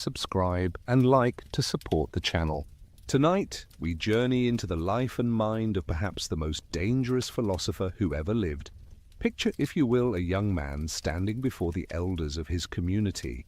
subscribe, and like to support the channel. Tonight, we journey into the life and mind of perhaps the most dangerous philosopher who ever lived. Picture, if you will, a young man standing before the elders of his community.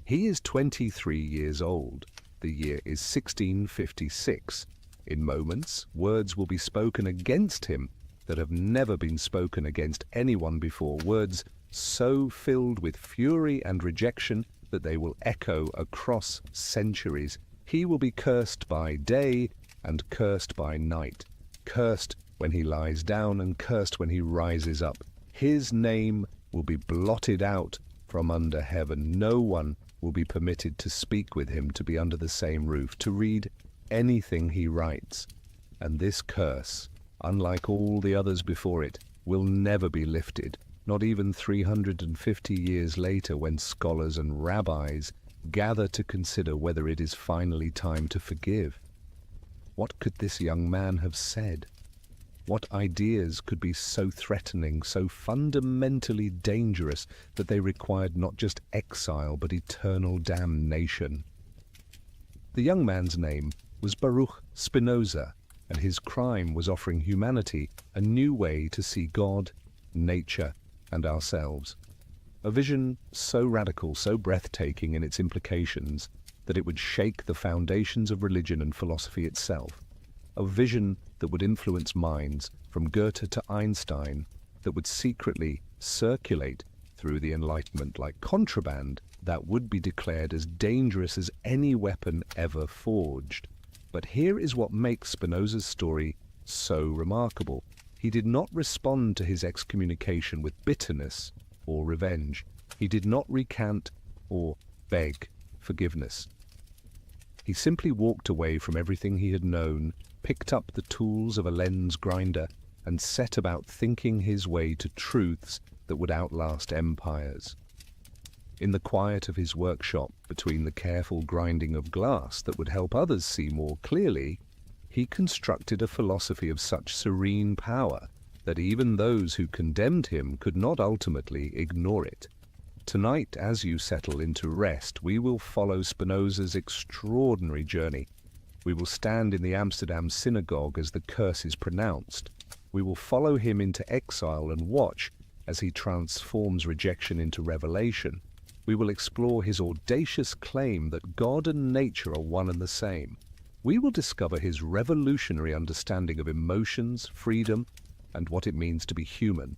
He is 23 years old. The year is 1656. In moments, words will be spoken against him that have never been spoken against anyone before, words so filled with fury and rejection that they will echo across centuries. He will be cursed by day and cursed by night, cursed when he lies down and cursed when he rises up. His name will be blotted out from under heaven. No one will be permitted to speak with him, to be under the same roof, to read anything he writes. And this curse, unlike all the others before it, will never be lifted, not even 350 years later, when scholars and rabbis gather to consider whether it is finally time to forgive. What could this young man have said? What ideas could be so threatening, so fundamentally dangerous that they required not just exile but eternal damnation? The young man's name was Baruch Spinoza, and his crime was offering humanity a new way to see God, nature, and ourselves. A vision so radical, so breathtaking in its implications, that it would shake the foundations of religion and philosophy itself. A vision that would influence minds from Goethe to Einstein, that would secretly circulate through the Enlightenment like contraband, that would be declared as dangerous as any weapon ever forged. But here is what makes Spinoza's story so remarkable. He did not respond to his excommunication with bitterness or revenge. He did not recant or beg forgiveness. He simply walked away from everything he had known, picked up the tools of a lens grinder, and set about thinking his way to truths that would outlast empires. In the quiet of his workshop, between the careful grinding of glass that would help others see more clearly, he constructed a philosophy of such serene power that even those who condemned him could not ultimately ignore it. Tonight, as you settle into rest, we will follow Spinoza's extraordinary journey. We will stand in the Amsterdam synagogue as the curse is pronounced. We will follow him into exile and watch as he transforms rejection into revelation. We will explore his audacious claim that God and nature are one and the same. We will discover his revolutionary understanding of emotions, freedom, and what it means to be human.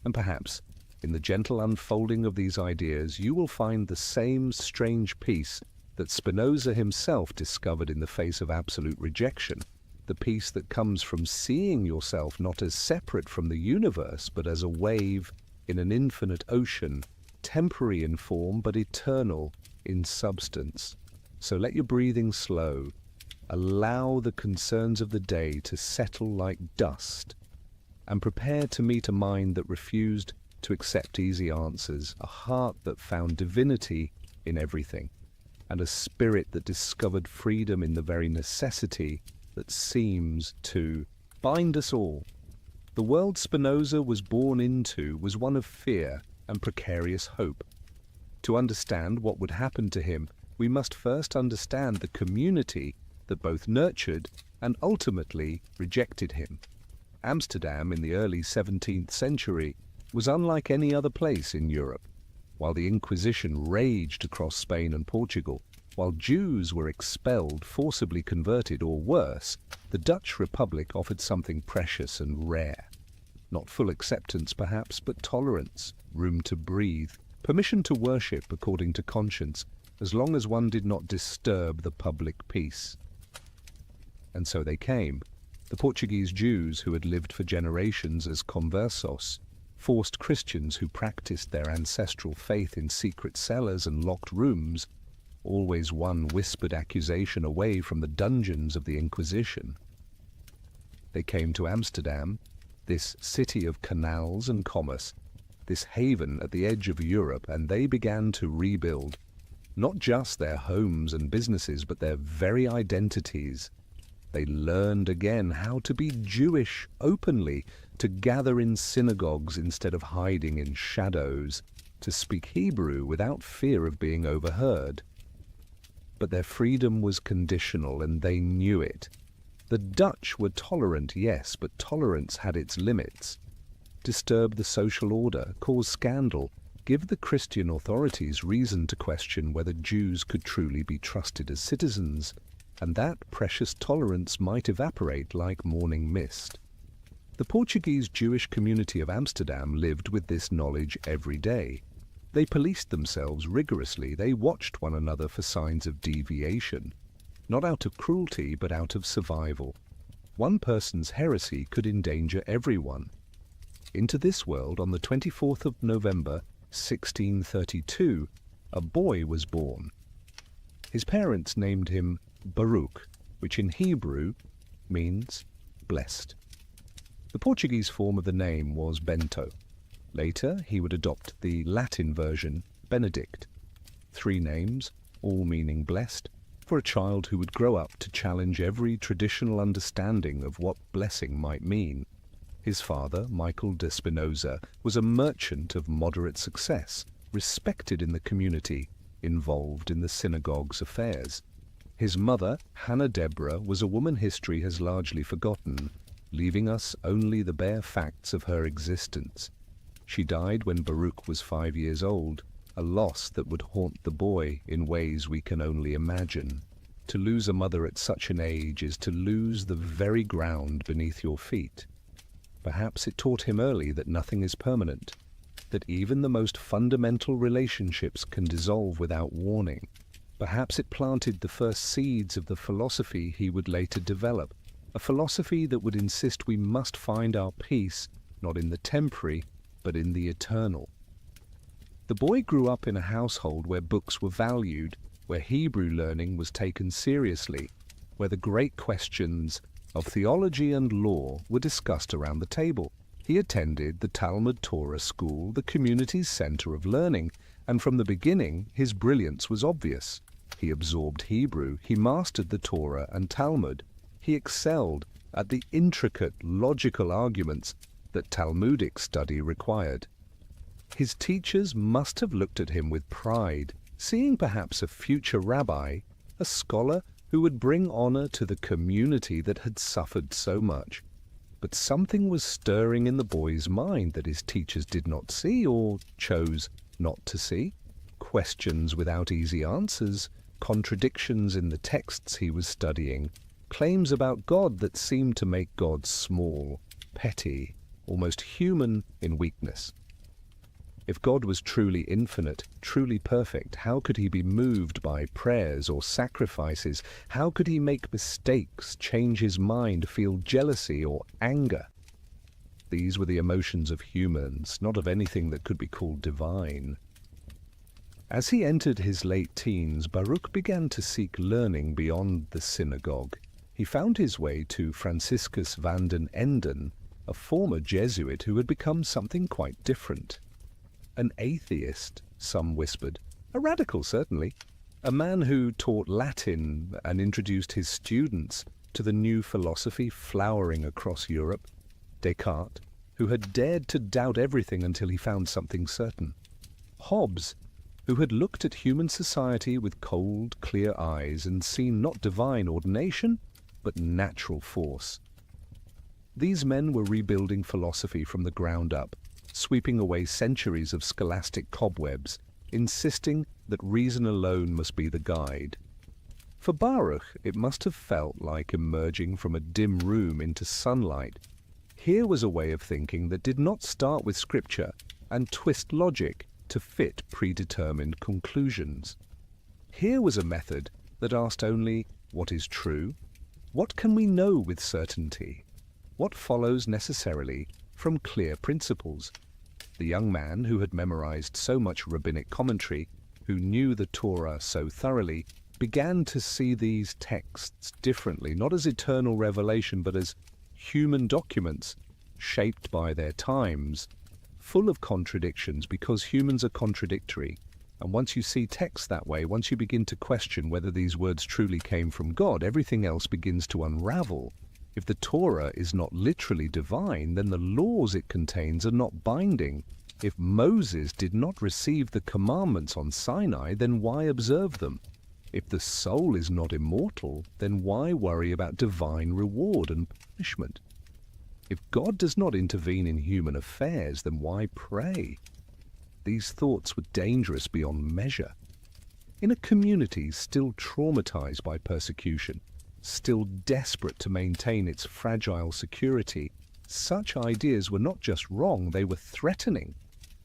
And perhaps, in the gentle unfolding of these ideas, you will find the same strange peace that Spinoza himself discovered in the face of absolute rejection, the peace that comes from seeing yourself not as separate from the universe, but as a wave in an infinite ocean, temporary in form, but eternal in substance. So let your breathing slow. Allow the concerns of the day to settle like dust, and prepare to meet a mind that refused to accept easy answers, a heart that found divinity in everything, and a spirit that discovered freedom in the very necessity that seems to bind us all. The world Spinoza was born into was one of fear and precarious hope. To understand what would happen to him, we must first understand the community that both nurtured and ultimately rejected him. Amsterdam in the early 17th century was unlike any other place in Europe. While the Inquisition raged across Spain and Portugal, while Jews were expelled, forcibly converted, or worse, the Dutch Republic offered something precious and rare. Not full acceptance, perhaps, but tolerance, room to breathe, permission to worship according to conscience, as long as one did not disturb the public peace. And so they came. The Portuguese Jews, who had lived for generations as conversos, forced Christians who practiced their ancestral faith in secret cellars and locked rooms, always one whispered accusation away from the dungeons of the Inquisition. They came to Amsterdam, this city of canals and commerce, this haven at the edge of Europe, and they began to rebuild not just their homes and businesses, but their very identities. They learned again how to be Jewish openly, to gather in synagogues instead of hiding in shadows, to speak Hebrew without fear of being overheard. but their freedom was conditional and they knew it. The Dutch were tolerant, yes, but tolerance had its limits. Disturb the social order, cause scandal, give the Christian authorities reason to question whether Jews could truly be trusted as citizens, and that precious tolerance might evaporate like morning mist. The Portuguese Jewish community of Amsterdam lived with this knowledge every day. They policed themselves rigorously, they watched one another for signs of deviation, not out of cruelty but out of survival. One person's heresy could endanger everyone. Into this world, on the 24th of November, 1632, a boy was born. His parents named him Baruch, which in Hebrew means blessed. The Portuguese form of the name was Bento. Later, he would adopt the Latin version, Benedict. 3 names, all meaning blessed, for a child who would grow up to challenge every traditional understanding of what blessing might mean. His father, Michael de Spinoza, was a merchant of moderate success, respected in the community, involved in the synagogue's affairs. His mother, Hannah Deborah, was a woman history has largely forgotten, leaving us only the bare facts of her existence. She died when Baruch was 5 years old, a loss that would haunt the boy in ways we can only imagine. To lose a mother at such an age is to lose the very ground beneath your feet. Perhaps it taught him early that nothing is permanent, that even the most fundamental relationships can dissolve without warning. Perhaps it planted the first seeds of the philosophy he would later develop, a philosophy that would insist we must find our peace not in the temporary, but in the eternal. The boy grew up in a household where books were valued, where Hebrew learning was taken seriously, where the great questions of theology and law were discussed around the table. He attended the Talmud Torah school, the community's center of learning, and from the beginning his brilliance was obvious. He absorbed Hebrew, he mastered the Torah and Talmud, he excelled at the intricate logical arguments that Talmudic study required. His teachers must have looked at him with pride, seeing perhaps a future rabbi, a scholar who would bring honor to the community that had suffered so much. But something was stirring in the boy's mind that his teachers did not see or chose not to see. Questions without easy answers, contradictions in the texts he was studying, claims about God that seemed to make God small, petty, almost human in weakness. If God was truly infinite, truly perfect, how could he be moved by prayers or sacrifices? How could he make mistakes, change his mind, feel jealousy or anger? These were the emotions of humans, not of anything that could be called divine. As he entered his late teens, Baruch began to seek learning beyond the synagogue. He found his way to Franciscus van den Enden, a former Jesuit who had become something quite different. An atheist, some whispered. A radical, certainly. A man who taught Latin and introduced his students to the new philosophy flowering across Europe. Descartes, who had dared to doubt everything until he found something certain. Hobbes, who had looked at human society with cold, clear eyes and seen not divine ordination, but natural force. These men were rebuilding philosophy from the ground up, sweeping away centuries of scholastic cobwebs, insisting that reason alone must be the guide. For Baruch, it must have felt like emerging from a dim room into sunlight. Here was a way of thinking that did not start with scripture and twist logic to fit predetermined conclusions. Here was a method that asked only, what is true? What can we know with certainty? What follows necessarily from clear principles? The young man who had memorized so much rabbinic commentary, who knew the Torah so thoroughly, began to see these texts differently, not as eternal revelation, but as human documents, shaped by their times, full of contradictions because humans are contradictory. And once you see text that way, once you begin to question whether these words truly came from God, everything else begins to unravel. If the Torah is not literally divine, then the laws it contains are not binding. If Moses did not receive the commandments on Sinai, then why observe them? If the soul is not immortal, then why worry about divine reward and punishment? If God does not intervene in human affairs, then why pray? These thoughts were dangerous beyond measure. In a community still traumatized by persecution, still desperate to maintain its fragile security, such ideas were not just wrong, they were threatening.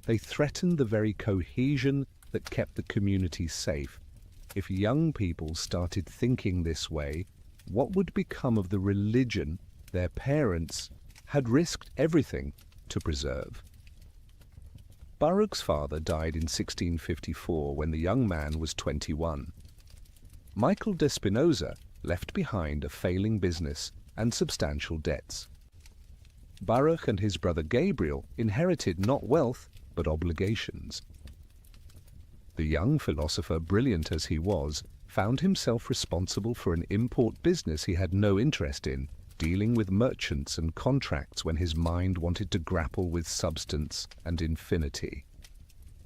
They threatened the very cohesion that kept the community safe. If young people started thinking this way, what would become of the religion their parents had risked everything to preserve? Baruch's father died in 1654 when the young man was 21. Michael de Spinoza left behind a failing business and substantial debts. Baruch and his brother Gabriel inherited not wealth but obligations. The young philosopher, brilliant as he was, found himself responsible for an import business he had no interest in, dealing with merchants and contracts when his mind wanted to grapple with substance and infinity.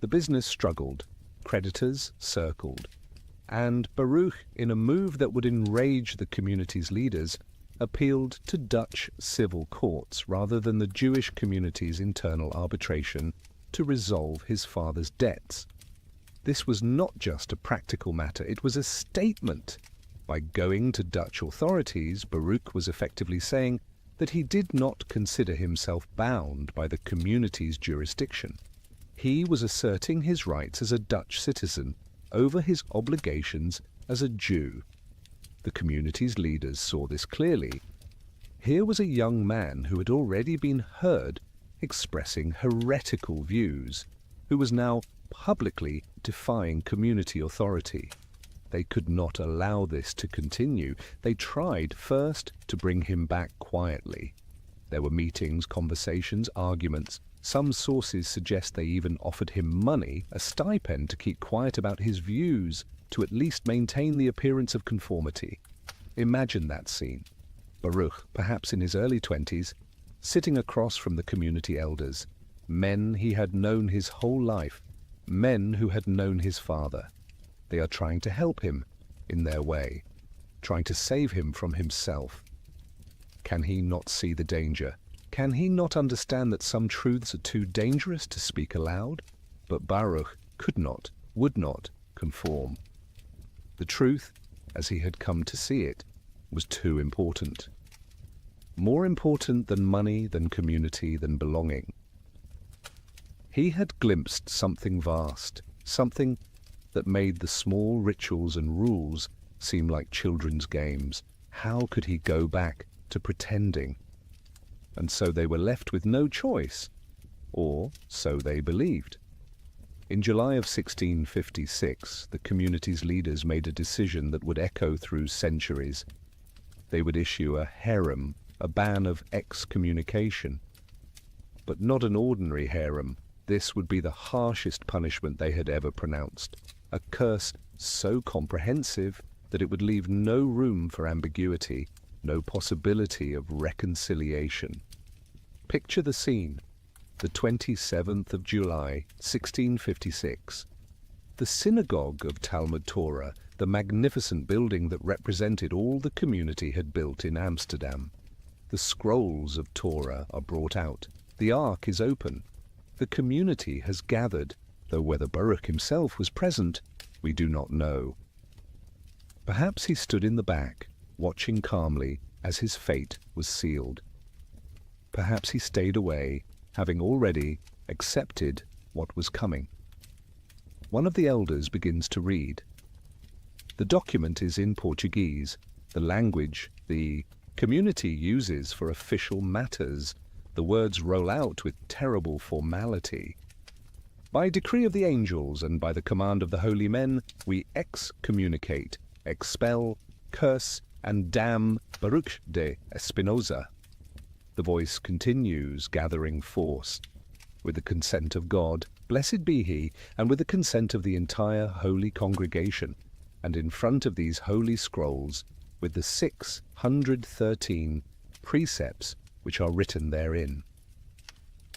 The business struggled, creditors circled, and Baruch, in a move that would enrage the community's leaders, appealed to Dutch civil courts rather than the Jewish community's internal arbitration to resolve his father's debts. This was not just a practical matter, it was a statement. By going to Dutch authorities, Baruch was effectively saying that he did not consider himself bound by the community's jurisdiction. He was asserting his rights as a Dutch citizen over his obligations as a Jew. The community's leaders saw this clearly. Here was a young man who had already been heard expressing heretical views, who was now publicly defying community authority. They could not allow this to continue. They tried first to bring him back quietly. There were meetings, conversations, arguments. Some sources suggest they even offered him money, a stipend, to keep quiet about his views, to at least maintain the appearance of conformity. Imagine that scene. Baruch, perhaps in his early 20s, sitting across from the community elders, men he had known his whole life, men who had known his father. They are trying to help him in their way, trying to save him from himself. Can he not see the danger? Can he not understand that some truths are too dangerous to speak aloud? But Baruch could not, would not conform. The truth, as he had come to see it, was too important. More important than money, than community, than belonging. He had glimpsed something vast, something that made the small rituals and rules seem like children's games. How could he go back to pretending? And so they were left with no choice, or so they believed. In July of 1656, the community's leaders made a decision that would echo through centuries. They would issue a herem, a ban of excommunication. But not an ordinary herem. This would be the harshest punishment they had ever pronounced. A curse so comprehensive that it would leave no room for ambiguity, no possibility of reconciliation. Picture the scene. The 27th of July, 1656. The synagogue of Talmud Torah, the magnificent building that represented all the community had built in Amsterdam. The scrolls of Torah are brought out. The ark is open. The community has gathered, though whether Baruch himself was present, we do not know. Perhaps he stood in the back, watching calmly as his fate was sealed. Perhaps he stayed away, having already accepted what was coming. One of the elders begins to read. The document is in Portuguese, the language the community uses for official matters. The words roll out with terrible formality. By decree of the angels and by the command of the holy men, we excommunicate, expel, curse, and damn Baruch de Spinoza. The voice continues, gathering force. With the consent of God, blessed be he, and with the consent of the entire holy congregation, and in front of these holy scrolls, with the 613 precepts which are written therein.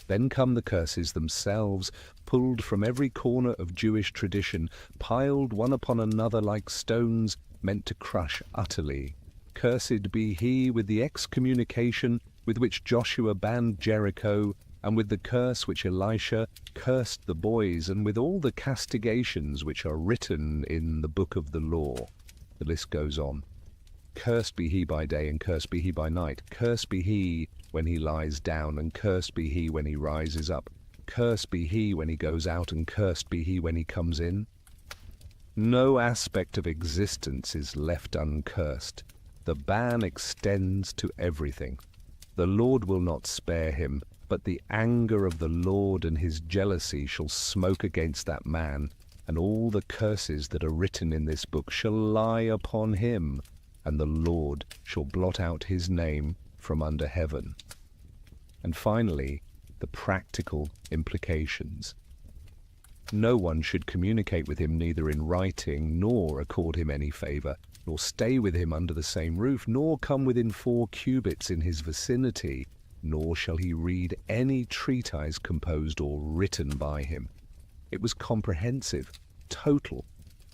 Then come the curses themselves, pulled from every corner of Jewish tradition, piled one upon another like stones meant to crush utterly. Cursed be he with the excommunication with which Joshua banned Jericho, and with the curse which Elisha cursed the boys, and with all the castigations which are written in the book of the law. The list goes on. Cursed be he by day, and cursed be he by night. Cursed be he when he lies down, and cursed be he when he rises up. Cursed be he when he goes out, and cursed be he when he comes in. No aspect of existence is left uncursed. The ban extends to everything. The Lord will not spare him, but the anger of the Lord and his jealousy shall smoke against that man, and all the curses that are written in this book shall lie upon him, and the Lord shall blot out his name from under heaven. And finally, the practical implications. No one should communicate with him neither in writing, nor accord him any favor, nor stay with him under the same roof, nor come within 4 cubits in his vicinity, nor shall he read any treatise composed or written by him. It was comprehensive, total,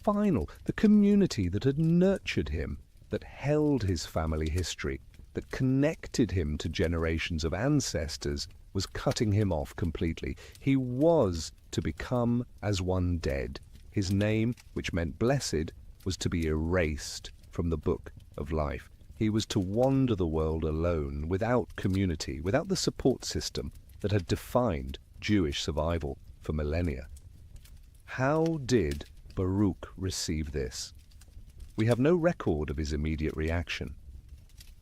final. The community that had nurtured him, that held his family history, that connected him to generations of ancestors, was cutting him off completely. He was to become as one dead. His name, which meant blessed, was to be erased from the book of life. He was to wander the world alone, without community, without the support system that had defined Jewish survival for millennia. How did Baruch receive this? We have no record of his immediate reaction.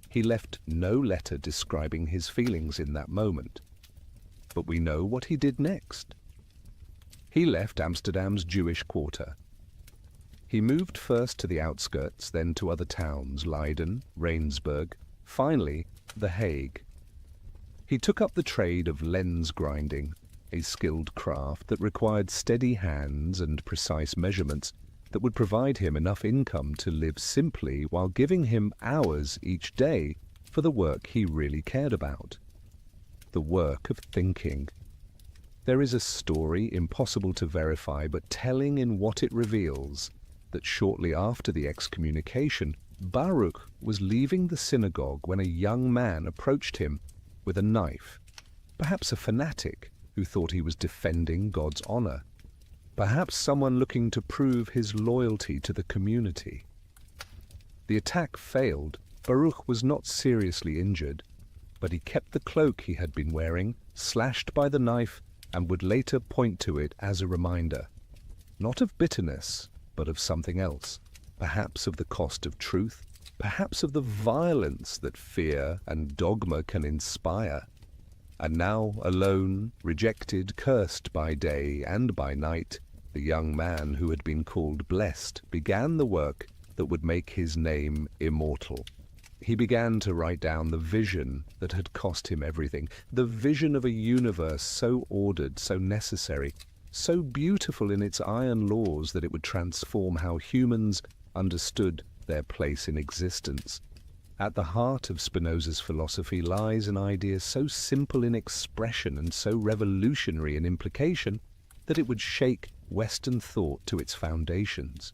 He left no letter describing his feelings in that moment. But we know what he did next. He left Amsterdam's Jewish quarter. He moved first to the outskirts, then to other towns, Leiden, Rainsburg, finally The Hague. He took up the trade of lens grinding, a skilled craft that required steady hands and precise measurements that would provide him enough income to live simply while giving him hours each day for the work he really cared about. The work of thinking. There is a story impossible to verify, but telling in what it reveals, that shortly after the excommunication, Baruch was leaving the synagogue when a young man approached him with a knife, perhaps a fanatic who thought he was defending God's honor, perhaps someone looking to prove his loyalty to the community. The attack failed. Baruch was not seriously injured, but he kept the cloak he had been wearing, slashed by the knife, and would later point to it as a reminder, not of bitterness, but of something else, perhaps of the cost of truth, perhaps of the violence that fear and dogma can inspire. And now, alone, rejected, cursed by day and by night, the young man who had been called blessed began the work that would make his name immortal. He began to write down the vision that had cost him everything, the vision of a universe so ordered, so necessary, so beautiful in its iron laws that it would transform how humans understood their place in existence. At the heart of Spinoza's philosophy lies an idea so simple in expression and so revolutionary in implication that it would shake Western thought to its foundations.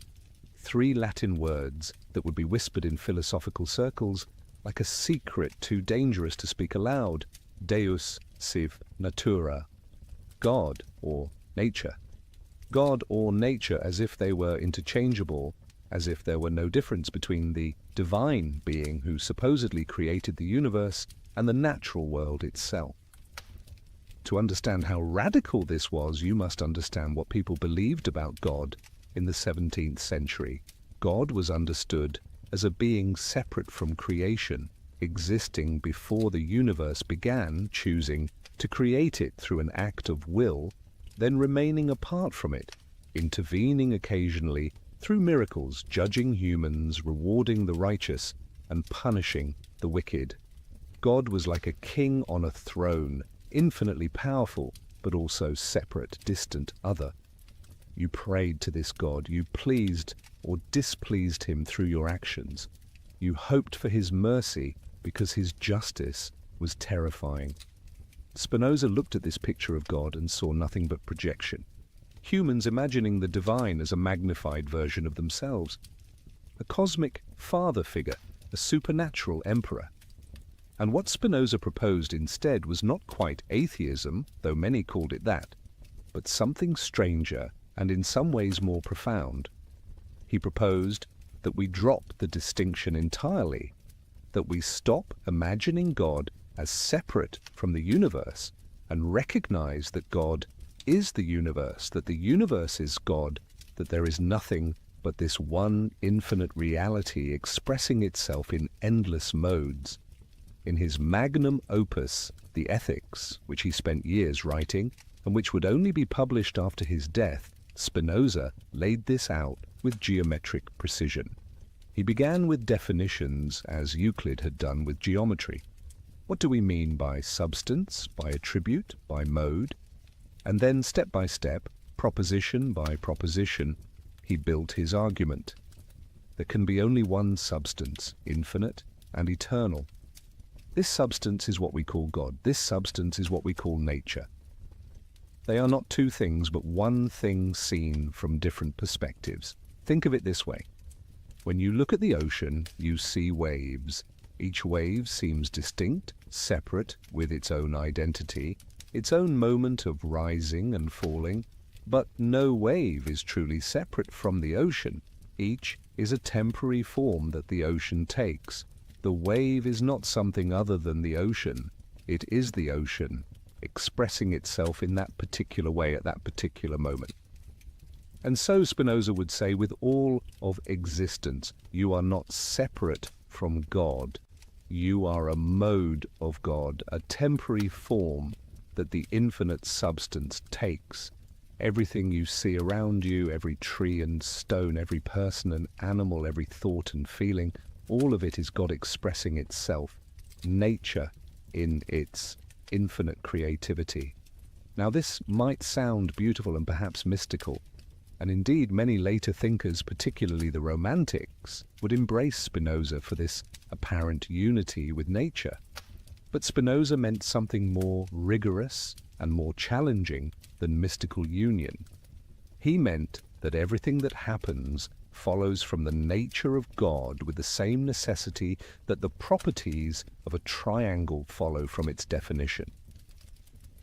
3 Latin words that would be whispered in philosophical circles like a secret too dangerous to speak aloud: Deus sive natura, God or nature. God or nature, as if they were interchangeable, as if there were no difference between the divine being who supposedly created the universe and the natural world itself. To understand how radical this was, you must understand what people believed about God in the 17th century. God was understood as a being separate from creation, existing before the universe began, choosing to create it through an act of will, then remaining apart from it, intervening occasionally through miracles, judging humans, rewarding the righteous, and punishing the wicked. God was like a king on a throne, infinitely powerful, but also separate, distant, other. You prayed to this God, you pleased or displeased him through your actions. You hoped for his mercy because his justice was terrifying. Spinoza looked at this picture of God and saw nothing but projection. Humans imagining the divine as a magnified version of themselves. A cosmic father figure, a supernatural emperor. And what Spinoza proposed instead was not quite atheism, though many called it that, but something stranger and in some ways more profound. He proposed that we drop the distinction entirely, that we stop imagining God as separate from the universe and recognize that God is the universe, that the universe is God, that there is nothing but this one infinite reality expressing itself in endless modes. In his magnum opus, The Ethics, which he spent years writing, and which would only be published after his death, Spinoza laid this out with geometric precision. He began with definitions, as Euclid had done with geometry. What do we mean by substance, by attribute, by mode? And then, step by step, proposition by proposition, he built his argument. There can be only one substance, infinite and eternal. This substance is what we call God. This substance is what we call nature. They are not two things, but one thing seen from different perspectives. Think of it this way. When you look at the ocean, you see waves. Each wave seems distinct, separate, with its own identity, its own moment of rising and falling. But no wave is truly separate from the ocean. Each is a temporary form that the ocean takes. The wave is not something other than the ocean. It is the ocean, expressing itself in that particular way at that particular moment. And so Spinoza would say, with all of existence, you are not separate from God. You are a mode of God, a temporary form that the infinite substance takes. Everything you see around you, every tree and stone, every person and animal, every thought and feeling, all of it is God expressing itself, nature in its infinite creativity. Now this might sound beautiful and perhaps mystical, and indeed many later thinkers, particularly the Romantics, would embrace Spinoza for this apparent unity with nature. But Spinoza meant something more rigorous and more challenging than mystical union. He meant that everything that happens follows from the nature of God with the same necessity that the properties of a triangle follow from its definition.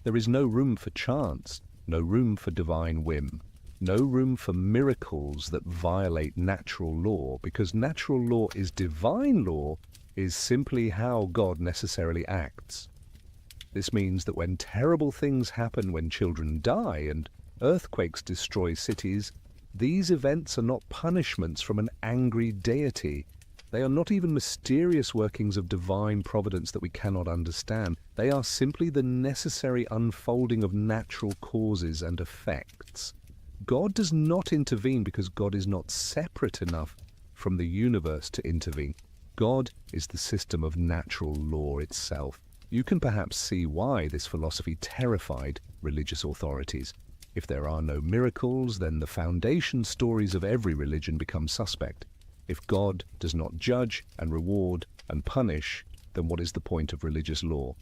There is no room for chance, no room for divine whim, no room for miracles that violate natural law, because natural law is divine law, is simply how God necessarily acts. This means that when terrible things happen, when children die and earthquakes destroy cities, these events are not punishments from an angry deity. They are not even mysterious workings of divine providence that we cannot understand. They are simply the necessary unfolding of natural causes and effects. God does not intervene because God is not separate enough from the universe to intervene. God is the system of natural law itself. You can perhaps see why this philosophy terrified religious authorities. If there are no miracles, then the foundation stories of every religion become suspect. If God does not judge and reward and punish, then what is the point of religious law?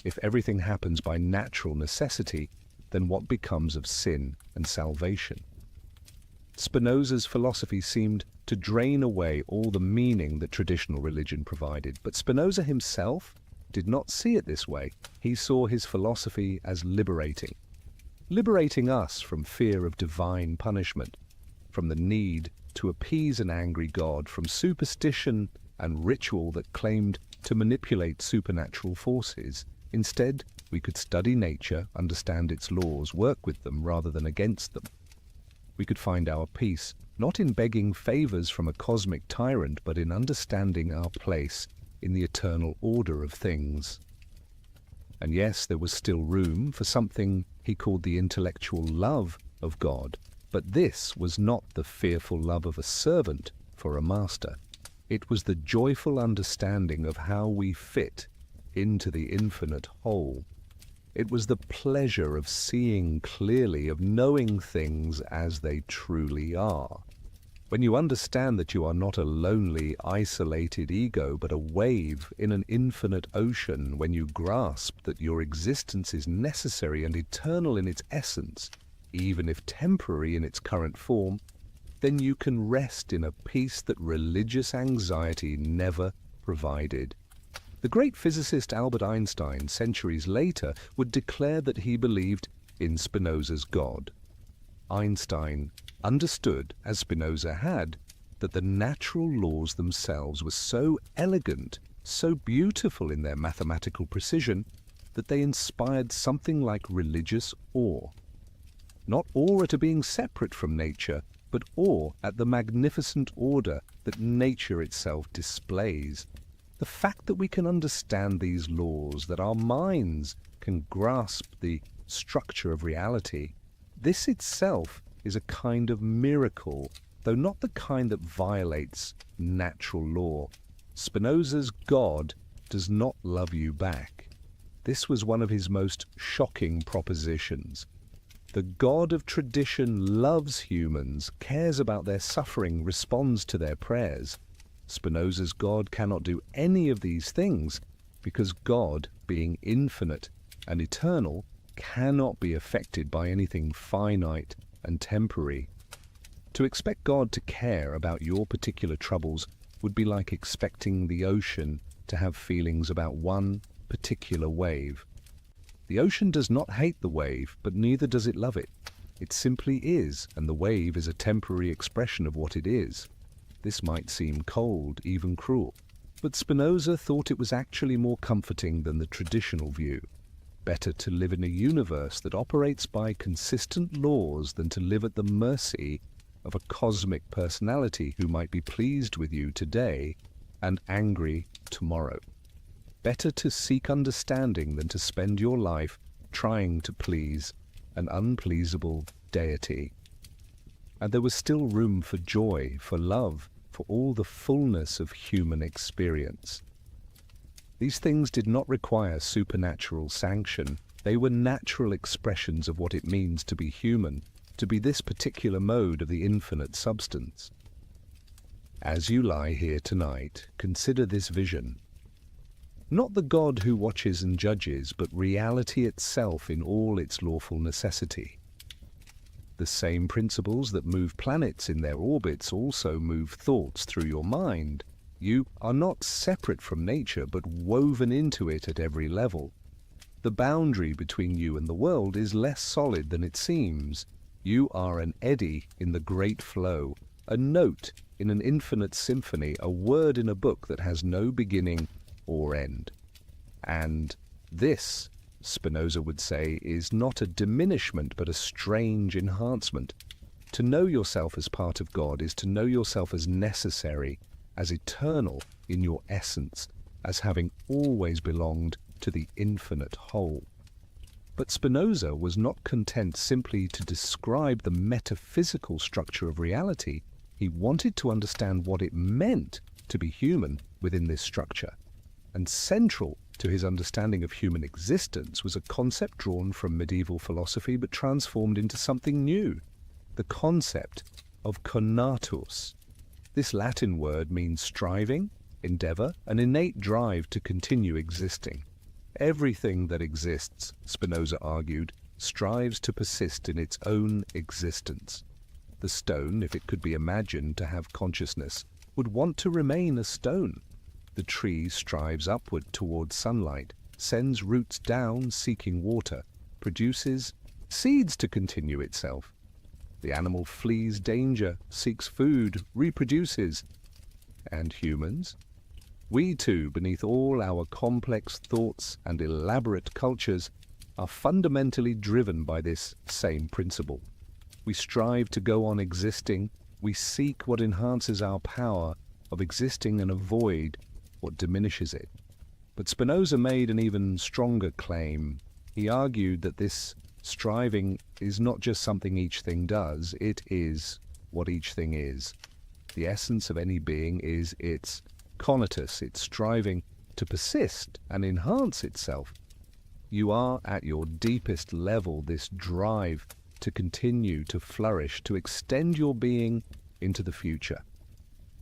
If everything happens by natural necessity, then what becomes of sin and salvation? Spinoza's philosophy seemed to drain away all the meaning that traditional religion provided, but Spinoza himself did not see it this way. He saw his philosophy as liberating us from fear of divine punishment, from the need to appease an angry God, from superstition and ritual that claimed to manipulate supernatural forces. Instead, we could study nature, understand its laws, work with them rather than against them. We could find our peace, not in begging favors from a cosmic tyrant, but in understanding our place in the eternal order of things. And yes, there was still room for something he called the intellectual love of God, but this was not the fearful love of a servant for a master. It was the joyful understanding of how we fit into the infinite whole. It was the pleasure of seeing clearly, of knowing things as they truly are. When you understand that you are not a lonely, isolated ego, but a wave in an infinite ocean, when you grasp that your existence is necessary and eternal in its essence, even if temporary in its current form, then you can rest in a peace that religious anxiety never provided. The great physicist Albert Einstein, centuries later, would declare that he believed in Spinoza's God. Einstein understood, as Spinoza had, that the natural laws themselves were so elegant, so beautiful in their mathematical precision, that they inspired something like religious awe. Not awe at a being separate from nature, but awe at the magnificent order that nature itself displays. The fact that we can understand these laws, that our minds can grasp the structure of reality, this itself is a kind of miracle, though not the kind that violates natural law. Spinoza's God does not love you back. This was one of his most shocking propositions. The God of tradition loves humans, cares about their suffering, responds to their prayers. Spinoza's God cannot do any of these things because God, being infinite and eternal, cannot be affected by anything finite and temporary. To expect God to care about your particular troubles would be like expecting the ocean to have feelings about one particular wave. The ocean does not hate the wave, but neither does it love it. It simply is, and the wave is a temporary expression of what it is. This might seem cold, even cruel, but Spinoza thought it was actually more comforting than the traditional view. Better to live in a universe that operates by consistent laws than to live at the mercy of a cosmic personality who might be pleased with you today and angry tomorrow. Better to seek understanding than to spend your life trying to please an unpleasable deity. And there was still room for joy, for love, for all the fullness of human experience. These things did not require supernatural sanction. They were natural expressions of what it means to be human, to be this particular mode of the infinite substance. As you lie here tonight, consider this vision. Not the God who watches and judges, but reality itself in all its lawful necessity. The same principles that move planets in their orbits also move thoughts through your mind. You are not separate from nature, but woven into it at every level. The boundary between you and the world is less solid than it seems. You are an eddy in the great flow, a note in an infinite symphony, a word in a book that has no beginning or end. And this, Spinoza would say, is not a diminishment but a strange enhancement. To know yourself as part of God is to know yourself as necessary, as eternal in your essence, as having always belonged to the infinite whole. But Spinoza was not content simply to describe the metaphysical structure of reality. He wanted to understand what it meant to be human within this structure. And central to his understanding of human existence was a concept drawn from medieval philosophy but transformed into something new, the concept of conatus. This Latin word means striving, endeavor, an innate drive to continue existing. Everything that exists, Spinoza argued, strives to persist in its own existence. The stone, if it could be imagined to have consciousness, would want to remain a stone. The tree strives upward towards sunlight, sends roots down seeking water, produces seeds to continue itself. The animal flees danger, seeks food, reproduces. And humans? We too, beneath all our complex thoughts and elaborate cultures, are fundamentally driven by this same principle. We strive to go on existing, we seek what enhances our power of existing and avoid what diminishes it. But Spinoza made an even stronger claim. He argued that this striving is not just something each thing does, it is what each thing is. The essence of any being is its conatus, its striving to persist and enhance itself. You are at your deepest level this drive to continue to flourish, to extend your being into the future.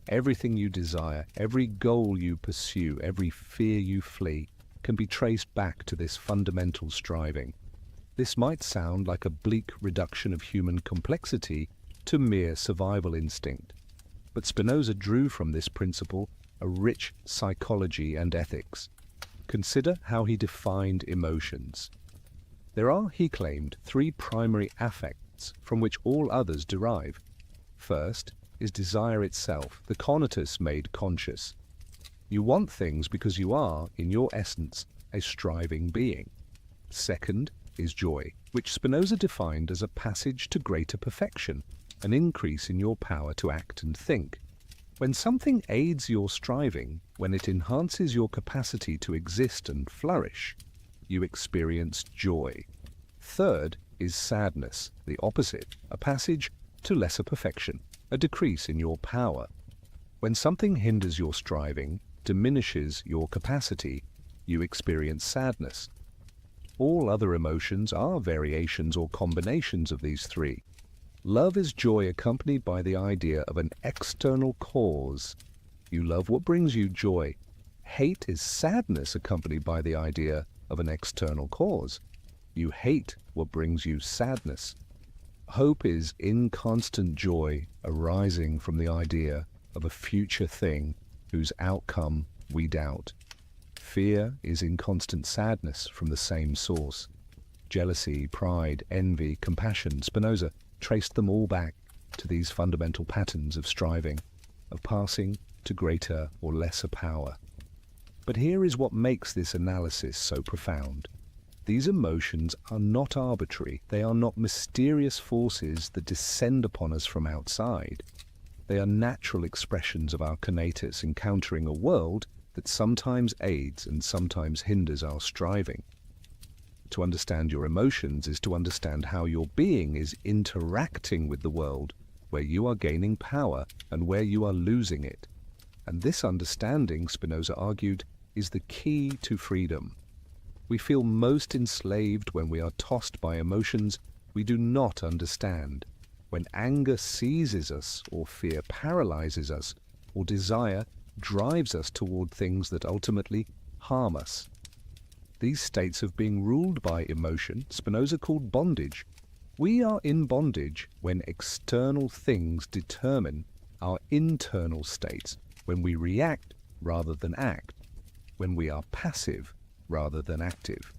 Everything you desire, every goal you pursue, every fear you flee, can be traced back to this fundamental striving. This might sound like a bleak reduction of human complexity to mere survival instinct, but Spinoza drew from this principle a rich psychology and ethics. Consider how he defined emotions. There are, he claimed, three primary affects from which all others derive. First is desire itself, the conatus made conscious. You want things because you are, in your essence, a striving being. Second is joy, which Spinoza defined as a passage to greater perfection, an increase in your power to act and think. When something aids your striving, when it enhances your capacity to exist and flourish, you experience joy. Third is sadness, the opposite, a passage to lesser perfection, a decrease in your power. When something hinders your striving, diminishes your capacity, you experience sadness. All other emotions are variations or combinations of these three. Love is joy accompanied by the idea of an external cause. You love what brings you joy. Hate is sadness accompanied by the idea of an external cause. You hate what brings you sadness. Hope is inconstant joy arising from the idea of a future thing whose outcome we doubt. Fear is inconstant sadness from the same source. Jealousy, pride, envy, compassion, Spinoza traced them all back to these fundamental patterns of striving, of passing to greater or lesser power. But here is what makes this analysis so profound. These emotions are not arbitrary. They are not mysterious forces that descend upon us from outside. They are natural expressions of our conatus encountering a world that sometimes aids and sometimes hinders our striving. To understand your emotions is to understand how your being is interacting with the world, where you are gaining power and where you are losing it. And this understanding, Spinoza argued, is the key to freedom. We feel most enslaved when we are tossed by emotions we do not understand, when anger seizes us, or fear paralyzes us, or desire drives us toward things that ultimately harm us. These states of being ruled by emotion, Spinoza called bondage. We are in bondage when external things determine our internal states, when we react rather than act, when we are passive rather than active.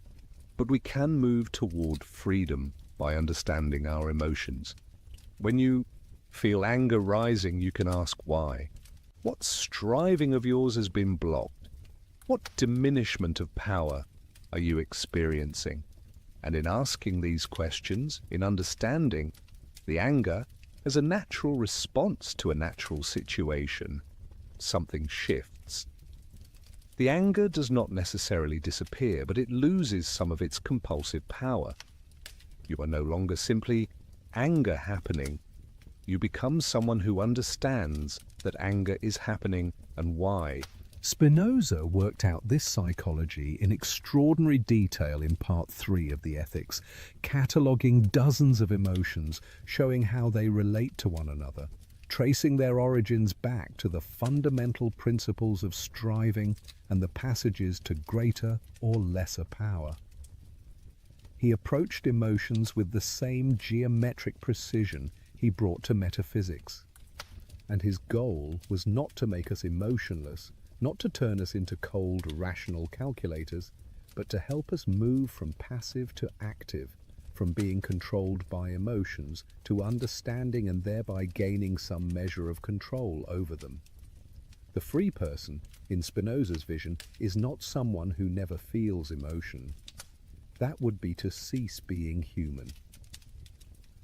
But we can move toward freedom by understanding our emotions. When you feel anger rising, you can ask why. What striving of yours has been blocked? What diminishment of power are you experiencing? And in asking these questions, in understanding the anger as a natural response to a natural situation, something shifts. The anger does not necessarily disappear, but it loses some of its compulsive power. You are no longer simply anger happening. You become someone who understands that anger is happening and why. Spinoza worked out this psychology in extraordinary detail in Part 3 of the Ethics, cataloguing dozens of emotions, showing how they relate to one another, tracing their origins back to the fundamental principles of striving and the passages to greater or lesser power. He approached emotions with the same geometric precision he brought to metaphysics. And his goal was not to make us emotionless, not to turn us into cold, rational calculators, but to help us move from passive to active, from being controlled by emotions to understanding and thereby gaining some measure of control over them. The free person, in Spinoza's vision, is not someone who never feels emotion. That would be to cease being human.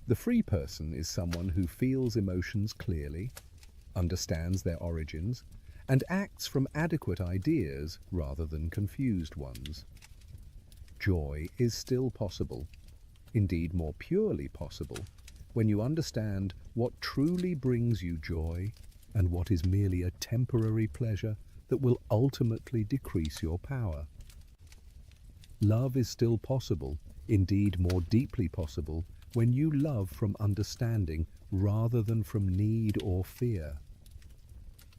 The free person is someone who feels emotions clearly, understands their origins, and acts from adequate ideas rather than confused ones. Joy is still possible, indeed more purely possible, when you understand what truly brings you joy and what is merely a temporary pleasure that will ultimately decrease your power. Love is still possible, indeed more deeply possible, when you love from understanding rather than from need or fear.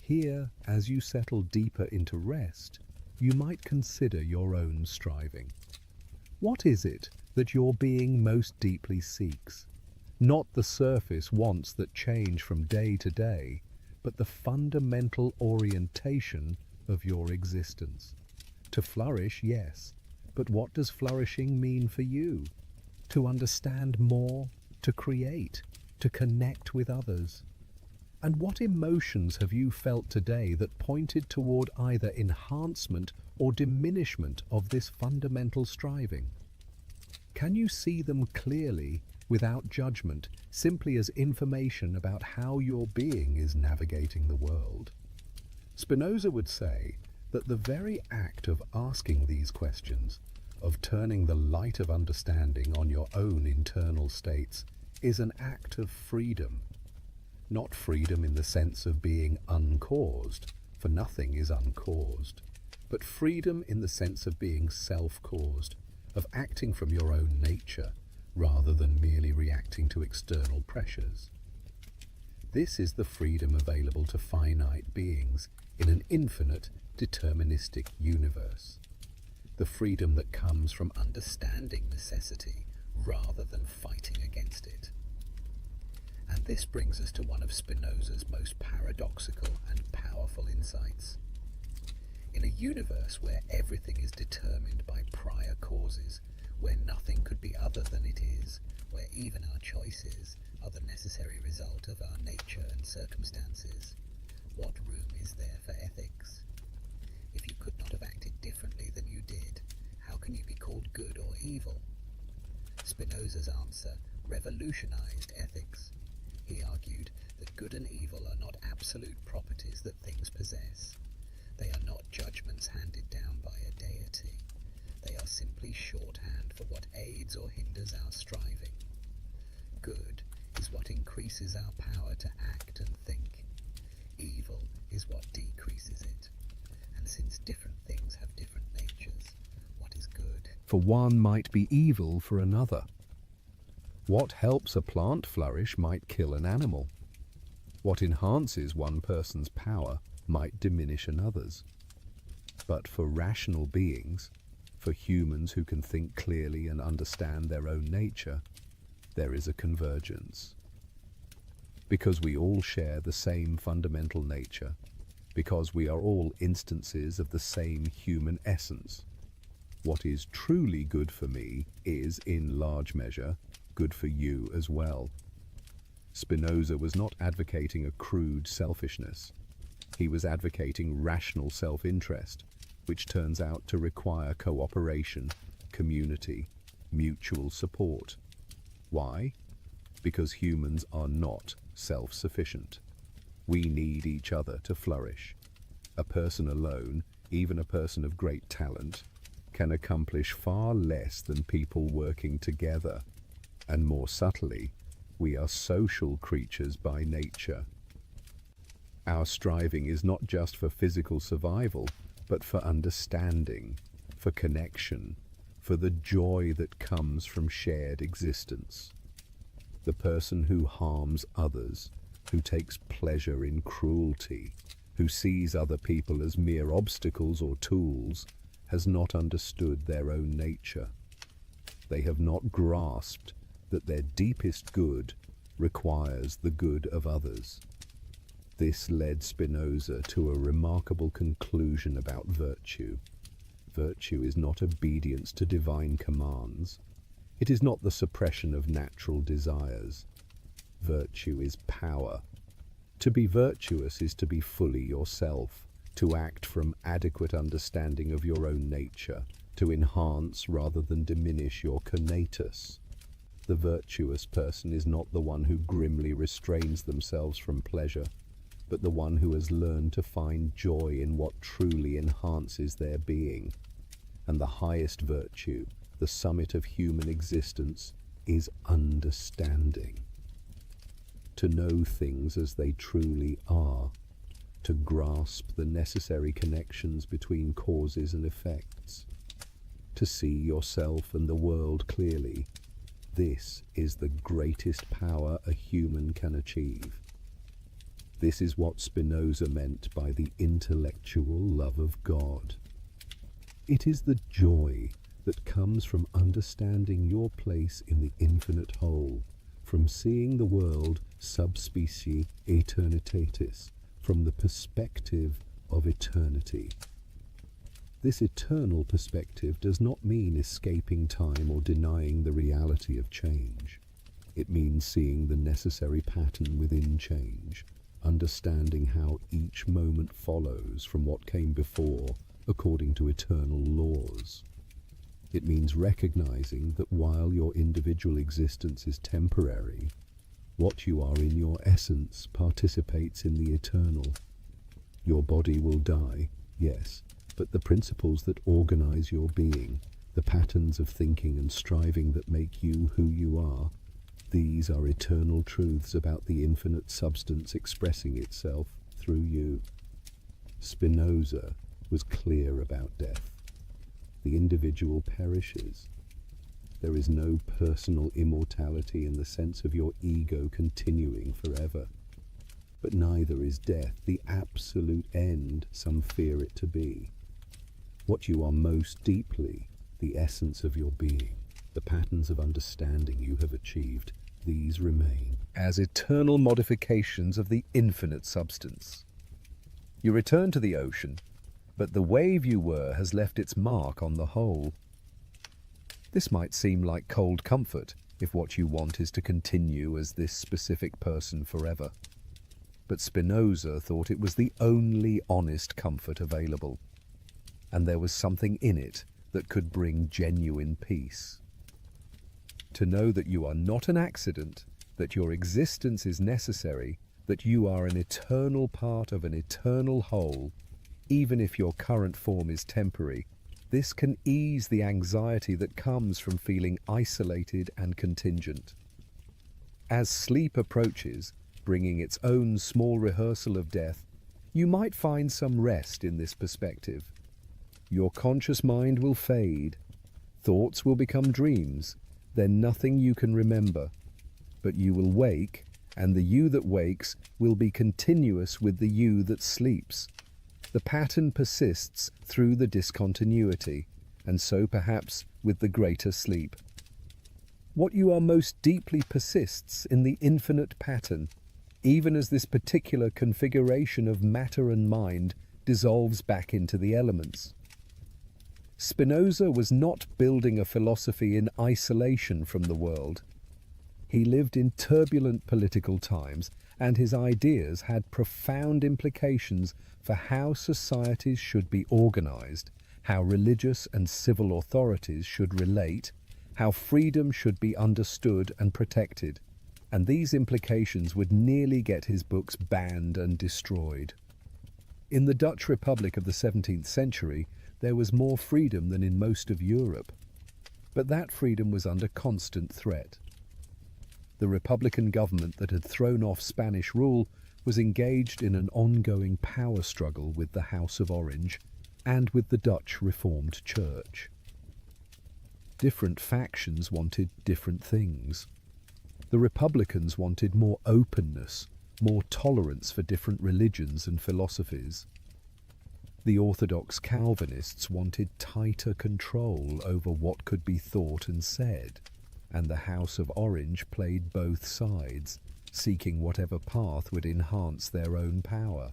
Here, as you settle deeper into rest, you might consider your own striving. What is it that your being most deeply seeks? Not the surface wants that change from day to day, but the fundamental orientation of your existence. To flourish, yes, but what does flourishing mean for you? To understand more, to create, to connect with others. And what emotions have you felt today that pointed toward either enhancement or diminishment of this fundamental striving? Can you see them clearly, without judgment, simply as information about how your being is navigating the world? Spinoza would say that the very act of asking these questions, of turning the light of understanding on your own internal states, is an act of freedom. Not freedom in the sense of being uncaused, for nothing is uncaused, but freedom in the sense of being self-caused, of acting from your own nature, rather than merely reacting to external pressures. This is the freedom available to finite beings in an infinite, deterministic universe. The freedom that comes from understanding necessity rather than fighting against it. And this brings us to one of Spinoza's most paradoxical and powerful insights. In a universe where everything is determined by prior causes, where nothing could be other than it is, where even our choices are the necessary result of our nature and circumstances, what room is there for ethics? If you could not have acted differently than you did, how can you be called good or evil? Spinoza's answer revolutionized ethics. He argued that good and evil are not absolute properties that things possess. They are not judgments handed down by a deity. They are simply shorthand for what aids or hinders our striving. Good is what increases our power to act and think. Evil is what decreases it. And since different things have different natures, what is good? For one might be evil for another. What helps a plant flourish might kill an animal. What enhances one person's power might diminish another's. But for rational beings, for humans who can think clearly and understand their own nature, there is a convergence. Because we all share the same fundamental nature, because we are all instances of the same human essence, what is truly good for me is, in large measure, good for you as well. Spinoza was not advocating a crude selfishness. He was advocating rational self-interest, which turns out to require cooperation, community, mutual support. Why? Because humans are not self-sufficient. We need each other to flourish. A person alone, even a person of great talent, can accomplish far less than people working together. And more subtly, we are social creatures by nature. Our striving is not just for physical survival, but for understanding, for connection, for the joy that comes from shared existence. The person who harms others, who takes pleasure in cruelty, who sees other people as mere obstacles or tools, has not understood their own nature. They have not grasped that their deepest good requires the good of others. This led Spinoza to a remarkable conclusion about virtue. Virtue is not obedience to divine commands. It is not the suppression of natural desires. Virtue is power. To be virtuous is to be fully yourself, to act from adequate understanding of your own nature, to enhance rather than diminish your conatus. The virtuous person is not the one who grimly restrains themselves from pleasure, but the one who has learned to find joy in what truly enhances their being. And the highest virtue, the summit of human existence, is understanding. To know things as they truly are, to grasp the necessary connections between causes and effects, to see yourself and the world clearly, This is the greatest power a human can achieve. This is what Spinoza meant by the intellectual love of God. It is the joy that comes from understanding your place in the infinite whole, from seeing the world sub specie aeternitatis, from the perspective of eternity. This eternal perspective does not mean escaping time or denying the reality of change. It means seeing the necessary pattern within change, understanding how each moment follows from what came before according to eternal laws. It means recognizing that while your individual existence is temporary, what you are in your essence participates in the eternal. Your body will die, yes, but the principles that organize your being, the patterns of thinking and striving that make you who you are, these are eternal truths about the infinite substance expressing itself through you. Spinoza was clear about death. The individual perishes. There is no personal immortality in the sense of your ego continuing forever. But neither is death the absolute end some fear it to be. What you are most deeply, the essence of your being, the patterns of understanding you have achieved, these remain as eternal modifications of the infinite substance. You return to the ocean, but the wave you were has left its mark on the whole. This might seem like cold comfort if what you want is to continue as this specific person forever. But Spinoza thought it was the only honest comfort available, and there was something in it that could bring genuine peace. To know that you are not an accident, that your existence is necessary, that you are an eternal part of an eternal whole, even if your current form is temporary, this can ease the anxiety that comes from feeling isolated and contingent. As sleep approaches, bringing its own small rehearsal of death, you might find some rest in this perspective. Your conscious mind will fade, thoughts will become dreams, then nothing you can remember. But you will wake, and the you that wakes will be continuous with the you that sleeps. The pattern persists through the discontinuity, and so perhaps with the greater sleep. What you are most deeply persists in the infinite pattern, even as this particular configuration of matter and mind dissolves back into the elements. Spinoza was not building a philosophy in isolation from the world. He lived in turbulent political times, and his ideas had profound implications for how societies should be organized, how religious and civil authorities should relate, how freedom should be understood and protected. And these implications would nearly get his books banned and destroyed. In the Dutch Republic of the 17th century, there was more freedom than in most of Europe. But that freedom was under constant threat. The Republican government that had thrown off Spanish rule was engaged in an ongoing power struggle with the House of Orange and with the Dutch Reformed Church. Different factions wanted different things. The Republicans wanted more openness, more tolerance for different religions and philosophies. The Orthodox Calvinists wanted tighter control over what could be thought and said, and the House of Orange played both sides, seeking whatever path would enhance their own power.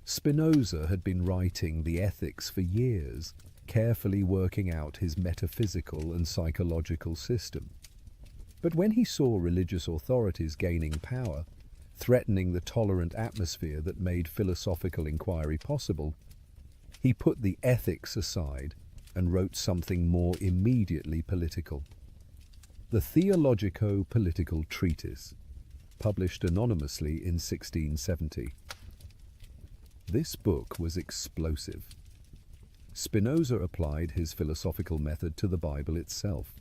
Spinoza had been writing the Ethics for years, carefully working out his metaphysical and psychological system. But when he saw religious authorities gaining power, threatening the tolerant atmosphere that made philosophical inquiry possible, he put the ethics aside and wrote something more immediately political. The Theologico-Political Treatise, published anonymously in 1670. This book was explosive. Spinoza applied his philosophical method to the Bible itself,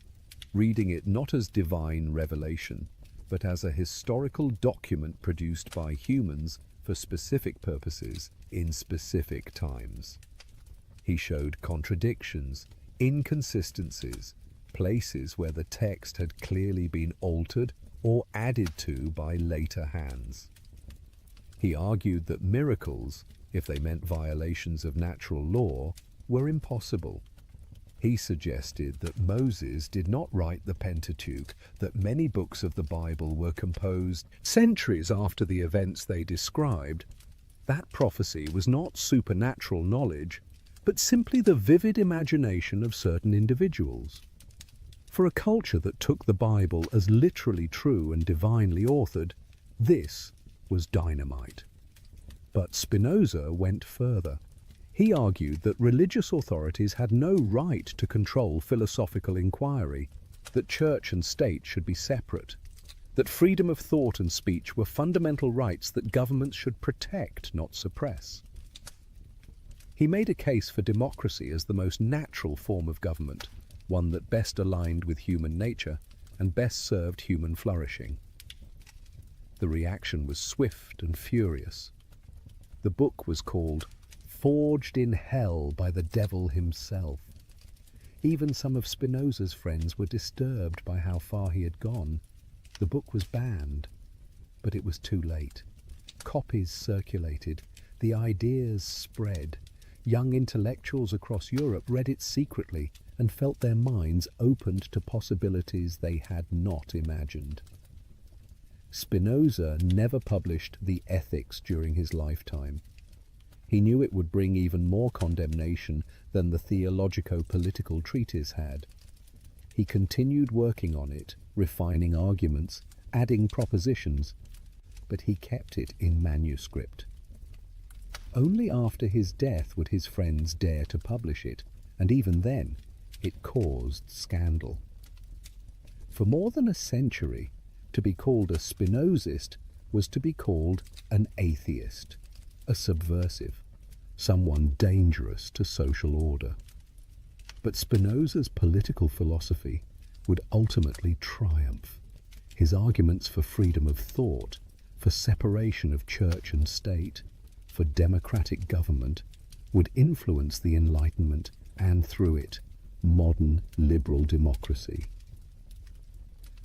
reading it not as divine revelation, but as a historical document produced by humans for specific purposes in specific times. He showed contradictions, inconsistencies, places where the text had clearly been altered or added to by later hands. He argued that miracles, if they meant violations of natural law, were impossible. He suggested that Moses did not write the Pentateuch, that many books of the Bible were composed centuries after the events they described. That prophecy was not supernatural knowledge, but simply the vivid imagination of certain individuals. For a culture that took the Bible as literally true and divinely authored, this was dynamite. But Spinoza went further. He argued that religious authorities had no right to control philosophical inquiry, that church and state should be separate, that freedom of thought and speech were fundamental rights that governments should protect, not suppress. He made a case for democracy as the most natural form of government, one that best aligned with human nature and best served human flourishing. The reaction was swift and furious. The book was called Forged in Hell by the Devil himself. Even some of Spinoza's friends were disturbed by how far he had gone. The book was banned, but it was too late. Copies circulated, the ideas spread. Young intellectuals across Europe read it secretly and felt their minds opened to possibilities they had not imagined. Spinoza never published the Ethics during his lifetime. He knew it would bring even more condemnation than the theologico-political treatise had. He continued working on it, refining arguments, adding propositions, but he kept it in manuscript. Only after his death would his friends dare to publish it, and even then, it caused scandal. For more than a century, to be called a Spinozist was to be called an atheist, a subversive, someone dangerous to social order. But Spinoza's political philosophy would ultimately triumph. His arguments for freedom of thought, for separation of church and state, for democratic government, would influence the Enlightenment and, through it, modern liberal democracy.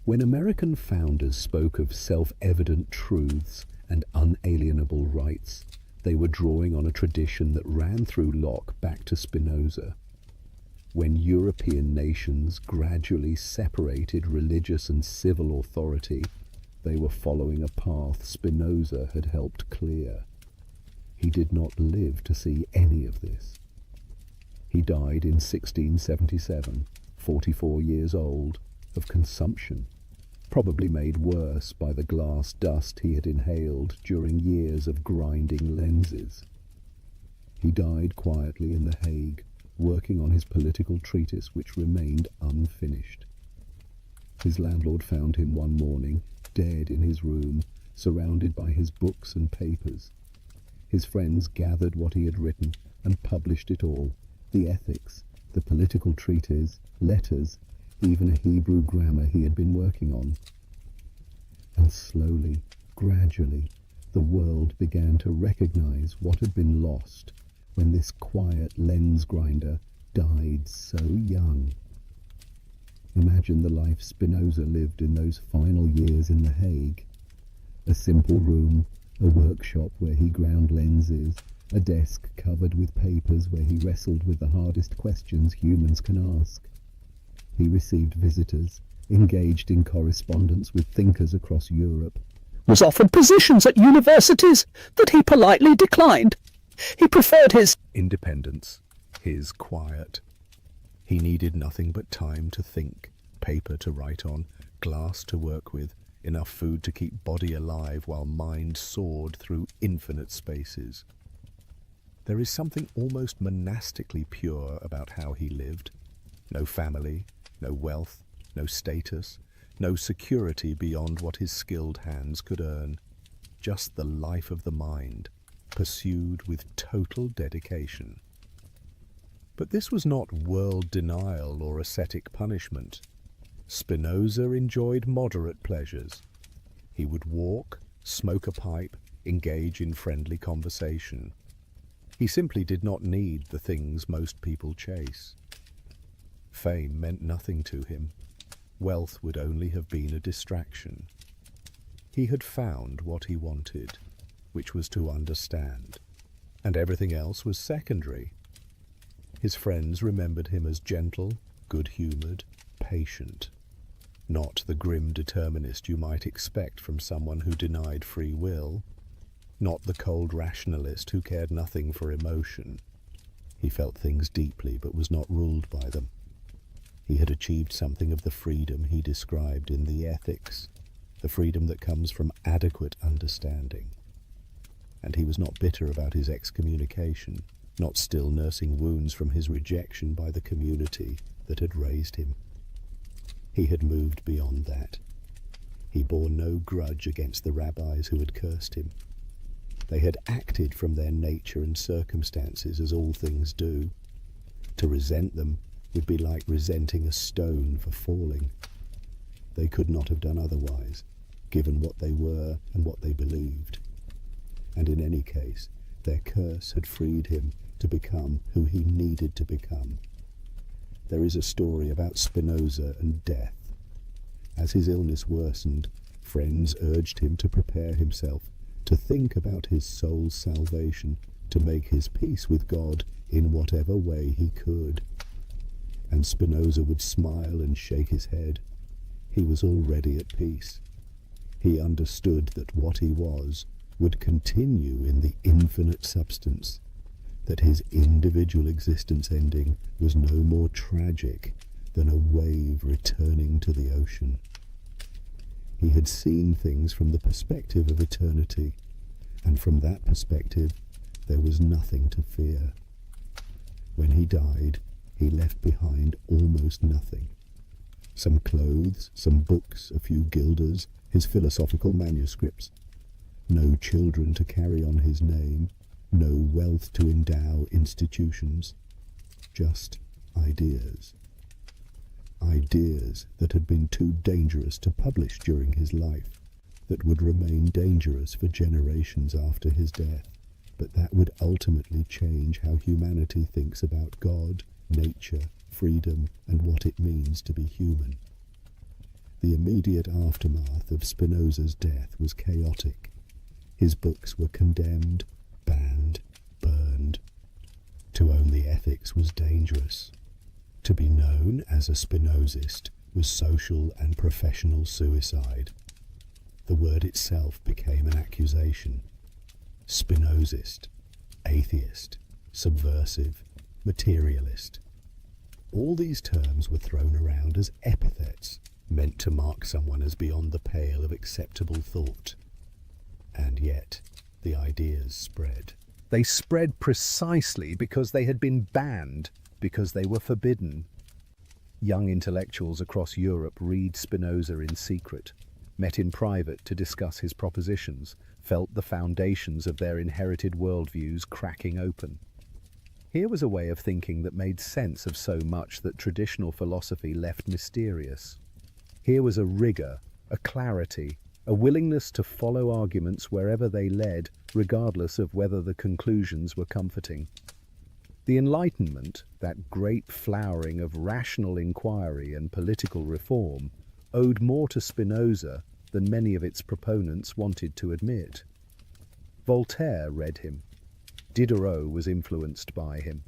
When American founders spoke of self-evident truths and unalienable rights, they were drawing on a tradition that ran through Locke back to Spinoza. When European nations gradually separated religious and civil authority, they were following a path Spinoza had helped clear. He did not live to see any of this. He died in 1677, 44 years old, of consumption, probably made worse by the glass dust he had inhaled during years of grinding lenses. He died quietly in The Hague, working on his political treatise which remained unfinished. His landlord found him one morning, dead in his room, surrounded by his books and papers. His friends gathered what he had written and published it all, the ethics, the political treatise, letters, even a Hebrew grammar he had been working on. And slowly, gradually, the world began to recognize what had been lost when this quiet lens grinder died so young. Imagine the life Spinoza lived in those final years in The Hague. A simple room, a workshop where he ground lenses, a desk covered with papers where he wrestled with the hardest questions humans can ask. He received visitors, engaged in correspondence with thinkers across Europe, was offered positions at universities that he politely declined. He preferred his independence, his quiet. He needed nothing but time to think, paper to write on, glass to work with, enough food to keep body alive while mind soared through infinite spaces. There is something almost monastically pure about how he lived. No family, no wealth, no status, no security beyond what his skilled hands could earn. Just the life of the mind, pursued with total dedication. But this was not world denial or ascetic punishment. Spinoza enjoyed moderate pleasures. He would walk, smoke a pipe, engage in friendly conversation. He simply did not need the things most people chase. Fame meant nothing to him. Wealth would only have been a distraction. He had found what he wanted, which was to understand, and everything else was secondary. His friends remembered him as gentle, good-humoured, patient, not the grim determinist you might expect from someone who denied free will, not the cold rationalist who cared nothing for emotion. He felt things deeply but was not ruled by them. He had achieved something of the freedom he described in the Ethics, the freedom that comes from adequate understanding. And he was not bitter about his excommunication, not still nursing wounds from his rejection by the community that had raised him. He had moved beyond that. He bore no grudge against the rabbis who had cursed him. They had acted from their nature and circumstances as all things do. To resent them would be like resenting a stone for falling. They could not have done otherwise, given what they were and what they believed. And in any case, their curse had freed him to become who he needed to become. There is a story about Spinoza and death. As his illness worsened, friends urged him to prepare himself, to think about his soul's salvation, to make his peace with God in whatever way he could. And Spinoza would smile and shake his head. He was already at peace. He understood that what he was would continue in the infinite substance, that his individual existence ending was no more tragic than a wave returning to the ocean. He had seen things from the perspective of eternity, and from that perspective there was nothing to fear. When he died, he left behind almost nothing. Some clothes, some books, a few guilders, his philosophical manuscripts. No children to carry on his name, no wealth to endow institutions, just ideas. Ideas that had been too dangerous to publish during his life, that would remain dangerous for generations after his death, but that would ultimately change how humanity thinks about God, nature, freedom, and what it means to be human. The immediate aftermath of Spinoza's death was chaotic. His books were condemned, banned, burned. To own the Ethics was dangerous. To be known as a Spinozist was social and professional suicide. The word itself became an accusation. Spinozist, atheist, subversive, materialist. All these terms were thrown around as epithets meant to mark someone as beyond the pale of acceptable thought. And yet, the ideas spread. They spread precisely because they had been banned, because they were forbidden. Young intellectuals across Europe read Spinoza in secret, met in private to discuss his propositions, felt the foundations of their inherited worldviews cracking open. Here was a way of thinking that made sense of so much that traditional philosophy left mysterious. Here was a rigor, a clarity, a willingness to follow arguments wherever they led, regardless of whether the conclusions were comforting. The Enlightenment, that great flowering of rational inquiry and political reform, owed more to Spinoza than many of its proponents wanted to admit. Voltaire read him. Diderot was influenced by him.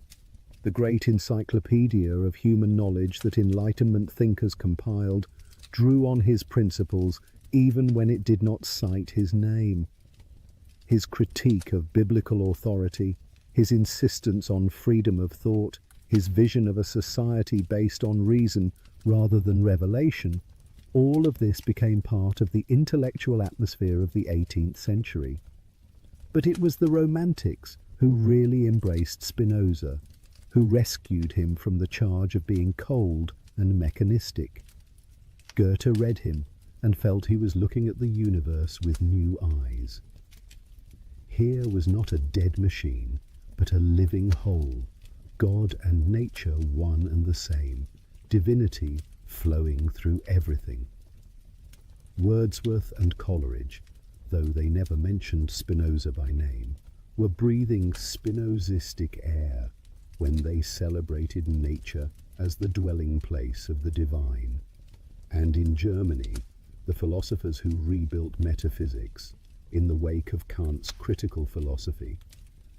The great encyclopedia of human knowledge that Enlightenment thinkers compiled drew on his principles even when it did not cite his name. His critique of biblical authority, his insistence on freedom of thought, his vision of a society based on reason rather than revelation, all of this became part of the intellectual atmosphere of the 18th century. But it was the Romantics who really embraced Spinoza, who rescued him from the charge of being cold and mechanistic. Goethe read him and felt he was looking at the universe with new eyes. Here was not a dead machine, but a living whole, God and nature one and the same, divinity flowing through everything. Wordsworth and Coleridge, though they never mentioned Spinoza by name, were breathing Spinozistic air when they celebrated nature as the dwelling place of the divine. And in Germany, the philosophers who rebuilt metaphysics in the wake of Kant's critical philosophy,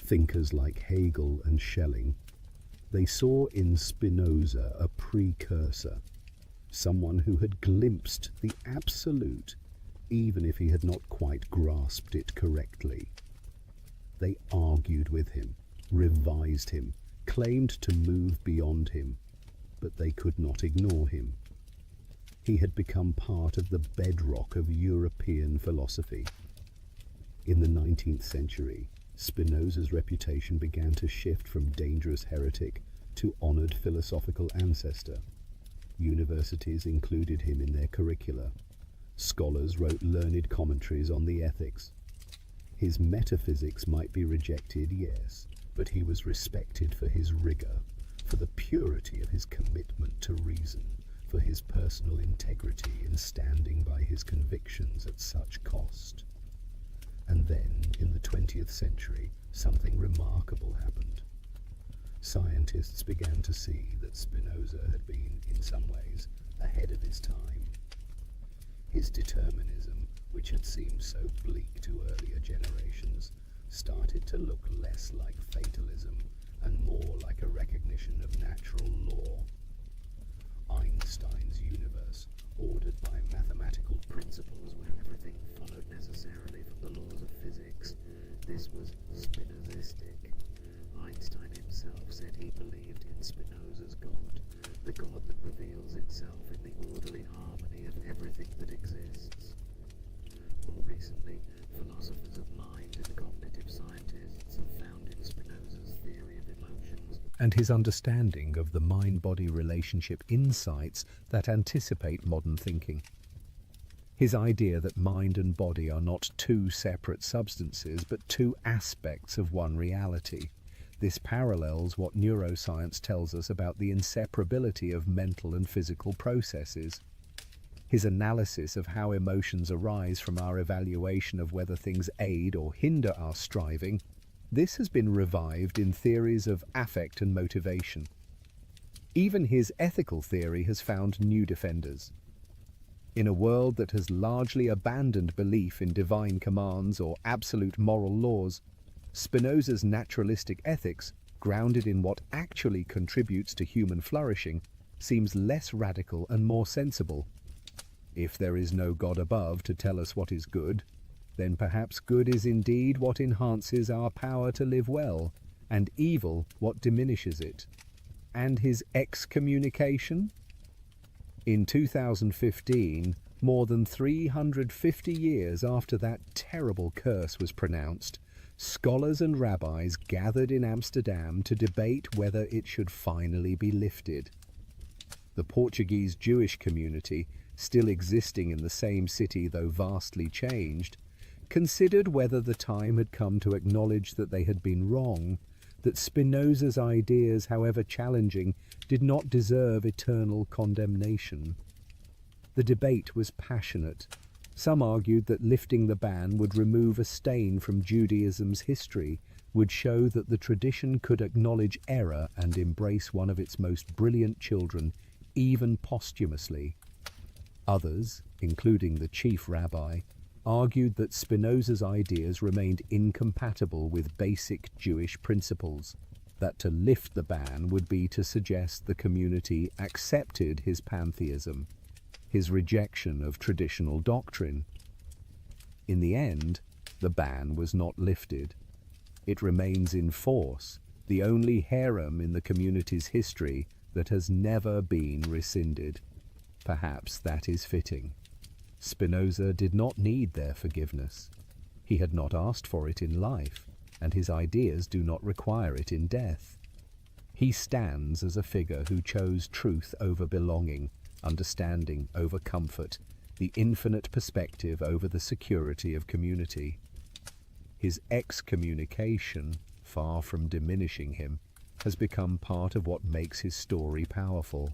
thinkers like Hegel and Schelling, they saw in Spinoza a precursor, someone who had glimpsed the absolute, even if he had not quite grasped it correctly. They argued with him, revised him, claimed to move beyond him, but they could not ignore him. He had become part of the bedrock of European philosophy. In the 19th century, Spinoza's reputation began to shift from dangerous heretic to honored philosophical ancestor. Universities included him in their curricula. Scholars wrote learned commentaries on the ethics. His metaphysics might be rejected, yes, but he was respected for his rigor, for the purity of his commitment to reason, for his personal integrity in standing by his convictions at such cost. And then, in the 20th century, something remarkable happened. Scientists began to see that Spinoza had been, in some ways, ahead of his time. His determinism, which had seemed so bleak to earlier generations, started to look less like fatalism and more like a recognition of natural law. Einstein's universe, ordered by mathematical principles where everything followed necessarily from the laws of physics, this was Spinozistic. Einstein himself said he believed in Spinoza's God, the God that reveals itself in the orderly harmony of everything that exists. More recently, philosophers of mind and cognitive scientists have found in Spinoza's theory of emotions and his understanding of the mind-body relationship insights that anticipate modern thinking. His idea that mind and body are not two separate substances, but two aspects of one reality. This parallels what neuroscience tells us about the inseparability of mental and physical processes. His analysis of how emotions arise from our evaluation of whether things aid or hinder our striving, this has been revived in theories of affect and motivation. Even his ethical theory has found new defenders. In a world that has largely abandoned belief in divine commands or absolute moral laws, Spinoza's naturalistic ethics, grounded in what actually contributes to human flourishing, seems less radical and more sensible. If there is no God above to tell us what is good, then perhaps good is indeed what enhances our power to live well, and evil what diminishes it. And his excommunication? In 2015, more than 350 years after that terrible curse was pronounced, scholars and rabbis gathered in Amsterdam to debate whether it should finally be lifted. The Portuguese Jewish community, still existing in the same city though vastly changed, considered whether the time had come to acknowledge that they had been wrong, that Spinoza's ideas, however challenging, did not deserve eternal condemnation. The debate was passionate. Some argued that lifting the ban would remove a stain from Judaism's history, would show that the tradition could acknowledge error and embrace one of its most brilliant children, even posthumously. Others, including the chief rabbi, argued that Spinoza's ideas remained incompatible with basic Jewish principles, that to lift the ban would be to suggest the community accepted his pantheism, his rejection of traditional doctrine. In the end, the ban was not lifted. It remains in force, the only harem in the community's history that has never been rescinded. Perhaps that is fitting. Spinoza did not need their forgiveness. He had not asked for it in life, and his ideas do not require it in death. He stands as a figure who chose truth over belonging, understanding over comfort, the infinite perspective over the security of community. His excommunication, far from diminishing him, has become part of what makes his story powerful.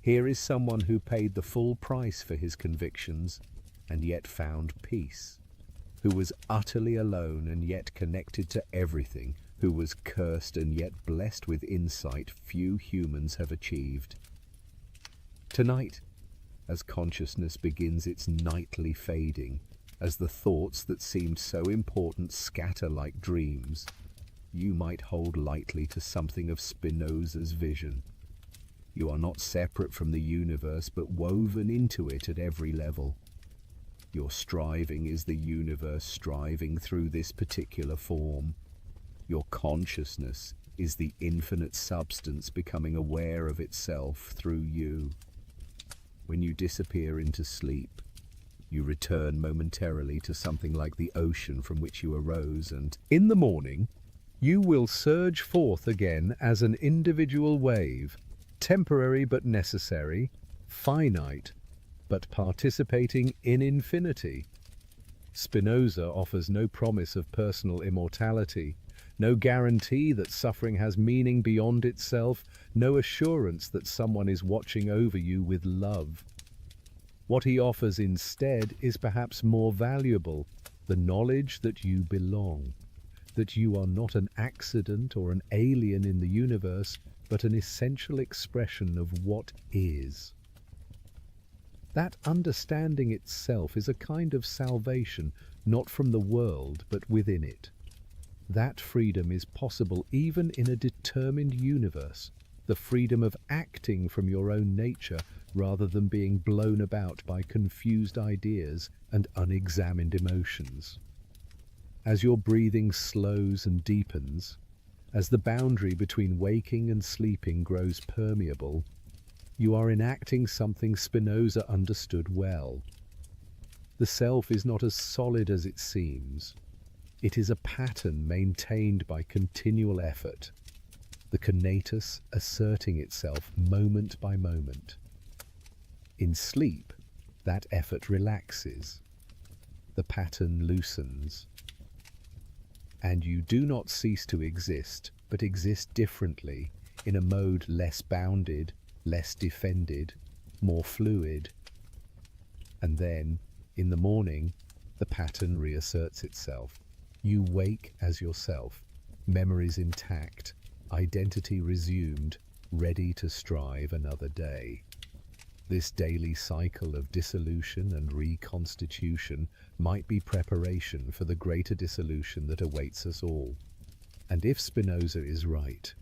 Here is someone who paid the full price for his convictions and yet found peace, who was utterly alone and yet connected to everything who was cursed and yet blessed with insight few humans have achieved. Tonight, as consciousness begins its nightly fading, as the thoughts that seemed so important scatter like dreams, you might hold lightly to something of Spinoza's vision. You are not separate from the universe, but woven into it at every level. Your striving is the universe striving through this particular form. Your consciousness is the infinite substance becoming aware of itself through you. When you disappear into sleep, you return momentarily to something like the ocean from which you arose, and in the morning, you will surge forth again as an individual wave, temporary but necessary, finite but participating in infinity. Spinoza offers no promise of personal immortality, no guarantee that suffering has meaning beyond itself, no assurance that someone is watching over you with love. What he offers instead is perhaps more valuable, the knowledge that you belong, that you are not an accident or an alien in the universe, but an essential expression of what is. That understanding itself is a kind of salvation, not from the world, but within it. That freedom is possible even in a determined universe, the freedom of acting from your own nature rather than being blown about by confused ideas and unexamined emotions. As your breathing slows and deepens, as the boundary between waking and sleeping grows permeable, you are enacting something Spinoza understood well. The self is not as solid as it seems. It is a pattern maintained by continual effort, the conatus asserting itself moment by moment. In sleep, that effort relaxes, the pattern loosens, and you do not cease to exist, but exist differently, in a mode less bounded, less defended, more fluid. And then, in the morning, the pattern reasserts itself. You wake as yourself, memories intact, identity resumed, ready to strive another day. This daily cycle of dissolution and reconstitution might be preparation for the greater dissolution that awaits us all. And if Spinoza is right,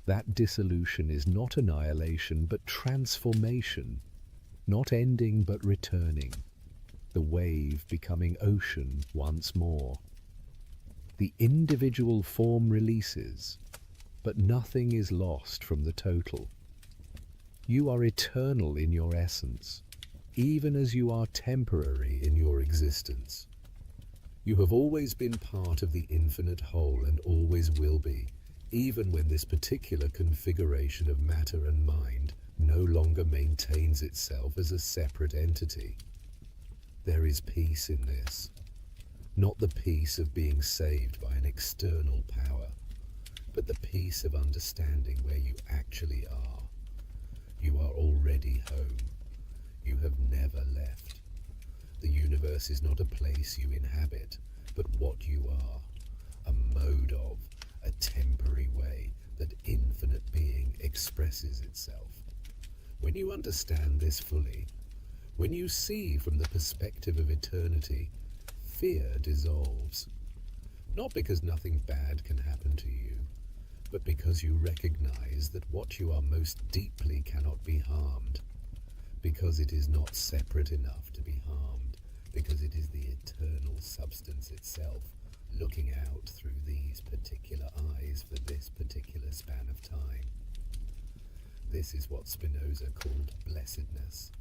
that dissolution is not annihilation but transformation, not ending but returning, the wave becoming ocean once more. The individual form releases, but nothing is lost from the total. You are eternal in your essence, even as you are temporary in your existence. You have always been part of the infinite whole and always will be, even when this particular configuration of matter and mind no longer maintains itself as a separate entity. There is peace in this, not the peace of being saved by an external power, but the peace of understanding where you actually are. You are already home. You have never left. The universe is not a place you inhabit, but what you are, a mode of, a temporary way that infinite being expresses itself. When you understand this fully, when you see from the perspective of eternity, fear dissolves. Not because nothing bad can happen to you, but because you recognize that what you are most deeply cannot be harmed, because it is not separate enough to be harmed, because it is the eternal substance itself looking out through these particular eyes for this particular span of time. This is what Spinoza called blessedness,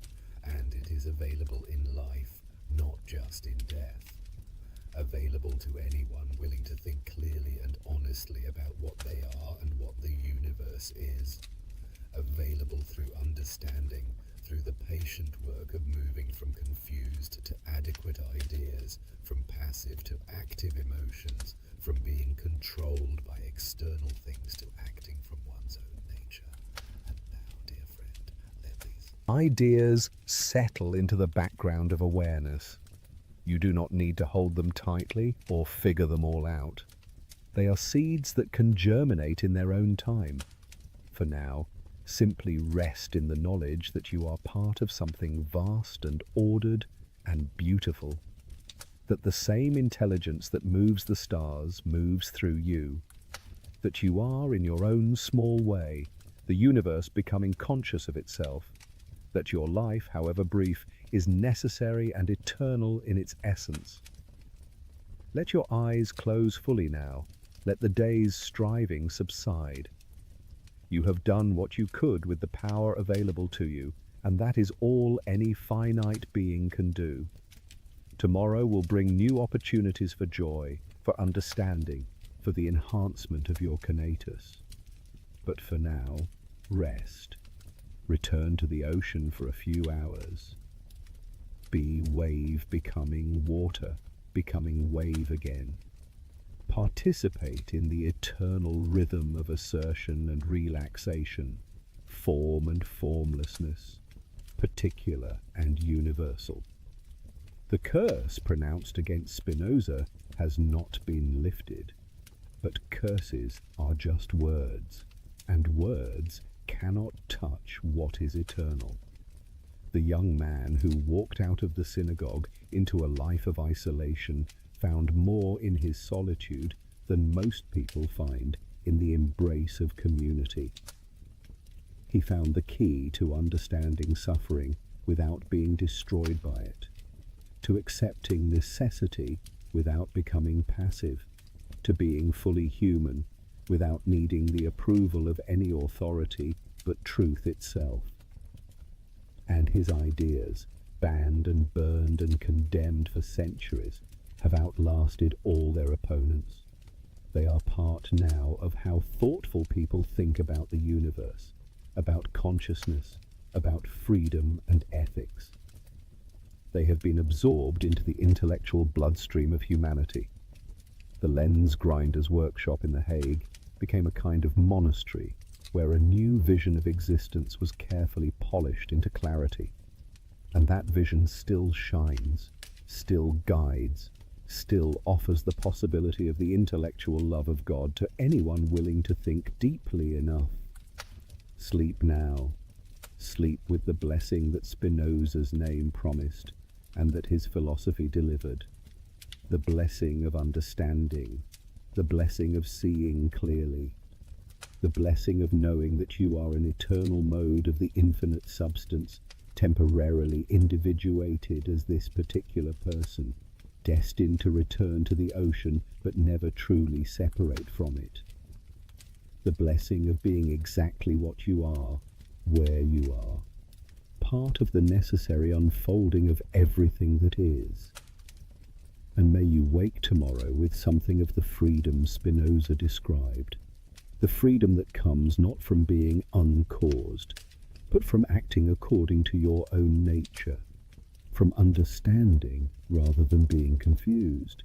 and it is available in life, not just in death. Available to anyone willing to think clearly and honestly about what they are and what the universe is. Available through understanding, through the patient work of moving from confused to adequate ideas, from passive to active emotions, from being controlled by external things to acting from one's own nature. And now, dear friend, let these Ideas settle into the background of awareness. You do not need to hold them tightly or figure them all out. They are seeds that can germinate in their own time. For now, simply rest in the knowledge that you are part of something vast and ordered and beautiful, that the same intelligence that moves the stars moves through you, that you are, in your own small way, the universe becoming conscious of itself, that your life, however brief, is necessary and eternal in its essence. Let your eyes close fully now. Let the day's striving subside. You have done what you could with the power available to you, and that is all any finite being can do. Tomorrow will bring new opportunities for joy, for understanding, for the enhancement of your conatus. But for now, rest. Return to the ocean for a few hours. Be wave becoming water, becoming wave again. Participate in the eternal rhythm of assertion and relaxation, form and formlessness, particular and universal. The curse pronounced against Spinoza has not been lifted, but curses are just words, and words cannot touch what is eternal. The young man who walked out of the synagogue into a life of isolation found more in his solitude than most people find in the embrace of community. He found the key to understanding suffering without being destroyed by it, to accepting necessity without becoming passive, to being fully human without needing the approval of any authority but truth itself. And his ideas, banned and burned and condemned for centuries, have outlasted all their opponents. They are part now of how thoughtful people think about the universe, about consciousness, about freedom and ethics. They have been absorbed into the intellectual bloodstream of humanity. The lens grinder's workshop in The Hague became a kind of monastery where a new vision of existence was carefully polished into clarity. And that vision still shines, still guides, still offers the possibility of the intellectual love of God to anyone willing to think deeply enough. Sleep now. Sleep with the blessing that Spinoza's name promised and that his philosophy delivered. The blessing of understanding, the blessing of seeing clearly, the blessing of knowing that you are an eternal mode of the infinite substance, temporarily individuated as this particular person, destined to return to the ocean but never truly separate from it. The blessing of being exactly what you are, where you are, part of the necessary unfolding of everything that is. And may you wake tomorrow with something of the freedom Spinoza described, the freedom that comes not from being uncaused, but from acting according to your own nature, from understanding rather than being confused,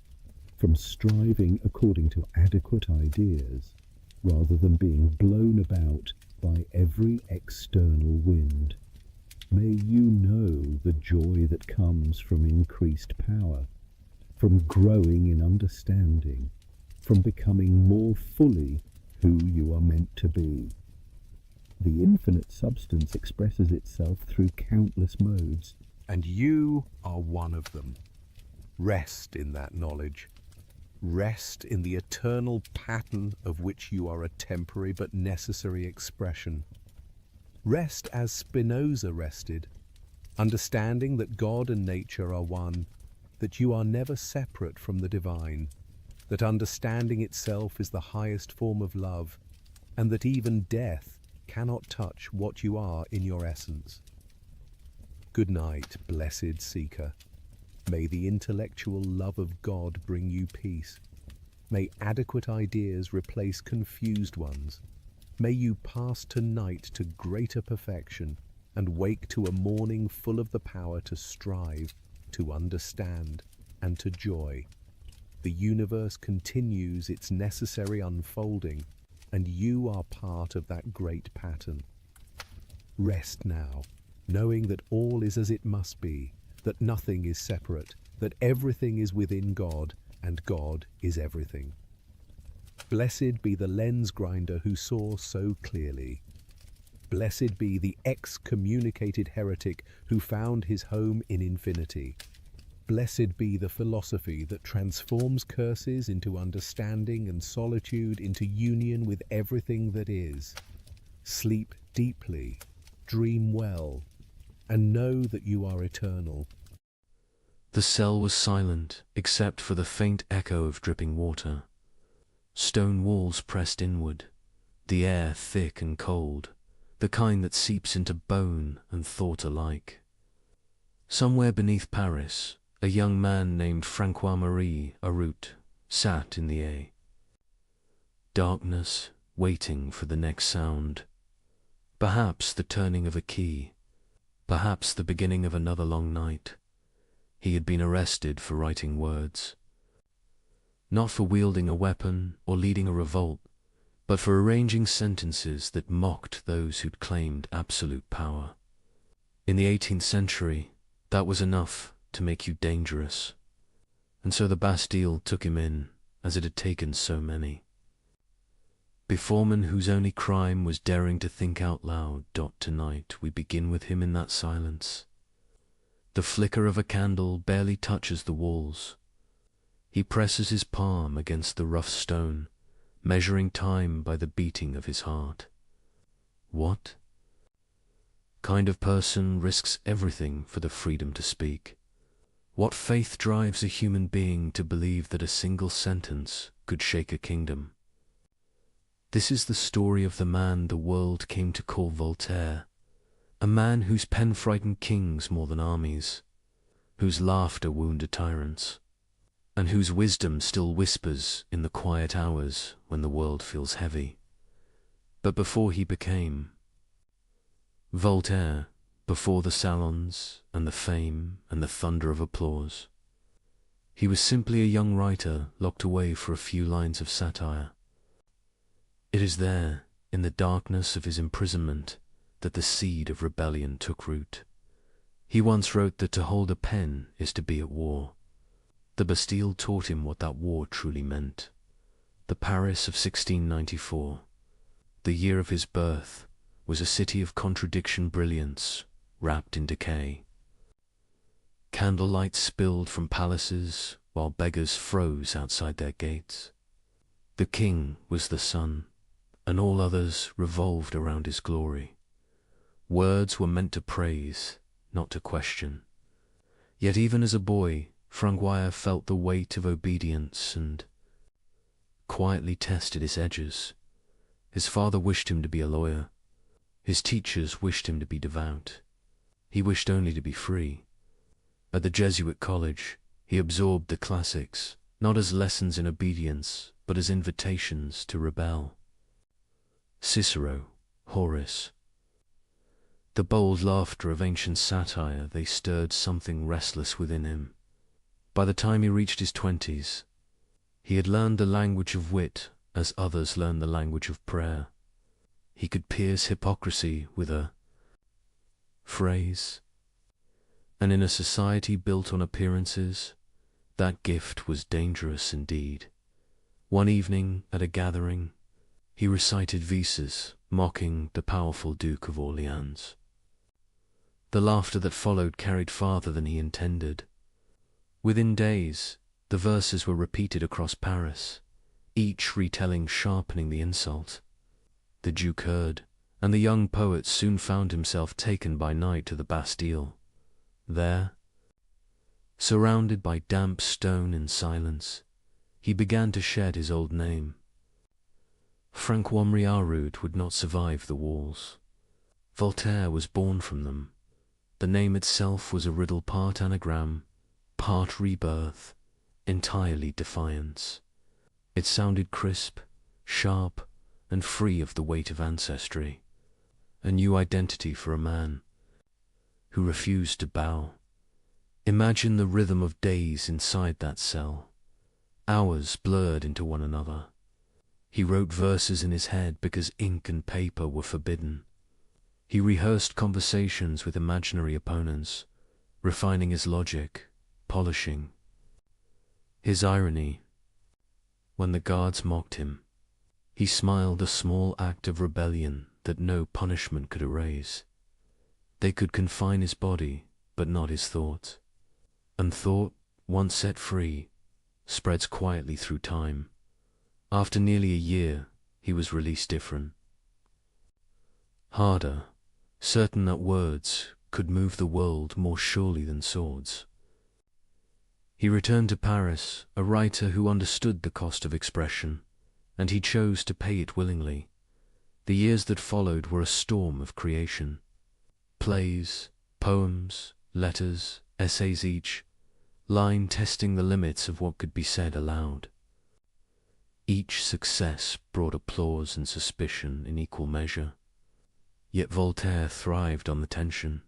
from striving according to adequate ideas rather than being blown about by every external wind. May you know the joy that comes from increased power, from growing in understanding, from becoming more fully who you are meant to be. The infinite substance expresses itself through countless modes, And you are one of them. Rest in that knowledge. Rest in the eternal pattern of which you are a temporary but necessary expression. Rest as Spinoza rested, understanding that God and nature are one, that you are never separate from the divine, that understanding itself is the highest form of love, and that even death cannot touch what you are in your essence. Good night, blessed seeker. May the intellectual love of God bring you peace. May adequate ideas replace confused ones. May you pass tonight to greater perfection and wake to a morning full of the power to strive, to understand, and to joy. The universe continues its necessary unfolding, and you are part of that great pattern. Rest now, knowing that all is as it must be, that nothing is separate, that everything is within God, and God is everything. Blessed be the lens grinder who saw so clearly. Blessed be the excommunicated heretic who found his home in infinity. Blessed be the philosophy that transforms curses into understanding and solitude into union with everything that is. Sleep deeply, dream well, and know that you are eternal. The cell was silent, except for the faint echo of dripping water. Stone walls pressed inward, the air thick and cold, the kind that seeps into bone and thought alike. Somewhere beneath Paris, a young man named Francois-Marie Arut sat in the A. Darkness, waiting for the next sound. Perhaps the turning of a key, perhaps the beginning of another long night. He had been arrested for writing words. Not for wielding a weapon or leading a revolt, but for arranging sentences that mocked those who'd claimed absolute power. In the 18th century, that was enough to make you dangerous. And so the Bastille took him in, as it had taken so many. Before men whose only crime was daring to think out loud. Tonight we begin with him in that silence. The flicker of a candle barely touches the walls. He presses his palm against the rough stone, measuring time by the beating of his heart. What kind of person risks everything for the freedom to speak? What faith drives a human being to believe that a single sentence could shake a kingdom? This is the story of the man the world came to call Voltaire, a man whose pen frightened kings more than armies, whose laughter wounded tyrants, and whose wisdom still whispers in the quiet hours when the world feels heavy. But before he became Voltaire, before the salons and the fame and the thunder of applause, he was simply a young writer locked away for a few lines of satire. It is there, in the darkness of his imprisonment, that the seed of rebellion took root. He once wrote that to hold a pen is to be at war. The Bastille taught him what that war truly meant. The Paris of 1694, the year of his birth, was a city of contradiction brilliance, wrapped in decay. Candlelight spilled from palaces, while beggars froze outside their gates. The king was the sun, and all others revolved around his glory. Words were meant to praise, not to question. Yet even as a boy, Francois felt the weight of obedience and quietly tested its edges. His father wished him to be a lawyer. His teachers wished him to be devout. He wished only to be free. At the Jesuit college, he absorbed the classics, not as lessons in obedience, but as invitations to rebel. Cicero, Horace. The bold laughter of ancient satire, they stirred something restless within him. By the time he reached his 20s, he had learned the language of wit as others learn the language of prayer. He could pierce hypocrisy with a phrase. And in a society built on appearances, that gift was dangerous indeed. One evening at a gathering, he recited verses mocking the powerful Duke of Orleans. The laughter that followed carried farther than he intended. Within days, the verses were repeated across Paris, each retelling sharpening the insult. The Duke heard, and the young poet soon found himself taken by night to the Bastille. There, surrounded by damp stone and silence, he began to shed his old name. Francois-Marie Arut would not survive the walls. Voltaire was born from them. The name itself was a riddle, part anagram, part rebirth, entirely defiance. It sounded crisp, sharp, and free of the weight of ancestry. A new identity for a man who refused to bow. Imagine the rhythm of days inside that cell. Hours blurred into one another. He wrote verses in his head because ink and paper were forbidden. He rehearsed conversations with imaginary opponents, refining his logic, polishing his irony. When the guards mocked him, He smiled, a small act of rebellion that no punishment could erase. They could confine his body, but not his thoughts. And thought, once set free, spreads quietly through time. After nearly a year, he was released different. Harder, certain that words could move the world more surely than swords. He returned to Paris, a writer who understood the cost of expression, and he chose to pay it willingly. The years that followed were a storm of creation. Plays, poems, letters, essays, each line testing the limits of what could be said aloud. Each success brought applause and suspicion in equal measure. Yet Voltaire thrived on the tension.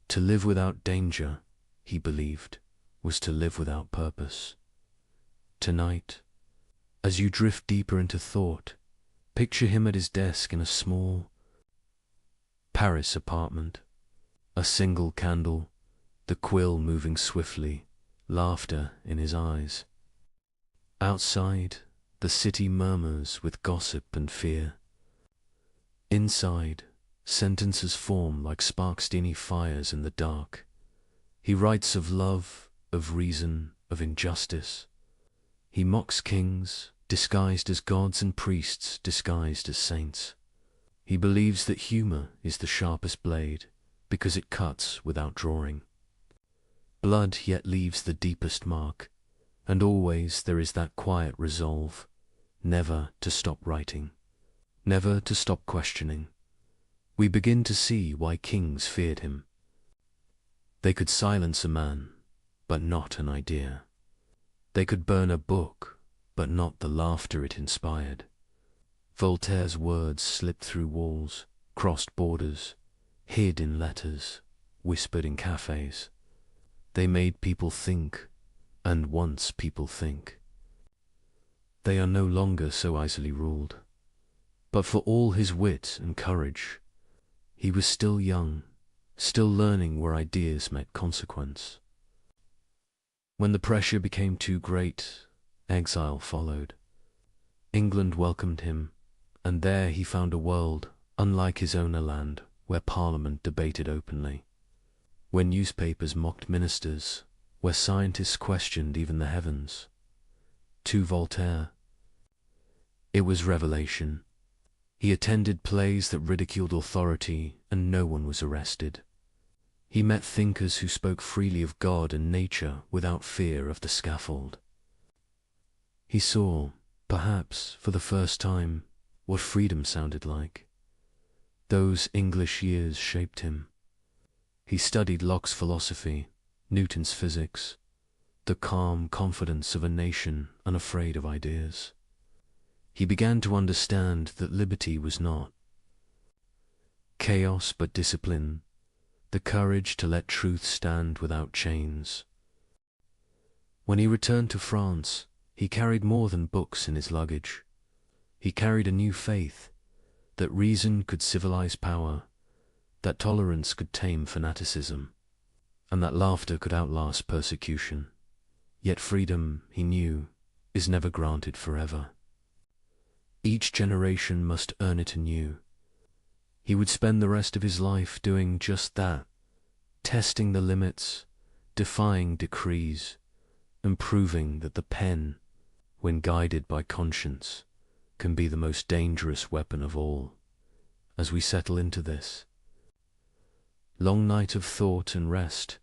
To live without danger, he believed, was to live without purpose. Tonight, as you drift deeper into thought, picture him at his desk in a small Paris apartment. A single candle, the quill moving swiftly, laughter in his eyes. Outside, the city murmurs with gossip and fear. Inside, sentences form like spark-steamy fires in the dark. He writes of love, of reason, of injustice. He mocks kings, disguised as gods, and priests, disguised as saints. He believes that humor is the sharpest blade, because it cuts without drawing. Blood yet leaves the deepest mark, and always there is that quiet resolve, never to stop writing, never to stop questioning. We begin to see why kings feared him. They could silence a man, but not an idea. They could burn a book, but not the laughter it inspired. Voltaire's words slipped through walls, crossed borders, hid in letters, whispered in cafes. They made people think, and once people think. They are no longer so easily ruled. But for all his wit and courage, he was still young, still learning where ideas met consequence. When the pressure became too great, exile followed. England welcomed him, and there he found a world unlike his own land, where Parliament debated openly, where newspapers mocked ministers, where scientists questioned even the heavens. To Voltaire, it was revelation. He attended plays that ridiculed authority, and no one was arrested. He met thinkers who spoke freely of God and nature without fear of the scaffold. He saw, perhaps for the first time, what freedom sounded like. Those English years shaped him. He studied Locke's philosophy, Newton's physics, the calm confidence of a nation unafraid of ideas. He began to understand that liberty was not chaos but discipline, the courage to let truth stand without chains. When he returned to France, he carried more than books in his luggage. He carried a new faith, that reason could civilize power, that tolerance could tame fanaticism, and that laughter could outlast persecution. Yet freedom, he knew, is never granted forever. Each generation must earn it anew. He would spend the rest of his life doing just that, testing the limits, defying decrees, and proving that the pen, when guided by conscience, can be the most dangerous weapon of all. As we settle into this long night of thought and rest,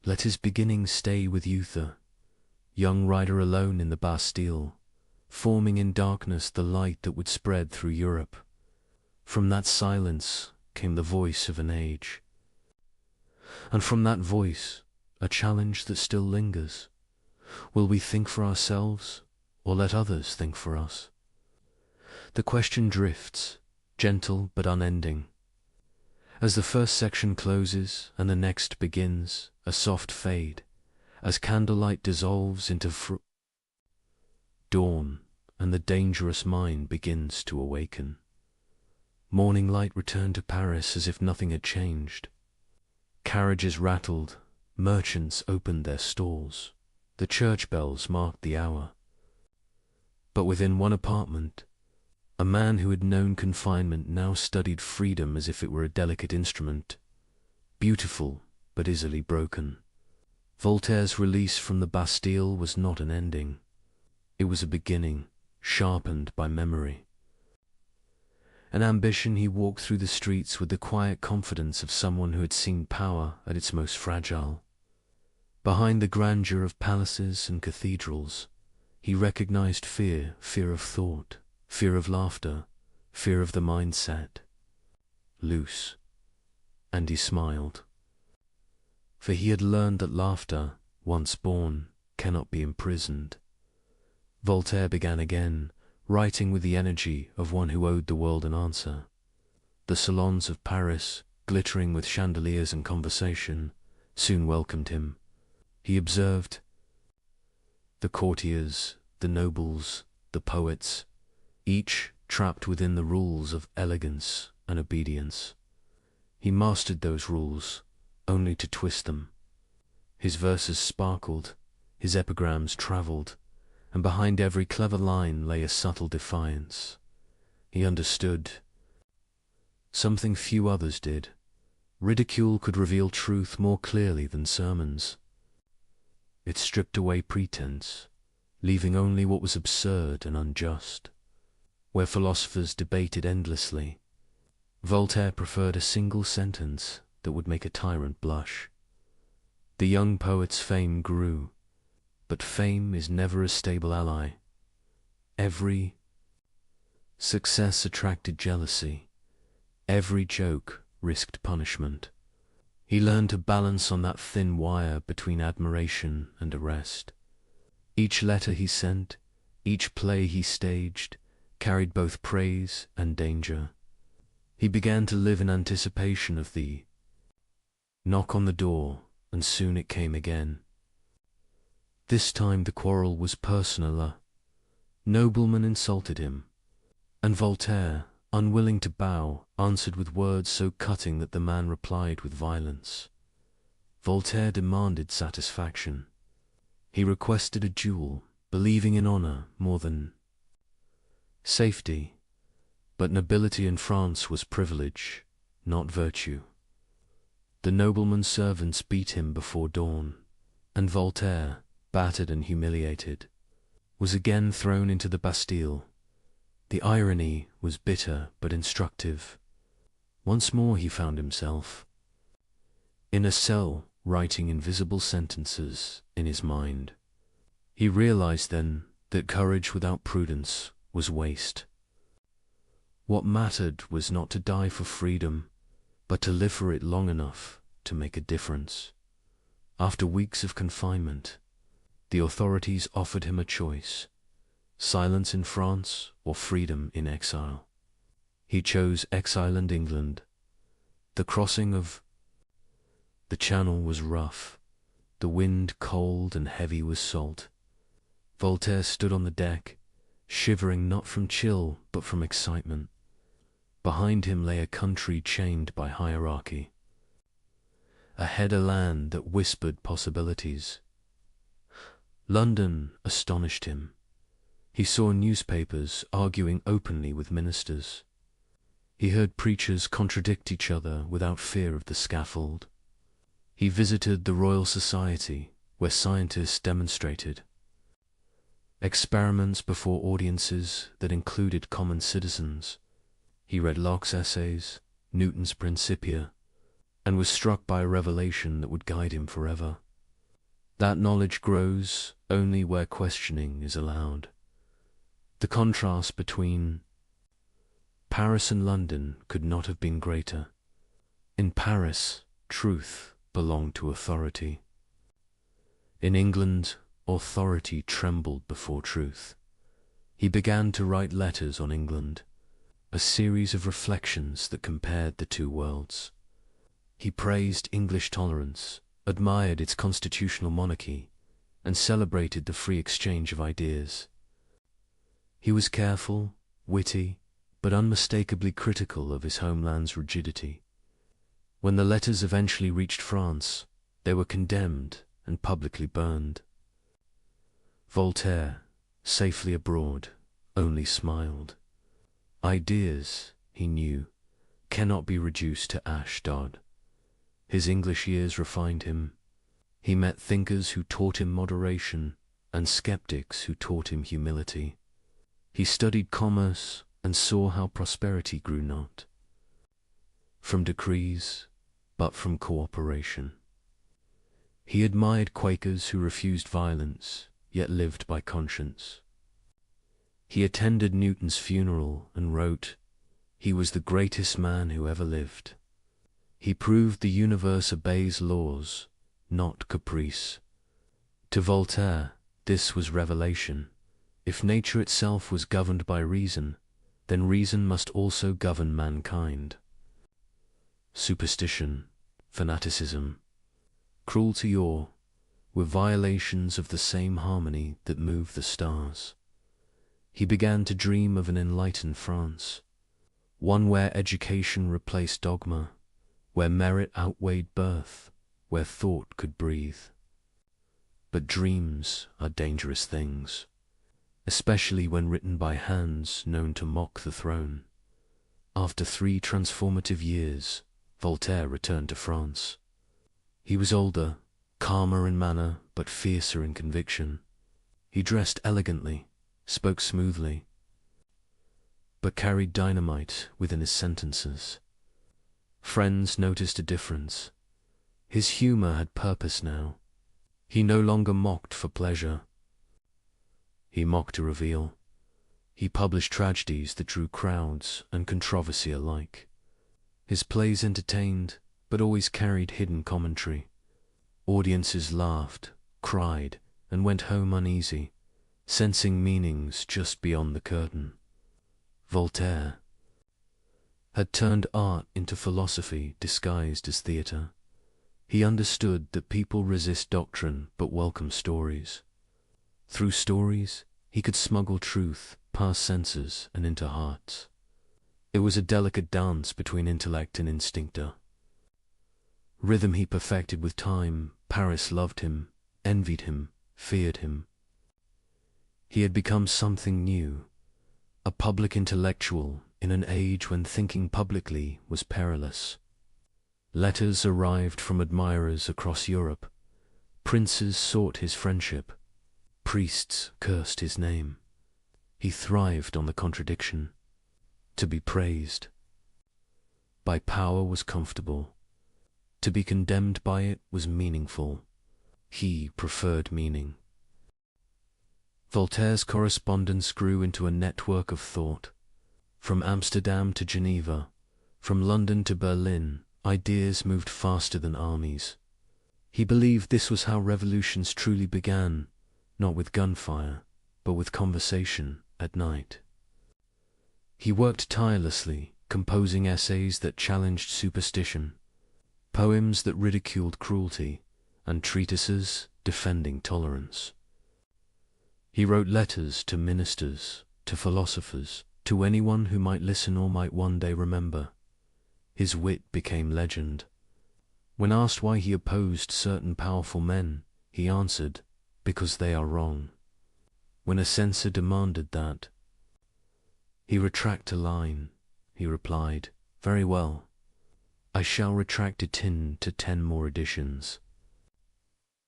let his beginning stay with Euther, young rider alone in the Bastille, forming in darkness the light that would spread through Europe. From that silence came the voice of an age, and from that voice a challenge that still lingers. Will we think for ourselves, or let others think for us? The question drifts, gentle but unending. As the first section closes and the next begins, a soft fade, as candlelight dissolves into dawn, and the dangerous mind begins to awaken. Morning light returned to Paris as if nothing had changed. Carriages rattled, merchants opened their stalls, the church bells marked the hour. But within one apartment, A man who had known confinement now studied freedom as if it were a delicate instrument, beautiful but easily broken. Voltaire's release from the Bastille was not an ending. It was a beginning, sharpened by memory. An ambition, he walked through the streets with the quiet confidence of someone who had seen power at its most fragile. Behind the grandeur of palaces and cathedrals, he recognized fear, fear of thought, fear of laughter, fear of the mindset. Loose. And he smiled. For he had learned that laughter, once born, cannot be imprisoned. Voltaire began again, writing with the energy of one who owed the world an answer. The salons of Paris, glittering with chandeliers and conversation, soon welcomed him. He observed the courtiers, the nobles, the poets, each trapped within the rules of elegance and obedience. He mastered those rules, only to twist them. His verses sparkled, his epigrams travelled, and behind every clever line lay a subtle defiance. He understood something few others did. Ridicule could reveal truth more clearly than sermons. It stripped away pretense, leaving only what was absurd and unjust. Where philosophers debated endlessly, Voltaire preferred a single sentence that would make a tyrant blush. The young poet's fame grew, but fame is never a stable ally. Every success attracted jealousy. Every joke risked punishment. He learned to balance on that thin wire between admiration and arrest. Each letter he sent, each play he staged, carried both praise and danger. He began to live in anticipation of the knock on the door, and soon it came again. This time the quarrel was personal. Noblemen insulted him, and Voltaire, unwilling to bow, answered with words so cutting that the man replied with violence. Voltaire demanded satisfaction. He requested a duel, believing in honor more than safety. But nobility in France was privilege, not virtue. The nobleman's servants beat him before dawn, and Voltaire, battered and humiliated, was again thrown into the Bastille. The irony was bitter but instructive. Once more he found himself in a cell, writing invisible sentences in his mind. He realized then that courage without prudence was waste. What mattered was not to die for freedom, but to live for it long enough to make a difference. After weeks of confinement, the authorities offered him a choice: silence in France or freedom in exile. He chose exile in England. The crossing of the Channel was rough, the wind cold and heavy with salt. Voltaire stood on the deck, shivering not from chill but from excitement. Behind him lay a country chained by hierarchy. Ahead a land that whispered possibilities. London astonished him. He saw newspapers arguing openly with ministers. He heard preachers contradict each other without fear of the scaffold. He visited the Royal Society, where scientists demonstrated experiments before audiences that included common citizens. He read Locke's essays, Newton's Principia, and was struck by a revelation that would guide him forever. That knowledge grows only where questioning is allowed. The contrast between Paris and London could not have been greater. In Paris, truth belonged to authority. In England, authority trembled before truth. He began to write letters on England, a series of reflections that compared the two worlds. He praised English tolerance, admired its constitutional monarchy, and celebrated the free exchange of ideas. He was careful, witty, but unmistakably critical of his homeland's rigidity. When the letters eventually reached France, they were condemned and publicly burned. Voltaire, safely abroad, only smiled. Ideas, he knew, cannot be reduced to Ashdod. His English years refined him. He met thinkers who taught him moderation, and skeptics who taught him humility. He studied commerce and saw how prosperity grew not from decrees, but from cooperation. He admired Quakers who refused violence, yet lived by conscience. He attended Newton's funeral and wrote, "He was the greatest man who ever lived." He proved the universe obeys laws, not caprice. To Voltaire, this was revelation. If nature itself was governed by reason, then reason must also govern mankind. Superstition, fanaticism, cruelty were violations of the same harmony that move the stars. He began to dream of an enlightened France, one where education replaced dogma, where merit outweighed birth, where thought could breathe. But dreams are dangerous things, especially when written by hands known to mock the throne. After 3 transformative years, Voltaire returned to France. He was older, calmer in manner, but fiercer in conviction. He dressed elegantly, spoke smoothly, but carried dynamite within his sentences. Friends noticed a difference. His humor had purpose now. He no longer mocked for pleasure. He mocked to reveal. He published tragedies that drew crowds and controversy alike. His plays entertained, but always carried hidden commentary. Audiences laughed, cried, and went home uneasy, sensing meanings just beyond the curtain. Voltaire had turned art into philosophy disguised as theatre. He understood that people resist doctrine but welcome stories. Through stories, he could smuggle truth past senses and into hearts. It was a delicate dance between intellect and instinctor. Rhythm he perfected with time. Paris loved him, envied him, feared him. He had become something new, a public intellectual in an age when thinking publicly was perilous. Letters arrived from admirers across Europe. Princes sought his friendship. Priests cursed his name. He thrived on the contradiction. To be praised by power was comfortable. To be condemned by it was meaningful. He preferred meaning. Voltaire's correspondence grew into a network of thought. From Amsterdam to Geneva, from London to Berlin, ideas moved faster than armies. He believed this was how revolutions truly began, not with gunfire, but with conversation at night. He worked tirelessly, composing essays that challenged superstition, poems that ridiculed cruelty, and treatises defending tolerance. He wrote letters to ministers, to philosophers, to anyone who might listen or might one day remember. His wit became legend. When asked why he opposed certain powerful men, he answered, "Because they are wrong." When a censor demanded that he retract a line, he replied, "Very well, I shall retract it to 10 more editions."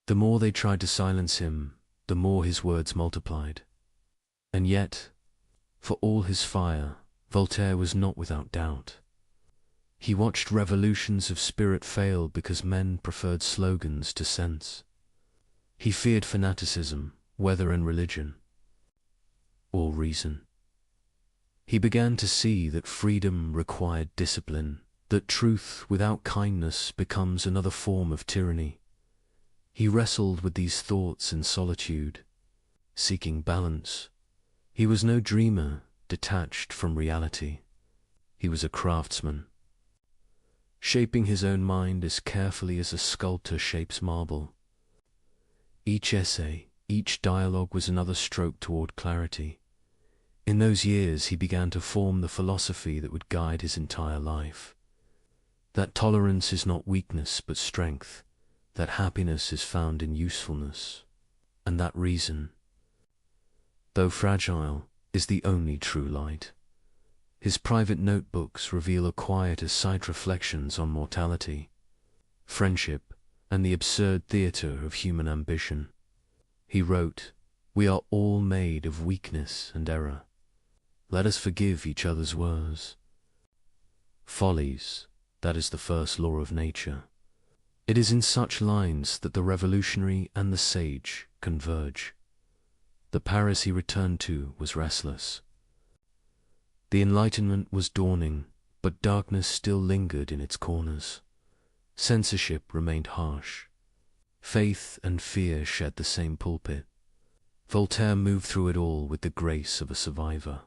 The more they tried to silence him, the more his words multiplied. And yet, for all his fire, Voltaire was not without doubt. He watched revolutions of spirit fail because men preferred slogans to sense. He feared fanaticism, whether in religion or reason. He began to see that freedom required discipline, that truth without kindness becomes another form of tyranny. He wrestled with these thoughts in solitude, seeking balance. He was no dreamer detached from reality. He was a craftsman, shaping his own mind as carefully as a sculptor shapes marble. Each essay, each dialogue was another stroke toward clarity. In those years he began to form the philosophy that would guide his entire life. That tolerance is not weakness but strength, that happiness is found in usefulness, and that reason, though fragile, is the only true light. His private notebooks reveal a quiet aside reflections on mortality, friendship, and the absurd theatre of human ambition. He wrote, "We are all made of weakness and error. Let us forgive each other's woes. Follies, that is the first law of nature." It is in such lines that the revolutionary and the sage converge. The Paris he returned to was restless. The Enlightenment was dawning, but darkness still lingered in its corners. Censorship remained harsh. Faith and fear shared the same pulpit. Voltaire moved through it all with the grace of a survivor.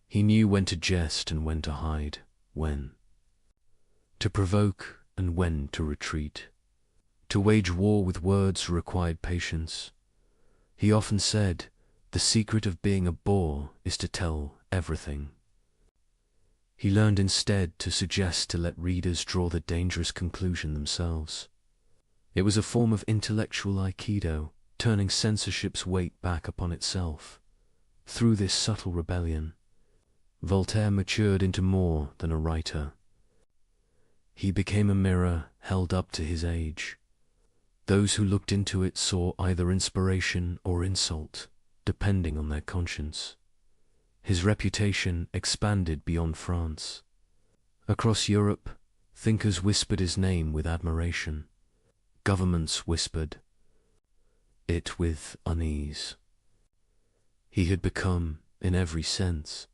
He knew when to jest and when to hide, when to provoke and when to retreat. To wage war with words required patience. He often said, "The secret of being a bore is to tell everything." He learned instead to suggest to let readers draw the dangerous conclusion themselves. It was a form of intellectual aikido, turning censorship's weight back upon itself. Through this subtle rebellion, Voltaire matured into more than a writer. He became a mirror held up to his age. Those who looked into it saw either inspiration or insult, depending on their conscience. His reputation expanded beyond France. Across Europe, thinkers whispered his name with admiration. Governments whispered it with unease. He had become, in every sense,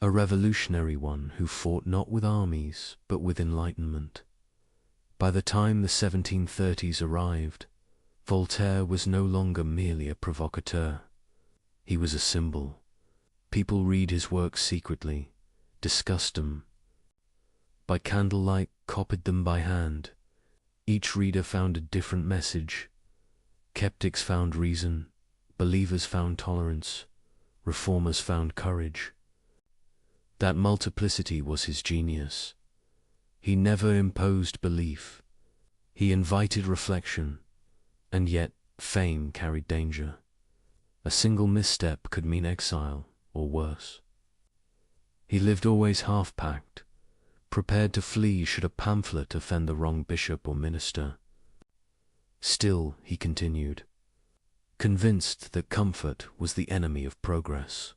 a revolutionary one who fought not with armies, but with enlightenment. By the time the 1730s arrived, Voltaire was no longer merely a provocateur. He was a symbol. People read his works secretly, discussed them. By candlelight, copied them by hand. Each reader found a different message. Skeptics found reason, believers found tolerance, reformers found courage. That multiplicity was his genius. He never imposed belief. He invited reflection, and yet fame carried danger. A single misstep could mean exile, or worse. He lived always half-packed, prepared to flee should a pamphlet offend the wrong bishop or minister. Still, he continued, convinced that comfort was the enemy of progress.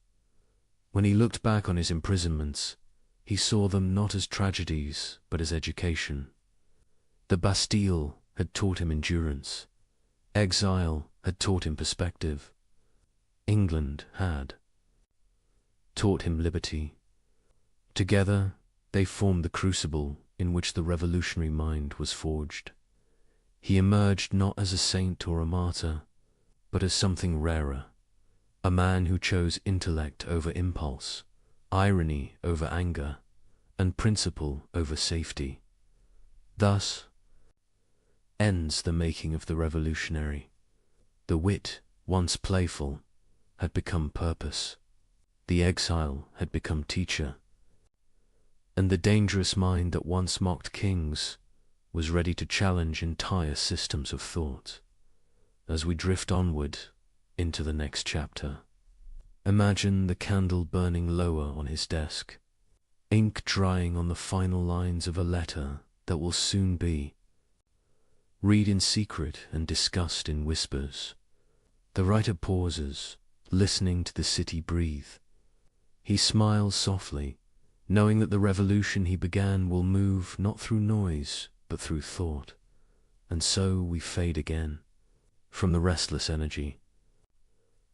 When he looked back on his imprisonments, he saw them not as tragedies, but as education. The Bastille had taught him endurance. Exile had taught him perspective. England had taught him liberty. Together, they formed the crucible in which the revolutionary mind was forged. He emerged not as a saint or a martyr, but as something rarer. A man who chose intellect over impulse, irony over anger, and principle over safety. Thus ends the making of the revolutionary. The wit, once playful, had become purpose. The exile had become teacher. And the dangerous mind that once mocked kings was ready to challenge entire systems of thought. As we drift onward into the next chapter, imagine the candle burning lower on his desk, ink drying on the final lines of a letter that will soon be. Read in secret and discussed in whispers. The writer pauses, listening to the city breathe. He smiles softly, knowing that the revolution he began will move not through noise, but through thought. And so we fade again, from the restless energy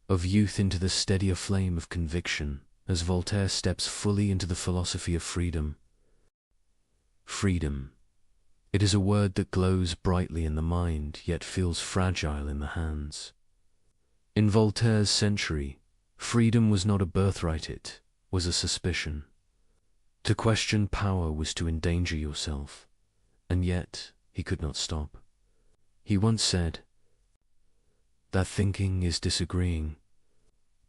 of youth into the steadier flame of conviction, as Voltaire steps fully into the philosophy of freedom. Freedom. It is a word that glows brightly in the mind, yet feels fragile in the hands. In Voltaire's century, freedom was not a birthright, it was a suspicion. To question power was to endanger yourself, and yet he could not stop. He once said that thinking is disagreeing.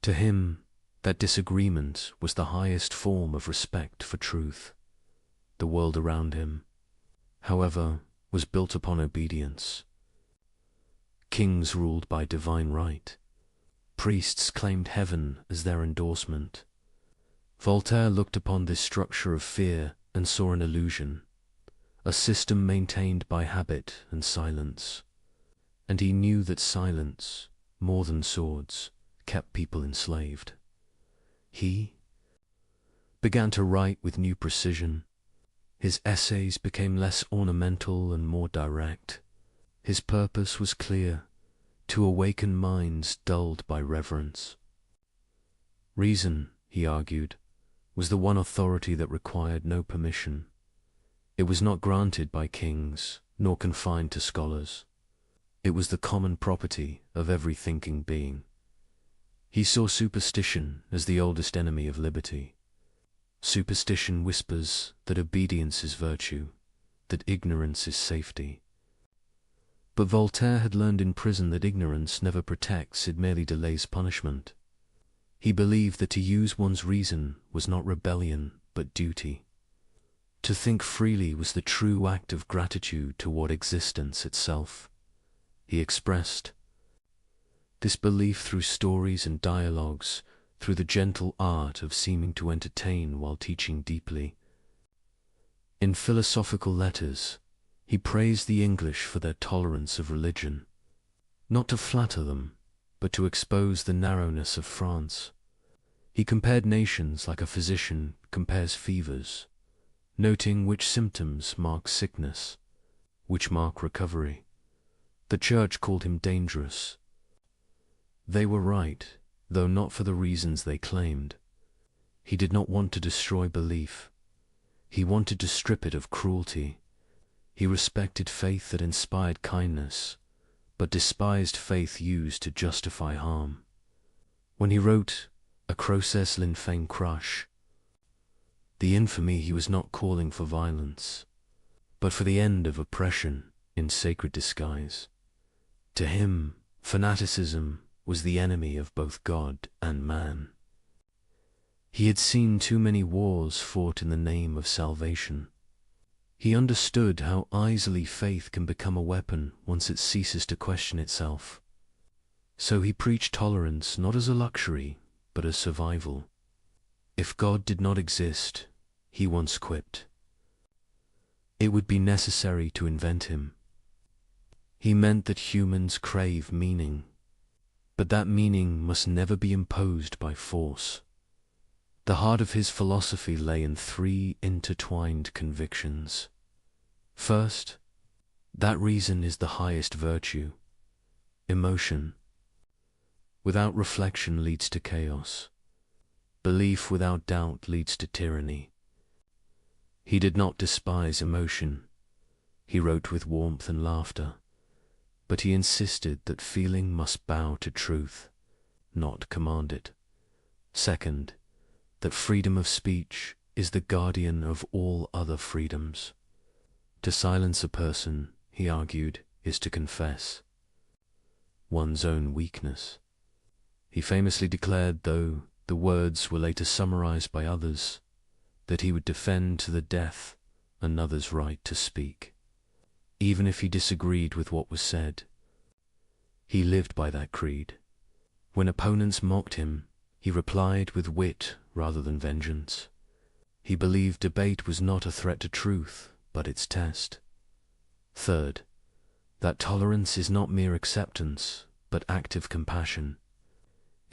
To him, that disagreement was the highest form of respect for truth. The world around him, however, was built upon obedience. Kings ruled by divine right. Priests claimed heaven as their endorsement. Voltaire looked upon this structure of fear and saw an illusion, a system maintained by habit and silence. And he knew that silence, more than swords, kept people enslaved. He began to write with new precision. His essays became less ornamental and more direct. His purpose was clear, to awaken minds dulled by reverence. Reason, he argued, was the one authority that required no permission. It was not granted by kings, nor confined to scholars. It was the common property of every thinking being. He saw superstition as the oldest enemy of liberty. Superstition whispers that obedience is virtue, that ignorance is safety. But Voltaire had learned in prison that ignorance never protects, it merely delays punishment. He believed that to use one's reason was not rebellion, but duty. To think freely was the true act of gratitude toward existence itself. He expressed this belief through stories and dialogues, through the gentle art of seeming to entertain while teaching deeply. In philosophical letters, he praised the English for their tolerance of religion, not to flatter them, but to expose the narrowness of France. He compared nations like a physician compares fevers, noting which symptoms mark sickness, which mark recovery. The Church called him dangerous. They were right, though not for the reasons they claimed. He did not want to destroy belief. He wanted to strip it of cruelty. He respected faith that inspired kindness, but despised faith used to justify harm. When he wrote Acroces l'infâme crush, the infamy, he was not calling for violence, but for the end of oppression in sacred disguise. To him, fanaticism was the enemy of both God and man. He had seen too many wars fought in the name of salvation. He understood how easily faith can become a weapon once it ceases to question itself. So he preached tolerance not as a luxury, but as survival. If God did not exist, he once quipped, it would be necessary to invent him. He meant that humans crave meaning, but that meaning must never be imposed by force. The heart of his philosophy lay in three intertwined convictions. First, that reason is the highest virtue. Emotion without reflection leads to chaos. Belief without doubt leads to tyranny. He did not despise emotion. He wrote with warmth and laughter, but he insisted that feeling must bow to truth, not command it. Second, that freedom of speech is the guardian of all other freedoms. To silence a person, he argued, is to confess one's own weakness. He famously declared, though the words were later summarized by others, that he would defend to the death another's right to speak, even if he disagreed with what was said. He lived by that creed. When opponents mocked him, he replied with wit rather than vengeance. He believed debate was not a threat to truth, but its test. Third, that tolerance is not mere acceptance, but active compassion.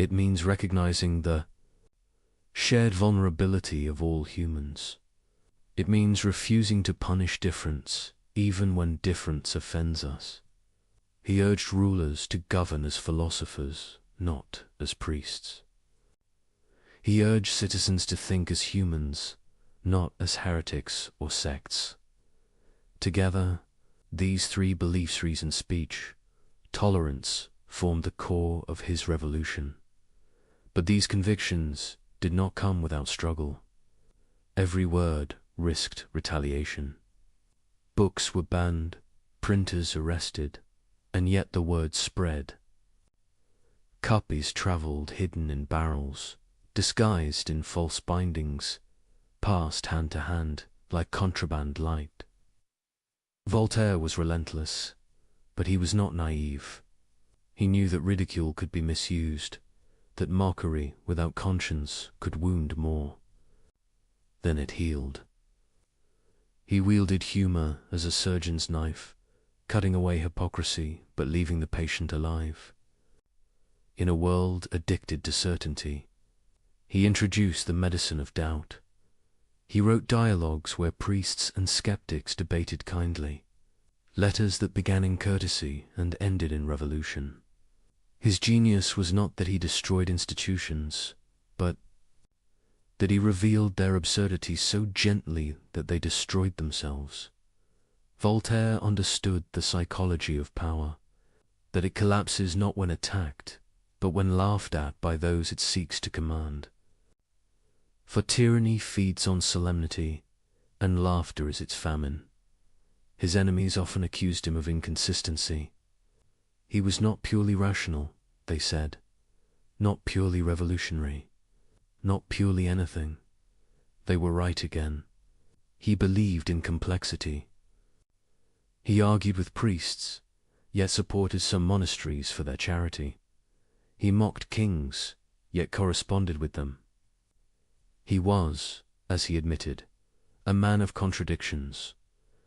It means recognizing the shared vulnerability of all humans. It means refusing to punish difference, even when difference offends us. He urged rulers to govern as philosophers, not as priests. He urged citizens to think as humans, not as heretics or sects. Together, these three beliefs, reason, speech, tolerance, formed the core of his revolution. But these convictions did not come without struggle. Every word risked retaliation. Books were banned, printers arrested, and yet the word spread. Copies travelled hidden in barrels, disguised in false bindings, passed hand to hand like contraband light. Voltaire was relentless, but he was not naive. He knew that ridicule could be misused, that mockery without conscience could wound more. then it healed. He wielded humor as a surgeon's knife, cutting away hypocrisy but leaving the patient alive. In a world addicted to certainty, he introduced the medicine of doubt. He wrote dialogues where priests and skeptics debated kindly, letters that began in courtesy and ended in revolution. His genius was not that he destroyed institutions, but that he revealed their absurdity so gently that they destroyed themselves. Voltaire understood the psychology of power, that it collapses not when attacked, but when laughed at by those it seeks to command. For tyranny feeds on solemnity, and laughter is its famine. His enemies often accused him of inconsistency. He was not purely rational, they said, not purely revolutionary, not purely anything. They were right again. He believed in complexity. He argued with priests, yet supported some monasteries for their charity. He mocked kings, yet corresponded with them. He was, as he admitted, a man of contradictions,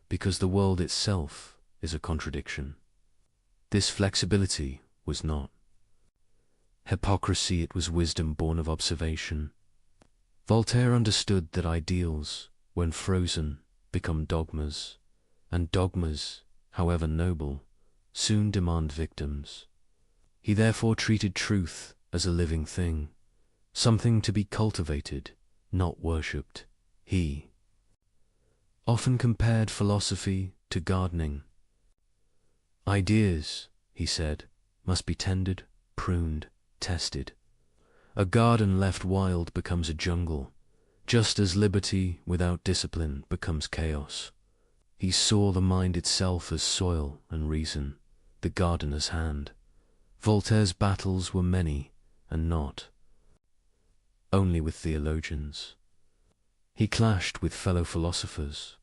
because the world itself is a contradiction. This flexibility was not hypocrisy, it was wisdom born of observation. Voltaire understood that ideals, when frozen, become dogmas, and dogmas, however noble, soon demand victims. He therefore treated truth as a living thing, something to be cultivated, not worshipped. He often compared philosophy to gardening. Ideas, he said, must be tended, pruned, tested. A garden left wild becomes a jungle, just as liberty without discipline becomes chaos. He saw the mind itself as soil and reason, the gardener's hand. Voltaire's battles were many, and not only with theologians. He clashed with fellow philosophers,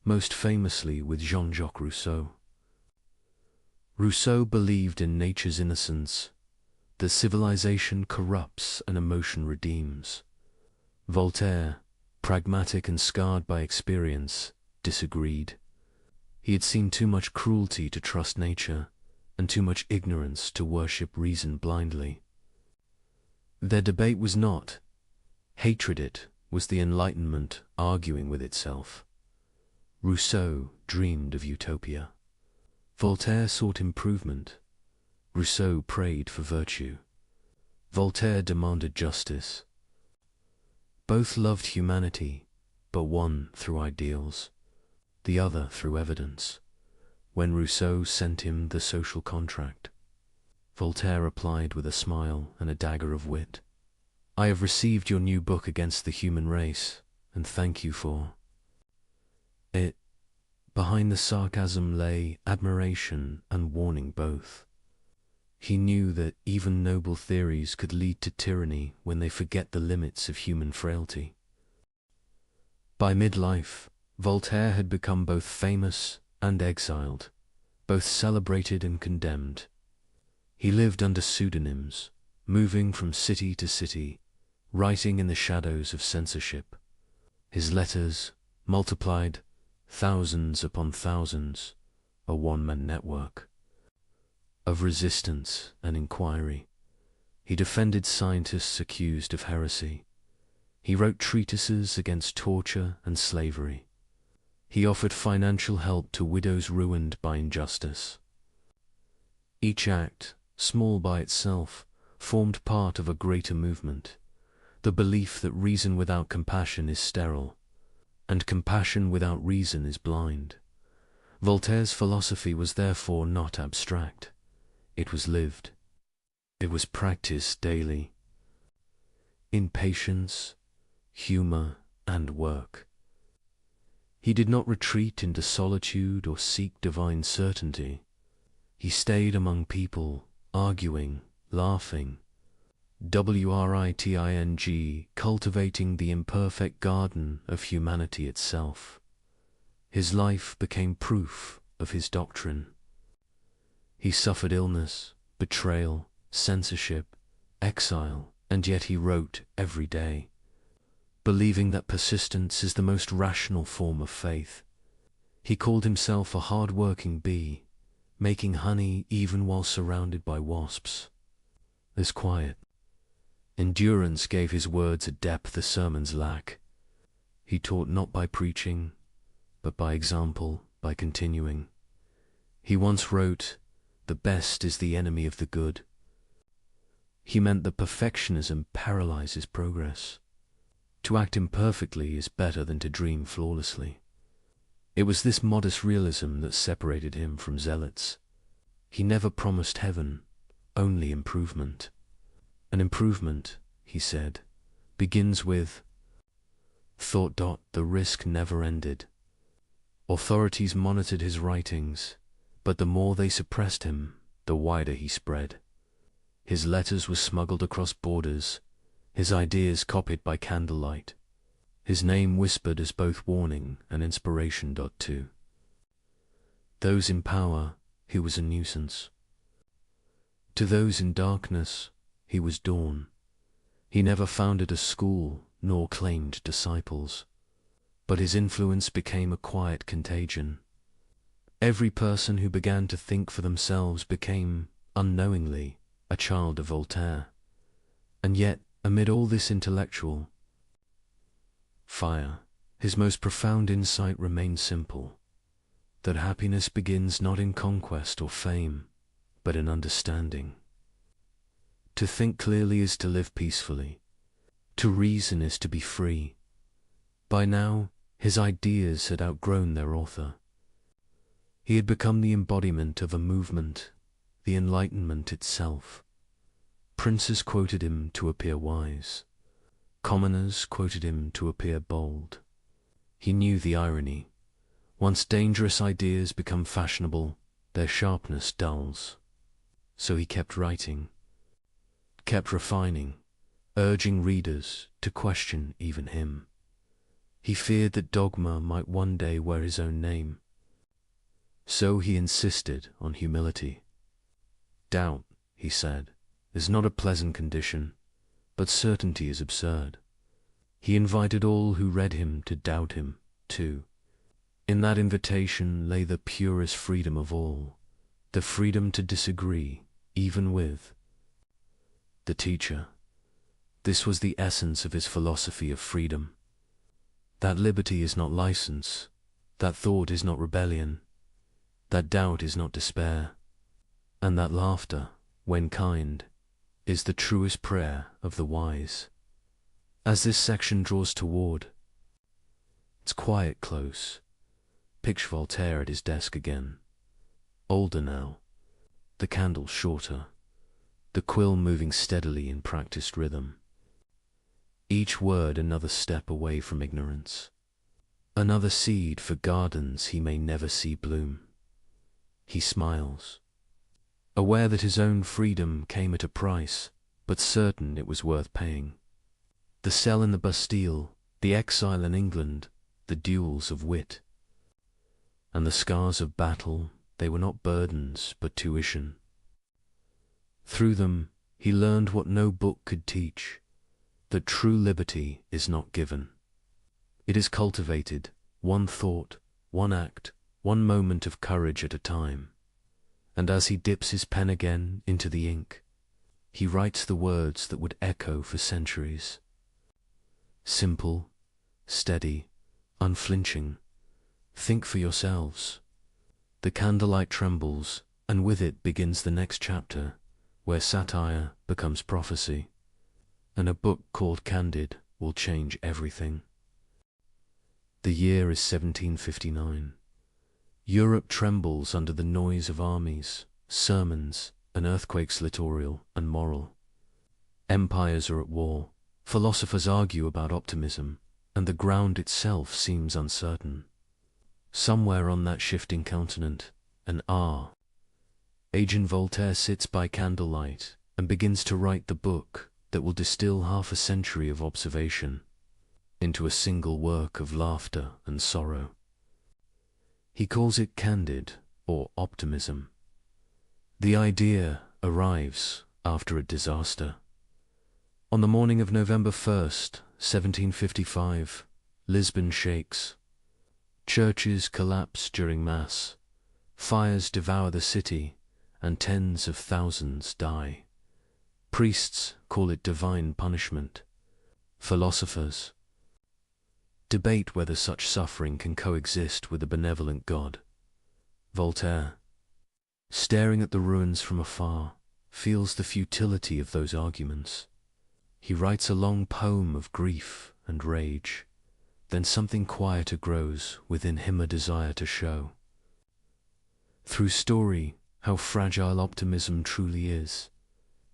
most famously with Jean-Jacques Rousseau. Rousseau believed in nature's innocence, that civilization corrupts and emotion redeems. Voltaire, pragmatic and scarred by experience, disagreed. He had seen too much cruelty to trust nature, and too much ignorance to worship reason blindly. Their debate was not hatred, it was the Enlightenment arguing with itself. Rousseau dreamed of utopia. Voltaire sought improvement. Rousseau prayed for virtue. Voltaire demanded justice. Both loved humanity, but one through ideals, the other through evidence. When Rousseau sent him The Social Contract, Voltaire replied with a smile and a dagger of wit, "I have received your new book against the human race, and thank you for it." Behind the sarcasm lay admiration and warning both. He knew that even noble theories could lead to tyranny when they forget the limits of human frailty. By midlife, Voltaire had become both famous and exiled, both celebrated and condemned. He lived under pseudonyms, moving from city to city, writing in the shadows of censorship. His letters, multiplied thousands upon thousands, a one-man network of resistance and inquiry. He defended scientists accused of heresy. He wrote treatises against torture and slavery. He offered financial help to widows ruined by injustice. Each act, small by itself, formed part of a greater movement, the belief that reason without compassion is sterile, and compassion without reason is blind. Voltaire's philosophy was therefore not abstract. It was lived. It was practiced daily, in patience, humor, and work. He did not retreat into solitude or seek divine certainty. He stayed among people, arguing, laughing, writing, cultivating the imperfect garden of humanity itself. His life became proof of his doctrine. He suffered illness, betrayal, censorship, exile, and yet he wrote every day. believing that persistence is the most rational form of faith. He called himself a hard-working bee, making honey even while surrounded by wasps. This quiet endurance gave his words a depth the sermons lack. He taught not by preaching, but by example, by continuing. He once wrote, "The best is the enemy of the good." He meant that perfectionism paralyzes progress. To act imperfectly is better than to dream flawlessly. It was this modest realism that separated him from zealots. He never promised heaven, only improvement. An improvement, he said, begins with thought. The risk never ended. Authorities monitored his writings, but the more they suppressed him, the wider he spread. His letters were smuggled across borders, his ideas copied by candlelight, his name whispered as both warning and inspiration. To those in power, he was a nuisance. To those in darkness, he was dawn. He never founded a school nor claimed disciples, but his influence became a quiet contagion. Every person who began to think for themselves became, unknowingly, a child of Voltaire. And yet, amid all this intellectual fire, his most profound insight remained simple, that happiness begins not in conquest or fame, but in understanding. To think clearly is to live peacefully. To reason is to be free. By now, his ideas had outgrown their author. He had become the embodiment of a movement, the Enlightenment itself. Princes quoted him to appear wise. Commoners quoted him to appear bold. He knew the irony. Once dangerous ideas become fashionable, their sharpness dulls. So he kept writing, kept refining, urging readers to question even him. He feared that dogma might one day wear his own name. So he insisted on humility. Doubt, he said, is not a pleasant condition, but certainty is absurd. He invited all who read him to doubt him, too. In that invitation lay the purest freedom of all, the freedom to disagree, even with the teacher. This was the essence of his philosophy of freedom. That liberty is not license, that thought is not rebellion, that doubt is not despair, and that laughter, when kind, is the truest prayer of the wise. As this section draws toward its quiet close, picture Voltaire at his desk again, older now, the candle shorter, the quill moving steadily in practiced rhythm. Each word another step away from ignorance, another seed for gardens he may never see bloom. He smiles, aware that his own freedom came at a price, but certain it was worth paying. The cell in the Bastille, the exile in England, the duels of wit, and the scars of battle, they were not burdens but tuition. Through them he learned what no book could teach, that true liberty is not given. It is cultivated, one thought, one act, one moment of courage at a time. And as he dips his pen again into the ink, he writes the words that would echo for centuries. Simple, steady, unflinching. Think for yourselves. The candlelight trembles, and with it begins the next chapter, where satire becomes prophecy, and a book called Candid will change everything. The year is 1759. Europe trembles under the noise of armies, sermons, and earthquakes littoral and moral. Empires are at war, philosophers argue about optimism, and the ground itself seems uncertain. Somewhere on that shifting continent, an aged Voltaire sits by candlelight and begins to write the book that will distill half a century of observation into a single work of laughter and sorrow. He calls it Candid, or optimism. The idea arrives after a disaster. On the morning of November 1st, 1755, Lisbon shakes. Churches collapse during Mass. Fires devour the city, and tens of thousands die. Priests call it divine punishment. Philosophers debate whether such suffering can coexist with a benevolent God. Voltaire, staring at the ruins from afar, feels the futility of those arguments. He writes a long poem of grief and rage. Then something quieter grows within him, a desire to show, through story, how fragile optimism truly is.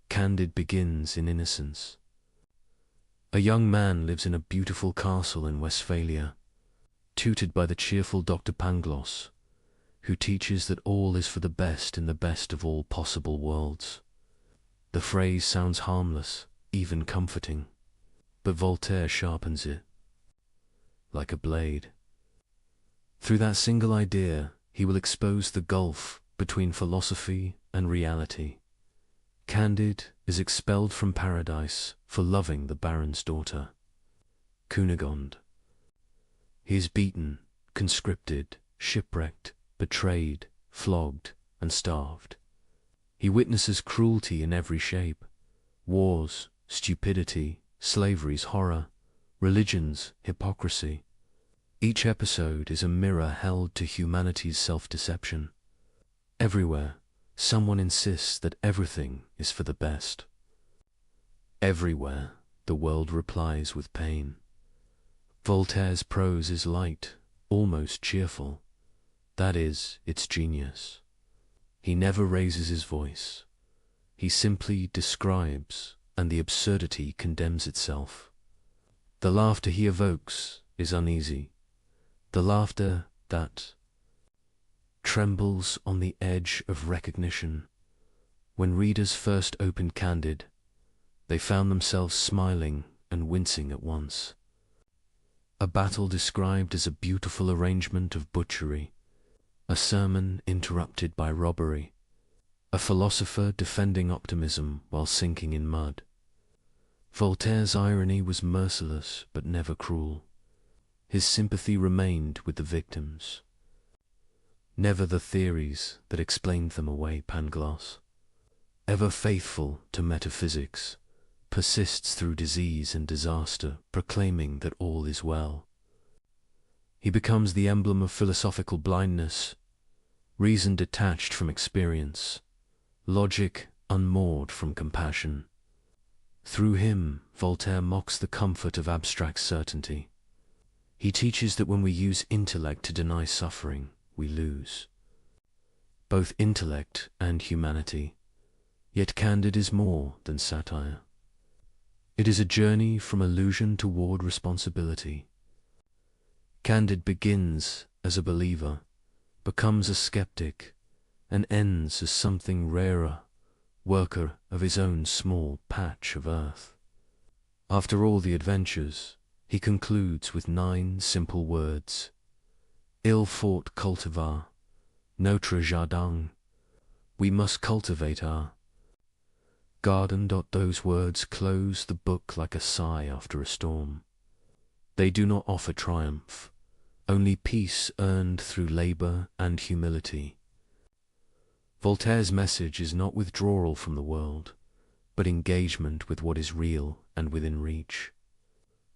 Candide begins in innocence. A young man lives in a beautiful castle in Westphalia, tutored by the cheerful Dr. Pangloss, who teaches that all is for the best in the best of all possible worlds. The phrase sounds harmless, even comforting, but Voltaire sharpens it like a blade. Through that single idea, he will expose the gulf between philosophy and reality. Candide is expelled from paradise for loving the Baron's daughter, Cunegonde. He is beaten, conscripted, shipwrecked, betrayed, flogged, and starved. He witnesses cruelty in every shape: wars, stupidity, slavery's horror, religion's hypocrisy. Each episode is a mirror held to humanity's self-deception. Everywhere, someone insists that everything is for the best. Everywhere, the world replies with pain. Voltaire's prose is light, almost cheerful. That is its genius. He never raises his voice. He simply describes, and the absurdity condemns itself. The laughter he evokes is uneasy. The laughter that trembles on the edge of recognition. When readers first opened Candide, they found themselves smiling and wincing at once. A battle described as a beautiful arrangement of butchery, a sermon interrupted by robbery, a philosopher defending optimism while sinking in mud. Voltaire's irony was merciless but never cruel. His sympathy remained with the victims, never the theories that explained them away. Pangloss, ever faithful to metaphysics, persists through disease and disaster, proclaiming that all is well. He becomes the emblem of philosophical blindness, reason detached from experience, logic unmoored from compassion. Through him, Voltaire mocks the comfort of abstract certainty. He teaches that when we use intellect to deny suffering, we lose both intellect and humanity. Yet Candide is more than satire. It is a journey from illusion toward responsibility. Candide begins as a believer, becomes a skeptic, and ends as something rarer, worker of his own small patch of earth. After all the adventures, he concludes with 9 simple words: Il faut cultiver notre jardin. We must cultivate our garden. Those words close the book like a sigh after a storm. They do not offer triumph, only peace earned through labor and humility. Voltaire's message is not withdrawal from the world, but engagement with what is real and within reach.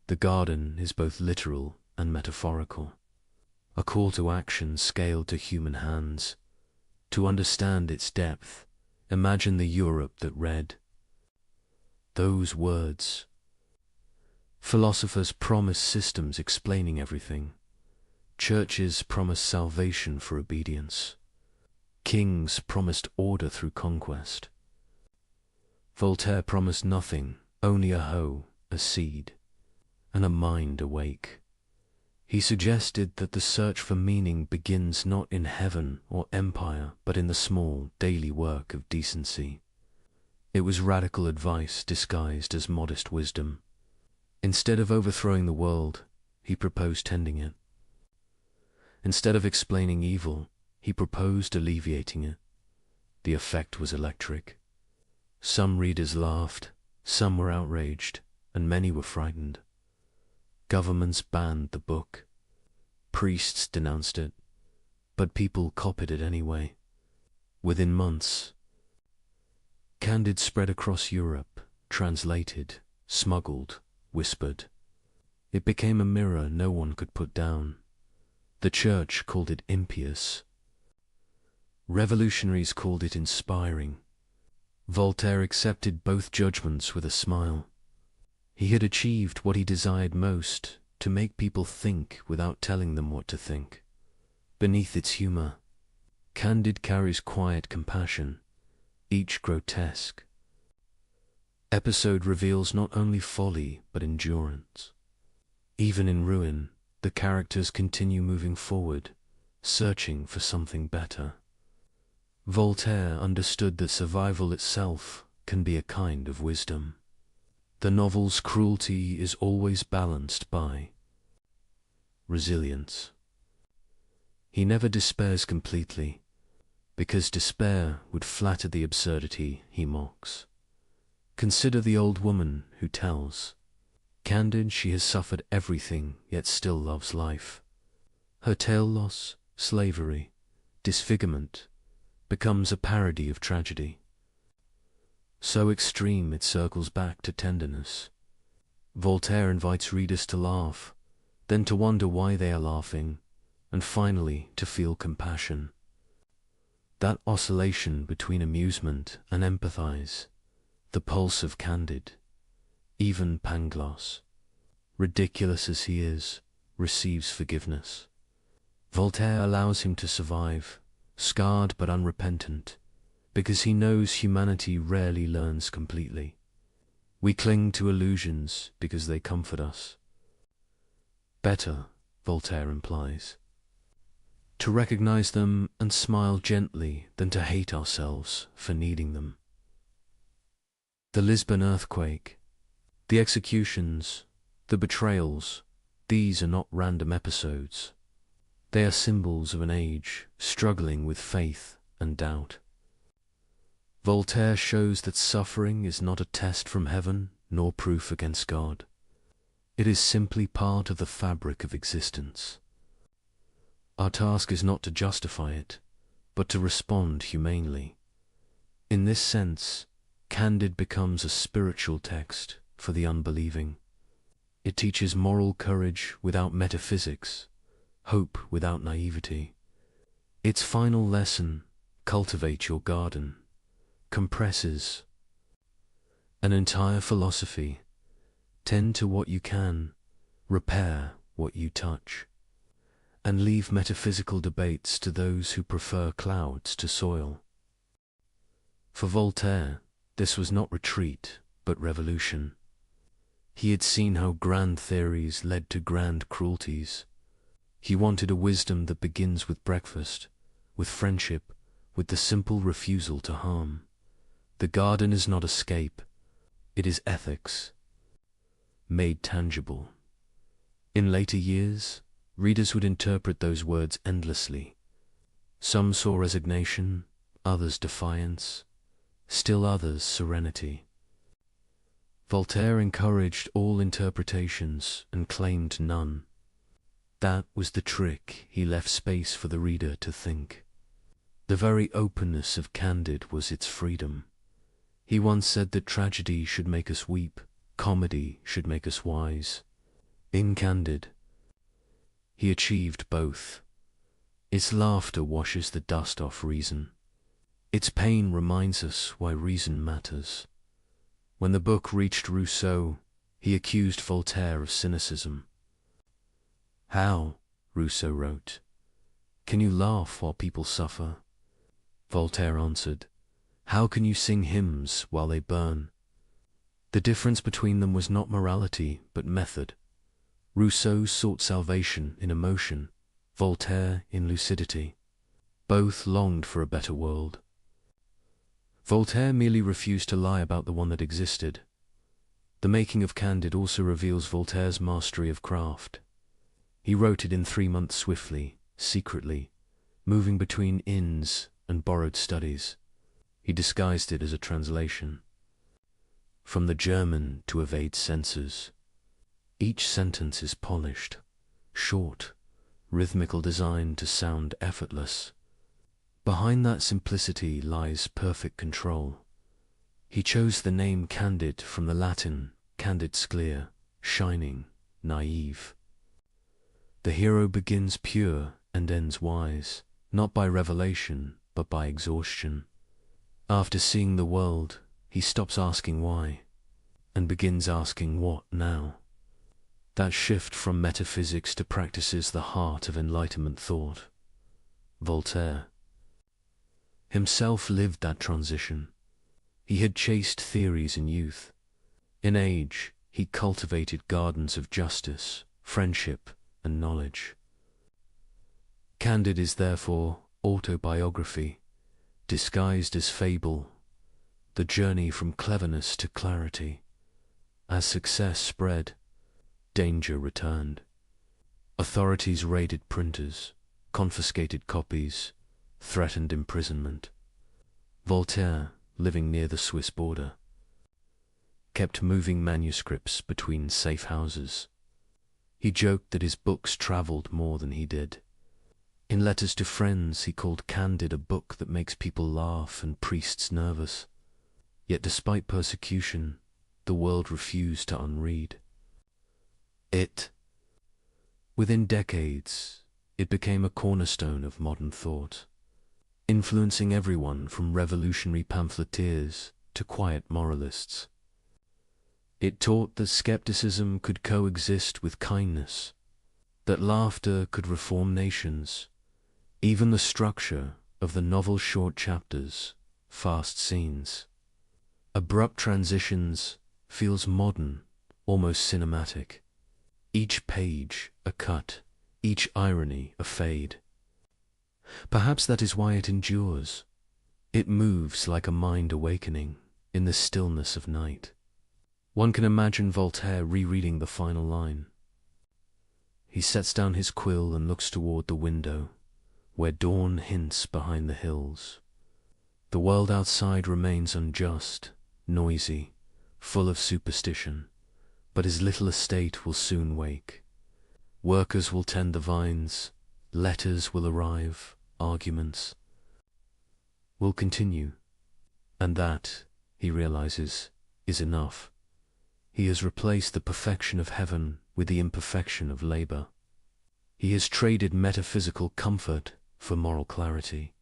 The garden is both literal and metaphorical, a call to action scaled to human hands. To understand its depth, imagine the Europe that read those words. Philosophers promise systems explaining everything. Churches promise salvation for obedience. Kings promised order through conquest. Voltaire promised nothing, only a hoe, a seed, and a mind awake. He suggested that the search for meaning begins not in heaven or empire, but in the small, daily work of decency. It was radical advice disguised as modest wisdom. Instead of overthrowing the world, he proposed tending it. Instead of explaining evil, he proposed alleviating it. The effect was electric. Some readers laughed, Some were outraged, and many were frightened. Governments banned the book. Priests denounced it, but people copied it anyway. Within months, Candid spread across Europe, translated, smuggled, whispered. It became a mirror no one could put down. The church called it impious. Revolutionaries called it inspiring. Voltaire accepted both judgments with a smile. He had achieved what he desired most, to make people think without telling them what to think. Beneath its humor, Candid carries quiet compassion, each grotesque episode reveals not only folly but endurance. Even in ruin, the characters continue moving forward, searching for something better. Voltaire understood that survival itself can be a kind of wisdom. The novel's cruelty is always balanced by resilience. He never despairs completely, because despair would flatter the absurdity he mocks. Consider the old woman who tells. Candid, she has suffered everything, yet still loves life. Her tail loss, slavery, disfigurement, becomes a parody of tragedy. So extreme it circles back to tenderness. Voltaire invites readers to laugh, then to wonder why they are laughing, and finally to feel compassion. That oscillation between amusement and empathize, the pulse of Candid. Even Pangloss, ridiculous as he is, receives forgiveness. Voltaire allows him to survive, scarred but unrepentant, because he knows humanity rarely learns completely. We cling to illusions because they comfort us. Better, Voltaire implies, to recognize them and smile gently than to hate ourselves for needing them. The Lisbon earthquake, the executions, the betrayals, these are not random episodes. They are symbols of an age struggling with faith and doubt. Voltaire shows that suffering is not a test from heaven nor proof against God. It is simply part of the fabric of existence. Our task is not to justify it, but to respond humanely. In this sense, Candid becomes a spiritual text for the unbelieving. It teaches moral courage without metaphysics, hope without naivety. Its final lesson, cultivate your garden, compresses an entire philosophy. Tend to what you can, repair what you touch, and leave metaphysical debates to those who prefer clouds to soil. For Voltaire, this was not retreat, but revolution. He had seen how grand theories led to grand cruelties. He wanted a wisdom that begins with breakfast, with friendship, with the simple refusal to harm. The garden is not escape, it is ethics, made tangible. In later years, readers would interpret those words endlessly. Some saw resignation, others defiance, still others serenity. Voltaire encouraged all interpretations and claimed none. That was the trick. He left space for the reader to think. The very openness of Candid was its freedom. He once said that tragedy should make us weep, comedy should make us wise. In Candid, he achieved both. Its laughter washes the dust off reason. Its pain reminds us why reason matters. When the book reached Rousseau, he accused Voltaire of cynicism. "How," Rousseau wrote, "can you laugh while people suffer?" Voltaire answered, "How can you sing hymns while they burn?" The difference between them was not morality, but method. Rousseau sought salvation in emotion, Voltaire in lucidity. Both longed for a better world. Voltaire merely refused to lie about the one that existed. The making of Candid also reveals Voltaire's mastery of craft. He wrote it in 3 months swiftly, secretly, moving between inns and borrowed studies. He disguised it as a translation. from the German to evade censors. Each sentence is polished, short, rhythmical, designed to sound effortless. Behind that simplicity lies perfect control. He chose the name Candid from the Latin candid sclera, shining, naive. The hero begins pure and ends wise, not by revelation, but by exhaustion. After seeing the world, he stops asking why, and begins asking what now. That shift from metaphysics to practice is the heart of Enlightenment thought. Voltaire himself lived that transition. He had chased theories in youth. In age, he cultivated gardens of justice, friendship, and knowledge. Candid is therefore autobiography, disguised as fable, the journey from cleverness to clarity. As success spread, danger returned. Authorities raided printers, confiscated copies, threatened imprisonment. Voltaire, living near the Swiss border, kept moving manuscripts between safe houses. He joked that his books travelled more than he did. In letters to friends, he called Candid a book that makes people laugh and priests nervous. Yet despite persecution, the world refused to unread it. Within decades, it became a cornerstone of modern thought, influencing everyone from revolutionary pamphleteers to quiet moralists. It taught that skepticism could coexist with kindness, that laughter could reform nations. Even the structure of the novel's short chapters, fast scenes, abrupt transitions, feels modern, almost cinematic. Each page a cut, each irony a fade. Perhaps that is why it endures. It moves like a mind awakening in the stillness of night. One can imagine Voltaire rereading the final line. He sets down his quill and looks toward the window, where dawn hints behind the hills. The world outside remains unjust, noisy, full of superstition, but his little estate will soon wake. Workers will tend the vines, letters will arrive, arguments will continue, and that, he realizes, is enough. He has replaced the perfection of heaven with the imperfection of labor. He has traded metaphysical comfort for moral clarity.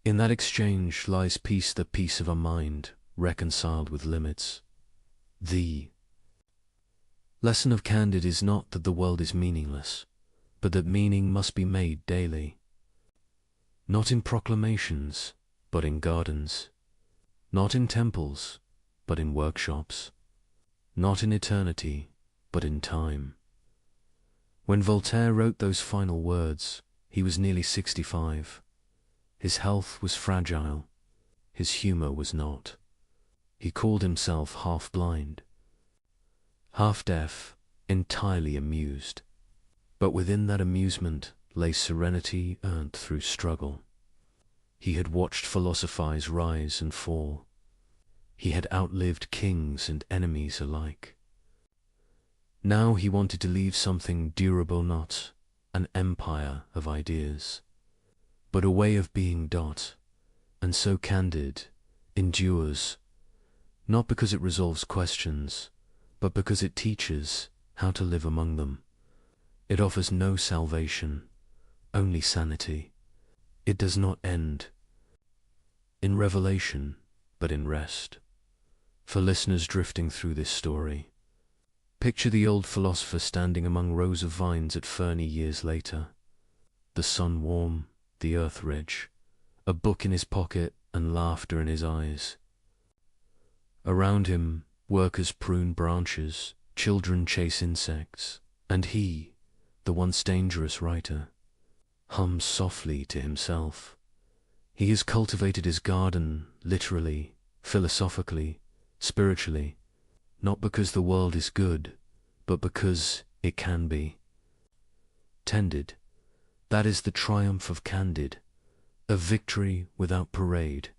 In that exchange lies peace, the peace of a mind reconciled with limits. The lesson of Candid is not that the world is meaningless, but that meaning must be made daily. Not in proclamations, but in gardens. Not in temples, but in workshops. Not in eternity, but in time. When Voltaire wrote those final words, he was nearly 65. His health was fragile. His humor was not. He called himself half-blind, half-deaf, entirely amused. But within that amusement lay serenity earned through struggle. He had watched philosophers rise and fall. He had outlived kings and enemies alike. Now he wanted to leave something durable, not an empire of ideas, but a way of being. And so Candid endures, not because it resolves questions, but because it teaches how to live among them. It offers no salvation, only sanity. It does not end in revelation, but in rest. For listeners drifting through this story, picture the old philosopher standing among rows of vines at Fernie years later. The sun warm, the earth rich, a book in his pocket and laughter in his eyes. Around him, workers prune branches, children chase insects, and he, the once dangerous writer, hums softly to himself. He has cultivated his garden, literally, philosophically, spiritually, not because the world is good, but because it can be. Tended, that is the triumph of Candid, a victory without parade,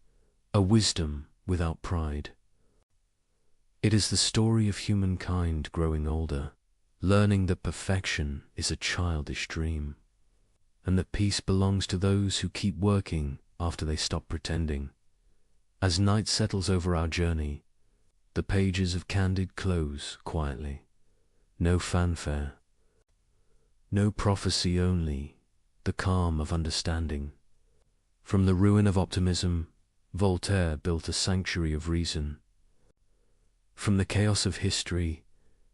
a wisdom without pride. It is the story of humankind growing older, learning that perfection is a childish dream, and that peace belongs to those who keep working after they stop pretending. As night settles over our journey, the pages of Candid close quietly. No fanfare, no prophecy, only the calm of understanding. From the ruin of optimism, Voltaire built a sanctuary of reason. From the chaos of history,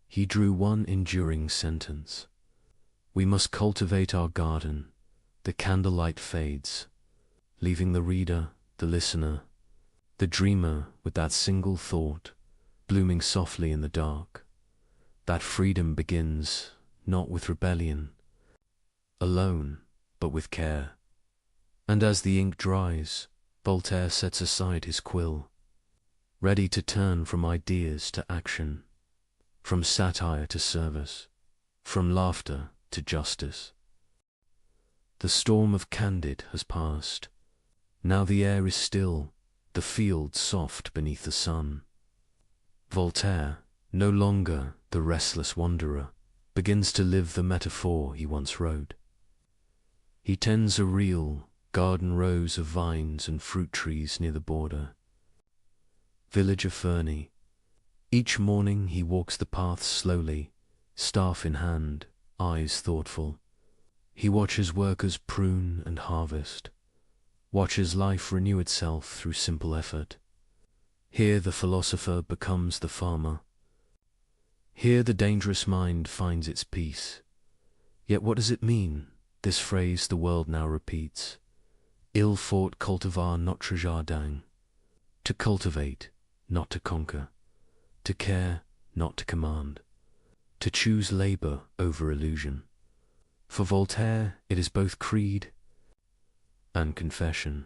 he drew one enduring sentence: we must cultivate our garden. The candlelight fades, leaving the reader, the listener, the dreamer with that single thought, blooming softly in the dark. That freedom begins not with rebellion alone, but with care. And as the ink dries, Voltaire sets aside his quill, ready to turn from ideas to action, from satire to service, from laughter to justice. The storm of Candid has passed. Now the air is still, the field soft beneath the sun. Voltaire, no longer the restless wanderer, begins to live the metaphor he once wrote. He tends a real garden rows of vines and fruit trees near the border. Village of Ferney. Each morning he walks the paths slowly, staff in hand, eyes thoughtful. He watches workers prune and harvest, watches life renew itself through simple effort. Here the philosopher becomes the farmer. Here the dangerous mind finds its peace. Yet what does it mean, this phrase the world now repeats? Il faut cultiver notre jardin. To cultivate, not to conquer. To care, not to command. To choose labor over illusion. For Voltaire, it is both creed and confession.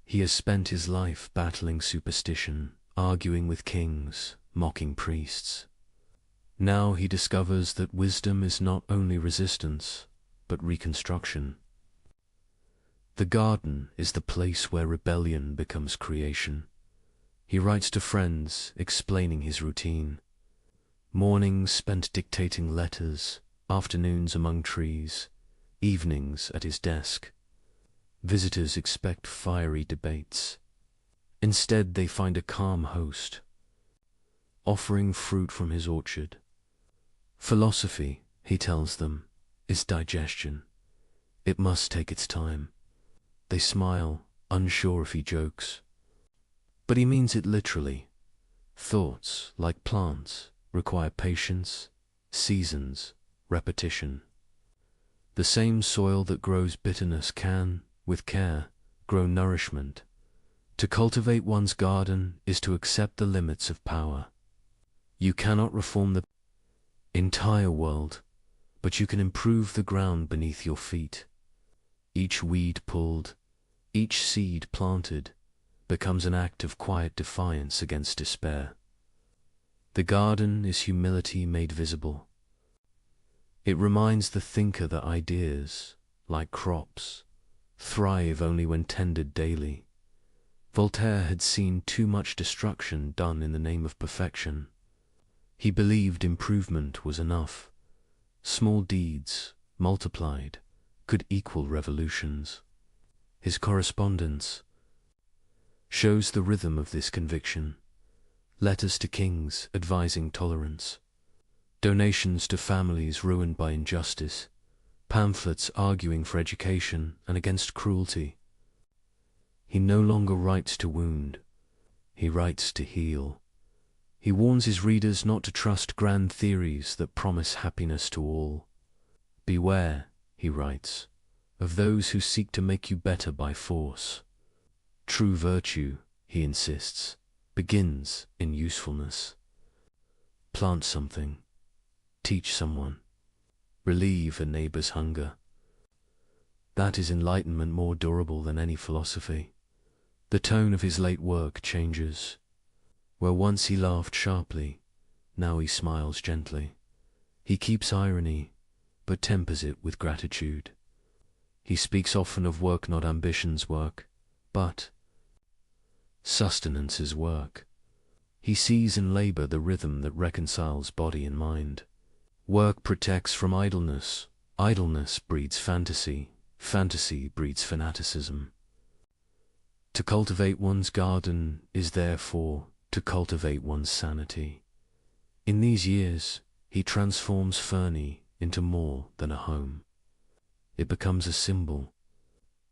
He has spent his life battling superstition, arguing with kings, mocking priests. Now he discovers that wisdom is not only resistance, but reconstruction. The garden is the place where rebellion becomes creation. He writes to friends, explaining his routine. Mornings spent dictating letters, afternoons among trees, evenings at his desk. Visitors expect fiery debates. Instead, they find a calm host, offering fruit from his orchard. Philosophy, he tells them, is digestion. It must take its time. They smile, unsure if he jokes. But he means it literally. Thoughts, like plants, require patience, seasons, repetition. The same soil that grows bitterness can, with care, grow nourishment. To cultivate one's garden is to accept the limits of power. You cannot reform the entire world, but you can improve the ground beneath your feet. Each weed pulled, each seed planted, becomes an act of quiet defiance against despair. The garden is humility made visible. It reminds the thinker that ideas, like crops, thrive only when tended daily. Voltaire had seen too much destruction done in the name of perfection. He believed improvement was enough. Small deeds, multiplied, could equal revolutions. His correspondence shows the rhythm of this conviction. Letters to kings advising tolerance, donations to families ruined by injustice, pamphlets arguing for education and against cruelty. He no longer writes to wound, he writes to heal. He warns his readers not to trust grand theories that promise happiness to all. Beware, he writes, of those who seek to make you better by force. True virtue, he insists, begins in usefulness. Plant something, teach someone, relieve a neighbor's hunger. That is enlightenment more durable than any philosophy. The tone of his late work changes. Where once he laughed sharply, now he smiles gently. He keeps irony, but tempers it with gratitude. He speaks often of work, not ambition's work, but sustenance's work. He sees in labor the rhythm that reconciles body and mind. Work protects from idleness. Idleness breeds fantasy. Fantasy breeds fanaticism. To cultivate one's garden is therefore to cultivate one's sanity. In these years, he transforms Fernie into more than a home. It becomes a symbol.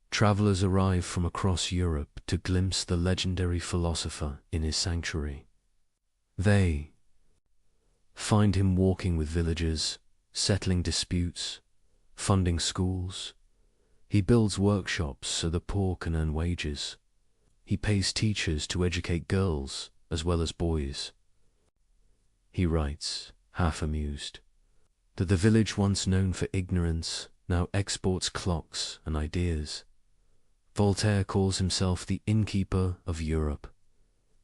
Travelers arrive from across Europe to glimpse the legendary philosopher in his sanctuary. They find him walking with villagers, settling disputes, funding schools. He builds workshops so the poor can earn wages. He pays teachers to educate girls as well as boys. He writes, half amused, that the village once known for ignorance now exports clocks and ideas. Voltaire calls himself the innkeeper of Europe.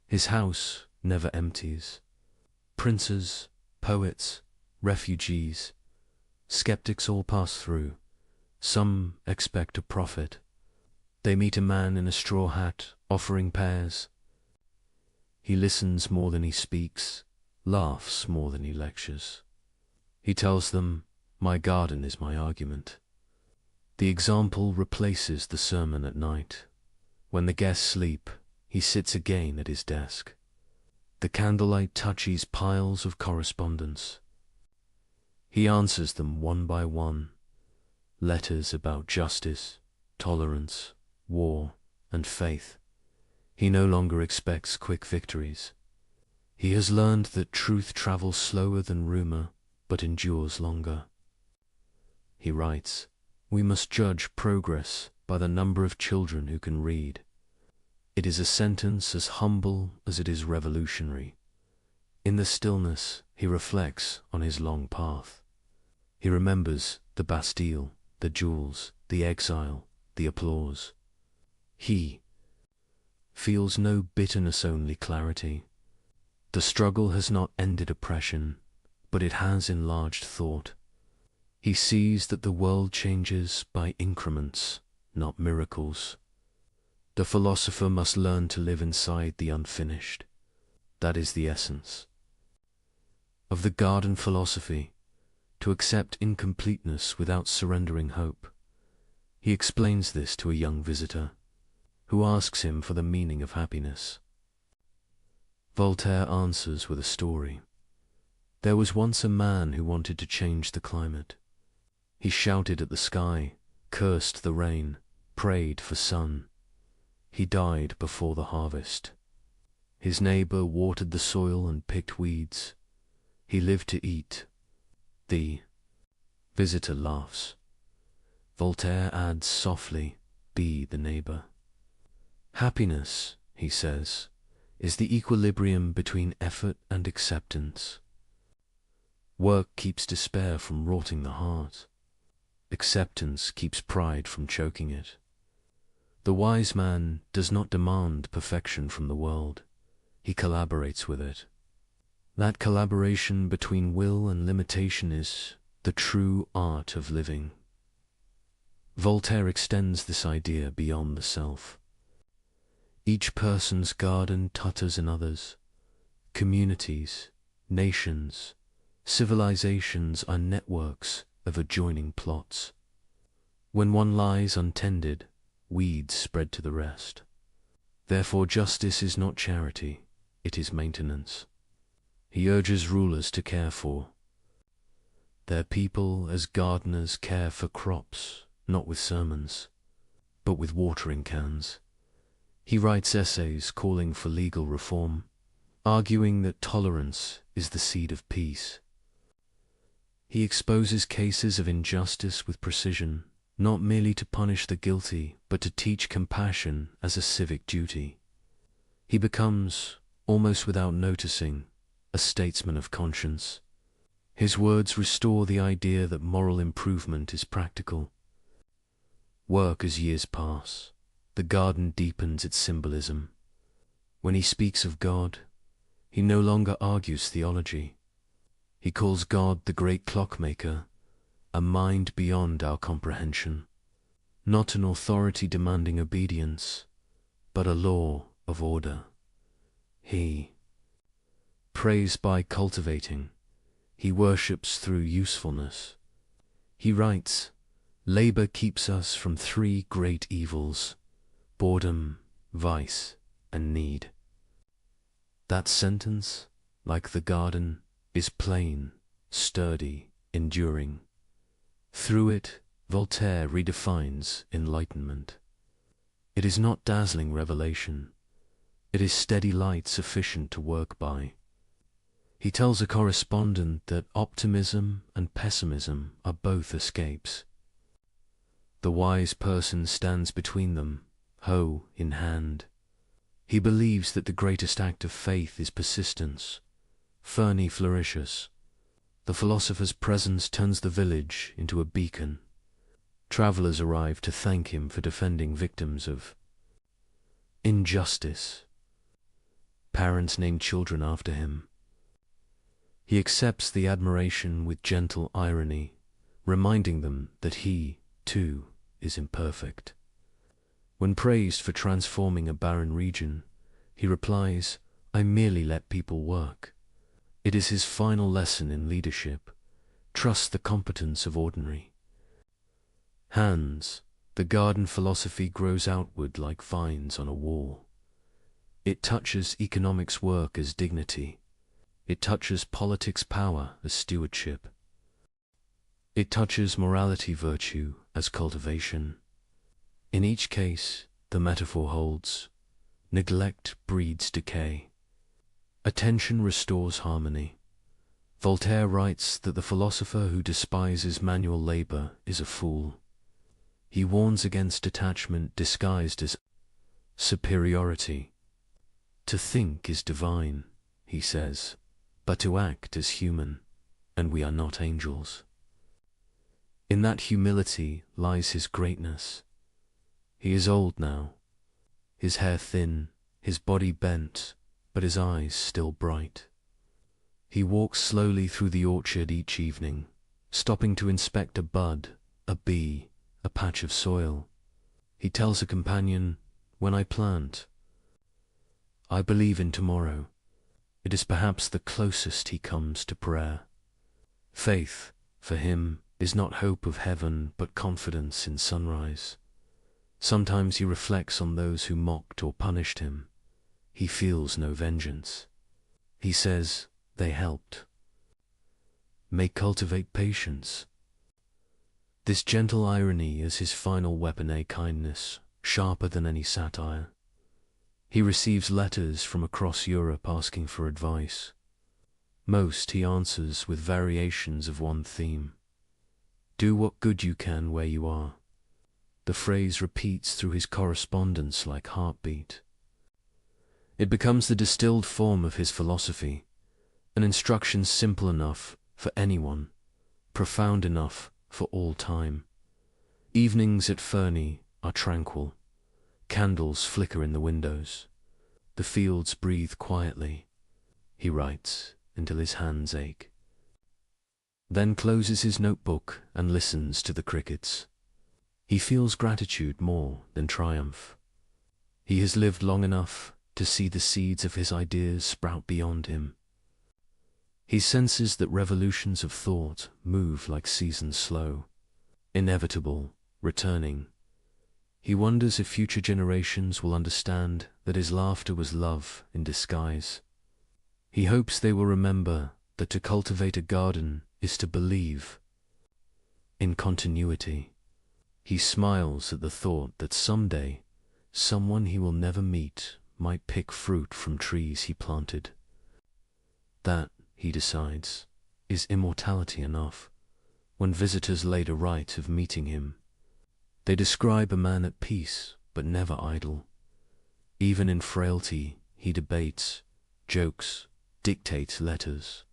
His house never empties. Princes, poets, refugees, skeptics all pass through. Some expect a profit. They meet a man in a straw hat offering pears. He listens more than he speaks, laughs more than he lectures. He tells them, "My garden is my argument." The example replaces the sermon at night. When the guests sleep, he sits again at his desk. The candlelight touches piles of correspondence. He answers them one by one. Letters about justice, tolerance, war, and faith. He no longer expects quick victories. He has learned that truth travels slower than rumor, but endures longer. He writes, "We must judge progress by the number of children who can read." It is a sentence as humble as it is revolutionary. In the stillness, he reflects on his long path. He remembers the Bastille, the duels, the exile, the applause. He feels no bitterness, only clarity. The struggle has not ended oppression, but it has enlarged thought. He sees that the world changes by increments, not miracles. The philosopher must learn to live inside the unfinished. That is the essence of the garden philosophy, to accept incompleteness without surrendering hope. He explains this to a young visitor, who asks him for the meaning of happiness. Voltaire answers with a story. There was once a man who wanted to change the climate. He shouted at the sky, cursed the rain, prayed for sun. He died before the harvest. His neighbor watered the soil and picked weeds. He lived to eat. The visitor laughs. Voltaire adds softly, "Be the neighbor." Happiness, he says, is the equilibrium between effort and acceptance. Work keeps despair from rotting the heart. Acceptance keeps pride from choking it. The wise man does not demand perfection from the world. He collaborates with it. That collaboration between will and limitation is the true art of living. Voltaire extends this idea beyond the self. Each person's garden totters another's. Communities, nations, civilizations are networks of adjoining plots. When one lies untended, weeds spread to the rest. Therefore justice is not charity, it is maintenance. He urges rulers to care for their people as gardeners care for crops, not with sermons, but with watering cans. He writes essays calling for legal reform, arguing that tolerance is the seed of peace. He exposes cases of injustice with precision, not merely to punish the guilty, but to teach compassion as a civic duty. He becomes, almost without noticing, a statesman of conscience. His words restore the idea that moral improvement is practical. Work as years pass. The garden deepens its symbolism. When he speaks of God, he no longer argues theology. He calls God the great clockmaker, a mind beyond our comprehension, not an authority demanding obedience, but a law of order. He prays by cultivating. He worships through usefulness. He writes, "Labor keeps us from three great evils: boredom, vice, and need." That sentence, like the garden, is plain, sturdy, enduring. Through it, Voltaire redefines enlightenment. It is not dazzling revelation. It is steady light sufficient to work by. He tells a correspondent that optimism and pessimism are both escapes. The wise person stands between them, hoe in hand. He believes that the greatest act of faith is persistence. Fernie flourishes. The philosopher's presence turns the village into a beacon. Travelers arrive to thank him for defending victims of injustice. Parents name children after him. He accepts the admiration with gentle irony, reminding them that he, too, is imperfect. When praised for transforming a barren region, he replies, "I merely let people work." It is his final lesson in leadership. Trust the competence of ordinary hands. The garden philosophy grows outward like vines on a wall. It touches economics work as dignity. It touches politics power as stewardship. It touches morality virtue as cultivation. In each case, the metaphor holds: neglect breeds decay. Attention restores harmony. Voltaire writes that the philosopher who despises manual labor is a fool. He warns against detachment disguised as superiority. To think is divine, he says, but to act is human, and we are not angels. In that humility lies his greatness. He is old now, his hair thin, his body bent, but his eyes still bright. He walks slowly through the orchard each evening, stopping to inspect a bud, a bee, a patch of soil. He tells a companion, "When I plant, I believe in tomorrow." It is perhaps the closest he comes to prayer. Faith, for him, is not hope of heaven, but confidence in sunrise. Sometimes he reflects on those who mocked or punished him. He feels no vengeance. He says, "They helped." May cultivate patience. This gentle irony is his final weapon, a kindness, sharper than any satire. He receives letters from across Europe asking for advice. Most he answers with variations of one theme. Do what good you can where you are. The phrase repeats through his correspondence like heartbeat. It becomes the distilled form of his philosophy, an instruction simple enough for anyone, profound enough for all time. Evenings at Fernie are tranquil. Candles flicker in the windows. The fields breathe quietly. He writes until his hands ache. Then closes his notebook and listens to the crickets. He feels gratitude more than triumph. He has lived long enough to see the seeds of his ideas sprout beyond him. He senses that revolutions of thought move like seasons slow, inevitable, returning. He wonders if future generations will understand that his laughter was love in disguise. He hopes they will remember that to cultivate a garden is to believe in continuity. He smiles at the thought that someday someone he will never meet might pick fruit from trees he planted. That, he decides, is immortality enough. When visitors later write of meeting him, they describe a man at peace, but never idle. Even in frailty, he debates, jokes, dictates letters.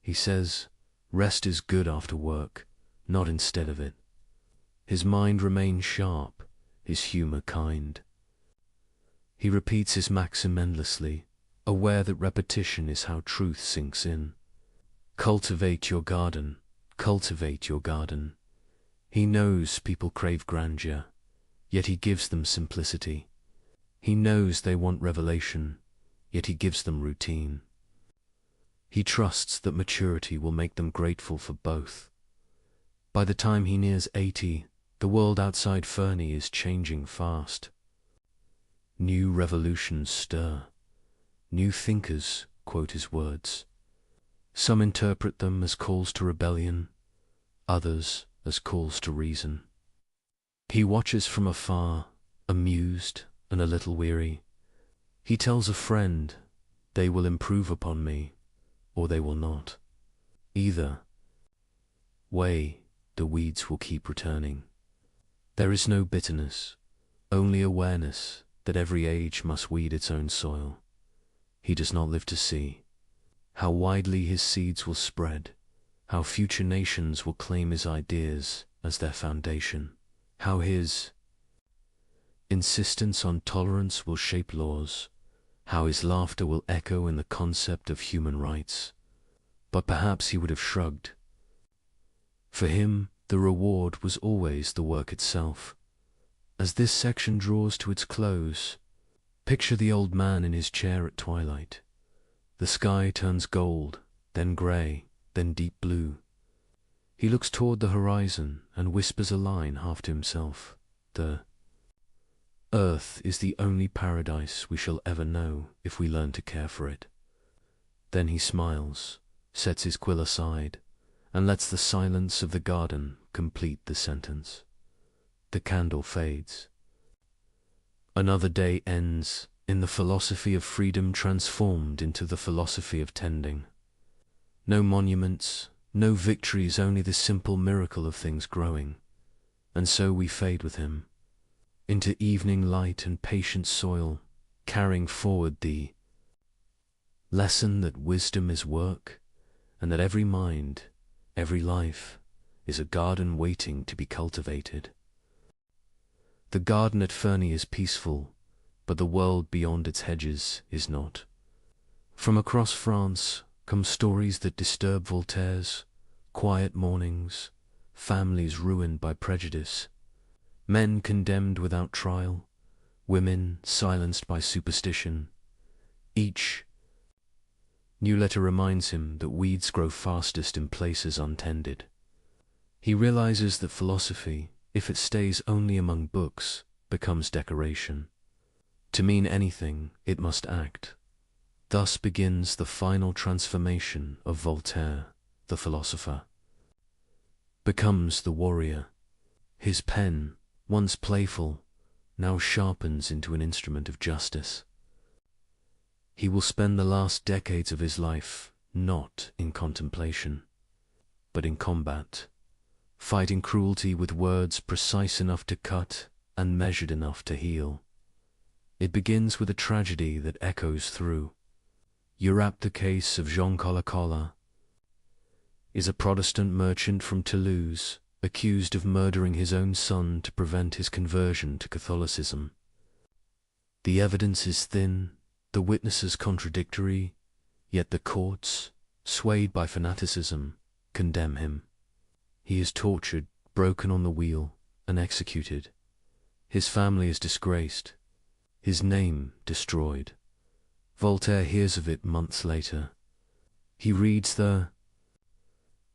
He says, rest is good after work, not instead of it. His mind remains sharp, his humor kind. He repeats his maxim endlessly, aware that repetition is how truth sinks in. Cultivate your garden, cultivate your garden. He knows people crave grandeur, yet he gives them simplicity. He knows they want revelation, yet he gives them routine. He trusts that maturity will make them grateful for both. By the time he nears 80, the world outside Fernie is changing fast. New revolutions stir. New thinkers quote his words. Some interpret them as calls to rebellion, others as calls to reason. He watches from afar, amused and a little weary. He tells a friend, "They will improve upon me, or they will not. Either way, the weeds will keep returning." There is no bitterness, only awareness that every age must weed its own soil. He does not live to see how widely his seeds will spread, how future nations will claim his ideas as their foundation, how his insistence on tolerance will shape laws, how his laughter will echo in the concept of human rights. But perhaps he would have shrugged. For him, the reward was always the work itself. As this section draws to its close, picture the old man in his chair at twilight. The sky turns gold, then grey, then deep blue. He looks toward the horizon and whispers a line half to himself. The earth is the only paradise we shall ever know if we learn to care for it. Then he smiles, sets his quill aside, and lets the silence of the garden complete the sentence. The candle fades. Another day ends in the philosophy of freedom transformed into the philosophy of tending. No monuments, no victories, only the simple miracle of things growing. And so we fade with him, into evening light and patient soil, carrying forward the lesson that wisdom is work, and that every mind, every life, is a garden waiting to be cultivated. The garden at Fernie is peaceful, but the world beyond its hedges is not. From across France come stories that disturb Voltaire's quiet mornings, families ruined by prejudice, men condemned without trial, women silenced by superstition. Each new letter reminds him that weeds grow fastest in places untended. He realizes that philosophy, if it stays only among books, becomes decoration. To mean anything, it must act. Thus begins the final transformation of Voltaire, the philosopher. Becomes the warrior. His pen, once playful, now sharpens into an instrument of justice. He will spend the last decades of his life not in contemplation, but in combat, fighting cruelty with words precise enough to cut and measured enough to heal. It begins with a tragedy that echoes through. Urap, the case of Jean Cola, is a Protestant merchant from Toulouse, accused of murdering his own son to prevent his conversion to Catholicism. The evidence is thin, the witnesses contradictory, yet the courts, swayed by fanaticism, condemn him. He is tortured, broken on the wheel, and executed. His family is disgraced, his name destroyed. Voltaire hears of it months later. He reads the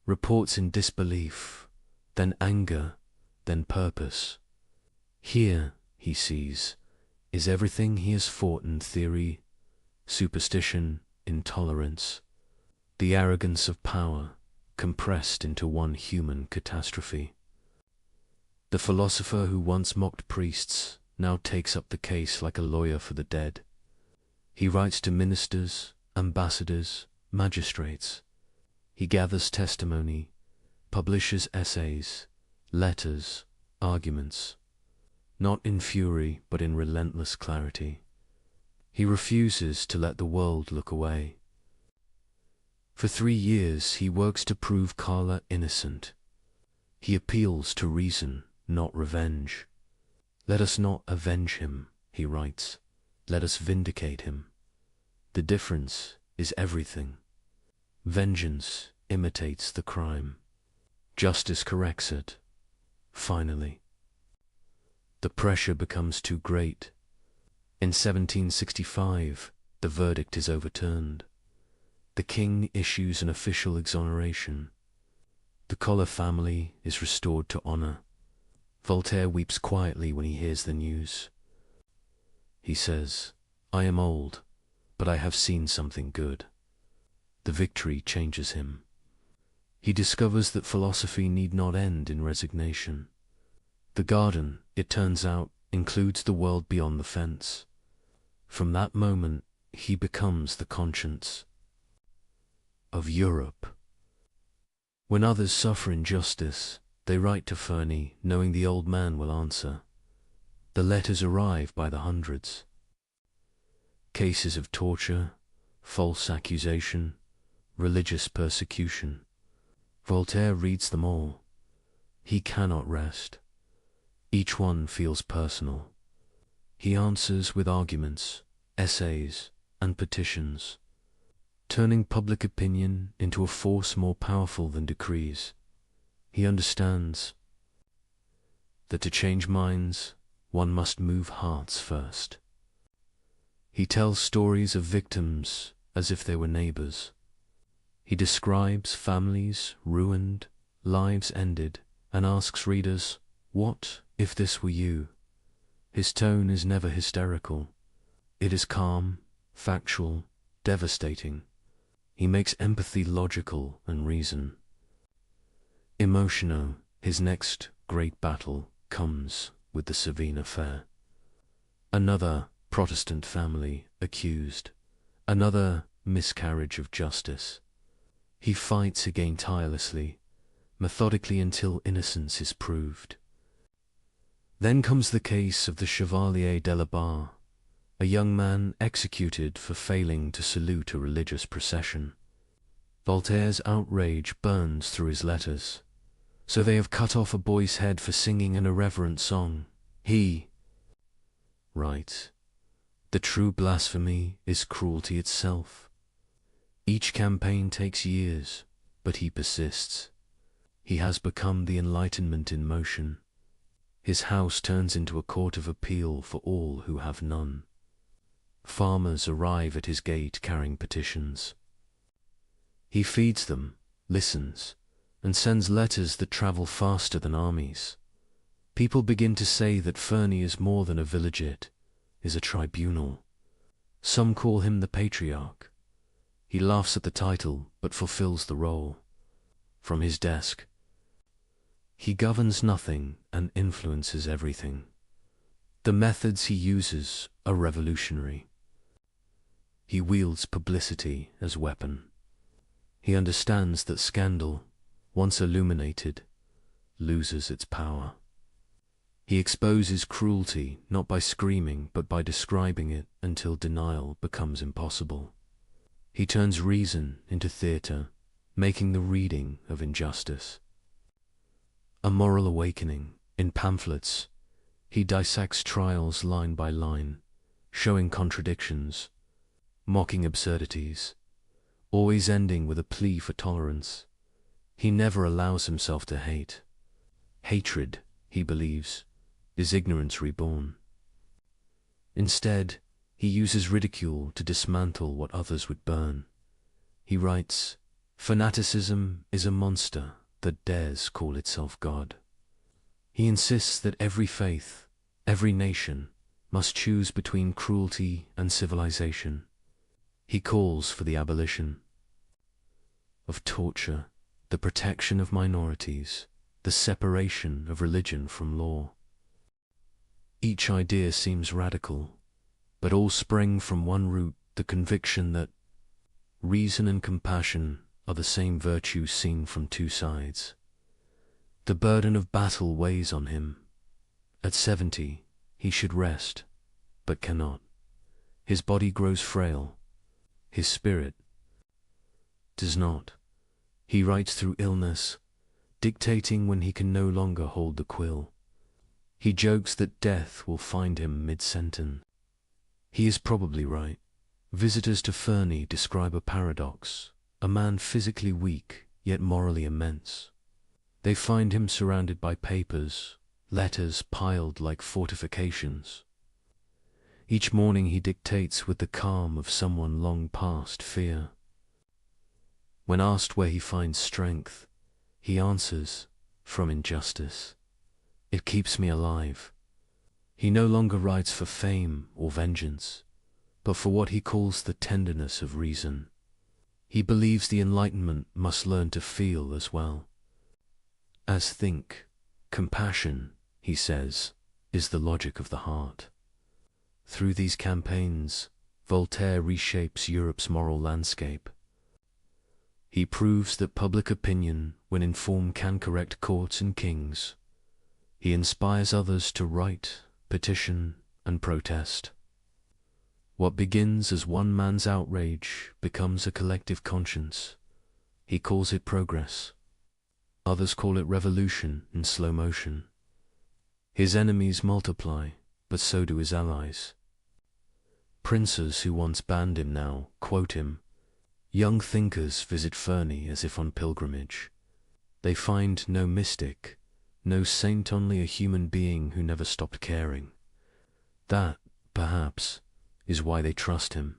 reports in disbelief, then anger, then purpose. Here, he sees, is everything he has fought in theory: superstition, intolerance, the arrogance of power, compressed into one human catastrophe. The philosopher who once mocked priests now takes up the case like a lawyer for the dead. He writes to ministers, ambassadors, magistrates. He gathers testimony, publishes essays, letters, arguments, not in fury but in relentless clarity. He refuses to let the world look away. For 3 years he works to prove Carla innocent. He appeals to reason, not revenge. Let us not avenge him, he writes. Let us vindicate him. The difference is everything. Vengeance imitates the crime. Justice corrects it. Finally, the pressure becomes too great. In 1765, the verdict is overturned. The king issues an official exoneration. The Collar family is restored to honor. Voltaire weeps quietly when he hears the news. He says, "I am old, but I have seen something good." The victory changes him. He discovers that philosophy need not end in resignation. The garden, it turns out, includes the world beyond the fence. From that moment, he becomes the conscience of Europe. When others suffer injustice, they write to Fernie, knowing the old man will answer. The letters arrive by the hundreds. Cases of torture, false accusation, religious persecution. Voltaire reads them all. He cannot rest. Each one feels personal. He answers with arguments, essays, and petitions, turning public opinion into a force more powerful than decrees. He understands that to change minds, one must move hearts first. He tells stories of victims as if they were neighbors. He describes families ruined, lives ended, and asks readers, "What if this were you?" His tone is never hysterical. It is calm, factual, devastating. He makes empathy logical and reason. Emotional, his next great battle comes with the Savine affair. Another Protestant family accused. Another miscarriage of justice. He fights again tirelessly, methodically until innocence is proved. Then comes the case of the Chevalier de la Barre, a young man executed for failing to salute a religious procession. Voltaire's outrage burns through his letters. So they have cut off a boy's head for singing an irreverent song. He writes, "The true blasphemy is cruelty itself." Each campaign takes years, but he persists. He has become the Enlightenment in motion. His house turns into a court of appeal for all who have none. Farmers arrive at his gate carrying petitions. He feeds them, listens, and sends letters that travel faster than armies. People begin to say that Fernie is more than a villageate, is a tribunal. Some call him the patriarch. He laughs at the title, but fulfills the role. From his desk, he governs nothing and influences everything. The methods he uses are revolutionary. He wields publicity as weapon. He understands that scandal, once illuminated, loses its power. He exposes cruelty not by screaming but by describing it until denial becomes impossible. He turns reason into theatre, making the reading of injustice a moral awakening. In pamphlets, he dissects trials line by line, showing contradictions, mocking absurdities, always ending with a plea for tolerance. He never allows himself to hate. Hatred, he believes, is ignorance reborn. Instead, he uses ridicule to dismantle what others would burn. He writes, "Fanaticism is a monster that dares call itself God." He insists that every faith, every nation, must choose between cruelty and civilization. He calls for the abolition of torture, the protection of minorities, the separation of religion from law. Each idea seems radical, but all spring from one root, the conviction that reason and compassion are the same virtues seen from two sides. The burden of battle weighs on him. At 70, he should rest, but cannot. His body grows frail. His spirit does not. He writes through illness, dictating when he can no longer hold the quill. He jokes that death will find him mid-sentence. He is probably right. Visitors to Fernie describe a paradox, a man physically weak, yet morally immense. They find him surrounded by papers, letters piled like fortifications. Each morning he dictates with the calm of someone long past fear. When asked where he finds strength, he answers, from injustice. It keeps me alive. He no longer writes for fame or vengeance, but for what he calls the tenderness of reason. He believes the Enlightenment must learn to feel as well as think. Compassion, he says, is the logic of the heart. Through these campaigns, Voltaire reshapes Europe's moral landscape. He proves that public opinion, when informed, can correct courts and kings. He inspires others to write, petition, and protest. What begins as one man's outrage becomes a collective conscience. He calls it progress. Others call it revolution in slow motion. His enemies multiply, but so do his allies. Princes who once banned him now quote him. Young thinkers visit Ferney as if on pilgrimage. They find no mystic, no saint, only a human being who never stopped caring. That, perhaps, is why they trust him.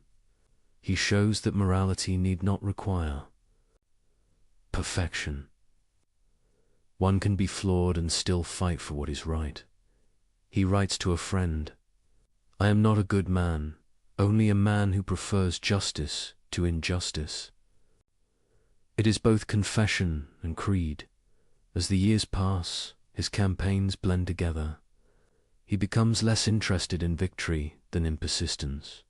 He shows that morality need not require perfection. One can be flawed and still fight for what is right. He writes to a friend, "I am not a good man, only a man who prefers justice to injustice." It is both confession and creed. As the years pass, his campaigns blend together. He becomes less interested in victory than in persistence.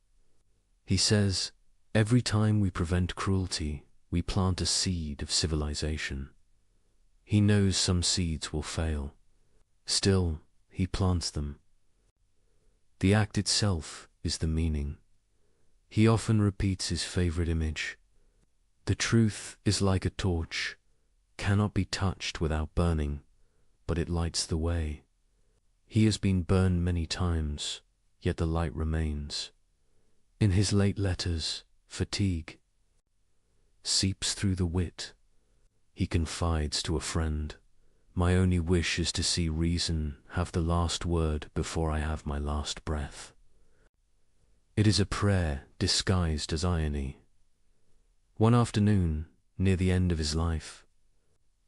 He says, "Every time we prevent cruelty, we plant a seed of civilization." He knows some seeds will fail. Still, he plants them. The act itself is the meaning. He often repeats his favorite image. The truth is like a torch, cannot be touched without burning, but it lights the way. He has been burned many times, yet the light remains. In his late letters, fatigue seeps through the wit. He confides to a friend, "My only wish is to see reason have the last word before I have my last breath." It is a prayer disguised as irony. One afternoon, near the end of his life,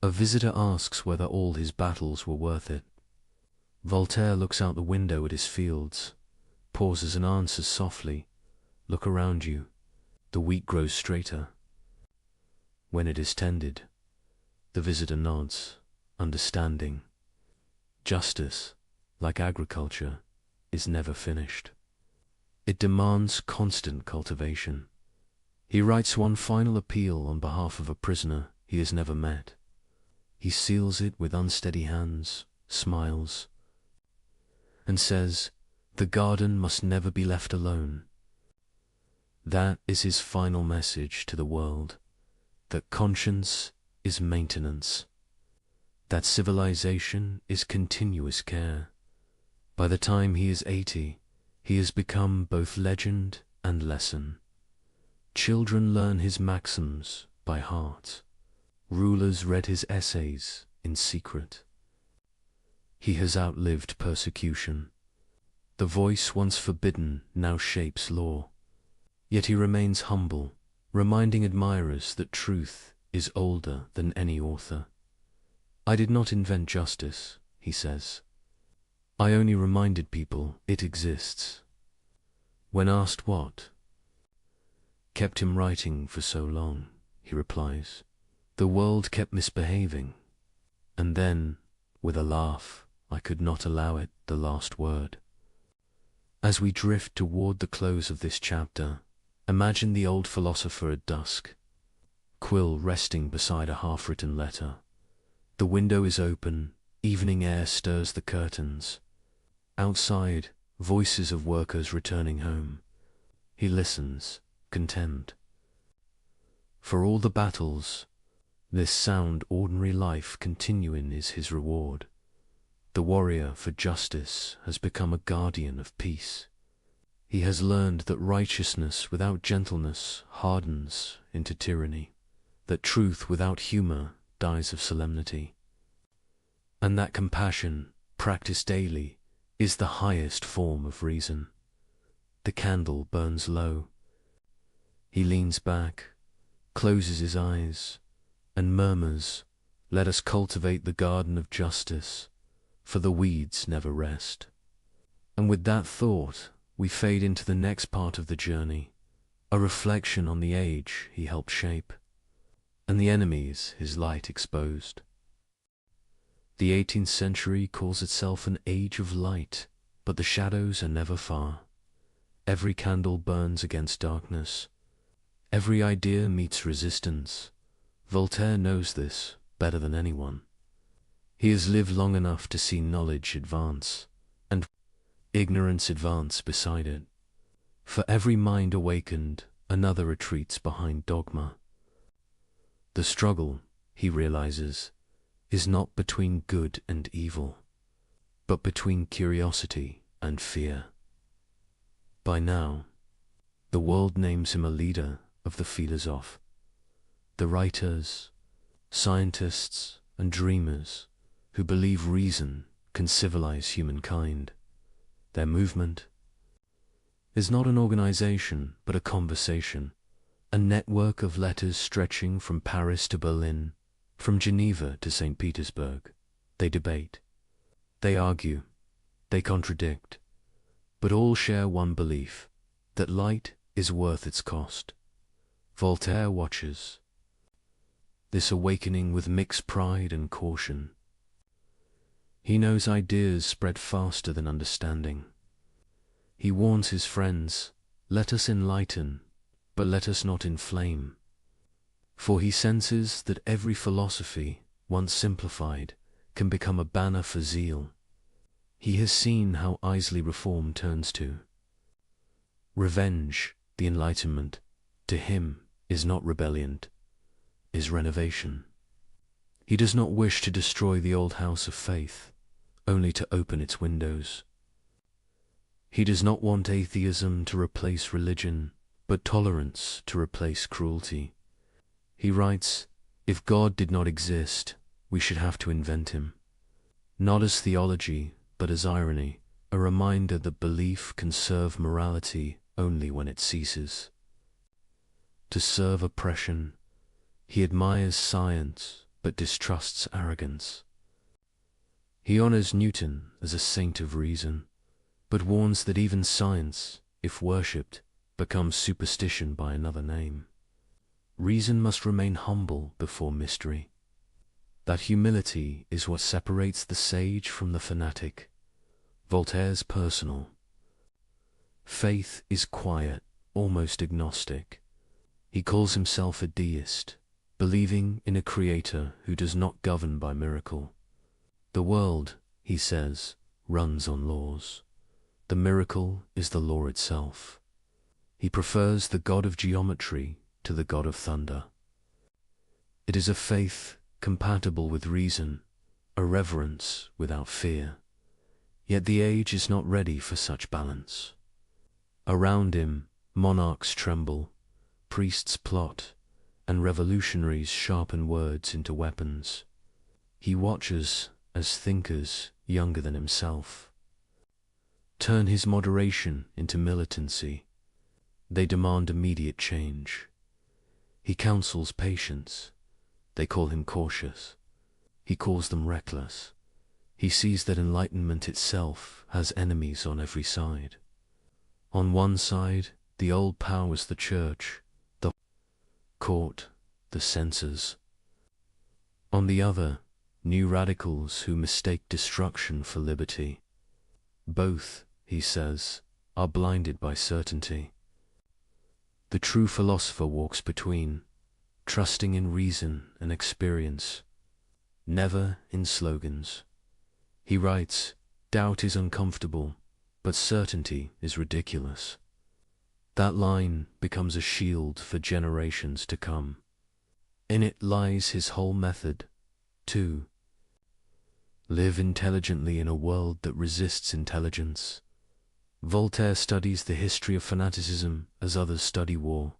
a visitor asks whether all his battles were worth it. Voltaire looks out the window at his fields, pauses and answers softly, "Look around you. The wheat grows straighter when it is tended." The visitor nods, understanding. Justice, like agriculture, is never finished. It demands constant cultivation. He writes one final appeal on behalf of a prisoner he has never met. He seals it with unsteady hands, smiles, and says, "The garden must never be left alone." That is his final message to the world, that conscience is maintenance, that civilization is continuous care. By the time he is 80, he has become both legend and lesson. Children learn his maxims by heart. Rulers read his essays in secret. He has outlived persecution. The voice once forbidden now shapes law. Yet he remains humble, reminding admirers that truth is older than any author. "I did not invent justice," he says. "I only reminded people it exists." When asked what kept him writing for so long, he replies, "The world kept misbehaving, and then, with a laugh, I could not allow it the last word." As we drift toward the close of this chapter, imagine the old philosopher at dusk, quill resting beside a half-written letter. The window is open, evening air stirs the curtains. Outside, voices of workers returning home. He listens, content. For all the battles, this sound ordinary life continuing is his reward. The warrior for justice has become a guardian of peace. He has learned that righteousness without gentleness hardens into tyranny, that truth without humor dies of solemnity, and that compassion, practiced daily, is the highest form of reason. The candle burns low. He leans back, closes his eyes, and murmurs, "Let us cultivate the garden of justice, for the weeds never rest." And with that thought, we fade into the next part of the journey, a reflection on the age he helped shape, and the enemies his light exposed. The 18th century calls itself an age of light, but the shadows are never far. Every candle burns against darkness. Every idea meets resistance. Voltaire knows this better than anyone. He has lived long enough to see knowledge advance, and ignorance advance beside it. For every mind awakened, another retreats behind dogma. The struggle, he realizes, is not between good and evil, but between curiosity and fear. By now, the world names him a leader of the philosophes, the writers, scientists, and dreamers who believe reason can civilize humankind. Their movement is not an organization, but a conversation, a network of letters stretching from Paris to Berlin, from Geneva to St. Petersburg. They debate, they argue, they contradict, but all share one belief, that light is worth its cost. Voltaire watches this awakening with mixed pride and caution. He knows ideas spread faster than understanding. He warns his friends, "Let us enlighten, but let us not inflame." For he senses that every philosophy, once simplified, can become a banner for zeal. He has seen how easily reform turns to revenge. The Enlightenment, to him, is not rebellion, is renovation. He does not wish to destroy the old house of faith, only to open its windows. He does not want atheism to replace religion, but tolerance to replace cruelty. He writes, "If God did not exist, we should have to invent him." Not as theology, but as irony, a reminder that belief can serve morality only when it ceases to serve oppression. He admires science, but distrusts arrogance. He honors Newton as a saint of reason, but warns that even science, if worshipped, becomes superstition by another name. Reason must remain humble before mystery. That humility is what separates the sage from the fanatic. Voltaire's personal faith is quiet, almost agnostic. He calls himself a deist, believing in a creator who does not govern by miracle. The world, he says, runs on laws. The miracle is the law itself. He prefers the god of geometry to the god of thunder. It is a faith compatible with reason, a reverence without fear. Yet the age is not ready for such balance. Around him, monarchs tremble, priests plot, and revolutionaries sharpen words into weapons. He watches as thinkers younger than himself turn his moderation into militancy. They demand immediate change. He counsels patience. They call him cautious. He calls them reckless. He sees that enlightenment itself has enemies on every side. On one side, the old powers, the church, the court, the censors. On the other, new radicals who mistake destruction for liberty. Both, he says, are blinded by certainty. The true philosopher walks between, trusting in reason and experience, never in slogans. He writes, "Doubt is uncomfortable, but certainty is ridiculous." That line becomes a shield for generations to come. In it lies his whole method, to live intelligently in a world that resists intelligence. Voltaire studies the history of fanaticism as others study war.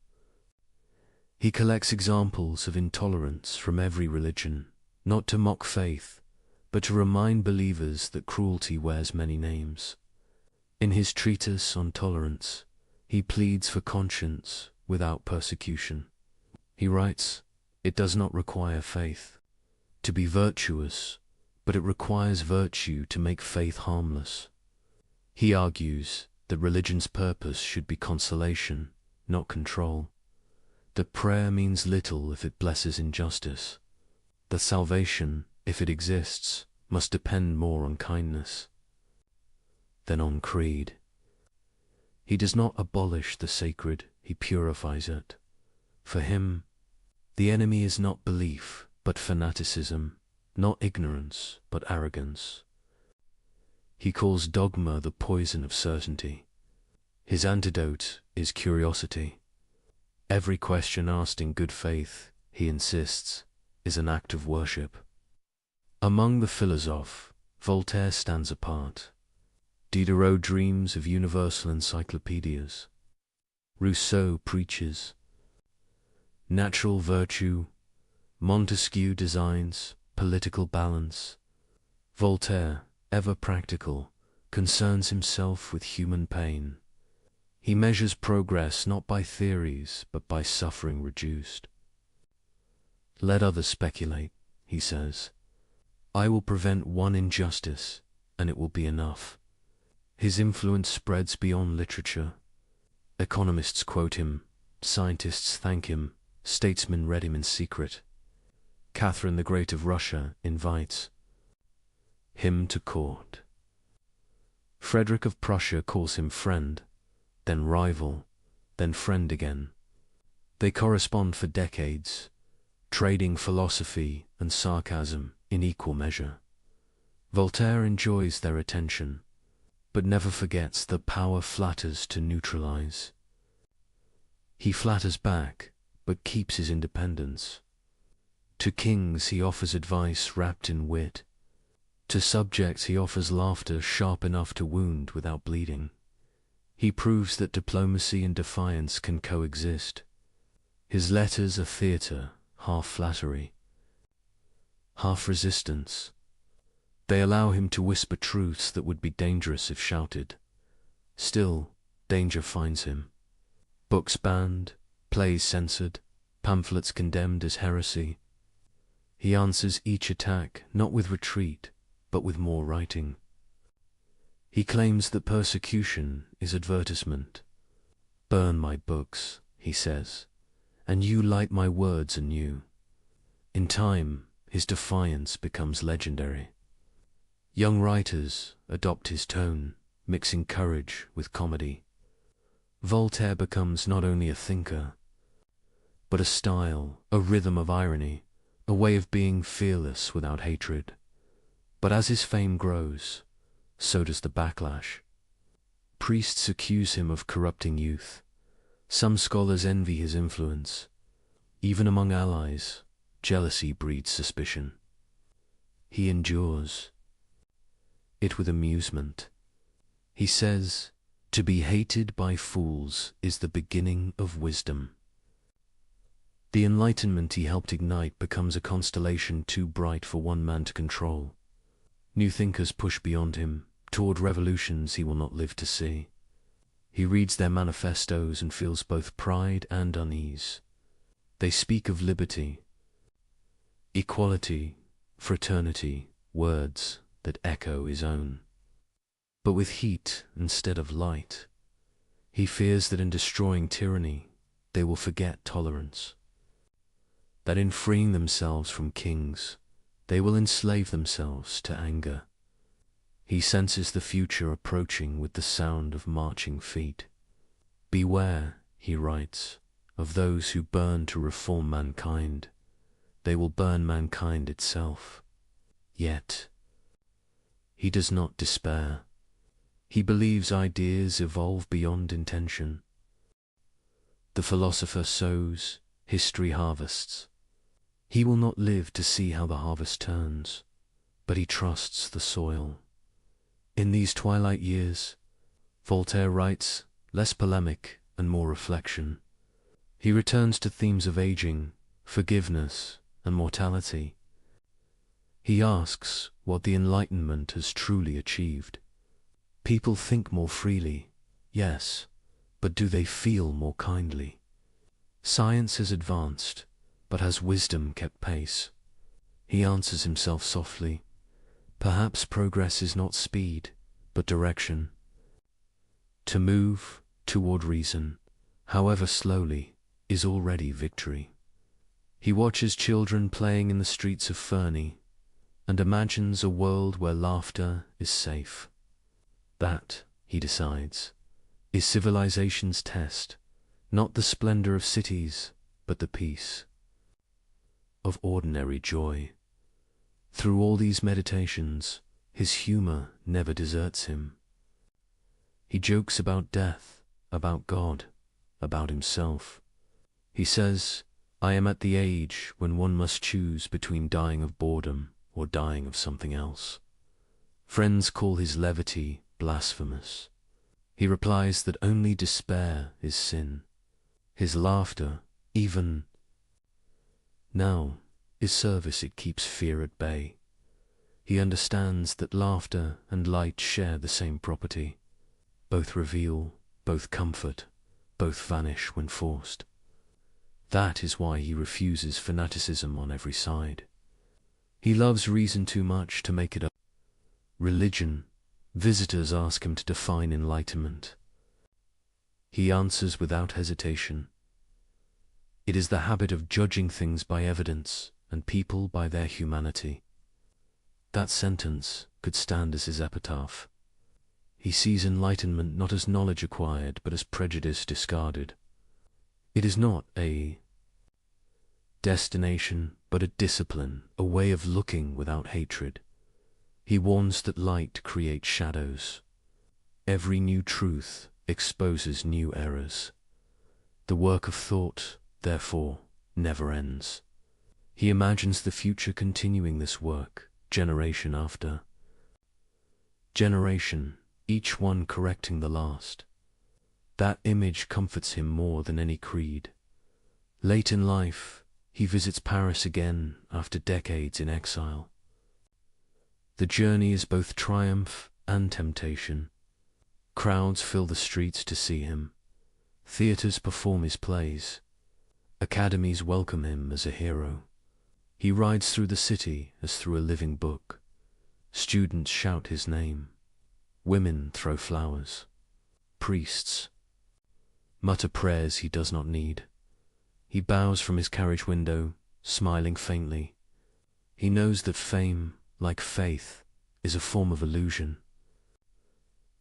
He collects examples of intolerance from every religion, not to mock faith, but to remind believers that cruelty wears many names. In his treatise on tolerance, he pleads for conscience without persecution. He writes, "It does not require faith to be virtuous, but it requires virtue to make faith harmless." He argues that religion's purpose should be consolation, not control. That prayer means little if it blesses injustice. That salvation, if it exists, must depend more on kindness than on creed. He does not abolish the sacred, he purifies it. For him, the enemy is not belief, but fanaticism, not ignorance, but arrogance. He calls dogma the poison of certainty. His antidote is curiosity. Every question asked in good faith, he insists, is an act of worship. Among the philosophes, Voltaire stands apart. Diderot dreams of universal encyclopedias. Rousseau preaches natural virtue. Montesquieu designs political balance. Voltaire, ever practical, concerns himself with human pain. He measures progress not by theories, but by suffering reduced. "Let others speculate," he says. "I will prevent one injustice, and it will be enough." His influence spreads beyond literature. Economists quote him, scientists thank him, statesmen read him in secret. Catherine the Great of Russia invites him to court. Frederick of Prussia calls him friend, then rival, then friend again. They correspond for decades, trading philosophy and sarcasm in equal measure. Voltaire enjoys their attention, but never forgets that power flatters to neutralize. He flatters back, but keeps his independence. To kings he offers advice wrapped in wit. To subjects he offers laughter sharp enough to wound without bleeding. He proves that diplomacy and defiance can coexist. His letters are theater, half flattery, half resistance. They allow him to whisper truths that would be dangerous if shouted. Still, danger finds him. Books banned, plays censored, pamphlets condemned as heresy. He answers each attack not with retreat, but with more writing. He claims that persecution is advertisement. "Burn my books," he says, "and you light my words anew." In time, his defiance becomes legendary. Young writers adopt his tone, mixing courage with comedy. Voltaire becomes not only a thinker, but a style, a rhythm of irony, a way of being fearless without hatred. But as his fame grows, so does the backlash. Priests accuse him of corrupting youth. Some scholars envy his influence. Even among allies, jealousy breeds suspicion. He endures it with amusement. He says, "To be hated by fools is the beginning of wisdom." The enlightenment he helped ignite becomes a constellation too bright for one man to control. New thinkers push beyond him, toward revolutions he will not live to see. He reads their manifestos and feels both pride and unease. They speak of liberty, equality, fraternity, words that echo his own. But with heat instead of light. He fears that in destroying tyranny, they will forget tolerance. That in freeing themselves from kings, they will enslave themselves to anger. He senses the future approaching with the sound of marching feet. "Beware," he writes, "of those who burn to reform mankind. They will burn mankind itself." Yet, he does not despair. He believes ideas evolve beyond intention. The philosopher sows, history harvests. He will not live to see how the harvest turns, but he trusts the soil. In these twilight years, Voltaire writes less polemic and more reflection. He returns to themes of aging, forgiveness, and mortality. He asks what the Enlightenment has truly achieved. People think more freely, yes, but do they feel more kindly? Science has advanced, but has wisdom kept pace? He answers himself softly, perhaps progress is not speed, but direction. To move toward reason, however slowly, is already victory. He watches children playing in the streets of Fernie and imagines a world where laughter is safe. That, he decides, is civilization's test, not the splendor of cities, but the peace of ordinary joy. Through all these meditations, his humor never deserts him. He jokes about death, about God, about himself. He says, I am at the age when one must choose between dying of boredom or dying of something else. Friends call his levity blasphemous. He replies that only despair is sin. His laughter, even now, is service, it keeps fear at bay. He understands that laughter and light share the same property. Both reveal, both comfort, both vanish when forced. That is why he refuses fanaticism on every side. He loves reason too much to make it a religion. Visitors ask him to define enlightenment. He answers without hesitation. It is the habit of judging things by evidence and people by their humanity. That sentence could stand as his epitaph. He sees enlightenment not as knowledge acquired, but as prejudice discarded. It is not a destination, but a discipline, a way of looking without hatred. He warns that light creates shadows. Every new truth exposes new errors. The work of thought, therefore, never ends. He imagines the future continuing this work, generation after generation, each one correcting the last. That image comforts him more than any creed. Late in life, he visits Paris again after decades in exile. The journey is both triumph and temptation. Crowds fill the streets to see him. Theaters perform his plays. Academies welcome him as a hero. He rides through the city as through a living book. Students shout his name. Women throw flowers. Priests mutter prayers he does not need. He bows from his carriage window, smiling faintly. He knows that fame, like faith, is a form of illusion.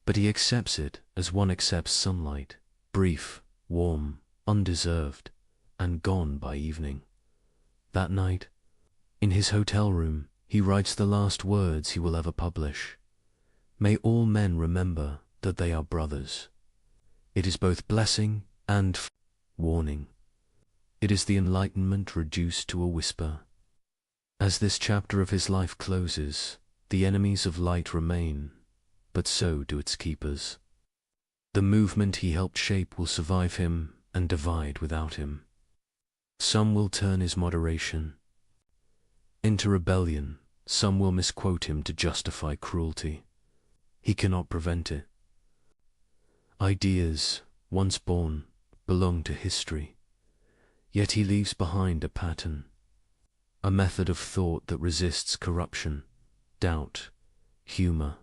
But he accepts it as one accepts sunlight, brief, warm, undeserved, and gone by evening. That night, in his hotel room, he writes the last words he will ever publish. May all men remember that they are brothers. It is both blessing and warning. It is the enlightenment reduced to a whisper. As this chapter of his life closes, the enemies of light remain, but so do its keepers. The movement he helped shape will survive him and divide without him. Some will turn his moderation into rebellion, some will misquote him to justify cruelty. He cannot prevent it. Ideas, once born, belong to history. Yet he leaves behind a pattern, a method of thought that resists corruption, doubt, humor,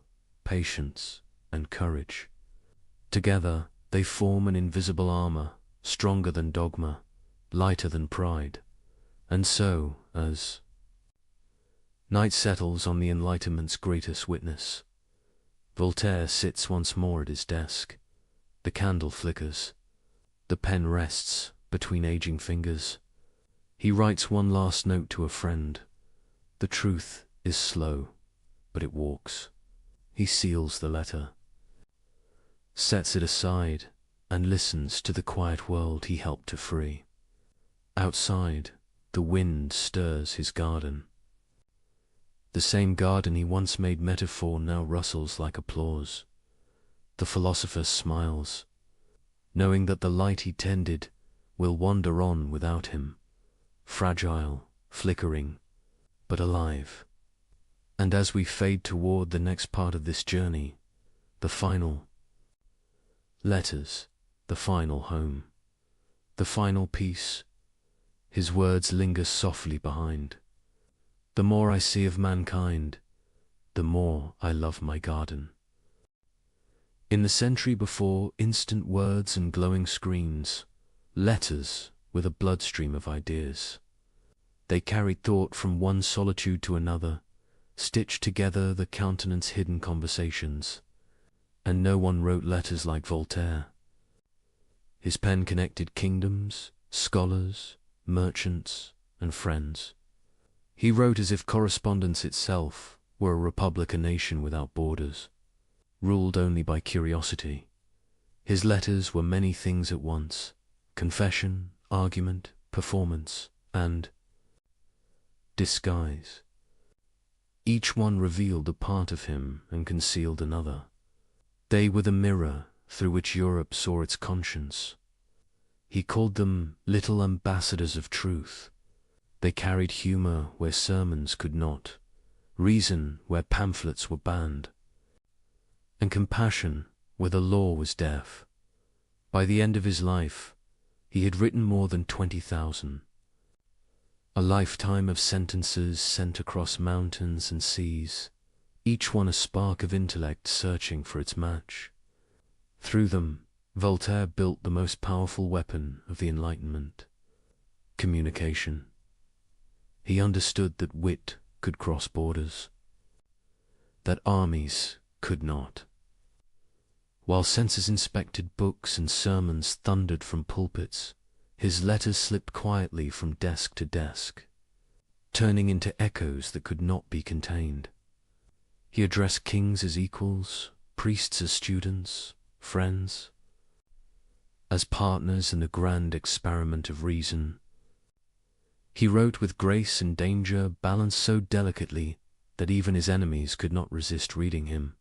patience, and courage. Together, they form an invisible armor, stronger than dogma, lighter than pride. And so, as night settles on the Enlightenment's greatest witness, Voltaire sits once more at his desk. The candle flickers. The pen rests between aging fingers. He writes one last note to a friend. The truth is slow, but it walks. He seals the letter, sets it aside, and listens to the quiet world he helped to free. Outside, the wind stirs his garden. The same garden he once made metaphor now rustles like applause. The philosopher smiles, knowing that the light he tended will wander on without him, fragile, flickering, but alive. And as we fade toward the next part of this journey, the final letters, the final home, the final peace, His words linger softly behind. The more I see of mankind, the more I love my garden. In the century before instant words and glowing screens, letters with a bloodstream of ideas. They carried thought from one solitude to another, stitched together the countenance-hidden conversations, and no one wrote letters like Voltaire. His pen connected kingdoms, scholars, merchants, and friends. He wrote as if correspondence itself were a republic, a nation without borders, ruled only by curiosity. His letters were many things at once: confession, argument, performance, and disguise. Each one revealed a part of him and concealed another. They were the mirror through which Europe saw its conscience. He called them little ambassadors of truth. They carried humor where sermons could not, reason where pamphlets were banned, and compassion where the law was deaf. By the end of his life, he had written more than 20,000. A lifetime of sentences sent across mountains and seas, each one a spark of intellect searching for its match. Through them, Voltaire built the most powerful weapon of the Enlightenment: communication. He understood that wit could cross borders, that armies could not. While census-inspected books and sermons thundered from pulpits, his letters slipped quietly from desk to desk, turning into echoes that could not be contained. He addressed kings as equals, priests as students, friends as partners in the grand experiment of reason. He wrote with grace and danger balanced so delicately that even his enemies could not resist reading him.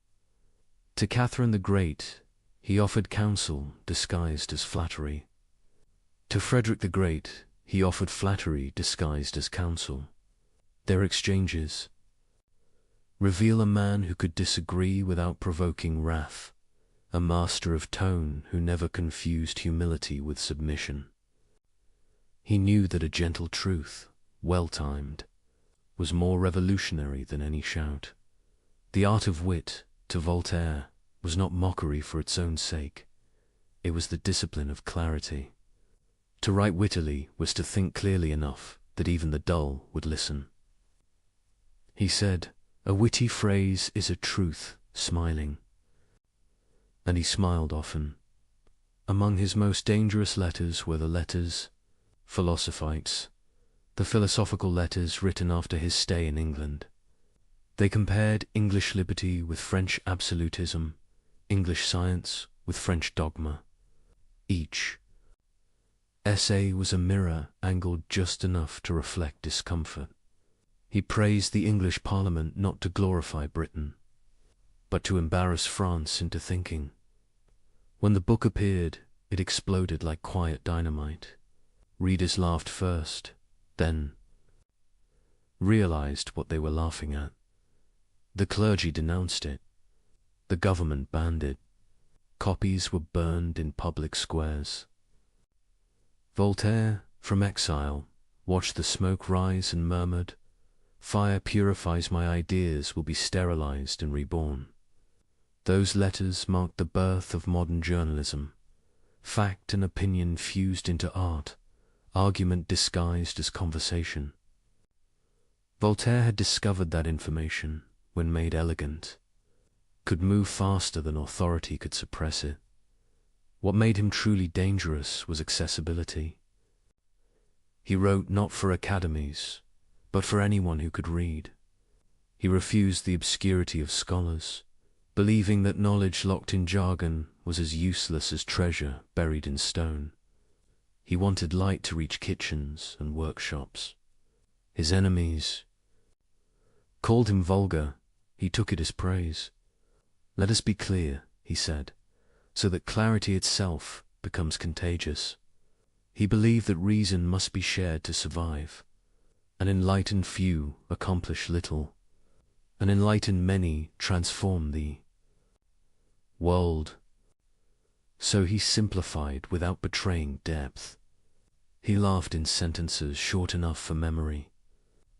To Catherine the Great, he offered counsel disguised as flattery. To Frederick the Great, he offered flattery disguised as counsel. Their exchanges reveal a man who could disagree without provoking wrath, a master of tone who never confused humility with submission. He knew that a gentle truth, well-timed, was more revolutionary than any shout. The art of wit, to Voltaire, was not mockery for its own sake. It was the discipline of clarity. To write wittily was to think clearly enough that even the dull would listen. He said, "A witty phrase is a truth smiling." And he smiled often. Among his most dangerous letters were the letters Philosophites, the philosophical letters written after his stay in England. They compared English liberty with French absolutism, English science with French dogma. Each essay was a mirror angled just enough to reflect discomfort. He praised the English Parliament not to glorify Britain, but to embarrass France into thinking. When the book appeared, it exploded like quiet dynamite. Readers laughed first, then realized what they were laughing at. The clergy denounced it. The government banned it. Copies were burned in public squares. Voltaire, from exile, watched the smoke rise and murmured, "Fire purifies my ideas, will be sterilized and reborn." Those letters marked the birth of modern journalism. Fact and opinion fused into art, argument disguised as conversation. Voltaire had discovered that information, when made elegant, could move faster than authority could suppress it. What made him truly dangerous was accessibility. He wrote not for academies, but for anyone who could read. He refused the obscurity of scholars, believing that knowledge locked in jargon was as useless as treasure buried in stone. He wanted light to reach kitchens and workshops. His enemies called him vulgar. He took it as praise. "Let us be clear," he said, "so that clarity itself becomes contagious." He believed that reason must be shared to survive. An enlightened few accomplish little. An enlightened many transform the world. So he simplified without betraying depth. He laughed in sentences short enough for memory.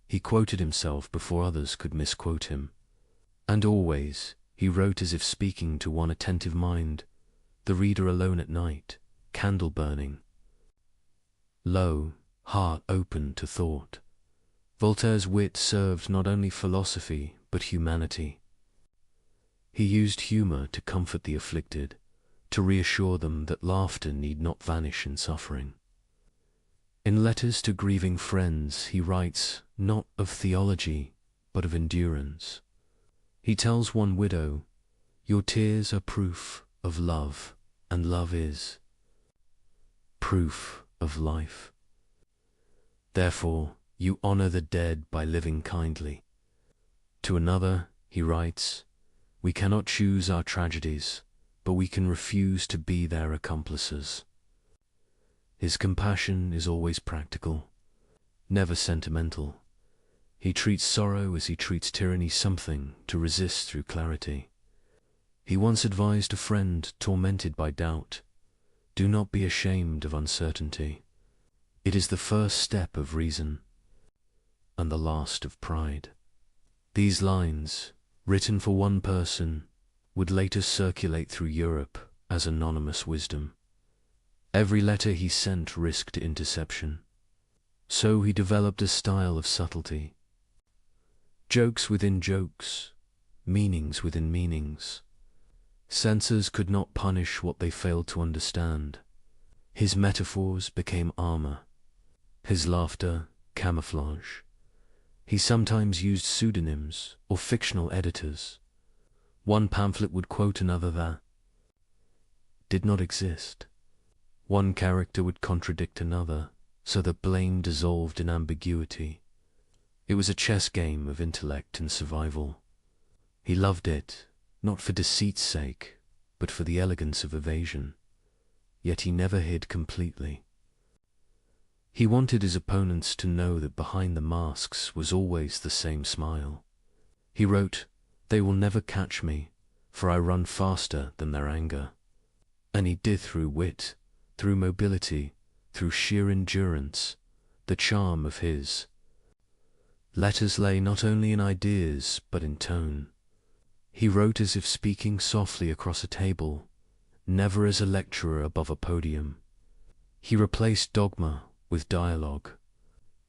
He quoted himself before others could misquote him. And always he wrote as if speaking to one attentive mind, the reader alone at night, candle burning. Lo, heart open to thought. Voltaire's wit served not only philosophy but humanity. He used humour to comfort the afflicted, to reassure them that laughter need not vanish in suffering. In letters to grieving friends he writes not of theology but of endurance. He tells one widow, "Your tears are proof of love, and love is proof of life. Therefore you honour the dead by living kindly." To another he writes, "We cannot choose our tragedies, but we can refuse to be their accomplices." His compassion is always practical, never sentimental. He treats sorrow as he treats tyranny, something to resist through clarity. He once advised a friend tormented by doubt, "Do not be ashamed of uncertainty. It is the first step of reason, and the last of pride." These lines, written for one person, would later circulate through Europe as anonymous wisdom. Every letter he sent risked interception. So he developed a style of subtlety. Jokes within jokes, meanings within meanings. Censors could not punish what they failed to understand. His metaphors became armor, his laughter camouflage. He sometimes used pseudonyms or fictional editors. One pamphlet would quote another that did not exist. One character would contradict another, so that blame dissolved in ambiguity. It was a chess game of intellect and survival. He loved it, not for deceit's sake, but for the elegance of evasion. Yet he never hid completely. He wanted his opponents to know that behind the masks was always the same smile. He wrote, "They will never catch me, for I run faster than their anger." And he did through wit, through mobility, through sheer endurance, the charm of his letters lay not only in ideas but in tone. He wrote as if speaking softly across a table, never as a lecturer above a podium. He replaced dogma with dialogue.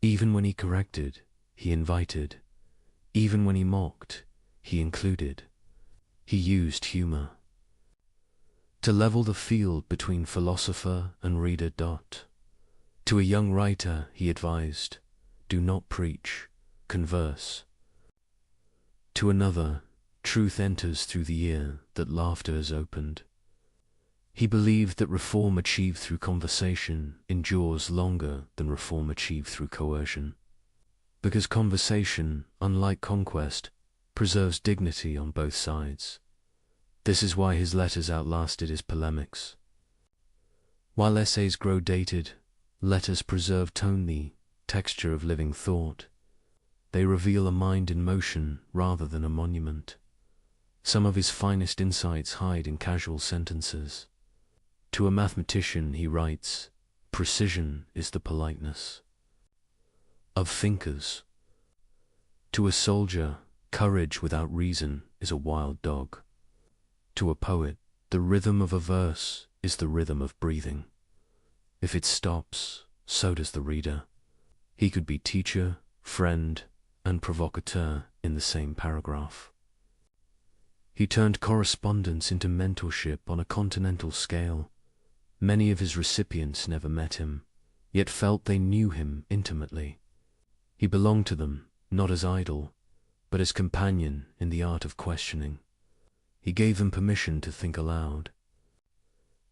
Even when he corrected, he invited. Even when he mocked, he included. He used humour to level the field between philosopher and reader. To a young writer he advised, "Do not preach, converse." To another, truth enters through the ear that laughter has opened. He believed that reform achieved through conversation endures longer than reform achieved through coercion. Because conversation, unlike conquest, preserves dignity on both sides. This is why his letters outlasted his polemics. While essays grow dated, letters preserve tone, the texture of living thought. They reveal a mind in motion rather than a monument. Some of his finest insights hide in casual sentences. To a mathematician he writes, "Precision is the politeness of thinkers." To a soldier, courage without reason is a wild dog. To a poet, the rhythm of a verse is the rhythm of breathing. If it stops, so does the reader. He could be teacher, friend, and provocateur in the same paragraph. He turned correspondence into mentorship on a continental scale. Many of his recipients never met him, yet felt they knew him intimately. He belonged to them, not as idol, but as companion in the art of questioning. He gave them permission to think aloud.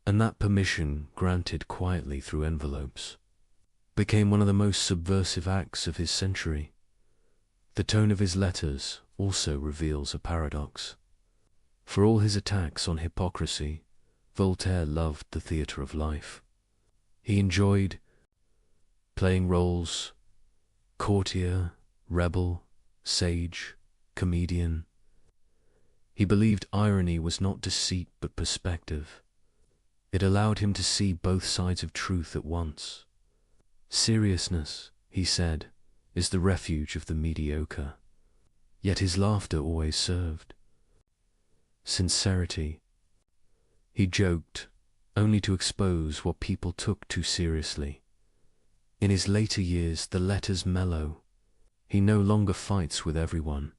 And that permission, granted quietly through envelopes, became one of the most subversive acts of his century. The tone of his letters also reveals a paradox. For all his attacks on hypocrisy, Voltaire loved the theatre of life. He enjoyed playing roles: courtier, rebel, sage, comedian. He believed irony was not deceit but perspective. It allowed him to see both sides of truth at once. Seriousness, he said, is the refuge of the mediocre. Yet his laughter always served. Sincerity. He joked, only to expose what people took too seriously. In his later years, the letters mellow. He no longer fights with everyone.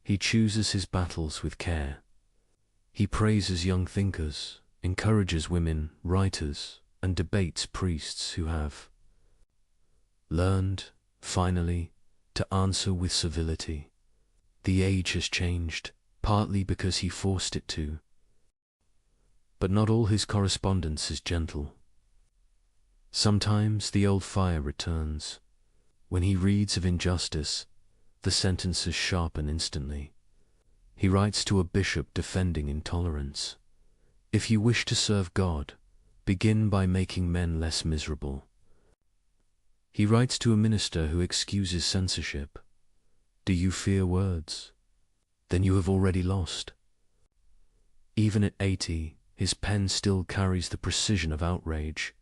He chooses his battles with care. He praises young thinkers, encourages women, writers, and debates priests who have learned, finally, to answer with civility. The age has changed, partly because he forced it to. But not all his correspondence is gentle. Sometimes the old fire returns. When he reads of injustice, the sentences sharpen instantly. He writes to a bishop defending intolerance. If you wish to serve God, begin by making men less miserable. He writes to a minister who excuses censorship. Do you fear words? Then you have already lost. Even at 80, his pen still carries the precision of outrage.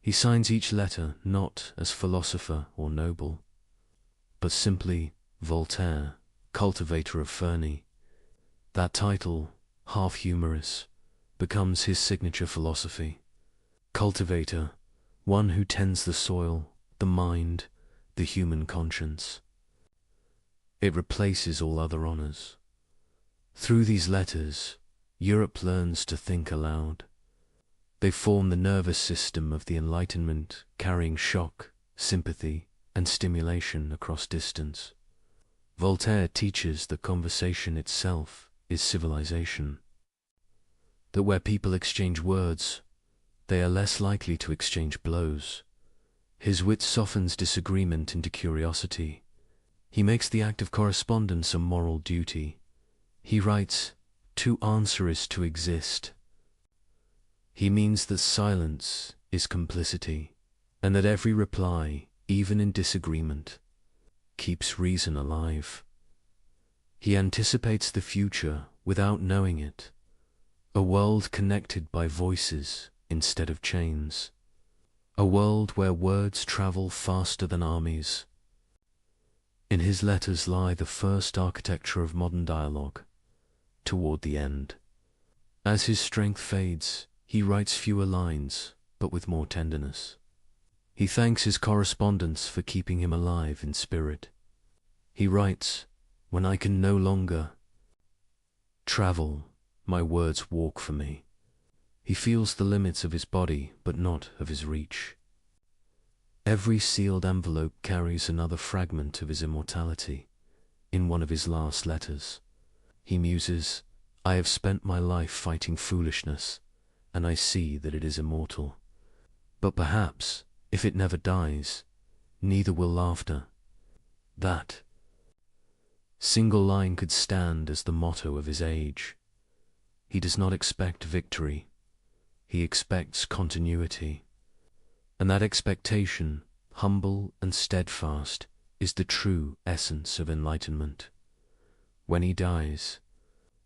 He signs each letter not as philosopher or noble, but simply Voltaire, cultivator of Ferney. That title, half humorous, becomes his signature philosophy. Cultivator, one who tends the soil, the mind, the human conscience. It replaces all other honors. Through these letters, Europe learns to think aloud. They form the nervous system of the Enlightenment, carrying shock, sympathy, and stimulation across distance. Voltaire teaches that conversation itself is civilization. That where people exchange words, they are less likely to exchange blows. His wit softens disagreement into curiosity. He makes the act of correspondence a moral duty. He writes, "To answer is to exist." He means that silence is complicity, and that every reply, even in disagreement, keeps reason alive. He anticipates the future without knowing it, a world connected by voices instead of chains, a world where words travel faster than armies. In his letters lie the first architecture of modern dialogue, toward the end. As his strength fades, he writes fewer lines, but with more tenderness. He thanks his correspondents for keeping him alive in spirit. He writes, "When I can no longer travel, my words walk for me." He feels the limits of his body, but not of his reach. Every sealed envelope carries another fragment of his immortality. In one of his last letters, he muses, "I have spent my life fighting foolishness, and I see that it is immortal. But perhaps, if it never dies, neither will laughter." That single line could stand as the motto of his age. He does not expect victory. He expects continuity. And that expectation, humble and steadfast, is the true essence of enlightenment. When he dies,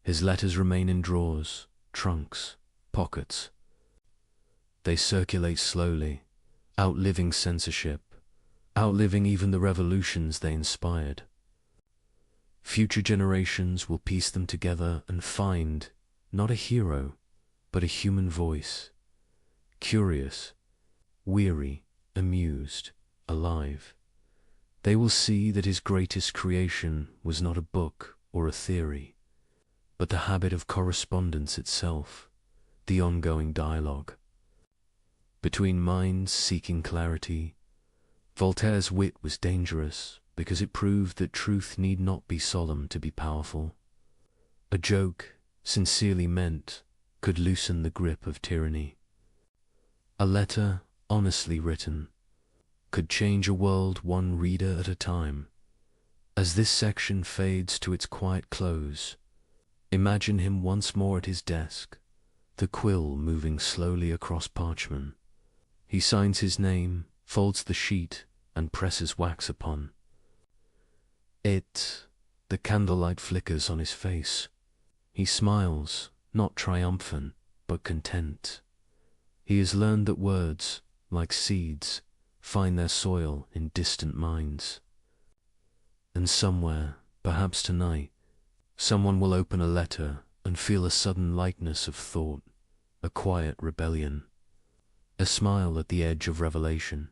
his letters remain in drawers, trunks, pockets. They circulate slowly, outliving censorship, outliving even the revolutions they inspired. Future generations will piece them together and find not a hero, but a human voice, curious, weary, amused, alive. They will see that his greatest creation was not a book or a theory, but the habit of correspondence itself, the ongoing dialogue. Between minds seeking clarity, Voltaire's wit was dangerous because it proved that truth need not be solemn to be powerful. A joke, sincerely meant, could loosen the grip of tyranny. A letter, honestly written, could change a world one reader at a time. As this section fades to its quiet close, imagine him once more at his desk, the quill moving slowly across parchment. He signs his name, folds the sheet, and presses wax upon it. The candlelight flickers on his face. He smiles, not triumphant, but content. He has learned that words, like seeds, find their soil in distant minds. And somewhere, perhaps tonight, someone will open a letter and feel a sudden lightness of thought, a quiet rebellion, a smile at the edge of revelation.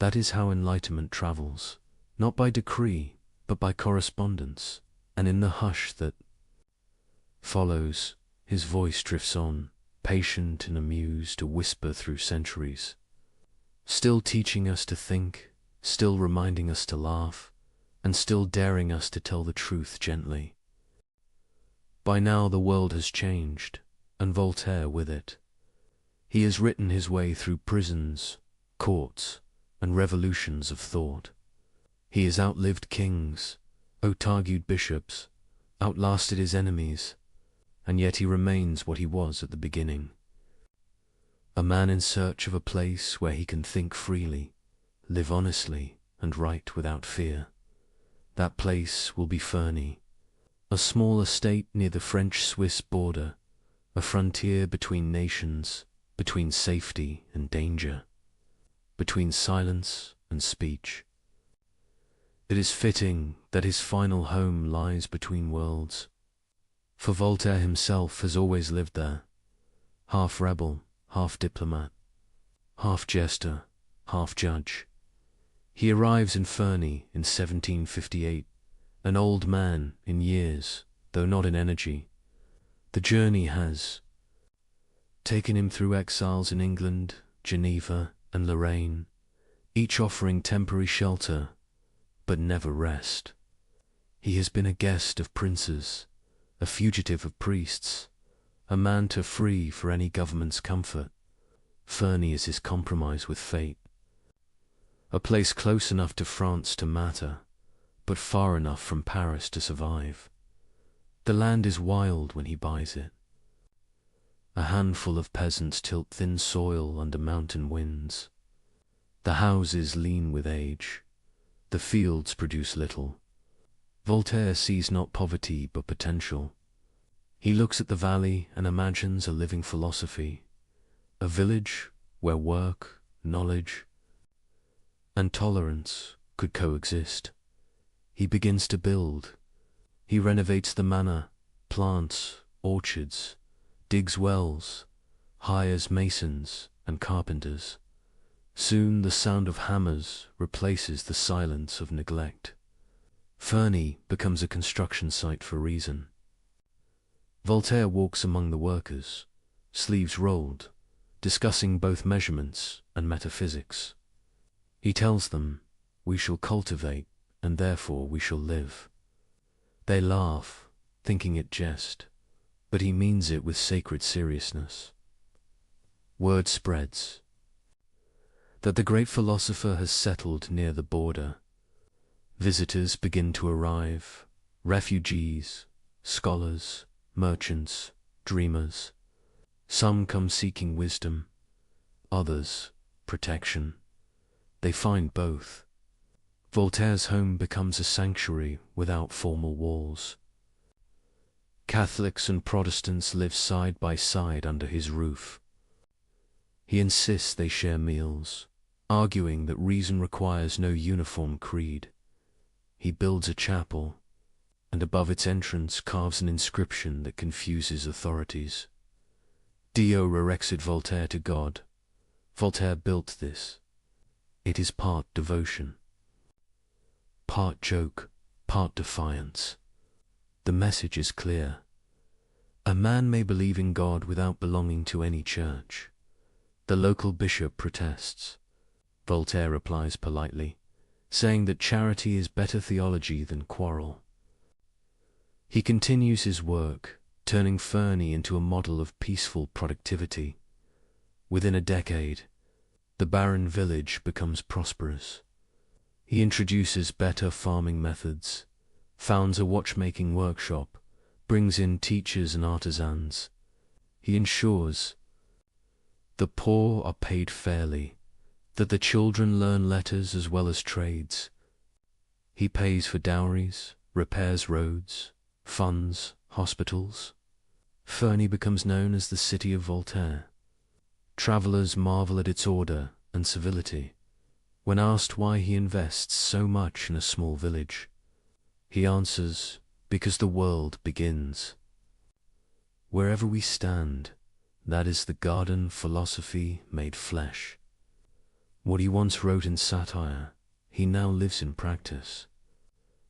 That is how enlightenment travels, not by decree, but by correspondence, and in the hush that follows, his voice drifts on, patient and amused, a whisper through centuries, still teaching us to think, still reminding us to laugh, and still daring us to tell the truth gently. By now the world has changed, and Voltaire with it. He has written his way through prisons, courts, and revolutions of thought. He has outlived kings, outargued bishops, outlasted his enemies, and yet he remains what he was at the beginning. A man in search of a place where he can think freely, live honestly, and write without fear. That place will be Ferney, a small estate near the French-Swiss border, a frontier between nations, between safety and danger, between silence and speech. It is fitting that his final home lies between worlds, for Voltaire himself has always lived there, half rebel, half diplomat, half jester, half judge. He arrives in Ferney in 1758, an old man in years, though not in energy. The journey has taken him through exiles in England, Geneva, and Lorraine, each offering temporary shelter, but never rest. He has been a guest of princes, a fugitive of priests, a man too free for any government's comfort. Ferney is his compromise with fate. A place close enough to France to matter, but far enough from Paris to survive. The land is wild when he buys it. A handful of peasants tilt thin soil under mountain winds. The houses lean with age. The fields produce little. Voltaire sees not poverty but potential. He looks at the valley and imagines a living philosophy, a village where work, knowledge, and tolerance could coexist. He begins to build. He renovates the manor, plants orchards, digs wells, hires masons and carpenters. Soon the sound of hammers replaces the silence of neglect. Ferney becomes a construction site for reason. Voltaire walks among the workers, sleeves rolled, discussing both measurements and metaphysics. He tells them, "We shall cultivate, and therefore we shall live." They laugh, thinking it jest, but he means it with sacred seriousness. Word spreads that the great philosopher has settled near the border. Visitors begin to arrive, refugees, scholars, merchants, dreamers. Some come seeking wisdom, others protection. They find both. Voltaire's home becomes a sanctuary without formal walls. Catholics and Protestants live side by side under his roof. He insists they share meals, arguing that reason requires no uniform creed. He builds a chapel, and above its entrance carves an inscription that confuses authorities. Dio rerexit Voltaire to God. Voltaire built this. It is part devotion, part joke, part defiance. The message is clear. A man may believe in God without belonging to any church. The local bishop protests. Voltaire replies politely, saying that charity is better theology than quarrel. He continues his work, turning Ferney into a model of peaceful productivity. Within a decade, the barren village becomes prosperous. He introduces better farming methods, founds a watchmaking workshop, brings in teachers and artisans. He ensures the poor are paid fairly, that the children learn letters as well as trades. He pays for dowries, repairs roads, funds hospitals. Ferney becomes known as the city of Voltaire. Travellers marvel at its order and civility. When asked why he invests so much in a small village, he answers, because the world begins. Wherever we stand, that is the garden philosophy made flesh. What he once wrote in satire, he now lives in practice.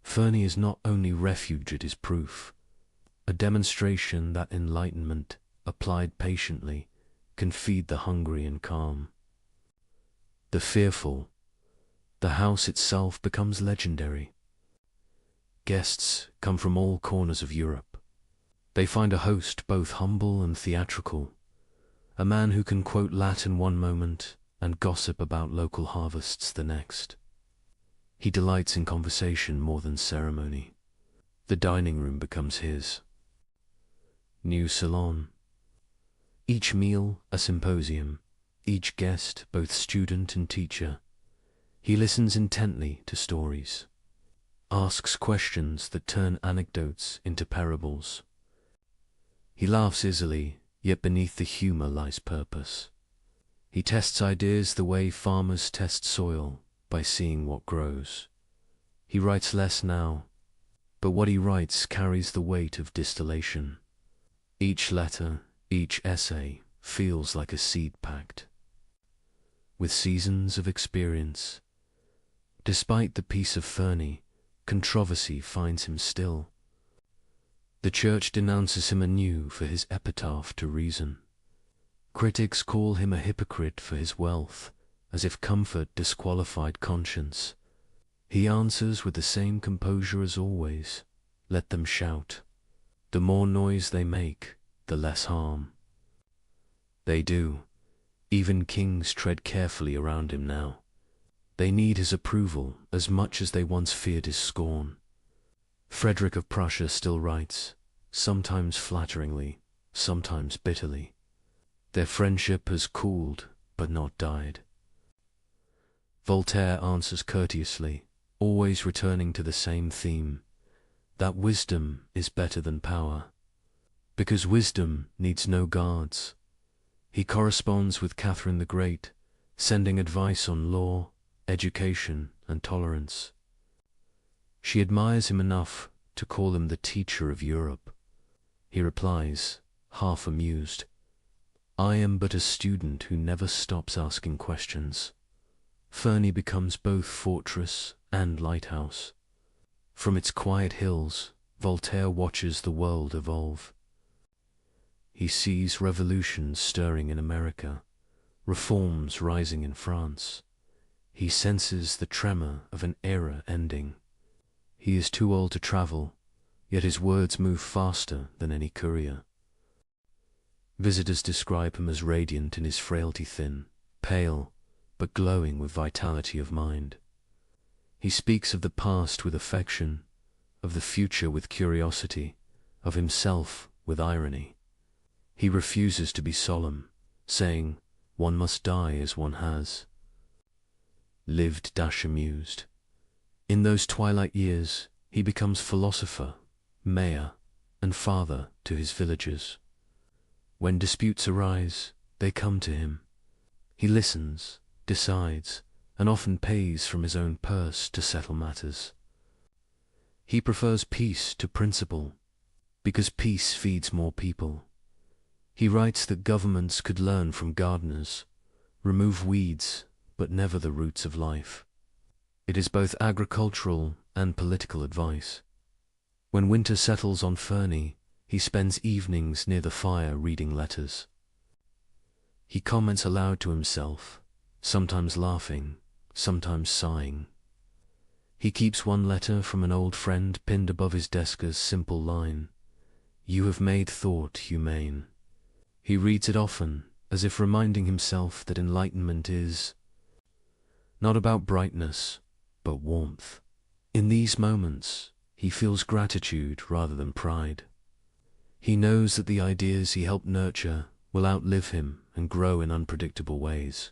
Fernie is not only refuge, it is proof, a demonstration that enlightenment, applied patiently, can feed the hungry and calm the fearful. The house itself becomes legendary. Guests come from all corners of Europe. They find a host both humble and theatrical, a man who can quote Latin one moment and gossip about local harvests the next. He delights in conversation more than ceremony. The dining room becomes his new salon. Each meal a symposium, each guest both student and teacher. He listens intently to stories, asks questions that turn anecdotes into parables. He laughs easily, yet beneath the humor lies purpose. He tests ideas the way farmers test soil, by seeing what grows. He writes less now, but what he writes carries the weight of distillation. Each letter, each essay, feels like a seed packed with seasons of experience. Despite the peace of Fernie, controversy finds him still. The church denounces him anew for his epitaph to reason. Critics call him a hypocrite for his wealth, as if comfort disqualified conscience. He answers with the same composure as always. Let them shout. The more noise they make, the less harm they do. Even kings tread carefully around him now. They need his approval as much as they once feared his scorn. Frederick of Prussia still writes, sometimes flatteringly, sometimes bitterly. Their friendship has cooled, but not died. Voltaire answers courteously, always returning to the same theme, that wisdom is better than power, because wisdom needs no guards. He corresponds with Catherine the Great, sending advice on law, education, and tolerance. She admires him enough to call him the teacher of Europe. He replies, half amused, I am but a student who never stops asking questions. Fernie becomes both fortress and lighthouse. From its quiet hills, Voltaire watches the world evolve. He sees revolutions stirring in America, reforms rising in France. He senses the tremor of an era ending. He is too old to travel, yet his words move faster than any courier. Visitors describe him as radiant in his frailty, thin, pale, but glowing with vitality of mind. He speaks of the past with affection, of the future with curiosity, of himself with irony. He refuses to be solemn, saying, one must die as one has lived amused. In those twilight years, he becomes philosopher, mayor, and father to his villagers. When disputes arise, they come to him. He listens, decides, and often pays from his own purse to settle matters. He prefers peace to principle, because peace feeds more people. He writes that governments could learn from gardeners, remove weeds, but never the roots of life. It is both agricultural and political advice. When winter settles on Fernie, he spends evenings near the fire reading letters. He comments aloud to himself, sometimes laughing, sometimes sighing. He keeps one letter from an old friend pinned above his desk as simple line, "You have made thought humane." He reads it often, as if reminding himself that enlightenment is not about brightness, but warmth. In these moments, he feels gratitude rather than pride. He knows that the ideas he helped nurture will outlive him and grow in unpredictable ways.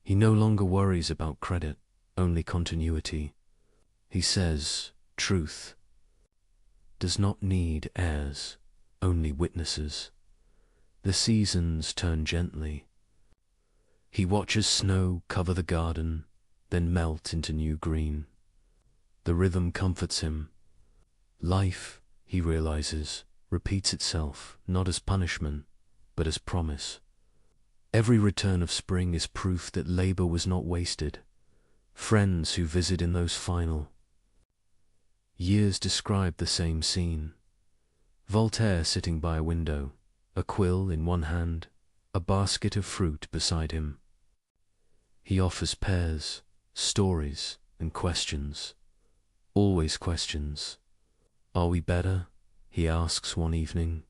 He no longer worries about credit, only continuity. He says, truth does not need heirs, only witnesses. The seasons turn gently. He watches snow cover the garden, then melt into new green. The rhythm comforts him. Life, he realizes, repeats itself, not as punishment, but as promise. Every return of spring is proof that labor was not wasted. Friends who visit in those final years describe the same scene. Voltaire sitting by a window, a quill in one hand, a basket of fruit beside him. He offers pears, stories, and questions. Always questions. Are we better? He asks one evening.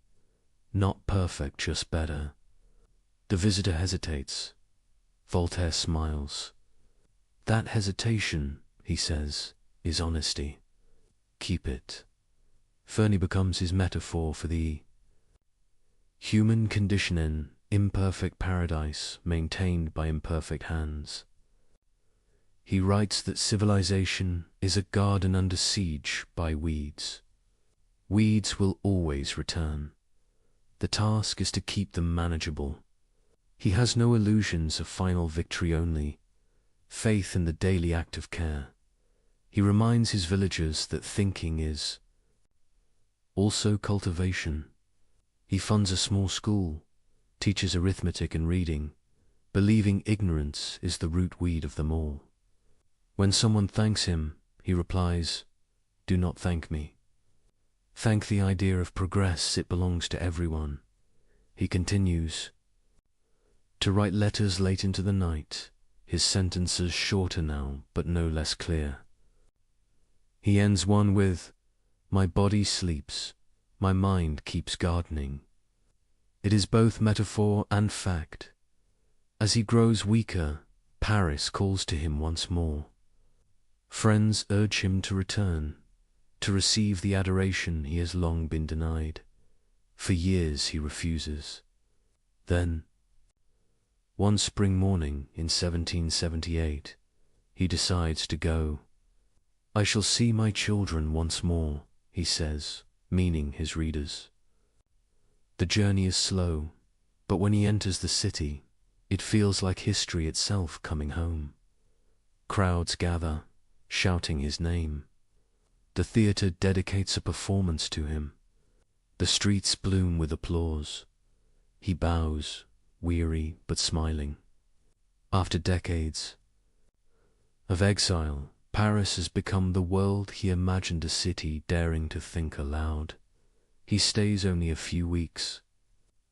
Not perfect, just better. The visitor hesitates. Voltaire smiles. That hesitation, he says, is honesty. Keep it. Fernie becomes his metaphor for the human condition in imperfect paradise maintained by imperfect hands. He writes that civilization is a garden under siege by weeds. Weeds will always return. The task is to keep them manageable. He has no illusions of final victory, only faith in the daily act of care. He reminds his villagers that thinking is also cultivation. He funds a small school, teaches arithmetic and reading, believing ignorance is the root weed of them all. When someone thanks him, he replies, "Do not thank me. Thank the idea of progress, it belongs to everyone." He continues to write letters late into the night, his sentences shorter now, but no less clear. He ends one with, "My body sleeps, my mind keeps gardening." It is both metaphor and fact. As he grows weaker, Paris calls to him once more. Friends urge him to return, to receive the adoration he has long been denied. For years he refuses. Then, one spring morning in 1778, he decides to go. "I shall see my children once more," he says, meaning his readers. The journey is slow, but when he enters the city, it feels like history itself coming home. Crowds gather, shouting his name. The theater dedicates a performance to him. The streets bloom with applause. He bows, weary but smiling. After decades of exile, Paris has become the world he imagined a city daring to think aloud. He stays only a few weeks.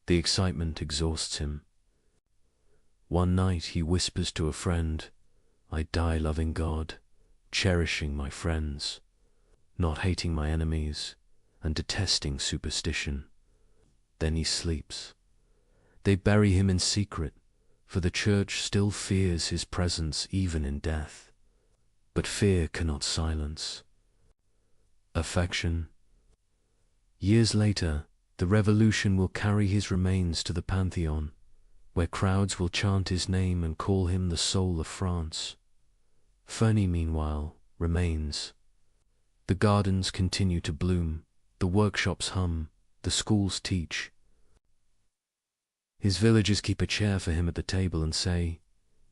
The excitement exhausts him. One night he whispers to a friend, "I die loving God, cherishing my friends, not hating my enemies, and detesting superstition." Then he sleeps. They bury him in secret, for the church still fears his presence even in death. But fear cannot silence affection. Years later, the revolution will carry his remains to the Pantheon, where crowds will chant his name and call him the soul of France. Fernie, meanwhile, remains. The gardens continue to bloom, the workshops hum, the schools teach. His villagers keep a chair for him at the table and say,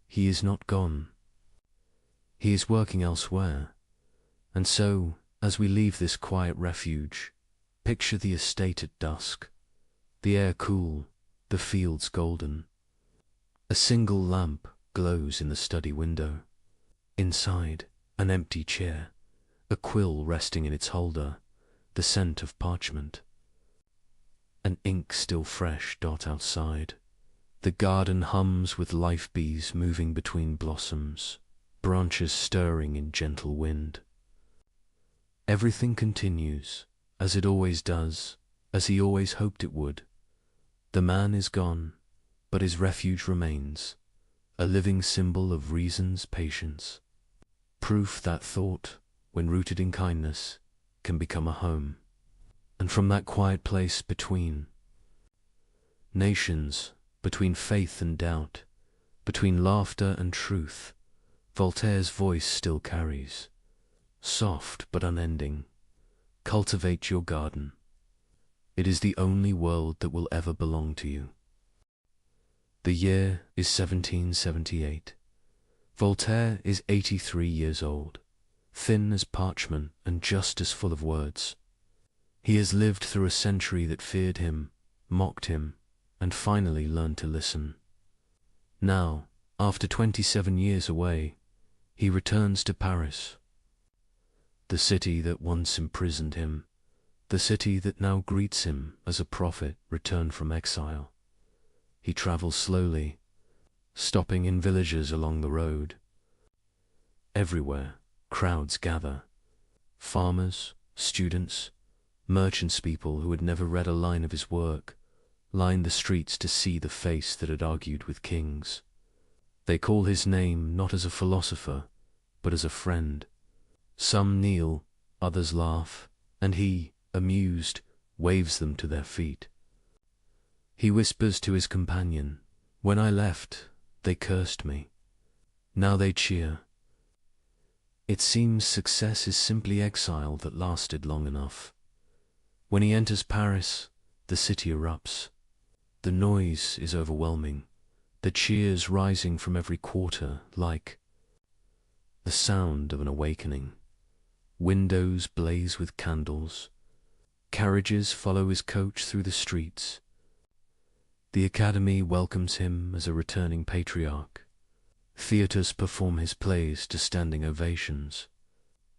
"He is not gone. He is working elsewhere." And so, as we leave this quiet refuge, picture the estate at dusk, the air cool, the fields golden. A single lamp glows in the study window. Inside, an empty chair, a quill resting in its holder, the scent of parchment. An ink still fresh dot outside. The garden hums with life bees moving between blossoms, branches stirring in gentle wind. Everything continues, as it always does, as he always hoped it would. The man is gone, but his refuge remains, a living symbol of reason's patience. Proof that thought, when rooted in kindness, can become a home. And from that quiet place between nations, between faith and doubt, between laughter and truth, Voltaire's voice still carries, soft but unending. Cultivate your garden. It is the only world that will ever belong to you. The year is 1778. Voltaire is 83 years old, thin as parchment and just as full of words. He has lived through a century that feared him, mocked him, and finally learned to listen. Now, after 27 years away, he returns to Paris, the city that once imprisoned him, the city that now greets him as a prophet returned from exile. He travels slowly, stopping in villages along the road. Everywhere, crowds gather. Farmers, students, merchants, people who had never read a line of his work, lined the streets to see the face that had argued with kings. They call his name not as a philosopher, but as a friend. Some kneel, others laugh, and he, amused, waves them to their feet. He whispers to his companion, "When I left, they cursed me. Now they cheer." It seems success is simply exile that lasted long enough. When he enters Paris, the city erupts. The noise is overwhelming, the cheers rising from every quarter like the sound of an awakening. Windows blaze with candles. Carriages follow his coach through the streets. The Academy welcomes him as a returning patriarch. Theatres perform his plays to standing ovations.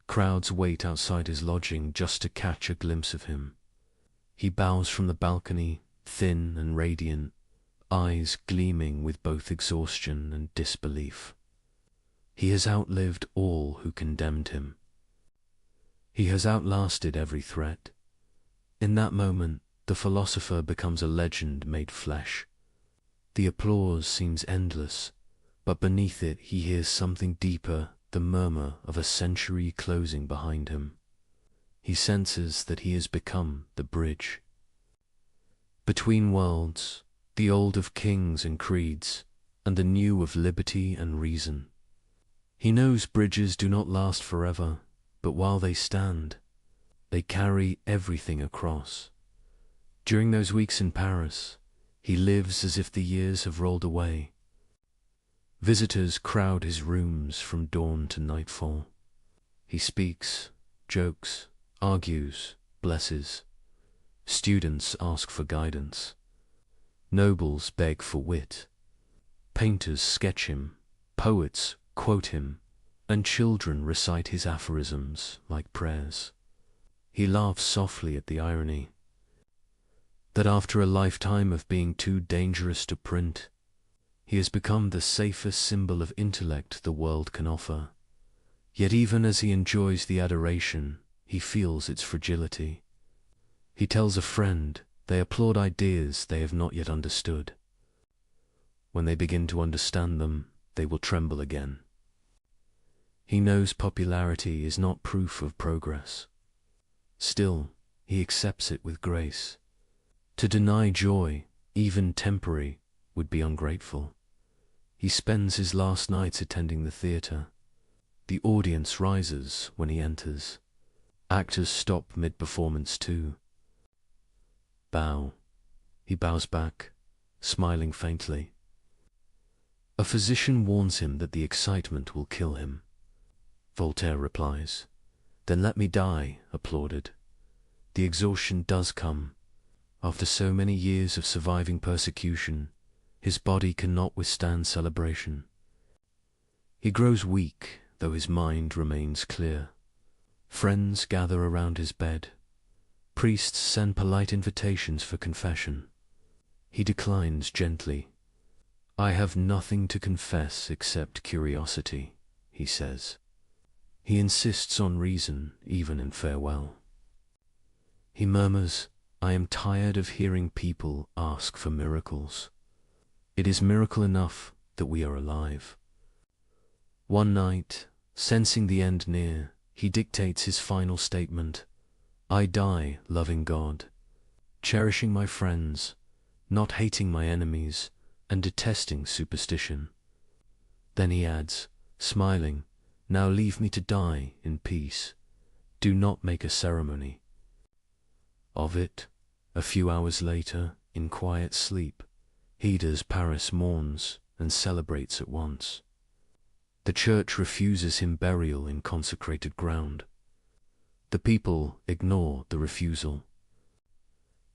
Crowds wait outside his lodging just to catch a glimpse of him. He bows from the balcony, thin and radiant, eyes gleaming with both exhaustion and disbelief. He has outlived all who condemned him. He has outlasted every threat. In that moment, the philosopher becomes a legend made flesh. The applause seems endless, but beneath it he hears something deeper, the murmur of a century closing behind him. He senses that he has become the bridge between worlds, the old of kings and creeds, and the new of liberty and reason. He knows bridges do not last forever, but while they stand, they carry everything across. During those weeks in Paris, he lives as if the years have rolled away. Visitors crowd his rooms from dawn to nightfall. He speaks, jokes, argues, blesses. Students ask for guidance. Nobles beg for wit. Painters sketch him, poets quote him, and children recite his aphorisms like prayers. He laughs softly at the irony that after a lifetime of being too dangerous to print, he has become the safest symbol of intellect the world can offer. Yet even as he enjoys the adoration, he feels its fragility. He tells a friend they applaud ideas they have not yet understood. When they begin to understand them, they will tremble again. He knows popularity is not proof of progress. Still, he accepts it with grace. To deny joy, even temporary, would be ungrateful. He spends his last nights attending the theatre. The audience rises when he enters. Actors stop mid-performance too. Bow. He bows back, smiling faintly. A physician warns him that the excitement will kill him. Voltaire replies, "Then let me die," applauded. The exhaustion does come. After so many years of surviving persecution, his body cannot withstand celebration. He grows weak, though his mind remains clear. Friends gather around his bed. Priests send polite invitations for confession. He declines gently. "I have nothing to confess except curiosity," he says. He insists on reason, even in farewell. He murmurs, "I am tired of hearing people ask for miracles. It is miracle enough that we are alive." One night, sensing the end near, he dictates his final statement. "I die loving God, cherishing my friends, not hating my enemies, and detesting superstition." Then he adds, smiling, "Now leave me to die in peace. Do not make a ceremony." Of it, a few hours later, in quiet sleep, he does Paris mourns and celebrates at once. The church refuses him burial in consecrated ground. The people ignore the refusal.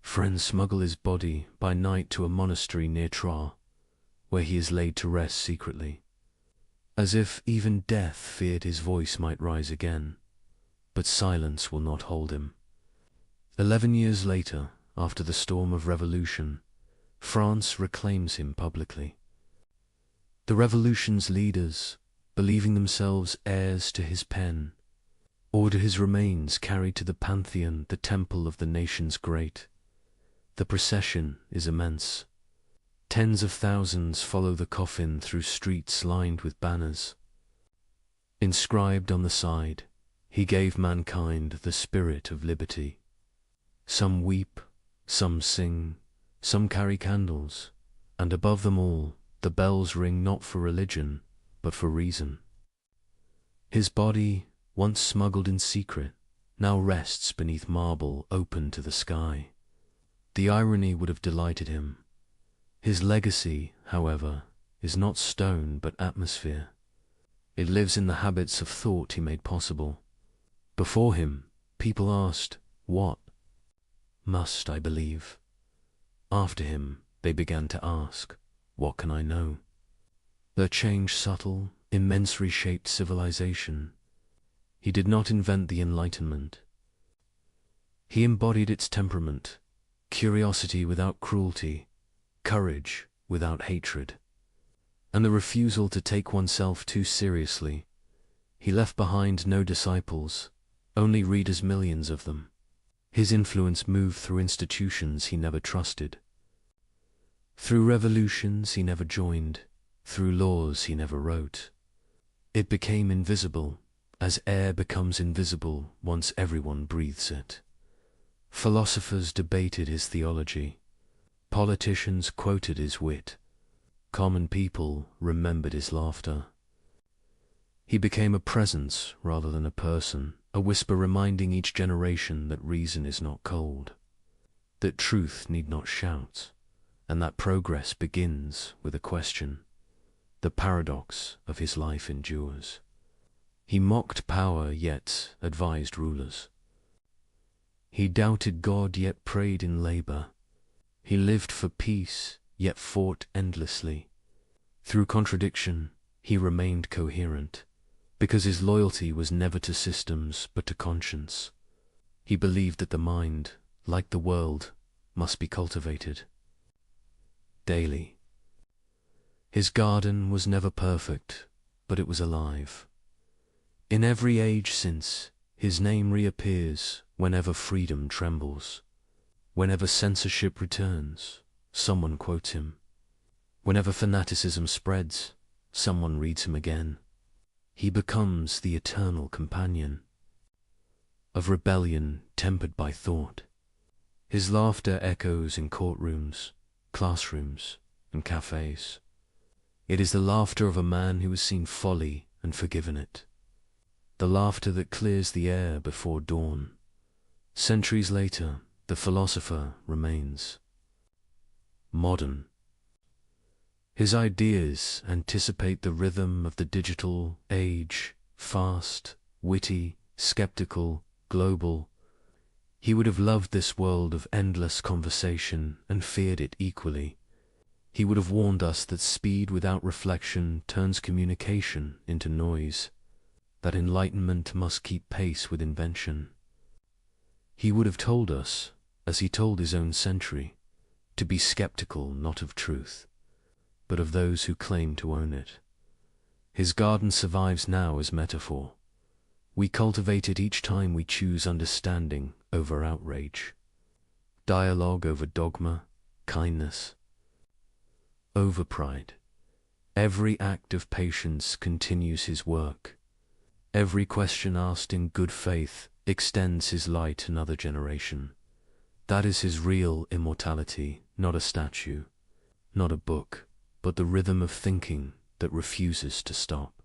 Friends smuggle his body by night to a monastery near Troyes, where he is laid to rest secretly, as if even death feared his voice might rise again. But silence will not hold him. 11 years later, after the storm of revolution, France reclaims him publicly. The revolution's leaders, believing themselves heirs to his pen, order his remains carried to the Pantheon, the temple of the nations great. The procession is immense. Tens of thousands follow the coffin through streets lined with banners. Inscribed on the side, he gave mankind the spirit of liberty. Some weep, some sing, some carry candles, and above them all, the bells ring not for religion, but for reason. His body, once smuggled in secret, now rests beneath marble open to the sky. The irony would have delighted him. His legacy, however, is not stone but atmosphere. It lives in the habits of thought he made possible. Before him, people asked, "What must I believe?" After him, they began to ask, "What can I know?" Their change subtle, immense reshaped civilization. He did not invent the Enlightenment. He embodied its temperament, curiosity without cruelty, courage without hatred, and the refusal to take oneself too seriously. He left behind no disciples, only readers, millions of them. His influence moved through institutions he never trusted. Through revolutions he never joined, through laws he never wrote. It became invisible, as air becomes invisible once everyone breathes it. Philosophers debated his theology. Politicians quoted his wit. Common people remembered his laughter. He became a presence rather than a person, a whisper reminding each generation that reason is not cold, that truth need not shout, and that progress begins with a question. The paradox of his life endures. He mocked power yet advised rulers. He doubted God yet prayed in labor. He lived for peace yet fought endlessly. Through contradiction, he remained coherent, because his loyalty was never to systems but to conscience. He believed that the mind, like the world, must be cultivated daily. His garden was never perfect, but it was alive. In every age since, his name reappears whenever freedom trembles. Whenever censorship returns, someone quotes him. Whenever fanaticism spreads, someone reads him again. He becomes the eternal companion of rebellion tempered by thought. His laughter echoes in courtrooms, classrooms, and cafes. It is the laughter of a man who has seen folly and forgiven it. The laughter that clears the air before dawn. Centuries later, the philosopher remains modern. His ideas anticipate the rhythm of the digital age, fast, witty, skeptical, global. He would have loved this world of endless conversation and feared it equally. He would have warned us that speed without reflection turns communication into noise, that enlightenment must keep pace with invention. He would have told us, as he told his own century, to be skeptical not of truth, but of those who claim to own it. His garden survives now as metaphor. We cultivate it each time we choose understanding over outrage, dialogue over dogma, kindness over pride. Every act of patience continues his work. Every question asked in good faith extends his light another generation. That is his real immortality, not a statue, not a book, but the rhythm of thinking that refuses to stop.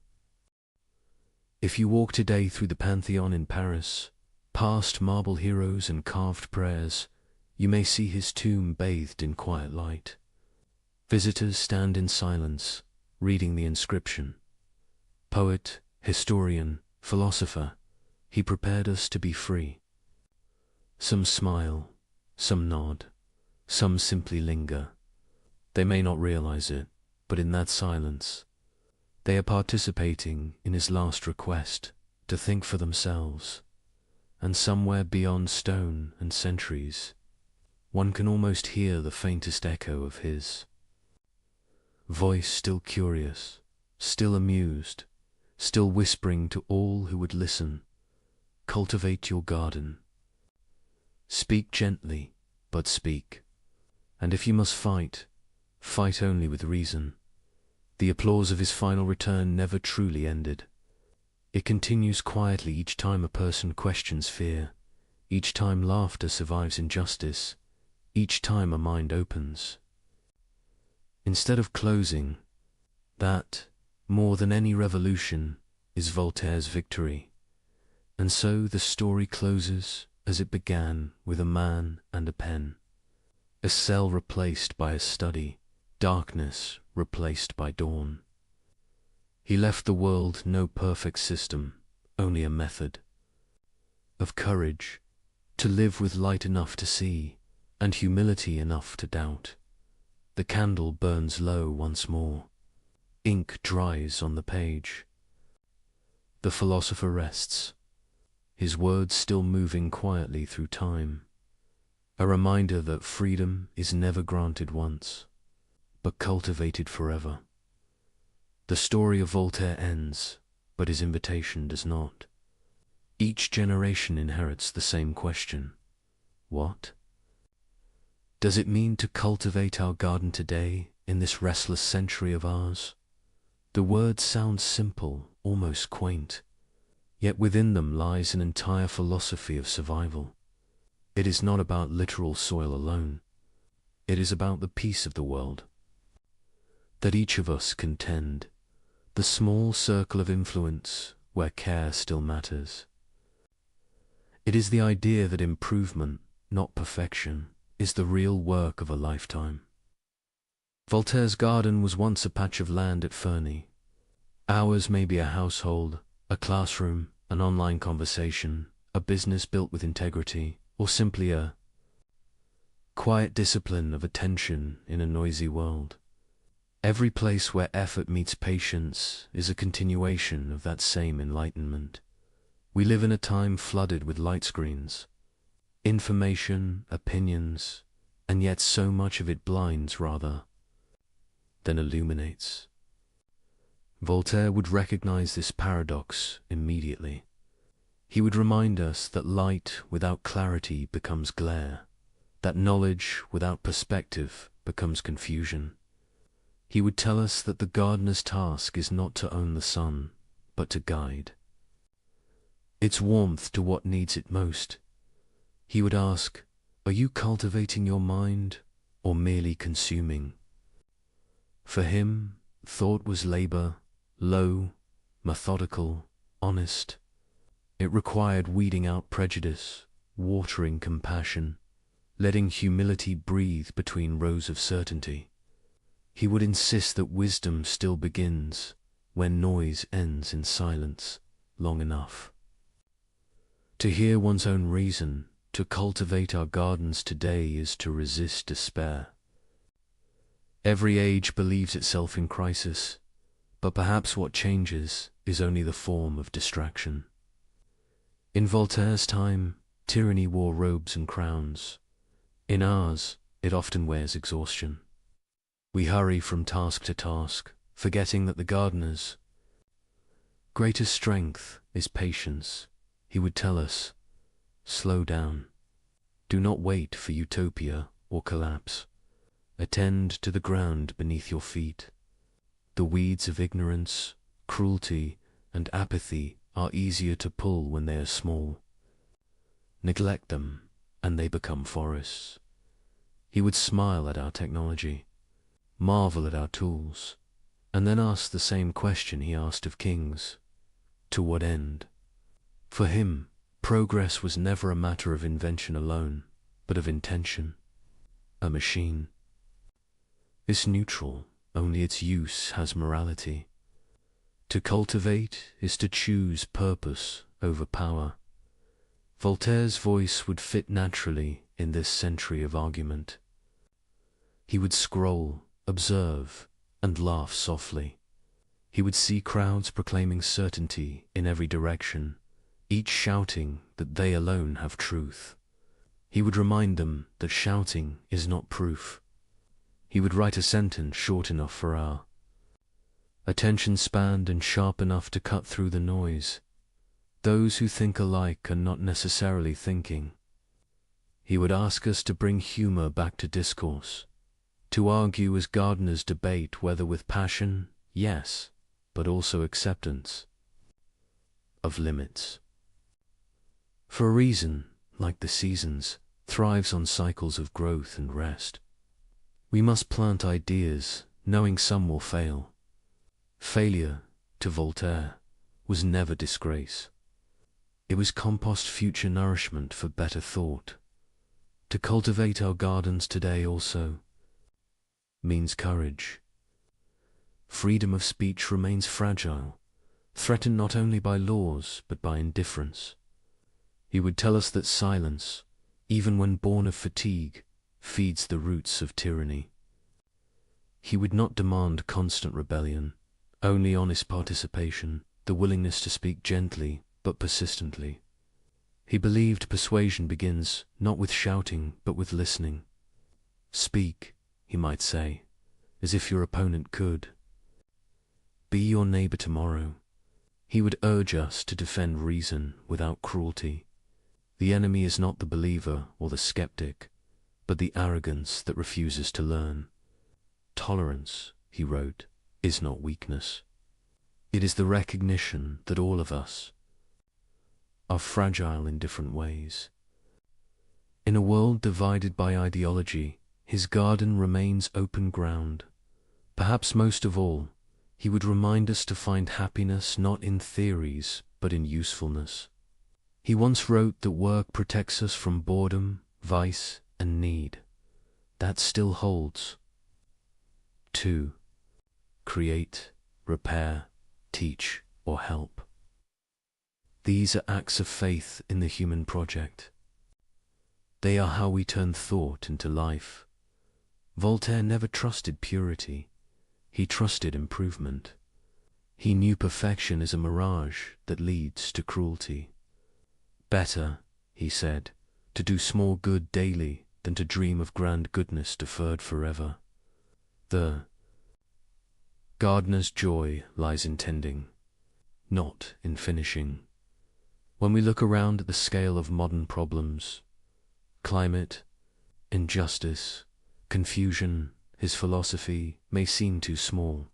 If you walk today through the Pantheon in Paris, past marble heroes and carved prayers, you may see his tomb bathed in quiet light. Visitors stand in silence, reading the inscription. Poet, historian, philosopher, he prepared us to be free. Some smile, some nod, some simply linger. They may not realize it, but in that silence, they are participating in his last request to think for themselves. And somewhere beyond stone and centuries, one can almost hear the faintest echo of his voice, still curious, still amused, still whispering to all who would listen, cultivate your garden. Speak gently, but speak. And if you must fight, fight only with reason. The applause of his final return never truly ended. It continues quietly each time a person questions fear, each time laughter survives injustice, each time a mind opens. Instead of closing, that, more than any revolution, is Voltaire's victory. And so the story closes as it began, with a man and a pen. A cell replaced by a study, darkness replaced by dawn. He left the world no perfect system, only a method of courage, to live with light enough to see, and humility enough to doubt. The candle burns low once more. Ink dries on the page. The philosopher rests, his words still moving quietly through time. A reminder that freedom is never granted once, but cultivated forever. The story of Voltaire ends, but his invitation does not. Each generation inherits the same question. What does it mean to cultivate our garden today in this restless century of ours? The words sound simple, almost quaint, yet within them lies an entire philosophy of survival. It is not about literal soil alone. It is about the peace of the world that each of us can tend, the small circle of influence where care still matters. It is the idea that improvement, not perfection, is the real work of a lifetime. Voltaire's garden was once a patch of land at Ferney. Ours may be a household, a classroom, an online conversation, a business built with integrity, or simply a quiet discipline of attention in a noisy world. Every place where effort meets patience is a continuation of that same enlightenment. We live in a time flooded with light screens, information, opinions, and yet so much of it blinds rather than illuminates. Voltaire would recognize this paradox immediately. He would remind us that light without clarity becomes glare, that knowledge without perspective becomes confusion. He would tell us that the gardener's task is not to own the sun, but to guide its warmth to what needs it most. He would ask, are you cultivating your mind or merely consuming? For him, thought was labor, low, methodical, honest. It required weeding out prejudice, watering compassion, letting humility breathe between rows of certainty. He would insist that wisdom still begins when noise ends in silence long enough. To hear one's own reason, to cultivate our gardens today is to resist despair. Every age believes itself in crisis, but perhaps what changes is only the form of distraction. In Voltaire's time, tyranny wore robes and crowns. In ours, it often wears exhaustion. We hurry from task to task, forgetting that the gardener's greatest strength is patience. He would tell us, slow down. Do not wait for utopia or collapse. Attend to the ground beneath your feet. The weeds of ignorance, cruelty, and apathy are easier to pull when they are small. Neglect them, and they become forests. He would smile at our technology, marvel at our tools, and then ask the same question he asked of kings. To what end? For him, progress was never a matter of invention alone, but of intention. A machine is neutral, only its use has morality. To cultivate is to choose purpose over power. Voltaire's voice would fit naturally in this century of argument. He would scroll, observe, and laugh softly. He would see crowds proclaiming certainty in every direction, each shouting that they alone have truth. He would remind them that shouting is not proof. He would write a sentence short enough for our attention spanned and sharp enough to cut through the noise. Those who think alike are not necessarily thinking. He would ask us to bring humor back to discourse, to argue as gardeners debate whether with passion, yes, but also acceptance of limits. For a reason, like the seasons, thrives on cycles of growth and rest. We must plant ideas, knowing some will fail. Failure, to Voltaire, was never disgrace. It was compost future nourishment for better thought. To cultivate our gardens today also means courage. Freedom of speech remains fragile, threatened not only by laws but by indifference. He would tell us that silence, even when born of fatigue, feeds the roots of tyranny. He would not demand constant rebellion, only honest participation, the willingness to speak gently but persistently. He believed persuasion begins not with shouting but with listening. Speak, he might say, as if your opponent could. Be your neighbor tomorrow. He would urge us to defend reason without cruelty. The enemy is not the believer or the skeptic, but the arrogance that refuses to learn. Tolerance, he wrote, is not weakness. It is the recognition that all of us are fragile in different ways. In a world divided by ideology, his garden remains open ground. Perhaps most of all, he would remind us to find happiness not in theories, but in usefulness. He once wrote that work protects us from boredom, vice, and need. That still holds. 2. Create, repair, teach, or help. These are acts of faith in the human project. They are how we turn thought into life. Voltaire never trusted purity. He trusted improvement. He knew perfection is a mirage that leads to cruelty. Better, he said, to do small good daily than to dream of grand goodness deferred forever. The gardener's joy lies in tending, not in finishing. When we look around at the scale of modern problems, climate, injustice, confusion, his philosophy may seem too small.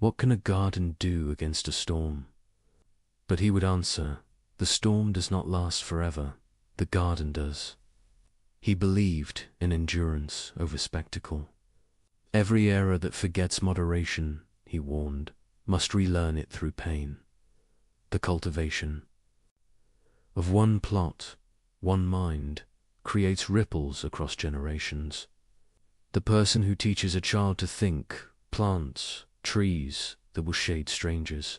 What can a garden do against a storm? But he would answer, the storm does not last forever, the garden does. He believed in endurance over spectacle. Every era that forgets moderation, he warned, must relearn it through pain. The cultivation of one plot, one mind, creates ripples across generations. The person who teaches a child to think plants trees that will shade strangers.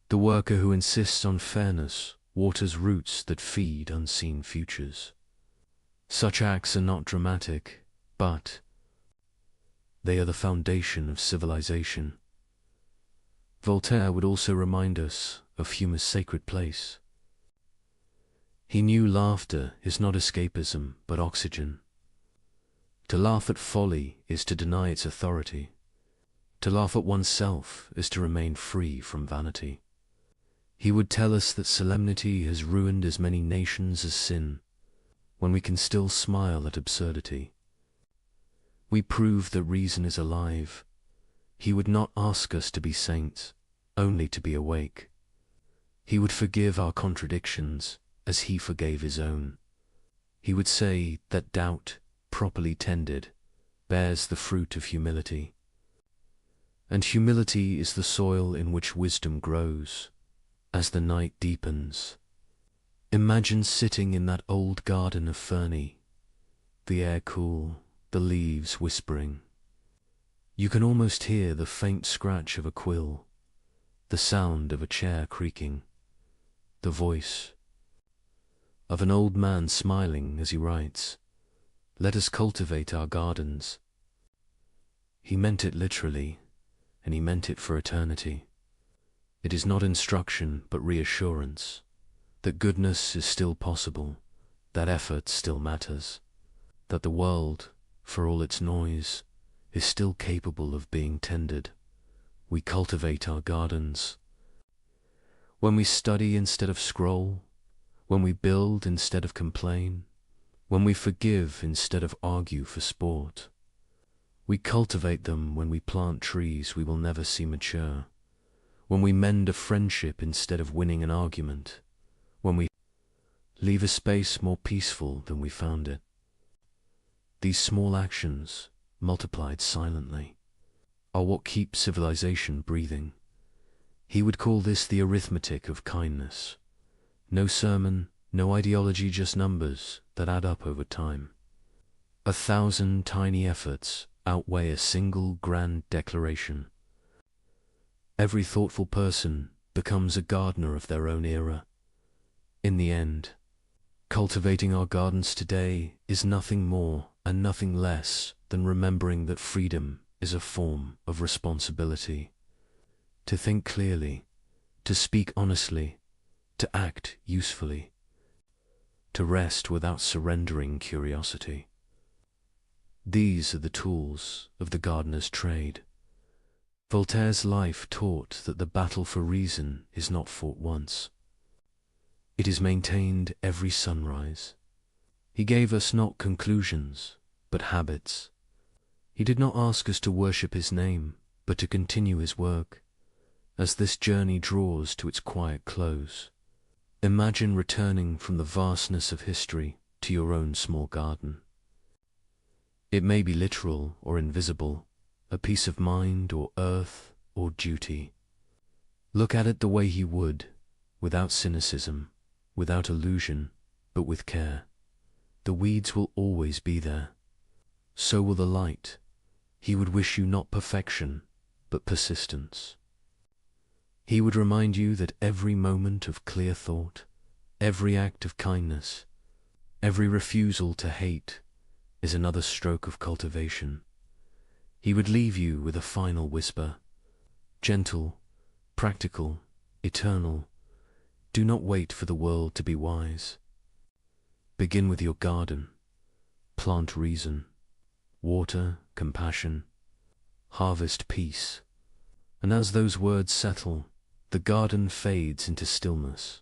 The worker who insists on fairness waters roots that feed unseen futures. Such acts are not dramatic, but they are the foundation of civilization. Voltaire would also remind us of humor's sacred place. He knew laughter is not escapism, but oxygen. To laugh at folly is to deny its authority. To laugh at oneself is to remain free from vanity. He would tell us that solemnity has ruined as many nations as sin, when we can still smile at absurdity. We prove that reason is alive. He would not ask us to be saints, only to be awake. He would forgive our contradictions as he forgave his own. He would say that doubt, properly tended, bears the fruit of humility. And humility is the soil in which wisdom grows, as the night deepens. Imagine sitting in that old garden of Fernie, the air cool, the leaves whispering. You can almost hear the faint scratch of a quill, the sound of a chair creaking, the voice of an old man smiling as he writes, "Let us cultivate our gardens." He meant it literally, and he meant it for eternity. It is not instruction, but reassurance, that goodness is still possible, that effort still matters, that the world, for all its noise, is still capable of being tended. We cultivate our gardens. When we study instead of scroll, when we build instead of complain, when we forgive instead of argue for sport, we cultivate them. When we plant trees we will never see mature, when we mend a friendship instead of winning an argument, when we leave a space more peaceful than we found it. These small actions, multiplied silently, are what keep civilization breathing. He would call this the arithmetic of kindness. No sermon, no ideology, just numbers that add up over time. 1,000 tiny efforts outweigh a single grand declaration. Every thoughtful person becomes a gardener of their own era. In the end, cultivating our gardens today is nothing more and nothing less than remembering that freedom is a form of responsibility. To think clearly, to speak honestly, to act usefully, to rest without surrendering curiosity. These are the tools of the gardener's trade. Voltaire's life taught that the battle for reason is not fought once. It is maintained every sunrise. He gave us not conclusions, but habits. He did not ask us to worship his name, but to continue his work. As this journey draws to its quiet close, imagine returning from the vastness of history to your own small garden. It may be literal or invisible, a piece of mind or earth or duty. Look at it the way he would, without cynicism, without illusion, but with care. The weeds will always be there. So will the light. He would wish you not perfection, but persistence. He would remind you that every moment of clear thought, every act of kindness, every refusal to hate is another stroke of cultivation. He would leave you with a final whisper, gentle, practical, eternal. Do not wait for the world to be wise. Begin with your garden. Plant reason, water compassion, harvest peace. And as those words settle, the garden fades into stillness,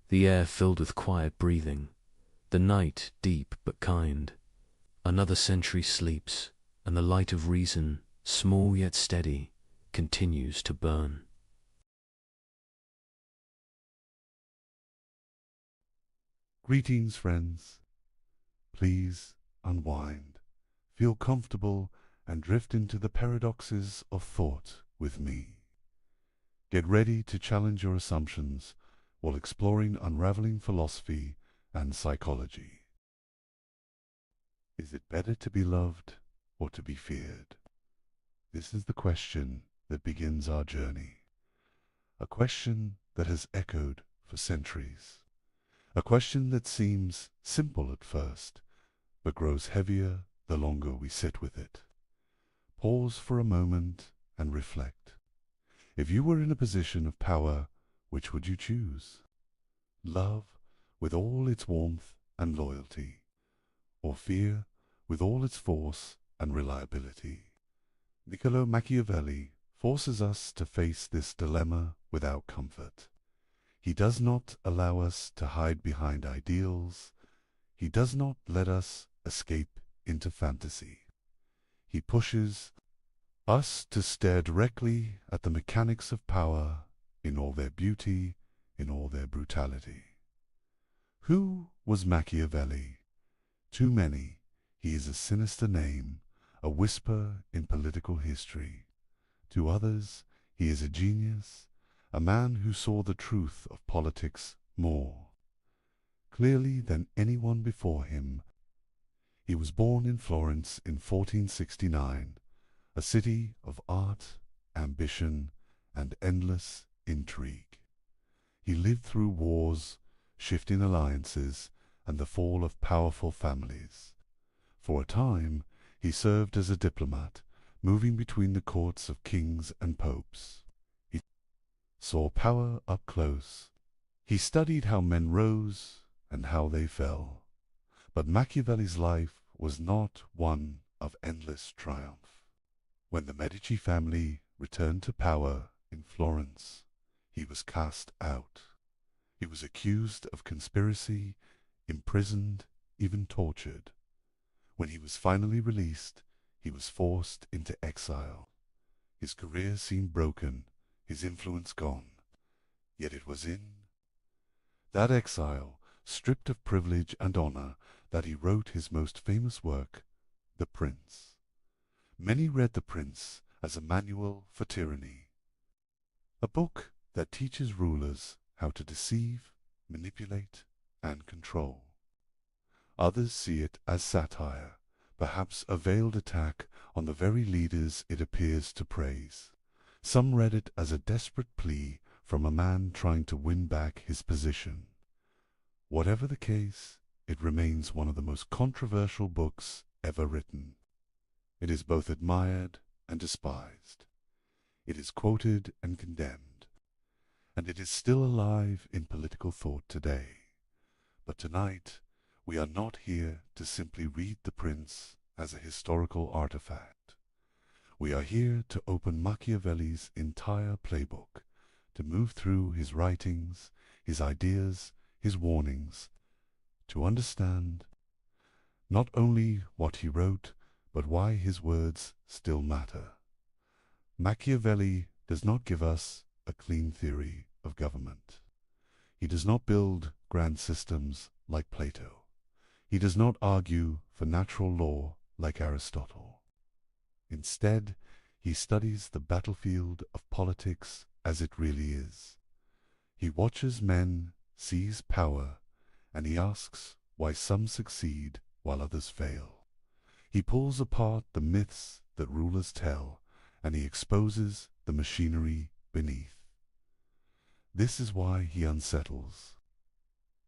the air filled with quiet breathing, the night deep but kind. Another century sleeps, and the light of reason, small yet steady, continues to burn. Greetings, friends. Please unwind, feel comfortable, and drift into the paradoxes of thought with me. Get ready to challenge your assumptions while exploring unraveling philosophy and psychology. Is it better to be loved or to be feared? This is the question that begins our journey. A question that has echoed for centuries. A question that seems simple at first, but grows heavier the longer we sit with it. Pause for a moment and reflect. If you were in a position of power, which would you choose? Love with all its warmth and loyalty, or fear with all its force and reliability? Niccolo Machiavelli forces us to face this dilemma without comfort. He does not allow us to hide behind ideals. He does not let us escape into fantasy. He pushes us to stare directly at the mechanics of power in all their beauty, in all their brutality. Who was Machiavelli? To many, he is a sinister name, a whisper in political history. To others, he is a genius, a man who saw the truth of politics more clearly than anyone before him. He was born in Florence in 1469, a city of art, ambition, and endless intrigue. He lived through wars, shifting alliances, and the fall of powerful families. For a time, he served as a diplomat, moving between the courts of kings and popes. He saw power up close. He studied how men rose and how they fell. But Machiavelli's life was not one of endless triumph. When the Medici family returned to power in Florence, he was cast out. He was accused of conspiracy, imprisoned, even tortured. When he was finally released, he was forced into exile. His career seemed broken, his influence gone. Yet it was in that exile, stripped of privilege and honor, that he wrote his most famous work, The Prince. Many read The Prince as a manual for tyranny, a book that teaches rulers how to deceive, manipulate, and control. Others see it as satire, perhaps a veiled attack on the very leaders it appears to praise. Some read it as a desperate plea from a man trying to win back his position. Whatever the case, it remains one of the most controversial books ever written. It is both admired and despised. It is quoted and condemned, and it is still alive in political thought today. But tonight, we are not here to simply read The Prince as a historical artifact. We are here to open Machiavelli's entire playbook, to move through his writings, his ideas, his warnings, to understand not only what he wrote, but why his words still matter. Machiavelli does not give us a clean theory of government. He does not build grand systems like Plato. He does not argue for natural law like Aristotle. Instead, he studies the battlefield of politics as it really is. He watches men seize power, and he asks why some succeed while others fail. He pulls apart the myths that rulers tell, and he exposes the machinery beneath. This is why he unsettles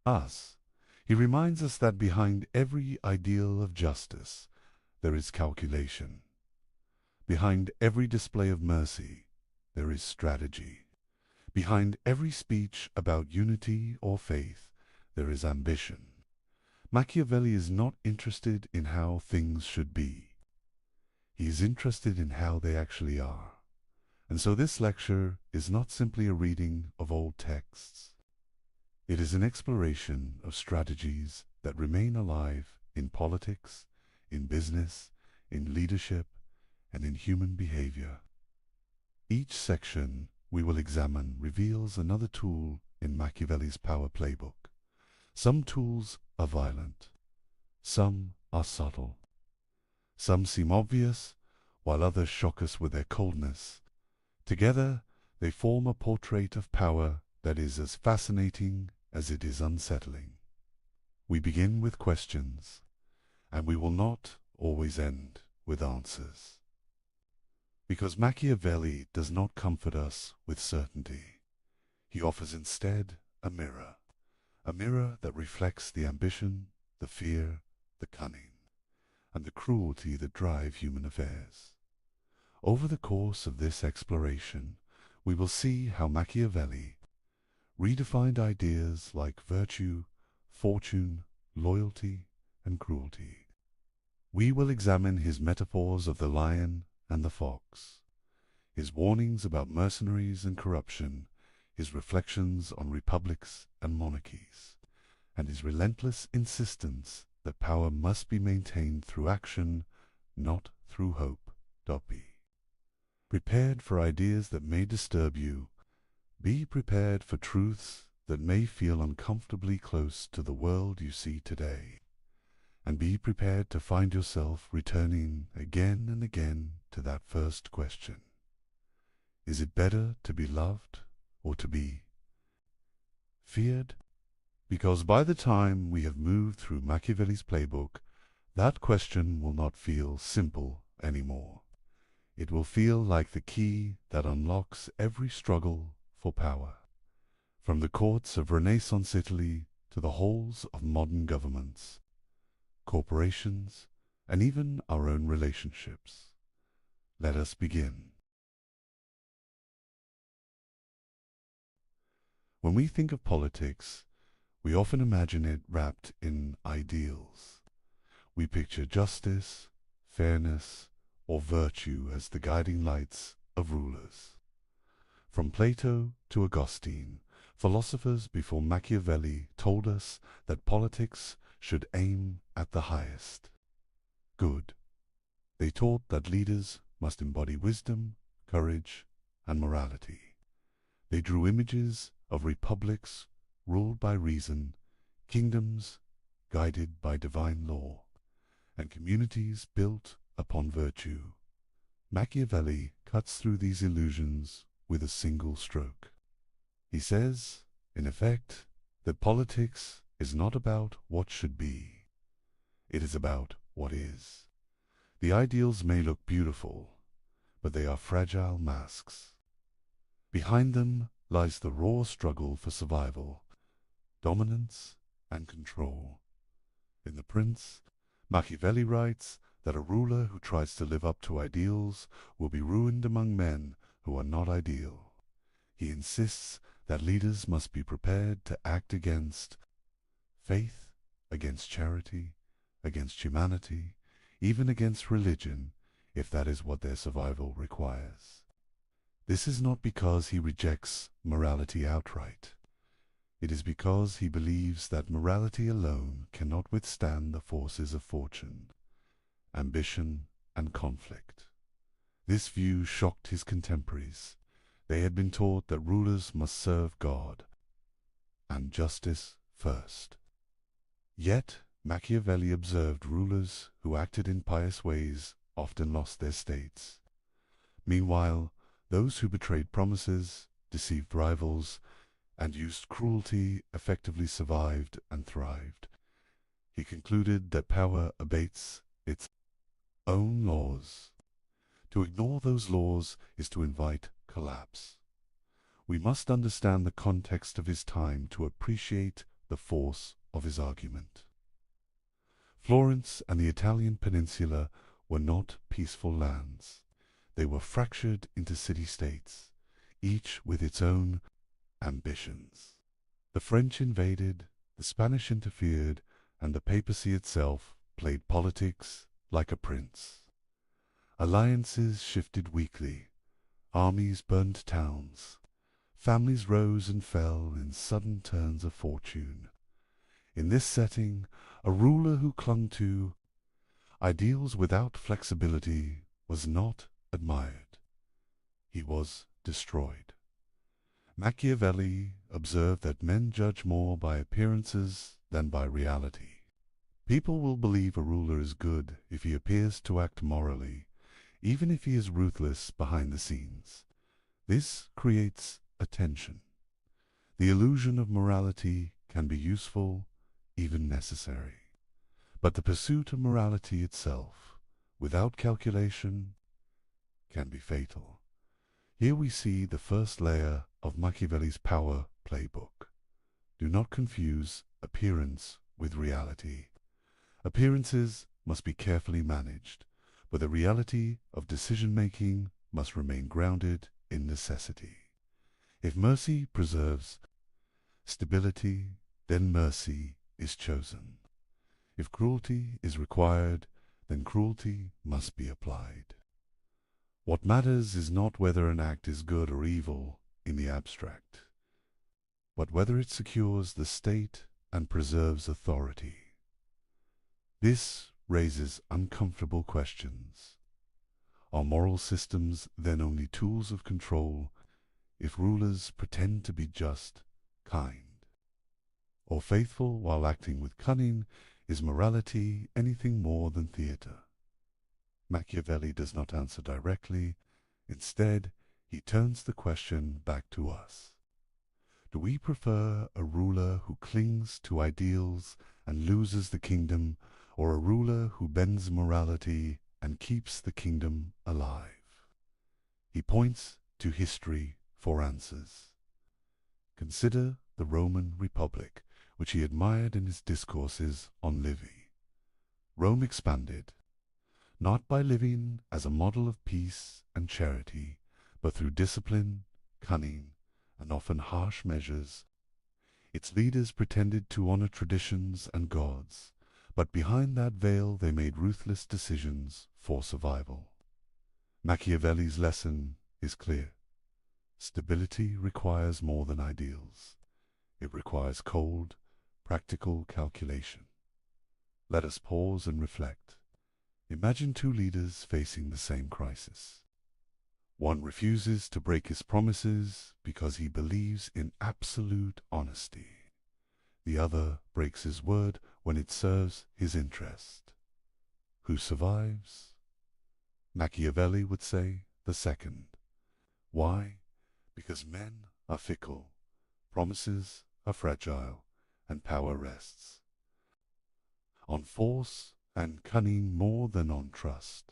us. He reminds us that behind every ideal of justice, there is calculation. Behind every display of mercy, there is strategy. Behind every speech about unity or faith, there is ambition. Machiavelli is not interested in how things should be. He is interested in how they actually are. And so this lecture is not simply a reading of old texts. It is an exploration of strategies that remain alive in politics, in business, in leadership, and in human behavior. Each section we will examine reveals another tool in Machiavelli's power playbook. Some tools are violent. Some are subtle. Some seem obvious, while others shock us with their coldness. Together, they form a portrait of power that is as fascinating as it is unsettling. We begin with questions, and we will not always end with answers. Because Machiavelli does not comfort us with certainty. He offers instead a mirror that reflects the ambition, the fear, the cunning, and the cruelty that drive human affairs. Over the course of this exploration, we will see how Machiavelli redefined ideas like virtue, fortune, loyalty, and cruelty. We will examine his metaphors of the lion and the fox, his warnings about mercenaries and corruption, his reflections on republics and monarchies, and his relentless insistence that power must be maintained through action, not through hope. Be prepared for ideas that may disturb you. Be prepared for truths that may feel uncomfortably close to the world you see today. And be prepared to find yourself returning again and again to that first question. Is it better to be loved or to be feared? Because by the time we have moved through Machiavelli's playbook, that question will not feel simple anymore. It will feel like the key that unlocks every struggle for power. From the courts of Renaissance Italy to the halls of modern governments, corporations, and even our own relationships. Let us begin. When we think of politics, we often imagine it wrapped in ideals. We picture justice, fairness, or virtue as the guiding lights of rulers. From Plato to Augustine, philosophers before Machiavelli told us that politics should aim at the highest good. They taught that leaders must embody wisdom, courage, and morality. They drew images of republics ruled by reason, kingdoms guided by divine law, and communities built upon virtue. Machiavelli cuts through these illusions with a single stroke. He says, in effect, that politics is not about what should be. It is about what is. The ideals may look beautiful, but they are fragile masks. Behind them lies the raw struggle for survival, dominance, and control. In The Prince, Machiavelli writes that a ruler who tries to live up to ideals will be ruined among men who are not ideal. He insists that leaders must be prepared to act against faith, against charity, against humanity, even against religion, if that is what their survival requires. This is not because he rejects morality outright. It is because he believes that morality alone cannot withstand the forces of fortune, ambition, and conflict. This view shocked his contemporaries. They had been taught that rulers must serve God and justice first. Yet Machiavelli observed rulers who acted in pious ways often lost their states. Meanwhile, those who betrayed promises, deceived rivals, and used cruelty effectively survived and thrived. He concluded that power abates its own laws. To ignore those laws is to invite collapse. We must understand the context of his time to appreciate the force of his argument. Florence and the Italian peninsula were not peaceful lands. They were fractured into city-states, each with its own ambitions. The French invaded, the Spanish interfered, and the papacy itself played politics like a prince. Alliances shifted weekly, armies burned towns, families rose and fell in sudden turns of fortune. In this setting, a ruler who clung to ideals without flexibility was not admired. He was destroyed. Machiavelli observed that men judge more by appearances than by reality. People will believe a ruler is good if he appears to act morally, even if he is ruthless behind the scenes. This creates a tension. The illusion of morality can be useful, even necessary. But the pursuit of morality itself, without calculation, can be fatal. Here we see the first layer of Machiavelli's power playbook. Do not confuse appearance with reality. Appearances must be carefully managed, but the reality of decision-making must remain grounded in necessity. If mercy preserves stability, then mercy is chosen. If cruelty is required, then cruelty must be applied. What matters is not whether an act is good or evil in the abstract, but whether it secures the state and preserves authority. This raises uncomfortable questions. Are moral systems then only tools of control if rulers pretend to be just, kind, or faithful while acting with cunning? Is morality anything more than theatre? Machiavelli does not answer directly. Instead, he turns the question back to us. Do we prefer a ruler who clings to ideals and loses the kingdom, or a ruler who bends morality and keeps the kingdom alive? He points to history for answers. Consider the Roman Republic, which he admired in his discourses on Livy. Rome expanded, not by living as a model of peace and charity, but through discipline, cunning, and often harsh measures. Its leaders pretended to honor traditions and gods, but behind that veil they made ruthless decisions for survival. Machiavelli's lesson is clear. Stability requires more than ideals. It requires cold, practical calculation. Let us pause and reflect. Imagine two leaders facing the same crisis. One refuses to break his promises because he believes in absolute honesty. The other breaks his word when it serves his interest. Who survives? Machiavelli would say the second. Why? Because men are fickle, promises are fragile, and power rests on force and cunning more than on trust.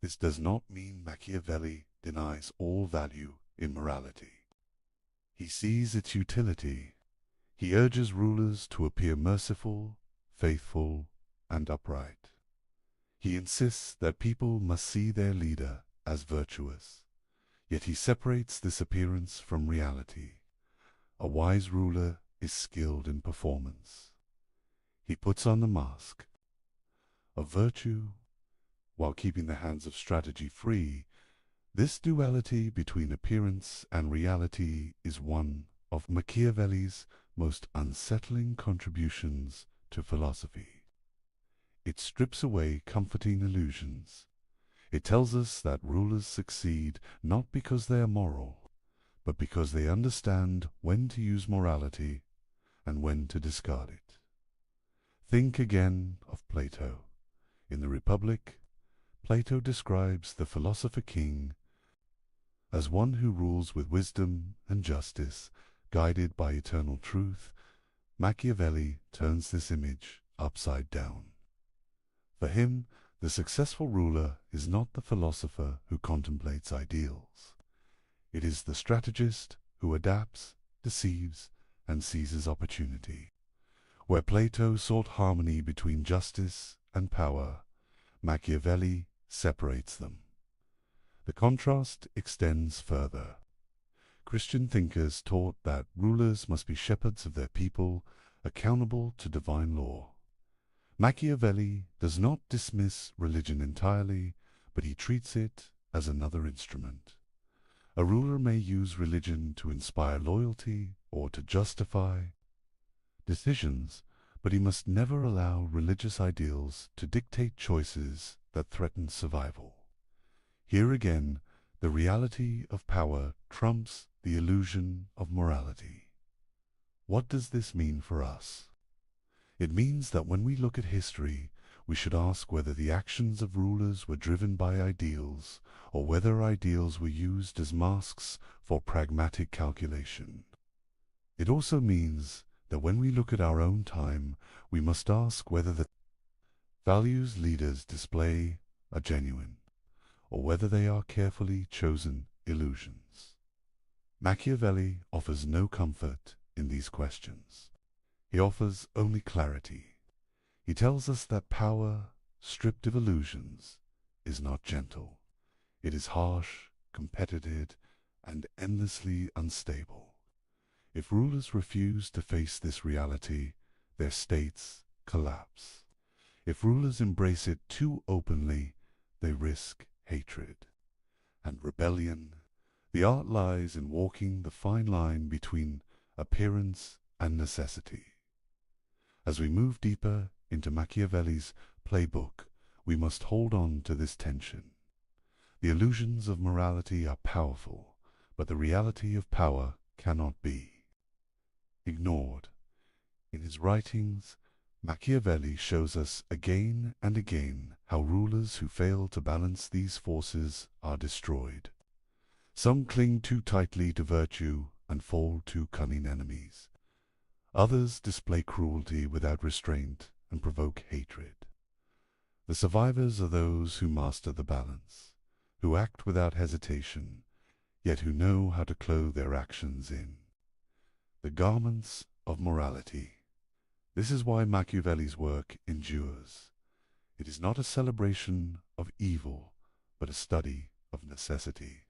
This does not mean Machiavelli denies all value in morality. He sees its utility. He urges rulers to appear merciful, faithful, and upright. He insists that people must see their leader as virtuous, yet he separates this appearance from reality. A wise ruler is skilled in performance. He puts on the mask of virtue while keeping the hands of strategy free. This duality between appearance and reality is one of Machiavelli's most unsettling contributions to philosophy. It strips away comforting illusions. It tells us that rulers succeed not because they are moral, but because they understand when to use morality and when to discard it. Think again of Plato. In the Republic, Plato describes the philosopher king as one who rules with wisdom and justice, guided by eternal truth. Machiavelli turns this image upside down. For him, the successful ruler is not the philosopher who contemplates ideals. It is the strategist who adapts, deceives, and seizes opportunity. Where Plato sought harmony between justice and power, Machiavelli separates them. The contrast extends further. Christian thinkers taught that rulers must be shepherds of their people, accountable to divine law. Machiavelli does not dismiss religion entirely, but he treats it as another instrument. A ruler may use religion to inspire loyalty or to justify decisions, but he must never allow religious ideals to dictate choices that threaten survival. Here again, the reality of power trumps the illusion of morality. What does this mean for us? It means that when we look at history, we should ask whether the actions of rulers were driven by ideals, or whether ideals were used as masks for pragmatic calculation. It also means that when we look at our own time, we must ask whether the values leaders display are genuine, or whether they are carefully chosen illusions. Machiavelli offers no comfort in these questions. He offers only clarity. He tells us that power, stripped of illusions, is not gentle. It is harsh, competitive, and endlessly unstable. If rulers refuse to face this reality, their states collapse. If rulers embrace it too openly, they risk hatred and rebellion. The art lies in walking the fine line between appearance and necessity. As we move deeper into Machiavelli's playbook, we must hold on to this tension. The illusions of morality are powerful, but the reality of power cannot be ignored. In his writings, Machiavelli shows us again and again how rulers who fail to balance these forces are destroyed. Some cling too tightly to virtue and fall to cunning enemies. Others display cruelty without restraint and provoke hatred. The survivors are those who master the balance, who act without hesitation, yet who know how to clothe their actions in the garments of morality. This is why Machiavelli's work endures. It is not a celebration of evil, but a study of necessity.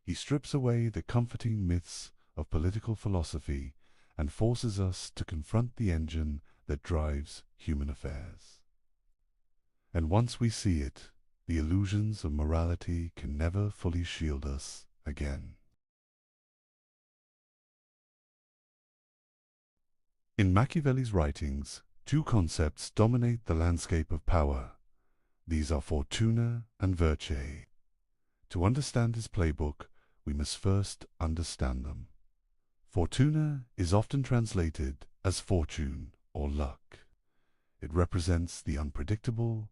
He strips away the comforting myths of political philosophy and forces us to confront the engine that drives human affairs. And once we see it, the illusions of morality can never fully shield us again. In Machiavelli's writings, two concepts dominate the landscape of power. These are fortuna and virtue. To understand his playbook, we must first understand them. Fortuna is often translated as fortune or luck. It represents the unpredictable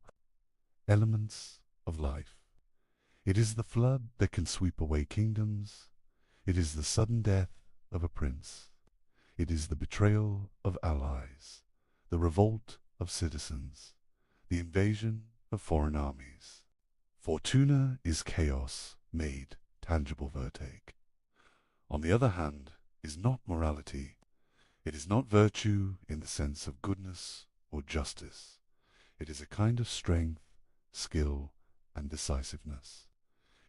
elements of life. It is the flood that can sweep away kingdoms. It is the sudden death of a prince. It is the betrayal of allies, the revolt of citizens, the invasion of foreign armies. Fortuna is chaos made tangible virtue. On the other hand, is not morality. It is not virtue in the sense of goodness or justice. It is a kind of strength, skill, and decisiveness.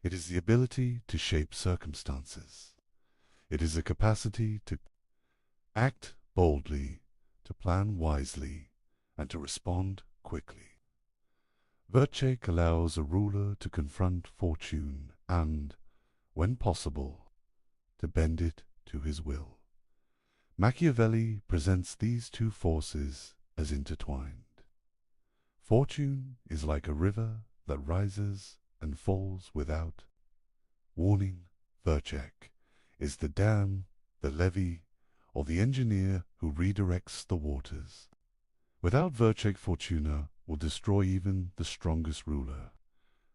It is the ability to shape circumstances. It is a capacity to act boldly, to plan wisely, and to respond quickly. Virtue allows a ruler to confront fortune and, when possible, to bend it to his will. Machiavelli presents these two forces as intertwined. Fortune is like a river that rises and falls without warning. Virtue is the dam, the levee, or the engineer who redirects the waters. Without virtue, fortuna will destroy even the strongest ruler.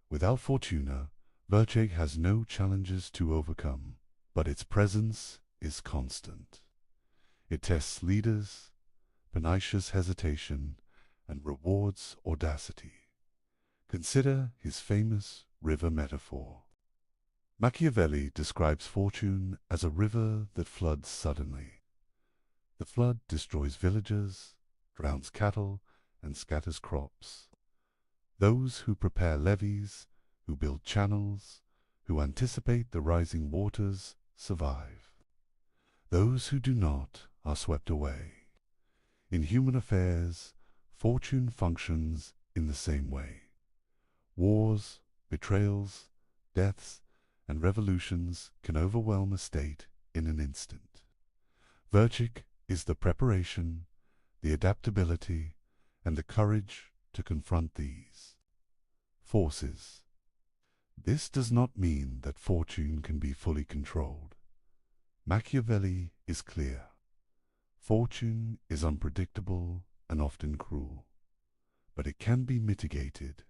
Without fortuna, virtue has no challenges to overcome, but its presence is constant. It tests leaders, punishes hesitation, and rewards audacity. Consider his famous river metaphor. Machiavelli describes fortune as a river that floods suddenly. The flood destroys villages, drowns cattle, and scatters crops. Those who prepare levees, who build channels, who anticipate the rising waters, survive. Those who do not are swept away. In human affairs, fortune functions in the same way. Wars, betrayals, deaths, and revolutions can overwhelm a state in an instant. Virtue is the preparation, the adaptability, and the courage to confront these forces. This does not mean that fortune can be fully controlled. Machiavelli is clear. Fortune is unpredictable and often cruel, but it can be mitigated.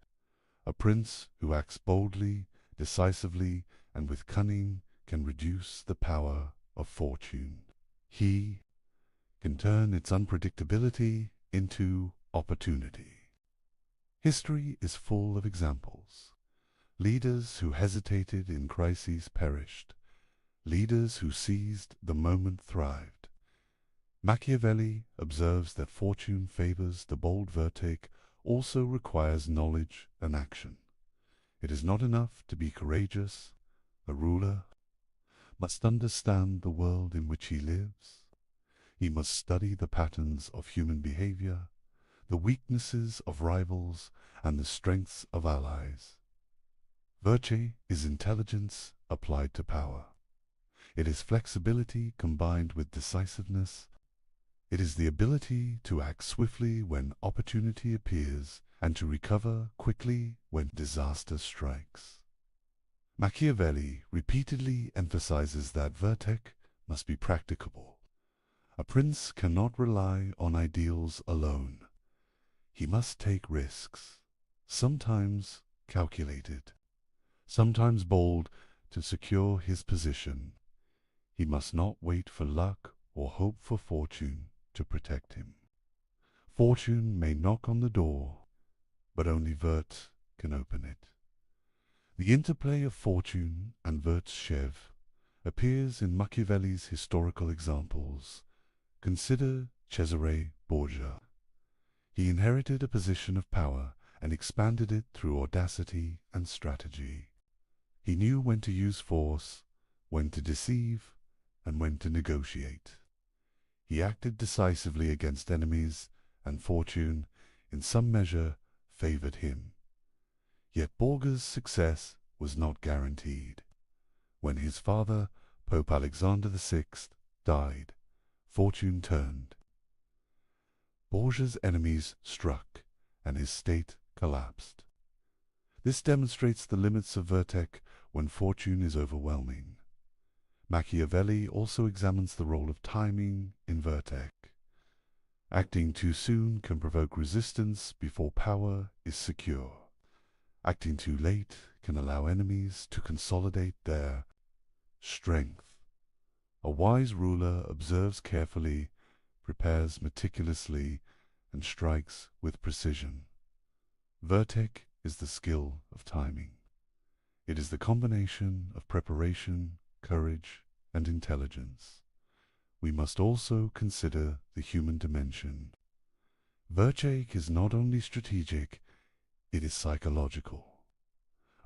A prince who acts boldly, decisively, and with cunning can reduce the power of fortune. He can turn its unpredictability into opportunity. History is full of examples. Leaders who hesitated in crises perished. Leaders who seized the moment thrived. Machiavelli observes that fortune favors the bold virtue also requires knowledge and action. It is not enough to be courageous. A ruler must understand the world in which he lives. He must study the patterns of human behavior, the weaknesses of rivals, and the strengths of allies. Virtue is intelligence applied to power. It is flexibility combined with decisiveness. It is the ability to act swiftly when opportunity appears and to recover quickly when disaster strikes. Machiavelli repeatedly emphasizes that virtue must be practicable. A prince cannot rely on ideals alone. He must take risks, sometimes calculated, sometimes bold, to secure his position. He must not wait for luck or hope for fortune to protect him. Fortune may knock on the door, but only virtue can open it. The interplay of fortune and virtue appears in Machiavelli's historical examples. Consider Cesare Borgia. He inherited a position of power and expanded it through audacity and strategy. He knew when to use force, when to deceive, and when to negotiate. He acted decisively against enemies, and fortune, in some measure, favored him. Yet Borgia's success was not guaranteed. When his father, Pope Alexander VI, died, fortune turned. Borgia's enemies struck, and his state collapsed. This demonstrates the limits of vertec when fortune is overwhelming. Machiavelli also examines the role of timing in vertec. Acting too soon can provoke resistance before power is secure. Acting too late can allow enemies to consolidate their strength. A wise ruler observes carefully, prepares meticulously, and strikes with precision. Vertec is the skill of timing. It is the combination of preparation, courage, and intelligence. We must also consider the human dimension. Vertec is not only strategic, it is psychological.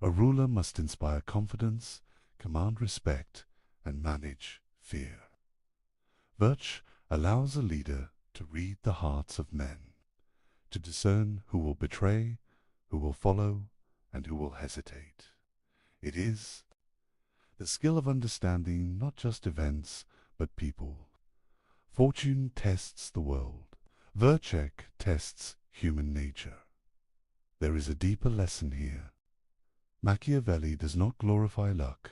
A ruler must inspire confidence, command respect, and manage fear. Virtue allows a leader to read the hearts of men, to discern who will betray, who will follow, and who will hesitate. It is the skill of understanding not just events, but people. Fortune tests the world. Vertec tests human nature. There is a deeper lesson here. Machiavelli does not glorify luck.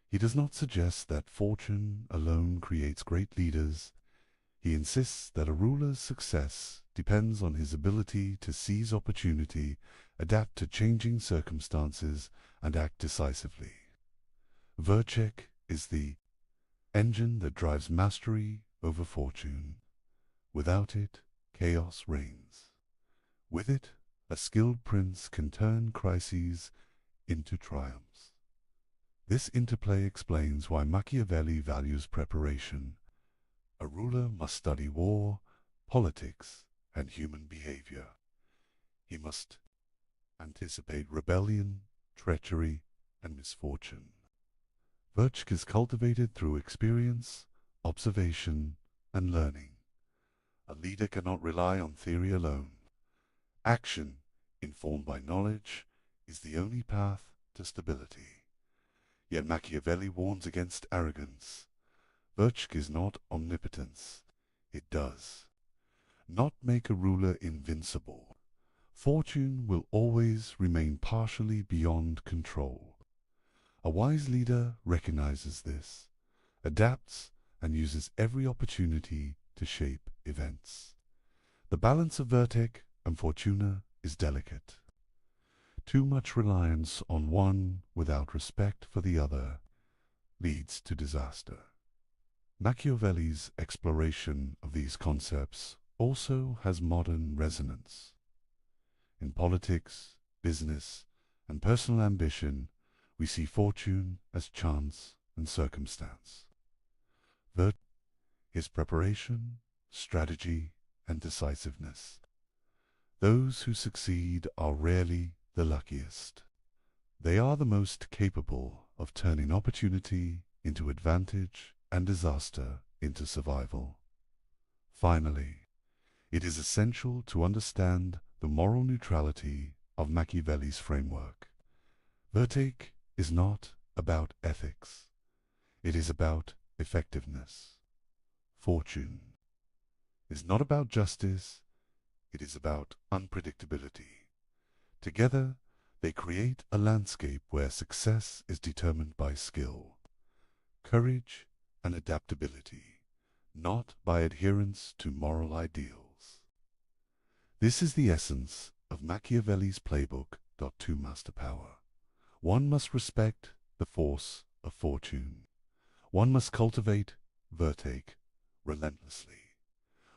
He does not suggest that fortune alone creates great leaders. He insists that a ruler's success depends on his ability to seize opportunity, adapt to changing circumstances, and act decisively. Vertec is the engine that drives mastery over fortune. Without it, chaos reigns. With it, a skilled prince can turn crises into triumphs. This interplay explains why Machiavelli values preparation. A ruler must study war, politics, and human behavior. He must anticipate rebellion, treachery, and misfortune. Virtue is cultivated through experience, observation, and learning. A leader cannot rely on theory alone. Action, informed by knowledge, is the only path to stability. Yet Machiavelli warns against arrogance. Virtue is not omnipotence. It does not make a ruler invincible. Fortune will always remain partially beyond control. A wise leader recognizes this, adapts, and uses every opportunity to shape events. The balance of vertec and fortuna is delicate. Too much reliance on one without respect for the other leads to disaster. Machiavelli's exploration of these concepts also has modern resonance. In politics, business, and personal ambition, we see fortune as chance and circumstance. Virtue is preparation, strategy, and decisiveness. Those who succeed are rarely the luckiest. They are the most capable of turning opportunity into advantage and disaster into survival. Finally, it is essential to understand the moral neutrality of Machiavelli's framework. Vertec is not about ethics. It is about effectiveness. Fortune is not about justice. It is about unpredictability. Together, they create a landscape where success is determined by skill, courage, and adaptability, not by adherence to moral ideals. This is the essence of Machiavelli's playbook. To master power. One must respect the force of fortune. One must cultivate vertec relentlessly.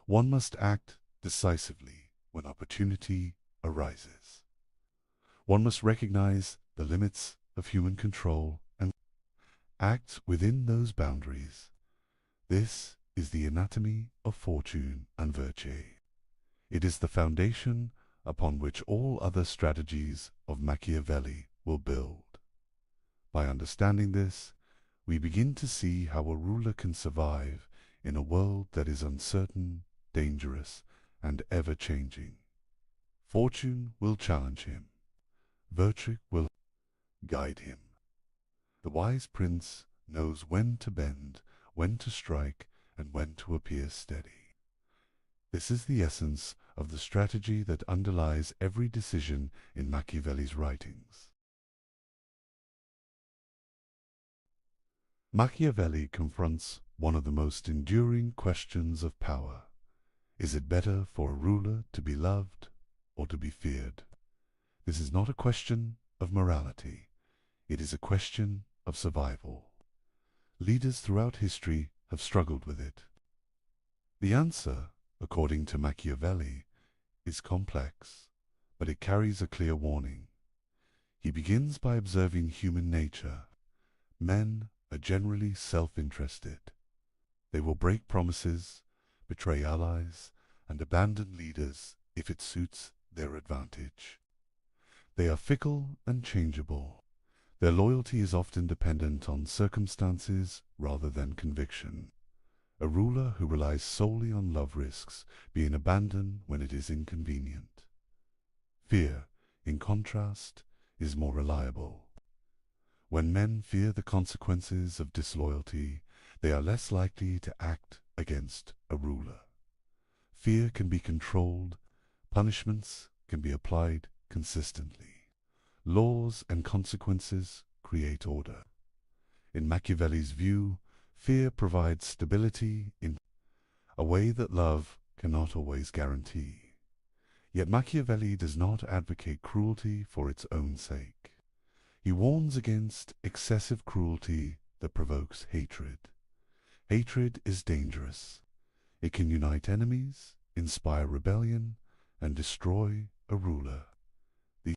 One must act decisively when opportunity arises. One must recognize the limits of human control act within those boundaries. This is the anatomy of fortune and virtue. It is the foundation upon which all other strategies of Machiavelli will build. By understanding this, we begin to see how a ruler can survive in a world that is uncertain, dangerous, and ever-changing. Fortune will challenge him. Virtue will guide him. The wise prince knows when to bend, when to strike, and when to appear steady. This is the essence of the strategy that underlies every decision in Machiavelli's writings. Machiavelli confronts one of the most enduring questions of power. Is it better for a ruler to be loved or to be feared? This is not a question of morality. It is a question of survival. Leaders throughout history have struggled with it. The answer, according to Machiavelli, is complex, but it carries a clear warning. He begins by observing human nature. Men are generally self-interested. They will break promises, betray allies, and abandon leaders if it suits their advantage. They are fickle and changeable. Their loyalty is often dependent on circumstances rather than conviction. A ruler who relies solely on love risks being abandoned when it is inconvenient. Fear, in contrast, is more reliable. When men fear the consequences of disloyalty, they are less likely to act against a ruler. Fear can be controlled, punishments can be applied consistently. Laws and consequences create order. In Machiavelli's view, fear provides stability in a way that love cannot always guarantee. Yet Machiavelli does not advocate cruelty for its own sake. He warns against excessive cruelty that provokes hatred. Hatred is dangerous. It can unite enemies, inspire rebellion, and destroy a ruler. The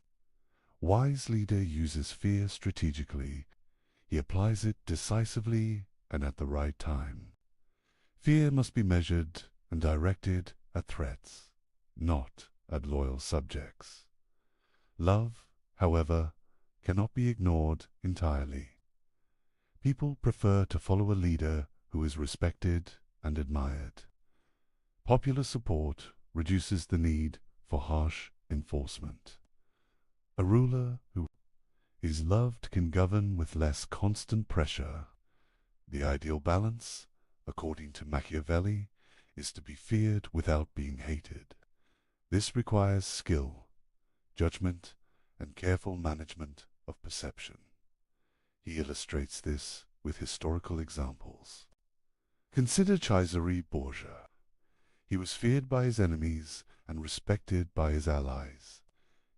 wise leader uses fear strategically. He applies it decisively and at the right time. Fear must be measured and directed at threats, not at loyal subjects. Love, however, cannot be ignored entirely. People prefer to follow a leader who is respected and admired. Popular support reduces the need for harsh enforcement. A ruler who is loved can govern with less constant pressure. The ideal balance, according to Machiavelli, is to be feared without being hated. This requires skill, judgment, and careful management of perception. He illustrates this with historical examples. Consider Cesare Borgia. He was feared by his enemies and respected by his allies.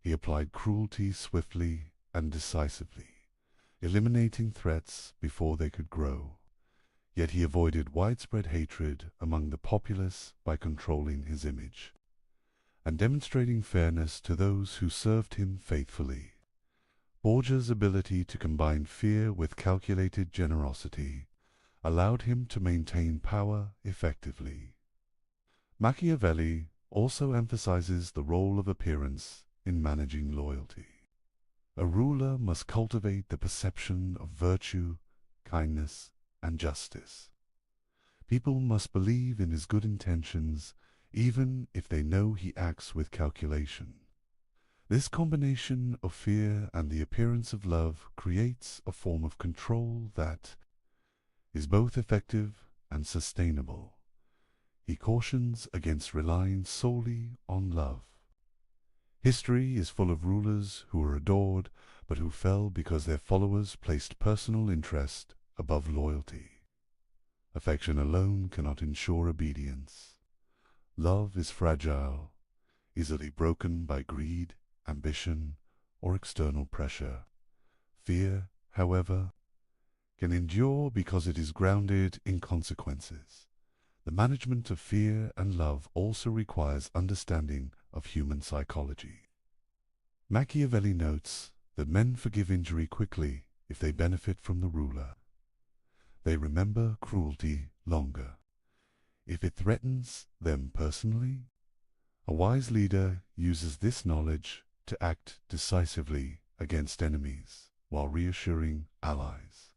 He applied cruelty swiftly and decisively, eliminating threats before they could grow. Yet he avoided widespread hatred among the populace by controlling his image and demonstrating fairness to those who served him faithfully. Borgia's ability to combine fear with calculated generosity allowed him to maintain power effectively. Machiavelli also emphasizes the role of appearance in managing loyalty. A ruler must cultivate the perception of virtue, kindness, and justice. People must believe in his good intentions, even if they know he acts with calculation. This combination of fear and the appearance of love creates a form of control that is both effective and sustainable. He cautions against relying solely on love. History is full of rulers who were adored, but who fell because their followers placed personal interest above loyalty. Affection alone cannot ensure obedience. Love is fragile, easily broken by greed, ambition, or external pressure. Fear, however, can endure because it is grounded in consequences. The management of fear and love also requires understanding of human psychology. Machiavelli notes that men forgive injury quickly if they benefit from the ruler. They remember cruelty longer. If it threatens them personally, a wise leader uses this knowledge to act decisively against enemies while reassuring allies.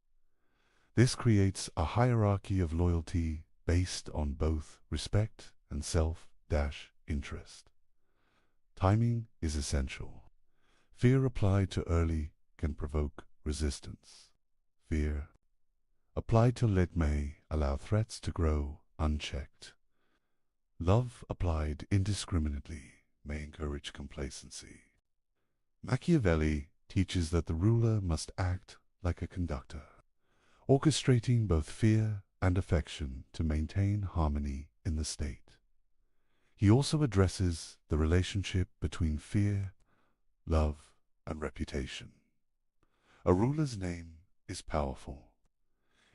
This creates a hierarchy of loyalty based on both respect and self-interest. Timing is essential. Fear applied too early can provoke resistance. Fear applied too late may allow threats to grow unchecked. Love applied indiscriminately may encourage complacency. Machiavelli teaches that the ruler must act like a conductor, orchestrating both fear and affection to maintain harmony in the state. He also addresses the relationship between fear, love, and reputation. A ruler's name is powerful.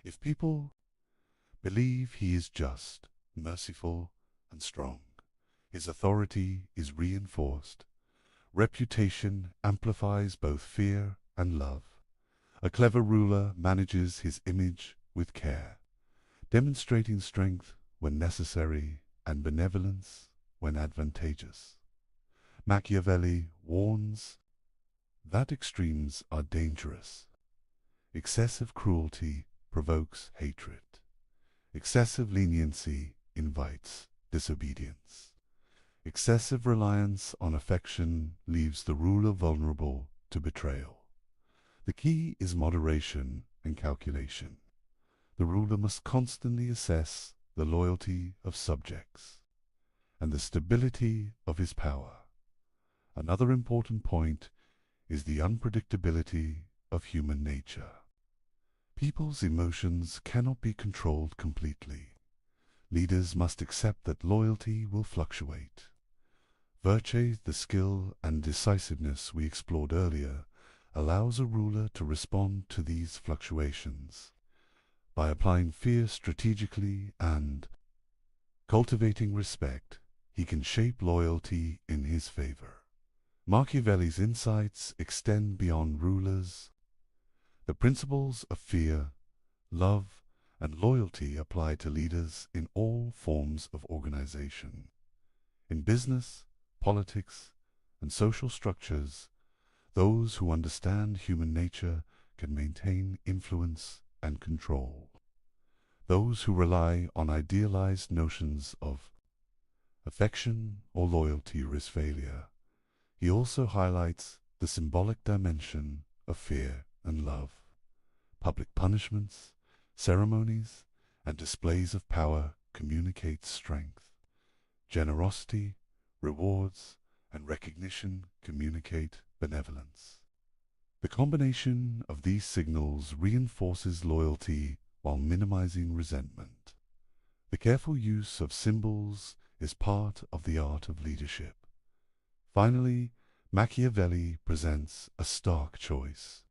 If people believe he is just, merciful, and strong, his authority is reinforced. Reputation amplifies both fear and love. A clever ruler manages his image with care, demonstrating strength when necessary and benevolence when advantageous. Machiavelli warns that extremes are dangerous. Excessive cruelty provokes hatred. Excessive leniency invites disobedience. Excessive reliance on affection leaves the ruler vulnerable to betrayal. The key is moderation and calculation. The ruler must constantly assess the loyalty of subjects and the stability of his power. Another important point is the unpredictability of human nature. People's emotions cannot be controlled completely. Leaders must accept that loyalty will fluctuate. Virtue, the skill and decisiveness we explored earlier, allows a ruler to respond to these fluctuations by applying fear strategically and cultivating respect. He can shape loyalty in his favor. Machiavelli's insights extend beyond rulers. The principles of fear, love, and loyalty apply to leaders in all forms of organization. In business, politics, and social structures, those who understand human nature can maintain influence and control. Those who rely on idealized notions of affection or loyalty risk failure. He also highlights the symbolic dimension of fear and love. Public punishments, ceremonies, and displays of power communicate strength. Generosity, rewards, and recognition communicate benevolence. The combination of these signals reinforces loyalty while minimizing resentment. The careful use of symbols is part of the art of leadership. Finally, Machiavelli presents a stark choice.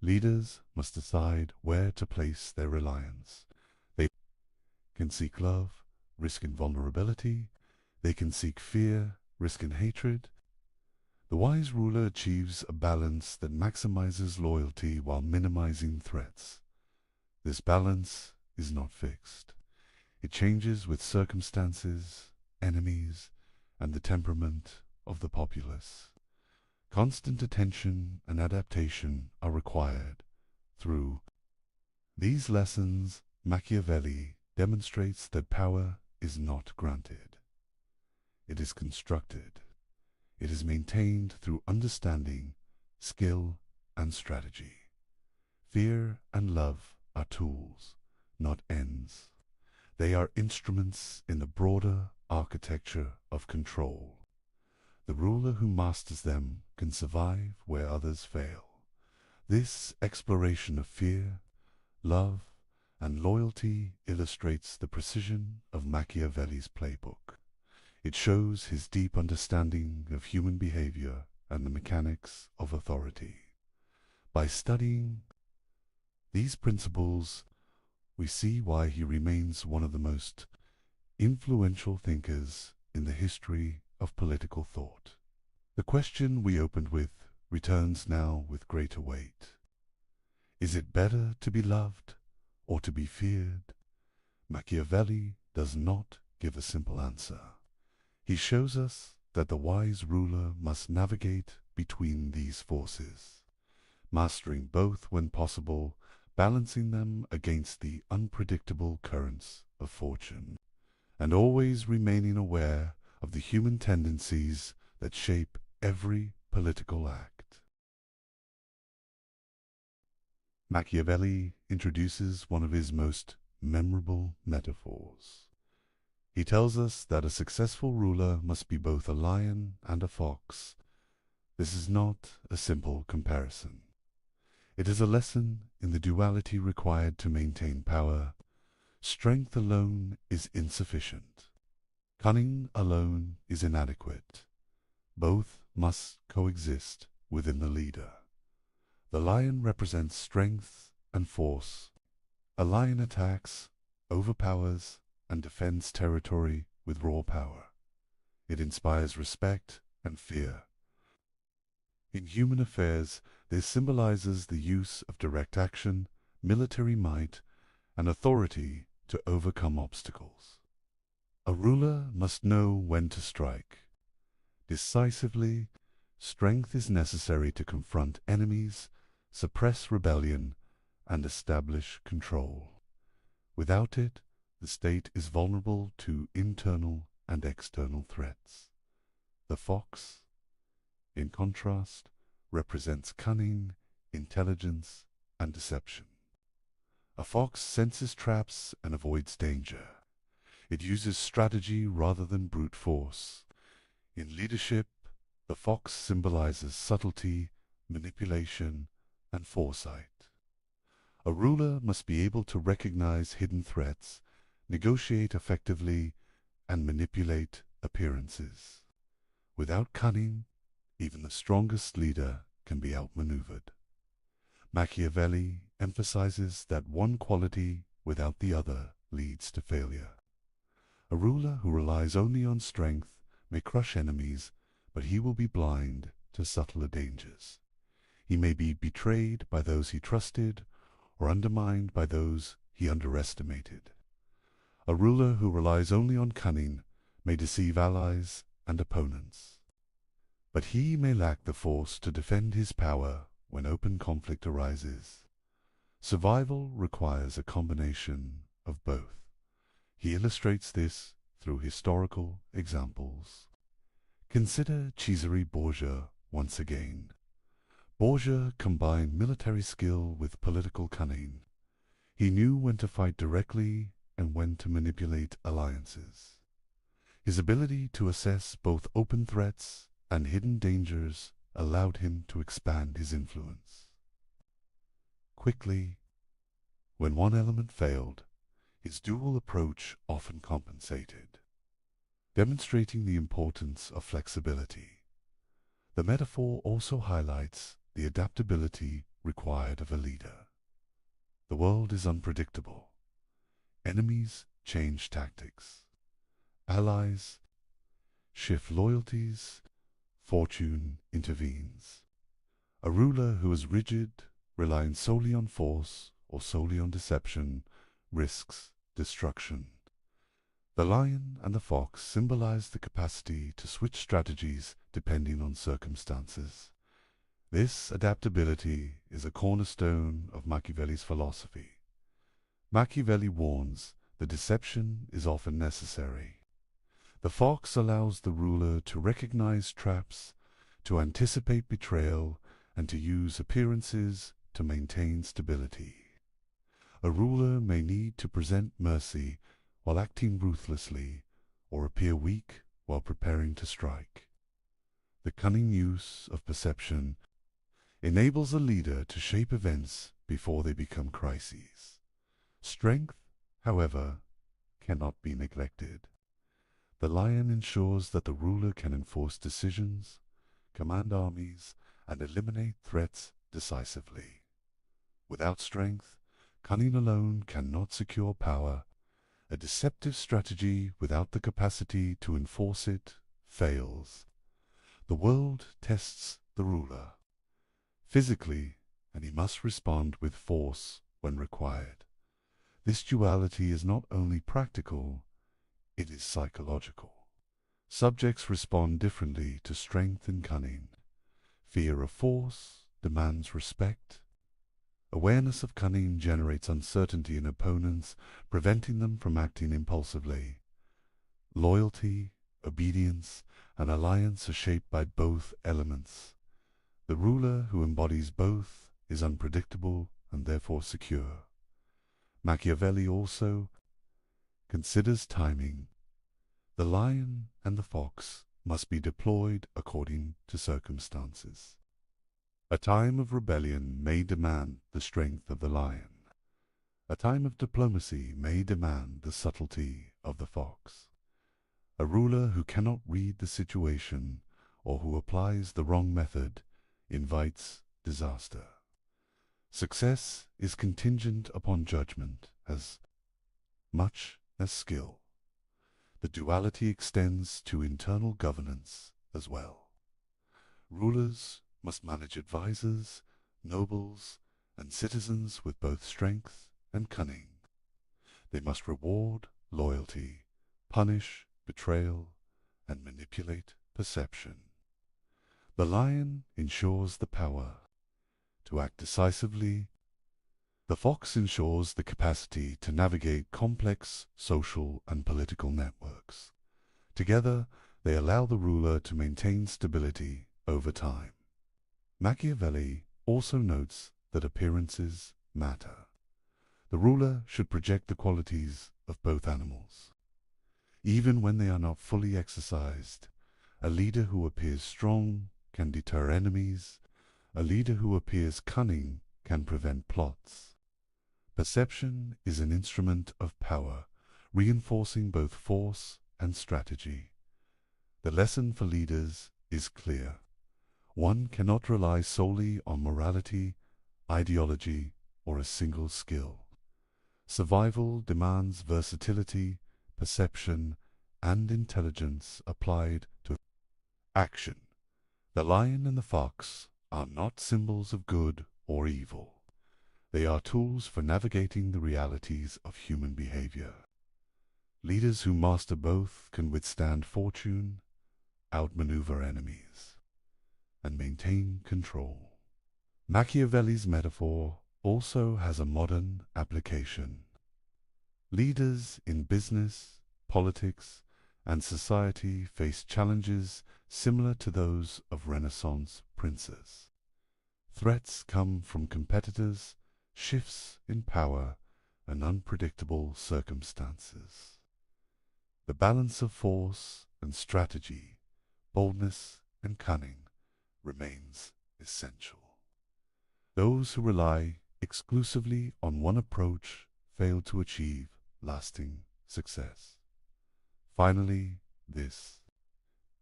Leaders must decide where to place their reliance. They can seek love, risk in vulnerability. They can seek fear, risk in hatred. The wise ruler achieves a balance that maximizes loyalty while minimizing threats. This balance is not fixed. It changes with circumstances, enemies, and the temperament of the populace. Constant attention and adaptation are required. Through these lessons, Machiavelli demonstrates that power is not granted. It is constructed. It is maintained through understanding, skill, and strategy. Fear and love are tools, not ends. They are instruments in the broader architecture of control. The ruler who masters them can survive where others fail. This exploration of fear, love, and loyalty illustrates the precision of Machiavelli's playbook. It shows his deep understanding of human behavior and the mechanics of authority. By studying these principles, we see why he remains one of the most influential thinkers in the history of political thought. The question we opened with returns now with greater weight. Is it better to be loved or to be feared? Machiavelli does not give a simple answer. He shows us that the wise ruler must navigate between these forces, mastering both when possible, balancing them against the unpredictable currents of fortune, and always remaining aware of the human tendencies that shape every political act. Machiavelli introduces one of his most memorable metaphors. He tells us that a successful ruler must be both a lion and a fox. This is not a simple comparison. It is a lesson in the duality required to maintain power. Strength alone is insufficient. Cunning alone is inadequate. Both must coexist within the leader. The lion represents strength and force. A lion attacks, overpowers, and defends territory with raw power. It inspires respect and fear. In human affairs, this symbolizes the use of direct action, military might, and authority to overcome obstacles. A ruler must know when to strike. Decisively, strength is necessary to confront enemies, suppress rebellion, and establish control. Without it, the state is vulnerable to internal and external threats. The fox, in contrast, represents cunning, intelligence, and deception. A fox senses traps and avoids danger. It uses strategy rather than brute force. In leadership, the fox symbolizes subtlety, manipulation, and foresight. A ruler must be able to recognize hidden threats, negotiate effectively, and manipulate appearances. Without cunning, even the strongest leader can be outmaneuvered. Machiavelli emphasizes that one quality without the other leads to failure. A ruler who relies only on strength may crush enemies, but he will be blind to subtler dangers. He may be betrayed by those he trusted or undermined by those he underestimated. A ruler who relies only on cunning may deceive allies and opponents. But he may lack the force to defend his power when open conflict arises. Survival requires a combination of both. He illustrates this through historical examples. Consider Cesare Borgia once again. Borgia combined military skill with political cunning. He knew when to fight directly and when to manipulate alliances. His ability to assess both open threats and hidden dangers allowed him to expand his influence. Quickly, when one element failed, his dual approach often compensated, demonstrating the importance of flexibility. The metaphor also highlights the adaptability required of a leader. The world is unpredictable. Enemies change tactics. Allies shift loyalties. Fortune intervenes. A ruler who is rigid, relying solely on force or solely on deception, risks destruction. The lion and the fox symbolize the capacity to switch strategies depending on circumstances. This adaptability is a cornerstone of Machiavelli's philosophy. Machiavelli warns that deception is often necessary. The fox allows the ruler to recognize traps, to anticipate betrayal, and to use appearances to maintain stability. A ruler may need to present mercy while acting ruthlessly, or appear weak while preparing to strike. The cunning use of perception enables a leader to shape events before they become crises. Strength, however, cannot be neglected. The lion ensures that the ruler can enforce decisions, command armies, and eliminate threats decisively. Without strength, cunning alone cannot secure power. A deceptive strategy without the capacity to enforce it fails. The world tests the ruler physically, and he must respond with force when required. This duality is not only practical, it is psychological. Subjects respond differently to strength and cunning. Fear of force demands respect. Awareness of cunning generates uncertainty in opponents, preventing them from acting impulsively. Loyalty, obedience, and alliance are shaped by both elements. The ruler who embodies both is unpredictable and therefore secure. Machiavelli also considers timing. The lion and the fox must be deployed according to circumstances. A time of rebellion may demand the strength of the lion. A time of diplomacy may demand the subtlety of the fox. A ruler who cannot read the situation or who applies the wrong method invites disaster. Success is contingent upon judgment as much as skill. The duality extends to internal governance as well. Rulers must manage advisors, nobles, and citizens with both strength and cunning. They must reward loyalty, punish betrayal, and manipulate perception. The lion ensures the power to act decisively. The fox ensures the capacity to navigate complex social and political networks. Together, they allow the ruler to maintain stability over time. Machiavelli also notes that appearances matter. The ruler should project the qualities of both animals. Even when they are not fully exercised, a leader who appears strong can deter enemies. A leader who appears cunning can prevent plots. Perception is an instrument of power, reinforcing both force and strategy. The lesson for leaders is clear. One cannot rely solely on morality, ideology, or a single skill. Survival demands versatility, perception, and intelligence applied to action. The lion and the fox are not symbols of good or evil. They are tools for navigating the realities of human behavior. Leaders who master both can withstand fortune, outmaneuver enemies, and maintain control. Machiavelli's metaphor also has a modern application. Leaders in business, politics, and society face challenges similar to those of Renaissance princes. Threats come from competitors, shifts in power, and unpredictable circumstances. The balance of force and strategy, boldness and cunning, remains essential. Those who rely exclusively on one approach fail to achieve lasting success. Finally, this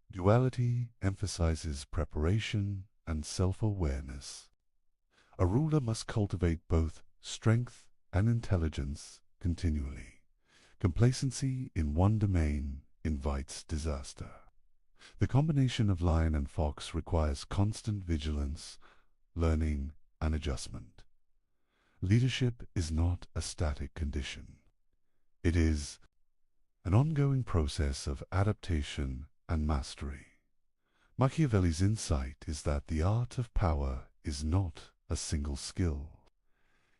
duality emphasizes preparation and self-awareness. A ruler must cultivate both strength and intelligence continually. Complacency in one domain invites disaster. The combination of lion and fox requires constant vigilance, learning, and adjustment. Leadership is not a static condition. It is an ongoing process of adaptation and mastery. Machiavelli's insight is that the art of power is not a single skill.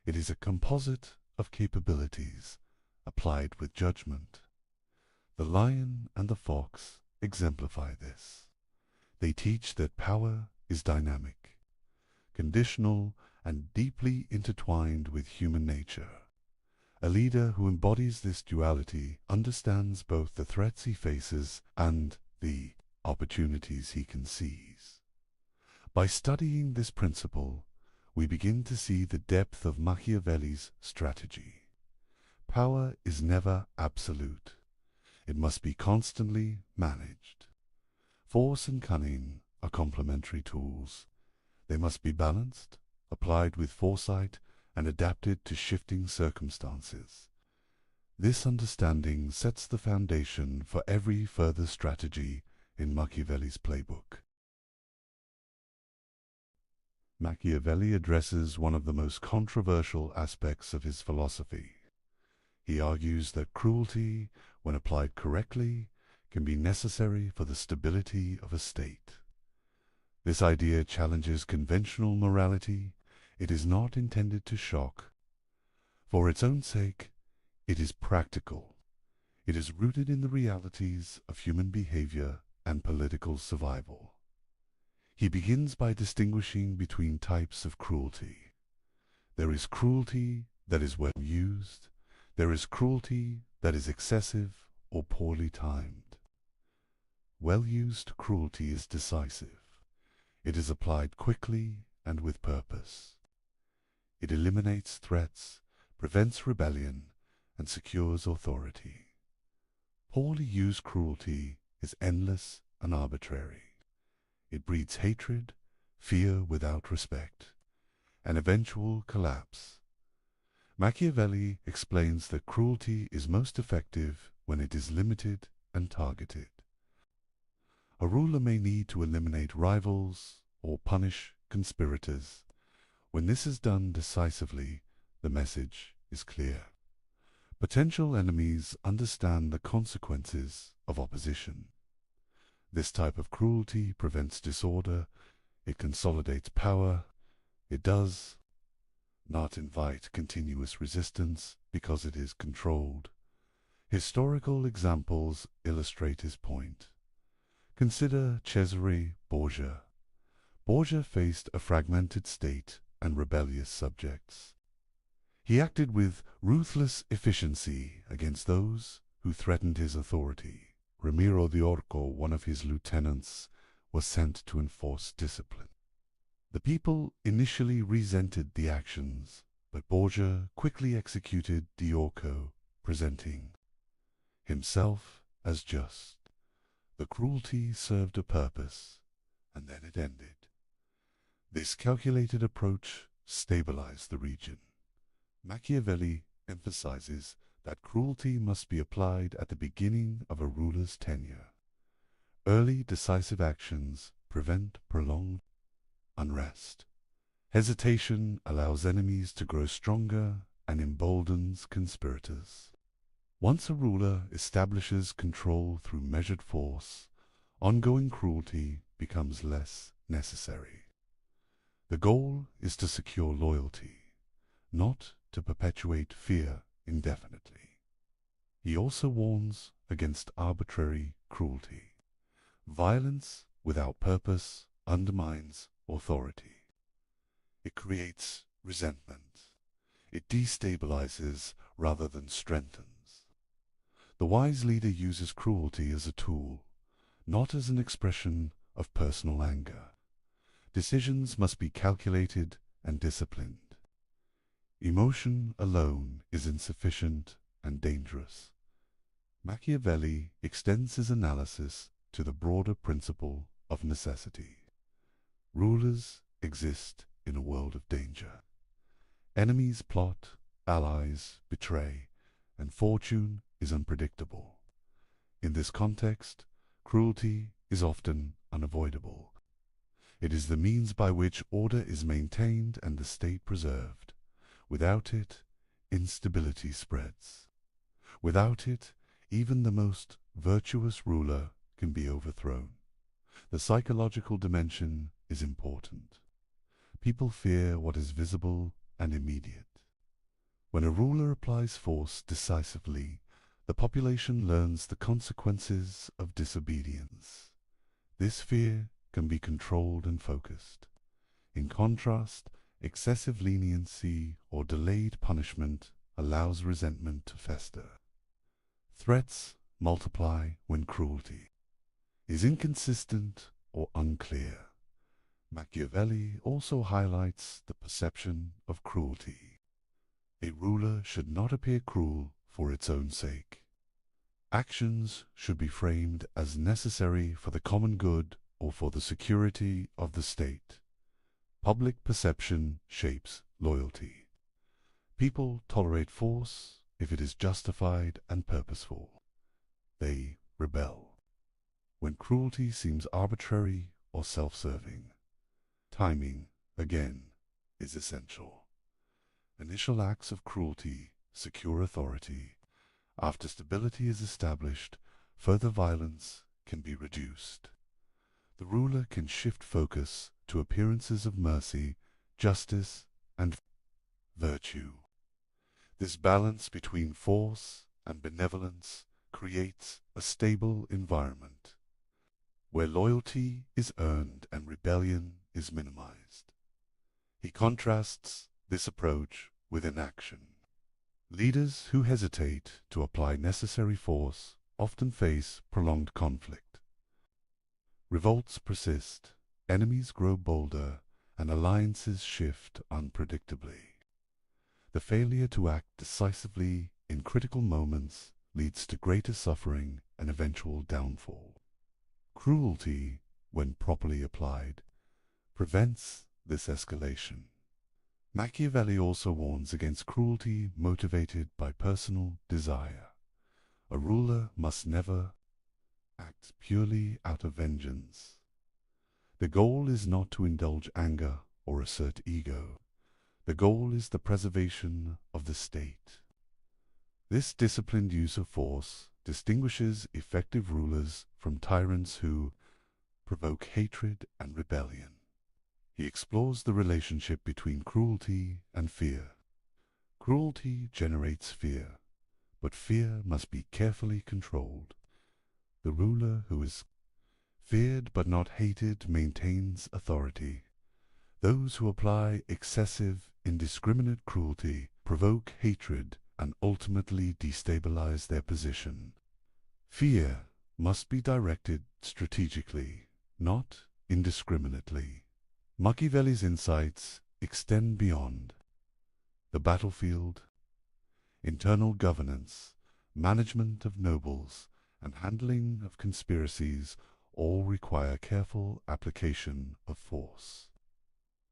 It is a composite of capabilities applied with judgment. The lion and the fox exemplify this. They teach that power is dynamic, conditional, and deeply intertwined with human nature. A leader who embodies this duality understands both the threats he faces and the opportunities he can seize. By studying this principle, we begin to see the depth of Machiavelli's strategy. Power is never absolute. It must be constantly managed. Force and cunning are complementary tools. They must be balanced, applied with foresight, and adapted to shifting circumstances. This understanding sets the foundation for every further strategy in Machiavelli's playbook. Machiavelli addresses one of the most controversial aspects of his philosophy: He argues that cruelty, when applied correctly, can be necessary for the stability of a state. This idea challenges conventional morality. It is not intended to shock. For its own sake, it is practical. It is rooted in the realities of human behavior and political survival. He begins by distinguishing between types of cruelty. There is cruelty that is well used. There is cruelty that is excessive or poorly timed. Well-used cruelty is decisive. It is applied quickly and with purpose. It eliminates threats, prevents rebellion, and secures authority. Poorly used cruelty is endless and arbitrary. It breeds hatred, fear without respect, and eventual collapse. Machiavelli explains that cruelty is most effective when it is limited and targeted. A ruler may need to eliminate rivals or punish conspirators. When this is done decisively, the message is clear. Potential enemies understand the consequences of opposition. This type of cruelty prevents disorder, it consolidates power, it does not invite continuous resistance because it is controlled. Historical examples illustrate his point. Consider Cesare Borgia. Borgia faced a fragmented state and rebellious subjects. He acted with ruthless efficiency against those who threatened his authority. Ramiro de Orco, one of his lieutenants, was sent to enforce discipline. The people initially resented the actions, but Borgia quickly executed de Orco, presenting himself as just. The cruelty served a purpose, and then it ended. This calculated approach stabilized the region. Machiavelli emphasizes that cruelty must be applied at the beginning of a ruler's tenure. Early decisive actions prevent prolonged unrest. Hesitation allows enemies to grow stronger and emboldens conspirators. Once a ruler establishes control through measured force, ongoing cruelty becomes less necessary. The goal is to secure loyalty, not to perpetuate fear indefinitely. He also warns against arbitrary cruelty. Violence without purpose undermines authority. It creates resentment. It destabilizes rather than strengthens. The wise leader uses cruelty as a tool, not as an expression of personal anger. Decisions must be calculated and disciplined. Emotion alone is insufficient and dangerous. Machiavelli extends his analysis to the broader principle of necessity. Rulers exist in a world of danger. Enemies plot, allies betray, and fortune is unpredictable. In this context, cruelty is often unavoidable. It is the means by which order is maintained and the state preserved. Without it, instability spreads. Without it, even the most virtuous ruler can be overthrown. The psychological dimension is important. People fear what is visible and immediate. When a ruler applies force decisively, the population learns the consequences of disobedience. This fear can be controlled and focused. In contrast, excessive leniency or delayed punishment allows resentment to fester. Threats multiply when cruelty is inconsistent or unclear. Machiavelli also highlights the perception of cruelty. A ruler should not appear cruel for its own sake. Actions should be framed as necessary for the common good or for the security of the state. Public perception shapes loyalty. People tolerate force if it is justified and purposeful. They rebel when cruelty seems arbitrary or self-serving. Timing, again, is essential. Initial acts of cruelty secure authority. After stability is established, further violence can be reduced. The ruler can shift focus to appearances of mercy, justice, and virtue. This balance between force and benevolence creates a stable environment where loyalty is earned and rebellion is minimized. He contrasts this approach with inaction. Leaders who hesitate to apply necessary force often face prolonged conflict. Revolts persist, enemies grow bolder, and alliances shift unpredictably. The failure to act decisively in critical moments leads to greater suffering and eventual downfall. Cruelty, when properly applied, prevents this escalation. Machiavelli also warns against cruelty motivated by personal desire. A ruler must never act purely out of vengeance. The goal is not to indulge anger or assert ego. The goal is the preservation of the state. This disciplined use of force distinguishes effective rulers from tyrants who provoke hatred and rebellion. He explores the relationship between cruelty and fear. Cruelty generates fear, but fear must be carefully controlled. The ruler who is feared but not hated maintains authority. Those who apply excessive, indiscriminate cruelty provoke hatred and ultimately destabilize their position. Fear must be directed strategically, not indiscriminately. Machiavelli's insights extend beyond the battlefield. Internal governance, management of nobles, and handling of conspiracies all require careful application of force.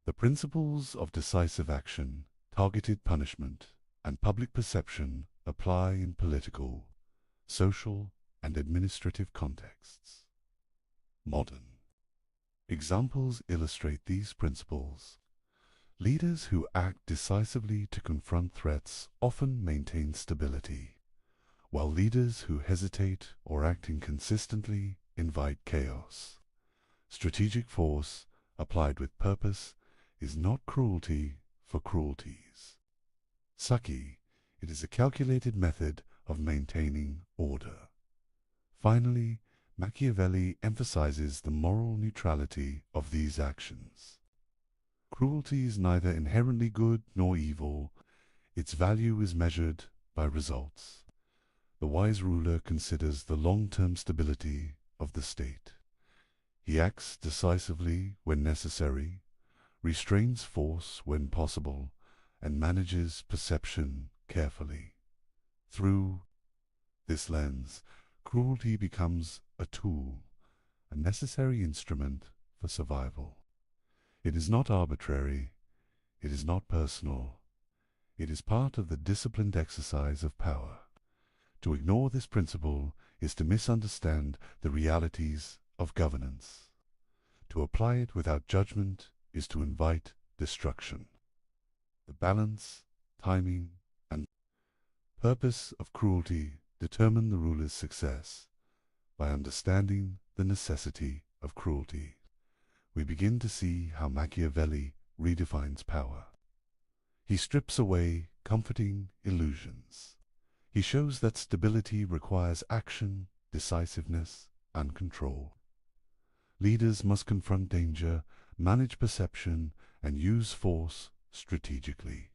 The principles of decisive action, targeted punishment, and public perception apply in political, social, and administrative contexts. Modern examples illustrate these principles. Leaders who act decisively to confront threats often maintain stability, while leaders who hesitate or act inconsistently invite chaos. Strategic force, applied with purpose, is not cruelty for cruelties. Sake, it is a calculated method of maintaining order. Finally, Machiavelli emphasizes the moral neutrality of these actions. Cruelty is neither inherently good nor evil. Its value is measured by results. The wise ruler considers the long-term stability of the state. He acts decisively when necessary, restrains force when possible, and manages perception carefully. Through this lens, cruelty becomes a tool, a necessary instrument for survival. It is not arbitrary, it is not personal, it is part of the disciplined exercise of power. To ignore this principle is to misunderstand the realities of governance. To apply it without judgment is to invite destruction. The balance, timing, and purpose of cruelty determine the ruler's success. By understanding the necessity of cruelty, we begin to see how Machiavelli redefines power. He strips away comforting illusions. He shows that stability requires action, decisiveness, and control. Leaders must confront danger, manage perception, and use force strategically.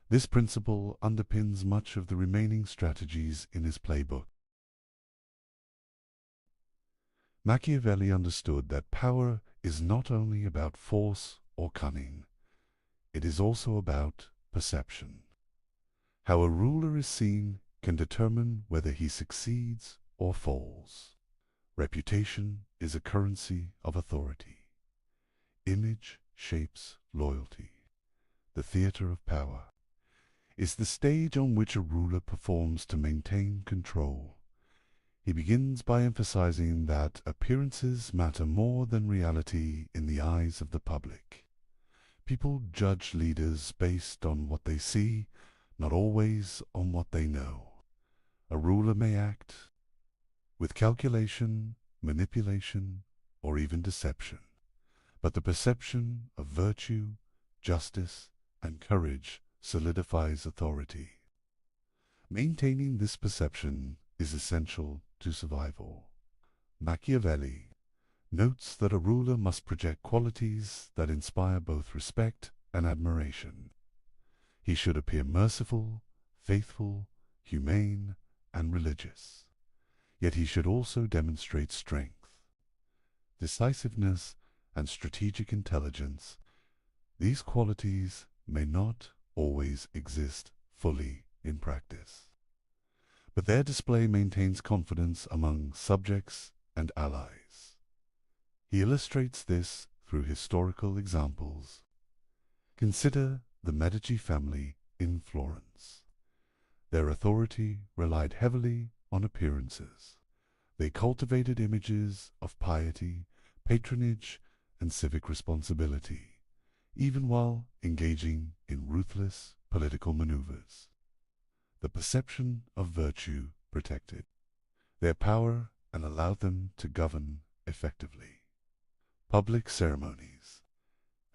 This principle underpins much of the remaining strategies in his playbook. Machiavelli understood that power is not only about force or cunning, it is also about perception. How a ruler is seen can determine whether he succeeds or falls. Reputation is a currency of authority. Image shapes loyalty. The theater of power is the stage on which a ruler performs to maintain control. He begins by emphasizing that appearances matter more than reality in the eyes of the public. People judge leaders based on what they see, not always on what they know. A ruler may act with calculation, manipulation, or even deception, but the perception of virtue, justice, and courage solidifies authority. Maintaining this perception is essential to survival. Machiavelli notes that a ruler must project qualities that inspire both respect and admiration. He should appear merciful, faithful, humane, and religious. Yet he should also demonstrate strength, decisiveness, and strategic intelligence. These qualities may not always exist fully in practice, but their display maintains confidence among subjects and allies. He illustrates this through historical examples. Consider the Medici family in Florence. Their authority relied heavily on appearances. They cultivated images of piety, patronage, and civic responsibility, even while engaging in ruthless political maneuvers. The perception of virtue protected their power and allowed them to govern effectively. Public ceremonies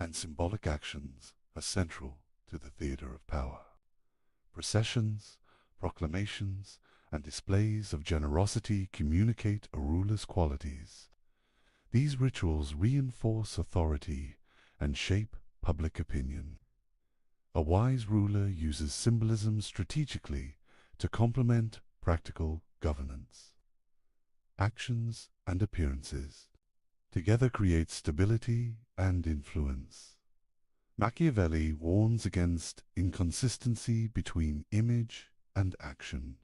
and symbolic actions are central to the theater of power. Processions, proclamations, and displays of generosity communicate a ruler's qualities. These rituals reinforce authority and shape public opinion. A wise ruler uses symbolism strategically to complement practical governance. Actions and appearances together create stability and influence. Machiavelli warns against inconsistency between image and action.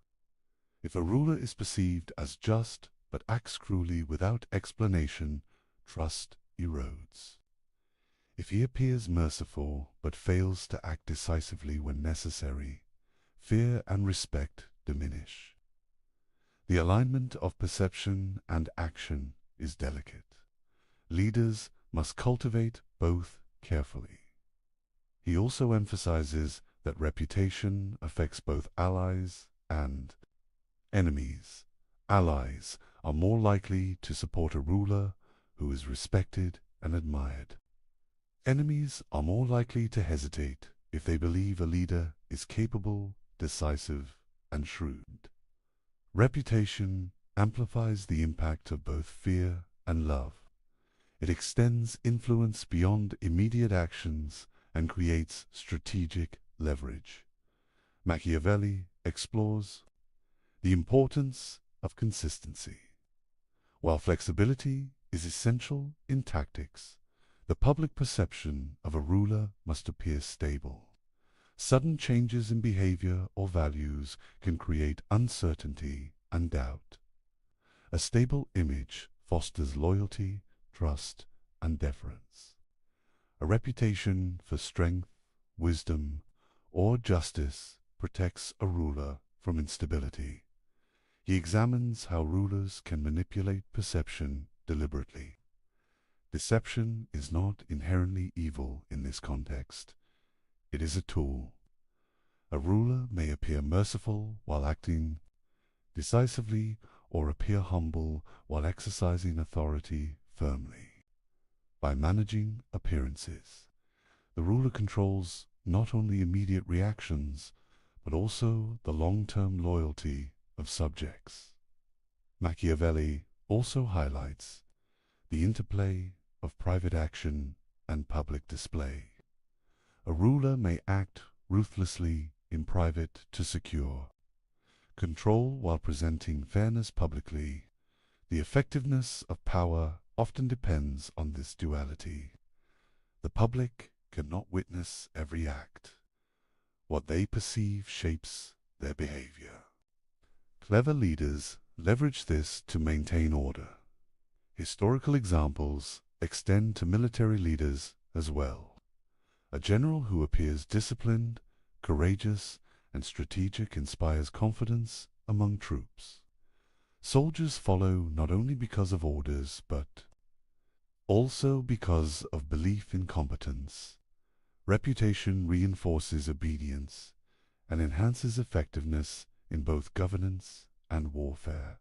If a ruler is perceived as just but acts cruelly without explanation, trust erodes. If he appears merciful but fails to act decisively when necessary, fear and respect diminish. The alignment of perception and action is delicate. Leaders must cultivate both carefully. He also emphasizes that reputation affects both allies and enemies. Allies are more likely to support a ruler who is respected and admired. Enemies are more likely to hesitate if they believe a leader is capable, decisive, and shrewd. Reputation amplifies the impact of both fear and love. It extends influence beyond immediate actions and creates strategic leverage. Machiavelli explores the importance of consistency. While flexibility is essential in tactics, the public perception of a ruler must appear stable. Sudden changes in behavior or values can create uncertainty and doubt. A stable image fosters loyalty, trust, and deference. A reputation for strength, wisdom, or justice protects a ruler from instability. He examines how rulers can manipulate perception deliberately. Deception is not inherently evil in this context. It is a tool. A ruler may appear merciful while acting decisively or appear humble while exercising authority firmly. By managing appearances, the ruler controls not only immediate reactions, but also the long-term loyalty of subjects. Machiavelli also highlights the interplay of private action and public display. A ruler may act ruthlessly in private to secure control while presenting fairness publicly. The effectiveness of power often depends on this duality. The public cannot witness every act. What they perceive shapes their behavior. Clever leaders leverage this to maintain order. Historical examples extend to military leaders as well. A general who appears disciplined, courageous, and strategic inspires confidence among troops. Soldiers follow not only because of orders, but also because of belief in competence. Reputation reinforces obedience and enhances effectiveness in both governance and warfare.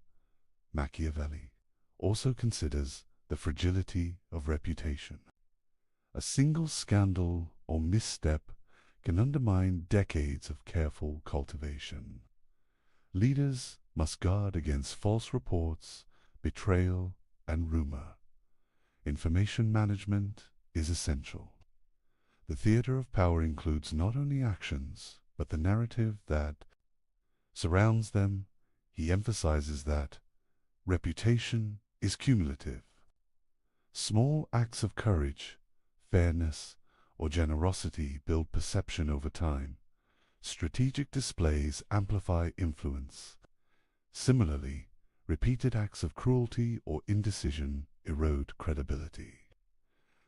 Machiavelli also considers the fragility of reputation. A single scandal or misstep can undermine decades of careful cultivation. Leaders must guard against false reports, betrayal, and rumor. Information management is essential. The theater of power includes not only actions, but the narrative that surrounds them. He emphasizes that reputation is cumulative. Small acts of courage, fairness, or generosity build perception over time. Strategic displays amplify influence. Similarly, repeated acts of cruelty or indecision erode credibility.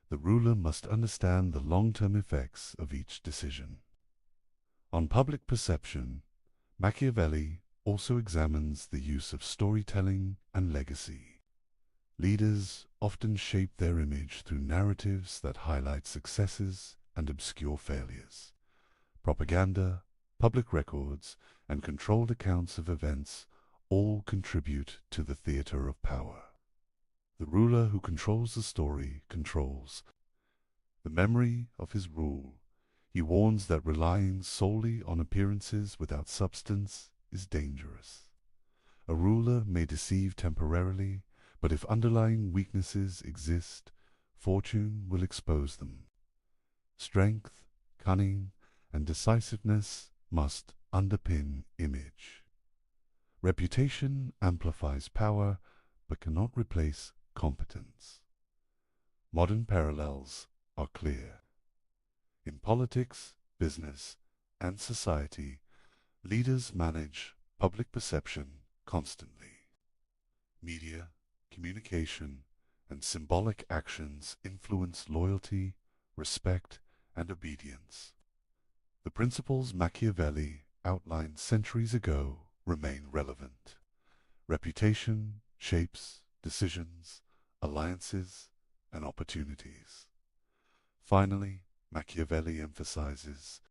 The ruler must understand the long-term effects of each decision. On public perception, Machiavelli also examines the use of storytelling and legacy. Leaders often shape their image through narratives that highlight successes and obscure failures. Propaganda, public records, and controlled accounts of events all contribute to the theater of power. The ruler who controls the story controls the memory of his rule. He warns that relying solely on appearances without substance is dangerous. A ruler may deceive temporarily, but if underlying weaknesses exist, fortune will expose them. Strength, cunning, and decisiveness must underpin image. Reputation amplifies power, but cannot replace competence. Modern parallels are clear. In politics, business, and society, leaders manage public perception constantly. Media, communication, and symbolic actions influence loyalty, respect, and obedience. The principles Machiavelli outlined centuries ago remain relevant. Reputation shapes decisions, alliances, and opportunities. Finally, Machiavelli emphasizes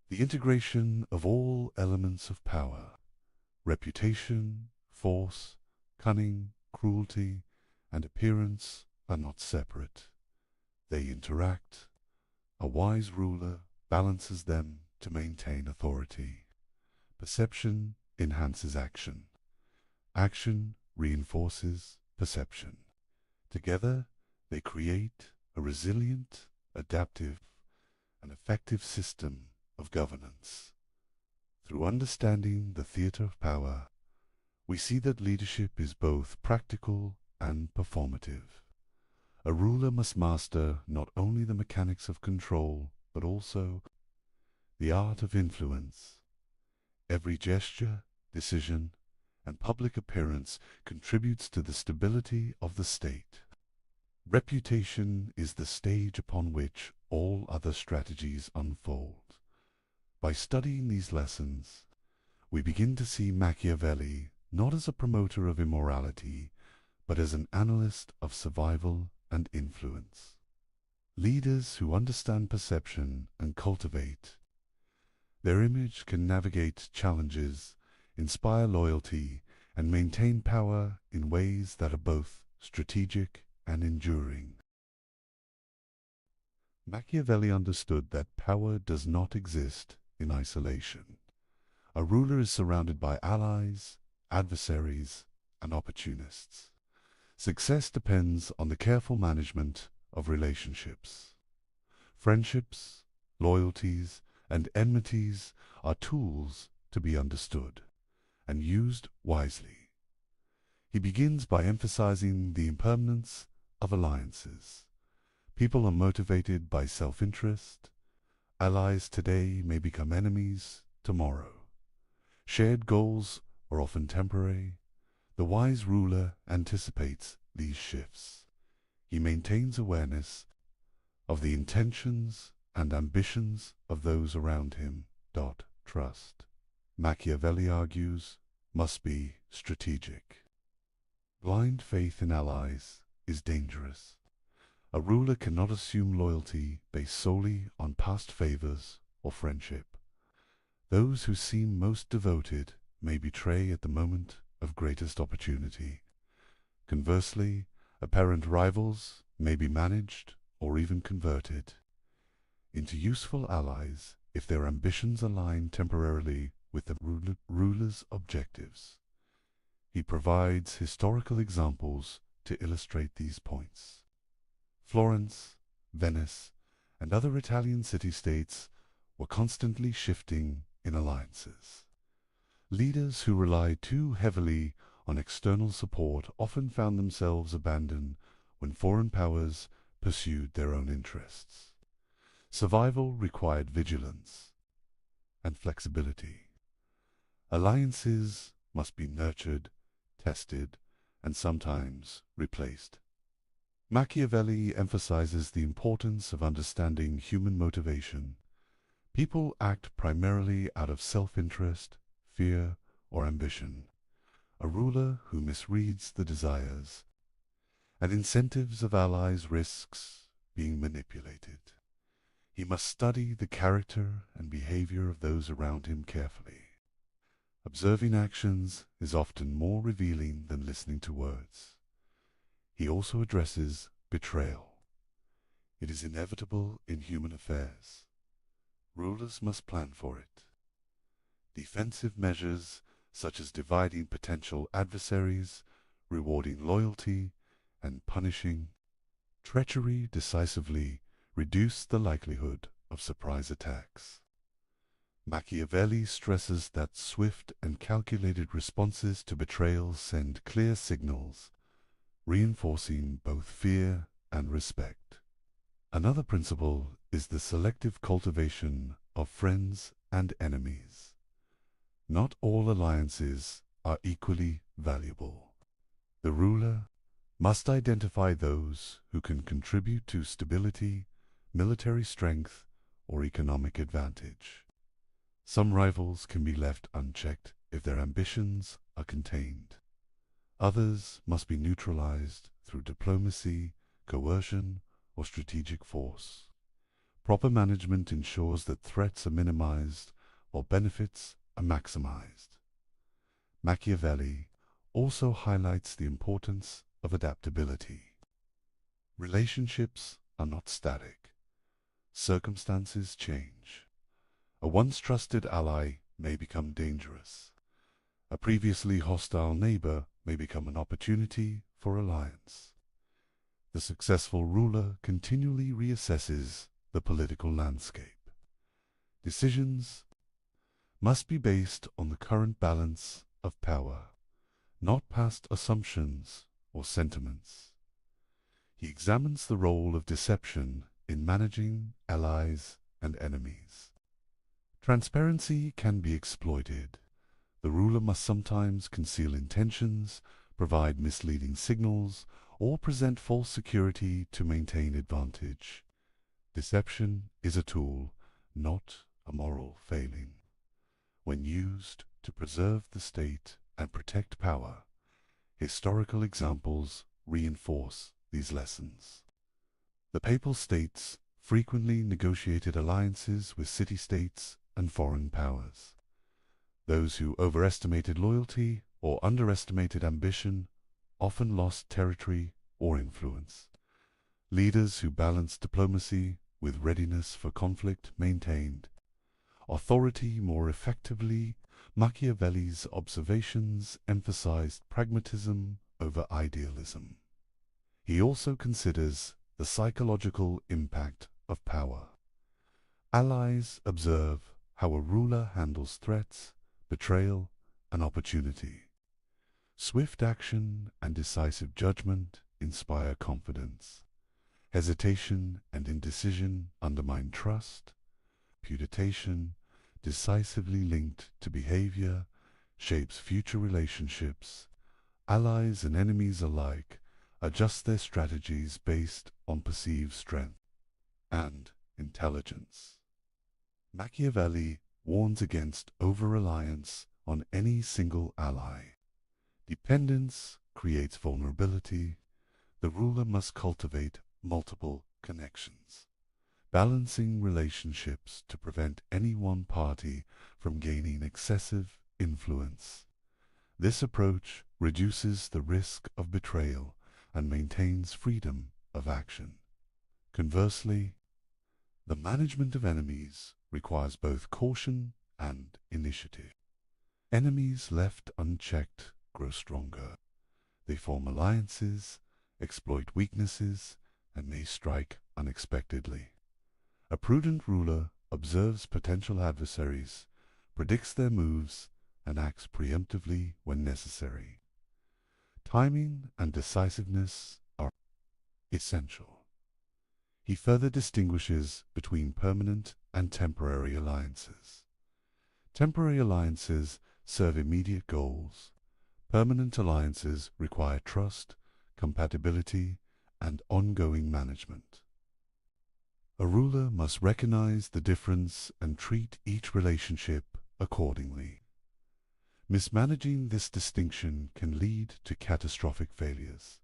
the integration of all elements of power: reputation, force, cunning, cruelty, and appearance are not separate. They interact. A wise ruler balances them to maintain authority. Perception enhances action. Action reinforces perception. Together, they create a resilient, adaptive, and effective system of governance. Through understanding the theater of power, we see that leadership is both practical and performative. A ruler must master not only the mechanics of control, but also the art of influence. Every gesture, decision, and public appearance contributes to the stability of the state. Reputation is the stage upon which all other strategies unfold. By studying these lessons, we begin to see Machiavelli not as a promoter of immorality, but as an analyst of survival and influence. Leaders who understand perception and cultivate their image can navigate challenges, inspire loyalty, and maintain power in ways that are both strategic and enduring. Machiavelli understood that power does not exist in isolation. A ruler is surrounded by allies, adversaries, and opportunists. Success depends on the careful management of relationships. Friendships, loyalties, and enmities are tools to be understood and used wisely. He begins by emphasizing the impermanence of alliances. People are motivated by self-interest. Allies today may become enemies tomorrow. Shared goals are often temporary. The wise ruler anticipates these shifts. He maintains awareness of the intentions and ambitions of those around him. Trust, Machiavelli argues, must be strategic. Blind faith in allies is dangerous. A ruler cannot assume loyalty based solely on past favors or friendship. Those who seem most devoted may betray at the moment of greatest opportunity. Conversely, apparent rivals may be managed or even converted into useful allies if their ambitions align temporarily with the ruler's objectives. He provides historical examples to illustrate these points. Florence, Venice, and other Italian city-states were constantly shifting in alliances. Leaders who relied too heavily on external support often found themselves abandoned when foreign powers pursued their own interests. Survival required vigilance and flexibility. Alliances must be nurtured, tested, and sometimes replaced. Machiavelli emphasizes the importance of understanding human motivation. People act primarily out of self-interest, fear, or ambition. A ruler who misreads the desires and incentives of allies risks being manipulated. He must study the character and behavior of those around him carefully. Observing actions is often more revealing than listening to words. He also addresses betrayal. It is inevitable in human affairs. Rulers must plan for it. Defensive measures such as dividing potential adversaries, rewarding loyalty, and punishing treachery decisively reduce the likelihood of surprise attacks. Machiavelli stresses that swift and calculated responses to betrayal send clear signals, reinforcing both fear and respect. Another principle is the selective cultivation of friends and enemies. Not all alliances are equally valuable. The ruler must identify those who can contribute to stability, military strength, or economic advantage. Some rivals can be left unchecked if their ambitions are contained. Others must be neutralized through diplomacy, coercion, or strategic force. Proper management ensures that threats are minimized while benefits are maximized. Machiavelli also highlights the importance of adaptability. Relationships are not static. Circumstances change. A once trusted ally may become dangerous. A previously hostile neighbor may become an opportunity for alliance. The successful ruler continually reassesses the political landscape. Decisions must be based on the current balance of power, not past assumptions or sentiments. He examines the role of deception in managing allies and enemies. Transparency can be exploited. The ruler must sometimes conceal intentions, provide misleading signals, or present false security to maintain advantage. Deception is a tool, not a moral failing. When used to preserve the state and protect power, historical examples reinforce these lessons. The Papal States frequently negotiated alliances with city-states and foreign powers. Those who overestimated loyalty or underestimated ambition often lost territory or influence. Leaders who balanced diplomacy with readiness for conflict maintained authority more effectively. Machiavelli's observations emphasized pragmatism over idealism. He also considers the psychological impact of power. Allies observe how a ruler handles threats, betrayal, and opportunity. Swift action and decisive judgment inspire confidence. Hesitation and indecision undermine trust. Reputation, decisively linked to behavior, shapes future relationships. Allies and enemies alike adjust their strategies based on perceived strength and intelligence. Machiavelli warns against over-reliance on any single ally. Dependence creates vulnerability. The ruler must cultivate multiple connections, balancing relationships to prevent any one party from gaining excessive influence. This approach reduces the risk of betrayal and maintains freedom of action. Conversely, the management of enemies requires both caution and initiative. Enemies left unchecked grow stronger. They form alliances, exploit weaknesses, and may strike unexpectedly. A prudent ruler observes potential adversaries, predicts their moves, and acts preemptively when necessary. Timing and decisiveness are essential. He further distinguishes between permanent and temporary alliances. Temporary alliances serve immediate goals. Permanent alliances require trust, compatibility, and ongoing management. A ruler must recognize the difference and treat each relationship accordingly. Mismanaging this distinction can lead to catastrophic failures.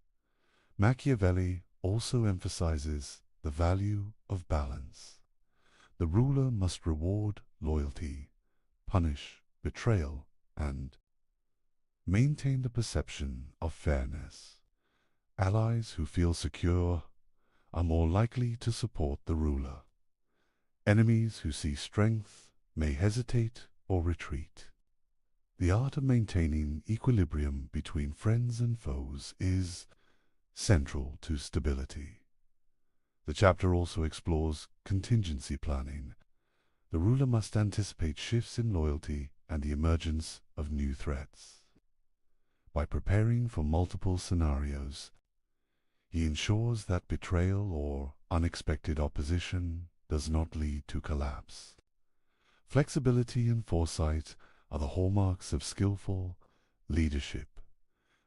Machiavelli also emphasizes the value of balance. The ruler must reward loyalty, punish betrayal, and maintain the perception of fairness. Allies who feel secure are more likely to support the ruler. Enemies who see strength may hesitate or retreat. The art of maintaining equilibrium between friends and foes is central to stability. The chapter also explores contingency planning. The ruler must anticipate shifts in loyalty and the emergence of new threats. By preparing for multiple scenarios, he ensures that betrayal or unexpected opposition does not lead to collapse. Flexibility and foresight are the hallmarks of skillful leadership.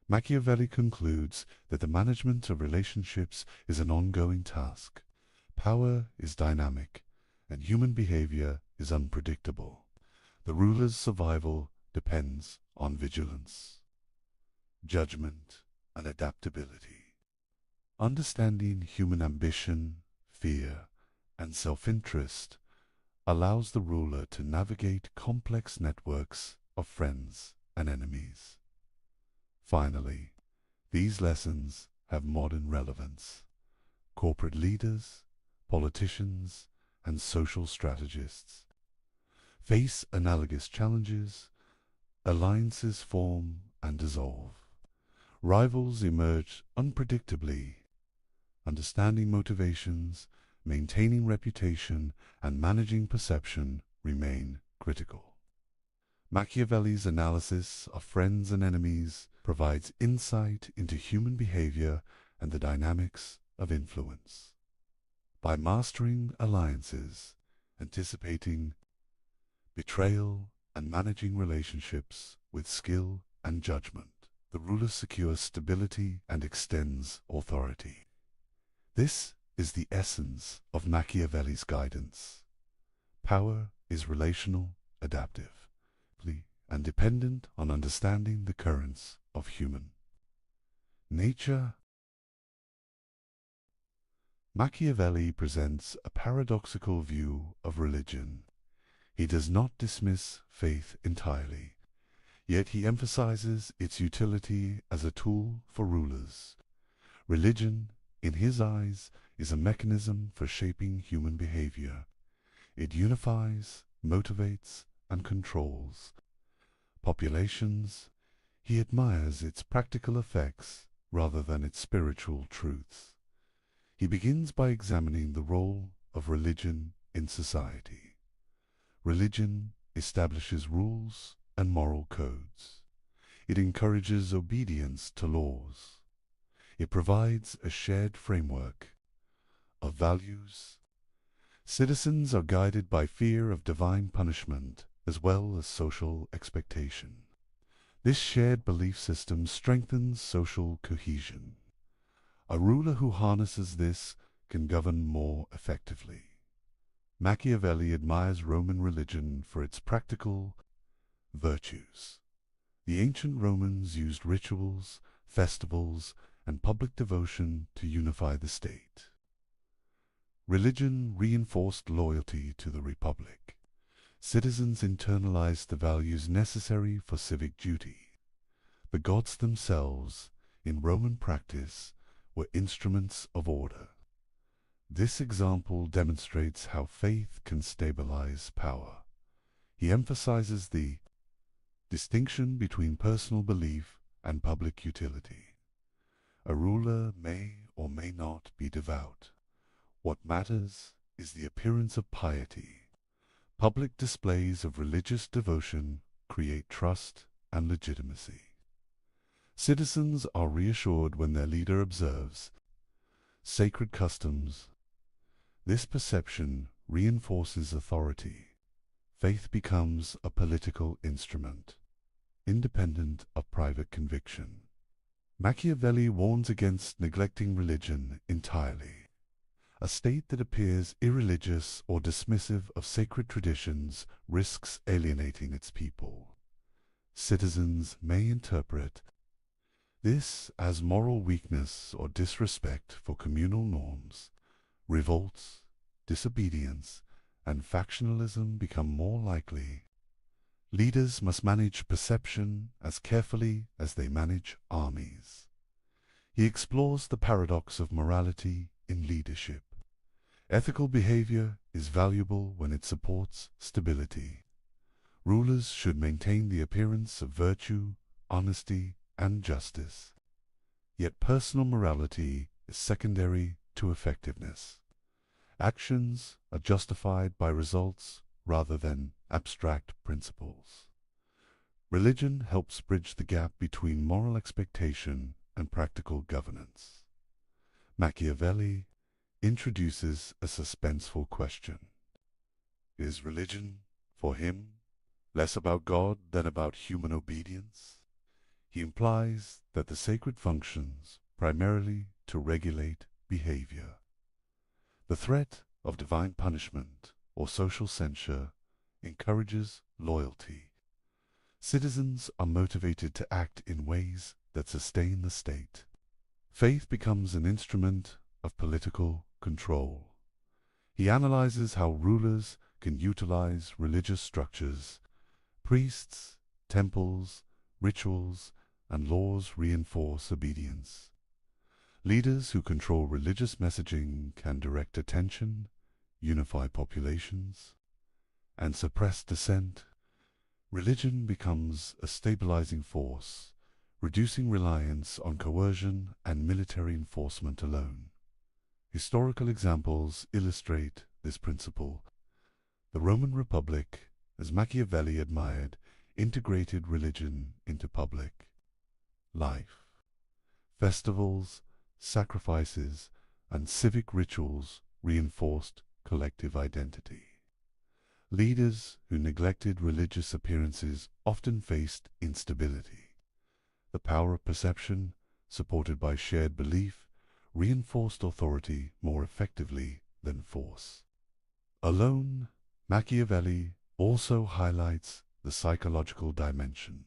Machiavelli concludes that the management of relationships is an ongoing task. Power is dynamic, and human behavior is unpredictable. The ruler's survival depends on vigilance, judgment, and adaptability. Understanding human ambition, fear, and self-interest allows the ruler to navigate complex networks of friends and enemies. Finally, these lessons have modern relevance. Corporate leaders, politicians, and social strategists face analogous challenges. Alliances form and dissolve. Rivals emerge unpredictably. Understanding motivations, maintaining reputation, and managing perception remain critical. Machiavelli's analysis of friends and enemies provides insight into human behavior and the dynamics of influence. By mastering alliances, anticipating betrayal, and managing relationships with skill and judgment, the ruler secures stability and extends authority. This is the essence of Machiavelli's guidance. Power is relational, adaptive, and dependent on understanding the currents of human nature. Machiavelli presents a paradoxical view of religion. He does not dismiss faith entirely, yet he emphasizes its utility as a tool for rulers. Religion, in his eyes, is a mechanism for shaping human behavior. It unifies, motivates, and controls populations. He admires its practical effects rather than its spiritual truths. He begins by examining the role of religion in society. Religion establishes rules and moral codes. It encourages obedience to laws. It provides a shared framework of values. Citizens are guided by fear of divine punishment as well as social expectation. This shared belief system strengthens social cohesion. A ruler who harnesses this can govern more effectively. Machiavelli admires Roman religion for its practical virtues. The ancient Romans used rituals, festivals, and public devotion to unify the state. Religion reinforced loyalty to the republic. Citizens internalized the values necessary for civic duty. The gods themselves, in Roman practice, were instruments of order. This example demonstrates how faith can stabilize power. He emphasizes the distinction between personal belief and public utility. A ruler may or may not be devout. What matters is the appearance of piety. Public displays of religious devotion create trust and legitimacy. Citizens are reassured when their leader observes sacred customs. This perception reinforces authority. Faith becomes a political instrument, independent of private conviction. Machiavelli warns against neglecting religion entirely. A state that appears irreligious or dismissive of sacred traditions risks alienating its people. Citizens may interpret this as moral weakness or disrespect for communal norms. Revolts, disobedience, and factionalism become more likely. Leaders must manage perception as carefully as they manage armies. He explores the paradox of morality in leadership. Ethical behavior is valuable when it supports stability. Rulers should maintain the appearance of virtue, honesty, and justice. Yet personal morality is secondary to effectiveness. Actions are justified by results rather than abstract principles. Religion helps bridge the gap between moral expectation and practical governance. Machiavelli introduces a suspenseful question. Is religion, for him, less about God than about human obedience? He implies that the sacred functions primarily to regulate behavior. The threat of divine punishment or social censure encourages loyalty. Citizens are motivated to act in ways that sustain the state. Faith becomes an instrument of political control. He analyzes how rulers can utilize religious structures. Priests, temples, rituals, and laws reinforce obedience. Leaders who control religious messaging can direct attention, unify populations, and suppress dissent. Religion becomes a stabilizing force, reducing reliance on coercion and military enforcement alone. Historical examples illustrate this principle. The Roman Republic, as Machiavelli admired, integrated religion into public life. Festivals, sacrifices, and civic rituals reinforced collective identity. Leaders who neglected religious appearances often faced instability. The power of perception, supported by shared belief, reinforced authority more effectively than force. Alone, Machiavelli also highlights the psychological dimension.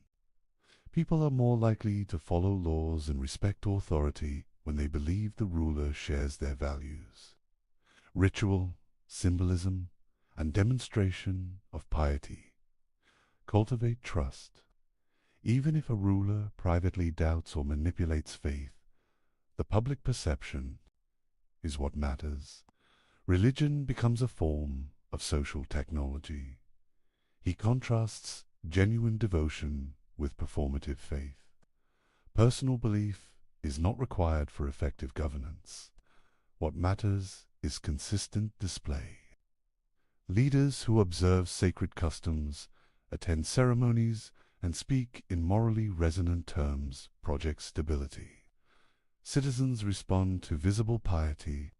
People are more likely to follow laws and respect authority when they believe the ruler shares their values. Ritual, symbolism, and demonstration of piety cultivate trust. Even if a ruler privately doubts or manipulates faith, the public perception is what matters. Religion becomes a form of social technology. He contrasts genuine devotion with performative faith. Personal belief is not required for effective governance. What matters is consistent display. Leaders who observe sacred customs, attend ceremonies, and speak in morally resonant terms project stability. Citizens respond to visible piety.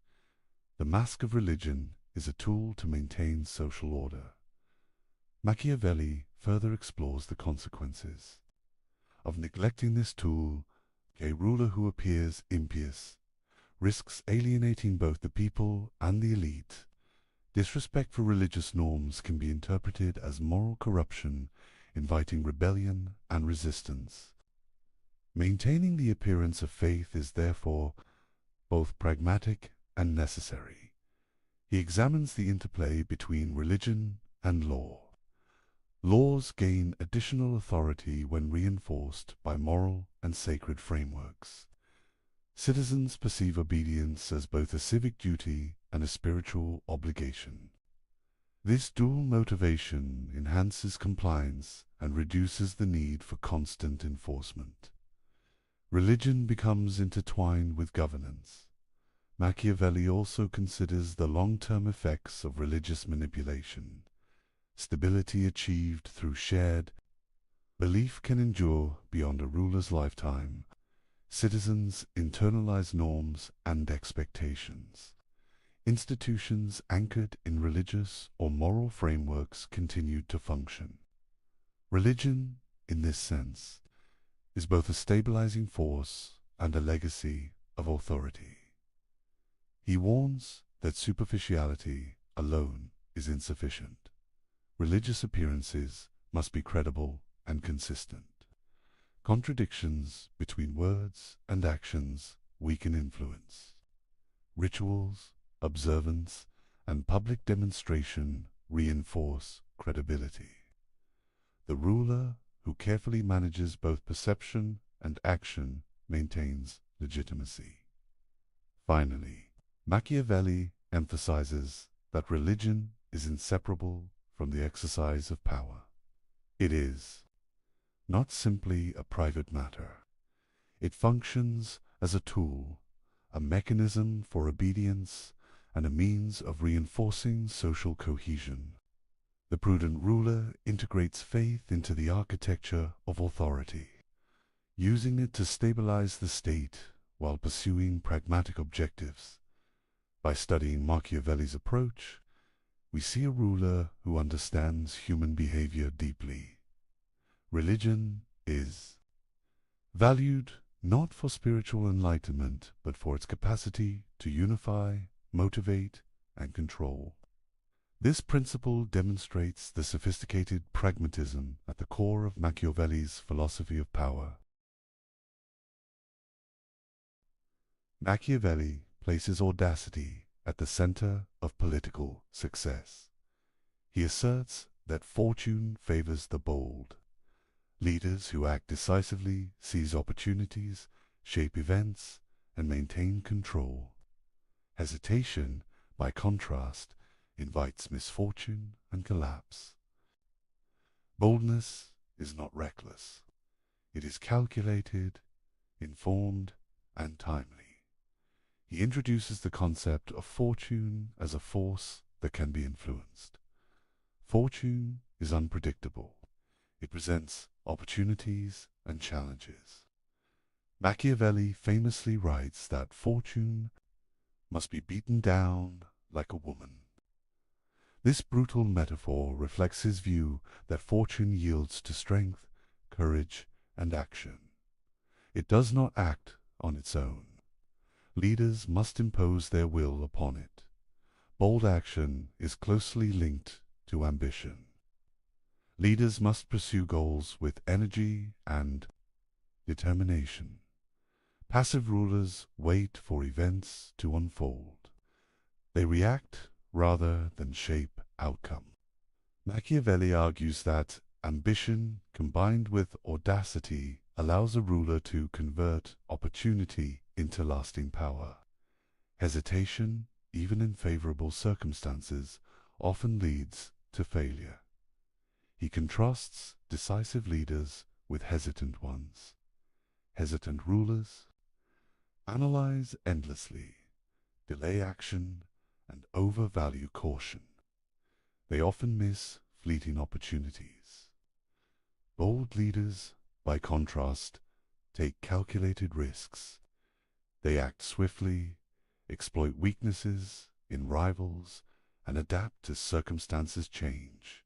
The mask of religion is a tool to maintain social order. Machiavelli further explores the consequences of neglecting this tool. A ruler who appears impious risks alienating both the people and the elite. Disrespect for religious norms can be interpreted as moral corruption, inviting rebellion and resistance. Maintaining the appearance of faith is therefore both pragmatic and necessary. He examines the interplay between religion and law. Laws gain additional authority when reinforced by moral and sacred frameworks. Citizens perceive obedience as both a civic duty and a spiritual obligation. This dual motivation enhances compliance and reduces the need for constant enforcement. Religion becomes intertwined with governance. Machiavelli also considers the long-term effects of religious manipulation. Stability achieved through shared belief can endure beyond a ruler's lifetime. Citizens internalize norms and expectations. Institutions anchored in religious or moral frameworks continue to function. Religion, in this sense, is both a stabilizing force and a legacy of authority. He warns that superficiality alone is insufficient. Religious appearances must be credible and consistent. Contradictions between words and actions weaken influence. Rituals, observance, and public demonstration reinforce credibility. The ruler who carefully manages both perception and action maintains legitimacy. Finally, Machiavelli emphasizes that religion is inseparable from the exercise of power. It is not simply a private matter. It functions as a tool, a mechanism for obedience, and a means of reinforcing social cohesion. The prudent ruler integrates faith into the architecture of authority, using it to stabilize the state while pursuing pragmatic objectives. By studying Machiavelli's approach, we see a ruler who understands human behavior deeply. Religion is valued not for spiritual enlightenment, but for its capacity to unify, motivate, and control. This principle demonstrates the sophisticated pragmatism at the core of Machiavelli's philosophy of power. Machiavelli places audacity at the center of political success. He asserts that fortune favors the bold. Leaders who act decisively seize opportunities, shape events, and maintain control. Hesitation, by contrast, invites misfortune and collapse. Boldness is not reckless. It is calculated, informed, and timely. He introduces the concept of fortune as a force that can be influenced. Fortune is unpredictable. It presents opportunities and challenges. Machiavelli famously writes that fortune must be beaten down like a woman. This brutal metaphor reflects his view that fortune yields to strength, courage, and action. It does not act on its own. Leaders must impose their will upon it. Bold action is closely linked to ambition. Leaders must pursue goals with energy and determination. Passive rulers wait for events to unfold. They react rather than shape outcome. Machiavelli argues that ambition combined with audacity allows a ruler to convert opportunity into lasting power. Hesitation, even in favorable circumstances, often leads to failure. He contrasts decisive leaders with hesitant ones. Hesitant rulers analyze endlessly, delay action, and overvalue caution. They often miss fleeting opportunities. Bold leaders, by contrast, take calculated risks. They act swiftly, exploit weaknesses in rivals, and adapt as circumstances change.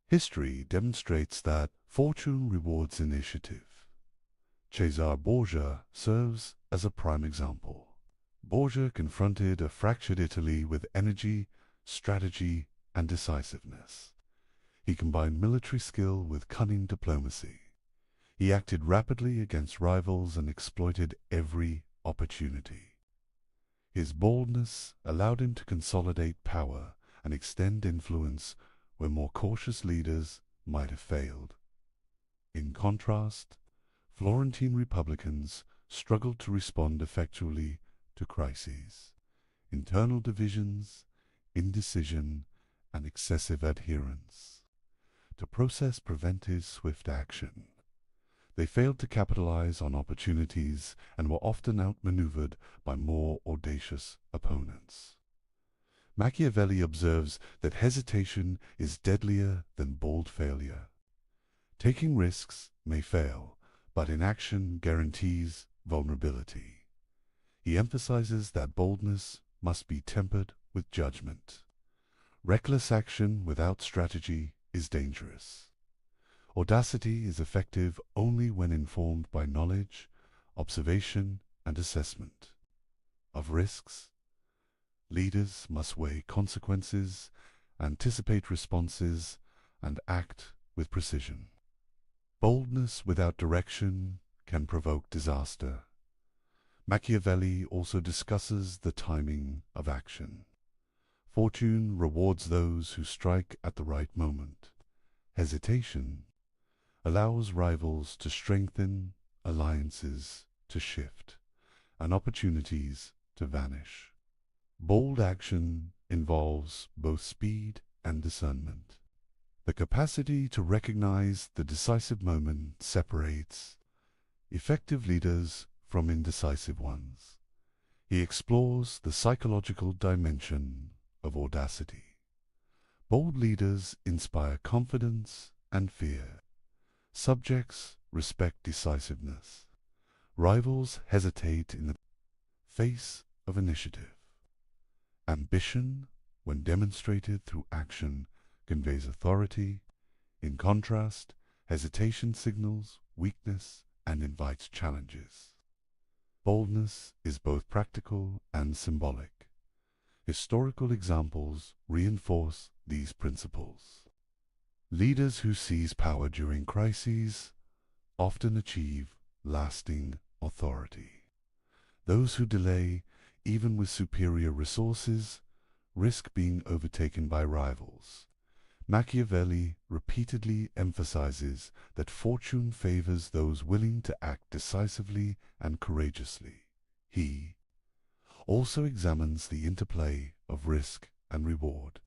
History demonstrates that fortune rewards initiative. Cesare Borgia serves as a prime example. Borgia confronted a fractured Italy with energy, strategy, and decisiveness. He combined military skill with cunning diplomacy. He acted rapidly against rivals and exploited every opportunity. His boldness allowed him to consolidate power and extend influence where more cautious leaders might have failed. In contrast, Florentine republicans struggled to respond effectually to crises, internal divisions, indecision, and excessive adherence. To process preventive swift action, they failed to capitalize on opportunities and were often outmaneuvered by more audacious opponents. Machiavelli observes that hesitation is deadlier than bold failure. Taking risks may fail, but inaction guarantees vulnerability. He emphasizes that boldness must be tempered with judgment. Reckless action without strategy is dangerous. Audacity is effective only when informed by knowledge, observation, and assessment of risks. Leaders must weigh consequences, anticipate responses, and act with precision. Boldness without direction can provoke disaster. Machiavelli also discusses the timing of action. Fortune rewards those who strike at the right moment. Hesitation allows rivals to strengthen, alliances to shift, and opportunities to vanish. Bold action involves both speed and discernment. The capacity to recognize the decisive moment separates effective leaders from indecisive ones. He explores the psychological dimension of audacity. Bold leaders inspire confidence and fear. Subjects respect decisiveness. Rivals hesitate in the face of initiative. Ambition, when demonstrated through action, conveys authority. In contrast, hesitation signals weakness and invites challenges. Boldness is both practical and symbolic. Historical examples reinforce these principles. Leaders who seize power during crises often achieve lasting authority. Those who delay, even with superior resources, risk being overtaken by rivals. Machiavelli repeatedly emphasizes that fortune favors those willing to act decisively and courageously. He also examines the interplay of risk and reward.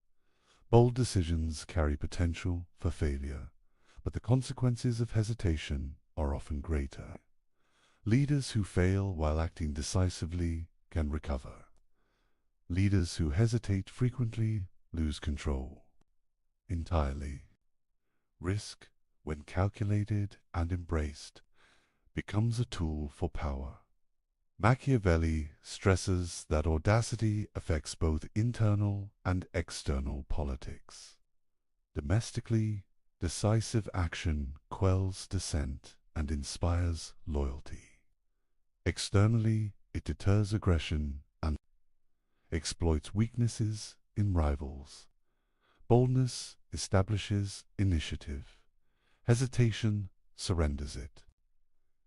Bold decisions carry potential for failure, but the consequences of hesitation are often greater. Leaders who fail while acting decisively can recover. Leaders who hesitate frequently lose control entirely. Risk, when calculated and embraced, becomes a tool for power. Machiavelli stresses that audacity affects both internal and external politics. Domestically, decisive action quells dissent and inspires loyalty. Externally, it deters aggression and exploits weaknesses in rivals. Boldness establishes initiative. Hesitation surrenders it.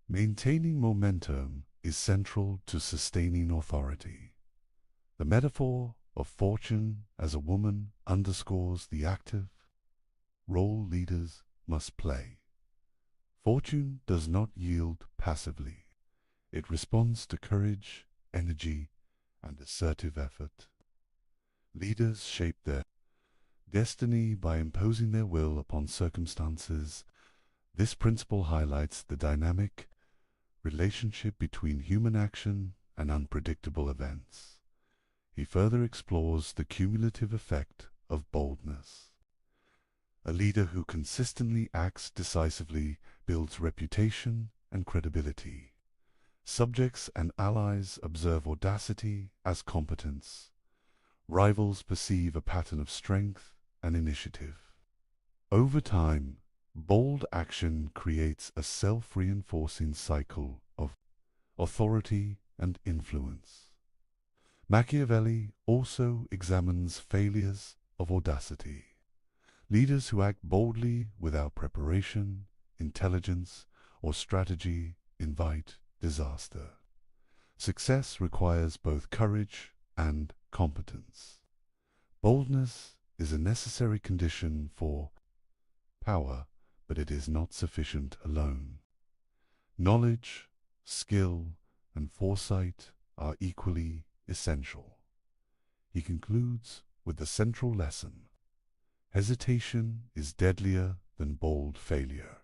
Maintaining momentum is central to sustaining authority. The metaphor of fortune as a woman underscores the active role leaders must play. Fortune does not yield passively. It responds to courage, energy, and assertive effort. Leaders shape their destiny by imposing their will upon circumstances. This principle highlights the dynamic relationship between human action and unpredictable events. He further explores the cumulative effect of boldness. A leader who consistently acts decisively builds reputation and credibility. Subjects and allies observe audacity as competence. Rivals perceive a pattern of strength and initiative. Over time, bold action creates a self-reinforcing cycle of authority and influence. Machiavelli also examines failures of audacity. Leaders who act boldly without preparation, intelligence, or strategy invite disaster. Success requires both courage and competence. Boldness is a necessary condition for power, but it is not sufficient alone. Knowledge, skill, and foresight are equally essential. He concludes with the central lesson: hesitation is deadlier than bold failure.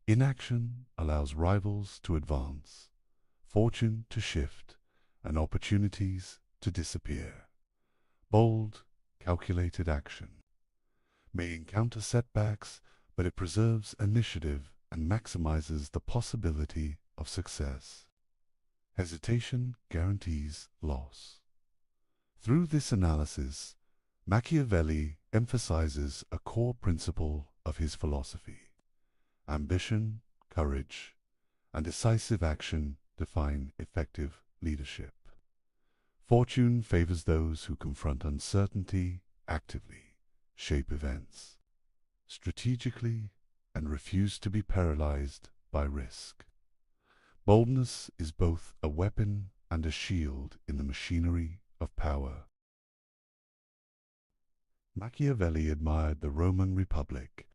Inaction allows rivals to advance, fortune to shift, and opportunities to disappear. Bold, calculated action may encounter setbacks, but it preserves initiative and maximizes the possibility of success. Hesitation guarantees loss. Through this analysis, Machiavelli emphasizes a core principle of his philosophy. Ambition, courage, and decisive action define effective leadership. Fortune favors those who confront uncertainty actively, shape events strategically, and refuse to be paralyzed by risk. Boldness is both a weapon and a shield in the machinery of power. Machiavelli admired the Roman Republic.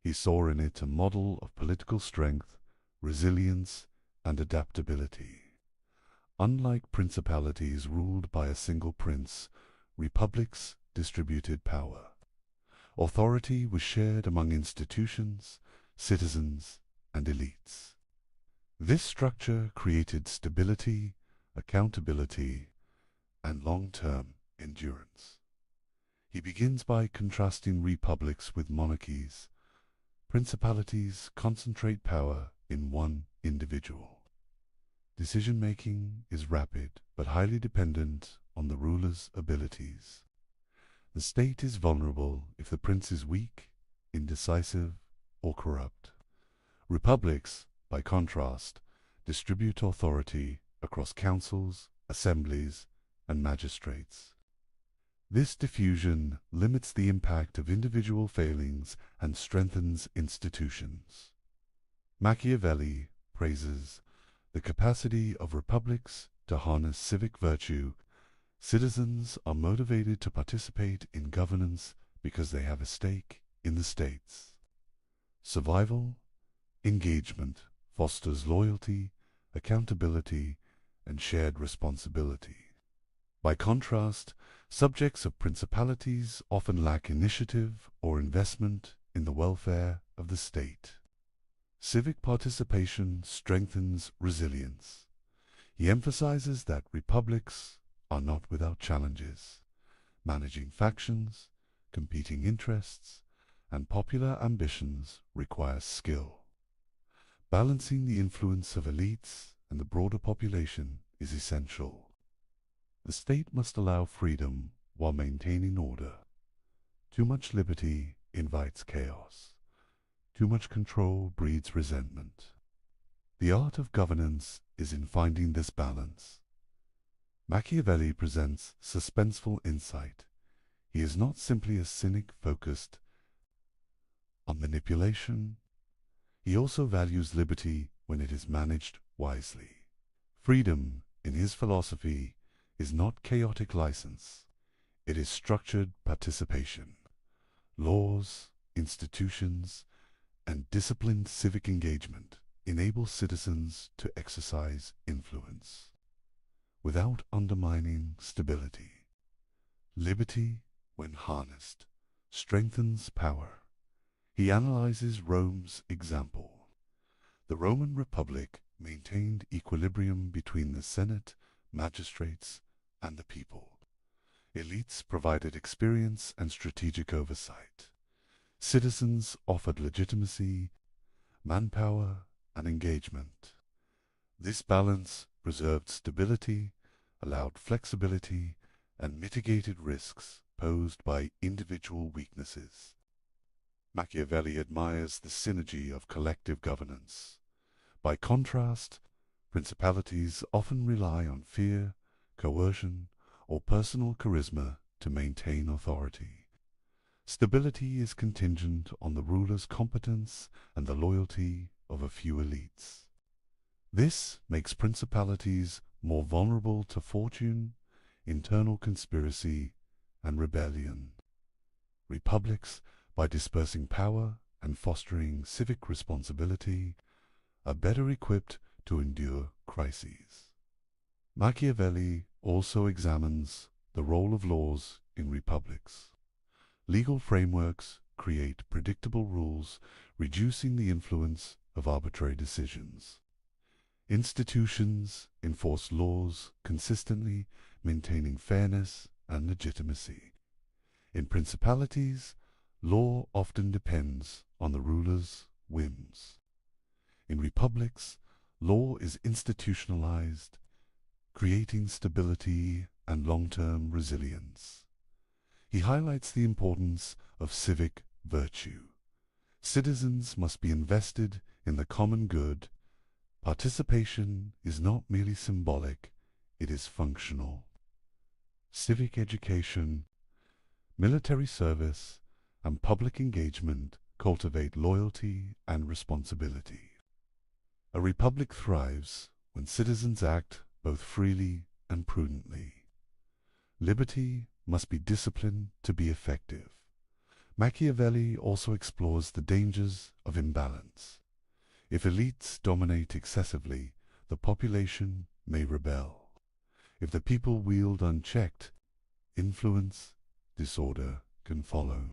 He saw in it a model of political strength, resilience, and adaptability. Unlike principalities ruled by a single prince, republics distributed power. Authority was shared among institutions, citizens, and elites. This structure created stability, accountability, and long-term endurance. He begins by contrasting republics with monarchies. Principalities concentrate power in one individual. Decision-making is rapid but highly dependent on the ruler's abilities. The state is vulnerable if the prince is weak, indecisive, or corrupt. Republics, by contrast, distribute authority across councils, assemblies, and magistrates. This diffusion limits the impact of individual failings and strengthens institutions. Machiavelli praises the capacity of republics to harness civic virtue. Citizens are motivated to participate in governance because they have a stake in the states. Survival, engagement fosters loyalty, accountability, and shared responsibility. By contrast, subjects of principalities often lack initiative or investment in the welfare of the state. Civic participation strengthens resilience. He emphasizes that republics are not without challenges. Managing factions, competing interests, and popular ambitions requires skill. Balancing the influence of elites and the broader population is essential. The state must allow freedom while maintaining order. Too much liberty invites chaos. Too much control breeds resentment. The art of governance is in finding this balance. Machiavelli presents suspenseful insight. He is not simply a cynic focused on manipulation. He also values liberty when it is managed wisely. Freedom, in his philosophy, is not chaotic license. It is structured participation. Laws, institutions, and disciplined civic engagement enable citizens to exercise influence without undermining stability. Liberty, when harnessed, strengthens power. He analyzes Rome's example. The Roman Republic maintained equilibrium between the Senate, magistrates, and the people. Elites provided experience and strategic oversight. Citizens offered legitimacy, manpower, and engagement. This balance preserved stability, allowed flexibility, and mitigated risks posed by individual weaknesses. Machiavelli admires the synergy of collective governance. By contrast, principalities often rely on fear, coercion, or personal charisma to maintain authority. Stability is contingent on the ruler's competence and the loyalty of a few elites. This makes principalities more vulnerable to fortune, internal conspiracy, and rebellion. Republics, by dispersing power and fostering civic responsibility are better equipped to endure crises. Machiavelli also examines the role of laws in republics. Legal frameworks create predictable rules, reducing the influence of arbitrary decisions. Institutions enforce laws consistently, maintaining fairness and legitimacy. In principalities, law often depends on the ruler's whims. In republics, law is institutionalized, creating stability and long-term resilience. He highlights the importance of civic virtue. Citizens must be invested in the common good. Participation is not merely symbolic, it is functional. Civic education, military service, and public engagement cultivate loyalty and responsibility. A republic thrives when citizens act both freely and prudently. Liberty must be disciplined to be effective. Machiavelli also explores the dangers of imbalance. If elites dominate excessively, the population may rebel. If the people wield unchecked influence, disorder can follow.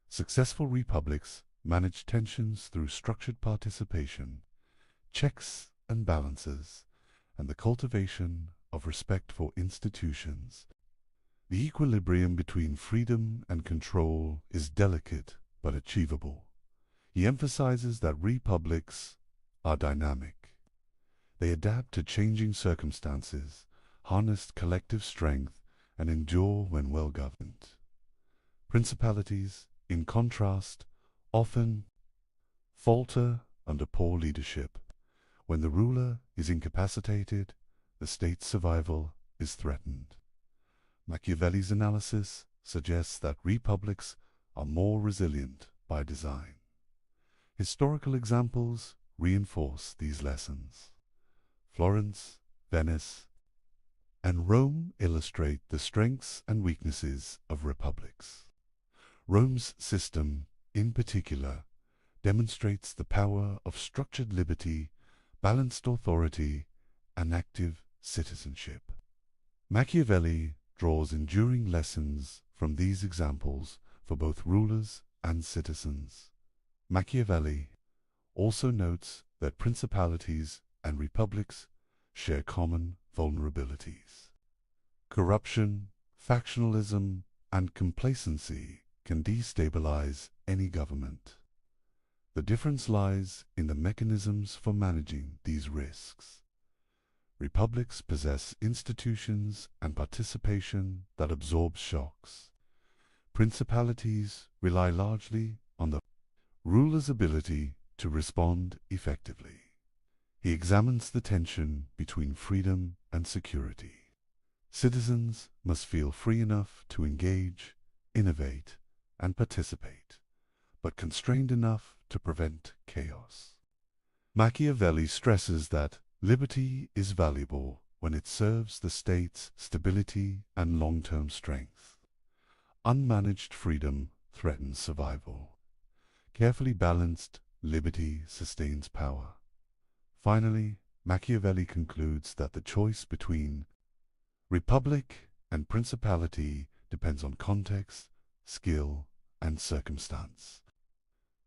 Successful republics manage tensions through structured participation, checks and balances, and the cultivation of respect for institutions. The equilibrium between freedom and control is delicate but achievable. He emphasizes that republics are dynamic. They adapt to changing circumstances, harness collective strength, and endure when well governed. Principalities, in contrast, often falter under poor leadership. When the ruler is incapacitated, the state's survival is threatened. Machiavelli's analysis suggests that republics are more resilient by design. Historical examples reinforce these lessons. Florence, Venice, and Rome illustrate the strengths and weaknesses of republics. Rome's system, in particular, demonstrates the power of structured liberty, balanced authority, and active citizenship. Machiavelli draws enduring lessons from these examples for both rulers and citizens. Machiavelli also notes that principalities and republics share common vulnerabilities. Corruption, factionalism, and complacency can destabilize any government. The difference lies in the mechanisms for managing these risks. Republics possess institutions and participation that absorb shocks. Principalities rely largely on the ruler's ability to respond effectively. He examines the tension between freedom and security. Citizens must feel free enough to engage, innovate, and participate, but constrained enough to prevent chaos. Machiavelli stresses that liberty is valuable when it serves the state's stability and long-term strength. Unmanaged freedom threatens survival. Carefully balanced liberty sustains power. Finally, Machiavelli concludes that the choice between republic and principality depends on context, skill, and circumstance.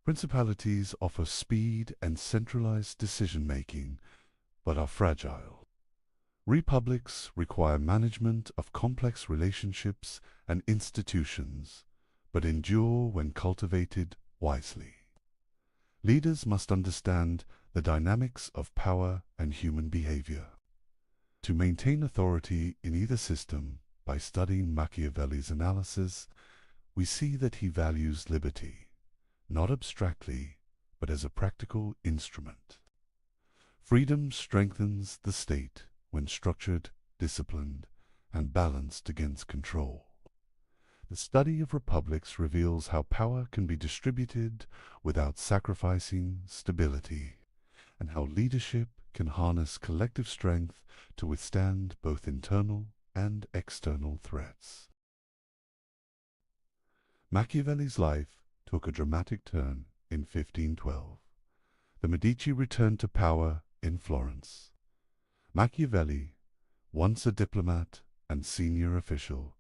Principalities offer speed and centralized decision-making, but are fragile. Republics require management of complex relationships and institutions, but endure when cultivated wisely. Leaders must understand the dynamics of power and human behavior. To maintain authority in either system, by studying Machiavelli's analysis, we see that he values liberty, not abstractly, but as a practical instrument. Freedom strengthens the state when structured, disciplined, and balanced against control. The study of republics reveals how power can be distributed without sacrificing stability, and how leadership can harness collective strength to withstand both internal and external threats. Machiavelli's life took a dramatic turn in 1512. The Medici returned to power in Florence. Machiavelli, once a diplomat and senior official,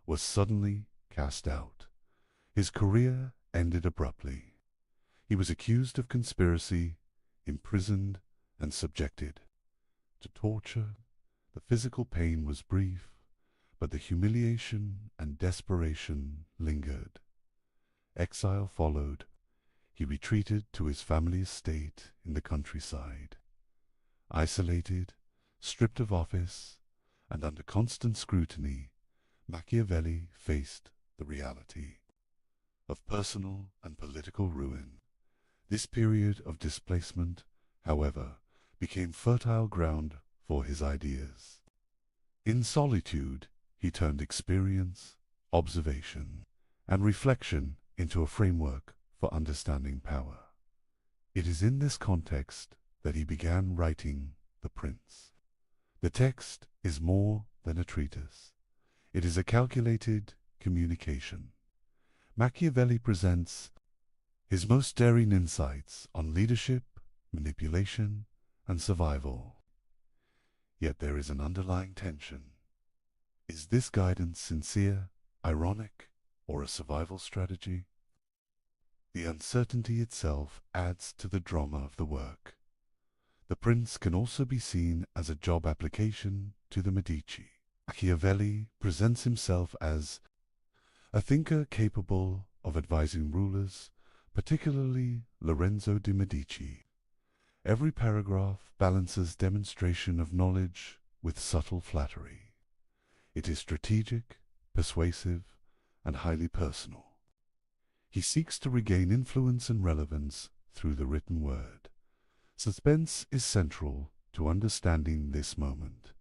was suddenly cast out. His career ended abruptly. He was accused of conspiracy, imprisoned, and subjected to torture. The physical pain was brief, but the humiliation and desperation lingered. Exile followed. He retreated to his family estate in the countryside. Isolated, stripped of office, and under constant scrutiny, Machiavelli faced the reality of personal and political ruin. This period of displacement, however, became fertile ground for his ideas. In solitude, he turned experience, observation, and reflection into a framework for understanding power. It is in this context that he began writing The Prince. The text is more than a treatise. It is a calculated communication. Machiavelli presents his most daring insights on leadership, manipulation, and survival. Yet there is an underlying tension. Is this guidance sincere, ironic, or a survival strategy? The uncertainty itself adds to the drama of the work. The Prince can also be seen as a job application to the Medici. Machiavelli presents himself as a thinker capable of advising rulers, particularly Lorenzo de' Medici. Every paragraph balances demonstration of knowledge with subtle flattery. It is strategic, persuasive, and highly personal. He seeks to regain influence and relevance through the written word. Suspense is central to understanding this moment.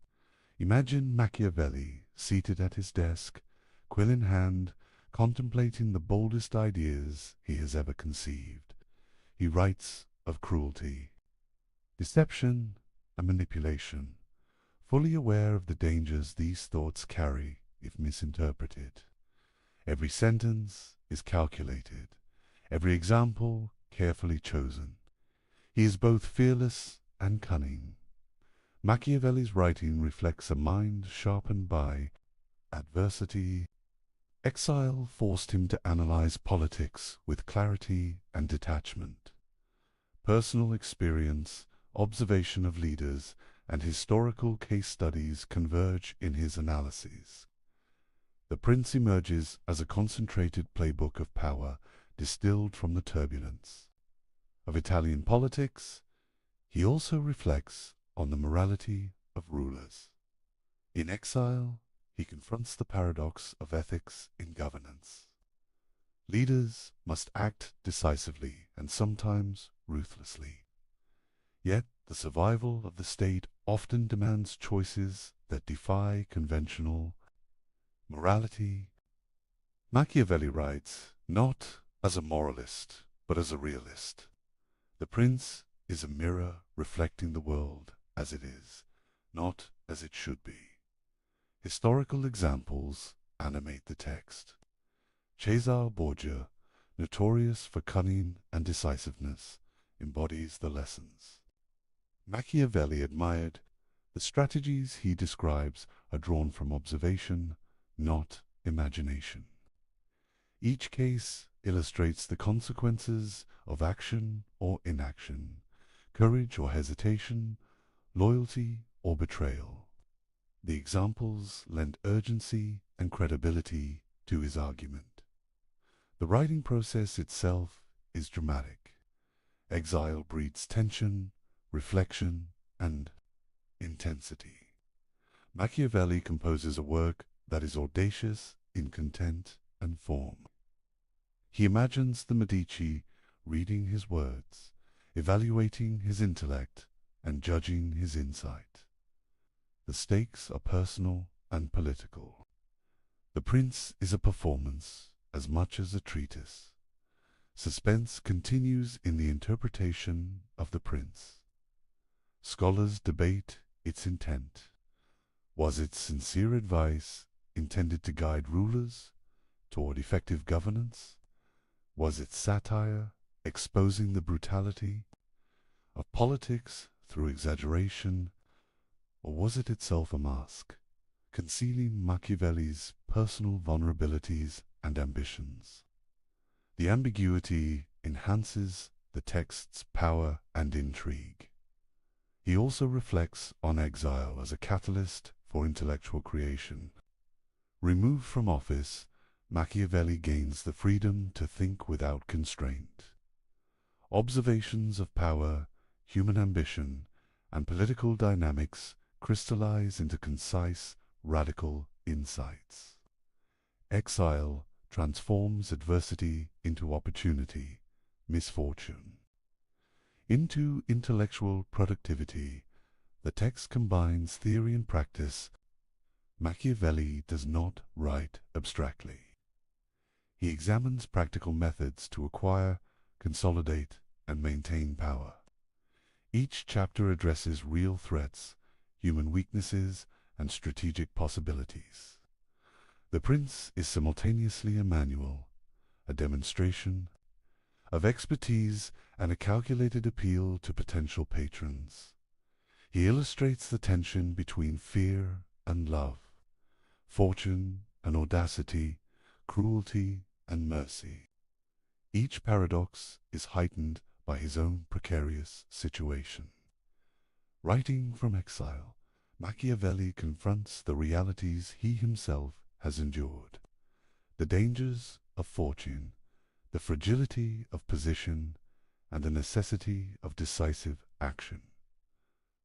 Imagine Machiavelli seated at his desk, quill in hand, contemplating the boldest ideas he has ever conceived. He writes of cruelty, deception, and manipulation, fully aware of the dangers these thoughts carry if misinterpreted. Every sentence is calculated, every example carefully chosen. He is both fearless and cunning. Machiavelli's writing reflects a mind sharpened by adversity. Exile forced him to analyze politics with clarity and detachment. Personal experience, observation of leaders, and historical case studies converge in his analyses. The Prince emerges as a concentrated playbook of power distilled from the turbulence of Italian politics. He also reflects on the morality of rulers. In exile, he confronts the paradox of ethics in governance. Leaders must act decisively and sometimes ruthlessly. Yet the survival of the state often demands choices that defy conventional morality. Machiavelli writes not as a moralist, but as a realist. The Prince is a mirror reflecting the world as it is, not as it should be. Historical examples animate the text. Cesare Borgia, notorious for cunning and decisiveness, embodies the lessons. Machiavelli admired. The strategies he describes are drawn from observation, not imagination. Each case illustrates the consequences of action or inaction, courage or hesitation, loyalty or betrayal. The examples lend urgency and credibility to his argument. The writing process itself is dramatic. Exile breeds tension, reflection, and intensity. Machiavelli composes a work that is audacious in content and form. He imagines the Medici reading his words, evaluating his intellect, and judging his insight. The stakes are personal and political. The Prince is a performance as much as a treatise. Suspense continues in the interpretation of the Prince. Scholars debate its intent. Was it sincere advice intended to guide rulers toward effective governance? Was it satire exposing the brutality of politics through exaggeration, or was it itself a mask, concealing Machiavelli's personal vulnerabilities and ambitions? The ambiguity enhances the text's power and intrigue. He also reflects on exile as a catalyst for intellectual creation. Removed from office, Machiavelli gains the freedom to think without constraint. Observations of power, human ambition, and political dynamics crystallize into concise, radical insights. Exile transforms adversity into opportunity, misfortune. Into intellectual productivity, the text combines theory and practice. Machiavelli does not write abstractly. He examines practical methods to acquire, consolidate, and maintain power. Each chapter addresses real threats, human weaknesses, and strategic possibilities. The Prince is simultaneously a manual, a demonstration of expertise, and a calculated appeal to potential patrons. He illustrates the tension between fear and love, fortune and audacity, cruelty and mercy. Each paradox is heightened by his own precarious situation. Writing from exile, Machiavelli confronts the realities he himself has endured, the dangers of fortune, the fragility of position, and the necessity of decisive action.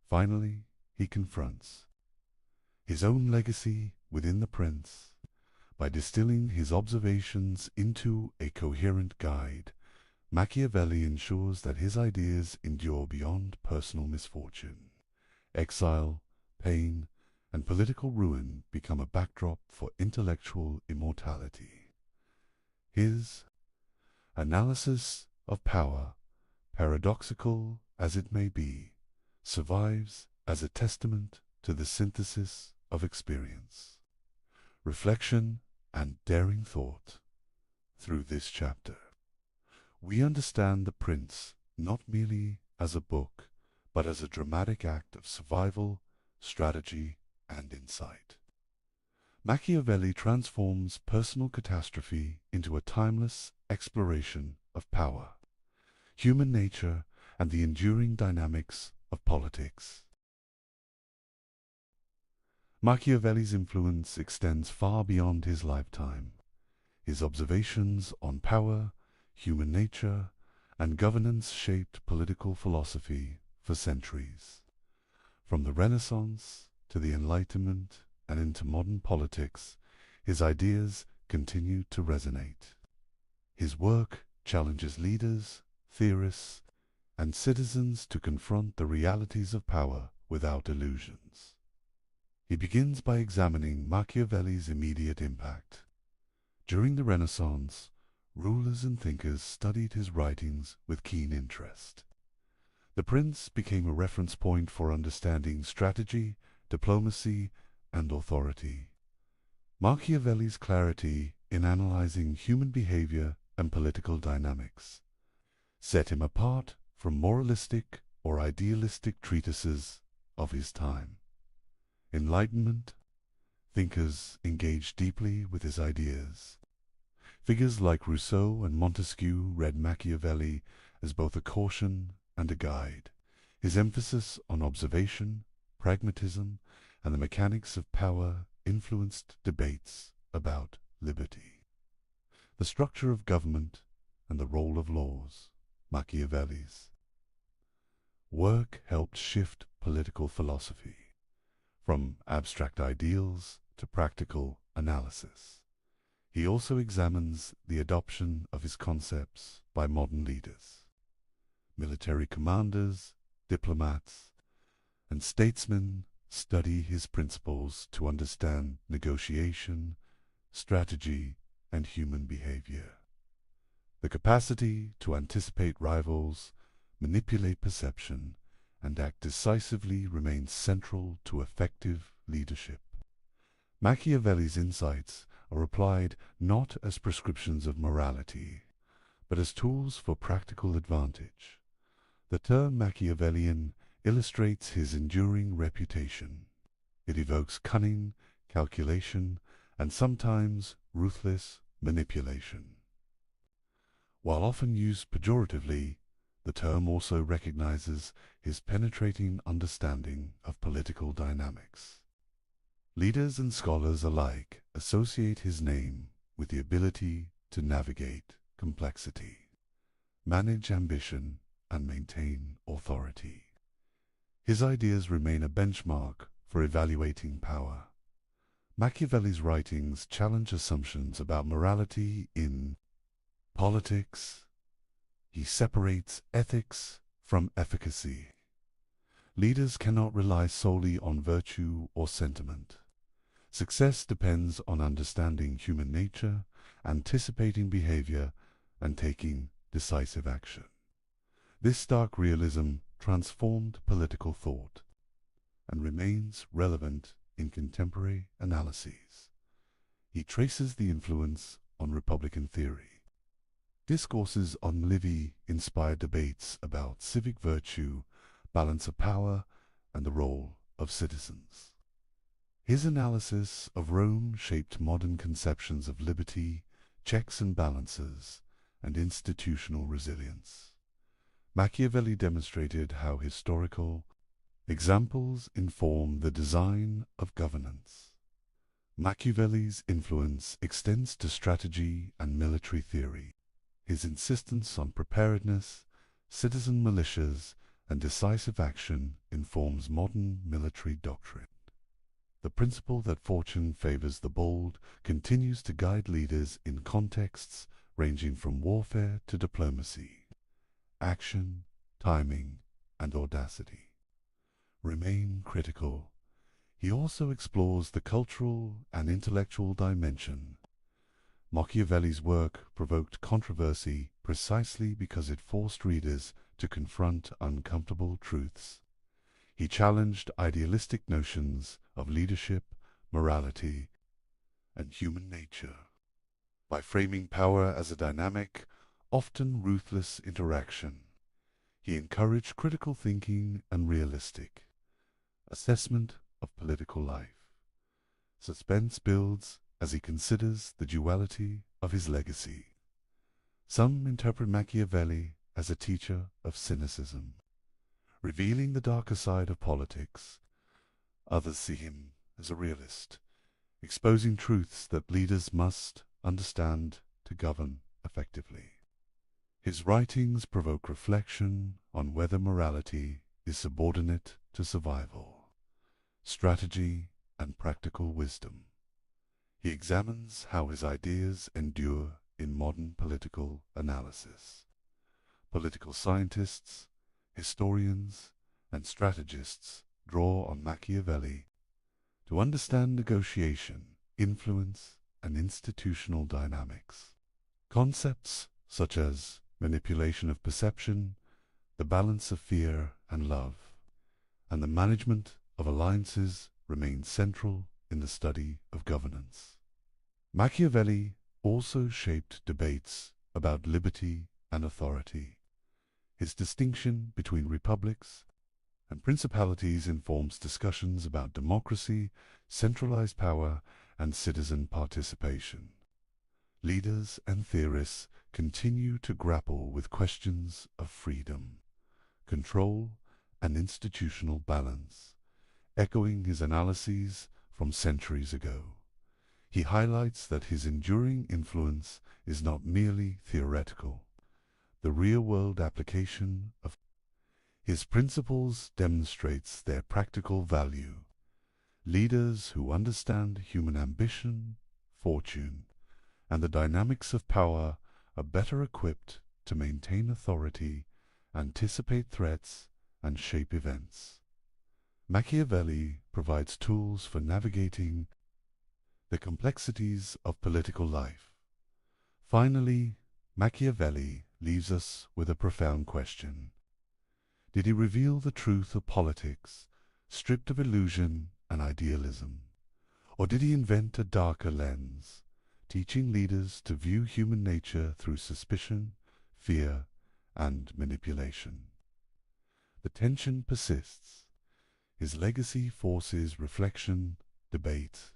Finally, he confronts his own legacy within the Prince. By distilling his observations into a coherent guide, Machiavelli ensures that his ideas endure beyond personal misfortune. Exile, pain, and political ruin become a backdrop for intellectual immortality. His analysis of power, paradoxical as it may be, survives as a testament to the synthesis of experience, reflection, and daring thought. Through this chapter, we understand The Prince not merely as a book, but as a dramatic act of survival, strategy, and insight. Machiavelli transforms personal catastrophe into a timeless exploration of power, human nature, and the enduring dynamics of politics. Machiavelli's influence extends far beyond his lifetime. His observations on power, human nature, and governance shaped political philosophy for centuries. From the Renaissance to the Enlightenment and into modern politics, his ideas continue to resonate. His work challenges leaders, theorists, and citizens to confront the realities of power without illusions. He begins by examining Machiavelli's immediate impact. During the Renaissance, rulers and thinkers studied his writings with keen interest. The Prince became a reference point for understanding strategy, diplomacy, and authority. Machiavelli's clarity in analyzing human behavior and political dynamics set him apart from moralistic or idealistic treatises of his time. Enlightenment thinkers engaged deeply with his ideas. Figures like Rousseau and Montesquieu read Machiavelli as both a caution and a guide. His emphasis on observation, pragmatism, and the mechanics of power influenced debates about liberty, the structure of government, and the role of laws. Machiavelli's work helped shift political philosophy from abstract ideals to practical analysis. He also examines the adoption of his concepts by modern leaders. Military commanders, diplomats, and statesmen study his principles to understand negotiation, strategy, and human behavior. The capacity to anticipate rivals, manipulate perception, and act decisively remains central to effective leadership. Machiavelli's insights are applied not as prescriptions of morality, but as tools for practical advantage. The term Machiavellian illustrates his enduring reputation. It evokes cunning, calculation, and sometimes ruthless manipulation. While often used pejoratively, the term also recognizes his penetrating understanding of political dynamics. Leaders and scholars alike associate his name with the ability to navigate complexity, manage ambition, and maintain authority. His ideas remain a benchmark for evaluating power. Machiavelli's writings challenge assumptions about morality in politics. He separates ethics from efficacy. Leaders cannot rely solely on virtue or sentiment. Success depends on understanding human nature, anticipating behavior, and taking decisive action. This stark realism transformed political thought and remains relevant in contemporary analyses. He traces the influence on Republican theory. Discourses on Livy inspired debates about civic virtue, balance of power, and the role of citizens. His analysis of Rome shaped modern conceptions of liberty, checks and balances, and institutional resilience. Machiavelli demonstrated how historical examples inform the design of governance. Machiavelli's influence extends to strategy and military theory. His insistence on preparedness, citizen militias, and decisive action informs modern military doctrine. The principle that fortune favors the bold continues to guide leaders in contexts ranging from warfare to diplomacy. Action, timing, and audacity remain critical. He also explores the cultural and intellectual dimension. Machiavelli's work provoked controversy precisely because it forced readers to confront uncomfortable truths. He challenged idealistic notions of leadership, morality, and human nature. By framing power as a dynamic, often ruthless interaction, he encouraged critical thinking and realistic assessment of political life. Suspense builds as he considers the duality of his legacy. Some interpret Machiavelli as a teacher of cynicism, revealing the darker side of politics. Others see him as a realist, exposing truths that leaders must understand to govern effectively. His writings provoke reflection on whether morality is subordinate to survival, strategy, and practical wisdom. He examines how his ideas endure in modern political analysis. Political scientists, historians, and strategists draw on Machiavelli to understand negotiation, influence, and institutional dynamics. Concepts such as manipulation of perception, the balance of fear and love, and the management of alliances remain central in the study of governance. Machiavelli also shaped debates about liberty and authority. His distinction between republics and principalities informs discussions about democracy, centralized power, and citizen participation. Leaders and theorists continue to grapple with questions of freedom, control, and institutional balance, echoing his analyses from centuries ago. He highlights that his enduring influence is not merely theoretical. The real-world application of his principles demonstrates their practical value. Leaders who understand human ambition, fortune, and the dynamics of power are better equipped to maintain authority, anticipate threats, and shape events. Machiavelli provides tools for navigating the complexities of political life. Finally, Machiavelli leaves us with a profound question. Did he reveal the truth of politics, stripped of illusion and idealism? Or did he invent a darker lens, teaching leaders to view human nature through suspicion, fear, and manipulation. The tension persists. His legacy forces reflection, debate,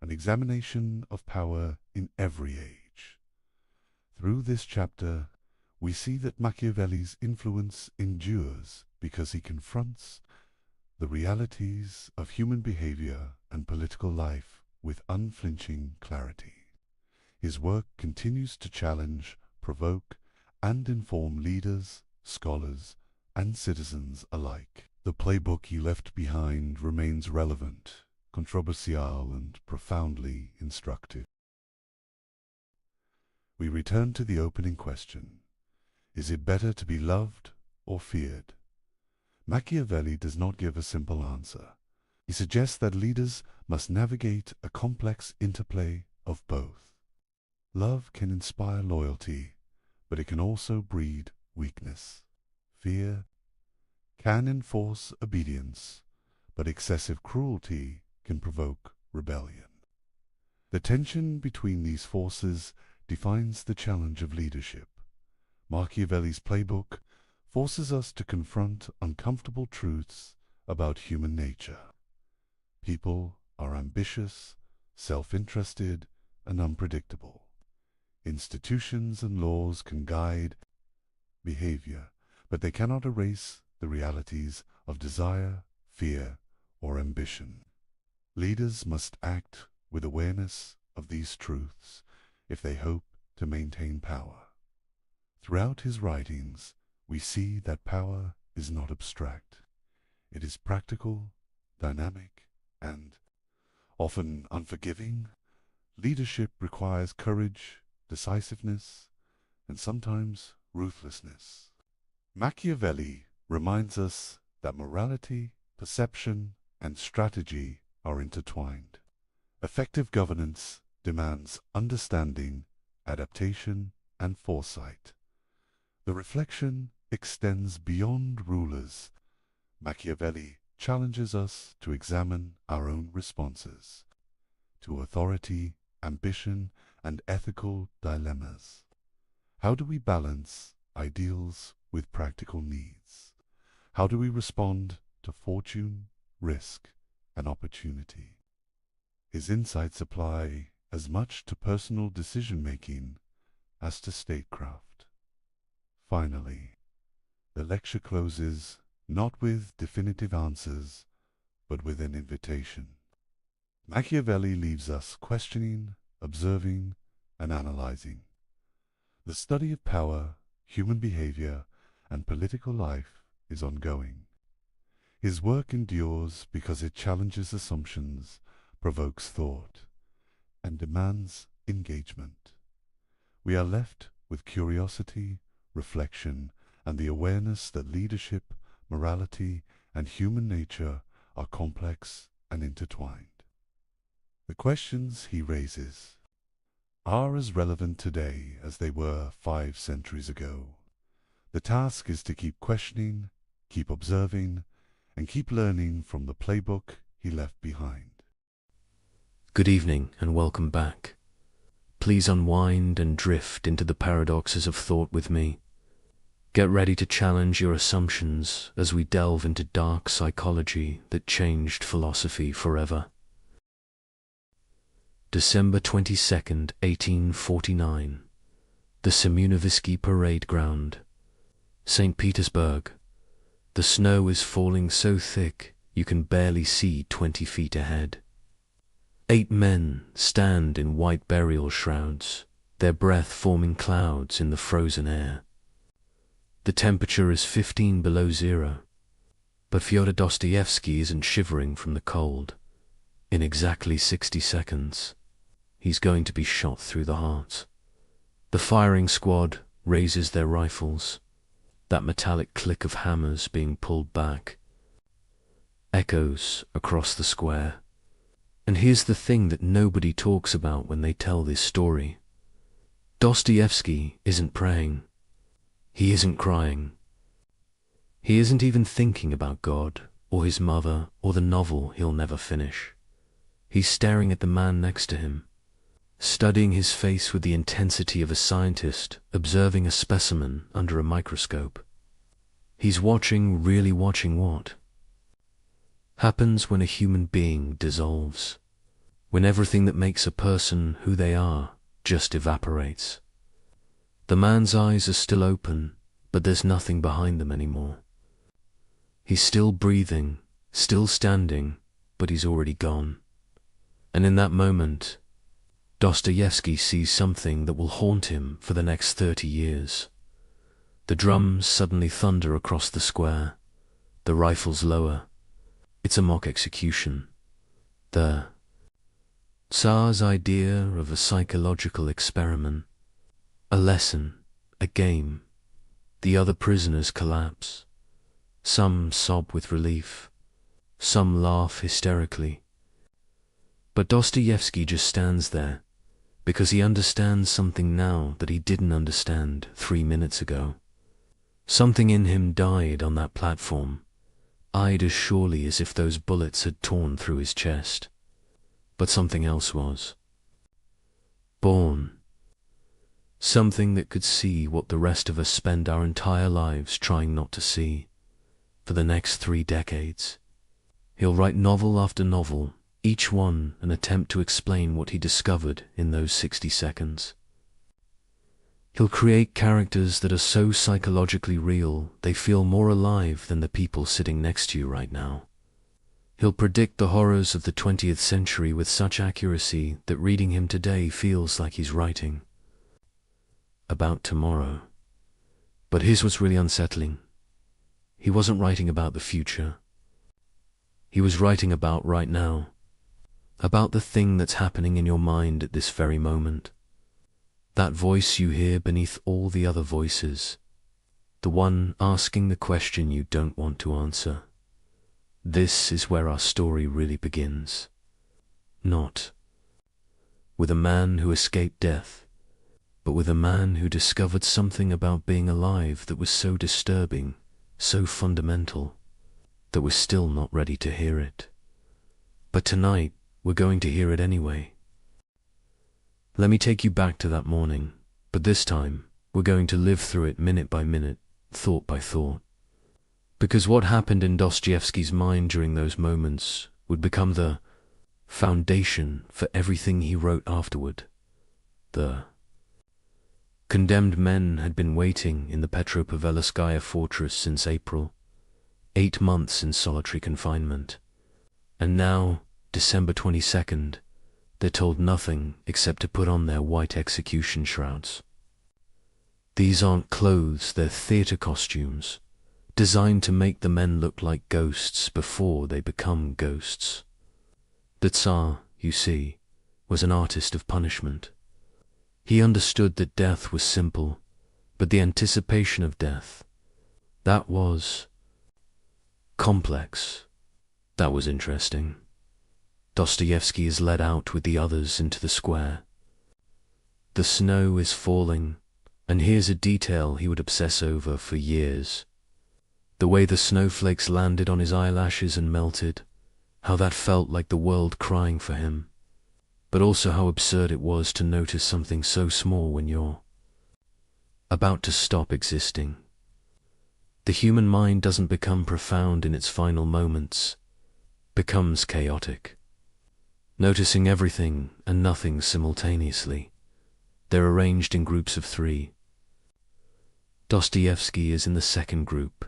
an examination of power in every age. Through this chapter, we see that Machiavelli's influence endures because he confronts the realities of human behavior and political life with unflinching clarity. His work continues to challenge, provoke, and inform leaders, scholars, and citizens alike. The playbook he left behind remains relevant, controversial, and profoundly instructive. We return to the opening question. Is it better to be loved or feared? Machiavelli does not give a simple answer. He suggests that leaders must navigate a complex interplay of both. Love can inspire loyalty, but it can also breed weakness. Fear can enforce obedience, but excessive cruelty can provoke rebellion. The tension between these forces defines the challenge of leadership. Machiavelli's playbook forces us to confront uncomfortable truths about human nature. People are ambitious, self-interested, and unpredictable. Institutions and laws can guide behavior, but they cannot erase the realities of desire, fear, or ambition. Leaders must act with awareness of these truths if they hope to maintain power. Throughout his writings, we see that power is not abstract. It is practical, dynamic, and often unforgiving. Leadership requires courage, decisiveness, and sometimes ruthlessness. Machiavelli reminds us that morality, perception, and strategy are intertwined. Effective governance demands understanding, adaptation, and foresight. The reflection extends beyond rulers. Machiavelli challenges us to examine our own responses to authority, ambition, and ethical dilemmas. How do we balance ideals with practical needs? How do we respond to fortune, risk, and opportunity? His insights apply as much to personal decision-making as to statecraft. Finally, the lecture closes not with definitive answers, but with an invitation. Machiavelli leaves us questioning, observing, and analyzing. The study of power, human behavior, and political life is ongoing. His work endures because it challenges assumptions, provokes thought, and demands engagement. We are left with curiosity, reflection, and the awareness that leadership, morality, and human nature are complex and intertwined. The questions he raises are as relevant today as they were 5 centuries ago. The task is to keep questioning, keep observing, and keep learning from the playbook he left behind. Good evening and welcome back. Please unwind and drift into the paradoxes of thought with me. Get ready to challenge your assumptions as we delve into dark psychology that changed philosophy forever. December 22nd, 1849. The Semyonovsky Parade Ground. St. Petersburg. The snow is falling so thick you can barely see 20 feet ahead. 8 men stand in white burial shrouds, their breath forming clouds in the frozen air. The temperature is 15 below zero, but Fyodor Dostoevsky isn't shivering from the cold. In exactly 60 seconds, he's going to be shot through the heart. The firing squad raises their rifles. That metallic click of hammers being pulled back echoes across the square. And here's the thing that nobody talks about when they tell this story. Dostoevsky isn't praying. He isn't crying. He isn't even thinking about God, or his mother, or the novel he'll never finish. He's staring at the man next to him, studying his face with the intensity of a scientist observing a specimen under a microscope. He's watching, really watching what happens when a human being dissolves, when everything that makes a person who they are just evaporates. The man's eyes are still open, but there's nothing behind them anymore. He's still breathing, still standing, but he's already gone. And in that moment, Dostoevsky sees something that will haunt him for the next 30 years. The drums suddenly thunder across the square. The rifles lower. It's a mock execution. The Tsar's idea of a psychological experiment, a lesson, a game. The other prisoners collapse. Some sob with relief. Some laugh hysterically. But Dostoevsky just stands there, because he understands something now that he didn't understand 3 minutes ago. Something in him died on that platform, eyed as surely as if those bullets had torn through his chest. But something else was born. Something that could see what the rest of us spend our entire lives trying not to see. For the next 3 decades. He'll write novel after novel, each one an attempt to explain what he discovered in those 60 seconds. He'll create characters that are so psychologically real they feel more alive than the people sitting next to you right now. He'll predict the horrors of the 20th century with such accuracy that reading him today feels like he's writing about tomorrow. But here's what's really unsettling. He wasn't writing about the future. He was writing about right now, about the thing that's happening in your mind at this very moment. That voice you hear beneath all the other voices, the one asking the question you don't want to answer. This is where our story really begins. Not with a man who escaped death, but with a man who discovered something about being alive that was so disturbing, so fundamental, that we're still not ready to hear it. But tonight, we're going to hear it anyway. Let me take you back to that morning, but this time, we're going to live through it minute by minute, thought by thought. Because what happened in Dostoevsky's mind during those moments would become the foundation for everything he wrote afterward. The condemned men had been waiting in the Petropavelskaya fortress since April, 8 months in solitary confinement. And now, December 22nd, they're told nothing except to put on their white execution shrouds. These aren't clothes, they're theater costumes, designed to make the men look like ghosts before they become ghosts. The Tsar, you see, was an artist of punishment. He understood that death was simple, but the anticipation of death, that was complex. That was interesting. Dostoevsky is led out with the others into the square. The snow is falling, and here's a detail he would obsess over for years. The way the snowflakes landed on his eyelashes and melted, how that felt like the world crying for him, but also how absurd it was to notice something so small when you're about to stop existing. The human mind doesn't become profound in its final moments, becomes chaotic, noticing everything and nothing simultaneously. They're arranged in groups of 3. Dostoevsky is in the second group,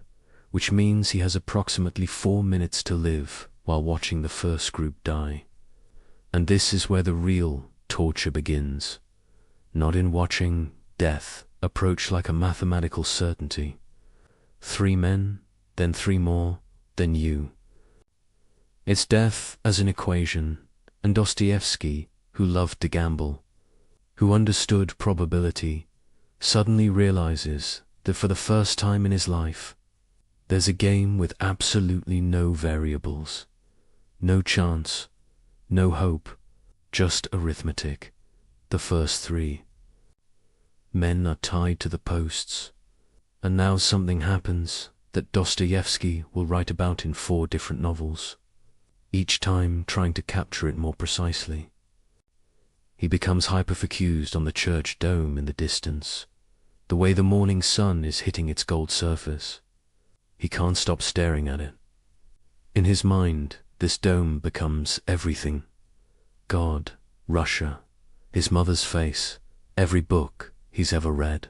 which means he has approximately 4 minutes to live while watching the first group die. And this is where the real torture begins, not in watching death approach like a mathematical certainty. 3 men, then 3 more, then you. It's death as an equation, and Dostoevsky, who loved to gamble, who understood probability, suddenly realizes that for the first time in his life, there's a game with absolutely no variables, no chance, no hope, just arithmetic. The first 3 men are tied to the posts, and now something happens that Dostoevsky will write about in 4 different novels, each time trying to capture it more precisely. He becomes hyperfocused on the church dome in the distance, the way the morning sun is hitting its gold surface. He can't stop staring at it. In his mind, this dome becomes everything. God, Russia, his mother's face, every book he's ever read,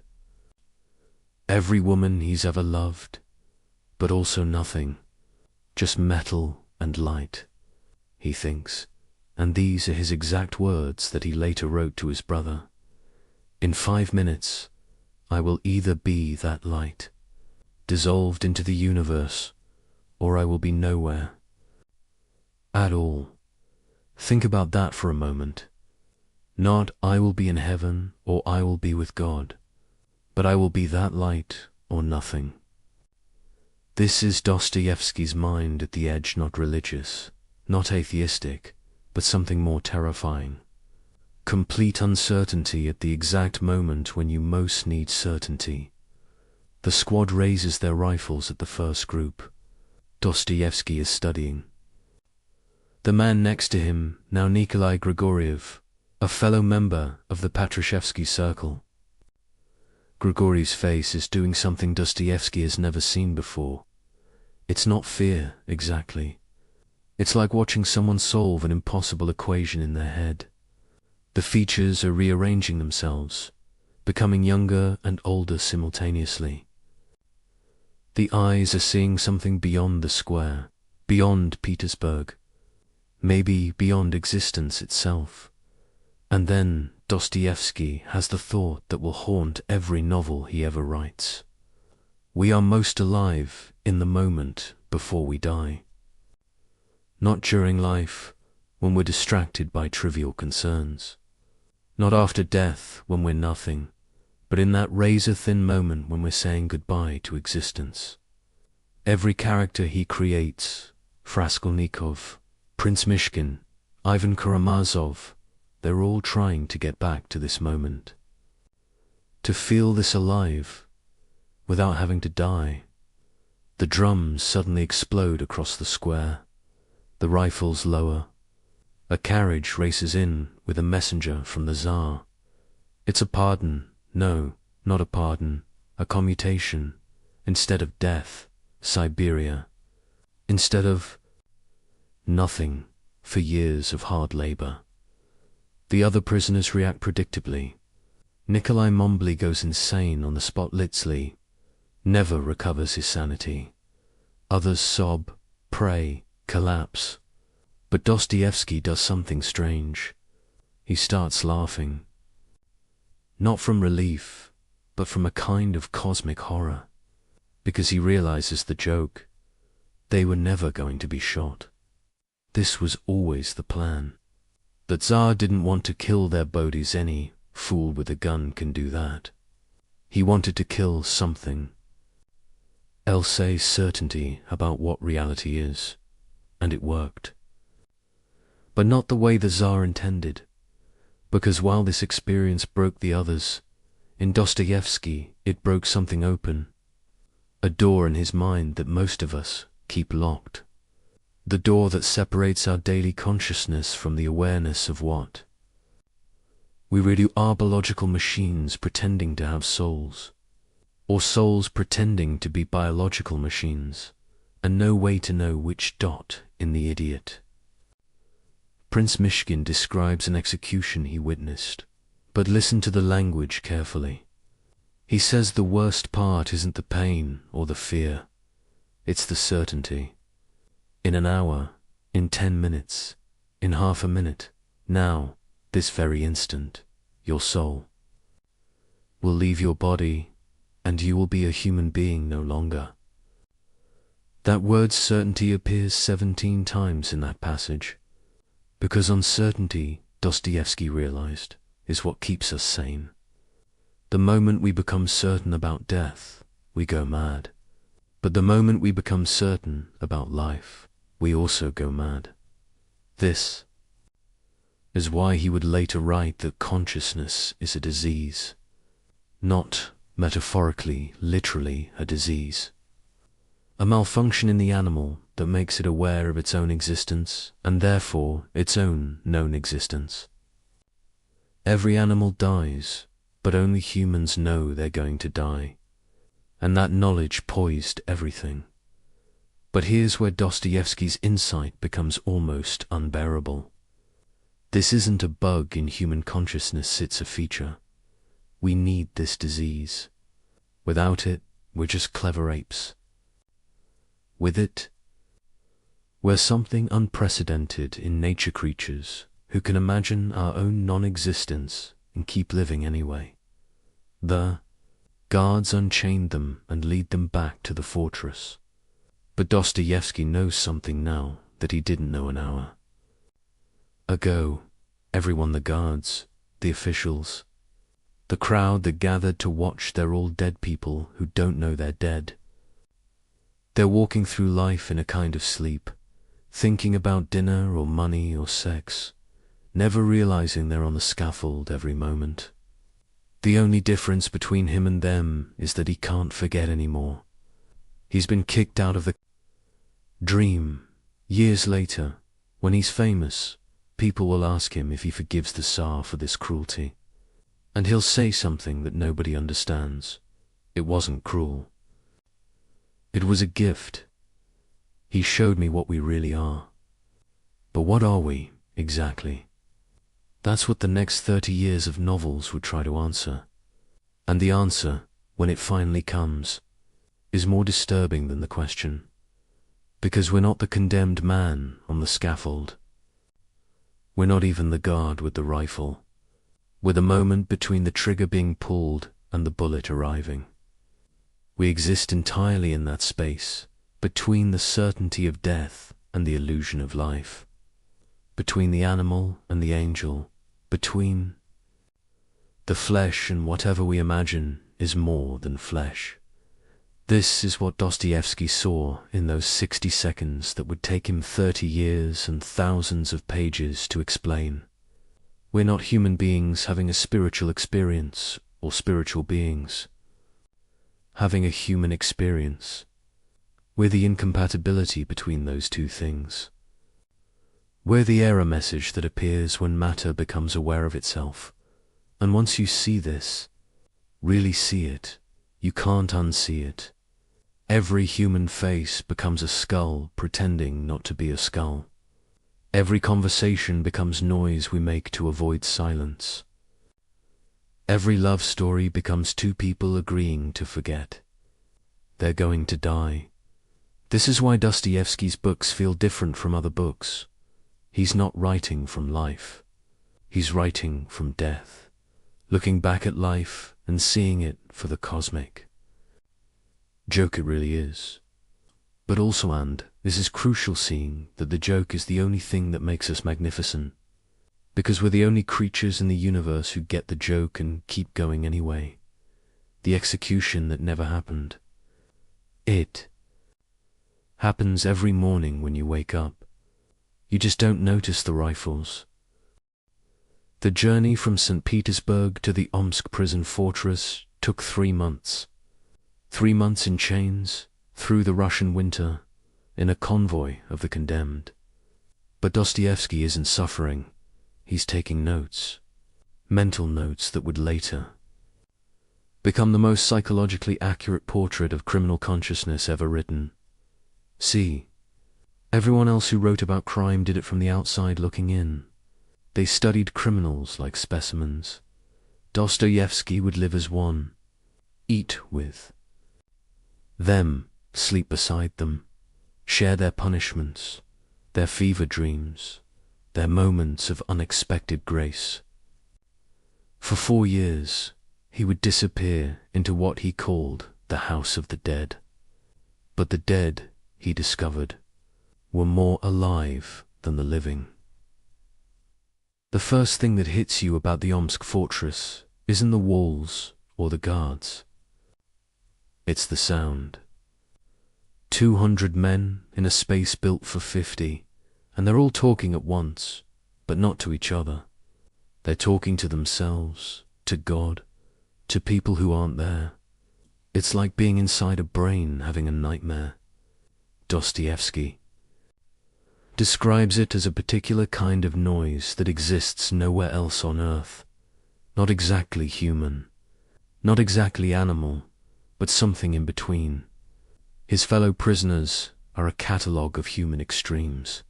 every woman he's ever loved, but also nothing, just metal and light, he thinks. And these are his exact words that he later wrote to his brother. In 5 minutes, I will either be that light, dissolved into the universe, or I will be nowhere at all. Think about that for a moment. Not I will be in heaven or I will be with God, but I will be that light or nothing. This is Dostoevsky's mind at the edge, not religious, not atheistic, but something more terrifying. Complete uncertainty at the exact moment when you most need certainty. The squad raises their rifles at the first group. Dostoevsky is studying. The man next to him, now Nikolai Grigoriev, a fellow member of the Patrashevsky circle. Grigoriev's face is doing something Dostoevsky has never seen before. It's not fear, exactly. It's like watching someone solve an impossible equation in their head. The features are rearranging themselves, becoming younger and older simultaneously. The eyes are seeing something beyond the square, beyond Petersburg, maybe beyond existence itself. And then Dostoevsky has the thought that will haunt every novel he ever writes. We are most alive in the moment before we die. Not during life, when we're distracted by trivial concerns. Not after death, when we're nothing, but in that razor-thin moment when we're saying goodbye to existence. Every character he creates, Raskolnikov, Prince Mishkin, Ivan Karamazov, they're all trying to get back to this moment. To feel this alive, without having to die. The drums suddenly explode across the square. The rifles lower. A carriage races in with a messenger from the Tsar. It's a pardon. No, not a pardon. A commutation. Instead of death, Siberia. Instead of nothing for years of hard labor. The other prisoners react predictably. Nikolai Mombly goes insane on the spot. Litzli never recovers his sanity. Others sob, pray, collapse. But Dostoevsky does something strange. He starts laughing. Not from relief, but from a kind of cosmic horror. Because he realizes the joke. They were never going to be shot. This was always the plan. The Tsar didn't want to kill their bodies. Any fool with a gun can do that. He wanted to kill something. Elsay's certainty about what reality is. And it worked. But not the way the Tsar intended. Because while this experience broke the others, in Dostoevsky it broke something open. A door in his mind that most of us keep locked. The door that separates our daily consciousness from the awareness of what we really are: biological machines pretending to have souls, or souls pretending to be biological machines, and no way to know which dot in the idiot. Prince Mishkin describes an execution he witnessed, but listen to the language carefully. He says the worst part isn't the pain or the fear, it's the certainty. In an hour, in 10 minutes, in half a minute, now, this very instant, your soul will leave your body and you will be a human being no longer. That word certainty appears 17 times in that passage, because uncertainty, Dostoevsky realized, is what keeps us sane. The moment we become certain about death, we go mad. But the moment we become certain about life, we also go mad. This is why he would later write that consciousness is a disease, not metaphorically, literally a disease. A malfunction in the animal that makes it aware of its own existence and therefore its own known existence. Every animal dies, but only humans know they're going to die. And that knowledge poised everything. But here's where Dostoevsky's insight becomes almost unbearable. This isn't a bug in human consciousness, it's a feature. We need this disease. Without it, we're just clever apes. With it, we're something unprecedented in nature creatures who can imagine our own non-existence and keep living anyway. The guards unchained them and lead them back to the fortress. But Dostoevsky knows something now that he didn't know an hour ago. Everyone, the guards, the officials, the crowd that gathered to watch, they're all dead people who don't know they're dead. They're walking through life in a kind of sleep, thinking about dinner or money or sex, never realizing they're on the scaffold every moment. The only difference between him and them is that he can't forget anymore. He's been kicked out of the dream. Years later, when he's famous, people will ask him if he forgives the Tsar for this cruelty. And he'll say something that nobody understands. It wasn't cruel. It was a gift. He showed me what we really are. But what are we, exactly? That's what the next 30 years of novels would try to answer. And the answer, when it finally comes, is more disturbing than the question. Because we're not the condemned man on the scaffold. We're not even the guard with the rifle. We're the moment between the trigger being pulled and the bullet arriving. We exist entirely in that space, between the certainty of death and the illusion of life. Between the animal and the angel, between the flesh and whatever we imagine is more than flesh. This is what Dostoevsky saw in those 60 seconds that would take him 30 years and thousands of pages to explain. We're not human beings having a spiritual experience, or spiritual beings having a human experience. We're the incompatibility between those two things. We're the error message that appears when matter becomes aware of itself. And once you see this, really see it, you can't unsee it. Every human face becomes a skull pretending not to be a skull. Every conversation becomes noise we make to avoid silence. Every love story becomes two people agreeing to forget. They're going to die. This is why Dostoevsky's books feel different from other books. He's not writing from life. He's writing from death, looking back at life and seeing it for the cosmic joke it really is. But also, and this is crucial, seeing that the joke is the only thing that makes us magnificent, because we're the only creatures in the universe who get the joke and keep going anyway. The execution that never happened. It happens every morning when you wake up. You just don't notice the rifles. The journey from St. Petersburg to the Omsk prison fortress took 3 months. 3 months in chains, through the Russian winter, in a convoy of the condemned. But Dostoevsky isn't suffering. He's taking notes. Mental notes that would later become the most psychologically accurate portrait of criminal consciousness ever written. See, everyone else who wrote about crime did it from the outside looking in. They studied criminals like specimens. Dostoevsky would live as one, eat with them, sleep beside them, share their punishments, their fever dreams, their moments of unexpected grace. For 4 years, he would disappear into what he called the House of the Dead. But the dead, he discovered, were more alive than the living. The first thing that hits you about the Omsk fortress isn't the walls or the guards. It's the sound. 200 men in a space built for 50, and they're all talking at once, but not to each other. They're talking to themselves, to God, to people who aren't there. It's like being inside a brain having a nightmare. Dostoevsky describes it as a particular kind of noise that exists nowhere else on earth. not exactly human, not exactly animal, but something in between. His fellow prisoners are a catalogue of human extremes.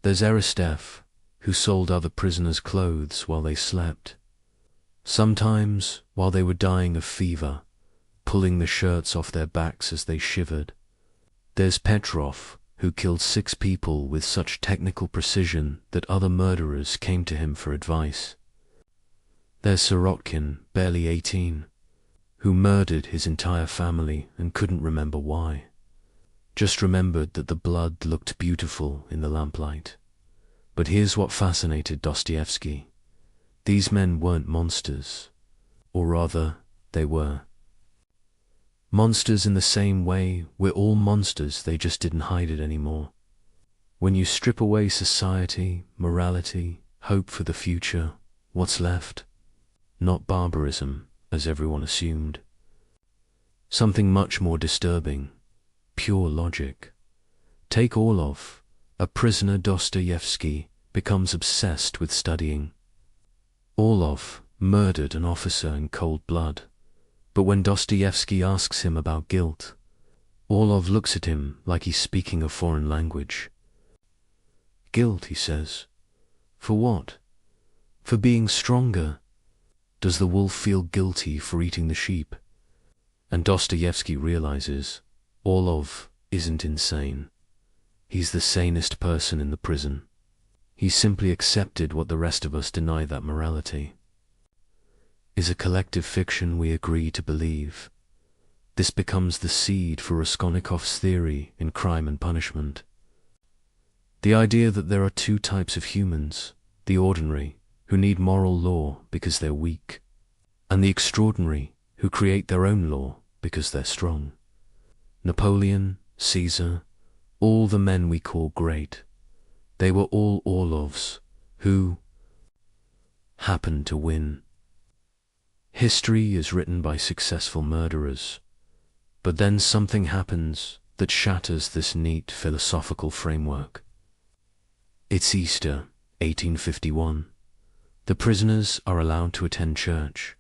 There's Aristeph, who sold other prisoners clothes while they slept. Sometimes, while they were dying of fever, pulling the shirts off their backs as they shivered. There's Petrov, who killed 6 people with such technical precision that other murderers came to him for advice. There's Sirotkin, barely 18, who murdered his entire family and couldn't remember why. Just remembered that the blood looked beautiful in the lamplight. But here's what fascinated Dostoevsky. These men weren't monsters, or rather, they were. Monsters in the same way we're all monsters, they just didn't hide it anymore. When you strip away society, morality, hope for the future, what's left? Not barbarism, as everyone assumed. Something much more disturbing, pure logic. Take Orlov, a prisoner Dostoevsky becomes obsessed with studying. Orlov murdered an officer in cold blood, but when Dostoevsky asks him about guilt, Orlov looks at him like he's speaking a foreign language. Guilt, he says. For what? For being stronger. Does the wolf feel guilty for eating the sheep? And Dostoevsky realizes Orlov isn't insane. He's the sanest person in the prison. He's simply accepted what the rest of us deny that morality is a collective fiction we agree to believe. This becomes the seed for Raskolnikov's theory in Crime and Punishment. The idea that there are 2 types of humans, the ordinary, who need moral law because they're weak, and the extraordinary, who create their own law because they're strong. Napoleon, Caesar, all the men we call great, they were all Orlovs, who happened to win. History is written by successful murderers, but then something happens that shatters this neat philosophical framework. It's Easter, 1851. The prisoners are allowed to attend church.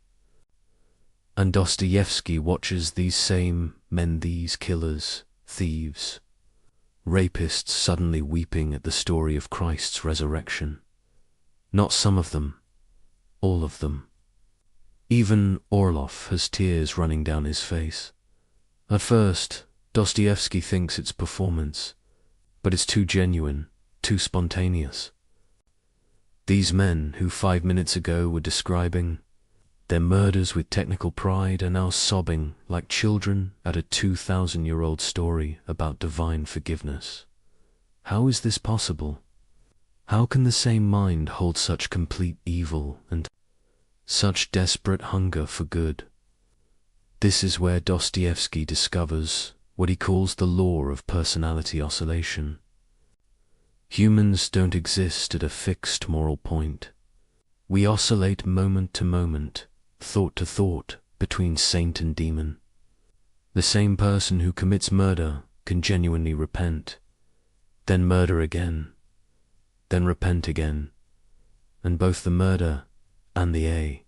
And Dostoevsky watches these same men, these killers, thieves, rapists suddenly weeping at the story of Christ's resurrection. Not some of them, all of them. Even Orlov has tears running down his face. At first, Dostoevsky thinks it's performance, but it's too genuine, too spontaneous. These men who 5 minutes ago were describing their murders with technical pride are now sobbing like children at a 2,000-year-old story about divine forgiveness. How is this possible? How can the same mind hold such complete evil and such desperate hunger for good? This is where Dostoevsky discovers what he calls the law of personality oscillation. Humans don't exist at a fixed moral point. We oscillate moment to moment, thought to thought, between saint and demon. The same person who commits murder can genuinely repent, then murder again, then repent again, and both the murder and the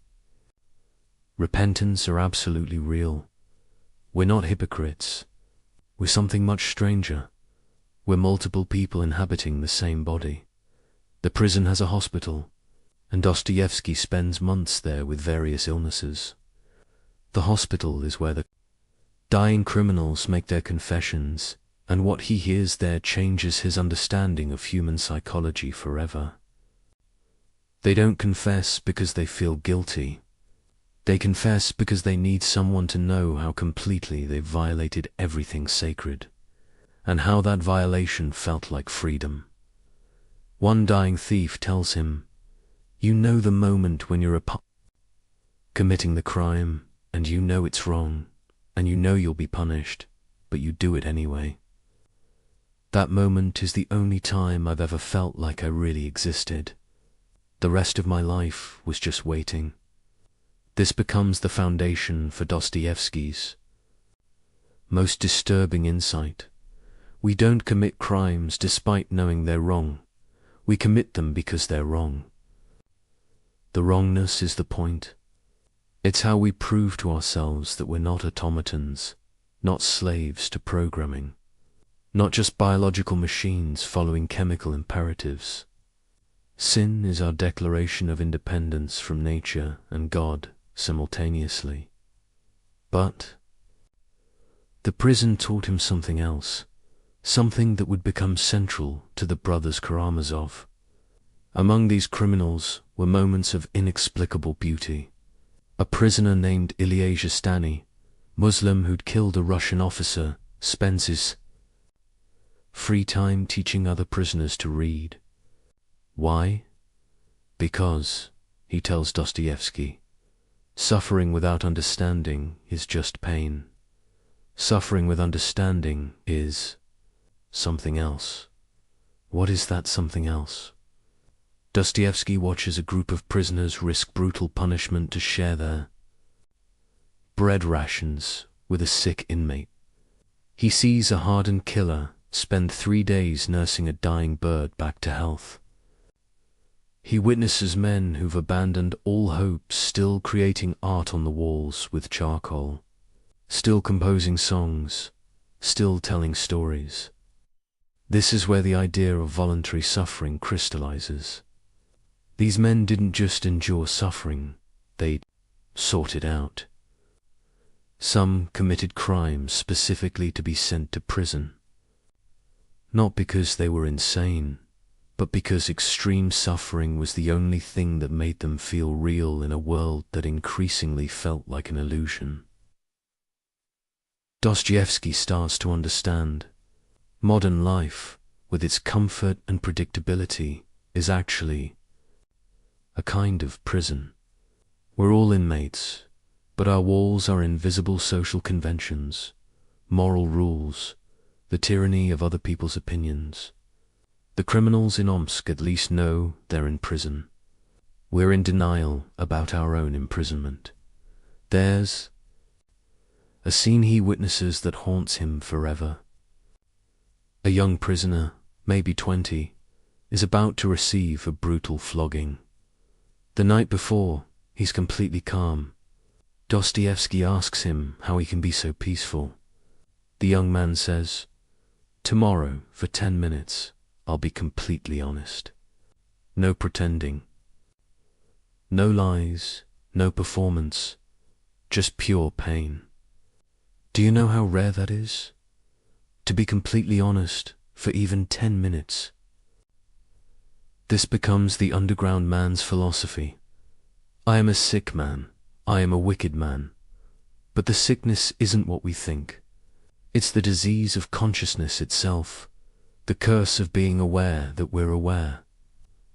repentance are absolutely real. We're not hypocrites. We're something much stranger. We're multiple people inhabiting the same body. The prison has a hospital, and Dostoevsky spends months there with various illnesses. The hospital is where the dying criminals make their confessions, and what he hears there changes his understanding of human psychology forever. They don't confess because they feel guilty. They confess because they need someone to know how completely they've violated everything sacred, and how that violation felt like freedom. One dying thief tells him, "You know the moment when you're committing the crime, and you know it's wrong, and you know you'll be punished, but you do it anyway. That moment is the only time I've ever felt like I really existed. The rest of my life was just waiting." This becomes the foundation for Dostoevsky's most disturbing insight. We don't commit crimes despite knowing they're wrong. We commit them because they're wrong. The wrongness is the point. It's how we prove to ourselves that we're not automatons, not slaves to programming, not just biological machines following chemical imperatives. Sin is our declaration of independence from nature and God simultaneously. But the prison taught him something else, something that would become central to the brothers Karamazov. Among these criminals were moments of inexplicable beauty. A prisoner named Ilya Zhestany, Muslim who'd killed a Russian officer, spends his free time teaching other prisoners to read. Why? Because, he tells Dostoevsky, suffering without understanding is just pain. Suffering with understanding is something else. What is that something else? Dostoevsky watches a group of prisoners risk brutal punishment to share their bread rations with a sick inmate. He sees a hardened killer spend 3 days nursing a dying bird back to health. He witnesses men who've abandoned all hope still creating art on the walls with charcoal, still composing songs, still telling stories. This is where the idea of voluntary suffering crystallizes. These men didn't just endure suffering, they sought it out. Some committed crimes specifically to be sent to prison. Not because they were insane, but because extreme suffering was the only thing that made them feel real in a world that increasingly felt like an illusion. Dostoevsky starts to understand. Modern life, with its comfort and predictability, is actually a kind of prison. We're all inmates, but our walls are invisible social conventions, moral rules, the tyranny of other people's opinions. The criminals in Omsk at least know they're in prison. We're in denial about our own imprisonment. There's a scene he witnesses that haunts him forever. A young prisoner, maybe 20, is about to receive a brutal flogging. The night before, he's completely calm. Dostoevsky asks him how he can be so peaceful. The young man says, "Tomorrow, for 10 minutes, I'll be completely honest. No pretending. No lies, no performance, just pure pain." Do you know how rare that is? To be completely honest for even 10 minutes. This becomes the underground man's philosophy. I am a sick man. I am a wicked man. But the sickness isn't what we think. It's the disease of consciousness itself, the curse of being aware that we're aware.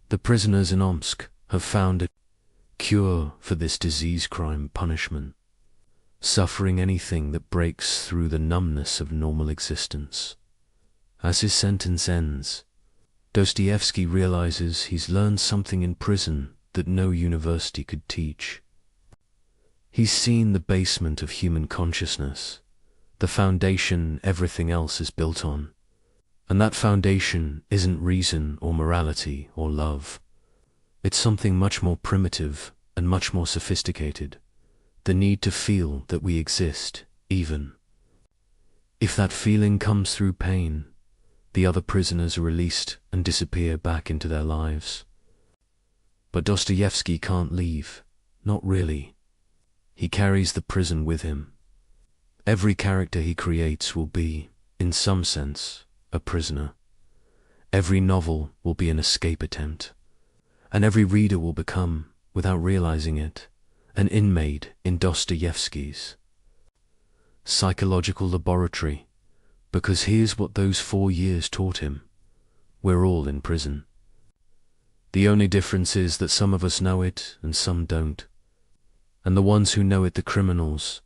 The prisoners in Omsk have found a cure for this disease crime punishment, suffering anything that breaks through the numbness of normal existence. As his sentence ends, Dostoevsky realizes he's learned something in prison that no university could teach. He's seen the basement of human consciousness, the foundation everything else is built on. And that foundation isn't reason or morality or love. It's something much more primitive and much more sophisticated. The need to feel that we exist, even if that feeling comes through pain. The other prisoners are released and disappear back into their lives. But Dostoevsky can't leave, not really. He carries the prison with him. Every character he creates will be, in some sense, a prisoner. Every novel will be an escape attempt. And every reader will become, without realizing it, an inmate in Dostoevsky's psychological laboratory, because here's what those 4 years taught him. We're all in prison. The only difference is that some of us know it and some don't. And the ones who know it, the criminals,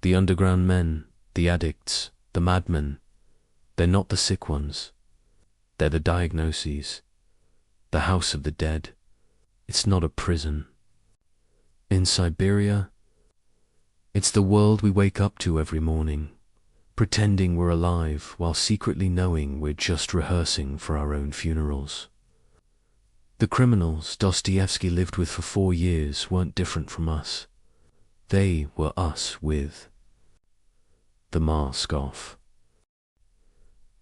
the underground men, the addicts, the madmen, they're not the sick ones. They're the diagnoses, the house of the dead. It's not a prison. In Siberia, it's the world we wake up to every morning, pretending we're alive while secretly knowing we're just rehearsing for our own funerals. The criminals Dostoevsky lived with for 4 years weren't different from us. They were us with the mask off.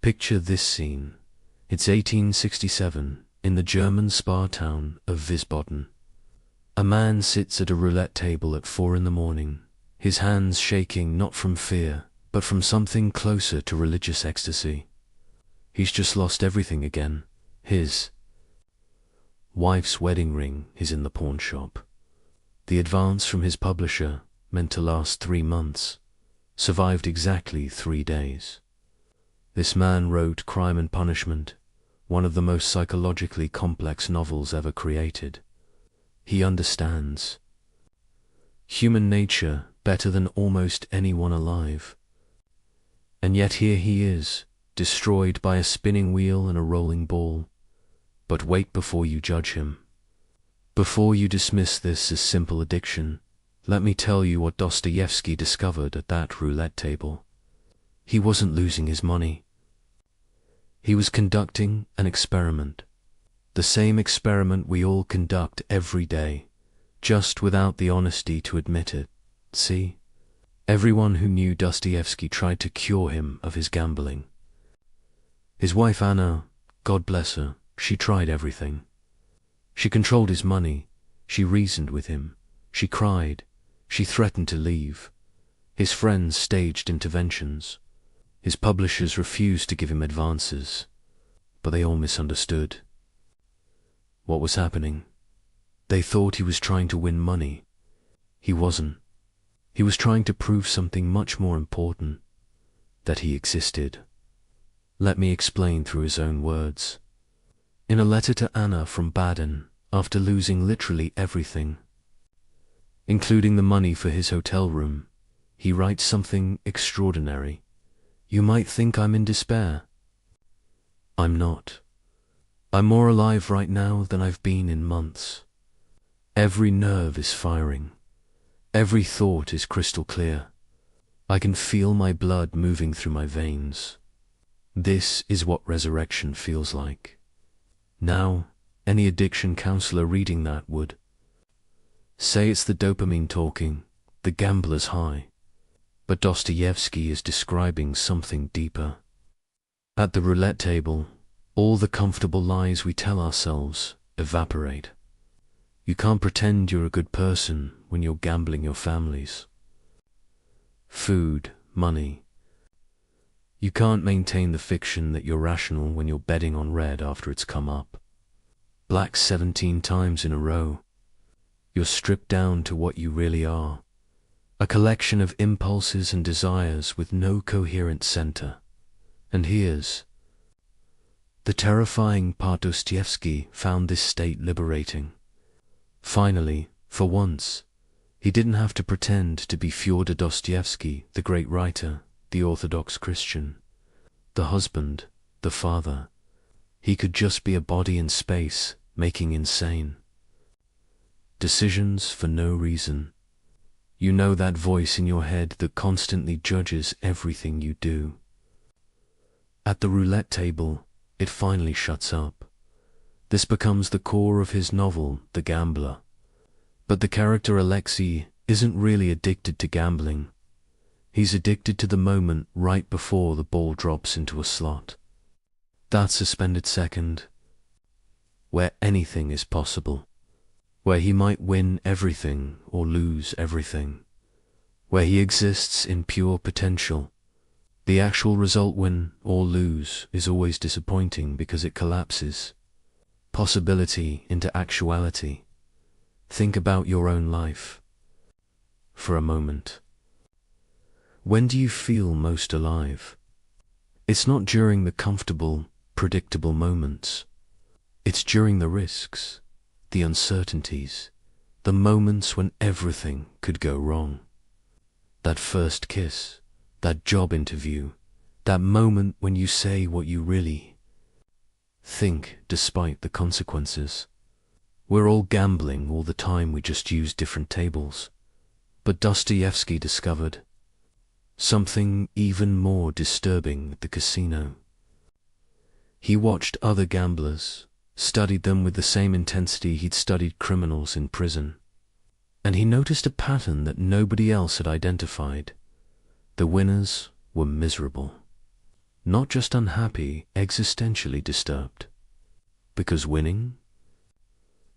Picture this scene. It's 1867 in the German spa town of Wiesbaden. A man sits at a roulette table at 4 in the morning, his hands shaking not from fear, but from something closer to religious ecstasy. He's just lost everything again. His wife's wedding ring is in the pawn shop. The advance from his publisher, meant to last 3 months, survived exactly 3 days. This man wrote Crime and Punishment, one of the most psychologically complex novels ever created. He understands human nature better than almost anyone alive. And yet here he is, destroyed by a spinning wheel and a rolling ball. But wait before you judge him. Before you dismiss this as simple addiction, let me tell you what Dostoevsky discovered at that roulette table. He wasn't losing his money. He was conducting an experiment. The same experiment we all conduct every day, just without the honesty to admit it. See? Everyone who knew Dostoevsky tried to cure him of his gambling. His wife Anna, God bless her, she tried everything. She controlled his money, she reasoned with him, she cried, she threatened to leave. His friends staged interventions. His publishers refused to give him advances, but they all misunderstood what was happening. They thought he was trying to win money. He wasn't. He was trying to prove something much more important, that he existed. Let me explain through his own words. In a letter to Anna from Baden, after losing literally everything, including the money for his hotel room, he writes something extraordinary. You might think I'm in despair. I'm not. I'm more alive right now than I've been in months. Every nerve is firing. Every thought is crystal clear. I can feel my blood moving through my veins. This is what resurrection feels like. Now, any addiction counselor reading that would say it's the dopamine talking, the gambler's high. But Dostoevsky is describing something deeper. At the roulette table, all the comfortable lies we tell ourselves evaporate. You can't pretend you're a good person when you're gambling your families. Food, money. You can't maintain the fiction that you're rational when you're betting on red after it's come up. Black 17 times in a row. You're stripped down to what you really are. A collection of impulses and desires with no coherent center. And here's the terrifying part. Dostoevsky found this state liberating. Finally, for once, he didn't have to pretend to be Fyodor Dostoevsky, the great writer, the Orthodox Christian, the husband, the father. He could just be a body in space, making insane decisions for no reason. You know that voice in your head that constantly judges everything you do. At the roulette table, it finally shuts up. This becomes the core of his novel, The Gambler. But the character Alexei isn't really addicted to gambling. He's addicted to the moment right before the ball drops into a slot. That suspended second, where anything is possible. Where he might win everything or lose everything, where he exists in pure potential. The actual result, win or lose, is always disappointing because it collapses possibility into actuality. Think about your own life for a moment. When do you feel most alive? It's not during the comfortable, predictable moments. It's during the risks, the uncertainties, the moments when everything could go wrong. That first kiss, that job interview, that moment when you say what you really think despite the consequences. We're all gambling all the time, we just use different tables. But Dostoevsky discovered something even more disturbing at the casino. He watched other gamblers, studied them with the same intensity he'd studied criminals in prison. And he noticed a pattern that nobody else had identified. The winners were miserable. Not just unhappy, existentially disturbed. Because winning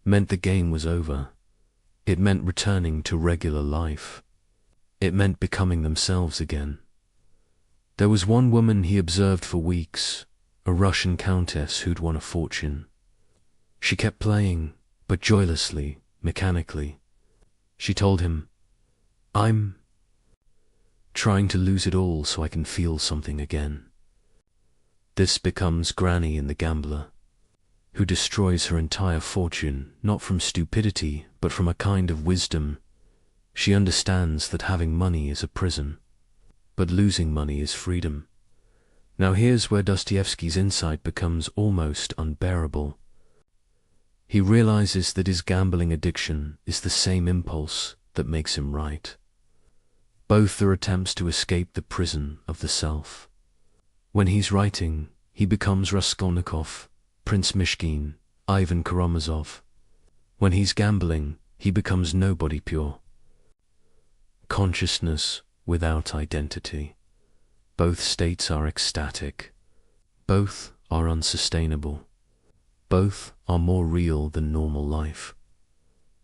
meant the game was over. It meant returning to regular life. It meant becoming themselves again. There was one woman he observed for weeks, a Russian countess who'd won a fortune. She kept playing, but joylessly, mechanically. She told him, "I'm trying to lose it all so I can feel something again." This becomes Granny in The Gambler, who destroys her entire fortune, not from stupidity, but from a kind of wisdom. She understands that having money is a prison, but losing money is freedom. Now here's where Dostoevsky's insight becomes almost unbearable. He realizes that his gambling addiction is the same impulse that makes him write. Both are attempts to escape the prison of the self. When he's writing, he becomes Raskolnikov, Prince Mishkin, Ivan Karamazov. When he's gambling, he becomes nobody pure. Consciousness without identity. Both states are ecstatic. Both are unsustainable. Both are more real than normal life.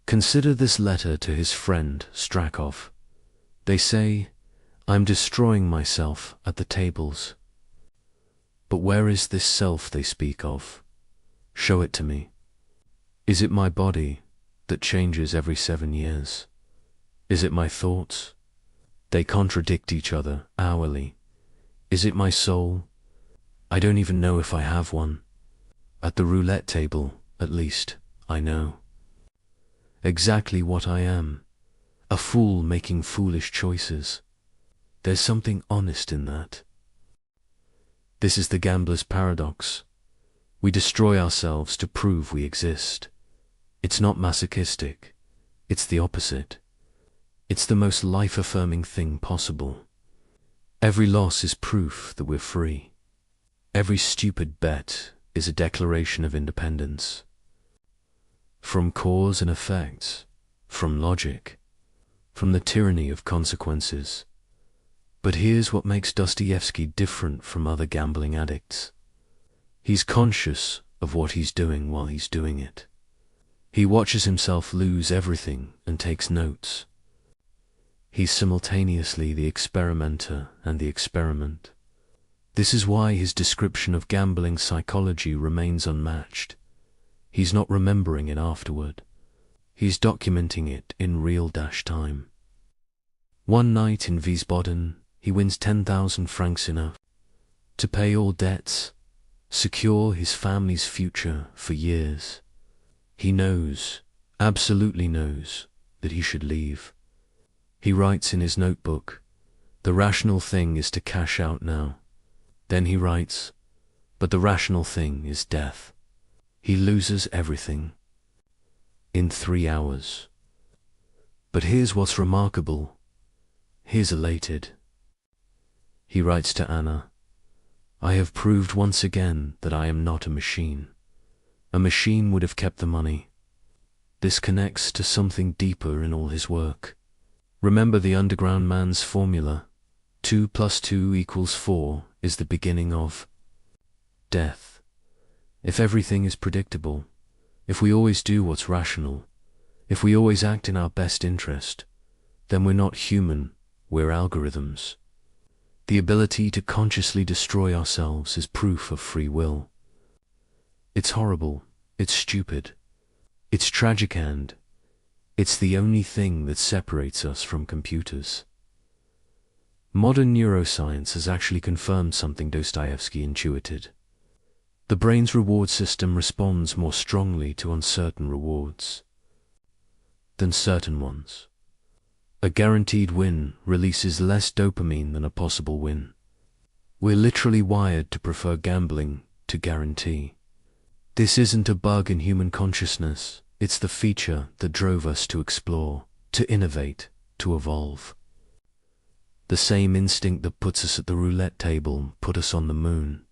Consider this letter to his friend Strakov. They say, "I'm destroying myself at the tables." But where is this self they speak of? Show it to me. Is it my body that changes every 7 years? Is it my thoughts? They contradict each other hourly. Is it my soul? I don't even know if I have one. At the roulette table, at least, I know exactly what I am. A fool making foolish choices. There's something honest in that. This is the gambler's paradox. We destroy ourselves to prove we exist. It's not masochistic. It's the opposite. It's the most life-affirming thing possible. Every loss is proof that we're free. Every stupid bet is a declaration of independence. From cause and effect, from logic, from the tyranny of consequences. But here's what makes Dostoevsky different from other gambling addicts. He's conscious of what he's doing while he's doing it. He watches himself lose everything and takes notes. He's simultaneously the experimenter and the experiment. This is why his description of gambling psychology remains unmatched. He's not remembering it afterward. He's documenting it in real time. One night in Wiesbaden, he wins 10,000 francs enough to pay all debts, secure his family's future for years. He knows, absolutely knows, that he should leave. He writes in his notebook, "The rational thing is to cash out now." Then he writes, "But the rational thing is death." He loses everything in 3 hours. But here's what's remarkable. He's elated. He writes to Anna, "I have proved once again that I am not a machine. A machine would have kept the money." This connects to something deeper in all his work. Remember the underground man's formula. 2 + 2 = 4 is the beginning of death. If everything is predictable, if we always do what's rational, if we always act in our best interest, then we're not human, we're algorithms. The ability to consciously destroy ourselves is proof of free will. It's horrible, it's stupid, it's tragic, and it's the only thing that separates us from computers. Modern neuroscience has actually confirmed something Dostoevsky intuited. The brain's reward system responds more strongly to uncertain rewards than certain ones. A guaranteed win releases less dopamine than a possible win. We're literally wired to prefer gambling to guarantee. This isn't a bug in human consciousness, it's the feature that drove us to explore, to innovate, to evolve. The same instinct that puts us at the roulette table put us on the moon.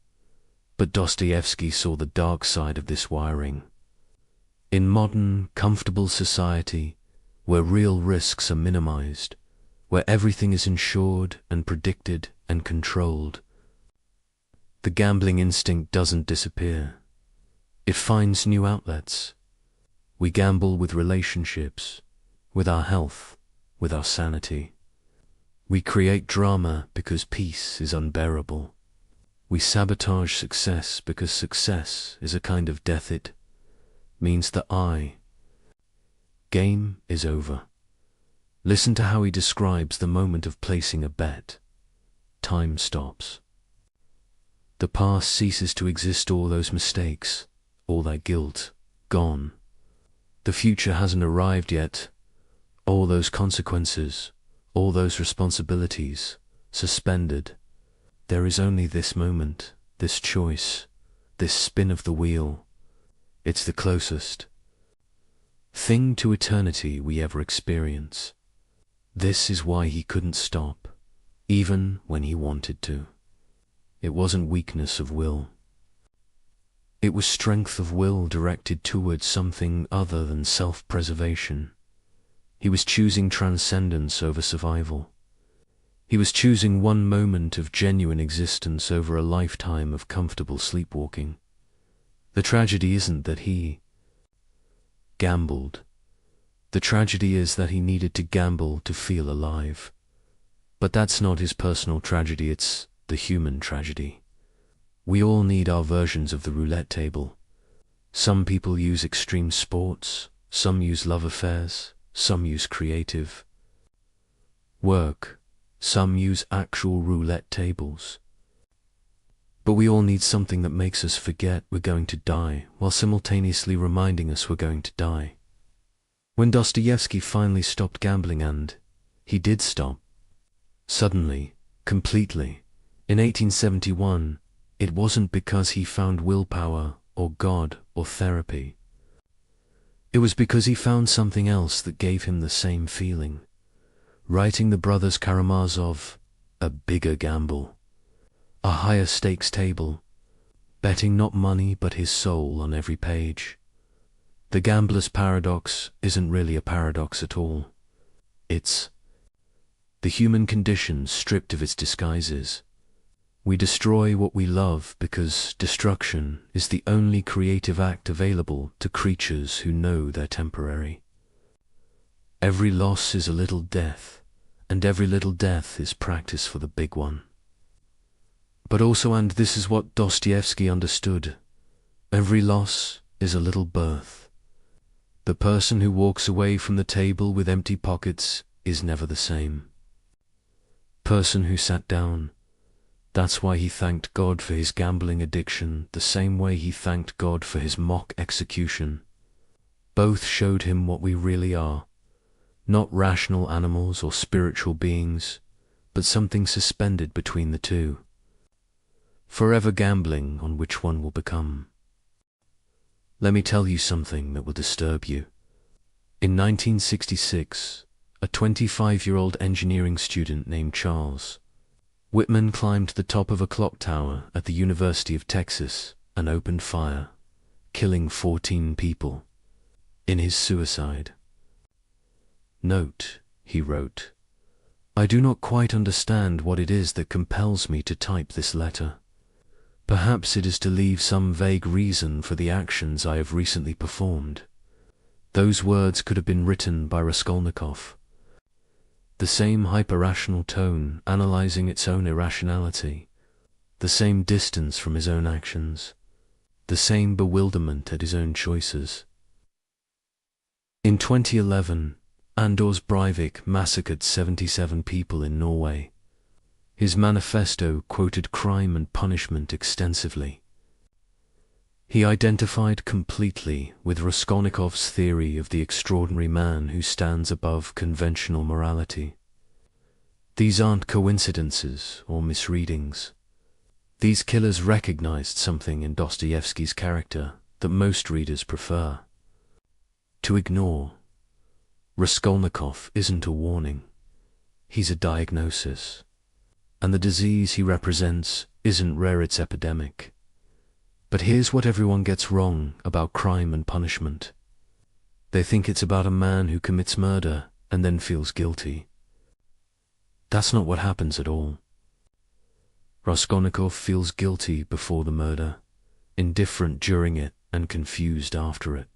But Dostoevsky saw the dark side of this wiring. In modern, comfortable society, where real risks are minimized, where everything is insured and predicted and controlled, the gambling instinct doesn't disappear. It finds new outlets. We gamble with relationships, with our health, with our sanity. We create drama because peace is unbearable. We sabotage success because success is a kind of death. It means the game is over. Listen to how he describes the moment of placing a bet. Time stops. The past ceases to exist, all those mistakes, all that guilt, gone. The future hasn't arrived yet. All those consequences, all those responsibilities, suspended. There is only this moment, this choice, this spin of the wheel. It's the closest thing to eternity we ever experience. This is why he couldn't stop, even when he wanted to. It wasn't weakness of will. It was strength of will directed towards something other than self-preservation. He was choosing transcendence over survival. He was choosing one moment of genuine existence over a lifetime of comfortable sleepwalking. The tragedy isn't that he gambled. The tragedy is that he needed to gamble to feel alive. But that's not his personal tragedy, it's the human tragedy. We all need our versions of the roulette table. Some people use extreme sports, some use love affairs, some use creative work, some use actual roulette tables. But we all need something that makes us forget we're going to die, while simultaneously reminding us we're going to die. When Dostoevsky finally stopped gambling, and he did stop, suddenly, completely, in 1871, it wasn't because he found willpower or God or therapy. It was because he found something else that gave him the same feeling. Writing the brothers Karamazov, a bigger gamble, a higher stakes table, betting not money but his soul on every page. The gambler's paradox isn't really a paradox at all. It's the human condition stripped of its disguises. We destroy what we love because destruction is the only creative act available to creatures who know they're temporary. Every loss is a little death, and every little death is practice for the big one. But also, and this is what Dostoevsky understood, every loss is a little birth. The person who walks away from the table with empty pockets is never the same person who sat down. That's why he thanked God for his gambling addiction, the same way he thanked God for his mock execution. Both showed him what we really are, not rational animals or spiritual beings, but something suspended between the two. Forever gambling on which one will become. Let me tell you something that will disturb you. In 1966, a 25-year-old engineering student named Charles Whitman climbed the top of a clock tower at the University of Texas and opened fire, killing 14 people in his suicide. Note, he wrote, I do not quite understand what it is that compels me to type this letter. Perhaps it is to leave some vague reason for the actions I have recently performed. Those words could have been written by Raskolnikov. The same hyper-rational tone analyzing its own irrationality, the same distance from his own actions, the same bewilderment at his own choices. In 2011, Anders Breivik massacred 77 people in Norway. His manifesto quoted crime and punishment extensively. He identified completely with Raskolnikov's theory of the extraordinary man who stands above conventional morality. These aren't coincidences or misreadings. These killers recognized something in Dostoevsky's character that most readers prefer to ignore. Raskolnikov isn't a warning. He's a diagnosis. And the disease he represents isn't rare, it's epidemic. But here's what everyone gets wrong about crime and punishment. They think it's about a man who commits murder and then feels guilty. That's not what happens at all. Raskolnikov feels guilty before the murder, indifferent during it, and confused after it.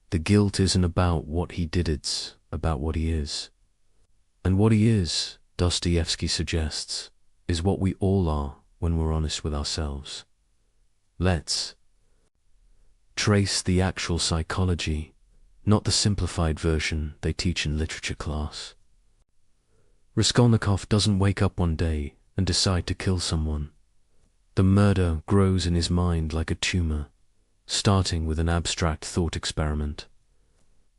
The guilt isn't about what he did, it's about what he is. And what he is, Dostoevsky suggests, is what we all are when we're honest with ourselves. Let's trace the actual psychology, not the simplified version they teach in literature class. Raskolnikov doesn't wake up one day and decide to kill someone. The murder grows in his mind like a tumor, starting with an abstract thought experiment.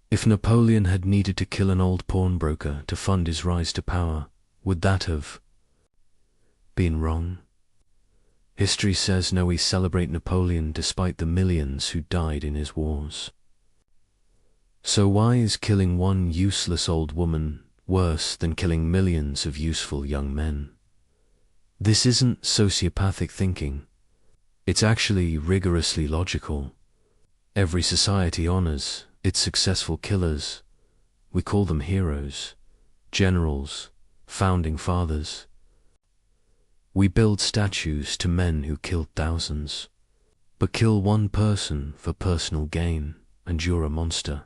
If Napoleon had needed to kill an old pawnbroker to fund his rise to power, would that have been wrong? History says no, we celebrate Napoleon despite the millions who died in his wars. So why is killing one useless old woman worse than killing millions of useful young men? This isn't sociopathic thinking. It's actually rigorously logical. Every society honors its successful killers. We call them heroes, generals, founding fathers. We build statues to men who killed thousands. But kill one person for personal gain, and you're a monster.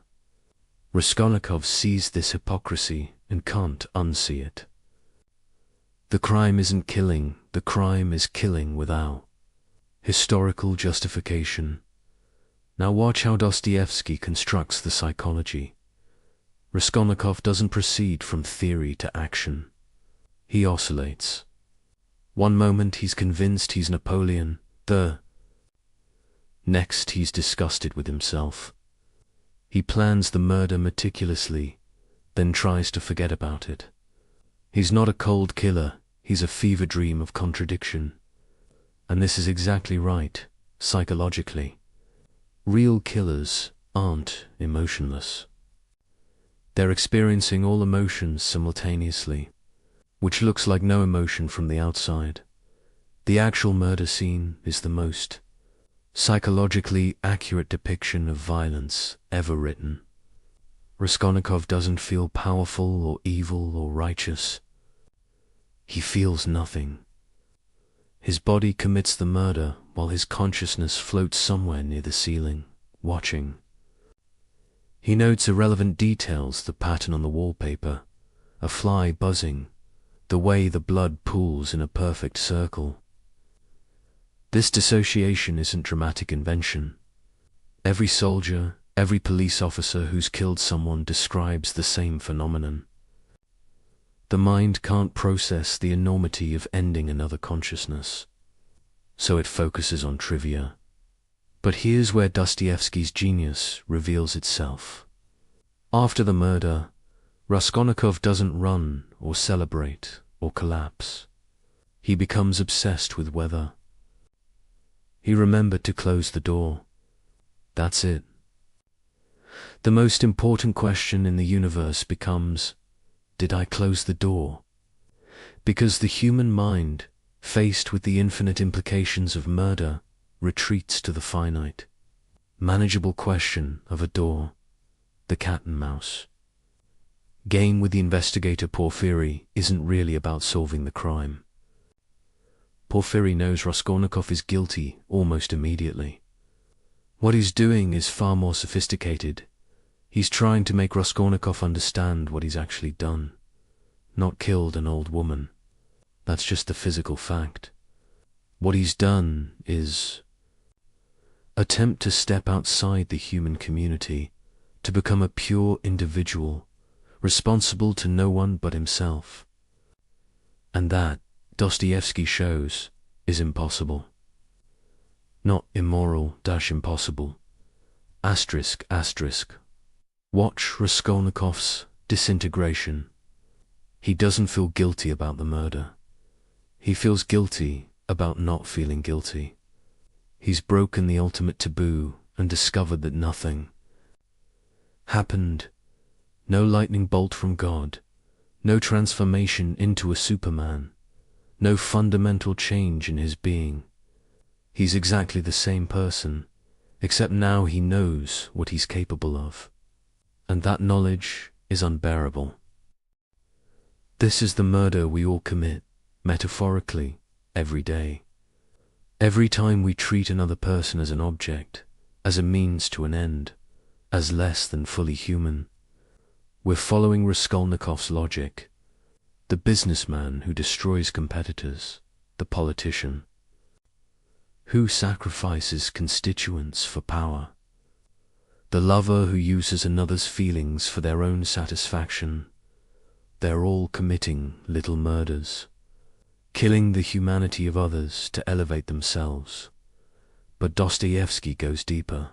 Raskolnikov sees this hypocrisy and can't unsee it. The crime isn't killing, the crime is killing without historical justification. Now watch how Dostoevsky constructs the psychology. Raskolnikov doesn't proceed from theory to action. He oscillates. One moment he's convinced he's Napoleon, the next he's disgusted with himself. He plans the murder meticulously, then tries to forget about it. He's not a cold killer, he's a fever dream of contradiction. And this is exactly right, psychologically. Real killers aren't emotionless. They're experiencing all emotions simultaneously, which looks like no emotion from the outside. The actual murder scene is the most psychologically accurate depiction of violence ever written. Raskolnikov doesn't feel powerful or evil or righteous. He feels nothing. His body commits the murder while his consciousness floats somewhere near the ceiling, watching. He notes irrelevant details, the pattern on the wallpaper, a fly buzzing, the way the blood pools in a perfect circle. This dissociation isn't dramatic invention. Every soldier, every police officer who's killed someone describes the same phenomenon. The mind can't process the enormity of ending another consciousness, so it focuses on trivia. But here's where Dostoevsky's genius reveals itself. After the murder, Raskolnikov doesn't run or celebrate or collapse. He becomes obsessed with weather. He remembered to close the door. That's it. The most important question in the universe becomes, did I close the door? Because the human mind, faced with the infinite implications of murder, retreats to the finite, manageable question of a door, the cat and mouse. Game with the investigator Porfiry isn't really about solving the crime. Porfiry knows Raskolnikov is guilty almost immediately. What he's doing is far more sophisticated. He's trying to make Raskolnikov understand what he's actually done. Not killed an old woman. That's just the physical fact. What he's done is attempt to step outside the human community, to become a pure individual, responsible to no one but himself. And that, Dostoevsky shows, is impossible. Not immoral-impossible. Asterisk, asterisk. Watch Raskolnikov's disintegration. He doesn't feel guilty about the murder. He feels guilty about not feeling guilty. He's broken the ultimate taboo and discovered that nothing happened. No lightning bolt from God, no transformation into a Superman, no fundamental change in his being. He's exactly the same person, except now he knows what he's capable of. And that knowledge is unbearable. This is the murder we all commit, metaphorically, every day. Every time we treat another person as an object, as a means to an end, as less than fully human, we're following Raskolnikov's logic, the businessman who destroys competitors, the politician, who sacrifices constituents for power, the lover who uses another's feelings for their own satisfaction. They're all committing little murders, killing the humanity of others to elevate themselves. But Dostoevsky goes deeper.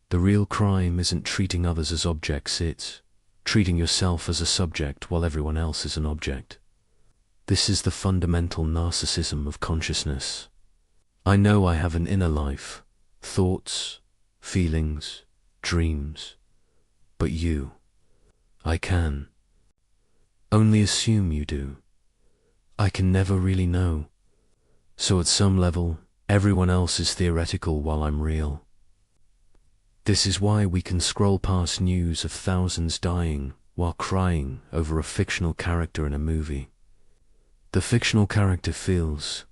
The real crime isn't treating others as objects, it's treating yourself as a subject while everyone else is an object. This is the fundamental narcissism of consciousness. I know I have an inner life, thoughts, feelings, dreams, but you, I can only assume you do. I can never really know. So at some level, everyone else is theoretical while I'm real. This is why we can scroll past news of thousands dying while crying over a fictional character in a movie. The fictional character feels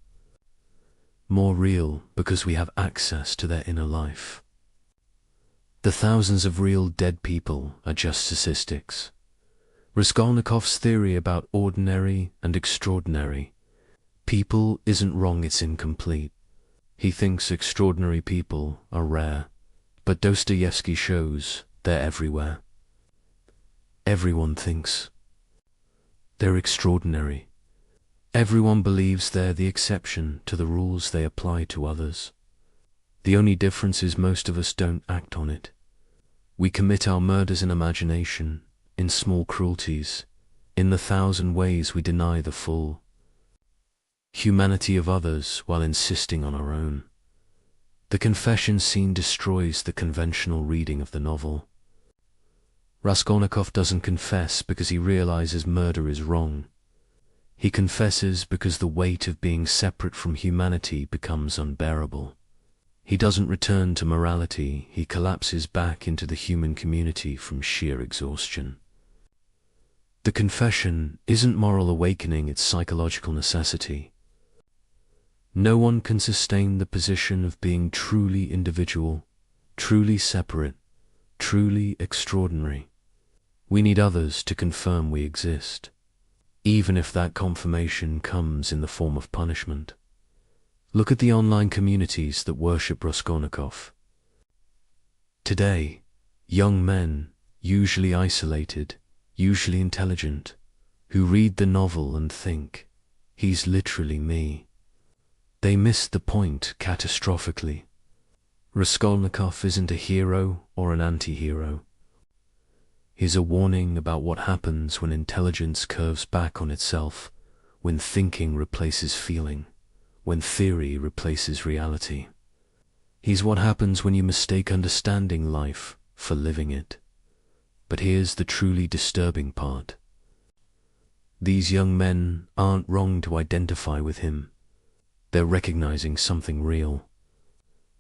more real because we have access to their inner life. The thousands of real dead people are just statistics. Raskolnikov's theory about ordinary and extraordinary people isn't wrong, it's incomplete. He thinks extraordinary people are rare, but Dostoevsky shows they're everywhere. Everyone thinks they're extraordinary. Everyone believes they're the exception to the rules they apply to others. The only difference is most of us don't act on it. We commit our murders in imagination, in small cruelties, in the thousand ways we deny the full humanity of others while insisting on our own. The confession scene destroys the conventional reading of the novel. Raskolnikov doesn't confess because he realizes murder is wrong. He confesses because the weight of being separate from humanity becomes unbearable. He doesn't return to morality, he collapses back into the human community from sheer exhaustion. The confession isn't moral awakening, it's psychological necessity. No one can sustain the position of being truly individual, truly separate, truly extraordinary. We need others to confirm we exist, even if that confirmation comes in the form of punishment. Look at the online communities that worship Raskolnikov. Today, young men, usually isolated, usually intelligent, who read the novel and think, he's literally me. They missed the point catastrophically. Raskolnikov isn't a hero or an anti-hero. He's a warning about what happens when intelligence curves back on itself, when thinking replaces feeling, when theory replaces reality. He's what happens when you mistake understanding life for living it. But here's the truly disturbing part. These young men aren't wrong to identify with him. They're recognizing something real.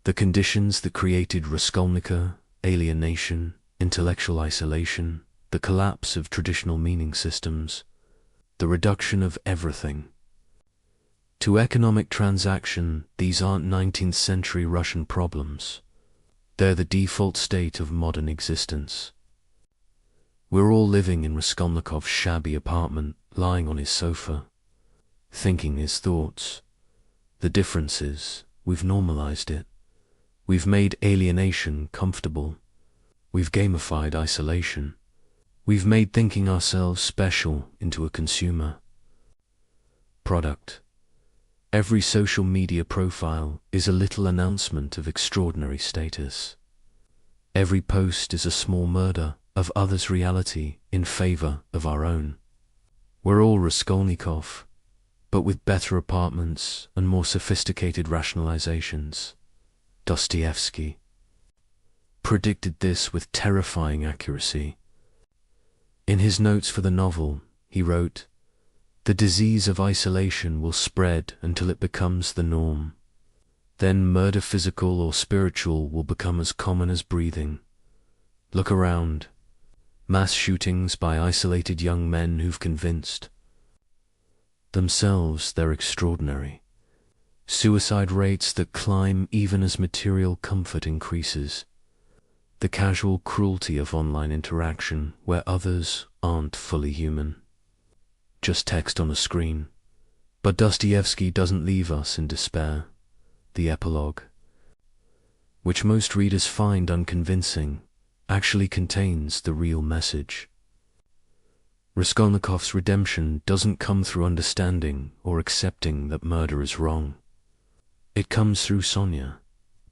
The conditions that created Raskolnikov, alienation, intellectual isolation, the collapse of traditional meaning systems, the reduction of everything to economic transaction, these aren't 19th century Russian problems. They're the default state of modern existence. We're all living in Raskolnikov's shabby apartment, lying on his sofa, thinking his thoughts. The difference is, we've normalized it. We've made alienation comfortable. We've gamified isolation. We've made thinking ourselves special into a consumer product. Every social media profile is a little announcement of extraordinary status. Every post is a small murder of others' reality in favor of our own. We're all Raskolnikov, but with better apartments and more sophisticated rationalizations. Dostoevsky predicted this with terrifying accuracy. In his notes for the novel, he wrote, "The disease of isolation will spread until it becomes the norm. then murder, physical or spiritual, will become as common as breathing. Look around. Mass shootings by isolated young men who've convinced themselves they're extraordinary. Suicide rates that climb even as material comfort increases. The casual cruelty of online interaction where others aren't fully human. Just text on a screen. But Dostoevsky doesn't leave us in despair. The epilogue, which most readers find unconvincing, actually contains the real message. Raskolnikov's redemption doesn't come through understanding or accepting that murder is wrong. It comes through Sonia,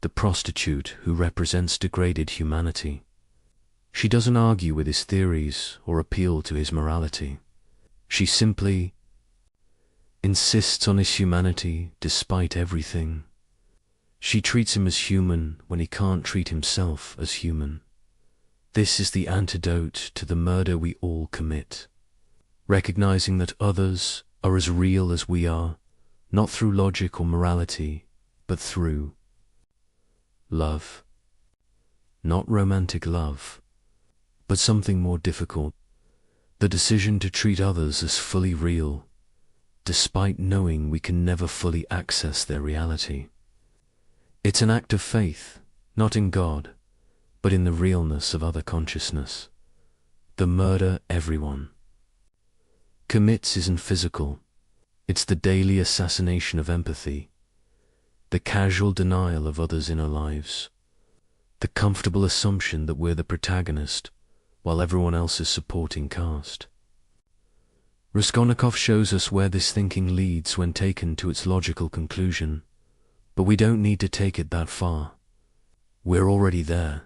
the prostitute who represents degraded humanity. She doesn't argue with his theories or appeal to his morality. She simply insists on his humanity despite everything. She treats him as human when he can't treat himself as human. This is the antidote to the murder we all commit. Recognizing that others are as real as we are, not through logic or morality, but through love. Not romantic love, but something more difficult. The decision to treat others as fully real, despite knowing we can never fully access their reality. It's an act of faith, not in God, but in the realness of other consciousness. The murder everyone commits isn't physical. It's the daily assassination of empathy, the casual denial of others' inner lives, the comfortable assumption that we're the protagonist while everyone else is supporting cast. Raskolnikov shows us where this thinking leads when taken to its logical conclusion, but we don't need to take it that far. We're already there,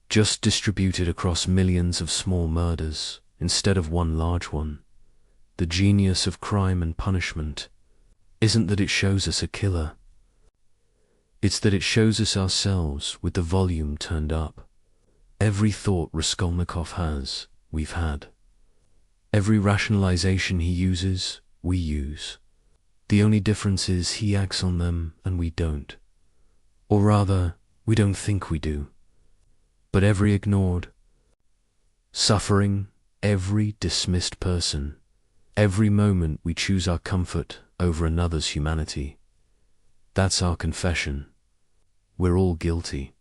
just distributed across millions of small murders instead of one large one. The genius of crime and punishment isn't that it shows us a killer. It's that it shows us ourselves with the volume turned up. Every thought Raskolnikov has, we've had. Every rationalization he uses, we use. The only difference is he acts on them and we don't. Or rather, we don't think we do. But every ignored suffering, every dismissed person, every moment we choose our comfort over another's humanity, that's our confession. We're all guilty.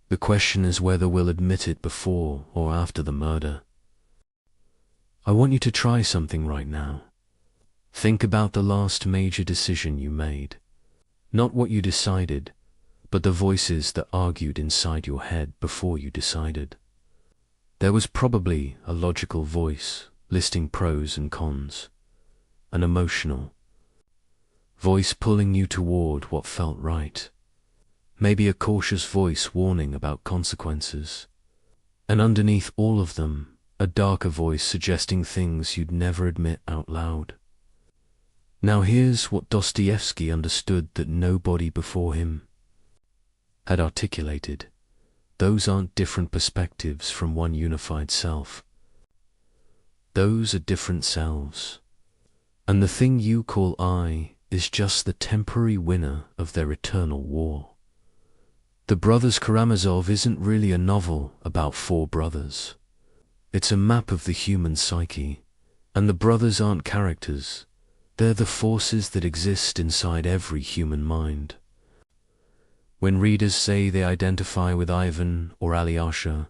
The question is whether we'll admit it before or after the murder. I want you to try something right now. Think about the last major decision you made. Not what you decided, but the voices that argued inside your head before you decided. There was probably a logical voice listing pros and cons, an emotional voice pulling you toward what felt right, maybe a cautious voice warning about consequences, and underneath all of them, a darker voice suggesting things you'd never admit out loud. Now here's what Dostoevsky understood that nobody before him had articulated. Those aren't different perspectives from one unified self. Those are different selves. And the thing you call I is just the temporary winner of their eternal war. The Brothers Karamazov isn't really a novel about four brothers. It's a map of the human psyche, and the brothers aren't characters. They're the forces that exist inside every human mind. When readers say they identify with Ivan or Alyosha,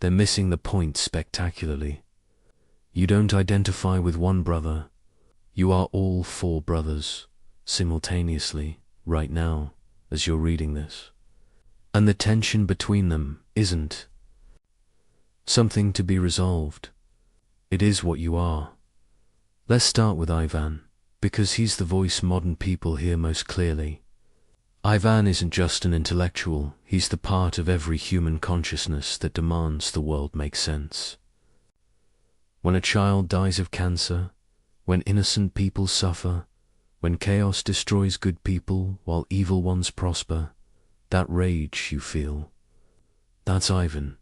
they're missing the point spectacularly. You don't identify with one brother. You are all four brothers, simultaneously, right now, as you're reading this. And the tension between them isn't something to be resolved. It is what you are. Let's start with Ivan, because he's the voice modern people hear most clearly. Ivan isn't just an intellectual, he's the part of every human consciousness that demands the world make sense. When a child dies of cancer, when innocent people suffer, when chaos destroys good people while evil ones prosper, that rage you feel, that's Ivan.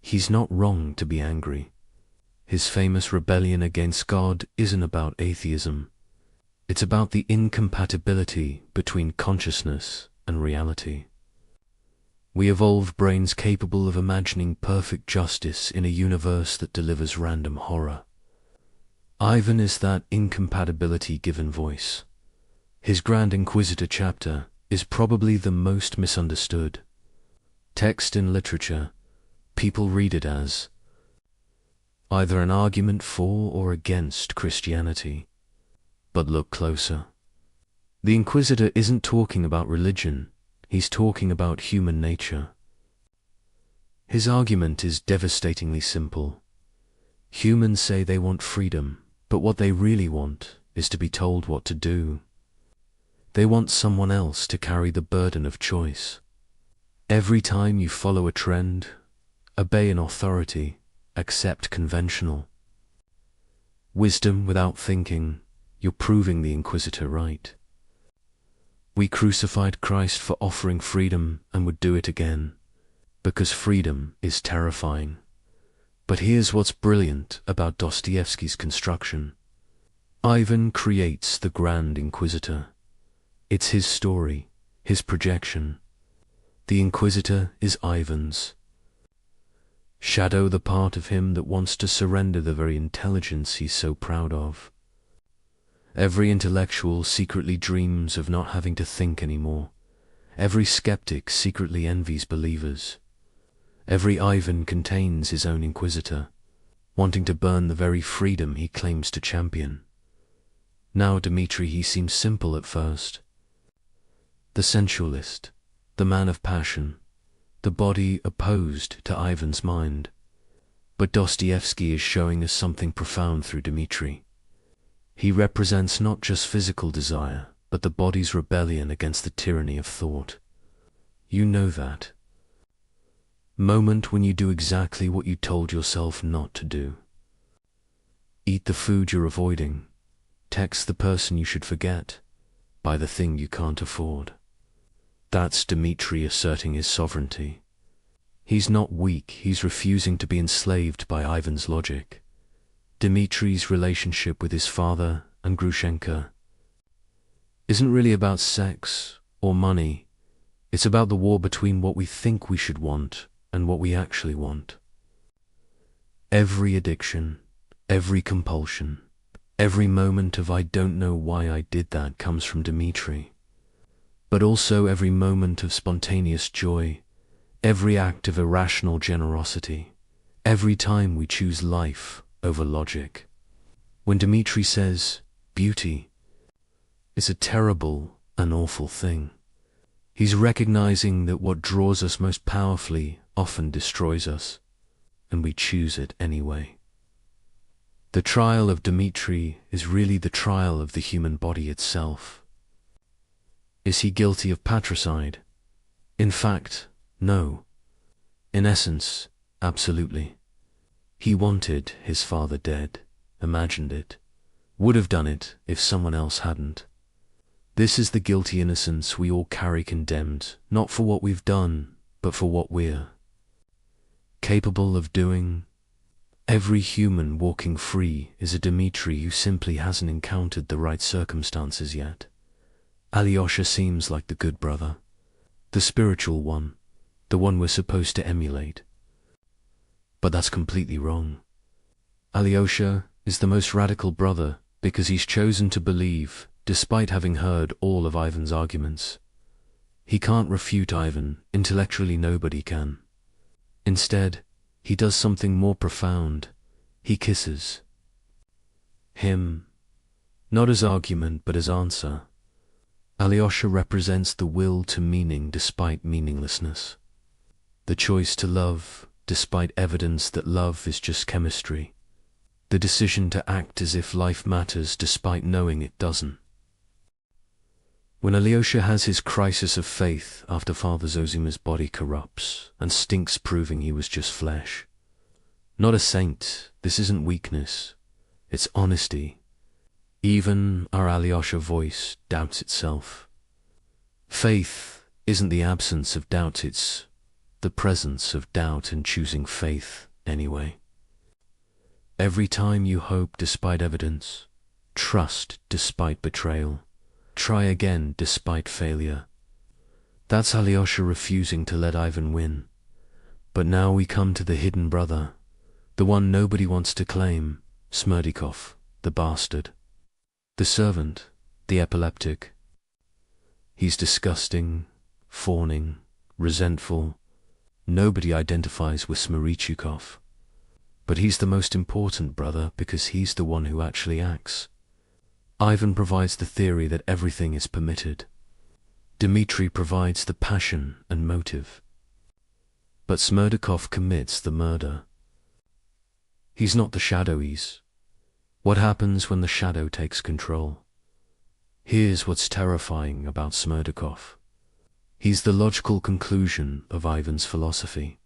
He's not wrong to be angry. His famous rebellion against God isn't about atheism. It's about the incompatibility between consciousness and reality. We evolve brains capable of imagining perfect justice in a universe that delivers random horror. Ivan is that incompatibility given voice. His Grand Inquisitor chapter is probably the most misunderstood. Text in literature, people read it as either an argument for or against Christianity. But look closer. The Inquisitor isn't talking about religion, he's talking about human nature. His argument is devastatingly simple. Humans say they want freedom, but what they really want is to be told what to do. They want someone else to carry the burden of choice. Every time you follow a trend, obey an authority, accept conventional wisdom without thinking, you're proving the Inquisitor right. We crucified Christ for offering freedom and would do it again, because freedom is terrifying. But here's what's brilliant about Dostoevsky's construction. Ivan creates the Grand Inquisitor. It's his story, his projection. The Inquisitor is Ivan's. Shadow the part of him that wants to surrender the very intelligence he's so proud of. Every intellectual secretly dreams of not having to think anymore. Every skeptic secretly envies believers. Every Ivan contains his own Inquisitor, wanting to burn the very freedom he claims to champion. Now Dmitri, he seems simple at first. The sensualist, the man of passion, the body opposed to Ivan's mind. But Dostoevsky is showing us something profound through Dmitri. He represents not just physical desire, but the body's rebellion against the tyranny of thought. You know that moment when you do exactly what you told yourself not to do. Eat the food you're avoiding, text the person you should forget, buy the thing you can't afford. That's Dmitri asserting his sovereignty. He's not weak, he's refusing to be enslaved by Ivan's logic. Dmitri's relationship with his father and Grushenka isn't really about sex or money. It's about the war between what we think we should want and what we actually want. Every addiction, every compulsion, every moment of I don't know why I did that comes from Dmitri. But also every moment of spontaneous joy, every act of irrational generosity, every time we choose life over logic. When Dmitri says, beauty is a terrible and awful thing, he's recognizing that what draws us most powerfully often destroys us, and we choose it anyway. The trial of Dmitri is really the trial of the human body itself. Is he guilty of patricide? In fact, no. In essence, absolutely. He wanted his father dead, imagined it, would have done it if someone else hadn't. This is the guilty innocence we all carry condemned, not for what we've done, but for what we're capable of doing. Every human walking free is a Dmitri who simply hasn't encountered the right circumstances yet. Alyosha seems like the good brother, the spiritual one, the one we're supposed to emulate. But that's completely wrong. Alyosha is the most radical brother because he's chosen to believe, despite having heard all of Ivan's arguments. He can't refute Ivan, intellectually nobody can. Instead, he does something more profound. He kisses him, not as argument but as answer. Alyosha represents the will to meaning despite meaninglessness, the choice to love despite evidence that love is just chemistry, the decision to act as if life matters despite knowing it doesn't. When Alyosha has his crisis of faith after Father Zozima's body corrupts and stinks, proving he was just flesh. Not a saint, this isn't weakness, it's honesty. Even our Alyosha voice doubts itself. Faith isn't the absence of doubt, it's the presence of doubt and choosing faith anyway. Every time you hope despite evidence, trust despite betrayal, try again despite failure. That's Alyosha refusing to let Ivan win. But now we come to the hidden brother, the one nobody wants to claim, Smerdikov, the bastard. The servant, the epileptic. He's disgusting, fawning, resentful. Nobody identifies with Smerichikov. But he's the most important brother because he's the one who actually acts. Ivan provides the theory that everything is permitted. Dmitri provides the passion and motive. But Smerdikov commits the murder. He's not the shadow, he's. What happens when the shadow takes control? Here's what's terrifying about Smerdikov. He's the logical conclusion of Ivan's philosophy.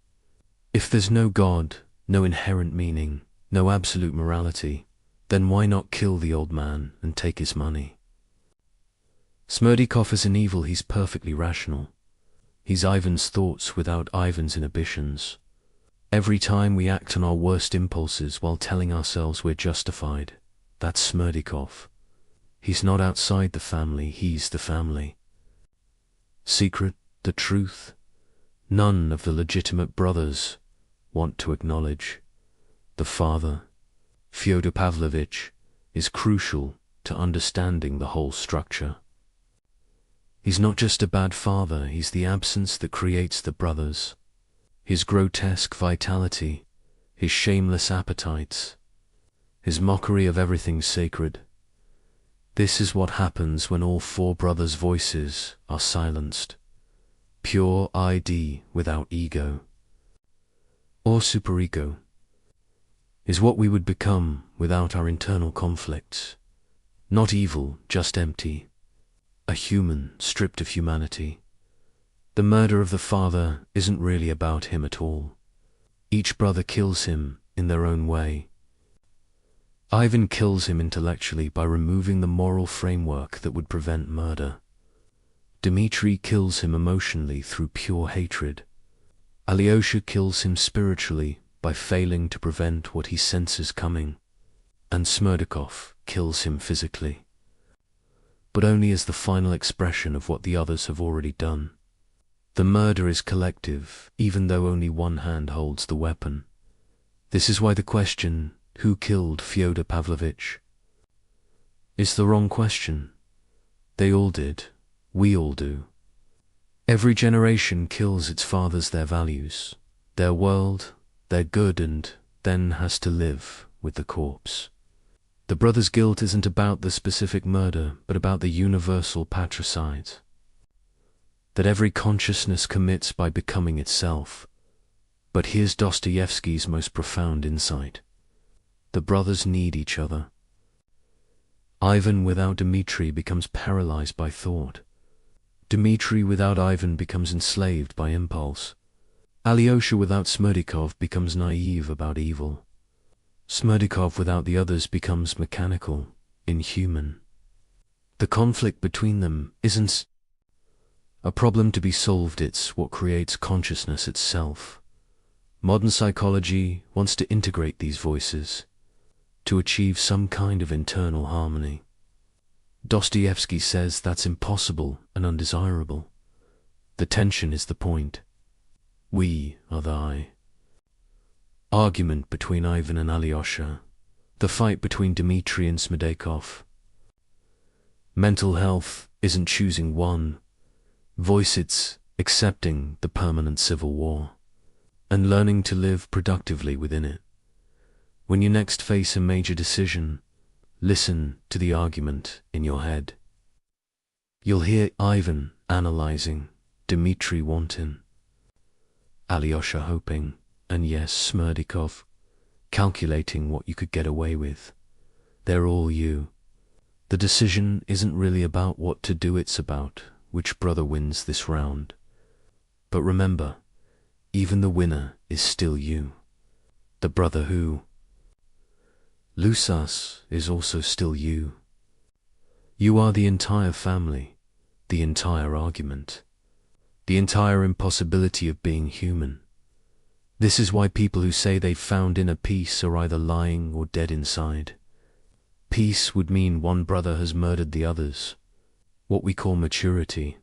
If there's no God, no inherent meaning, no absolute morality, then why not kill the old man and take his money? Smerdikov is an evil, he's perfectly rational. He's Ivan's thoughts without Ivan's inhibitions. Every time we act on our worst impulses while telling ourselves we're justified, that's Smerdikov. He's not outside the family, he's the family. Secret, the truth, none of the legitimate brothers want to acknowledge. The father, Fyodor Pavlovich, is crucial to understanding the whole structure. He's not just a bad father, he's the absence that creates the brothers. His grotesque vitality, his shameless appetites, his mockery of everything sacred. This is what happens when all four brothers' voices are silenced. Pure ID without ego. Or superego is what we would become without our internal conflicts. Not evil, just empty. A human stripped of humanity. The murder of the father isn't really about him at all. Each brother kills him in their own way. Ivan kills him intellectually by removing the moral framework that would prevent murder. Dmitri kills him emotionally through pure hatred. Alyosha kills him spiritually by failing to prevent what he senses coming. And Smerdikov kills him physically. But only as the final expression of what the others have already done. The murder is collective, even though only one hand holds the weapon. This is why the question, who killed Fyodor Pavlovich, is the wrong question. They all did. We all do. Every generation kills its fathers, their values, their world, their good, and then has to live with the corpse. The brother's guilt isn't about the specific murder, but about the universal patricide that every consciousness commits by becoming itself. But here's Dostoevsky's most profound insight. The brothers need each other. Ivan without Dmitri becomes paralyzed by thought. Dmitri without Ivan becomes enslaved by impulse. Alyosha without Smerdikov becomes naive about evil. Smerdikov without the others becomes mechanical, inhuman. The conflict between them isn't a problem to be solved, it's what creates consciousness itself. Modern psychology wants to integrate these voices to achieve some kind of internal harmony. Dostoevsky says that's impossible and undesirable. The tension is the point. We are the I. Argument between Ivan and Alyosha. The fight between Dmitri and Smerdikov. Mental health isn't choosing one voice, it's accepting the permanent civil war and learning to live productively within it. When you next face a major decision, listen to the argument in your head. You'll hear Ivan analyzing, Dmitri wanting, Alyosha hoping, and yes, Smerdikov calculating what you could get away with. They're all you. The decision isn't really about what to do, it's about which brother wins this round. But remember, even the winner is still you. The brother who loses is also still you. You are the entire family, the entire argument, the entire impossibility of being human. This is why people who say they've found inner peace are either lying or dead inside. Peace would mean one brother has murdered the others. What we call maturity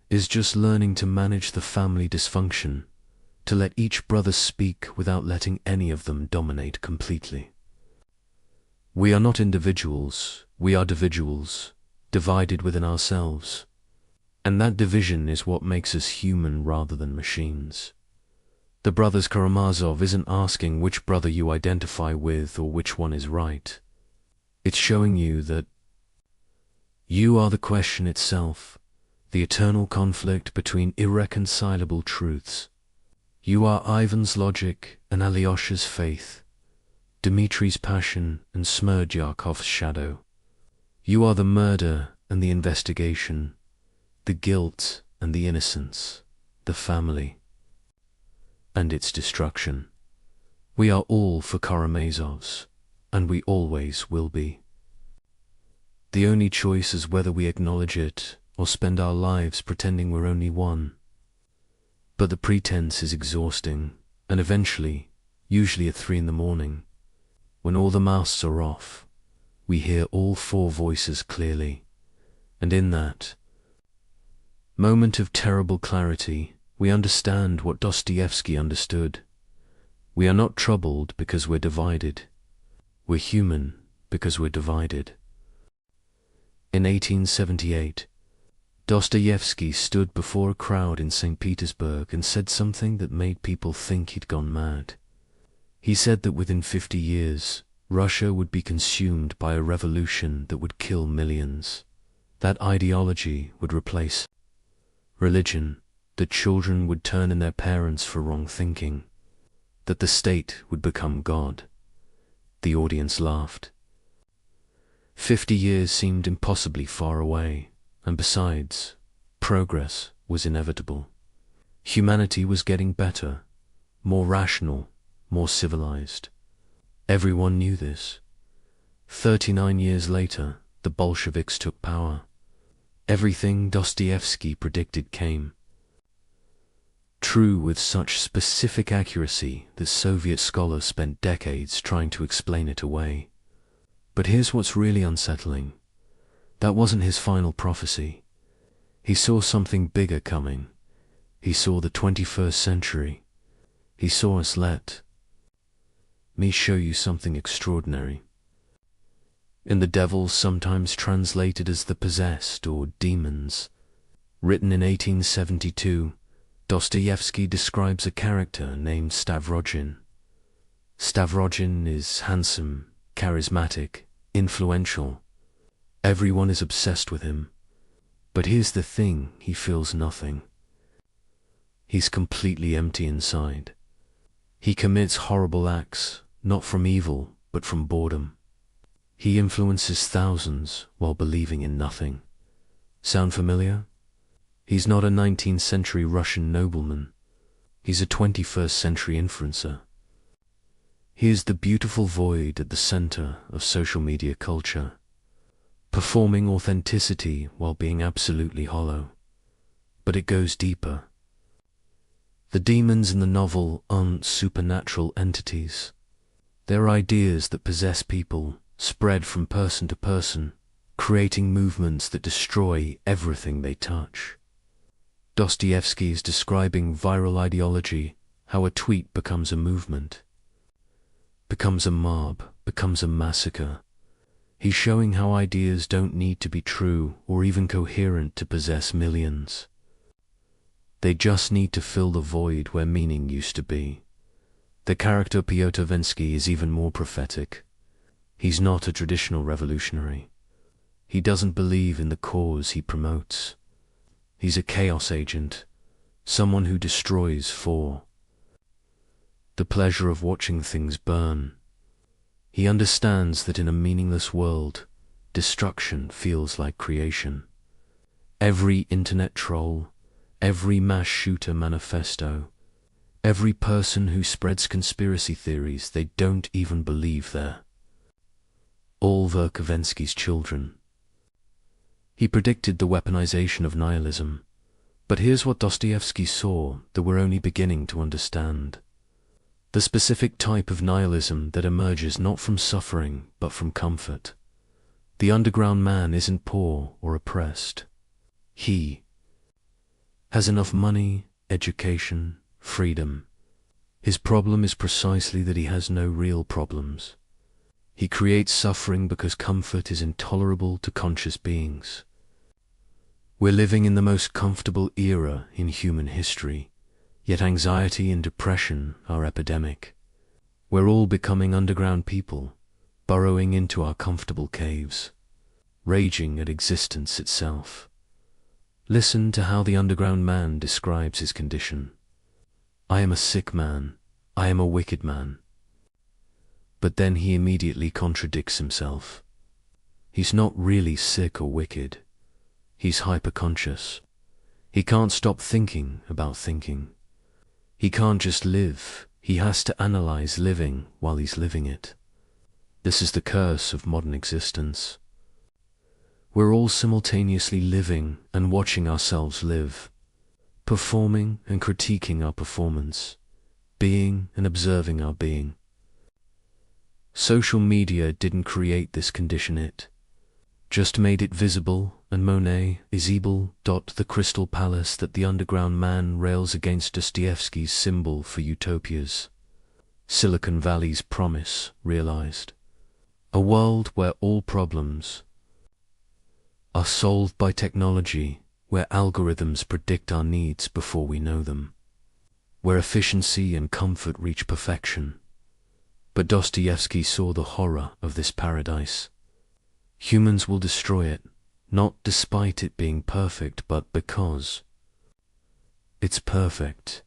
is just learning to manage the family dysfunction, to let each brother speak without letting any of them dominate completely. We are not individuals, we are individuals, divided within ourselves. And that division is what makes us human rather than machines. The brothers Karamazov isn't asking which brother you identify with or which one is right. It's showing you that you are the question itself, the eternal conflict between irreconcilable truths. You are Ivan's logic and Alyosha's faith, Dmitri's passion and Smerdyarkov's shadow. You are the murder and the investigation, the guilt and the innocence, the family and its destruction. We are all for Karamazovs, and we always will be. The only choice is whether we acknowledge it or spend our lives pretending we're only one. But the pretense is exhausting, and eventually, usually at 3 a.m, when all the masks are off, we hear all 4 voices clearly, and in that moment of terrible clarity, we understand what Dostoevsky understood. We are not troubled because we're divided. We're human because we're divided. In 1878, Dostoevsky stood before a crowd in St. Petersburg and said something that made people think he'd gone mad. He said that within 50 years, Russia would be consumed by a revolution that would kill millions. That ideology would replace religion, that children would turn in their parents for wrong thinking, that the state would become God. The audience laughed. 50 years seemed impossibly far away, and besides, progress was inevitable. Humanity was getting better, more rational, more civilized. Everyone knew this. 39 years later, the Bolsheviks took power. Everything Dostoevsky predicted came true with such specific accuracy that Soviet scholars spent decades trying to explain it away. But here's what's really unsettling. That wasn't his final prophecy. He saw something bigger coming. He saw the 21st century. He saw us. Let me show you something extraordinary. In The Devil, sometimes translated as the possessed or demons, written in 1872, Dostoevsky describes a character named Stavrogin. Stavrogin is handsome, charismatic, influential. Everyone is obsessed with him. But here's the thing, he feels nothing. He's completely empty inside. He commits horrible acts, not from evil, but from boredom. He influences thousands while believing in nothing. Sound familiar? He's not a 19th century Russian nobleman. He's a 21st century influencer. He is the beautiful void at the center of social media culture, performing authenticity while being absolutely hollow. But it goes deeper. The demons in the novel aren't supernatural entities. They're ideas that possess people, spread from person to person, creating movements that destroy everything they touch. Dostoevsky is describing viral ideology, how a tweet becomes a movement, becomes a mob, becomes a massacre. He's showing how ideas don't need to be true or even coherent to possess millions. They just need to fill the void where meaning used to be. The character Pyotr Vensky is even more prophetic. He's not a traditional revolutionary. He doesn't believe in the cause he promotes. He's a chaos agent, someone who destroys for the pleasure of watching things burn. He understands that in a meaningless world, destruction feels like creation. Every internet troll, every mass shooter manifesto, every person who spreads conspiracy theories they don't even believe there, all were Kavinsky's children. He predicted the weaponization of nihilism, but here's what Dostoevsky saw that we're only beginning to understand. the specific type of nihilism that emerges not from suffering but from comfort. The underground man isn't poor or oppressed. He has enough money, education, freedom. His problem is precisely that he has no real problems. He creates suffering because comfort is intolerable to conscious beings. We're living in the most comfortable era in human history, yet anxiety and depression are epidemic. We're all becoming underground people, burrowing into our comfortable caves, raging at existence itself. Listen to how the underground man describes his condition. I am a sick man. I am a wicked man. But then he immediately contradicts himself. He's not really sick or wicked. He's hyperconscious. He can't stop thinking about thinking. He can't just live. He has to analyze living while he's living it. This is the curse of modern existence. We're all simultaneously living and watching ourselves live, performing and critiquing our performance, being and observing our being. Social media didn't create this condition, it just made it visible, and Monet is able. The crystal palace that the underground man rails against Dostoevsky's symbol for utopias. Silicon Valley's promise realized. A world where all problems are solved by technology, where algorithms predict our needs before we know them, where efficiency and comfort reach perfection. But Dostoevsky saw the horror of this paradise. Humans will destroy it, not despite it being perfect, but because it's perfect.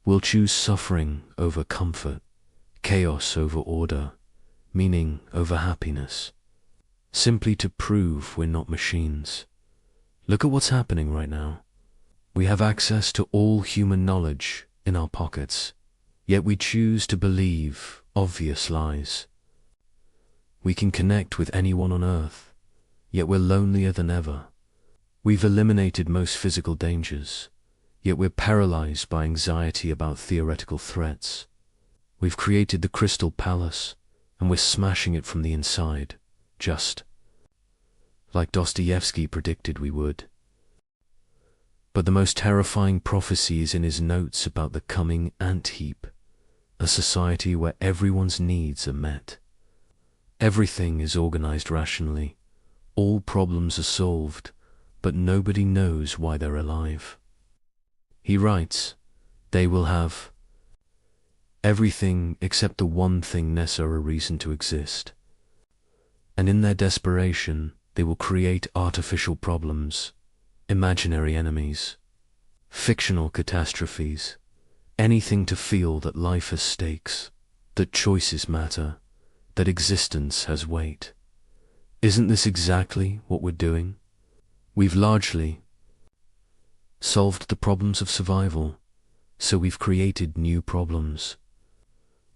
We'll choose suffering over comfort, chaos over order, meaning over happiness, simply to prove we're not machines. Look at what's happening right now. We have access to all human knowledge in our pockets, yet we choose to believe obvious lies. We can connect with anyone on earth, yet we're lonelier than ever. We've eliminated most physical dangers, yet we're paralyzed by anxiety about theoretical threats. We've created the crystal palace, and we're smashing it from the inside, just like Dostoevsky predicted we would. But the most terrifying prophecy is in his notes about the coming ant heap, a society where everyone's needs are met. Everything is organized rationally. All problems are solved, but nobody knows why they're alive. He writes, they will have everything except the one thing necessary a reason to exist. And in their desperation, they will create artificial problems, imaginary enemies, fictional catastrophes, anything to feel that life has stakes, that choices matter, that existence has weight. Isn't this exactly what we're doing? We've largely solved the problems of survival, so we've created new problems.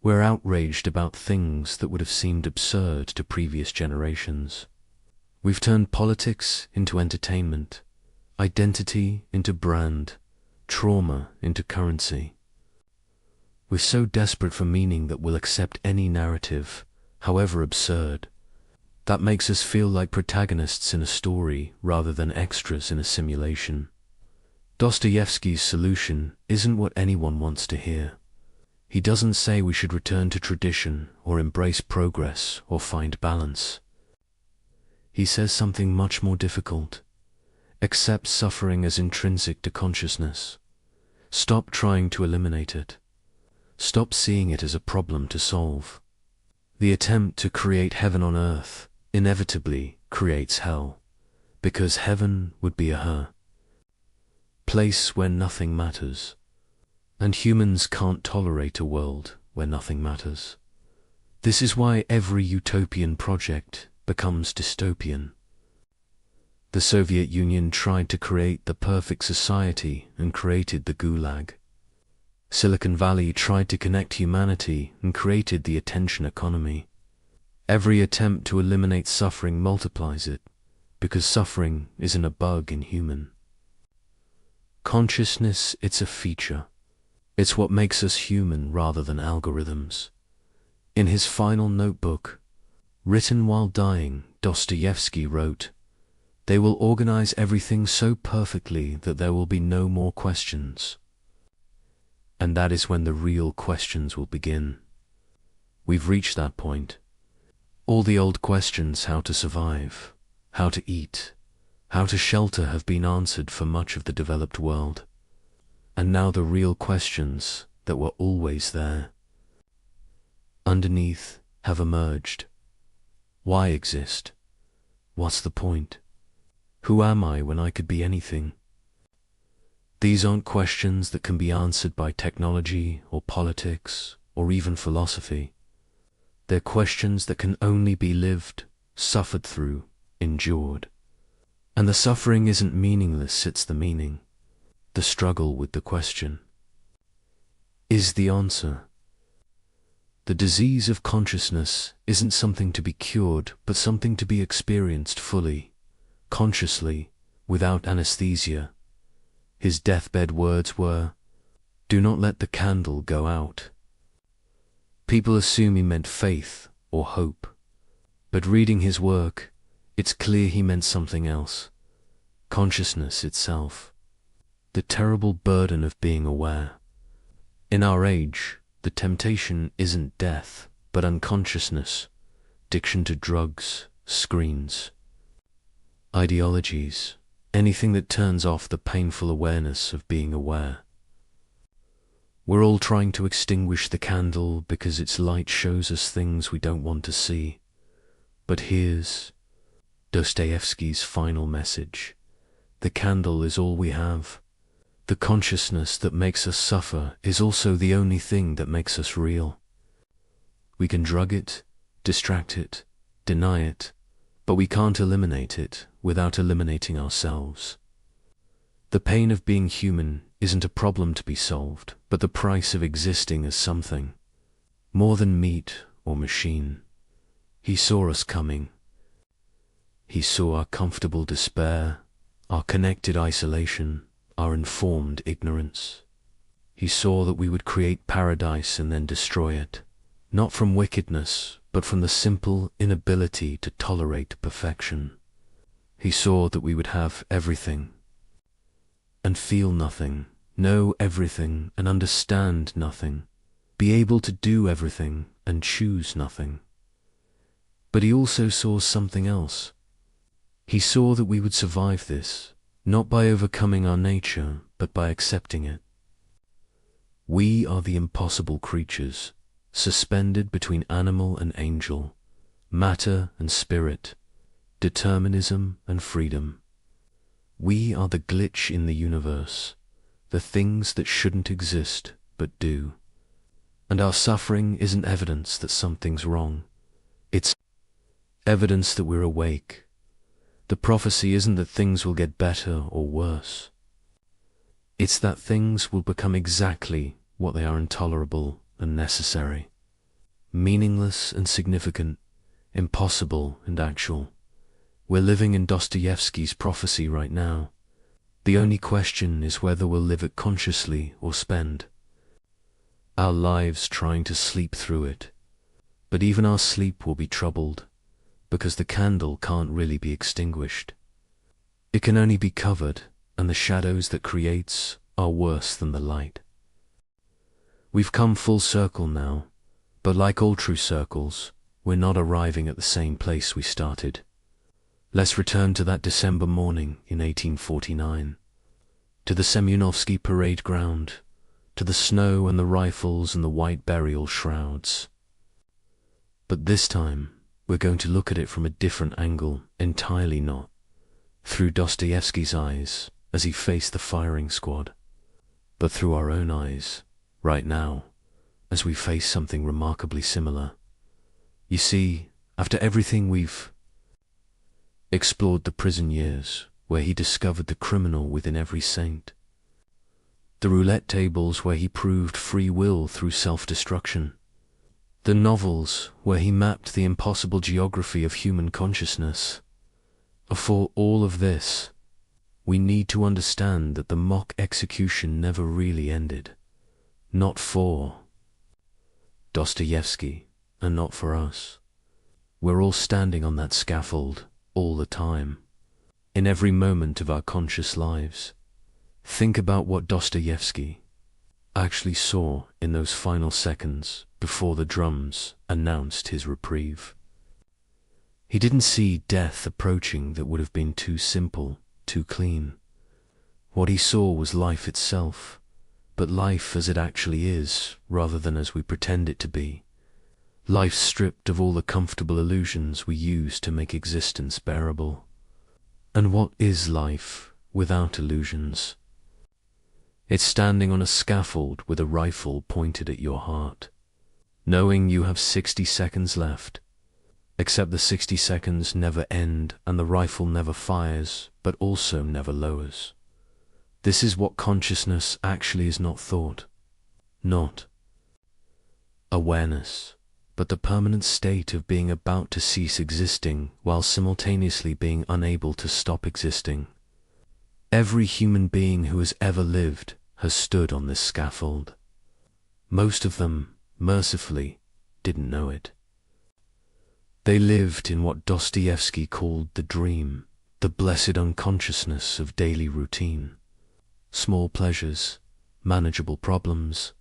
We're outraged about things that would have seemed absurd to previous generations. We've turned politics into entertainment, identity into brand, trauma into currency. We're so desperate for meaning that we'll accept any narrative, however absurd. That makes us feel like protagonists in a story rather than extras in a simulation. Dostoevsky's solution isn't what anyone wants to hear. He doesn't say we should return to tradition or embrace progress or find balance. He says something much more difficult. Accept suffering as intrinsic to consciousness. Stop trying to eliminate it. Stop seeing it as a problem to solve. The attempt to create heaven on earth inevitably creates hell, because heaven would be a place where nothing matters. And humans can't tolerate a world where nothing matters. This is why every utopian project becomes dystopian. The Soviet Union tried to create the perfect society and created the Gulag. Silicon Valley tried to connect humanity and created the attention economy. Every attempt to eliminate suffering multiplies it, because suffering isn't a bug in human consciousness, it's a feature. It's what makes us human rather than algorithms. In his final notebook, written while dying, Dostoevsky wrote, "They will organize everything so perfectly that there will be no more questions." And that is when the real questions will begin. We've reached that point. All the old questions, how to survive, how to eat, how to shelter, have been answered for much of the developed world. And now the real questions that were always there, underneath, have emerged. Why exist? What's the point? Who am I when I could be anything? These aren't questions that can be answered by technology or politics or even philosophy. They're questions that can only be lived, suffered through, endured. And the suffering isn't meaningless, it's the meaning. The struggle with the question is the answer. The disease of consciousness isn't something to be cured, but something to be experienced fully, consciously, without anesthesia. His deathbed words were, "Do not let the candle go out." People assume he meant faith or hope, but reading his work, it's clear he meant something else. Consciousness itself. The terrible burden of being aware. In our age, the temptation isn't death, but unconsciousness, addiction to drugs, screens, ideologies, anything that turns off the painful awareness of being aware. We're all trying to extinguish the candle because its light shows us things we don't want to see. But here's Dostoevsky's final message. The candle is all we have. The consciousness that makes us suffer is also the only thing that makes us real. We can drug it, distract it, deny it, but we can't eliminate it without eliminating ourselves. The pain of being human isn't a problem to be solved, but the price of existing as something more than meat or machine. He saw us coming. He saw our comfortable despair, our connected isolation, our informed ignorance. He saw that we would create paradise and then destroy it, not from wickedness, but from the simple inability to tolerate perfection. He saw that we would have everything and feel nothing, know everything and understand nothing, be able to do everything and choose nothing. But he also saw something else. He saw that we would survive this, not by overcoming our nature, but by accepting it. We are the impossible creatures, suspended between animal and angel, matter and spirit, determinism and freedom. We are the glitch in the universe, the things that shouldn't exist but do. And our suffering isn't evidence that something's wrong. It's evidence that we're awake. The prophecy isn't that things will get better or worse. It's that things will become exactly what they are: intolerable and necessary, meaningless and significant, impossible and actual. We're living in Dostoevsky's prophecy right now. The only question is whether we'll live it consciously or spend our lives trying to sleep through it. But even our sleep will be troubled, because the candle can't really be extinguished. It can only be covered, and the shadows that creates are worse than the light. We've come full circle now, but like all true circles, we're not arriving at the same place we started. Let's return to that December morning in 1849, to the Semyonovsky parade ground, to the snow and the rifles and the white burial shrouds. But this time, we're going to look at it from a different angle, entirely not through Dostoevsky's eyes as he faced the firing squad, but through our own eyes, right now, as we face something remarkably similar. You see, after everything we've explored, the prison years, where he discovered the criminal within every saint, the roulette tables where he proved free will through self-destruction, the novels where he mapped the impossible geography of human consciousness. For all of this, we need to understand that the mock execution never really ended. not for Dostoevsky, and not for us. We're all standing on that scaffold all the time, in every moment of our conscious lives. Think about what Dostoevsky actually saw in those final seconds before the drums announced his reprieve. He didn't see death approaching that would have been too simple, too clean. What he saw was life itself, but life as it actually is, rather than as we pretend it to be. Life stripped of all the comfortable illusions we use to make existence bearable. And what is life without illusions? It's standing on a scaffold with a rifle pointed at your heart, knowing you have 60 seconds left, except the 60 seconds never end and the rifle never fires, but also never lowers. This is what consciousness actually is, not thought, not awareness, but the permanent state of being about to cease existing while simultaneously being unable to stop existing. Every human being who has ever lived has stood on this scaffold. Most of them, mercifully, didn't know it. They lived in what Dostoevsky called the dream, the blessed unconsciousness of daily routine. Small pleasures, manageable problems,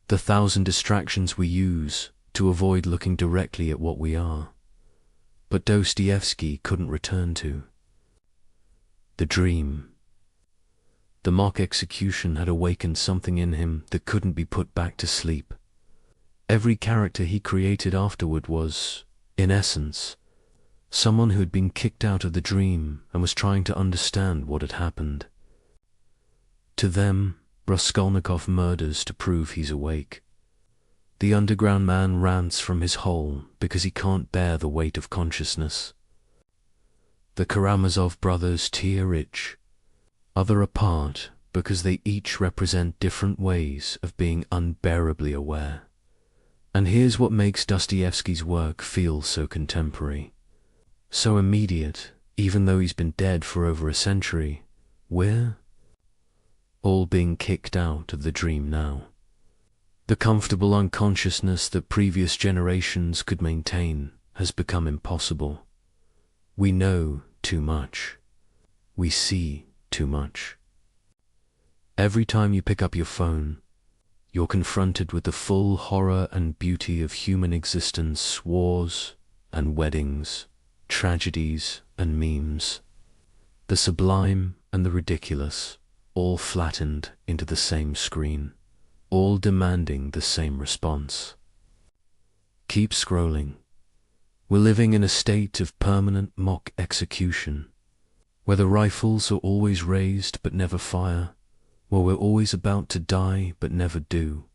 the 1,000 distractions we use to avoid looking directly at what we are. But Dostoevsky couldn't return to the dream. The mock execution had awakened something in him that couldn't be put back to sleep. Every character he created afterward was, in essence, someone who had been kicked out of the dream and was trying to understand what had happened. To them, Raskolnikov murders to prove he's awake. The underground man rants from his hole because he can't bear the weight of consciousness. The Karamazov brothers tear rich, other apart because they each represent different ways of being unbearably aware. And here's what makes Dostoevsky's work feel so contemporary, so immediate, even though he's been dead for over a century. We're all being kicked out of the dream now. The comfortable unconsciousness that previous generations could maintain has become impossible. We know too much. We see too much. Every time you pick up your phone, you're confronted with the full horror and beauty of human existence, wars and weddings, tragedies and memes, the sublime and the ridiculous, all flattened into the same screen, all demanding the same response. Keep scrolling. We're living in a state of permanent mock execution, where the rifles are always raised but never fire, where we're always about to die but never do,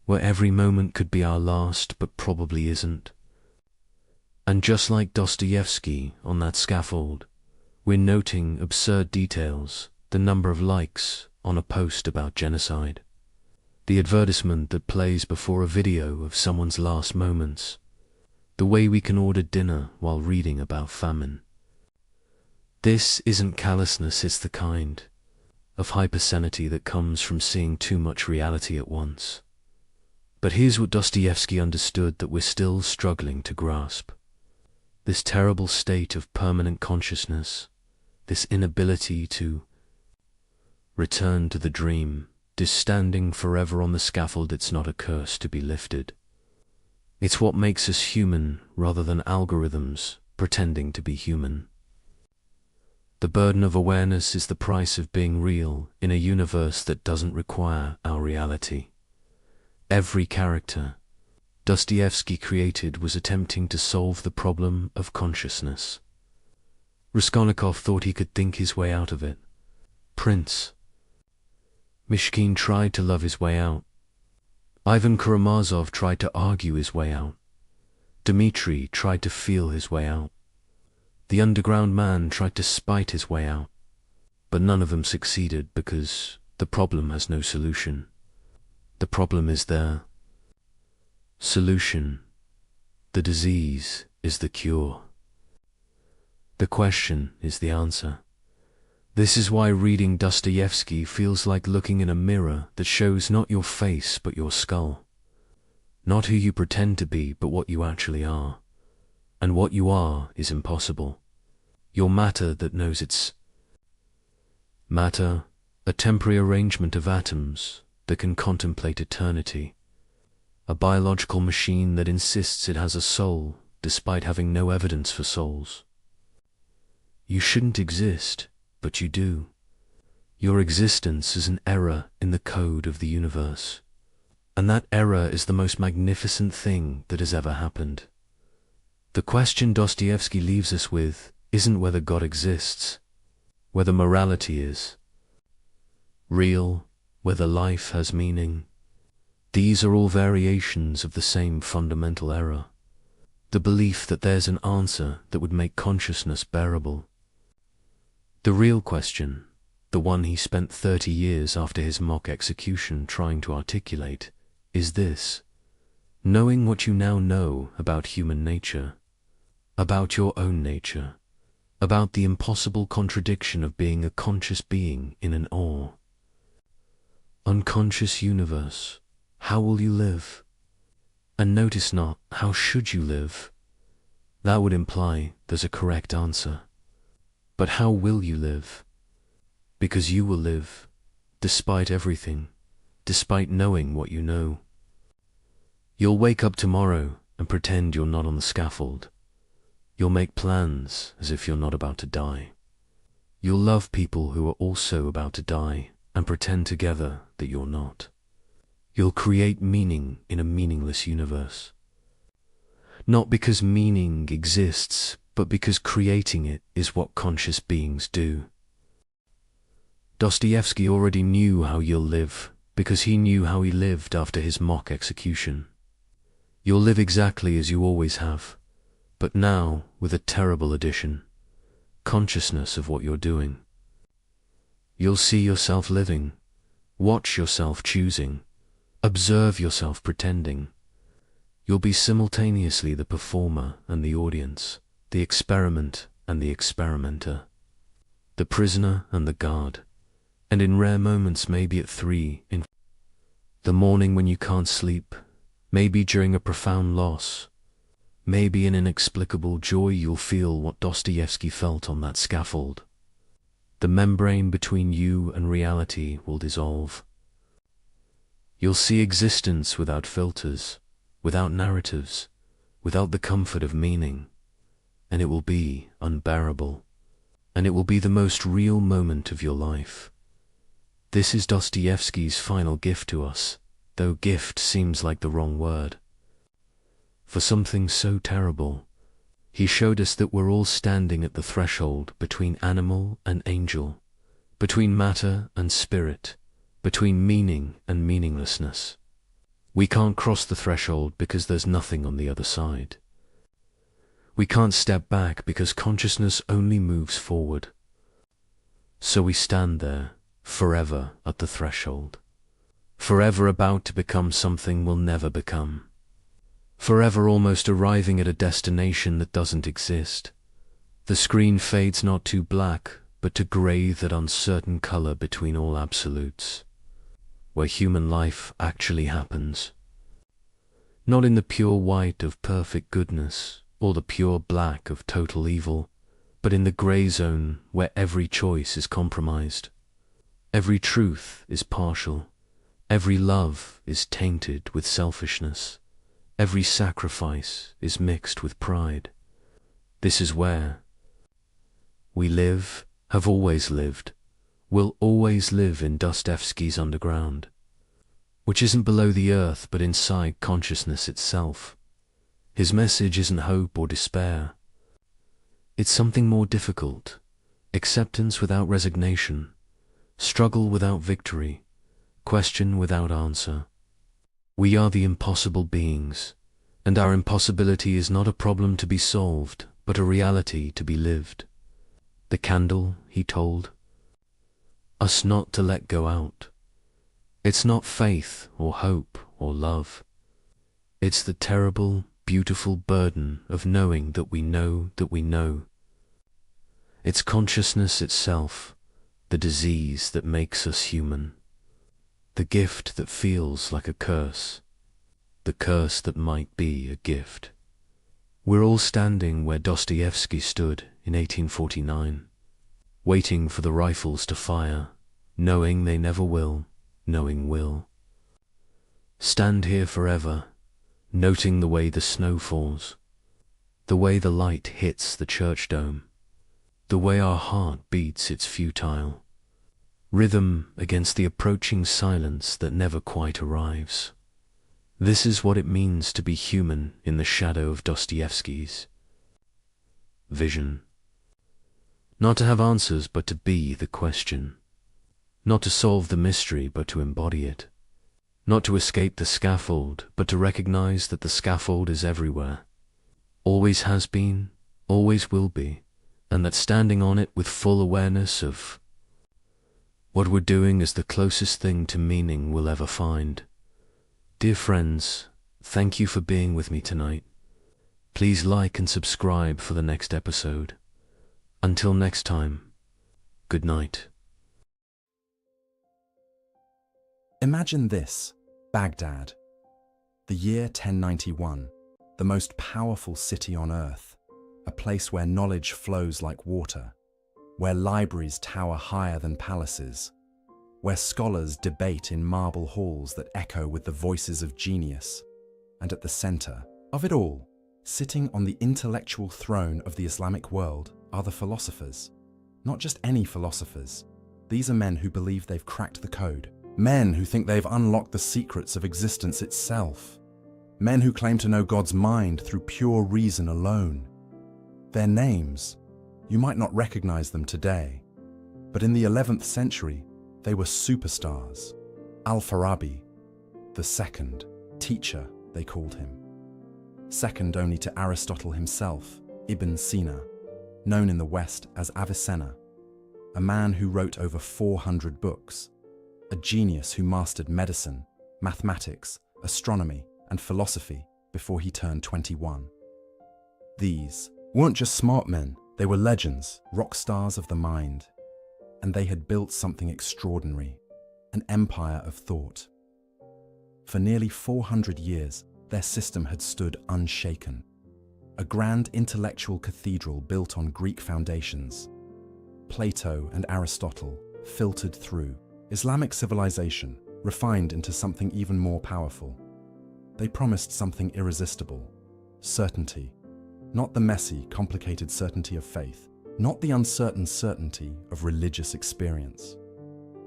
where every moment could be our last but probably isn't. And just like Dostoevsky on that scaffold, we're noting absurd details, the number of likes on a post about genocide, the advertisement that plays before a video of someone's last moments, the way we can order dinner while reading about famine. This isn't callousness, it's the kind of hypersanity that comes from seeing too much reality at once. But here's what Dostoevsky understood that we're still struggling to grasp. This terrible state of permanent consciousness, this inability to return to the dream, this standing forever on the scaffold, it's not a curse to be lifted. It's what makes us human rather than algorithms pretending to be human. The burden of awareness is the price of being real in a universe that doesn't require our reality. Every character Dostoevsky created was attempting to solve the problem of consciousness. Raskolnikov thought he could think his way out of it. Prince Mishkin tried to love his way out. Ivan Karamazov tried to argue his way out. Dmitri tried to feel his way out. The underground man tried to spite his way out. But none of them succeeded because the problem has no solution. The problem is there. Solution. The disease is the cure. The question is the answer. This is why reading Dostoevsky feels like looking in a mirror that shows not your face but your skull. Not who you pretend to be, but what you actually are. And what you are is impossible. Your matter that knows its matter, a temporary arrangement of atoms that can contemplate eternity. A biological machine that insists it has a soul, despite having no evidence for souls. You shouldn't exist, but you do. Your existence is an error in the code of the universe. And that error is the most magnificent thing that has ever happened. The question Dostoevsky leaves us with isn't whether God exists, whether morality is real, whether life has meaning. These are all variations of the same fundamental error. The belief that there's an answer that would make consciousness bearable. The real question, the one he spent 30 years after his mock execution trying to articulate, is this: knowing what you now know about human nature, about your own nature, about the impossible contradiction of being a conscious being in an unconscious universe, how will you live? And notice not, how should you live? That would imply there's a correct answer. But how will you live? Because you will live, despite everything, despite knowing what you know. You'll wake up tomorrow and pretend you're not on the scaffold. You'll make plans as if you're not about to die. You'll love people who are also about to die and pretend together that you're not. You'll create meaning in a meaningless universe. Not because meaning exists, but because creating it is what conscious beings do. Dostoevsky already knew how you'll live because he knew how he lived after his mock execution. You'll live exactly as you always have, but now with a terrible addition: consciousness of what you're doing. You'll see yourself living, watch yourself choosing, observe yourself pretending. You'll be simultaneously the performer and the audience, the experiment and the experimenter, the prisoner and the guard, and in rare moments, maybe at 3 in the morning when you can't sleep, maybe during a profound loss, maybe in inexplicable joy, you'll feel what Dostoevsky felt on that scaffold. The membrane between you and reality will dissolve. You'll see existence without filters, without narratives, without the comfort of meaning, and it will be unbearable, and it will be the most real moment of your life. This is Dostoevsky's final gift to us, though gift seems like the wrong word. For something so terrible, he showed us that we're all standing at the threshold between animal and angel, between matter and spirit, between meaning and meaninglessness. We can't cross the threshold because there's nothing on the other side. We can't step back because consciousness only moves forward. So we stand there, forever at the threshold, forever about to become something we'll never become, forever almost arriving at a destination that doesn't exist. The screen fades not to black, but to grey, that uncertain color between all absolutes, where human life actually happens. Not in the pure white of perfect goodness, or the pure black of total evil, but in the grey zone where every choice is compromised. Every truth is partial. Every love is tainted with selfishness. Every sacrifice is mixed with pride. This is where we live, have always lived, will always live in Dostoevsky's underground, which isn't below the earth but inside consciousness itself. His message isn't hope or despair. It's something more difficult: acceptance without resignation, struggle without victory, question without answer. We are the impossible beings, and our impossibility is not a problem to be solved, but a reality to be lived. The candle, he told us not to let go out. It's not faith or hope or love. It's the terrible, beautiful burden of knowing that we know that we know. It's consciousness itself, the disease that makes us human, the gift that feels like a curse, the curse that might be a gift. We're all standing where Dostoevsky stood in 1849, waiting for the rifles to fire, knowing they never will, knowing will. Stand here forever, noting the way the snow falls, the way the light hits the church dome, the way our heart beats its futile rhythm against the approaching silence that never quite arrives. This is what it means to be human in the shadow of Dostoevsky's vision. Not to have answers, but to be the question. Not to solve the mystery, but to embody it. Not to escape the scaffold, but to recognize that the scaffold is everywhere. Always has been, always will be, and that standing on it with full awareness of what we're doing is the closest thing to meaning we'll ever find. Dear friends, thank you for being with me tonight. Please like and subscribe for the next episode. Until next time, good night. Imagine this, Baghdad, the year 1091, the most powerful city on earth, a place where knowledge flows like water, where libraries tower higher than palaces, where scholars debate in marble halls that echo with the voices of genius, and at the center of it all, sitting on the intellectual throne of the Islamic world, are the philosophers. Not just any philosophers. These are men who believe they've cracked the code. Men who think they've unlocked the secrets of existence itself. Men who claim to know God's mind through pure reason alone. Their names, you might not recognize them today, but in the 11th century, they were superstars. Al-Farabi, the second, teacher, they called him. Second only to Aristotle himself, Ibn Sina, known in the West as Avicenna, a man who wrote over 400 books, a genius who mastered medicine, mathematics, astronomy, and philosophy before he turned 21. These weren't just smart men, they were legends, rock stars of the mind, and they had built something extraordinary, an empire of thought. For nearly 400 years, their system had stood unshaken, a grand intellectual cathedral built on Greek foundations. Plato and Aristotle filtered through, Islamic civilization refined into something even more powerful. They promised something irresistible, certainty, not the messy, complicated certainty of faith, not the uncertain certainty of religious experience.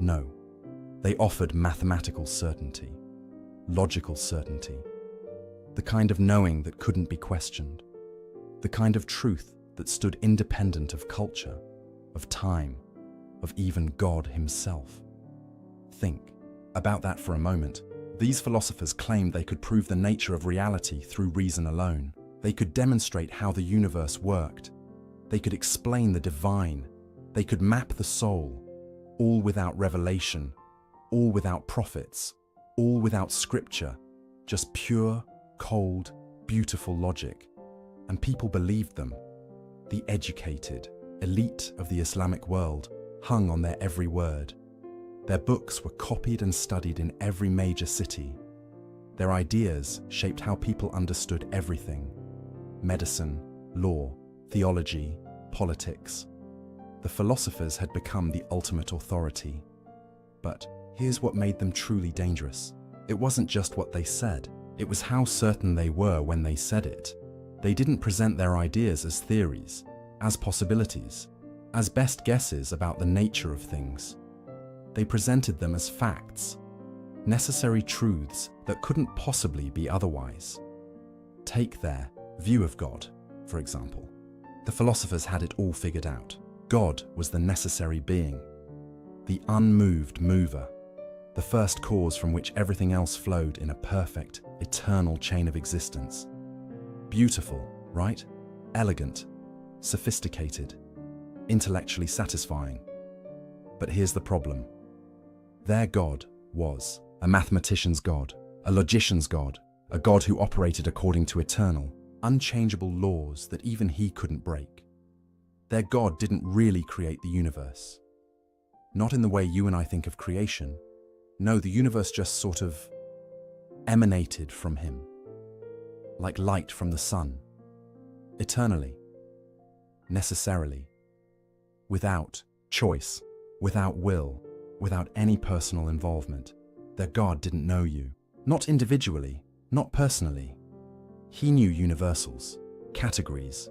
No, they offered mathematical certainty, logical certainty, the kind of knowing that couldn't be questioned, the kind of truth that stood independent of culture, of time, of even God himself. Think about that for a moment. These philosophers claimed they could prove the nature of reality through reason alone. They could demonstrate how the universe worked. They could explain the divine. They could map the soul, all without revelation, all without prophets, all without scripture, just pure, cold, beautiful logic. And people believed them. The educated, elite of the Islamic world hung on their every word. Their books were copied and studied in every major city. Their ideas shaped how people understood everything: medicine, law, theology, politics. The philosophers had become the ultimate authority. But here's what made them truly dangerous. It wasn't just what they said, it was how certain they were when they said it. They didn't present their ideas as theories, as possibilities, as best guesses about the nature of things. They presented them as facts, necessary truths that couldn't possibly be otherwise. Take their view of God, for example. The philosophers had it all figured out. God was the necessary being, the unmoved mover, the first cause from which everything else flowed in a perfect, eternal chain of existence. Beautiful, right? Elegant, sophisticated, intellectually satisfying. But here's the problem. Their God was a mathematician's God, a logician's God, a God who operated according to eternal, unchangeable laws that even he couldn't break. Their God didn't really create the universe. not in the way you and I think of creation. No, the universe just sort of emanated from him, like light from the sun, eternally, necessarily, without choice, without will, without any personal involvement. Their God didn't know you, not individually, not personally. He knew universals, categories,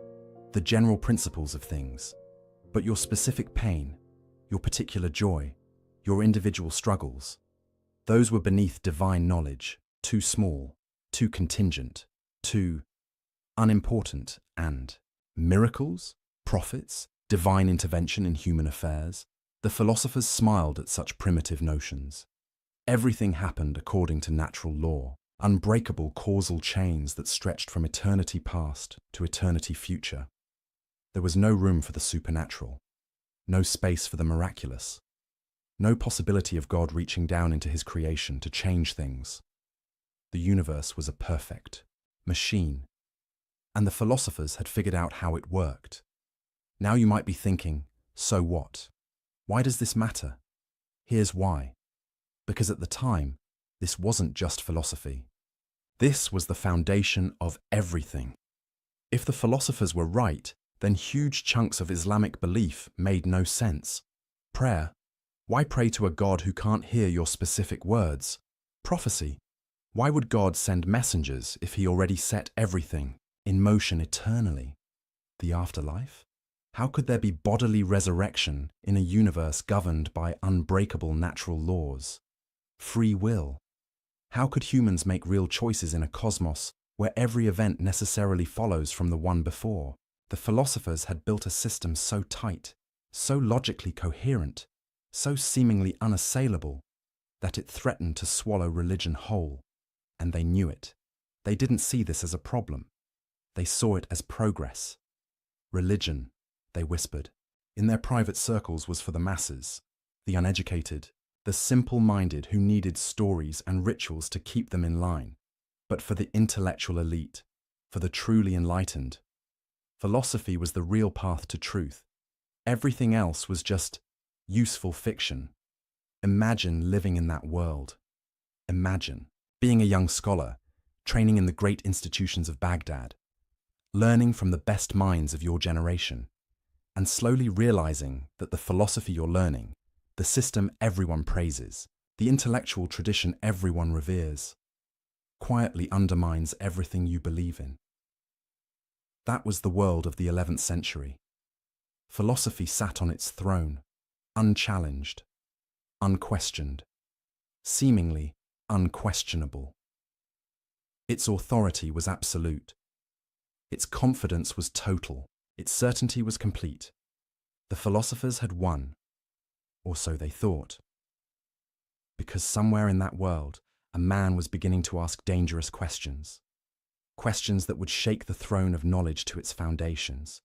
the general principles of things, but your specific pain, your particular joy, your individual struggles, those were beneath divine knowledge, too small, too contingent, too unimportant. And miracles, prophets, divine intervention in human affairs, the philosophers smiled at such primitive notions. Everything happened according to natural law, unbreakable causal chains that stretched from eternity past to eternity future. There was no room for the supernatural, no space for the miraculous, no possibility of God reaching down into his creation to change things. The universe was a perfect machine, and the philosophers had figured out how it worked. Now you might be thinking, so what? Why does this matter? Here's why. Because at the time, this wasn't just philosophy. This was the foundation of everything. If the philosophers were right, then huge chunks of Islamic belief made no sense. Prayer. Why pray to a God who can't hear your specific words? Prophecy. Why would God send messengers if he already set everything in motion eternally? The afterlife? How could there be bodily resurrection in a universe governed by unbreakable natural laws? Free will. How could humans make real choices in a cosmos where every event necessarily follows from the one before? The philosophers had built a system so tight, so logically coherent, so seemingly unassailable, that it threatened to swallow religion whole. And they knew it. They didn't see this as a problem. They saw it as progress. Religion, they whispered, in their private circles was for the masses, the uneducated, the simple-minded who needed stories and rituals to keep them in line. But for the intellectual elite, for the truly enlightened, philosophy was the real path to truth. Everything else was just useful fiction. Imagine living in that world. Imagine being a young scholar, training in the great institutions of Baghdad, learning from the best minds of your generation, and slowly realizing that the philosophy you're learning, the system everyone praises, the intellectual tradition everyone reveres, quietly undermines everything you believe in. That was the world of the 11th century. Philosophy sat on its throne, unchallenged, unquestioned, seemingly unquestionable. Its authority was absolute. Its confidence was total. Its certainty was complete. The philosophers had won, or so they thought. Because somewhere in that world, a man was beginning to ask dangerous questions. Questions that would shake the throne of knowledge to its foundations.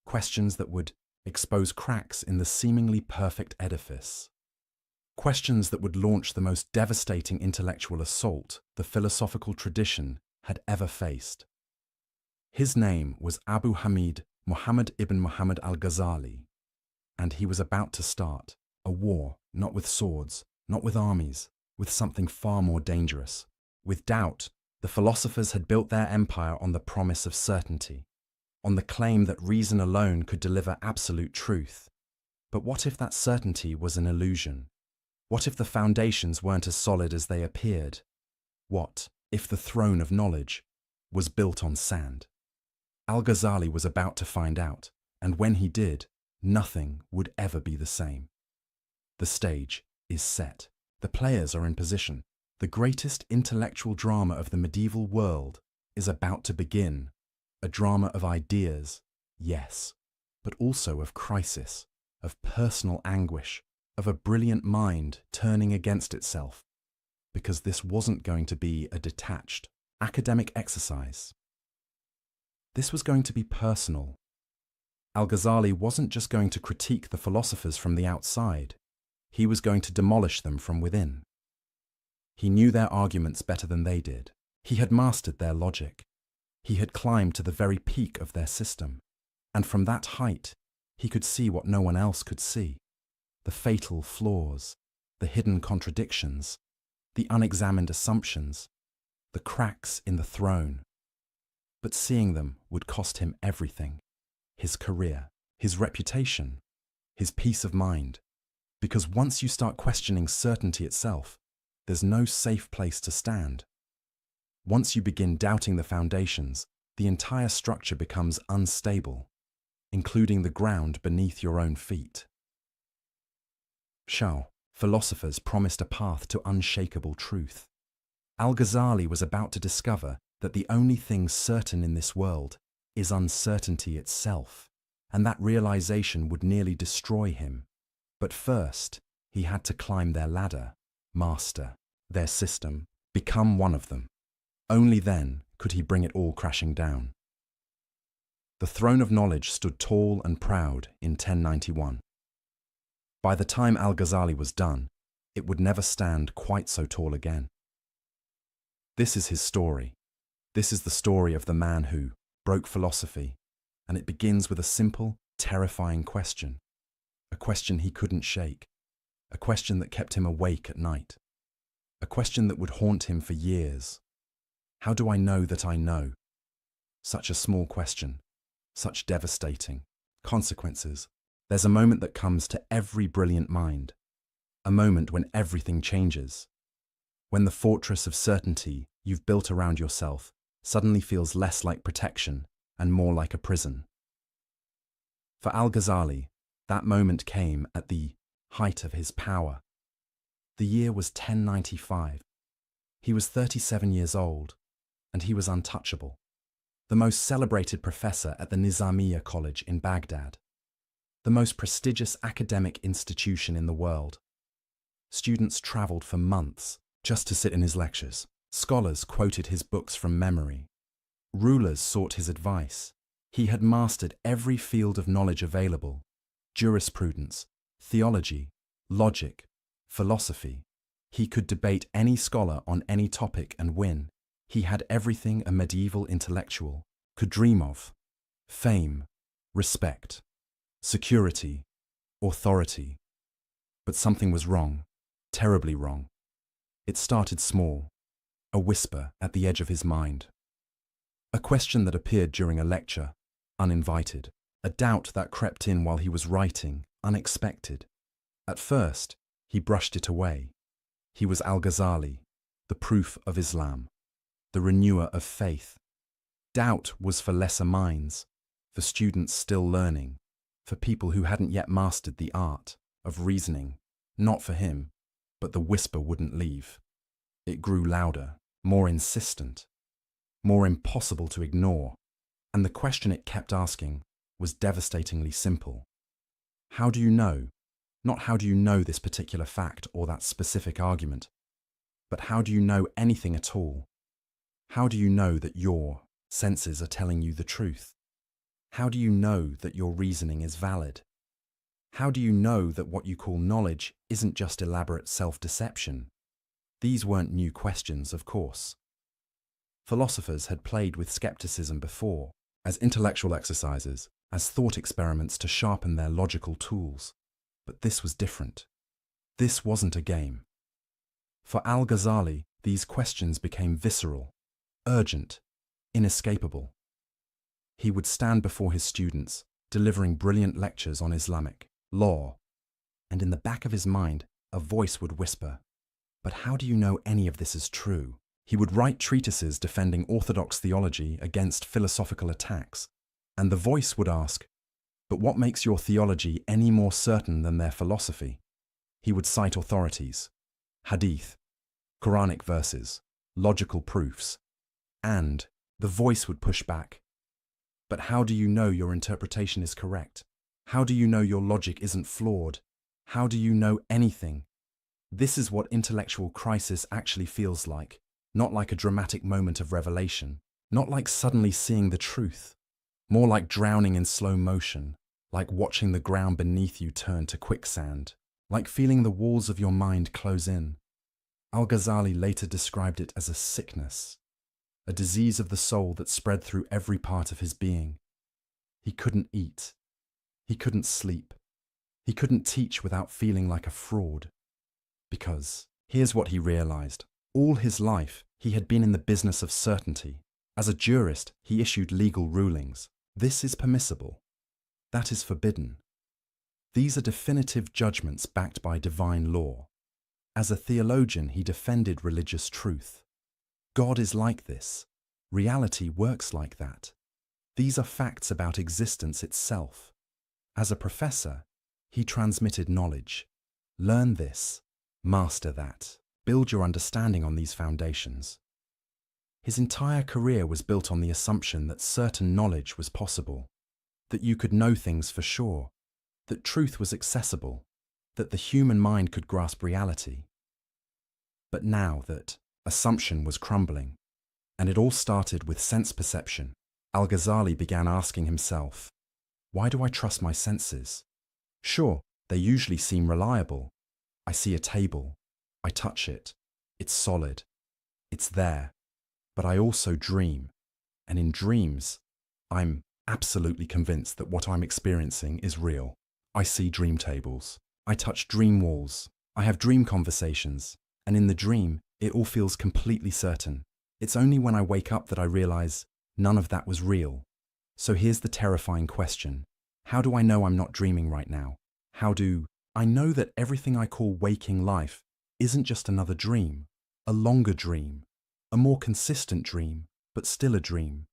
Questions that would expose cracks in the seemingly perfect edifice. Questions that would launch the most devastating intellectual assault the philosophical tradition had ever faced. His name was Abu Hamid Muhammad ibn Muhammad al-Ghazali, and he was about to start a war, not with swords, not with armies, with something far more dangerous. With doubt, the philosophers had built their empire on the promise of certainty, on the claim that reason alone could deliver absolute truth. But what if that certainty was an illusion? What if the foundations weren't as solid as they appeared? What if the throne of knowledge was built on sand? Al-Ghazali was about to find out, and when he did, nothing would ever be the same. The stage is set. The players are in position. The greatest intellectual drama of the medieval world is about to begin. A drama of ideas, yes, but also of crisis, of personal anguish, of a brilliant mind turning against itself, because this wasn't going to be a detached, academic exercise. This was going to be personal. Al-Ghazali wasn't just going to critique the philosophers from the outside. He was going to demolish them from within. He knew their arguments better than they did. He had mastered their logic. He had climbed to the very peak of their system. And from that height, he could see what no one else could see. the fatal flaws, the hidden contradictions, the unexamined assumptions, the cracks in the throne. But seeing them would cost him everything: his career, his reputation, his peace of mind. Because once you start questioning certainty itself, there's no safe place to stand. Once you begin doubting the foundations, the entire structure becomes unstable, including the ground beneath your own feet. Shao, philosophers promised a path to unshakable truth. Al-Ghazali was about to discover that the only thing certain in this world is uncertainty itself, and that realization would nearly destroy him. But first, he had to climb their ladder, master their system, become one of them. Only then could he bring it all crashing down. The throne of knowledge stood tall and proud in 1091. By the time Al-Ghazali was done, it would never stand quite so tall again. This is his story. This is the story of the man who broke philosophy, and it begins with a simple, terrifying question. A question he couldn't shake. A question that kept him awake at night. A question that would haunt him for years. How do I know that I know? Such a small question. Such devastating consequences. There's a moment that comes to every brilliant mind. A moment when everything changes. When the fortress of certainty you've built around yourself suddenly feels less like protection and more like a prison. For Al-Ghazali, that moment came at the height of his power. The year was 1095. He was 37 years old, and he was untouchable. The most celebrated professor at the Nizamiya College in Baghdad. The most prestigious academic institution in the world. Students traveled for months just to sit in his lectures. Scholars quoted his books from memory. Rulers sought his advice. He had mastered every field of knowledge available: jurisprudence, theology, logic, philosophy. He could debate any scholar on any topic and win. He had everything a medieval intellectual could dream of: fame, respect, security, authority. But something was wrong, terribly wrong. It started small, a whisper at the edge of his mind. A question that appeared during a lecture, uninvited. A doubt that crept in while he was writing, unexpected. At first, he brushed it away. He was Al-Ghazali, the proof of Islam, the renewer of faith. Doubt was for lesser minds, for students still learning, for people who hadn't yet mastered the art of reasoning. Not for him, but the whisper wouldn't leave. It grew louder, more insistent, more impossible to ignore, and the question it kept asking was devastatingly simple. How do you know? Not how do you know this particular fact or that specific argument, but how do you know anything at all? How do you know that your senses are telling you the truth? How do you know that your reasoning is valid? How do you know that what you call knowledge isn't just elaborate self-deception? These weren't new questions, of course. Philosophers had played with skepticism before, as intellectual exercises, as thought experiments to sharpen their logical tools. But this was different. This wasn't a game. For Al-Ghazali, these questions became visceral, urgent, inescapable. He would stand before his students, delivering brilliant lectures on Islamic law, and in the back of his mind, a voice would whisper, "But how do you know any of this is true?" He would write treatises defending orthodox theology against philosophical attacks, and the voice would ask, "But what makes your theology any more certain than their philosophy?" He would cite authorities, hadith, Quranic verses, logical proofs, and the voice would push back. "But how do you know your interpretation is correct? How do you know your logic isn't flawed? How do you know anything?" This is what intellectual crisis actually feels like, not like a dramatic moment of revelation, not like suddenly seeing the truth, more like drowning in slow motion, like watching the ground beneath you turn to quicksand, like feeling the walls of your mind close in. Al-Ghazali later described it as a sickness, a disease of the soul that spread through every part of his being. He couldn't eat. He couldn't sleep. He couldn't teach without feeling like a fraud. Because here's what he realized. All his life, he had been in the business of certainty. As a jurist, he issued legal rulings. This is permissible. That is forbidden. These are definitive judgments backed by divine law. As a theologian, he defended religious truth. God is like this. Reality works like that. These are facts about existence itself. As a professor, he transmitted knowledge. Learn this, master that, build your understanding on these foundations. His entire career was built on the assumption that certain knowledge was possible, that you could know things for sure, that truth was accessible, that the human mind could grasp reality. But now that assumption was crumbling, and it all started with sense perception, Al-Ghazali began asking himself, why do I trust my senses? Sure, they usually seem reliable. I see a table, I touch it, it's solid, it's there. But I also dream, and in dreams, I'm absolutely convinced that what I'm experiencing is real. I see dream tables, I touch dream walls, I have dream conversations, and in the dream, it all feels completely certain. It's only when I wake up that I realize none of that was real. So here's the terrifying question. How do I know I'm not dreaming right now? How do I know that everything I call waking life isn't just another dream, a longer dream, a more consistent dream, but still a dream?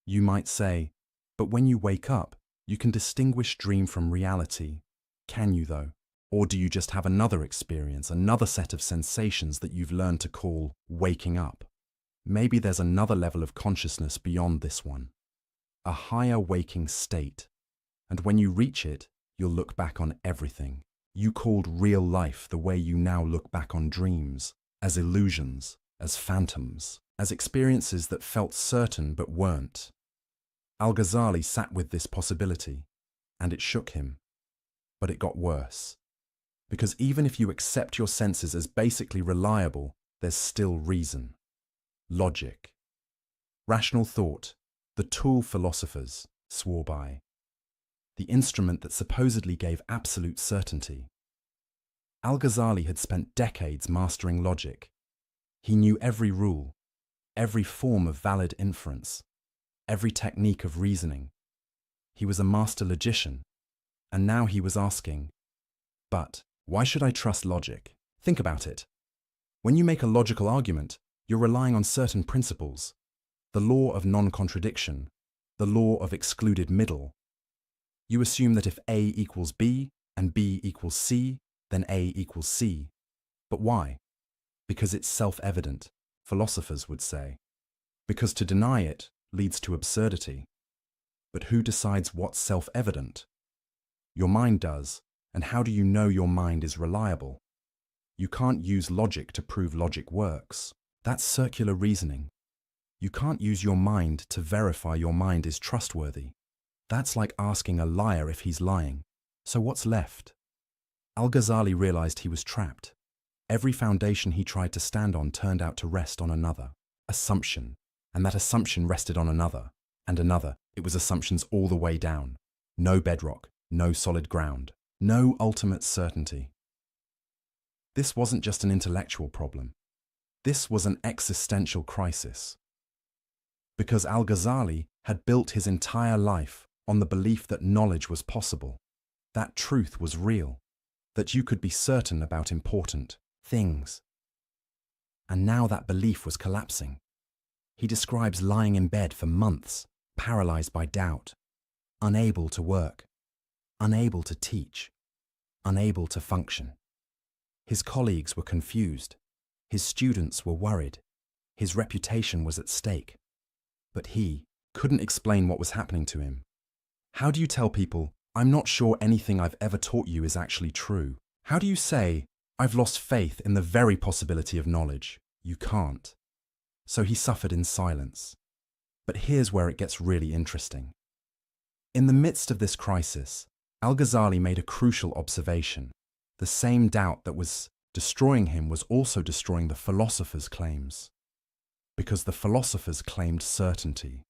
You might say, but when you wake up, you can distinguish dream from reality. Can you though? Or do you just have another experience, another set of sensations that you've learned to call waking up? Maybe there's another level of consciousness beyond this one, a higher waking state. And when you reach it, you'll look back on everything you called real life the way you now look back on dreams, as illusions, as phantoms, as experiences that felt certain but weren't. Al-Ghazali sat with this possibility, and it shook him. But it got worse. Because even if you accept your senses as basically reliable, there's still reason. Logic. Rational thought, the tool philosophers swore by. The instrument that supposedly gave absolute certainty. Al-Ghazali had spent decades mastering logic. He knew every rule, every form of valid inference, every technique of reasoning. He was a master logician, and now he was asking, but why should I trust logic? Think about it. When you make a logical argument, you're relying on certain principles, the law of non-contradiction, the law of excluded middle. You assume that if A equals B and B equals C, then A equals C. But why? Because it's self-evident, philosophers would say. Because to deny it leads to absurdity. But who decides what's self-evident? Your mind does, and how do you know your mind is reliable? You can't use logic to prove logic works. That's circular reasoning. You can't use your mind to verify your mind is trustworthy. That's like asking a liar if he's lying. So what's left? Al-Ghazali realized he was trapped. Every foundation he tried to stand on turned out to rest on another. Assumption. And that assumption rested on another. And another. It was assumptions all the way down. No bedrock. No solid ground. No ultimate certainty. This wasn't just an intellectual problem. This was an existential crisis. Because Al-Ghazali had built his entire life on the belief that knowledge was possible, that truth was real, that you could be certain about important things. And now that belief was collapsing. He describes lying in bed for months, paralyzed by doubt, unable to work, unable to teach, unable to function. His colleagues were confused. His students were worried. His reputation was at stake. But he couldn't explain what was happening to him. How do you tell people, I'm not sure anything I've ever taught you is actually true? How do you say, I've lost faith in the very possibility of knowledge? You can't. So he suffered in silence. But here's where it gets really interesting. In the midst of this crisis, Al-Ghazali made a crucial observation. The same doubt that was destroying him was also destroying the philosophers' claims. Because the philosophers claimed certainty.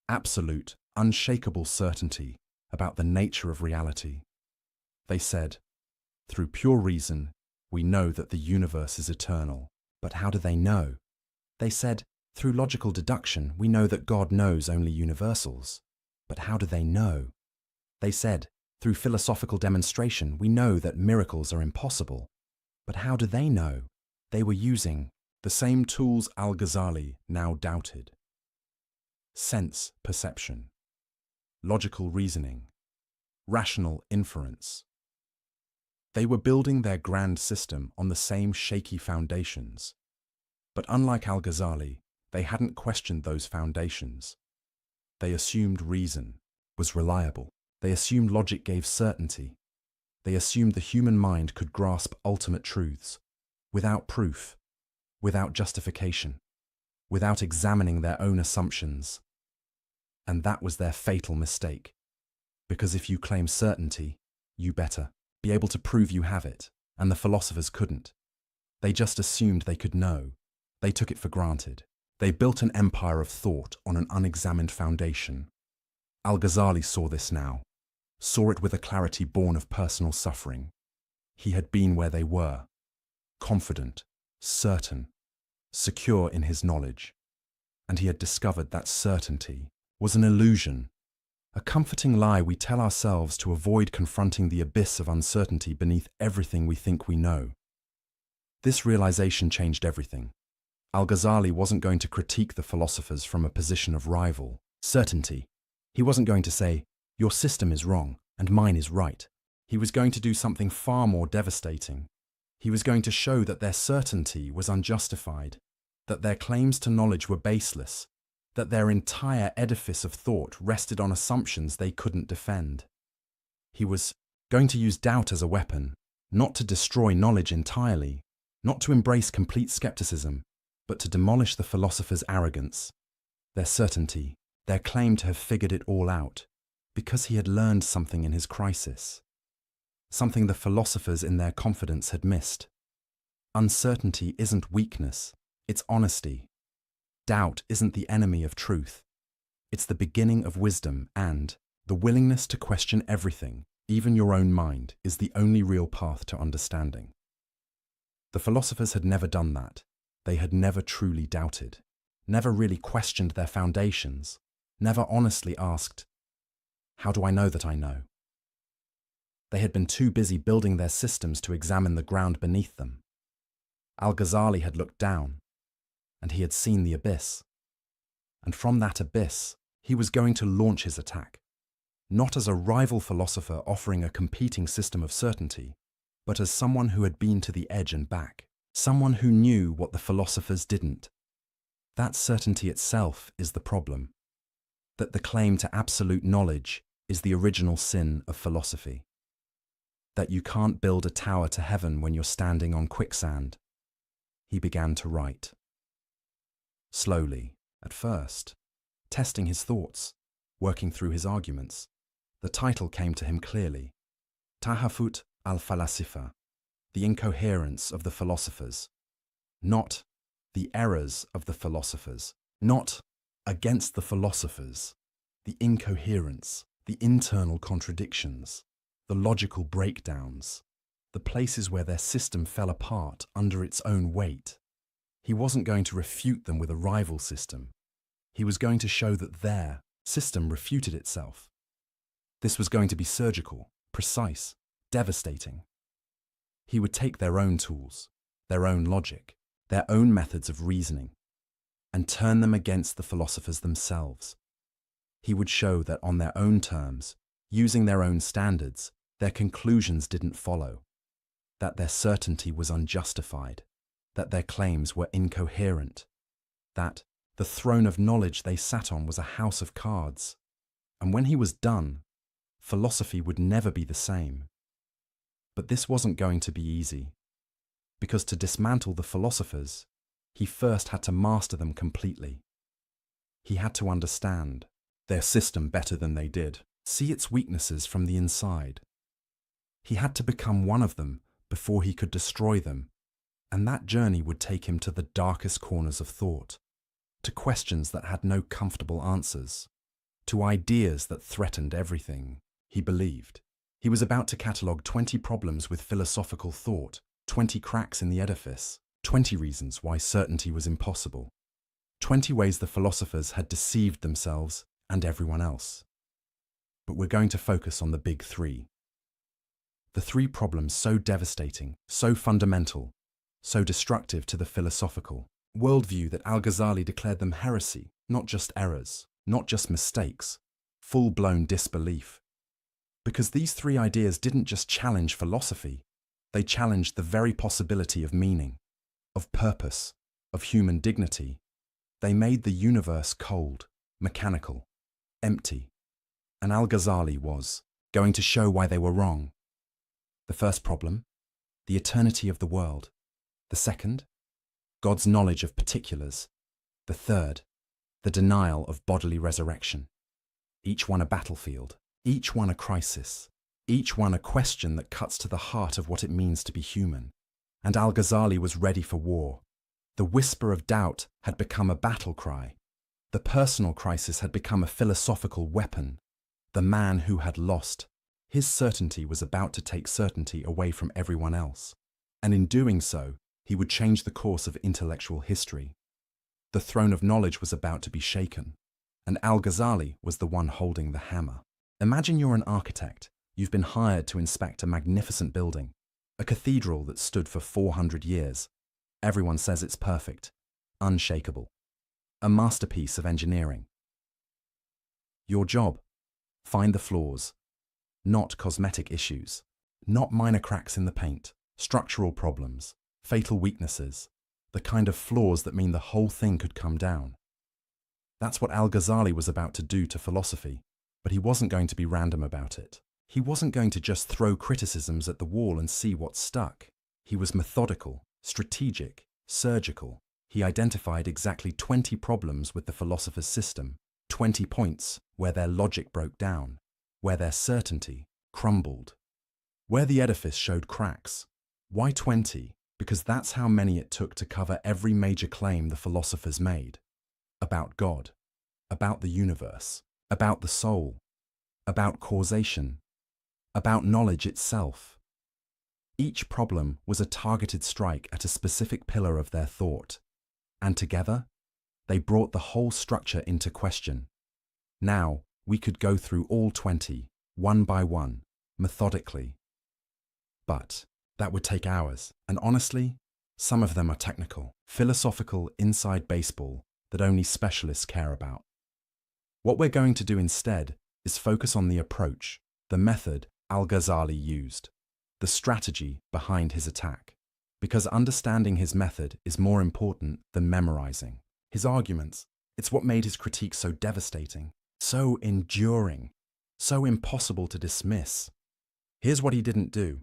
Absolute, unshakable certainty about the nature of reality. They said, through pure reason, we know that the universe is eternal. But how do they know? They said, through logical deduction, we know that God knows only universals. But how do they know? They said, through philosophical demonstration, we know that miracles are impossible. But how do they know? They were using the same tools Al-Ghazali now doubted. Sense perception, logical reasoning, rational inference. They were building their grand system on the same shaky foundations. But unlike Al-Ghazali, they hadn't questioned those foundations. They assumed reason was reliable. They assumed logic gave certainty. They assumed the human mind could grasp ultimate truths, without proof, without justification, without examining their own assumptions. And that was their fatal mistake. Because if you claim certainty, you better be able to prove you have it, and the philosophers couldn't. They just assumed they could know. They took it for granted. They built an empire of thought on an unexamined foundation. Al-Ghazali saw this now, saw it with a clarity born of personal suffering. He had been where they were, confident, certain, secure in his knowledge, and he had discovered that certainty was an illusion, a comforting lie we tell ourselves to avoid confronting the abyss of uncertainty beneath everything we think we know. This realization changed everything. Al-Ghazali wasn't going to critique the philosophers from a position of rival, certainty. He wasn't going to say, your system is wrong and mine is right. He was going to do something far more devastating. He was going to show that their certainty was unjustified, that their claims to knowledge were baseless, that their entire edifice of thought rested on assumptions they couldn't defend. He was going to use doubt as a weapon, not to destroy knowledge entirely, not to embrace complete skepticism, but to demolish the philosophers' arrogance, their certainty, their claim to have figured it all out, because he had learned something in his crisis, something the philosophers in their confidence had missed. Uncertainty isn't weakness, it's honesty. Doubt isn't the enemy of truth. It's the beginning of wisdom, and the willingness to question everything, even your own mind, is the only real path to understanding. The philosophers had never done that. They had never truly doubted, never really questioned their foundations, never honestly asked, how do I know that I know? They had been too busy building their systems to examine the ground beneath them. Al-Ghazali had looked down, and he had seen the abyss. And from that abyss, he was going to launch his attack, not as a rival philosopher offering a competing system of certainty, but as someone who had been to the edge and back, someone who knew what the philosophers didn't. That certainty itself is the problem, that the claim to absolute knowledge is the original sin of philosophy, that you can't build a tower to heaven when you're standing on quicksand. He began to write. Slowly, at first, testing his thoughts, working through his arguments. The title came to him clearly. Tahafut al-Falasifa, the incoherence of the philosophers. Not the errors of the philosophers, not against the philosophers. The incoherence, the internal contradictions, the logical breakdowns, the places where their system fell apart under its own weight. He wasn't going to refute them with a rival system. He was going to show that their system refuted itself. This was going to be surgical, precise, devastating. He would take their own tools, their own logic, their own methods of reasoning, and turn them against the philosophers themselves. He would show that on their own terms, using their own standards, their conclusions didn't follow, that their certainty was unjustified, that their claims were incoherent, that the throne of knowledge they sat on was a house of cards, and when he was done, philosophy would never be the same. But this wasn't going to be easy, because to dismantle the philosophers, he first had to master them completely. He had to understand their system better than they did, see its weaknesses from the inside. He had to become one of them before he could destroy them, and that journey would take him to the darkest corners of thought, to questions that had no comfortable answers, to ideas that threatened everything he believed. He was about to catalogue 20 problems with philosophical thought, 20 cracks in the edifice, 20 reasons why certainty was impossible, 20 ways the philosophers had deceived themselves and everyone else. But we're going to focus on the big three. The three problems so devastating, so fundamental, so destructive to the philosophical worldview that Al-Ghazali declared them heresy, not just errors, not just mistakes, full-blown disbelief. Because these three ideas didn't just challenge philosophy, they challenged the very possibility of meaning, of purpose, of human dignity. They made the universe cold, mechanical, empty. And Al-Ghazali was going to show why they were wrong. The first problem, the eternity of the world. The second, God's knowledge of particulars. The third, the denial of bodily resurrection. Each one a battlefield, each one a crisis, each one a question that cuts to the heart of what it means to be human. And Al-Ghazali was ready for war. The whisper of doubt had become a battle cry. The personal crisis had become a philosophical weapon. The man who had lost, his certainty was about to take certainty away from everyone else. And in doing so, he would change the course of intellectual history. The throne of knowledge was about to be shaken, and Al-Ghazali was the one holding the hammer. Imagine you're an architect. You've been hired to inspect a magnificent building, a cathedral that stood for 400 years. Everyone says it's perfect, unshakable, a masterpiece of engineering. Your job: find the flaws, not cosmetic issues, not minor cracks in the paint, structural problems, fatal weaknesses, the kind of flaws that mean the whole thing could come down. That's what Al-Ghazali was about to do to philosophy, but he wasn't going to be random about it. He wasn't going to just throw criticisms at the wall and see what stuck. He was methodical, strategic, surgical. He identified exactly 20 problems with the philosopher's system, 20 points where their logic broke down, where their certainty crumbled, where the edifice showed cracks. Why 20? Because that's how many it took to cover every major claim the philosophers made. About God, about the universe, about the soul, about causation, about knowledge itself. Each problem was a targeted strike at a specific pillar of their thought, and together, they brought the whole structure into question. Now, we could go through all 20, one by one, methodically. But that would take hours, and honestly, some of them are technical, philosophical inside baseball that only specialists care about. What we're going to do instead is focus on the approach, the method Al-Ghazali used, the strategy behind his attack, because understanding his method is more important than memorizing his arguments. It's what made his critique so devastating, so enduring, so impossible to dismiss. Here's what he didn't do.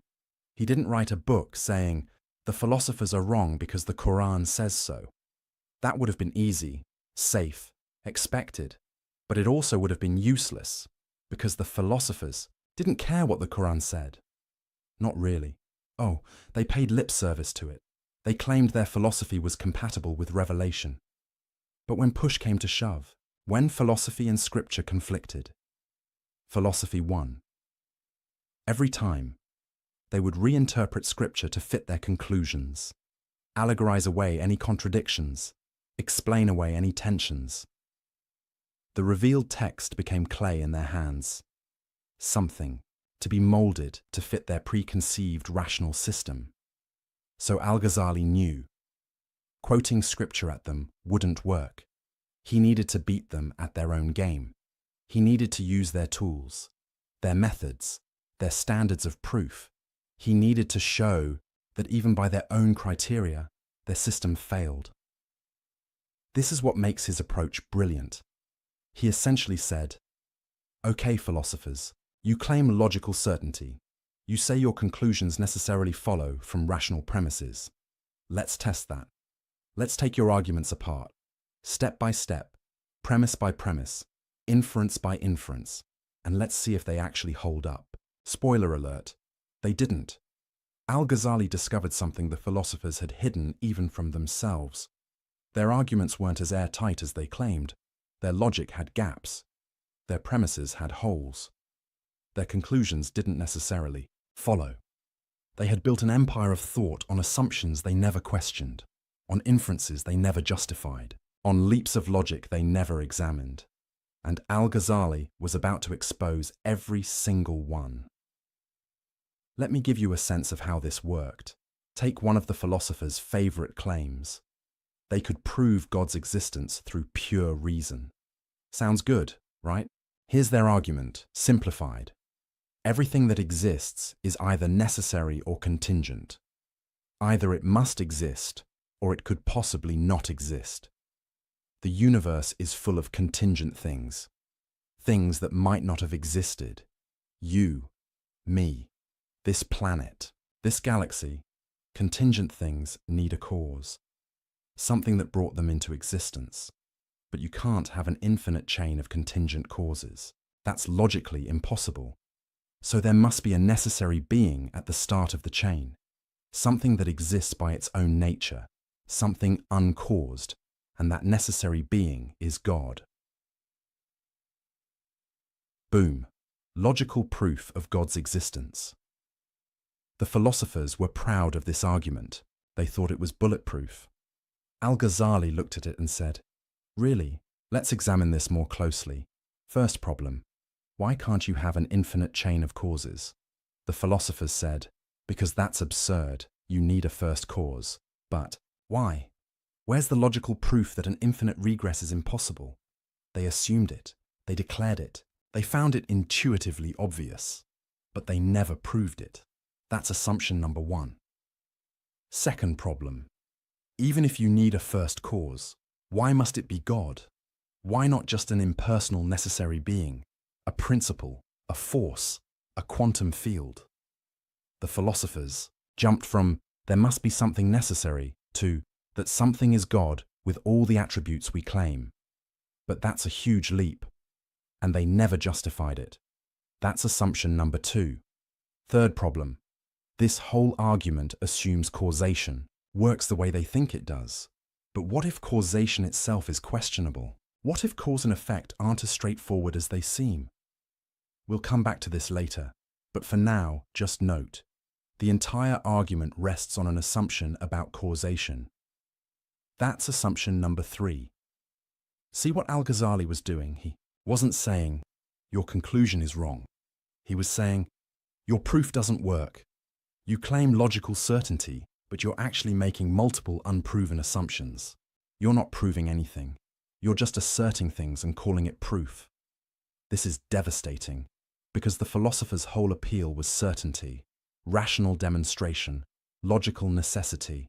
He didn't write a book saying, "The philosophers are wrong because the Quran says so." That would have been easy, safe, expected, but it also would have been useless, because the philosophers didn't care what the Quran said. Not really. Oh, they paid lip service to it. They claimed their philosophy was compatible with revelation. But when push came to shove, when philosophy and scripture conflicted, philosophy won. Every time, they would reinterpret scripture to fit their conclusions, allegorize away any contradictions, explain away any tensions. The revealed text became clay in their hands, something to be molded to fit their preconceived rational system. So Al-Ghazali knew, quoting scripture at them wouldn't work. He needed to beat them at their own game. He needed to use their tools, their methods, their standards of proof. He needed to show that even by their own criteria, their system failed. This is what makes his approach brilliant. He essentially said, "Okay, philosophers, you claim logical certainty. You say your conclusions necessarily follow from rational premises. Let's test that. Let's take your arguments apart, step by step, premise by premise, inference by inference, and let's see if they actually hold up." Spoiler alert, they didn't. Al-Ghazali discovered something the philosophers had hidden even from themselves. Their arguments weren't as airtight as they claimed. Their logic had gaps. Their premises had holes. their conclusions didn't necessarily follow. They had built an empire of thought on assumptions they never questioned, on inferences they never justified, on leaps of logic they never examined. And Al-Ghazali was about to expose every single one. Let me give you a sense of how this worked. Take one of the philosopher's favorite claims. They could prove God's existence through pure reason. Sounds good, right? Here's their argument, simplified. Everything that exists is either necessary or contingent. Either it must exist, or it could possibly not exist. The universe is full of contingent things. Things that might not have existed. You, me, this planet, this galaxy. Contingent things need a cause. Something that brought them into existence. But you can't have an infinite chain of contingent causes. That's logically impossible. So there must be a necessary being at the start of the chain. Something that exists by its own nature. Something uncaused. And that necessary being is God. Boom. Logical proof of God's existence. The philosophers were proud of this argument. They thought it was bulletproof. Al-Ghazali looked at it and said, "Really, let's examine this more closely. First problem, why can't you have an infinite chain of causes?" The philosophers said, "Because that's absurd. You need a first cause." But why? Where's the logical proof that an infinite regress is impossible? They assumed it. They declared it. They found it intuitively obvious. But they never proved it. That's assumption number one. Second problem. Even if you need a first cause, why must it be God? Why not just an impersonal necessary being, a principle, a force, a quantum field? The philosophers jumped from "there must be something necessary" to "that something is God with all the attributes we claim." But that's a huge leap, and they never justified it. That's assumption number two. Third problem. This whole argument assumes causation, works the way they think it does. But what if causation itself is questionable? What if cause and effect aren't as straightforward as they seem? We'll come back to this later, but for now, just note, the entire argument rests on an assumption about causation. That's assumption number three. See what Al-Ghazali was doing? He wasn't saying, "Your conclusion is wrong." He was saying, "Your proof doesn't work. You claim logical certainty, but you're actually making multiple unproven assumptions. You're not proving anything. You're just asserting things and calling it proof." This is devastating, because the philosopher's whole appeal was certainty, rational demonstration, logical necessity.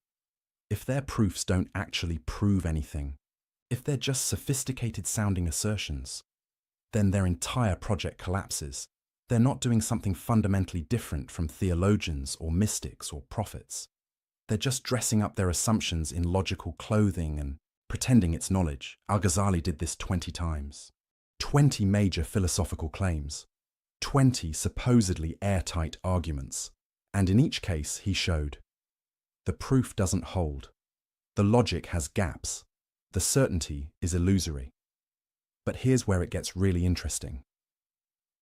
If their proofs don't actually prove anything, if they're just sophisticated-sounding assertions, then their entire project collapses. They're not doing something fundamentally different from theologians or mystics or prophets. They're just dressing up their assumptions in logical clothing and pretending it's knowledge. Al-Ghazali did this 20 times. 20 major philosophical claims. 20 supposedly airtight arguments. And in each case, he showed the proof doesn't hold. The logic has gaps. The certainty is illusory. But here's where it gets really interesting.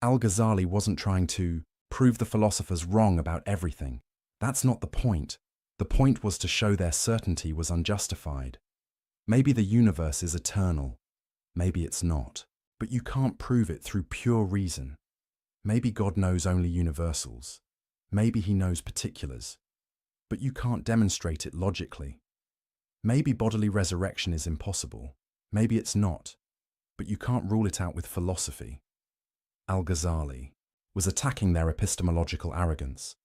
Al-Ghazali wasn't trying to prove the philosophers wrong about everything. That's not the point. The point was to show their certainty was unjustified. Maybe the universe is eternal. Maybe it's not. But you can't prove it through pure reason. Maybe God knows only universals. Maybe he knows particulars. But you can't demonstrate it logically. Maybe bodily resurrection is impossible. Maybe it's not. But you can't rule it out with philosophy. Al-Ghazali was attacking their epistemological arrogance.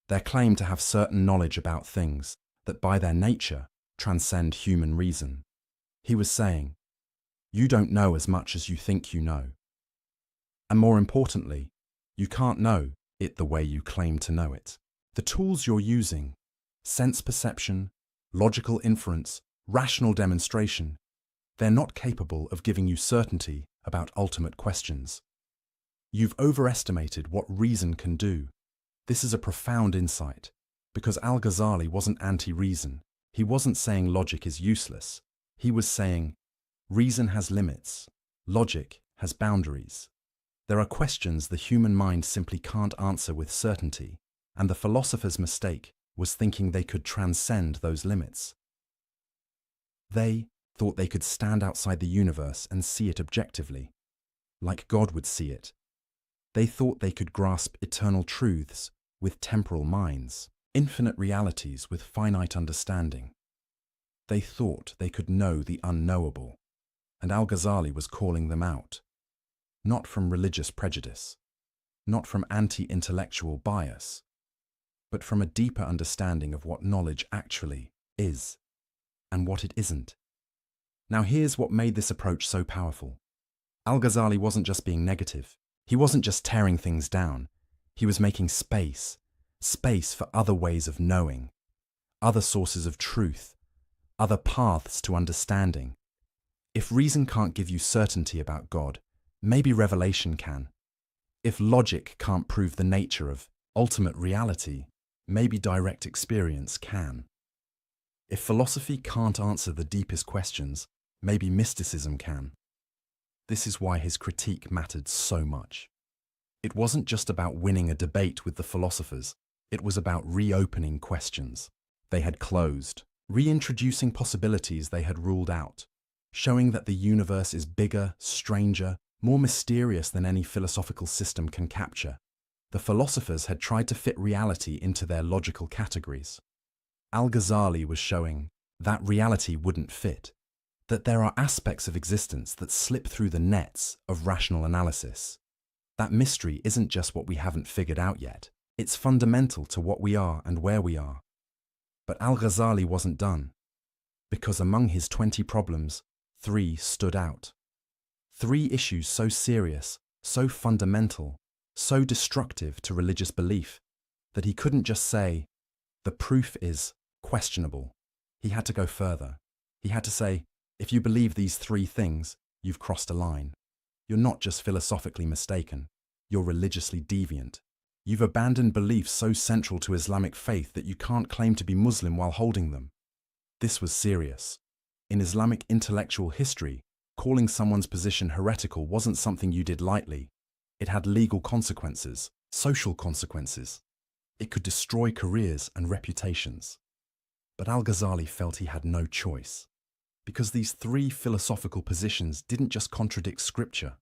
Their claim to have certain knowledge about things that by their nature transcend human reason. He was saying, you don't know as much as you think you know. And more importantly, you can't know it the way you claim to know it. The tools you're using, sense perception, logical inference, rational demonstration, they're not capable of giving you certainty about ultimate questions. You've overestimated what reason can do. This is a profound insight, because Al-Ghazali wasn't anti-reason. He wasn't saying logic is useless. He was saying, reason has limits. Logic has boundaries. There are questions the human mind simply can't answer with certainty, and the philosopher's mistake was thinking they could transcend those limits. They thought they could stand outside the universe and see it objectively, like God would see it. They thought they could grasp eternal truths with temporal minds, infinite realities with finite understanding. They thought they could know the unknowable, and Al-Ghazali was calling them out, not from religious prejudice, not from anti-intellectual bias, but from a deeper understanding of what knowledge actually is and what it isn't. Now here's what made this approach so powerful. Al-Ghazali wasn't just being negative. He wasn't just tearing things down. He was making space for other ways of knowing, other sources of truth, other paths to understanding. If reason can't give you certainty about God, maybe revelation can. If logic can't prove the nature of ultimate reality, maybe direct experience can. If philosophy can't answer the deepest questions, maybe mysticism can. This is why his critique mattered so much. It wasn't just about winning a debate with the philosophers, it was about reopening questions they had closed, reintroducing possibilities they had ruled out, showing that the universe is bigger, stranger, more mysterious than any philosophical system can capture. The philosophers had tried to fit reality into their logical categories. Al-Ghazali was showing that reality wouldn't fit, that there are aspects of existence that slip through the nets of rational analysis. That mystery isn't just what we haven't figured out yet. It's fundamental to what we are and where we are. But Al-Ghazali wasn't done, because among his 20 problems, 3 stood out. 3 issues so serious, so fundamental, so destructive to religious belief, that he couldn't just say, the proof is questionable. He had to go further. He had to say, if you believe these 3 things, you've crossed a line. You're not just philosophically mistaken, you're religiously deviant. You've abandoned beliefs so central to Islamic faith that you can't claim to be Muslim while holding them. This was serious. In Islamic intellectual history, calling someone's position heretical wasn't something you did lightly. It had legal consequences, social consequences. It could destroy careers and reputations. But Al-Ghazali felt he had no choice, because these 3 philosophical positions didn't just contradict scripture.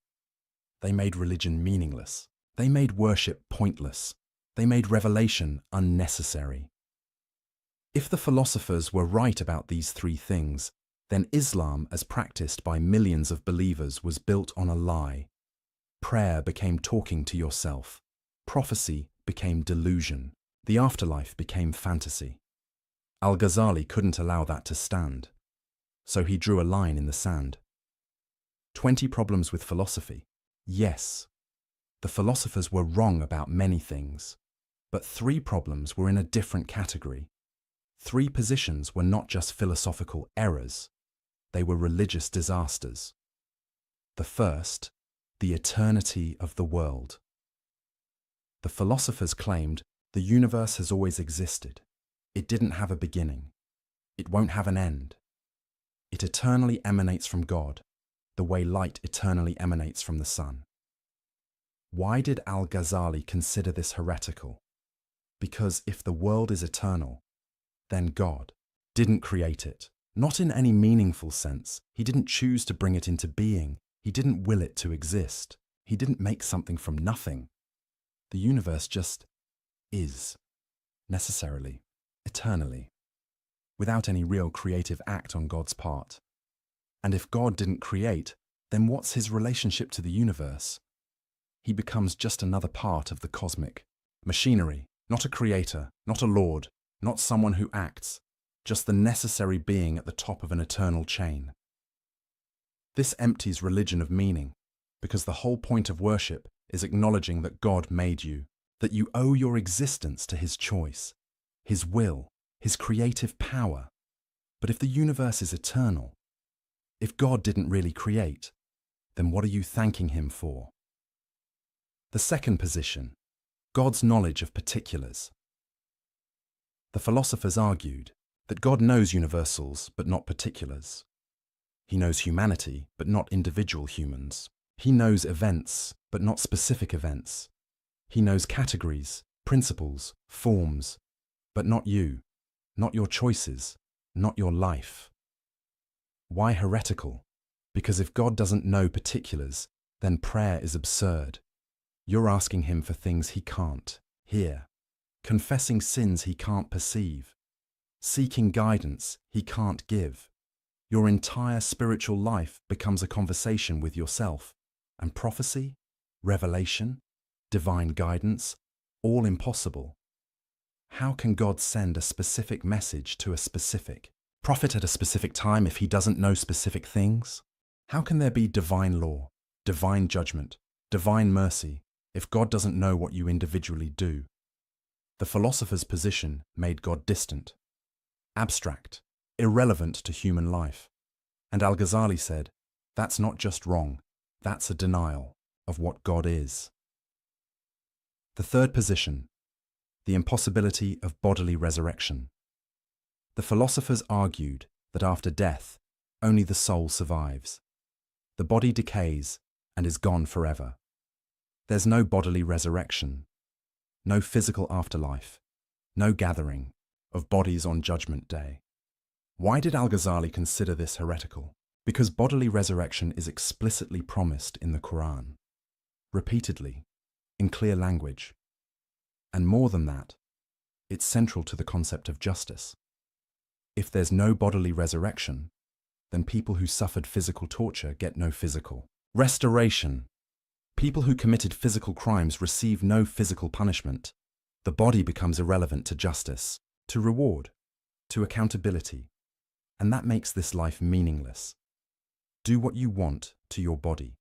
They made religion meaningless. They made worship pointless. They made revelation unnecessary. If the philosophers were right about these 3 things, then Islam, as practiced by millions of believers, was built on a lie. Prayer became talking to yourself. Prophecy became delusion. The afterlife became fantasy. Al-Ghazali couldn't allow that to stand, so he drew a line in the sand. 20 problems with philosophy. Yes, the philosophers were wrong about many things, but 3 problems were in a different category. 3 positions were not just philosophical errors, they were religious disasters. The first, the eternity of the world. The philosophers claimed the universe has always existed. It didn't have a beginning. It won't have an end. It eternally emanates from God, the way light eternally emanates from the sun. Why did Al-Ghazali consider this heretical? Because if the world is eternal, then God didn't create it. Not in any meaningful sense. He didn't choose to bring it into being. He didn't will it to exist. He didn't make something from nothing. The universe just is, necessarily, eternally, without any real creative act on God's part. And if God didn't create, then what's his relationship to the universe? He becomes just another part of the cosmic machinery, not a creator, not a lord, not someone who acts, just the necessary being at the top of an eternal chain. This empties religion of meaning, because the whole point of worship is acknowledging that God made you, that you owe your existence to his choice, his will, his creative power. But if the universe is eternal, if God didn't really create, then what are you thanking him for? The second position, God's knowledge of particulars. The philosophers argued that God knows universals but not particulars. He knows humanity but not individual humans. He knows events, but not specific events. He knows categories, principles, forms, but not you, not your choices, not your life. Why heretical? Because if God doesn't know particulars, then prayer is absurd. You're asking him for things he can't hear, confessing sins he can't perceive, seeking guidance he can't give. Your entire spiritual life becomes a conversation with yourself, and prophecy, revelation, divine guidance, all impossible. How can God send a specific message to a specific prophet at a specific time if he doesn't know specific things? How can there be divine law, divine judgment, divine mercy if God doesn't know what you individually do? The philosopher's position made God distant, abstract, irrelevant to human life. And Al-Ghazali said, that's not just wrong, that's a denial of what God is. The third position, the impossibility of bodily resurrection. The philosophers argued that after death, only the soul survives. The body decays and is gone forever. There's no bodily resurrection, no physical afterlife, no gathering of bodies on Judgment Day. Why did Al-Ghazali consider this heretical? Because bodily resurrection is explicitly promised in the Quran, repeatedly, in clear language. And more than that, it's central to the concept of justice. If there's no bodily resurrection, then people who suffered physical torture get no physical restoration. People who committed physical crimes receive no physical punishment. The body becomes irrelevant to justice, to reward, to accountability, and that makes this life meaningless. Do what you want to your body,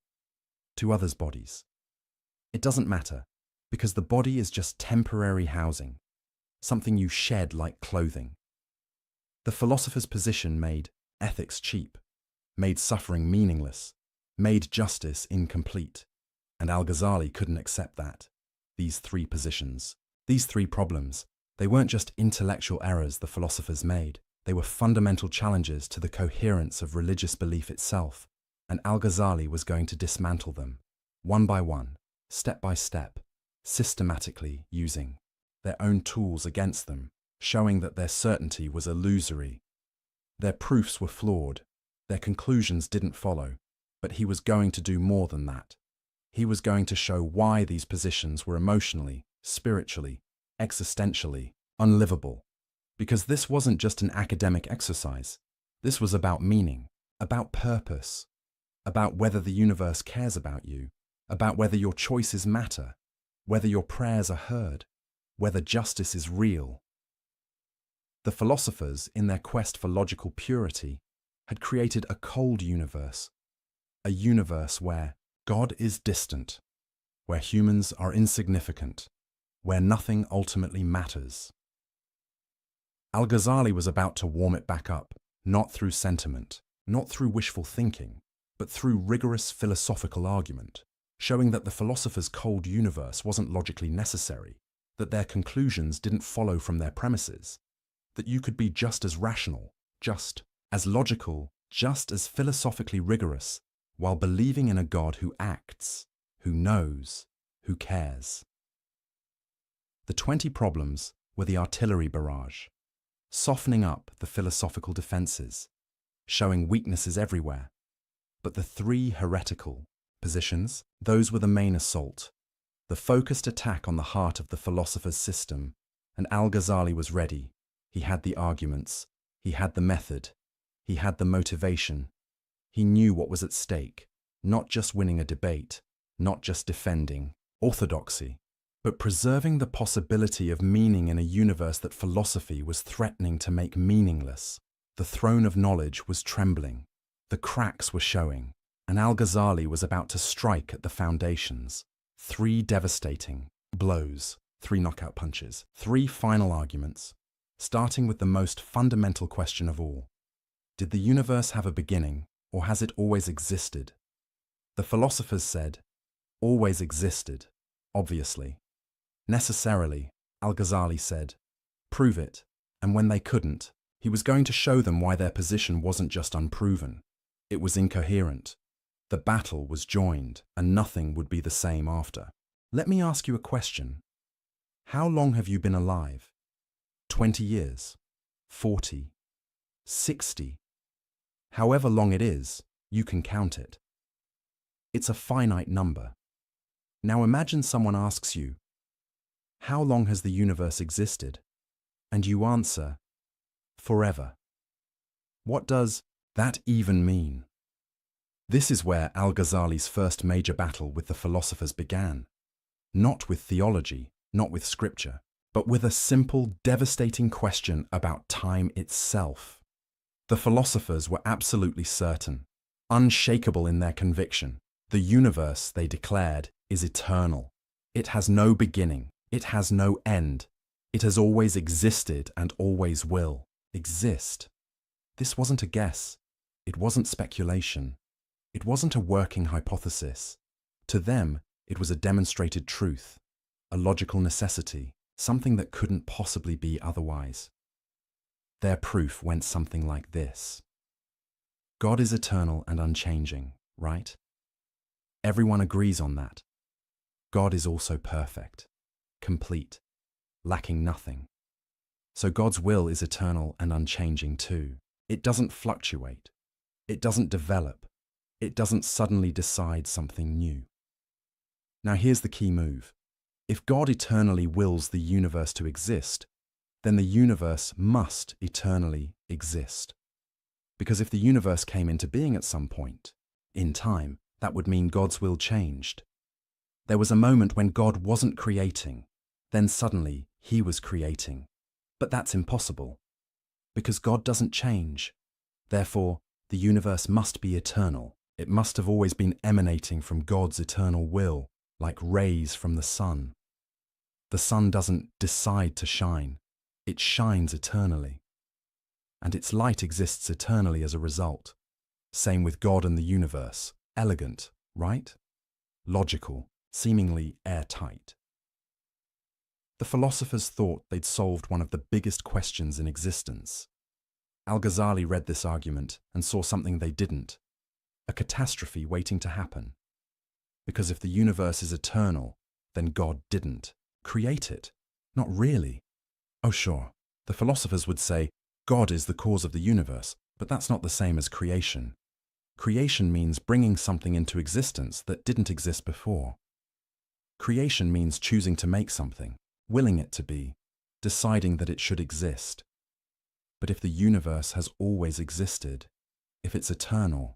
to others' bodies. It doesn't matter, because the body is just temporary housing, something you shed like clothing. The philosopher's position made ethics cheap, made suffering meaningless, made justice incomplete, and Al-Ghazali couldn't accept that. These three positions, these three problems, they weren't just intellectual errors the philosophers made, they were fundamental challenges to the coherence of religious belief itself, and Al-Ghazali was going to dismantle them, one by one, step by step, systematically using their own tools against them, showing that their certainty was illusory. Their proofs were flawed, their conclusions didn't follow, but he was going to do more than that. He was going to show why these positions were emotionally, spiritually, existentially unlivable. Because this wasn't just an academic exercise. This was about meaning, about purpose, about whether the universe cares about you, about whether your choices matter, whether your prayers are heard, whether justice is real. The philosophers, in their quest for logical purity, had created a cold universe, a universe where God is distant, where humans are insignificant, where nothing ultimately matters. Al-Ghazali was about to warm it back up, not through sentiment, not through wishful thinking, but through rigorous philosophical argument, showing that the philosophers' cold universe wasn't logically necessary, that their conclusions didn't follow from their premises, that you could be just as rational, just as logical, just as philosophically rigorous, while believing in a God who acts, who knows, who cares. The 20 problems were the artillery barrage, softening up the philosophical defenses, showing weaknesses everywhere. But the 3 heretical positions, those were the main assault, the focused attack on the heart of the philosopher's system, and Al-Ghazali was ready. He had the arguments, he had the method, he had the motivation. He knew what was at stake, not just winning a debate, not just defending orthodoxy, but preserving the possibility of meaning in a universe that philosophy was threatening to make meaningless. The throne of knowledge was trembling, the cracks were showing, and Al-Ghazali was about to strike at the foundations. 3 devastating blows, 3 knockout punches, 3 final arguments, starting with the most fundamental question of all. Did the universe have a beginning, or has it always existed? The philosophers said, always existed, obviously. Necessarily, Al-Ghazali said, prove it, and when they couldn't, he was going to show them why their position wasn't just unproven, it was incoherent. The battle was joined, and nothing would be the same after. Let me ask you a question. How long have you been alive? 20 years? 40? 60? However long it is, you can count it. It's a finite number. Now imagine someone asks you, how long has the universe existed? And you answer, forever. What does that even mean? This is where Al-Ghazali's first major battle with the philosophers began. Not with theology, not with scripture, but with a simple, devastating question about time itself. The philosophers were absolutely certain, unshakable in their conviction. The universe, they declared, is eternal. It has no beginning. It has no end. It has always existed and always will exist. This wasn't a guess. It wasn't speculation. It wasn't a working hypothesis. To them, it was a demonstrated truth, a logical necessity, something that couldn't possibly be otherwise. Their proof went something like this. God is eternal and unchanging, right? Everyone agrees on that. God is also perfect, complete, lacking nothing. So God's will is eternal and unchanging too. It doesn't fluctuate. It doesn't develop. It doesn't suddenly decide something new. Now here's the key move. If God eternally wills the universe to exist, then the universe must eternally exist. Because if the universe came into being at some point, in time, that would mean God's will changed. There was a moment when God wasn't creating, then suddenly he was creating. But that's impossible, because God doesn't change. Therefore, the universe must be eternal. It must have always been emanating from God's eternal will, like rays from the sun. The sun doesn't decide to shine. It shines eternally. And its light exists eternally as a result. Same with God and the universe. Elegant, right? Logical, seemingly airtight. The philosophers thought they'd solved one of the biggest questions in existence. Al-Ghazali read this argument and saw something they didn't, a catastrophe waiting to happen. Because if the universe is eternal, then God didn't create it. Not really. Oh sure, the philosophers would say, God is the cause of the universe, but that's not the same as creation. Creation means bringing something into existence that didn't exist before. Creation means choosing to make something, willing it to be, deciding that it should exist. But if the universe has always existed, if it's eternal,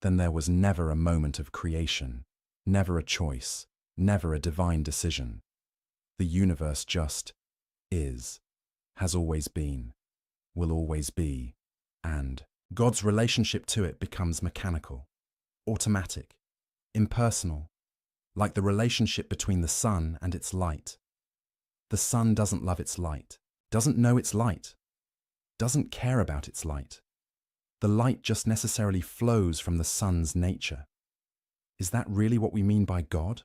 then there was never a moment of creation, never a choice, never a divine decision. The universe just is, has always been, will always be, and God's relationship to it becomes mechanical, automatic, impersonal, like the relationship between the sun and its light. The sun doesn't love its light, doesn't know its light, doesn't care about its light. The light just necessarily flows from the sun's nature. Is that really what we mean by God?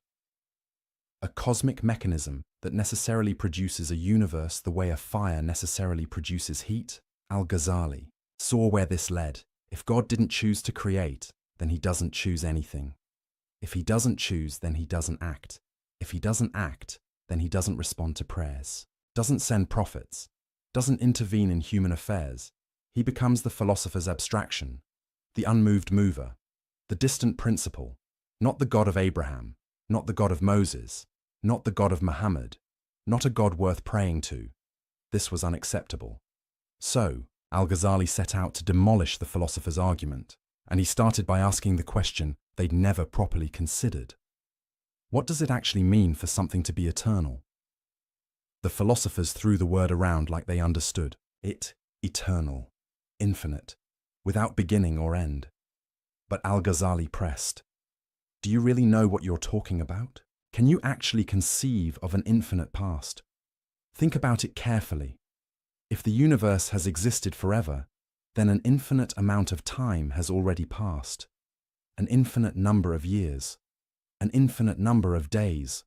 A cosmic mechanism that necessarily produces a universe the way a fire necessarily produces heat? Al-Ghazali saw where this led. If God didn't choose to create, then he doesn't choose anything. If he doesn't choose, then he doesn't act. If he doesn't act, then he doesn't respond to prayers, doesn't send prophets, doesn't intervene in human affairs. He becomes the philosopher's abstraction, the unmoved mover, the distant principle, not the God of Abraham, not the God of Moses, not the God of Muhammad, not a God worth praying to. This was unacceptable. So, Al-Ghazali set out to demolish the philosopher's argument, and he started by asking the question they'd never properly considered. What does it actually mean for something to be eternal? The philosophers threw the word around like they understood it, eternal, infinite, without beginning or end. But Al-Ghazali pressed, do you really know what you're talking about? Can you actually conceive of an infinite past? Think about it carefully. If the universe has existed forever, then an infinite amount of time has already passed, an infinite number of years, an infinite number of days,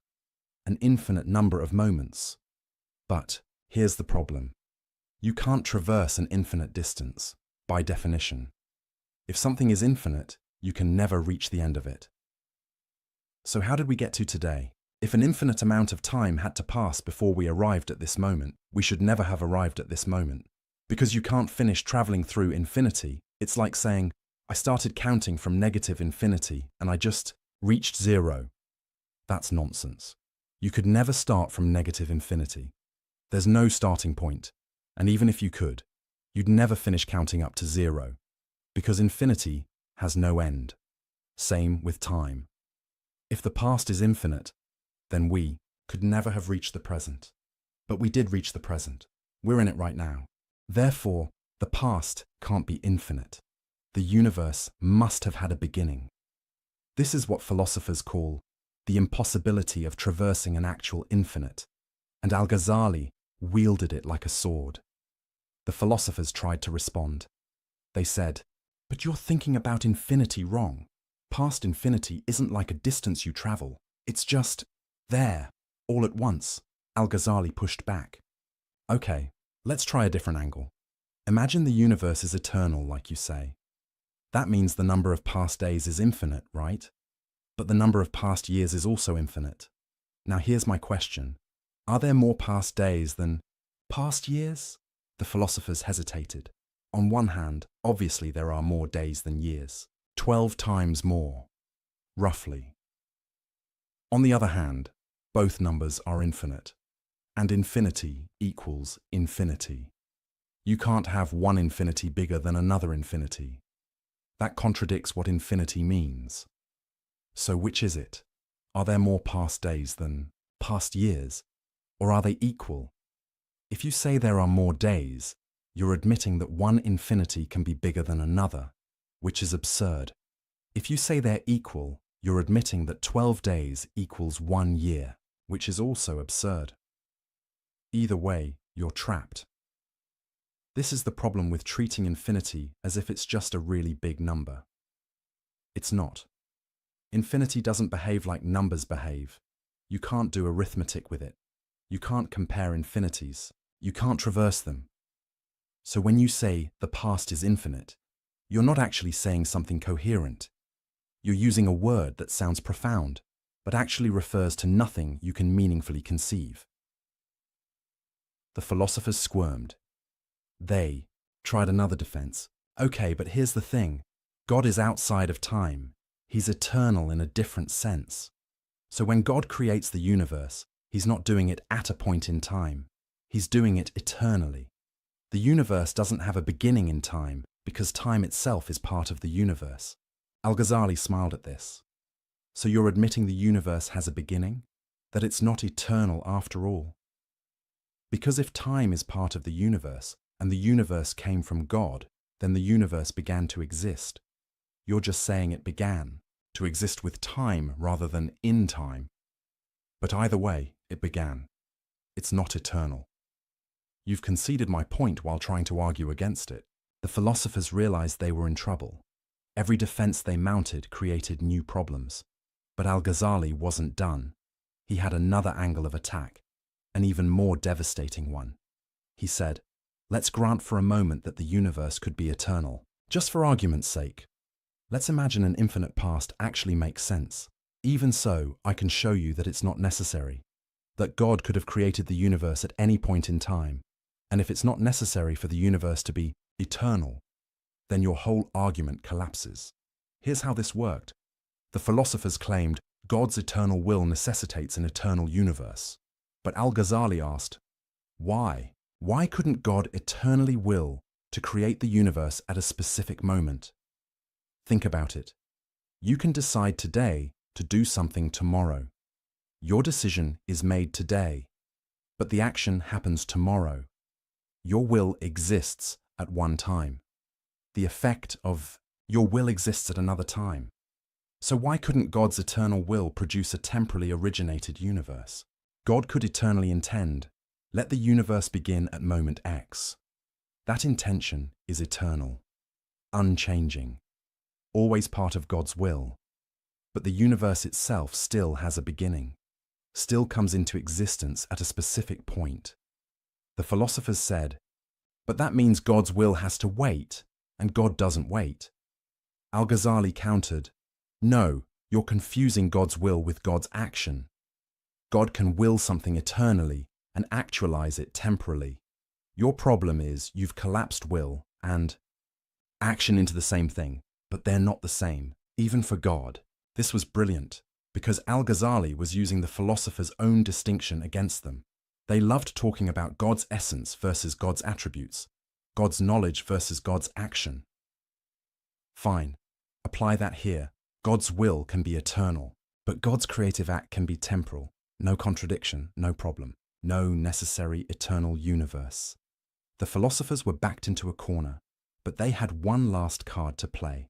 an infinite number of moments. But here's the problem. You can't traverse an infinite distance, by definition. If something is infinite, you can never reach the end of it. So how did we get to today? If an infinite amount of time had to pass before we arrived at this moment, we should never have arrived at this moment. Because you can't finish traveling through infinity, it's like saying, I started counting from negative infinity and I just reached zero. That's nonsense. You could never start from negative infinity. There's no starting point, and even if you could, you'd never finish counting up to zero, because infinity has no end. Same with time. If the past is infinite, then we could never have reached the present. But we did reach the present. We're in it right now. Therefore, the past can't be infinite. The universe must have had a beginning. This is what philosophers call the impossibility of traversing an actual infinite, and Al-Ghazali wielded it like a sword. The philosophers tried to respond. They said, but you're thinking about infinity wrong. Past infinity isn't like a distance you travel. It's just there, all at once. Al-Ghazali pushed back. Okay, let's try a different angle. Imagine the universe is eternal, like you say. That means the number of past days is infinite, right? But the number of past years is also infinite. Now here's my question. Are there more past days than past years? The philosophers hesitated. On one hand, obviously there are more days than years. 12 times more, roughly. On the other hand, both numbers are infinite, and infinity equals infinity. You can't have one infinity bigger than another infinity. That contradicts what infinity means. So which is it? Are there more past days than past years? Or are they equal? If you say there are more days, you're admitting that one infinity can be bigger than another, which is absurd. If you say they're equal, you're admitting that 12 days equals 1 year, which is also absurd. Either way, you're trapped. This is the problem with treating infinity as if it's just a really big number. It's not. Infinity doesn't behave like numbers behave. You can't do arithmetic with it. You can't compare infinities. You can't traverse them. So when you say the past is infinite, you're not actually saying something coherent. You're using a word that sounds profound, but actually refers to nothing you can meaningfully conceive. The philosophers squirmed. They tried another defense. Okay, but here's the thing. God is outside of time. He's eternal in a different sense. So when God creates the universe, he's not doing it at a point in time. He's doing it eternally. The universe doesn't have a beginning in time because time itself is part of the universe. Al-Ghazali smiled at this. So you're admitting the universe has a beginning? That it's not eternal after all? Because if time is part of the universe, and the universe came from God, then the universe began to exist. You're just saying it began, to exist with time rather than in time. But either way, it began. It's not eternal. You've conceded my point while trying to argue against it. The philosophers realized they were in trouble. Every defense they mounted created new problems. But Al-Ghazali wasn't done. He had another angle of attack, an even more devastating one. He said, let's grant for a moment that the universe could be eternal. Just for argument's sake. Let's imagine an infinite past actually makes sense. Even so, I can show you that it's not necessary. That God could have created the universe at any point in time. And if it's not necessary for the universe to be eternal, then your whole argument collapses. Here's how this worked. The philosophers claimed God's eternal will necessitates an eternal universe. But Al-Ghazali asked, why? Why couldn't God eternally will to create the universe at a specific moment? Think about it. You can decide today to do something tomorrow. Your decision is made today, but the action happens tomorrow. Your will exists at one time. The effect of your will exists at another time. So why couldn't God's eternal will produce a temporally originated universe? God could eternally intend, let the universe begin at moment X. That intention is eternal, unchanging, always part of God's will. But the universe itself still has a beginning, still comes into existence at a specific point. The philosophers said, but that means God's will has to wait, and God doesn't wait. Al-Ghazali countered, "No, you're confusing God's will with God's action. God can will something eternally and actualize it temporally. Your problem is you've collapsed will and action into the same thing, but they're not the same, even for God." This was brilliant, because Al-Ghazali was using the philosopher's own distinction against them. They loved talking about God's essence versus God's attributes, God's knowledge versus God's action. Fine, apply that here. God's will can be eternal, but God's creative act can be temporal. No contradiction, no problem. No necessary eternal universe. The philosophers were backed into a corner, but they had one last card to play.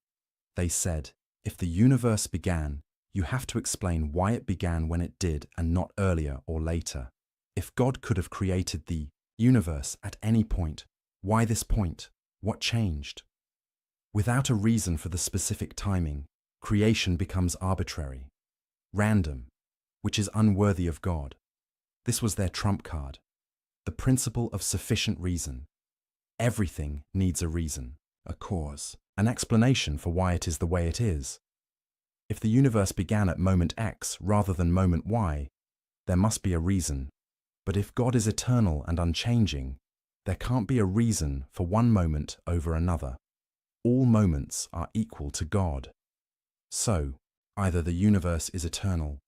They said, if the universe began, you have to explain why it began when it did and not earlier or later. If God could have created the universe at any point, why this point? What changed? Without a reason for the specific timing, creation becomes arbitrary, random, which is unworthy of God. This was their trump card. The principle of sufficient reason. Everything needs a reason, a cause, an explanation for why it is the way it is. If the universe began at moment X rather than moment Y, there must be a reason. But if God is eternal and unchanging, there can't be a reason for one moment over another. All moments are equal to God. So, either the universe is eternal,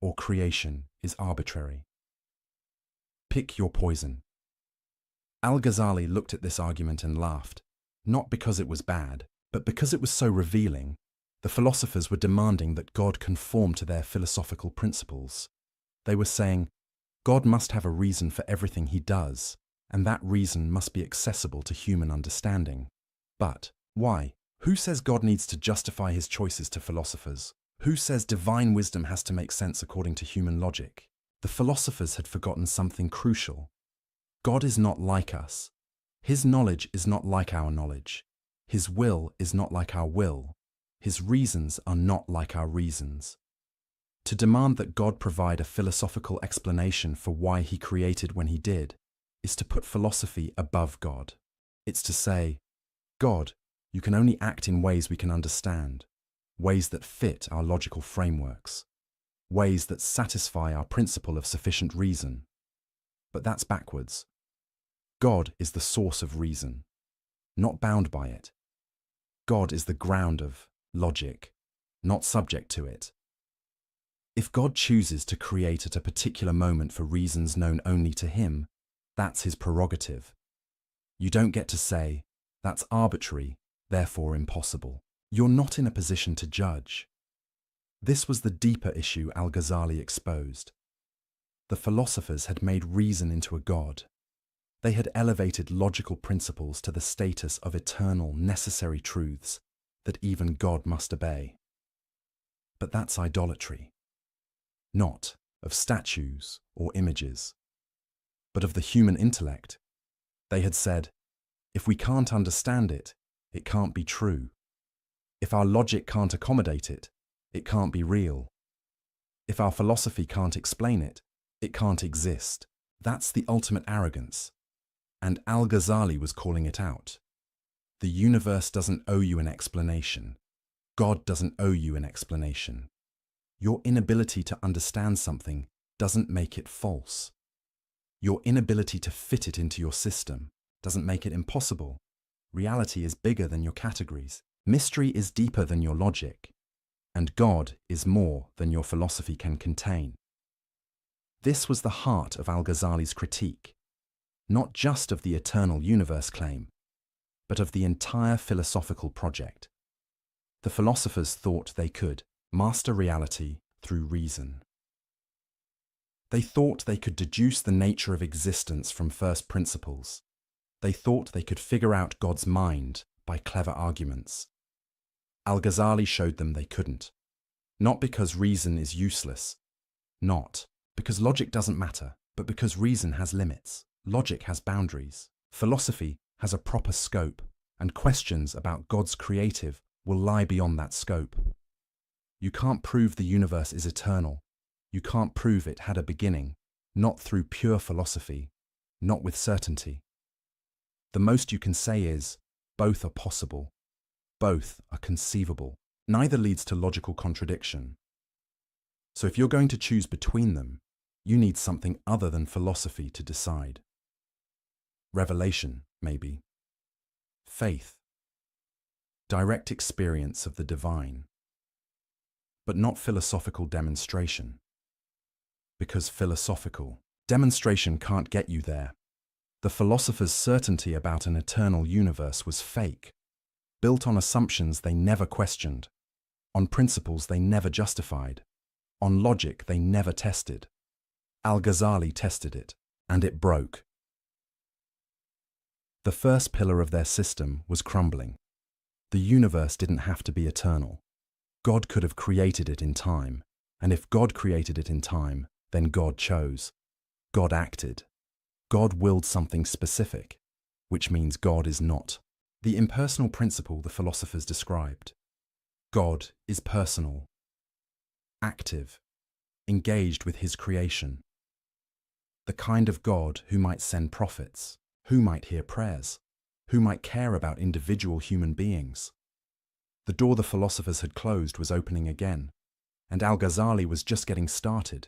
or creation is arbitrary. Pick your poison. Al-Ghazali looked at this argument and laughed, not because it was bad, but because it was so revealing. The philosophers were demanding that God conform to their philosophical principles. They were saying, God must have a reason for everything he does, and that reason must be accessible to human understanding. But why? Who says God needs to justify his choices to philosophers? Who says divine wisdom has to make sense according to human logic? The philosophers had forgotten something crucial. God is not like us. His knowledge is not like our knowledge. His will is not like our will. His reasons are not like our reasons. To demand that God provide a philosophical explanation for why he created when he did is to put philosophy above God. It's to say, God, you can only act in ways we can understand, ways that fit our logical frameworks, ways that satisfy our principle of sufficient reason. But that's backwards. God is the source of reason, not bound by it. God is the ground of logic, not subject to it. If God chooses to create at a particular moment for reasons known only to him, that's his prerogative. You don't get to say, that's arbitrary, therefore impossible. You're not in a position to judge. This was the deeper issue Al-Ghazali exposed. The philosophers had made reason into a god. They had elevated logical principles to the status of eternal, necessary truths that even God must obey. But that's idolatry. Not of statues or images, but of the human intellect. They had said, if we can't understand it, it can't be true. If our logic can't accommodate it, it can't be real. If our philosophy can't explain it, it can't exist. That's the ultimate arrogance. And Al-Ghazali was calling it out. The universe doesn't owe you an explanation. God doesn't owe you an explanation. Your inability to understand something doesn't make it false. Your inability to fit it into your system doesn't make it impossible. Reality is bigger than your categories. Mystery is deeper than your logic. And God is more than your philosophy can contain. This was the heart of Al-Ghazali's critique, not just of the eternal universe claim, but of the entire philosophical project. The philosophers thought they could master reality through reason. They thought they could deduce the nature of existence from first principles. They thought they could figure out God's mind by clever arguments. Al-Ghazali showed them they couldn't. Not because reason is useless. Not because logic doesn't matter, but because reason has limits. Logic has boundaries. Philosophy has a proper scope, and questions about God's creative will lie beyond that scope. You can't prove the universe is eternal. You can't prove it had a beginning, not through pure philosophy, not with certainty. The most you can say is, both are possible. Both are conceivable. Neither leads to logical contradiction. So if you're going to choose between them, you need something other than philosophy to decide. Revelation, maybe. Faith. Direct experience of the divine. But not philosophical demonstration. Because philosophical demonstration can't get you there. The philosophers' certainty about an eternal universe was fake, built on assumptions they never questioned, on principles they never justified, on logic they never tested. Al-Ghazali tested it, and it broke. The first pillar of their system was crumbling. The universe didn't have to be eternal. God could have created it in time, and if God created it in time, then God chose. God acted. God willed something specific, which means God is not. The impersonal principle the philosophers described. God is personal, active, engaged with his creation. The kind of God who might send prophets, who might hear prayers, who might care about individual human beings. The door the philosophers had closed was opening again, and Al-Ghazali was just getting started.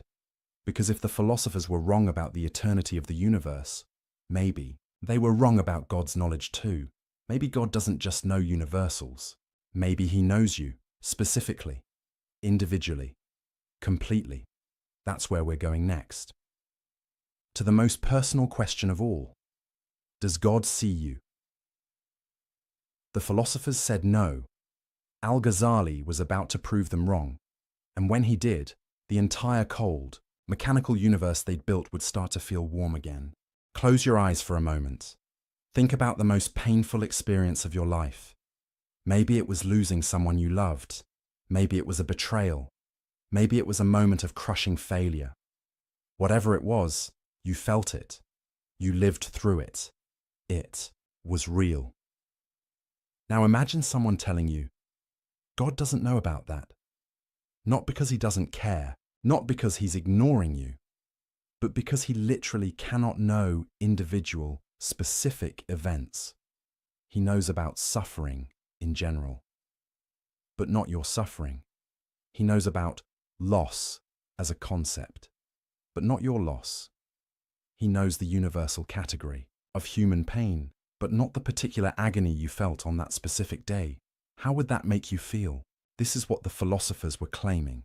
Because if the philosophers were wrong about the eternity of the universe, maybe they were wrong about God's knowledge too. Maybe God doesn't just know universals. Maybe he knows you, specifically, individually, completely. That's where we're going next. To the most personal question of all. Does God see you? The philosophers said no. Al-Ghazali was about to prove them wrong. And when he did, the entire cold, mechanical universe they'd built would start to feel warm again. Close your eyes for a moment. Think about the most painful experience of your life. Maybe it was losing someone you loved. Maybe it was a betrayal. Maybe it was a moment of crushing failure. Whatever it was, you felt it. You lived through it. It was real. Now imagine someone telling you, God doesn't know about that. Not because he doesn't care, not because he's ignoring you, but because he literally cannot know individual, specific events. He knows about suffering in general, but not your suffering. He knows about loss as a concept, but not your loss. He knows the universal category of human pain, but not the particular agony you felt on that specific day. How would that make you feel? This is what the philosophers were claiming.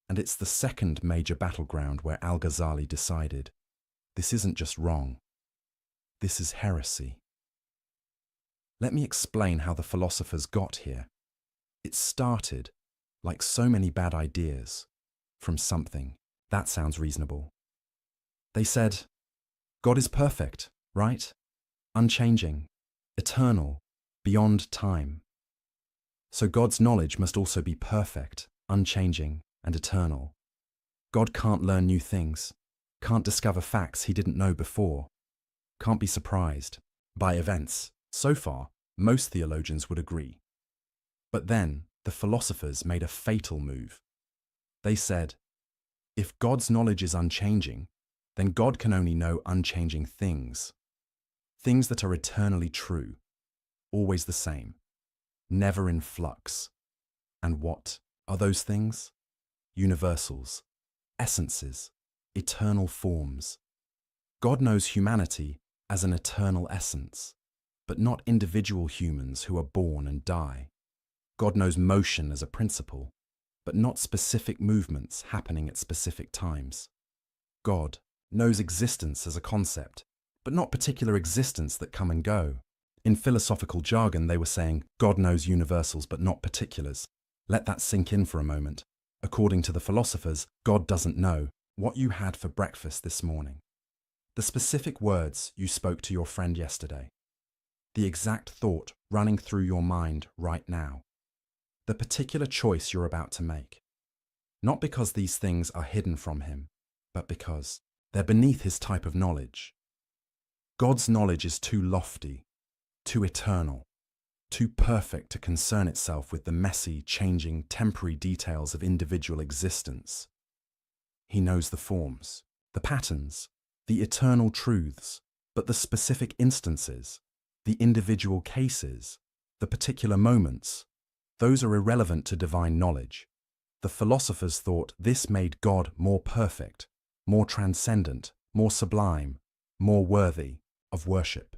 And it's the second major battleground where Al-Ghazali decided, this isn't just wrong. This is heresy. Let me explain how the philosophers got here. It started, like so many bad ideas, from something. That sounds reasonable. They said, God is perfect, right? Unchanging, eternal, beyond time. So God's knowledge must also be perfect, unchanging, and eternal. God can't learn new things, can't discover facts he didn't know before, can't be surprised by events. So far, most theologians would agree. But then, the philosophers made a fatal move. They said, if God's knowledge is unchanging, then God can only know unchanging things. Things that are eternally true, always the same, never in flux. And what are those things? Universals, essences, eternal forms. God knows humanity as an eternal essence, but not individual humans who are born and die. God knows motion as a principle, but not specific movements happening at specific times. God knows existence as a concept, but not particular existence that come and go. In philosophical jargon, they were saying, God knows universals but not particulars. Let that sink in for a moment. According to the philosophers, God doesn't know what you had for breakfast this morning, the specific words you spoke to your friend yesterday, the exact thought running through your mind right now, the particular choice you're about to make. Not because these things are hidden from him, but because they're beneath his type of knowledge. God's knowledge is too lofty, too eternal, too perfect to concern itself with the messy, changing, temporary details of individual existence. He knows the forms, the patterns, the eternal truths, but the specific instances, the individual cases, The particular moments, those are irrelevant to divine knowledge. The philosophers thought this made God more perfect, more transcendent, more sublime, more worthy of worship.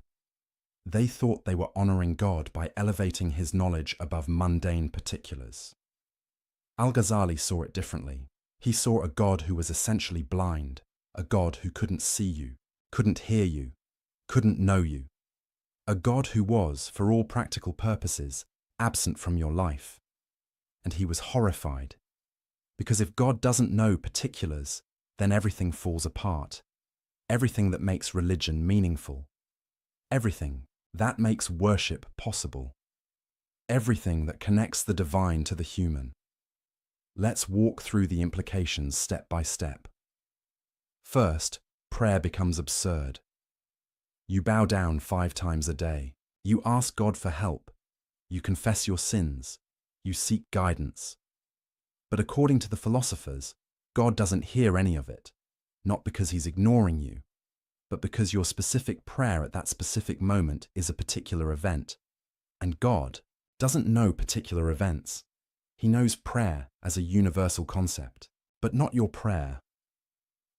They thought they were honoring God by elevating his knowledge above mundane particulars. Al-Ghazali saw it differently. He saw a God who was essentially blind, a God who couldn't see you, couldn't hear you, couldn't know you. A God who was, for all practical purposes, absent from your life. And he was horrified. Because if God doesn't know particulars, then everything falls apart. Everything that makes religion meaningful. Everything that makes worship possible. Everything that connects the divine to the human. Let's walk through the implications step by step. First, prayer becomes absurd. You bow down 5 times a day. You ask God for help. You confess your sins. You seek guidance. But according to the philosophers, God doesn't hear any of it, not because he's ignoring you, but because your specific prayer at that specific moment is a particular event. And God doesn't know particular events. He knows prayer as a universal concept, but not your prayer.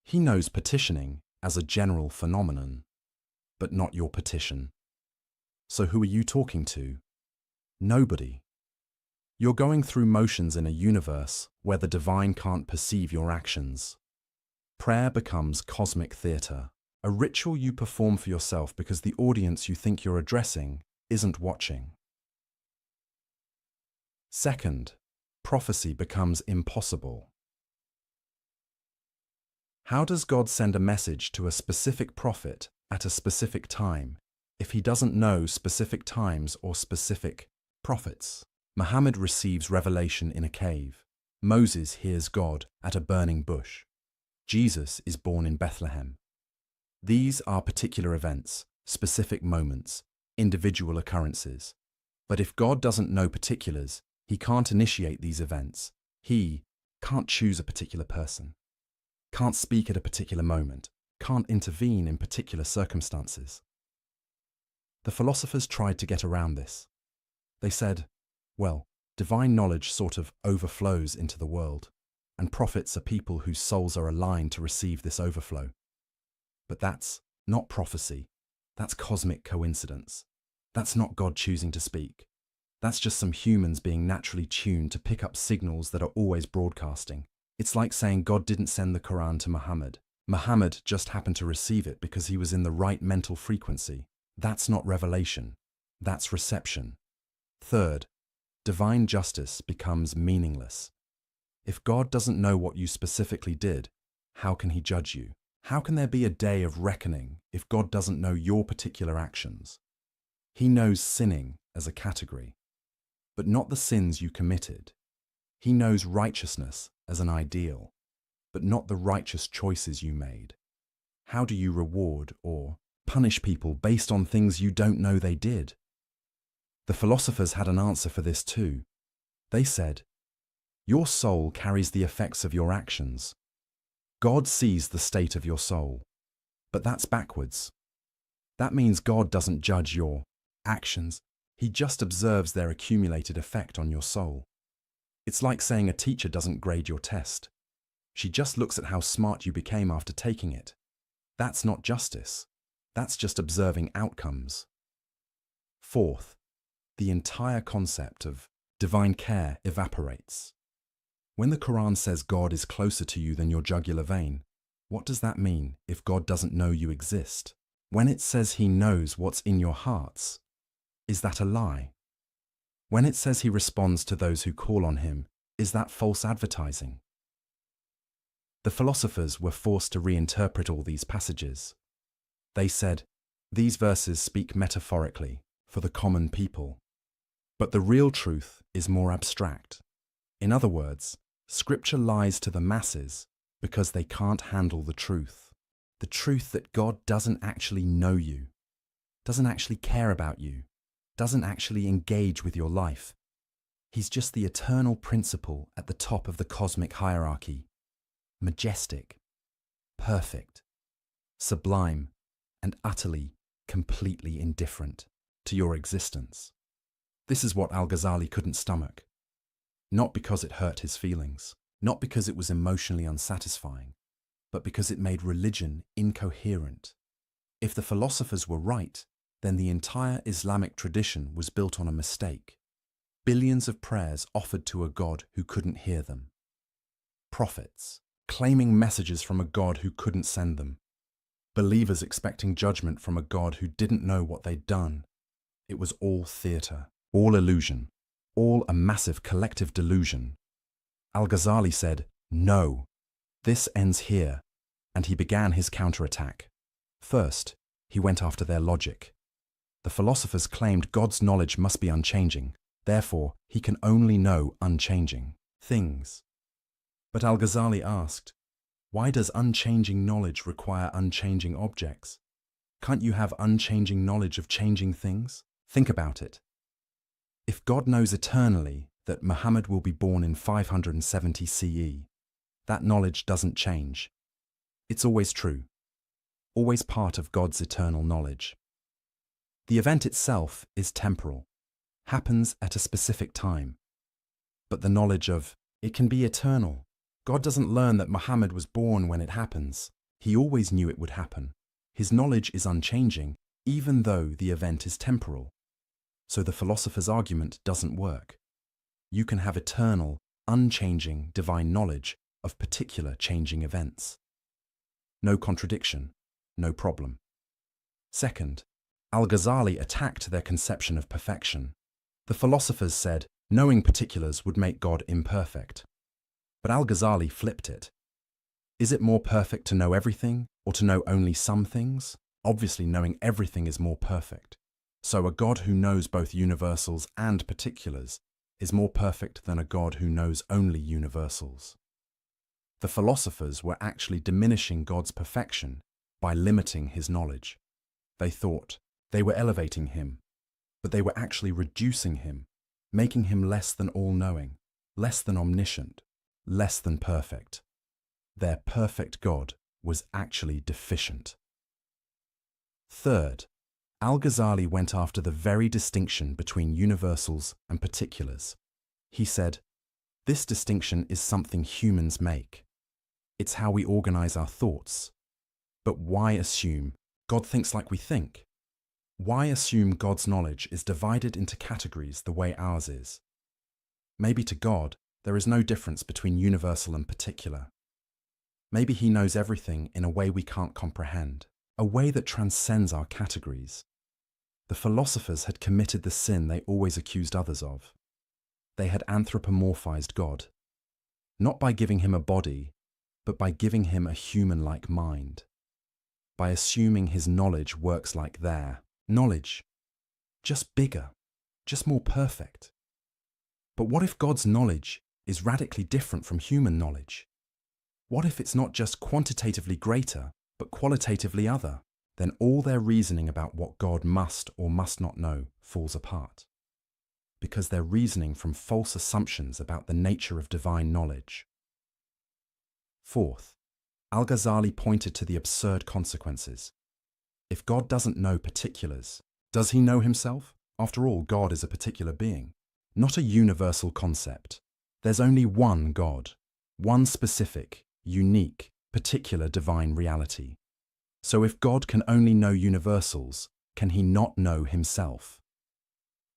He knows petitioning as a general phenomenon, but not your petition. So who are you talking to? Nobody. You're going through motions in a universe where the divine can't perceive your actions. Prayer becomes cosmic theatre, a ritual you perform for yourself because the audience you think you're addressing isn't watching. Second, prophecy becomes impossible. How does God send a message to a specific prophet at a specific time if he doesn't know specific times or specific prophets? Muhammad receives revelation in a cave. Moses hears God at a burning bush. Jesus is born in Bethlehem. These are particular events, specific moments, individual occurrences. But if God doesn't know particulars, he can't initiate these events. He can't choose a particular person, can't speak at a particular moment, can't intervene in particular circumstances. The philosophers tried to get around this. They said, well, divine knowledge sort of overflows into the world, and prophets are people whose souls are aligned to receive this overflow. But that's not prophecy. That's cosmic coincidence. That's not God choosing to speak. That's just some humans being naturally tuned to pick up signals that are always broadcasting. It's like saying God didn't send the Quran to Muhammad. Muhammad just happened to receive it because he was in the right mental frequency. That's not revelation. That's reception. Third, divine justice becomes meaningless. If God doesn't know what you specifically did, how can he judge you? How can there be a day of reckoning if God doesn't know your particular actions? He knows sinning as a category, but not the sins you committed. He knows righteousness as an ideal, but not the righteous choices you made. How do you reward or punish people based on things you don't know they did? The philosophers had an answer for this too. They said, your soul carries the effects of your actions. God sees the state of your soul, but that's backwards. That means God doesn't judge your actions. He just observes their accumulated effect on your soul. It's like saying a teacher doesn't grade your test. She just looks at how smart you became after taking it. That's not justice. That's just observing outcomes. Fourth, the entire concept of divine care evaporates. When the Quran says God is closer to you than your jugular vein, what does that mean if God doesn't know you exist? When it says he knows what's in your hearts, is that a lie? When it says he responds to those who call on him, is that false advertising? The philosophers were forced to reinterpret all these passages. They said, these verses speak metaphorically for the common people, but the real truth is more abstract. In other words, Scripture lies to the masses because they can't handle the truth that God doesn't actually know you, doesn't actually care about you, doesn't actually engage with your life. He's just the eternal principle at the top of the cosmic hierarchy, majestic, perfect, sublime, and utterly, completely indifferent to your existence. This is what Al-Ghazali couldn't stomach. Not because it hurt his feelings, not because it was emotionally unsatisfying, but because it made religion incoherent. If the philosophers were right, then the entire Islamic tradition was built on a mistake. Billions of prayers offered to a God who couldn't hear them. Prophets, claiming messages from a God who couldn't send them. Believers expecting judgment from a God who didn't know what they'd done. It was all theatre, all illusion, all a massive collective delusion. Al-Ghazali said, "No, this ends here," and he began his counterattack. First, he went after their logic. The philosophers claimed God's knowledge must be unchanging, therefore he can only know unchanging things. But Al-Ghazali asked, why does unchanging knowledge require unchanging objects? Can't you have unchanging knowledge of changing things? Think about it. If God knows eternally that Muhammad will be born in 570 CE, that knowledge doesn't change. It's always true, always part of God's eternal knowledge. The event itself is temporal, happens at a specific time. But the knowledge of it can be eternal. God doesn't learn that Muhammad was born when it happens. He always knew it would happen. His knowledge is unchanging, even though the event is temporal. So the philosopher's argument doesn't work. You can have eternal, unchanging divine knowledge of particular changing events. No contradiction, no problem. Second, Al-Ghazali attacked their conception of perfection. The philosophers said knowing particulars would make God imperfect. But Al-Ghazali flipped it. Is it more perfect to know everything or to know only some things? Obviously, knowing everything is more perfect. So a God who knows both universals and particulars is more perfect than a God who knows only universals. The philosophers were actually diminishing God's perfection by limiting his knowledge. They thought they were elevating him, but they were actually reducing him, making him less than all-knowing, less than omniscient, less than perfect. Their perfect God was actually deficient. Third, Al-Ghazali went after the very distinction between universals and particulars. He said, this distinction is something humans make. It's how we organize our thoughts. But why assume God thinks like we think? Why assume God's knowledge is divided into categories the way ours is? Maybe to God, there is no difference between universal and particular. Maybe he knows everything in a way we can't comprehend, a way that transcends our categories. The philosophers had committed the sin they always accused others of. They had anthropomorphized God, not by giving him a body, but by giving him a human-like mind, by assuming his knowledge works like their knowledge, just bigger, just more perfect. But what if God's knowledge is radically different from human knowledge? What if it's not just quantitatively greater, but qualitatively other? Then all their reasoning about what God must or must not know falls apart, because they're reasoning from false assumptions about the nature of divine knowledge. Fourth, Al-Ghazali pointed to the absurd consequences. If God doesn't know particulars, does he know himself? After all, God is a particular being, not a universal concept. There's only one God, one specific, unique, particular divine reality. So if God can only know universals, can he not know himself?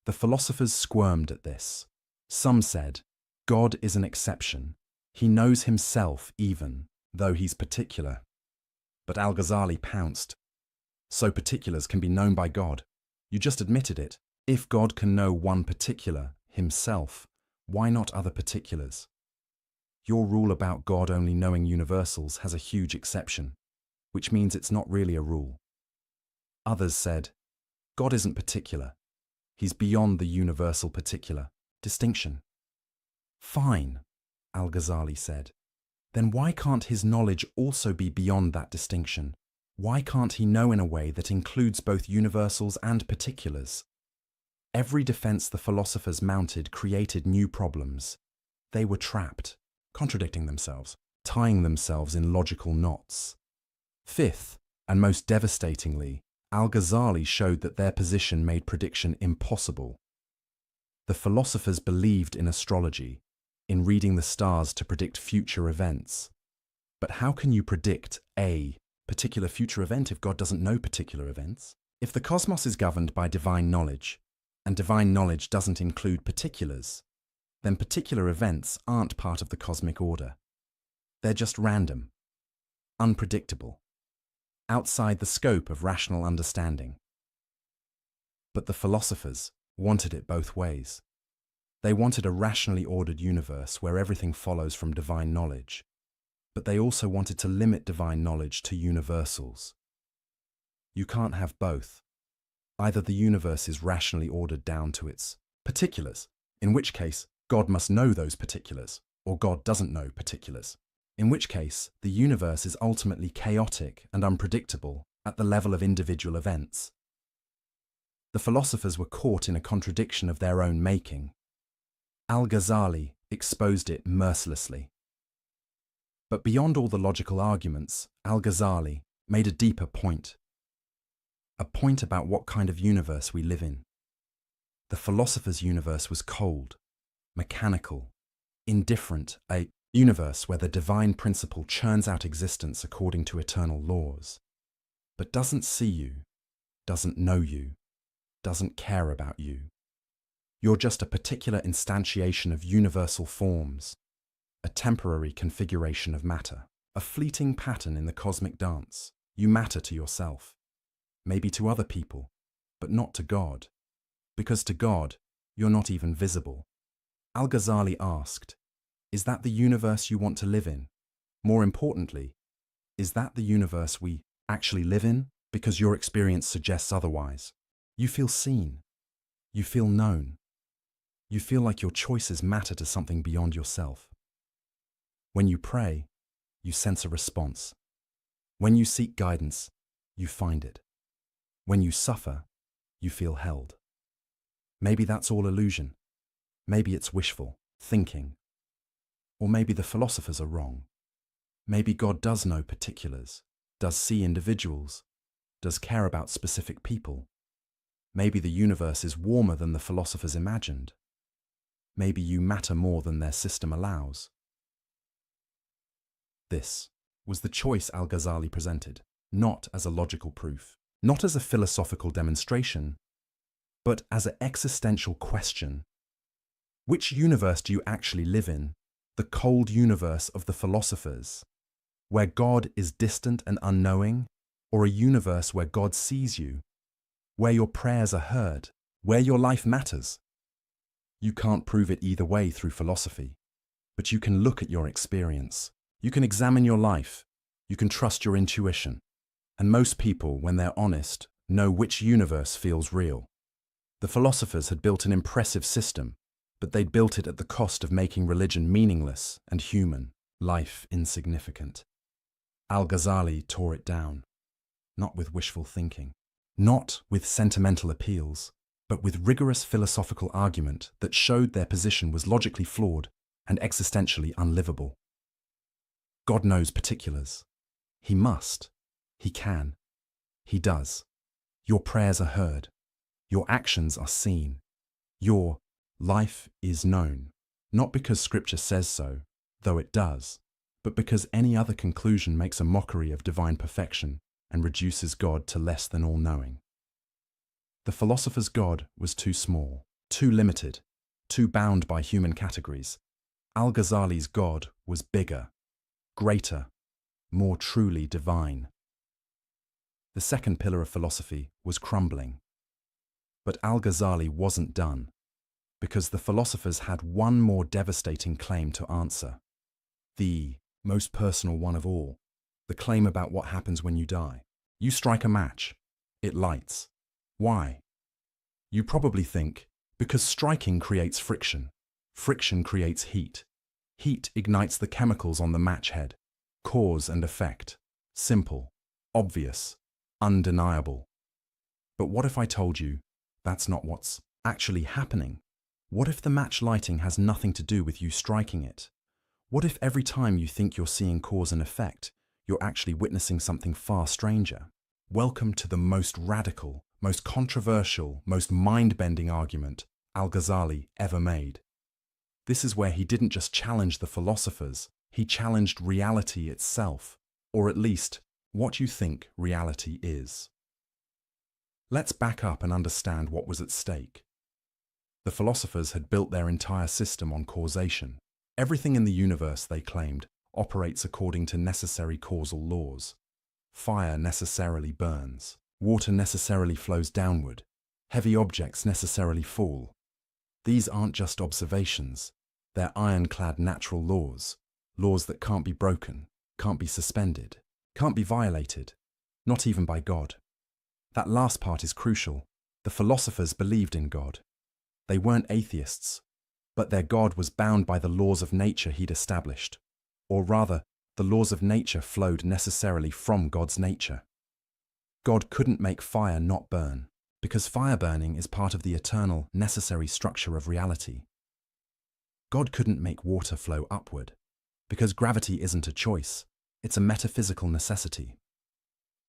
The philosophers squirmed at this. Some said, God is an exception. He knows himself even, though he's particular. But Al-Ghazali pounced. So particulars can be known by God. You just admitted it. If God can know one particular, himself, why not other particulars? Your rule about God only knowing universals has a huge exception, which means it's not really a rule. Others said, God isn't particular. He's beyond the universal particular distinction. Fine, Al-Ghazali said. Then why can't his knowledge also be beyond that distinction? Why can't he know in a way that includes both universals and particulars? Every defense the philosophers mounted created new problems. They were trapped, contradicting themselves, tying themselves in logical knots. Fifth, and most devastatingly, Al-Ghazali showed that their position made prediction impossible. The philosophers believed in astrology, in reading the stars to predict future events. But how can you predict a particular future event if God doesn't know particular events? If the cosmos is governed by divine knowledge, and divine knowledge doesn't include particulars, then particular events aren't part of the cosmic order. They're just random, unpredictable, outside the scope of rational understanding. But the philosophers wanted it both ways. They wanted a rationally ordered universe where everything follows from divine knowledge, but they also wanted to limit divine knowledge to universals. You can't have both. Either the universe is rationally ordered down to its particulars, in which case God must know those particulars, or God doesn't know particulars, in which case the universe is ultimately chaotic and unpredictable at the level of individual events. The philosophers were caught in a contradiction of their own making. Al-Ghazali exposed it mercilessly. But beyond all the logical arguments, Al-Ghazali made a deeper point. A point about what kind of universe we live in. The philosopher's universe was cold, mechanical, indifferent, a universe where the divine principle churns out existence according to eternal laws, but doesn't see you, doesn't know you, doesn't care about you. You're just a particular instantiation of universal forms, a temporary configuration of matter, a fleeting pattern in the cosmic dance. You matter to yourself, maybe to other people, but not to God, because to God, you're not even visible. Al-Ghazali asked, is that the universe you want to live in? More importantly, is that the universe we actually live in? Because your experience suggests otherwise. You feel seen. You feel known. You feel like your choices matter to something beyond yourself. When you pray, you sense a response. When you seek guidance, you find it. When you suffer, you feel held. Maybe that's all illusion. Maybe it's wishful thinking. Or maybe the philosophers are wrong. Maybe God does know particulars, does see individuals, does care about specific people. Maybe the universe is warmer than the philosophers imagined. Maybe you matter more than their system allows. This was the choice Al-Ghazali presented, not as a logical proof, not as a philosophical demonstration, but as an existential question. Which universe do you actually live in? The cold universe of the philosophers, where God is distant and unknowing, or a universe where God sees you, where your prayers are heard, where your life matters? You can't prove it either way through philosophy, but you can look at your experience. You can examine your life. You can trust your intuition. And most people, when they're honest, know which universe feels real. The philosophers had built an impressive system, but they'd built it at the cost of making religion meaningless and human, life insignificant. Al-Ghazali tore it down, not with wishful thinking, not with sentimental appeals, but with rigorous philosophical argument that showed their position was logically flawed and existentially unlivable. God knows particulars. He must. He can. He does. Your prayers are heard. Your actions are seen. Your life is known, not because Scripture says so, though it does, but because any other conclusion makes a mockery of divine perfection and reduces God to less than all-knowing. The philosopher's God was too small, too limited, too bound by human categories. Al-Ghazali's God was bigger, greater, more truly divine. The second pillar of philosophy was crumbling. But Al-Ghazali wasn't done, because the philosophers had one more devastating claim to answer. The most personal one of all, the claim about what happens when you die. You strike a match, it lights. Why? You probably think, because striking creates friction. Friction creates heat. Heat ignites the chemicals on the match head. Cause and effect. Simple, obvious, undeniable. But what if I told you that's not what's actually happening? What if the match lighting has nothing to do with you striking it? What if every time you think you're seeing cause and effect, you're actually witnessing something far stranger? Welcome to the most radical, most controversial, most mind-bending argument Al-Ghazali ever made. This is where he didn't just challenge the philosophers, he challenged reality itself, or at least what you think reality is. Let's back up and understand what was at stake. The philosophers had built their entire system on causation. Everything in the universe, they claimed, operates according to necessary causal laws. Fire necessarily burns. Water necessarily flows downward. Heavy objects necessarily fall. These aren't just observations. They're ironclad natural laws. Laws that can't be broken, can't be suspended, can't be violated, not even by God. That last part is crucial. The philosophers believed in God. They weren't atheists, but their God was bound by the laws of nature he'd established. Or rather, the laws of nature flowed necessarily from God's nature. God couldn't make fire not burn, because fire burning is part of the eternal, necessary structure of reality. God couldn't make water flow upward, because gravity isn't a choice, it's a metaphysical necessity.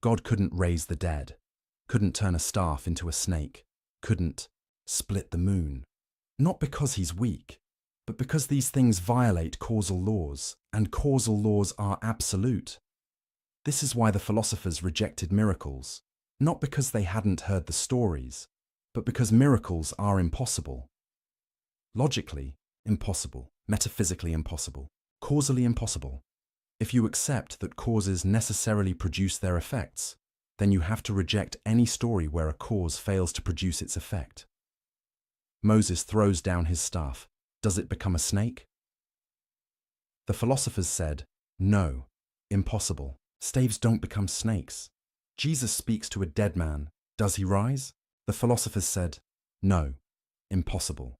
God couldn't raise the dead, couldn't turn a staff into a snake, couldn't split the moon. Not because he's weak, but because these things violate causal laws, and causal laws are absolute. This is why the philosophers rejected miracles, not because they hadn't heard the stories, but because miracles are impossible. Logically impossible, metaphysically impossible, causally impossible. If you accept that causes necessarily produce their effects, then you have to reject any story where a cause fails to produce its effect. Moses throws down his staff. Does it become a snake? The philosophers said, no, impossible. Staves don't become snakes. Jesus speaks to a dead man. Does he rise? The philosophers said, no, impossible.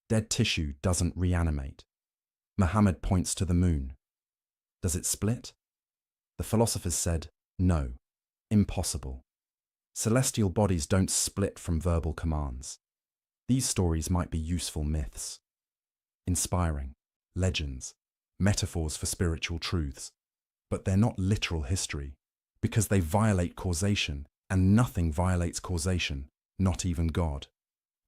Dead tissue doesn't reanimate. Muhammad points to the moon. Does it split? The philosophers said, no, impossible. Celestial bodies don't split from verbal commands. These stories might be useful myths, inspiring, legends, metaphors for spiritual truths, but they're not literal history, because they violate causation, and nothing violates causation, not even God.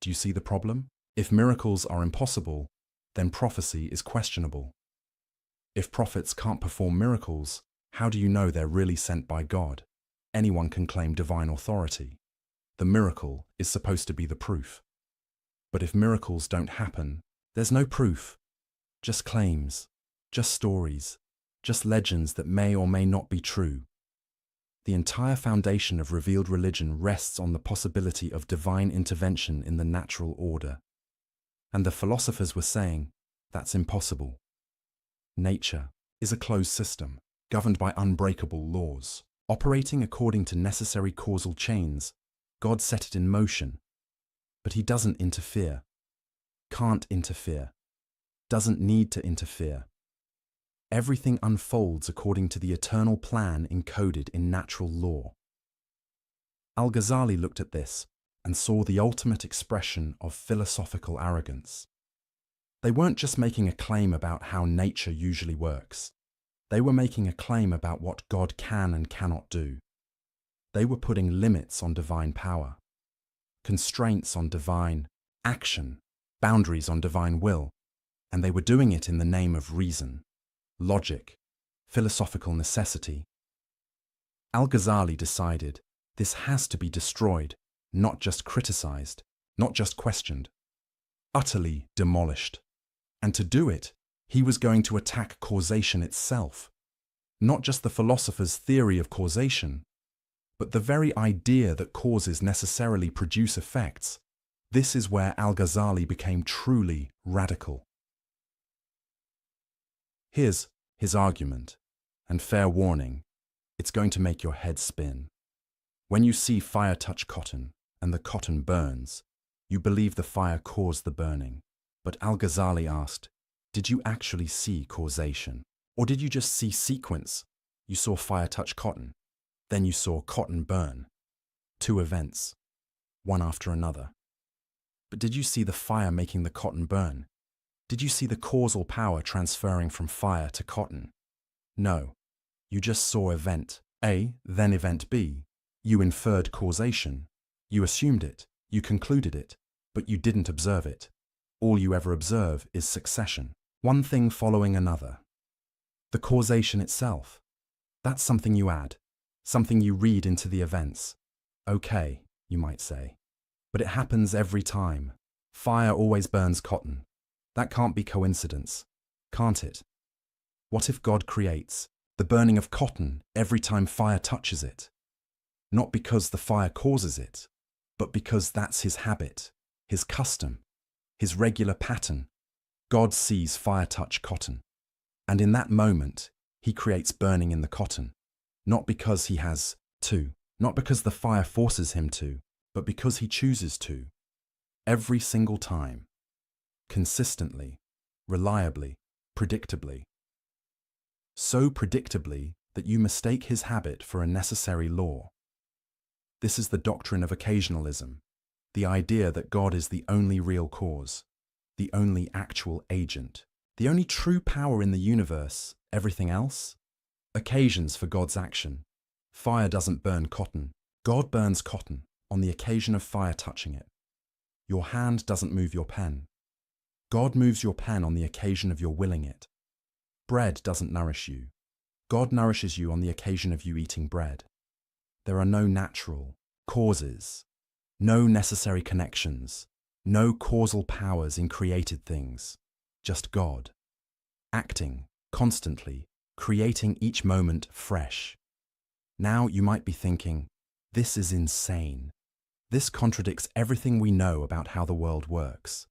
Do you see the problem? If miracles are impossible, then prophecy is questionable. If prophets can't perform miracles, how do you know they're really sent by God? Anyone can claim divine authority. The miracle is supposed to be the proof. But if miracles don't happen, there's no proof, just claims, just stories, just legends that may or may not be true. The entire foundation of revealed religion rests on the possibility of divine intervention in the natural order. And the philosophers were saying, that's impossible. Nature is a closed system, governed by unbreakable laws. Operating according to necessary causal chains, God set it in motion. But he doesn't interfere, can't interfere, doesn't need to interfere. Everything unfolds according to the eternal plan encoded in natural law. Al-Ghazali looked at this and saw the ultimate expression of philosophical arrogance. They weren't just making a claim about how nature usually works. They were making a claim about what God can and cannot do. They were putting limits on divine power, constraints on divine action, boundaries on divine will, and they were doing it in the name of reason, logic, philosophical necessity. Al-Ghazali decided this has to be destroyed, not just criticized, not just questioned, utterly demolished. And to do it, he was going to attack causation itself, not just the philosopher's theory of causation, but the very idea that causes necessarily produce effects. This is where Al-Ghazali became truly radical. Here's his argument, and fair warning, it's going to make your head spin. When you see fire touch cotton, and the cotton burns, you believe the fire caused the burning. But Al-Ghazali asked, did you actually see causation? Or did you just see sequence? You saw fire touch cotton, then you saw cotton burn. Two events, one after another. But did you see the fire making the cotton burn? Did you see the causal power transferring from fire to cotton? No, you just saw event A, then event B. You inferred causation. You assumed it. You concluded it. but you didn't observe it. All you ever observe is succession, one thing following another. The causation itself, that's something you add, something you read into the events. Okay, you might say, but it happens every time. Fire always burns cotton. That can't be coincidence, can't it? What if God creates the burning of cotton every time fire touches it? Not because the fire causes it, but because that's his habit, his custom, his regular pattern. God sees fire touch cotton, and in that moment, he creates burning in the cotton, not because he has to, not because the fire forces him to, but because he chooses to. Every single time, consistently, reliably, predictably. So predictably that you mistake his habit for a necessary law. This is the doctrine of occasionalism, the idea that God is the only real cause, the only actual agent, the only true power in the universe. Everything else? Occasions for God's action. Fire doesn't burn cotton. God burns cotton on the occasion of fire touching it. Your hand doesn't move your pen. God moves your pen on the occasion of your willing it. Bread doesn't nourish you. God nourishes you on the occasion of you eating bread. There are no natural causes, no necessary connections, no causal powers in created things, just God, acting, constantly, creating each moment fresh. Now you might be thinking, this is insane. This contradicts everything we know about how the world works.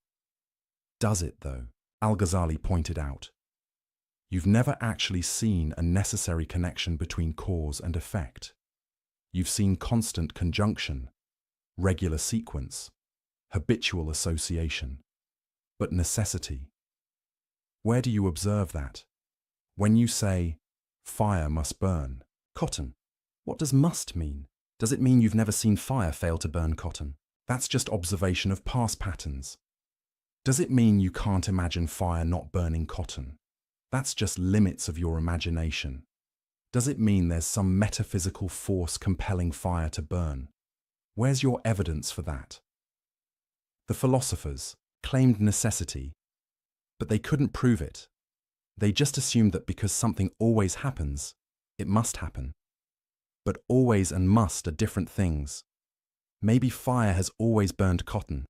Does it, though? Al-Ghazali pointed out. You've never actually seen a necessary connection between cause and effect. You've seen constant conjunction, regular sequence, habitual association. But necessity. Where do you observe that? When you say, fire must burn cotton, what does must mean? Does it mean you've never seen fire fail to burn cotton? That's just observation of past patterns. Does it mean you can't imagine fire not burning cotton? That's just limits of your imagination. Does it mean there's some metaphysical force compelling fire to burn? Where's your evidence for that? The philosophers claimed necessity, but they couldn't prove it. They just assumed that because something always happens, it must happen. But always and must are different things. Maybe fire has always burned cotton,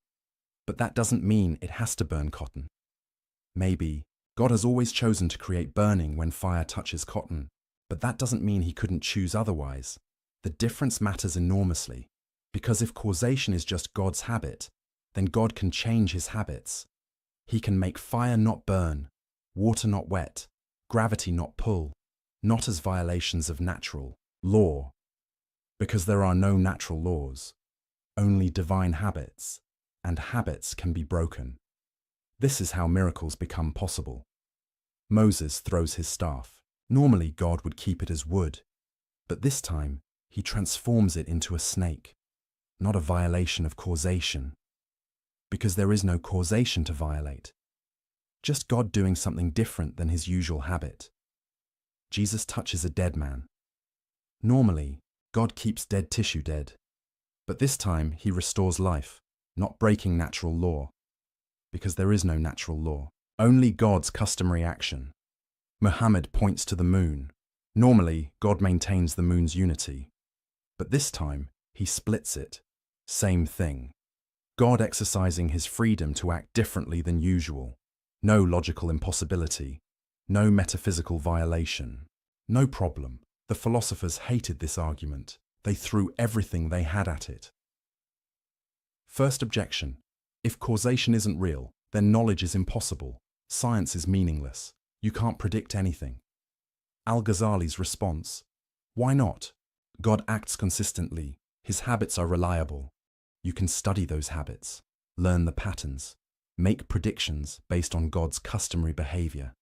but that doesn't mean it has to burn cotton. Maybe God has always chosen to create burning when fire touches cotton, but that doesn't mean he couldn't choose otherwise. The difference matters enormously, because if causation is just God's habit, then God can change his habits. He can make fire not burn, water not wet, gravity not pull, not as violations of natural law, because there are no natural laws, only divine habits, and habits can be broken. This is how miracles become possible. Moses throws his staff. Normally God would keep it as wood, but this time he transforms it into a snake, not a violation of causation, because there is no causation to violate, just God doing something different than his usual habit. Jesus touches a dead man. Normally, God keeps dead tissue dead, but this time he restores life, not breaking natural law, because there is no natural law, only God's customary action. Muhammad points to the moon. Normally, God maintains the moon's unity, but this time he splits it. Same thing. God exercising his freedom to act differently than usual. No logical impossibility, no metaphysical violation, no problem. The philosophers hated this argument. They threw everything they had at it. First objection. If causation isn't real, then knowledge is impossible. Science is meaningless. You can't predict anything. Al-Ghazali's response. Why not? God acts consistently. His habits are reliable. You can study those habits, learn the patterns, make predictions based on God's customary behavior.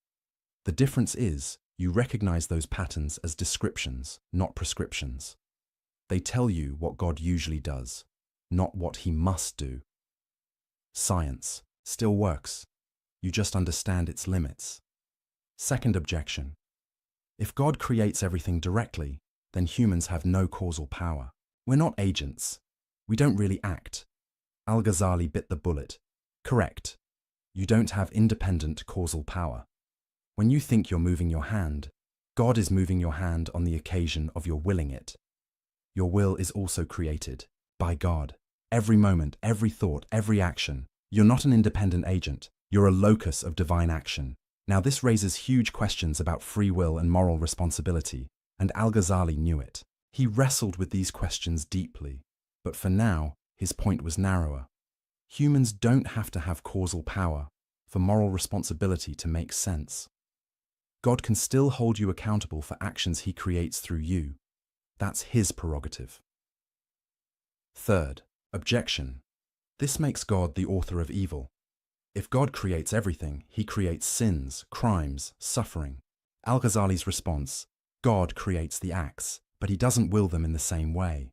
The difference is, you recognize those patterns as descriptions, not prescriptions. They tell you what God usually does, not what he must do. Science still works. You just understand its limits. Second objection. If God creates everything directly, then humans have no causal power. We're not agents. We don't really act. Al-Ghazali bit the bullet. Correct. You don't have independent causal power. When you think you're moving your hand, God is moving your hand on the occasion of your willing it. Your will is also created by God. Every moment, every thought, every action. You're not an independent agent. You're a locus of divine action. Now this raises huge questions about free will and moral responsibility, and Al-Ghazali knew it. He wrestled with these questions deeply, but for now, his point was narrower. Humans don't have to have causal power for moral responsibility to make sense. God can still hold you accountable for actions he creates through you. That's his prerogative. Third, objection. This makes God the author of evil. If God creates everything, he creates sins, crimes, suffering. Al-Ghazali's response: God creates the acts, but he doesn't will them in the same way.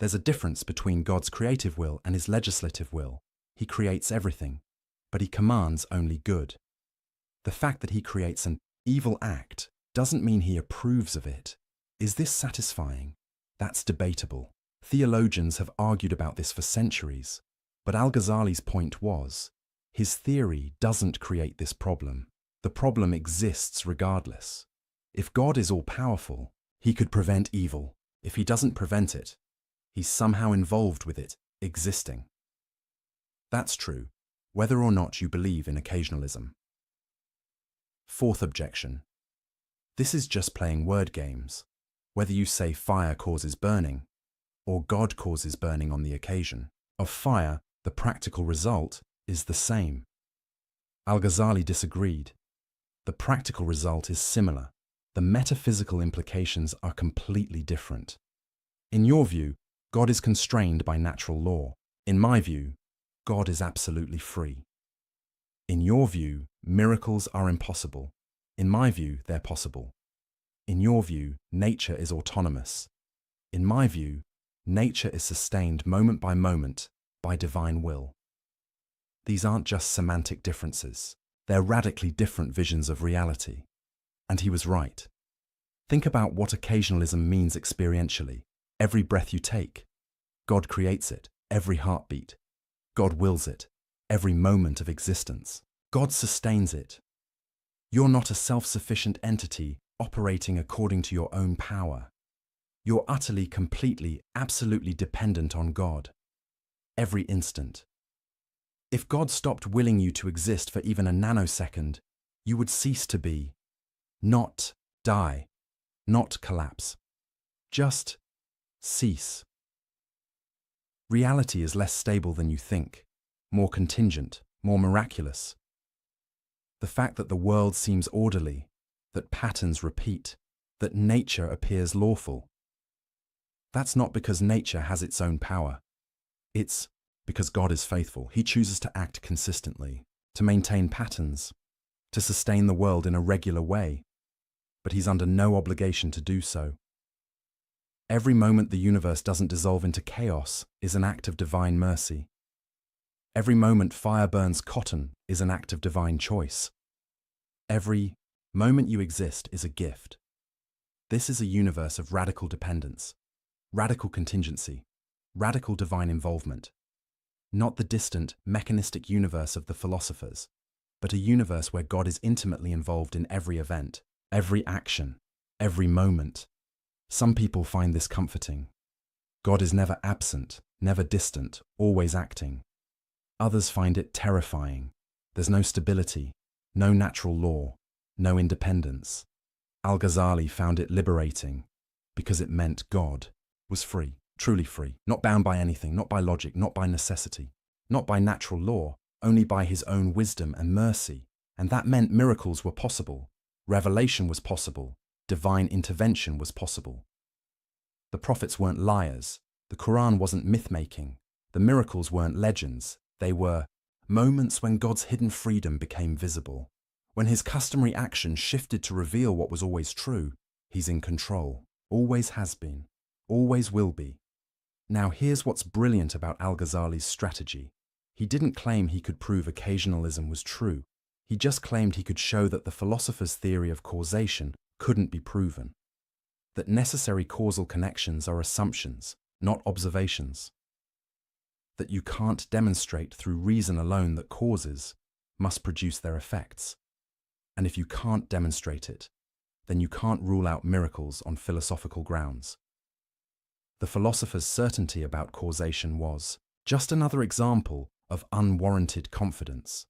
There's a difference between God's creative will and his legislative will. He creates everything, but he commands only good. The fact that he creates an evil act doesn't mean he approves of it. Is this satisfying? That's debatable. Theologians have argued about this for centuries, but Al-Ghazali's point was, his theory doesn't create this problem. The problem exists regardless. If God is all-powerful, he could prevent evil. If he doesn't prevent it, he's somehow involved with it existing. That's true, whether or not you believe in occasionalism. Fourth objection. This is just playing word games. Whether you say fire causes burning, or God causes burning on the occasion of fire, the practical result is the same. Al-Ghazali disagreed. The practical result is similar. The metaphysical implications are completely different. In your view, God is constrained by natural law. In my view, God is absolutely free. In your view, miracles are impossible. In my view, they're possible. In your view, nature is autonomous. In my view, nature is sustained moment by divine will. These aren't just semantic differences. They're radically different visions of reality. And he was right. Think about what occasionalism means experientially. Every breath you take, God creates it. Every heartbeat, God wills it. Every moment of existence, God sustains it. You're not a self-sufficient entity operating according to your own power. You're utterly, completely, absolutely dependent on God. Every instant. If God stopped willing you to exist for even a nanosecond, you would cease to be. Not die. Not collapse. Just cease. Reality is less stable than you think, more contingent, more miraculous. The fact that the world seems orderly, that patterns repeat, that nature appears lawful. That's not because nature has its own power. It's because God is faithful. He chooses to act consistently, to maintain patterns, to sustain the world in a regular way, but he's under no obligation to do so. Every moment the universe doesn't dissolve into chaos is an act of divine mercy. Every moment fire burns cotton is an act of divine choice. Every moment you exist is a gift. This is a universe of radical dependence, radical contingency, radical divine involvement. Not the distant, mechanistic universe of the philosophers, but a universe where God is intimately involved in every event, every action, every moment. Some people find this comforting. God is never absent, never distant, always acting. Others find it terrifying. There's no stability, no natural law, no independence. Al-Ghazali found it liberating because it meant God was free, truly free, not bound by anything, not by logic, not by necessity, not by natural law, only by his own wisdom and mercy. And that meant miracles were possible, revelation was possible, divine intervention was possible. The prophets weren't liars, the Quran wasn't myth-making, the miracles weren't legends, they were moments when God's hidden freedom became visible. When his customary action shifted to reveal what was always true, he's in control, always has been, always will be. Now here's what's brilliant about Al-Ghazali's strategy. He didn't claim he could prove occasionalism was true. He just claimed he could show that the philosopher's theory of causation couldn't be proven. That necessary causal connections are assumptions, not observations. that you can't demonstrate through reason alone that causes must produce their effects. And if you can't demonstrate it, then you can't rule out miracles on philosophical grounds. The philosophers' certainty about causation was just another example of unwarranted confidence.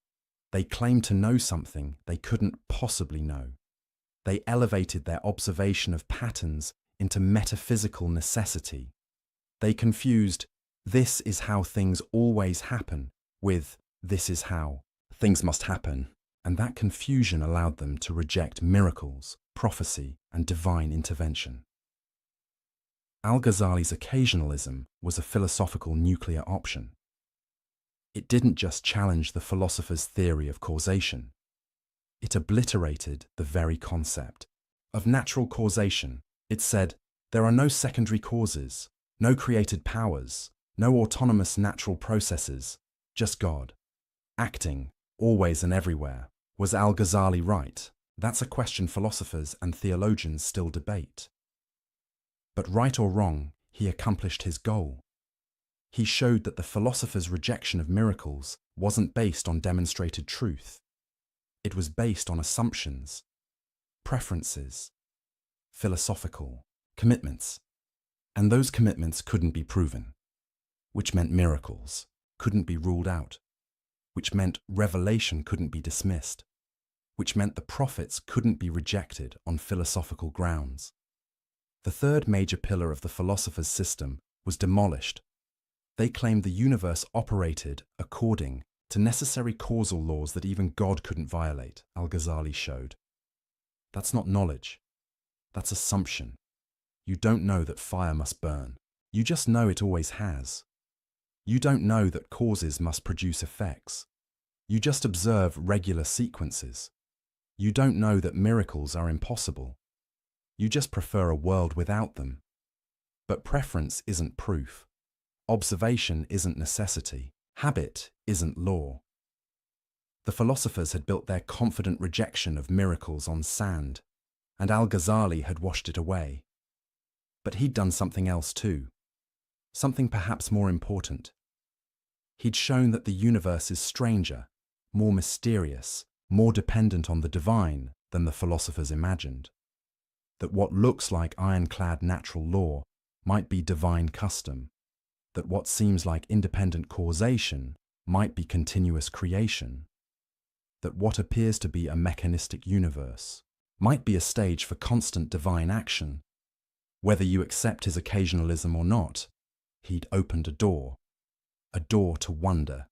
They claimed to know something they couldn't possibly know. They elevated their observation of patterns into metaphysical necessity. They confused "this is how things always happen" with "this is how things must happen," and that confusion allowed them to reject miracles, prophecy, and divine intervention. Al-Ghazali's occasionalism was a philosophical nuclear option. It didn't just challenge the philosopher's theory of causation. It obliterated the very concept of natural causation. It said, there are no secondary causes, no created powers, no autonomous natural processes, just God, acting, always and everywhere. Was Al-Ghazali right? That's a question philosophers and theologians still debate. But right or wrong, he accomplished his goal. He showed that the philosopher's rejection of miracles wasn't based on demonstrated truth. It was based on assumptions, preferences, philosophical commitments. And those commitments couldn't be proven, which meant miracles couldn't be ruled out, which meant revelation couldn't be dismissed, which meant the prophets couldn't be rejected on philosophical grounds. The third major pillar of the philosopher's system was demolished. They claimed the universe operated according to necessary causal laws that even God couldn't violate, Al-Ghazali showed. That's not knowledge. That's assumption. You don't know that fire must burn. You just know it always has. You don't know that causes must produce effects. You just observe regular sequences. You don't know that miracles are impossible. You just prefer a world without them. But preference isn't proof. Observation isn't necessity. Habit isn't law. The philosophers had built their confident rejection of miracles on sand, and Al-Ghazali had washed it away. But he'd done something else too. Something perhaps more important. He'd shown that the universe is stranger, more mysterious, more dependent on the divine than the philosophers imagined. That what looks like ironclad natural law might be divine custom. That what seems like independent causation might be continuous creation. That what appears to be a mechanistic universe might be a stage for constant divine action. Whether you accept his occasionalism or not, he'd opened a door to wonder,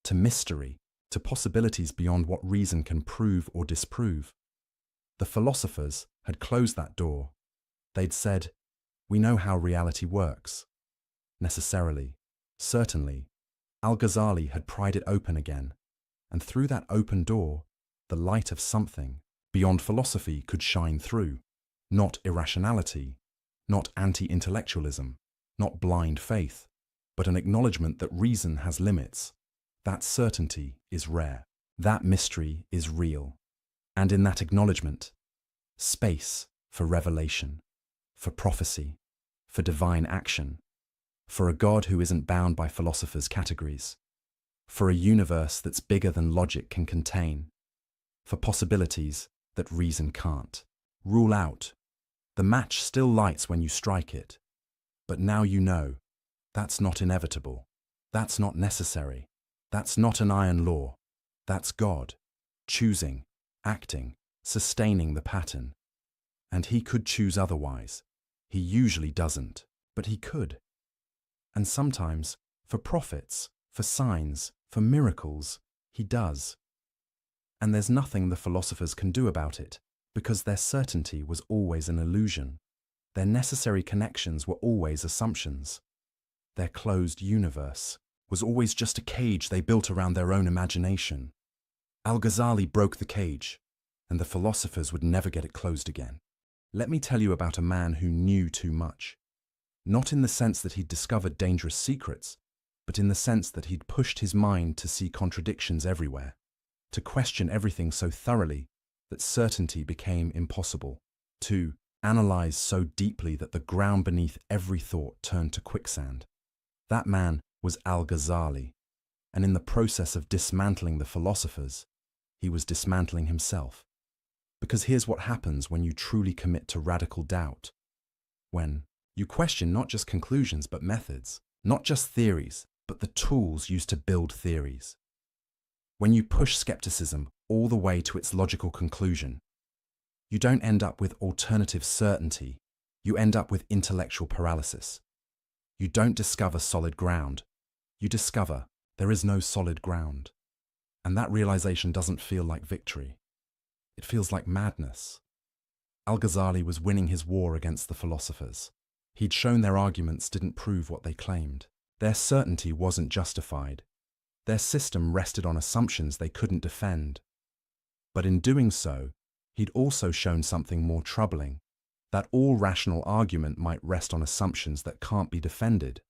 to mystery, to possibilities beyond what reason can prove or disprove. The philosophers had closed that door. They'd said, we know how reality works. Necessarily, certainly, Al-Ghazali had pried it open again, and through that open door, the light of something beyond philosophy could shine through. Not irrationality, not anti-intellectualism, not blind faith, but an acknowledgement that reason has limits. That certainty is rare. That mystery is real. And in that acknowledgement, space for revelation, for prophecy, for divine action, for a God who isn't bound by philosophers' categories, for a universe that's bigger than logic can contain, for possibilities that reason can't rule out. The match still lights when you strike it, but now you know that's not inevitable, that's not necessary, that's not an iron law, that's God, choosing, acting, sustaining the pattern. And he could choose otherwise. He usually doesn't, but he could. And sometimes, for prophets, for signs, for miracles, he does. And there's nothing the philosophers can do about it, because their certainty was always an illusion. Their necessary connections were always assumptions. Their closed universe was always just a cage they built around their own imagination. Al-Ghazali broke the cage, and the philosophers would never get it closed again. Let me tell you about a man who knew too much. Not in the sense that he'd discovered dangerous secrets, but in the sense that he'd pushed his mind to see contradictions everywhere, to question everything so thoroughly that certainty became impossible, to analyze so deeply that the ground beneath every thought turned to quicksand. That man was Al-Ghazali, and in the process of dismantling the philosophers, he was dismantling himself. Because here's what happens when you truly commit to radical doubt. When you question not just conclusions but methods, not just theories, but the tools used to build theories. When you push skepticism all the way to its logical conclusion, you don't end up with alternative certainty, you end up with intellectual paralysis. You don't discover solid ground, you discover there is no solid ground. And that realization doesn't feel like victory. It feels like madness. Al-Ghazali was winning his war against the philosophers. He'd shown their arguments didn't prove what they claimed. Their certainty wasn't justified. Their system rested on assumptions they couldn't defend. But in doing so, he'd also shown something more troubling, that all rational argument might rest on assumptions that can't be defended.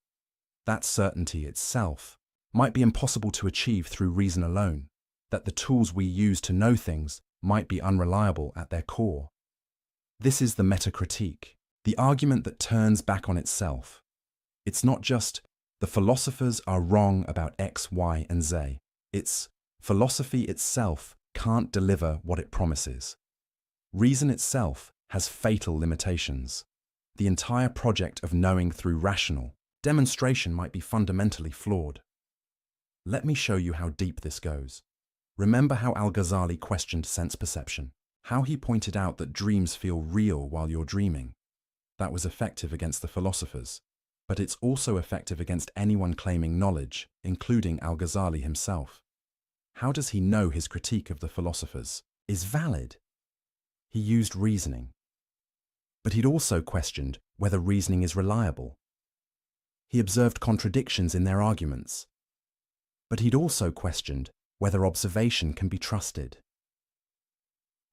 That certainty itself might be impossible to achieve through reason alone, that the tools we use to know things might be unreliable at their core. This is the metacritique, the argument that turns back on itself. It's not just, the philosophers are wrong about X, Y, and Z. It's, philosophy itself can't deliver what it promises. Reason itself has fatal limitations. The entire project of knowing through rational demonstration might be fundamentally flawed. Let me show you how deep this goes. Remember how Al-Ghazali questioned sense perception, how he pointed out that dreams feel real while you're dreaming. That was effective against the philosophers, but it's also effective against anyone claiming knowledge, including Al-Ghazali himself. How does he know his critique of the philosophers is valid? He used reasoning. But he'd also questioned whether reasoning is reliable. He observed contradictions in their arguments. But he'd also questioned whether observation can be trusted.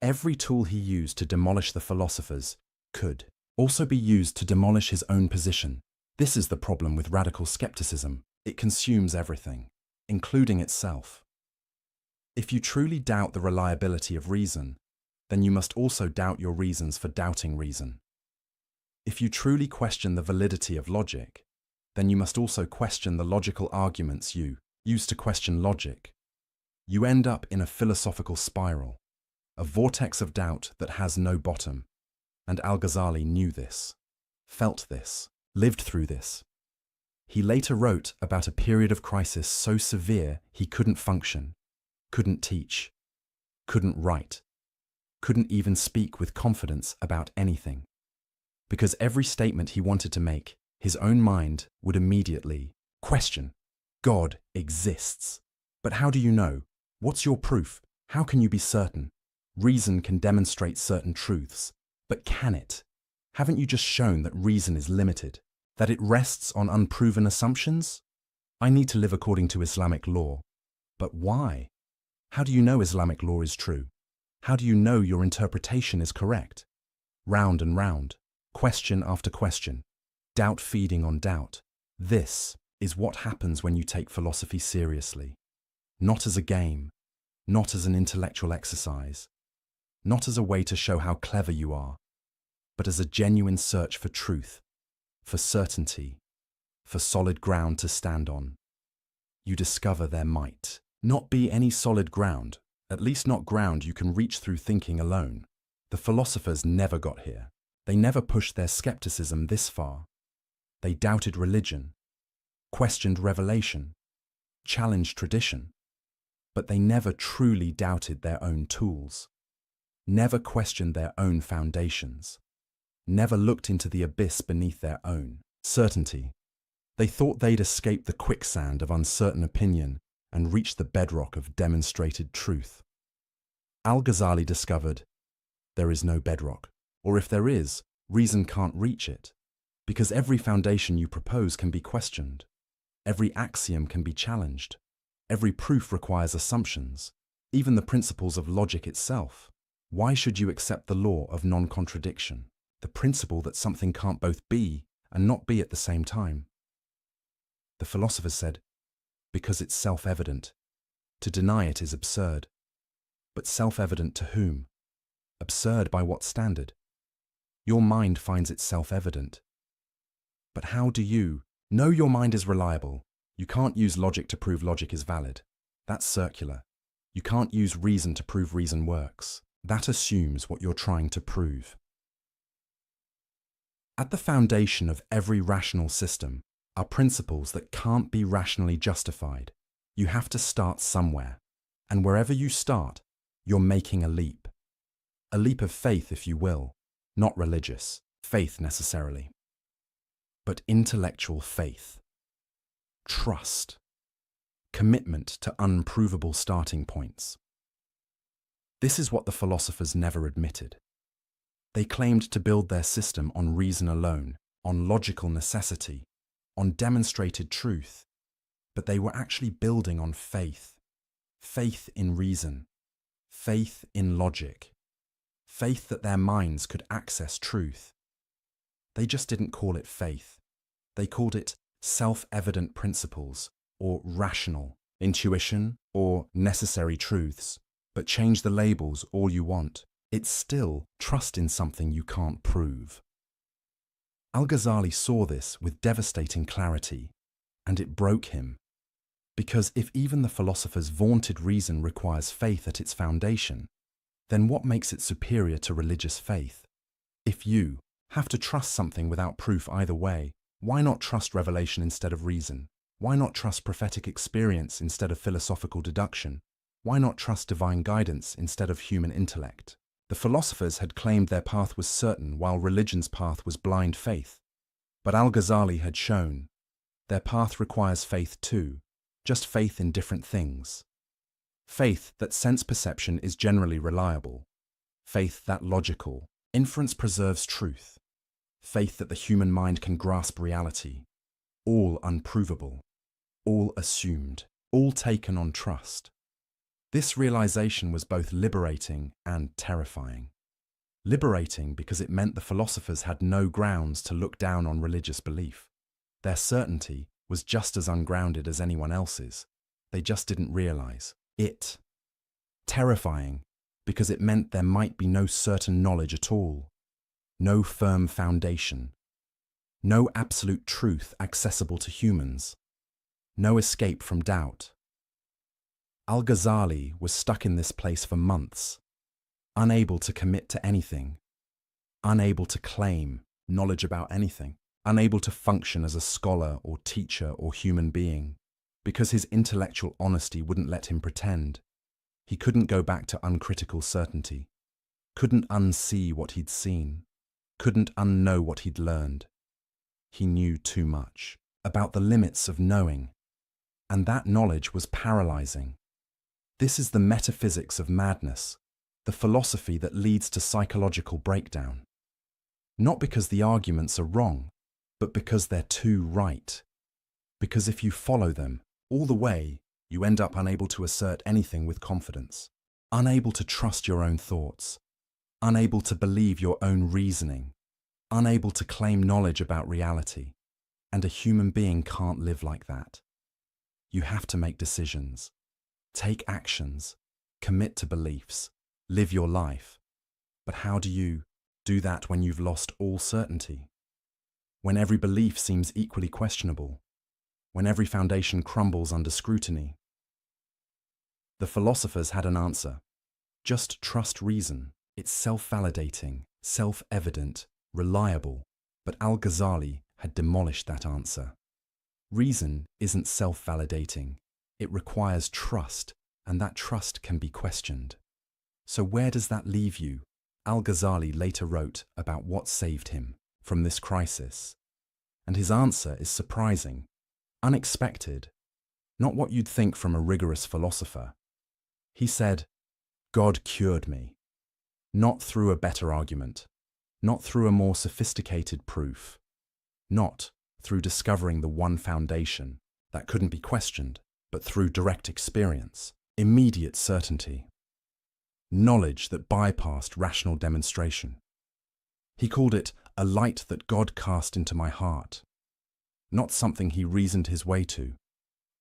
Every tool he used to demolish the philosophers could also be used to demolish his own position. This is the problem with radical skepticism. It consumes everything, including itself. If you truly doubt the reliability of reason, then you must also doubt your reasons for doubting reason. If you truly question the validity of logic, then you must also question the logical arguments you use to question logic. You end up in a philosophical spiral, a vortex of doubt that has no bottom. And Al-Ghazali knew this, felt this, lived through this. He later wrote about a period of crisis so severe he couldn't function, couldn't teach, couldn't write, couldn't even speak with confidence about anything. Because every statement he wanted to make, his own mind would immediately question. God exists. But how do you know? What's your proof? How can you be certain? Reason can demonstrate certain truths, but can it? Haven't you just shown that reason is limited? That it rests on unproven assumptions? I need to live according to Islamic law. But why? How do you know Islamic law is true? How do you know your interpretation is correct? Round and round, question after question, doubt feeding on doubt. This is what happens when you take philosophy seriously. Not as a game, not as an intellectual exercise, not as a way to show how clever you are, but as a genuine search for truth, for certainty, for solid ground to stand on. You discover there might not be any solid ground, at least not ground you can reach through thinking alone. The philosophers never got here. They never pushed their skepticism this far. They doubted religion, questioned revelation, challenged tradition, but they never truly doubted their own tools, never questioned their own foundations, never looked into the abyss beneath their own certainty. They thought they'd escaped the quicksand of uncertain opinion and reached the bedrock of demonstrated truth. Al-Ghazali discovered there is no bedrock, or if there is, reason can't reach it, because every foundation you propose can be questioned, every axiom can be challenged, every proof requires assumptions, even the principles of logic itself. Why should you accept the law of non-contradiction, the principle that something can't both be and not be at the same time? The philosophers said, because it's self-evident. To deny it is absurd. But self-evident to whom? Absurd by what standard? Your mind finds it self-evident. But how do you know your mind is reliable? You can't use logic to prove logic is valid. That's circular. You can't use reason to prove reason works. That assumes what you're trying to prove. At the foundation of every rational system are principles that can't be rationally justified. You have to start somewhere. And wherever you start, you're making a leap. A leap of faith, if you will, not religious faith necessarily, but intellectual faith. Trust. Commitment to unprovable starting points. This is what the philosophers never admitted. They claimed to build their system on reason alone, on logical necessity, on demonstrated truth, but they were actually building on faith. Faith in reason, faith in logic, faith that their minds could access truth. They just didn't call it faith. They called it self-evident principles, or rational, intuition, or necessary truths. But change the labels all you want. It's still trust in something you can't prove. Al-Ghazali saw this with devastating clarity, and it broke him. Because if even the philosophers' vaunted reason requires faith at its foundation, then what makes it superior to religious faith? If you have to trust something without proof either way, why not trust revelation instead of reason? Why not trust prophetic experience instead of philosophical deduction? Why not trust divine guidance instead of human intellect? The philosophers had claimed their path was certain while religion's path was blind faith. But Al-Ghazali had shown their path requires faith too, just faith in different things. Faith that sense perception is generally reliable. Faith that logical inference preserves truth. Faith that the human mind can grasp reality. All unprovable, all assumed, all taken on trust. This realization was both liberating and terrifying. Liberating because it meant the philosophers had no grounds to look down on religious belief. Their certainty was just as ungrounded as anyone else's. They just didn't realize it. Terrifying because it meant there might be no certain knowledge at all, no firm foundation, no absolute truth accessible to humans, no escape from doubt. Al-Ghazali was stuck in this place for months, unable to commit to anything, unable to claim knowledge about anything, unable to function as a scholar or teacher or human being, because his intellectual honesty wouldn't let him pretend. He couldn't go back to uncritical certainty, couldn't unsee what he'd seen, couldn't unknow what he'd learned. He knew too much about the limits of knowing, and that knowledge was paralyzing. This is the metaphysics of madness, the philosophy that leads to psychological breakdown. Not because the arguments are wrong, but because they're too right. Because if you follow them all the way, you end up unable to assert anything with confidence, unable to trust your own thoughts, unable to believe your own reasoning, unable to claim knowledge about reality. And a human being can't live like that. You have to make decisions, take actions, commit to beliefs, live your life. But how do you do that when you've lost all certainty? When every belief seems equally questionable? When every foundation crumbles under scrutiny? The philosophers had an answer. Just trust reason. It's self-validating, self-evident, reliable. But Al-Ghazali had demolished that answer. Reason isn't self-validating. It requires trust, and that trust can be questioned. So where does that leave you? Al-Ghazali later wrote about what saved him from this crisis. And his answer is surprising, unexpected, not what you'd think from a rigorous philosopher. He said, God cured me, not through a better argument, not through a more sophisticated proof, not through discovering the one foundation that couldn't be questioned, but through direct experience, immediate certainty, knowledge that bypassed rational demonstration. He called it a light that God cast into my heart, not something he reasoned his way to,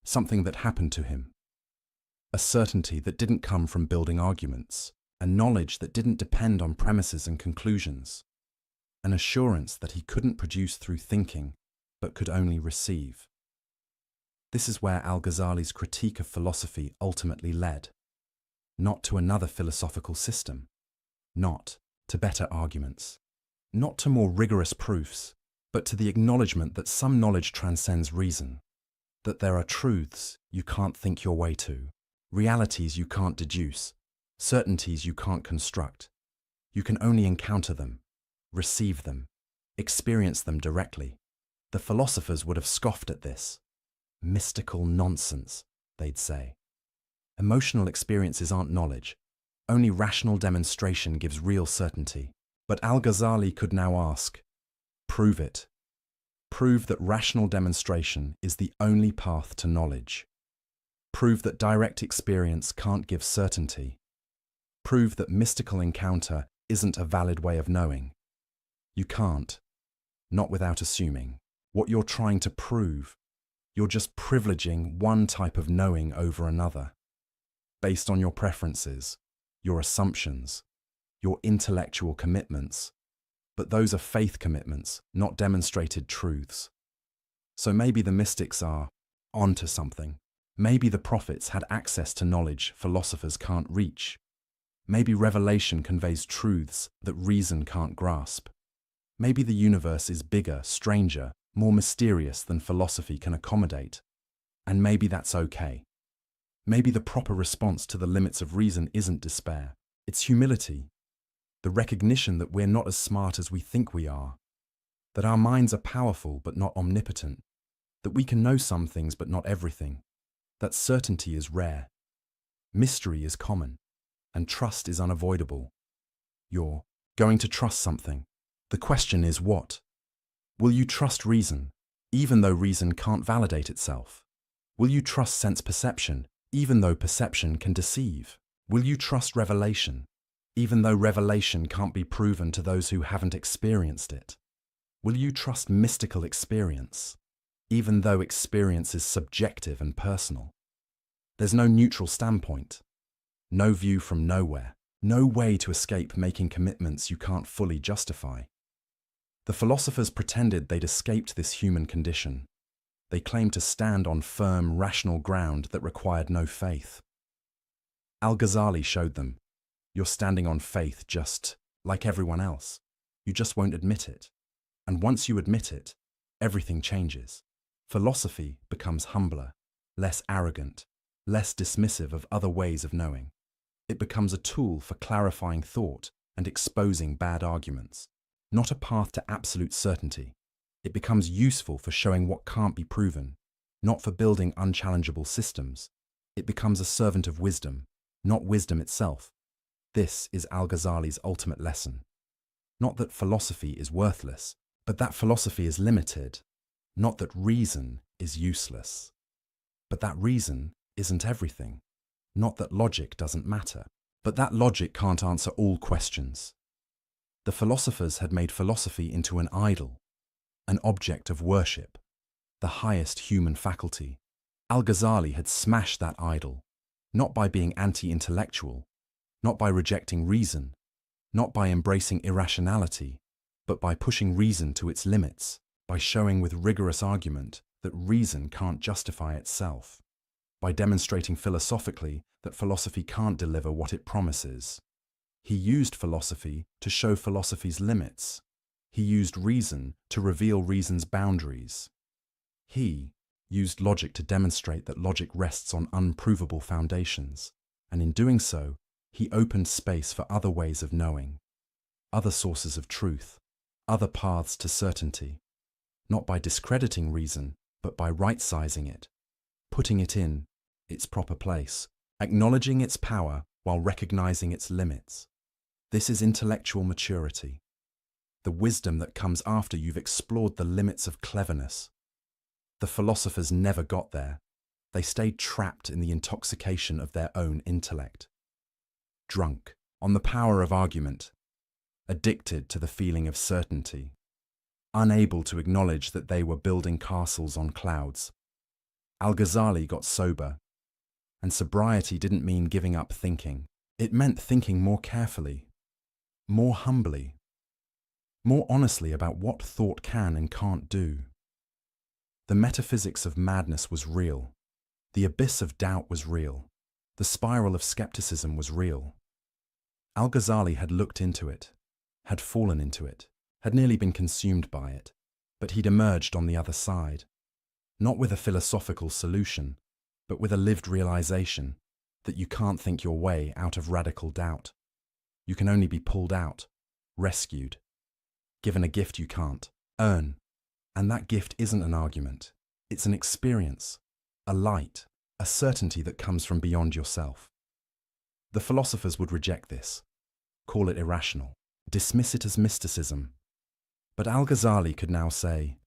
something that happened to him, a certainty that didn't come from building arguments, a knowledge that didn't depend on premises and conclusions, an assurance that he couldn't produce through thinking, but could only receive. This is where Al-Ghazali's critique of philosophy ultimately led. Not to another philosophical system, not to better arguments, not to more rigorous proofs, but to the acknowledgement that some knowledge transcends reason, that there are truths you can't think your way to, realities you can't deduce, certainties you can't construct. You can only encounter them, receive them, experience them directly. The philosophers would have scoffed at this. Mystical nonsense, they'd say. Emotional experiences aren't knowledge. Only rational demonstration gives real certainty. But Al-Ghazali could now ask, prove it. Prove that rational demonstration is the only path to knowledge. Prove that direct experience can't give certainty. Prove that mystical encounter isn't a valid way of knowing. You can't, not without assuming. What you're trying to prove, you're just privileging one type of knowing over another, based on your preferences, your assumptions, your intellectual commitments. But those are faith commitments, not demonstrated truths. So maybe the mystics are onto something. Maybe the prophets had access to knowledge philosophers can't reach. Maybe revelation conveys truths that reason can't grasp. Maybe the universe is bigger, stranger, more mysterious than philosophy can accommodate. And maybe that's okay. Maybe the proper response to the limits of reason isn't despair. It's humility. The recognition that we're not as smart as we think we are. That our minds are powerful but not omnipotent. That we can know some things but not everything. That certainty is rare. Mystery is common. And trust is unavoidable. You're going to trust something. The question is what? Will you trust reason, even though reason can't validate itself? Will you trust sense perception, even though perception can deceive? Will you trust revelation, even though revelation can't be proven to those who haven't experienced it? Will you trust mystical experience, even though experience is subjective and personal? There's no neutral standpoint, no view from nowhere, no way to escape making commitments you can't fully justify. The philosophers pretended they'd escaped this human condition. They claimed to stand on firm, rational ground that required no faith. Al-Ghazali showed them, you're standing on faith just like everyone else. You just won't admit it. And once you admit it, everything changes. Philosophy becomes humbler, less arrogant, less dismissive of other ways of knowing. It becomes a tool for clarifying thought and exposing bad arguments. Not a path to absolute certainty. It becomes useful for showing what can't be proven, not for building unchallengeable systems. It becomes a servant of wisdom, not wisdom itself. This is Al-Ghazali's ultimate lesson. Not that philosophy is worthless, but that philosophy is limited. Not that reason is useless, but that reason isn't everything. Not that logic doesn't matter, but that logic can't answer all questions. The philosophers had made philosophy into an idol, an object of worship, the highest human faculty. Al-Ghazali had smashed that idol, not by being anti-intellectual, not by rejecting reason, not by embracing irrationality, but by pushing reason to its limits, by showing with rigorous argument that reason can't justify itself, by demonstrating philosophically that philosophy can't deliver what it promises. He used philosophy to show philosophy's limits. He used reason to reveal reason's boundaries. He used logic to demonstrate that logic rests on unprovable foundations, and in doing so, he opened space for other ways of knowing, other sources of truth, other paths to certainty, not by discrediting reason, but by right-sizing it, putting it in its proper place, acknowledging its power while recognizing its limits. This is intellectual maturity, the wisdom that comes after you've explored the limits of cleverness. The philosophers never got there. They stayed trapped in the intoxication of their own intellect, drunk on the power of argument, addicted to the feeling of certainty, unable to acknowledge that they were building castles on clouds. Al-Ghazali got sober, and sobriety didn't mean giving up thinking. It meant thinking more carefully, more humbly, more honestly about what thought can and can't do. The metaphysics of madness was real. The abyss of doubt was real. The spiral of skepticism was real. Al-Ghazali had looked into it, had fallen into it, had nearly been consumed by it, but he'd emerged on the other side, not with a philosophical solution, but with a lived realization that you can't think your way out of radical doubt. You can only be pulled out, rescued, given a gift you can't earn. And that gift isn't an argument. It's an experience, a light, a certainty that comes from beyond yourself. The philosophers would reject this, call it irrational, dismiss it as mysticism. But Al-Ghazali could now say,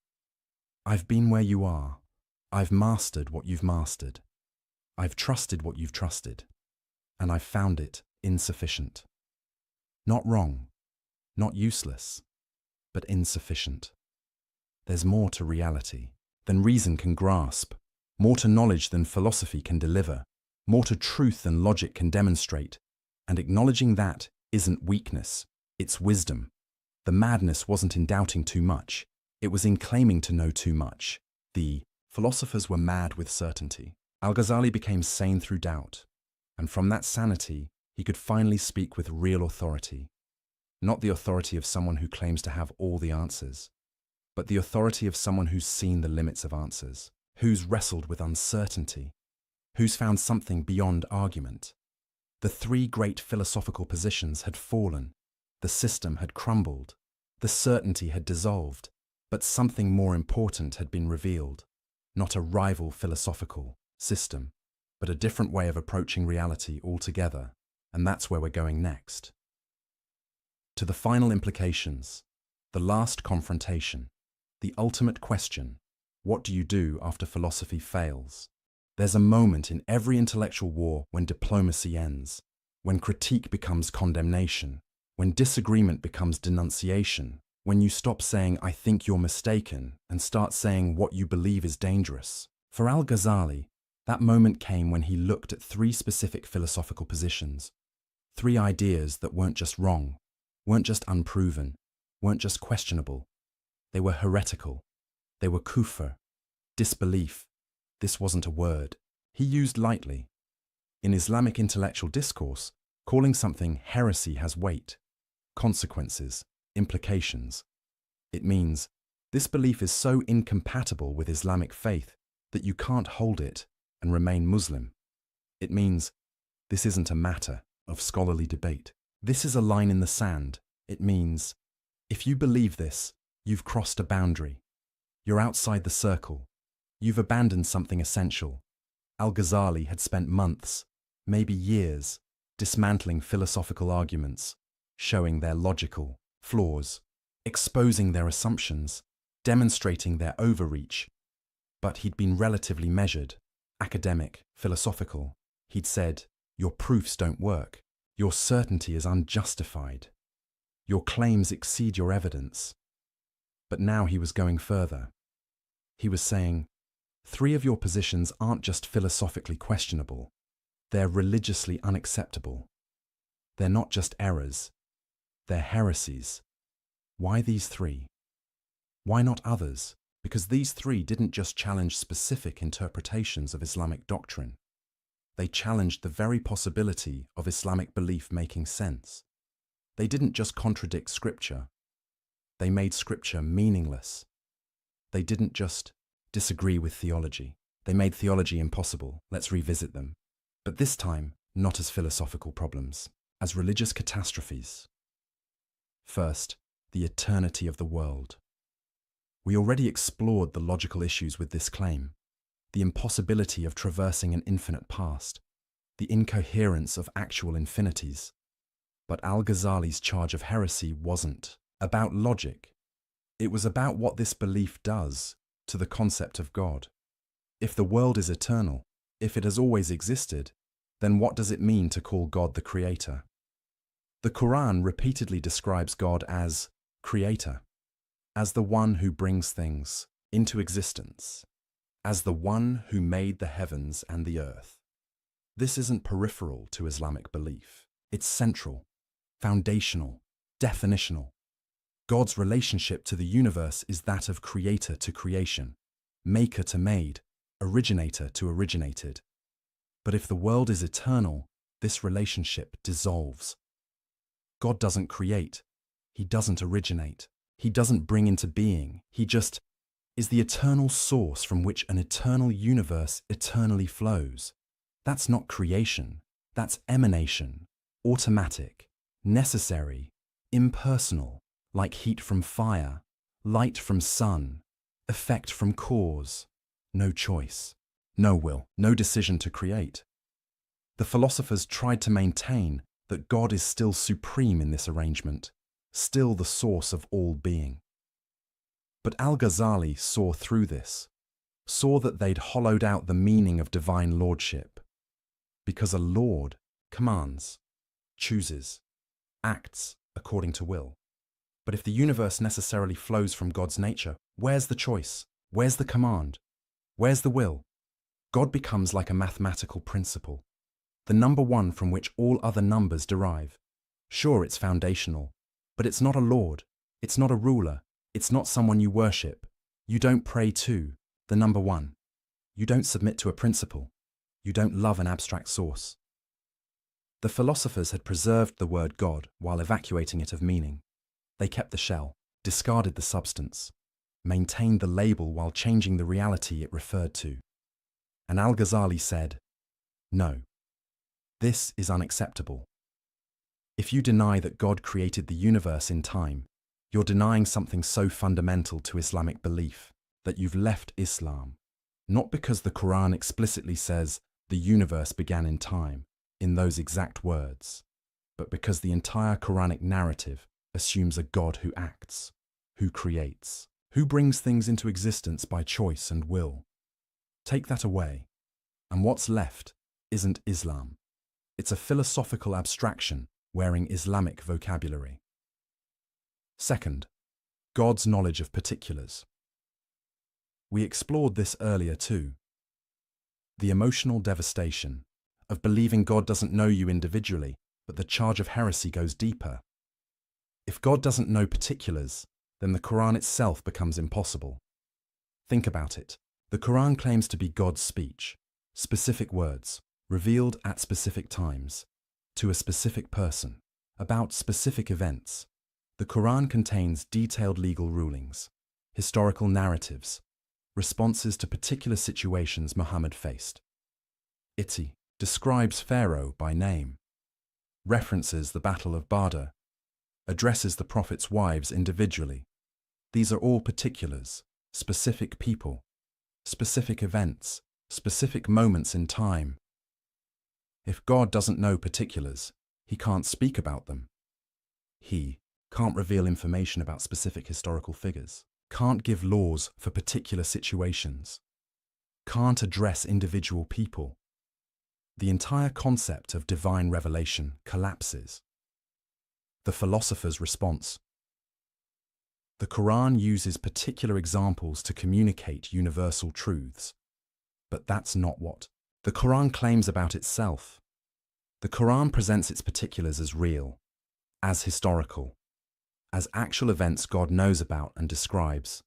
I've been where you are. I've mastered what you've mastered. I've trusted what you've trusted. And I've found it insufficient. Not wrong, not useless, but insufficient. There's more to reality than reason can grasp, more to knowledge than philosophy can deliver, more to truth than logic can demonstrate, and acknowledging that isn't weakness, it's wisdom. The madness wasn't in doubting too much, it was in claiming to know too much. The philosophers were mad with certainty. Al-Ghazali became sane through doubt, and from that sanity he could finally speak with real authority. Not the authority of someone who claims to have all the answers, but the authority of someone who's seen the limits of answers, who's wrestled with uncertainty, who's found something beyond argument. The three great philosophical positions had fallen, the system had crumbled, the certainty had dissolved, but something more important had been revealed. Not a rival philosophical system, but a different way of approaching reality altogether, and that's where we're going next. To the final implications, the last confrontation, the ultimate question, what do you do after philosophy fails? There's a moment in every intellectual war when diplomacy ends, when critique becomes condemnation, when disagreement becomes denunciation, when you stop saying, I think you're mistaken, and start saying what you believe is dangerous. For Al-Ghazali, that moment came when he looked at three specific philosophical positions, three ideas that weren't just wrong, weren't just unproven, weren't just questionable. They were heretical. They were kufr, disbelief. This wasn't a word he used lightly. In Islamic intellectual discourse, calling something heresy has weight, consequences, implications. It means this belief is so incompatible with Islamic faith that you can't hold it and remain Muslim. It means this isn't a matter of scholarly debate. This is a line in the sand. It means if you believe this, you've crossed a boundary. You're outside the circle. You've abandoned something essential. Al-Ghazali had spent months, maybe years, dismantling philosophical arguments, showing their logical flaws, exposing their assumptions, demonstrating their overreach. But he'd been relatively measured, academic, philosophical. He'd said, your proofs don't work. Your certainty is unjustified. Your claims exceed your evidence. But now he was going further. He was saying, three of your positions aren't just philosophically questionable, they're religiously unacceptable. They're not just errors, they're heresies. Why these three? Why not others? Because these three didn't just challenge specific interpretations of Islamic doctrine. They challenged the very possibility of Islamic belief making sense. They didn't just contradict scripture. They made scripture meaningless. They didn't just disagree with theology. They made theology impossible. Let's revisit them. But this time, not as philosophical problems, as religious catastrophes. First, the eternity of the world. We already explored the logical issues with this claim, the impossibility of traversing an infinite past, the incoherence of actual infinities. But Al-Ghazali's charge of heresy wasn't about logic. It was about what this belief does to the concept of God. If the world is eternal, if it has always existed, then what does it mean to call God the Creator? The Quran repeatedly describes God as Creator, as the one who brings things into existence, as the one who made the heavens and the earth. This isn't peripheral to Islamic belief. It's central, foundational, definitional. God's relationship to the universe is that of creator to creation, maker to made, originator to originated. But if the world is eternal, this relationship dissolves. God doesn't create. He doesn't originate. He doesn't bring into being. He just is the eternal source from which an eternal universe eternally flows. That's not creation. That's emanation, automatic, necessary, impersonal, like heat from fire, light from sun, effect from cause. No choice, no will, no decision to create. The philosophers tried to maintain that God is still supreme in this arrangement, still the source of all being. But Al-Ghazali saw through this, saw that they'd hollowed out the meaning of divine lordship, because a lord commands, chooses, acts according to will. But if the universe necessarily flows from God's nature, where's the choice? Where's the command? Where's the will? God becomes like a mathematical principle, the number one from which all other numbers derive. Sure, it's foundational, but it's not a lord, it's not a ruler, it's not someone you worship. You don't pray to the number one. You don't submit to a principle. You don't love an abstract source. The philosophers had preserved the word God while evacuating it of meaning. They kept the shell, discarded the substance, maintained the label while changing the reality it referred to. And Al-Ghazali said, no, this is unacceptable. If you deny that God created the universe in time, you're denying something so fundamental to Islamic belief that you've left Islam, not because the Quran explicitly says the universe began in time, in those exact words, but because the entire Quranic narrative assumes a God who acts, who creates, who brings things into existence by choice and will. Take that away, and what's left isn't Islam. It's a philosophical abstraction wearing Islamic vocabulary. Second, God's knowledge of particulars. We explored this earlier too. The emotional devastation of believing God doesn't know you individually, but the charge of heresy goes deeper. If God doesn't know particulars, then the Quran itself becomes impossible. Think about it. The Quran claims to be God's speech, specific words, revealed at specific times, to a specific person, about specific events. The Quran contains detailed legal rulings, historical narratives, responses to particular situations Muhammad faced. It describes Pharaoh by name, references the Battle of Badr, addresses the Prophet's wives individually. These are all particulars, specific people, specific events, specific moments in time. If God doesn't know particulars, he can't speak about them. He can't reveal information about specific historical figures, can't give laws for particular situations, can't address individual people. The entire concept of divine revelation collapses. The philosopher's response. The Quran uses particular examples to communicate universal truths, but that's not what the Quran claims about itself. The Quran presents its particulars as real, as historical, as actual events God knows about and describes.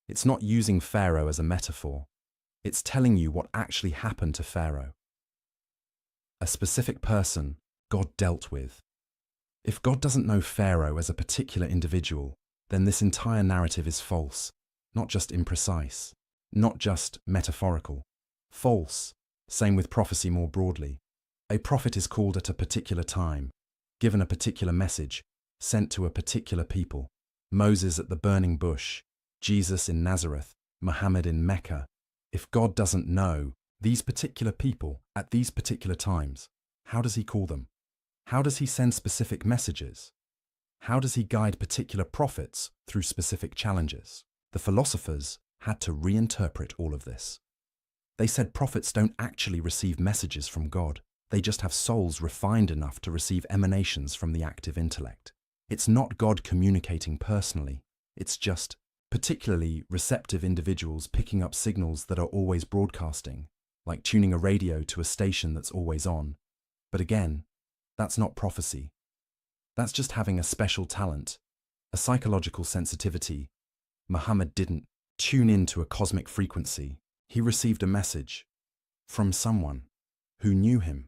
It's not using Pharaoh as a metaphor. It's telling you what actually happened to Pharaoh. A specific person God dealt with. If God doesn't know Pharaoh as a particular individual, then this entire narrative is false, not just imprecise, not just metaphorical. False. Same with prophecy more broadly. A prophet is called at a particular time, given a particular message, sent to a particular people. Moses at the burning bush, Jesus in Nazareth, Muhammad in Mecca. If God doesn't know these particular people at these particular times, how does he call them? How does he send specific messages? How does he guide particular prophets through specific challenges? The philosophers had to reinterpret all of this. They said prophets don't actually receive messages from God. They just have souls refined enough to receive emanations from the active intellect. It's not God communicating personally. It's just particularly receptive individuals picking up signals that are always broadcasting, like tuning a radio to a station that's always on. But again, that's not prophecy. That's just having a special talent, a psychological sensitivity Muhammad didn't. tune in to a cosmic frequency, he received a message from someone who knew him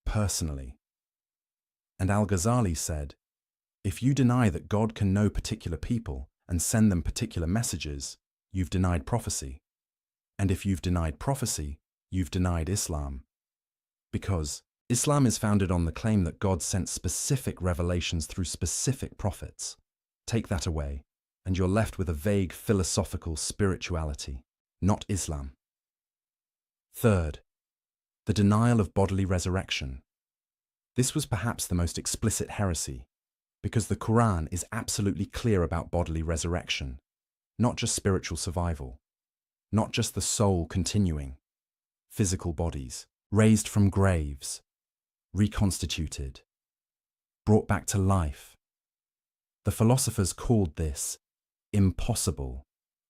personally. And Al-Ghazali said, if you deny that God can know particular people and send them particular messages, you've denied prophecy. And if you've denied prophecy, you've denied Islam. Because Islam is founded on the claim that God sent specific revelations through specific prophets. Take that away, and you're left with a vague philosophical spirituality, not Islam. Third, the denial of bodily resurrection. This was perhaps the most explicit heresy, because the Quran is absolutely clear about bodily resurrection, not just spiritual survival, not just the soul continuing, physical bodies, raised from graves, reconstituted, brought back to life. The philosophers called this impossible,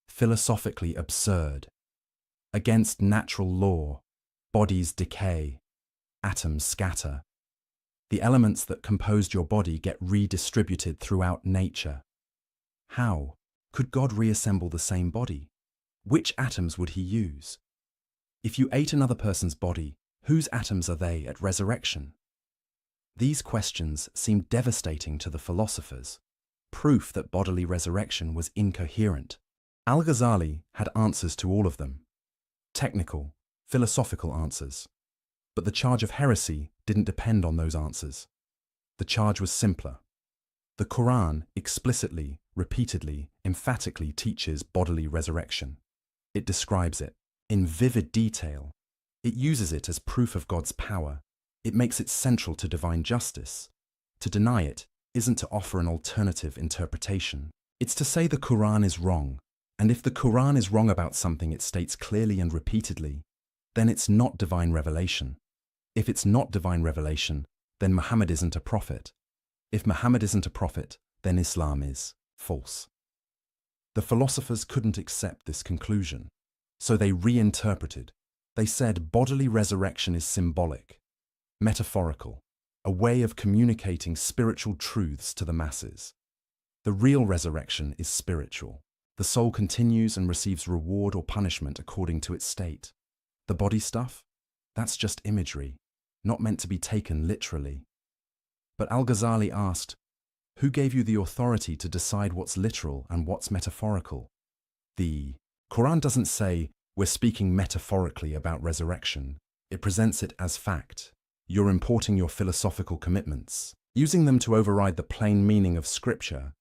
philosophically absurd. Against natural law, bodies decay, atoms scatter. The elements that composed your body get redistributed throughout nature. How could God reassemble the same body? Which atoms would he use? If you ate another person's body, whose atoms are they at resurrection? These questions seemed devastating to the philosophers, proof that bodily resurrection was incoherent. Al-Ghazali had answers to all of them. Technical, philosophical answers. But the charge of heresy didn't depend on those answers. The charge was simpler. The Quran explicitly, repeatedly, emphatically teaches bodily resurrection. It describes it in vivid detail. It uses it as proof of God's power. It makes it central to divine justice. To deny it isn't to offer an alternative interpretation. It's to say the Quran is wrong. And if the Quran is wrong about something it states clearly and repeatedly, then it's not divine revelation. If it's not divine revelation, then Muhammad isn't a prophet. If Muhammad isn't a prophet, then Islam is false. The philosophers couldn't accept this conclusion, so they reinterpreted. They said bodily resurrection is symbolic, metaphorical, a way of communicating spiritual truths to the masses. The real resurrection is spiritual. The soul continues and receives reward or punishment according to its state. The body stuff? That's just imagery, not meant to be taken literally. But Al-Ghazali asked, who gave you the authority to decide what's literal and what's metaphorical? The Quran doesn't say, we're speaking metaphorically about resurrection. It presents it as fact. You're importing your philosophical commitments, using them to override the plain meaning of Scripture.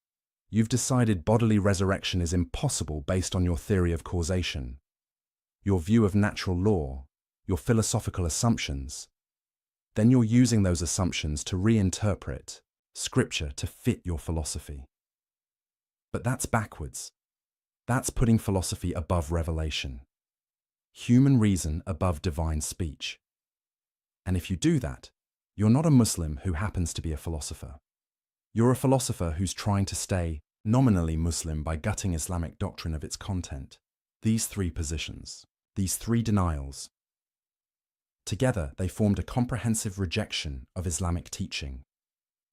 You've decided bodily resurrection is impossible based on your theory of causation, your view of natural law, your philosophical assumptions. Then you're using those assumptions to reinterpret Scripture to fit your philosophy. But that's backwards. That's putting philosophy above revelation, human reason above divine speech. And if you do that, you're not a Muslim who happens to be a philosopher. You're a philosopher who's trying to stay nominally Muslim by gutting Islamic doctrine of its content. These three positions, these three denials, together they formed a comprehensive rejection of Islamic teaching.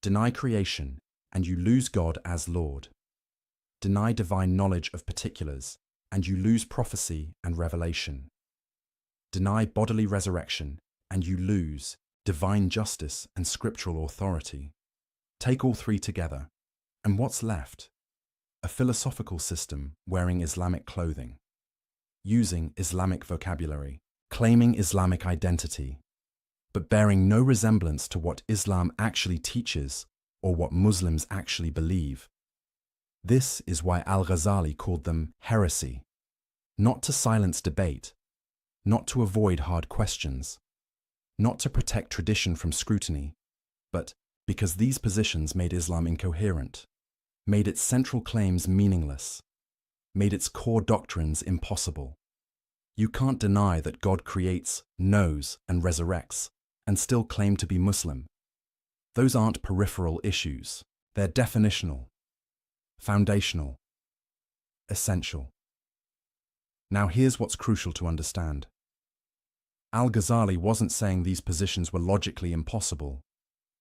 Deny creation, and you lose God as Lord. Deny divine knowledge of particulars, and you lose prophecy and revelation. Deny bodily resurrection, and you lose divine justice and scriptural authority. Take all three together, and what's left? A philosophical system wearing Islamic clothing, using Islamic vocabulary, claiming Islamic identity, but bearing no resemblance to what Islam actually teaches or what Muslims actually believe. This is why Al-Ghazali called them heresy, not to silence debate, not to avoid hard questions, not to protect tradition from scrutiny, but because these positions made Islam incoherent, made its central claims meaningless, made its core doctrines impossible. You can't deny that God creates, knows, and resurrects, and still claim to be Muslim. Those aren't peripheral issues. They're definitional, foundational, essential. Now here's what's crucial to understand. Al-Ghazali wasn't saying these positions were logically impossible.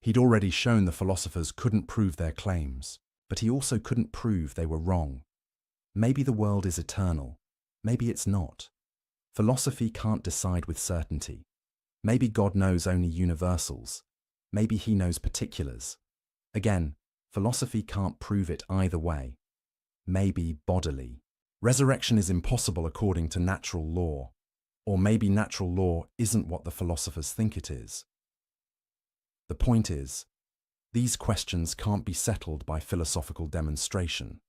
He'd already shown the philosophers couldn't prove their claims, but he also couldn't prove they were wrong. Maybe the world is eternal. Maybe it's not. Philosophy can't decide with certainty. Maybe God knows only universals. Maybe he knows particulars. Again, philosophy can't prove it either way. Maybe bodily. Resurrection is impossible according to natural law. Or maybe natural law isn't what the philosophers think it is. The point is, these questions can't be settled by philosophical demonstration.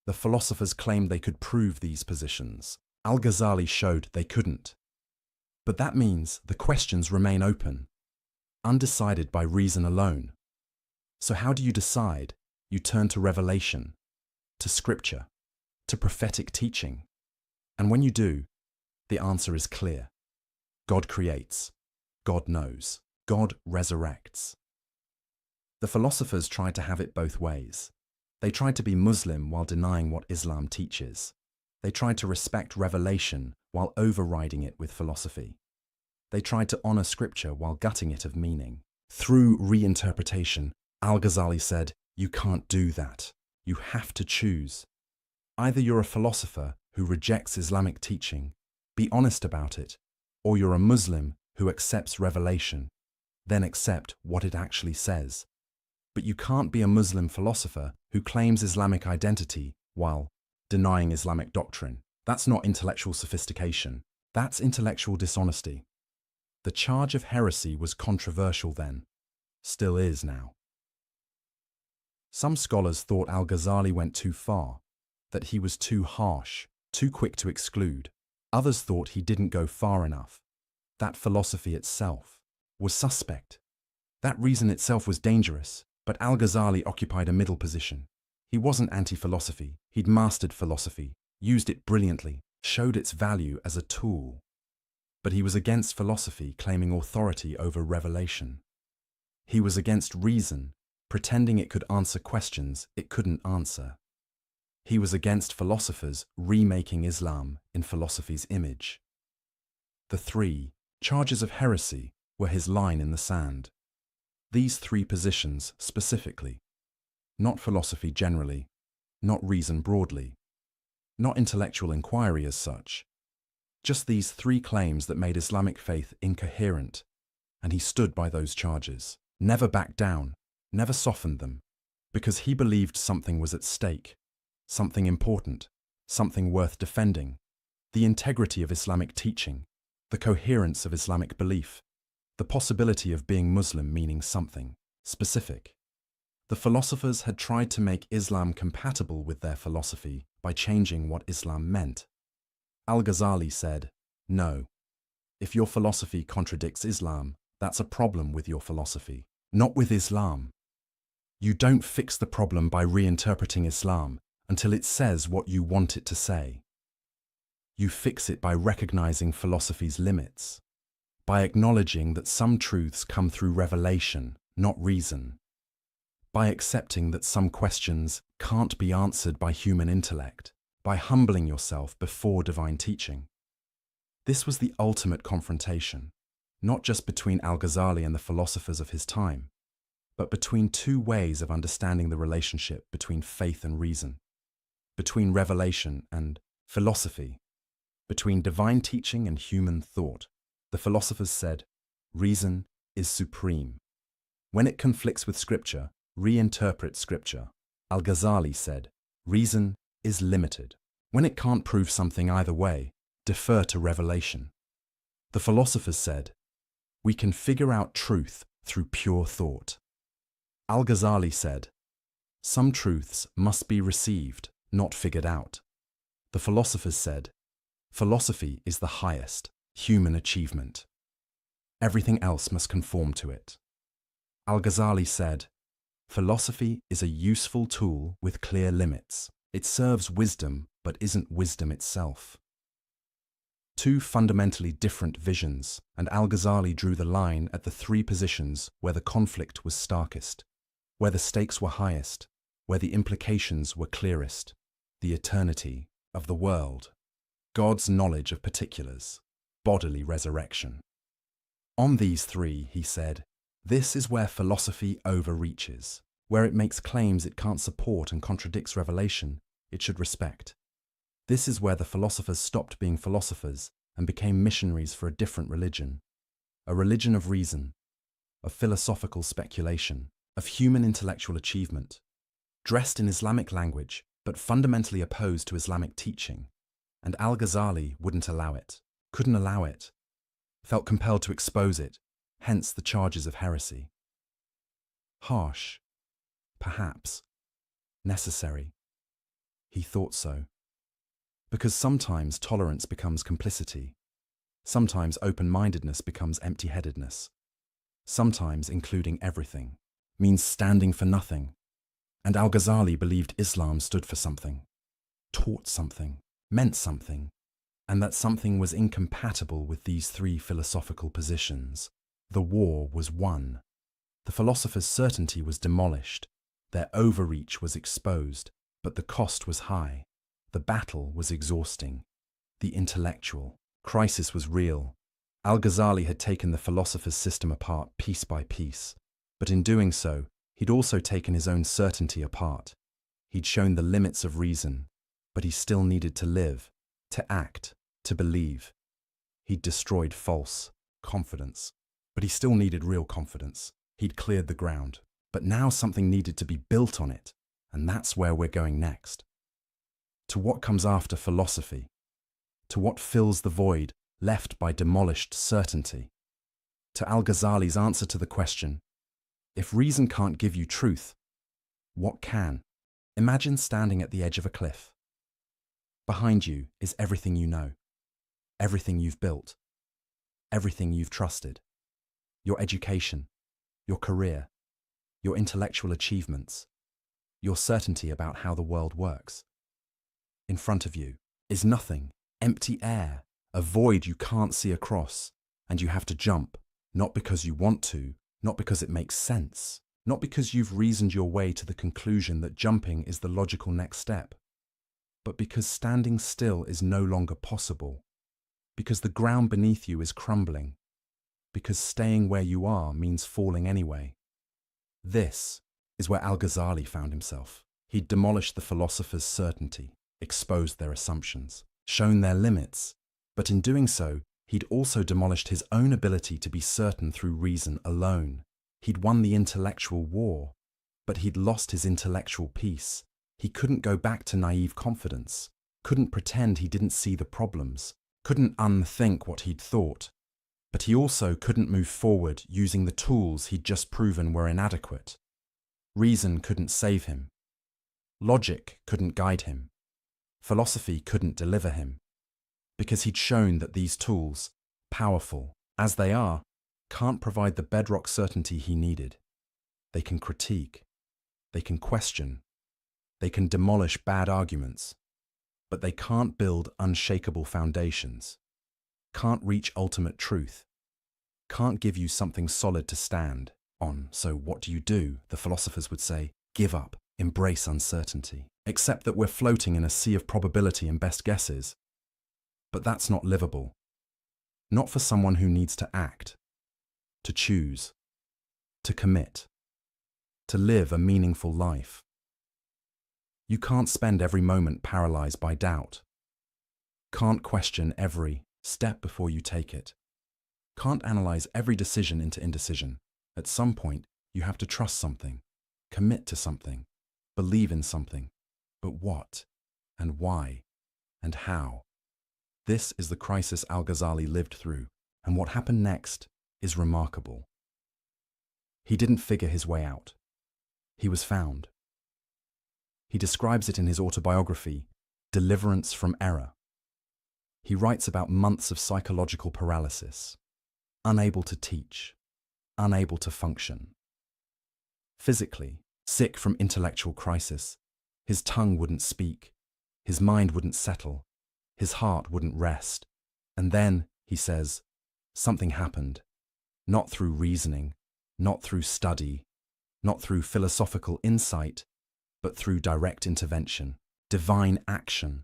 The philosophers claimed they could prove these positions. Al-Ghazali showed they couldn't. But that means the questions remain open, undecided by reason alone. So how do you decide? You turn to revelation, to scripture, to prophetic teaching. And when you do, the answer is clear. God creates. God knows. God resurrects. The philosophers tried to have it both ways. They tried to be Muslim while denying what Islam teaches. They tried to respect revelation while overriding it with philosophy. They tried to honor scripture while gutting it of meaning. Through reinterpretation, Al-Ghazali said, you can't do that. You have to choose. Either you're a philosopher who rejects Islamic teaching, be honest about it, or you're a Muslim who accepts revelation, then accept what it actually says. But you can't be a Muslim philosopher who claims Islamic identity while denying Islamic doctrine. That's not intellectual sophistication. That's intellectual dishonesty. The charge of heresy was controversial then, still is now. Some scholars thought Al-Ghazali went too far, that he was too harsh, too quick to exclude. Others thought he didn't go far enough. That philosophy itself was suspect. That reason itself was dangerous, but Al-Ghazali occupied a middle position. He wasn't anti-philosophy. He'd mastered philosophy, used it brilliantly, showed its value as a tool. But he was against philosophy claiming authority over revelation. He was against reason, pretending it could answer questions it couldn't answer. He was against philosophers remaking Islam in philosophy's image. The three charges of heresy were his line in the sand. These three positions specifically. Not philosophy generally, not reason broadly, not intellectual inquiry as such. Just these three claims that made Islamic faith incoherent, and he stood by those charges, never backed down, never softened them, because he believed something was at stake, something important, something worth defending, the integrity of Islamic teaching, the coherence of Islamic belief, the possibility of being Muslim meaning something specific. The philosophers had tried to make Islam compatible with their philosophy by changing what Islam meant. Al-Ghazali said, no, if your philosophy contradicts Islam, that's a problem with your philosophy, not with Islam. You don't fix the problem by reinterpreting Islam until it says what you want it to say. You fix it by recognizing philosophy's limits, by acknowledging that some truths come through revelation, not reason, by accepting that some questions can't be answered by human intellect, by humbling yourself before divine teaching. This was the ultimate confrontation, not just between Al-Ghazali and the philosophers of his time, but between two ways of understanding the relationship between faith and reason, between revelation and philosophy, between divine teaching and human thought. The philosophers said, reason is supreme. When it conflicts with scripture, reinterpret scripture. Al-Ghazali said, reason is limited. When it can't prove something either way, defer to revelation. The philosophers said, we can figure out truth through pure thought. Al-Ghazali said, some truths must be received, not figured out. The philosophers said, philosophy is the highest human achievement. Everything else must conform to it. Al-Ghazali said, philosophy is a useful tool with clear limits. It serves wisdom, but isn't wisdom itself. Two fundamentally different visions, and Al-Ghazali drew the line at the three positions where the conflict was starkest, where the stakes were highest, where the implications were clearest: the eternity of the world, God's knowledge of particulars, bodily resurrection. On these three, he said, this is where philosophy overreaches, where it makes claims it can't support and contradicts revelation, it should respect. This is where the philosophers stopped being philosophers and became missionaries for a different religion. A religion of reason, of philosophical speculation, of human intellectual achievement, dressed in Islamic language but fundamentally opposed to Islamic teaching. And Al-Ghazali wouldn't allow it, couldn't allow it, felt compelled to expose it, hence the charges of heresy. Harsh, perhaps, necessary. He thought so. Because sometimes tolerance becomes complicity. Sometimes open-mindedness becomes empty-headedness. Sometimes including everything means standing for nothing. And Al-Ghazali believed Islam stood for something, taught something, meant something, and that something was incompatible with these three philosophical positions. The war was won. The philosophers' certainty was demolished. Their overreach was exposed, but the cost was high. The battle was exhausting. The intellectual crisis was real. Al-Ghazali had taken the philosopher's system apart piece by piece, but in doing so, he'd also taken his own certainty apart. He'd shown the limits of reason, but he still needed to live, to act, to believe. He'd destroyed false confidence, but he still needed real confidence. He'd cleared the ground, but now something needed to be built on it, and that's where we're going next. To what comes after philosophy, to what fills the void left by demolished certainty, to Al-Ghazali's answer to the question, if reason can't give you truth, what can? Imagine standing at the edge of a cliff. Behind you is everything you know, everything you've built, everything you've trusted, your education, your career, your intellectual achievements, your certainty about how the world works. In front of you is nothing, empty air, a void you can't see across, and you have to jump, not because you want to, not because it makes sense, not because you've reasoned your way to the conclusion that jumping is the logical next step, but because standing still is no longer possible, because the ground beneath you is crumbling, because staying where you are means falling anyway. This is where Al-Ghazali found himself. He'd demolished the philosophers' certainty, exposed their assumptions, shown their limits, but in doing so, he'd also demolished his own ability to be certain through reason alone. He'd won the intellectual war, but he'd lost his intellectual peace. He couldn't go back to naive confidence, couldn't pretend he didn't see the problems, couldn't unthink what he'd thought. But he also couldn't move forward using the tools he'd just proven were inadequate. Reason couldn't save him. Logic couldn't guide him. Philosophy couldn't deliver him. Because he'd shown that these tools, powerful as they are, can't provide the bedrock certainty he needed. They can critique. They can question. They can demolish bad arguments. But they can't build unshakable foundations. Can't reach ultimate truth. Can't give you something solid to stand on. So what do? The philosophers would say, give up, embrace uncertainty. Except that we're floating in a sea of probability and best guesses. But that's not livable. Not for someone who needs to act, to choose, to commit, to live a meaningful life. You can't spend every moment paralyzed by doubt. Can't question every step before you take it. Can't analyze every decision into indecision. At some point, you have to trust something, commit to something, believe in something. But what, and why, and how? This is the crisis Al-Ghazali lived through, and what happened next is remarkable. He didn't figure his way out. He was found. He describes it in his autobiography, Deliverance from Error. He writes about months of psychological paralysis, unable to teach, unable to function. Physically, sick from intellectual crisis, his tongue wouldn't speak, his mind wouldn't settle, his heart wouldn't rest. And then, he says, something happened, not through reasoning, not through study, not through philosophical insight, but through direct intervention, divine action,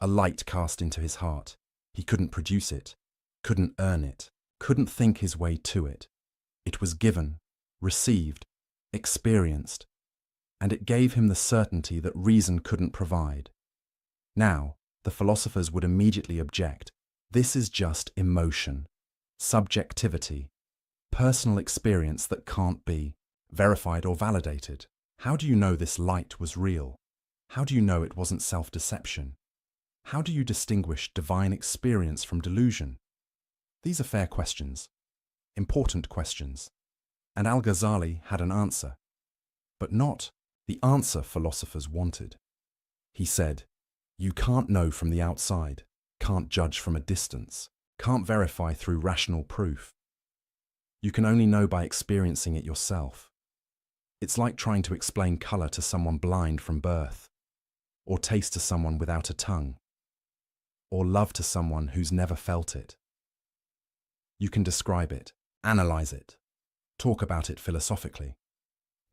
a light cast into his heart. He couldn't produce it, couldn't earn it, couldn't think his way to it. It was given, received, experienced, and it gave him the certainty that reason couldn't provide. Now, the philosophers would immediately object. This is just emotion, subjectivity, personal experience that can't be verified or validated. How do you know this light was real? How do you know it wasn't self-deception? How do you distinguish divine experience from delusion? These are fair questions, important questions, and Al-Ghazali had an answer, but not the answer philosophers wanted. He said, "You can't know from the outside, can't judge from a distance, can't verify through rational proof. You can only know by experiencing it yourself. It's like trying to explain color to someone blind from birth, or taste to someone without a tongue, or love to someone who's never felt it. You can describe it, analyze it, talk about it philosophically,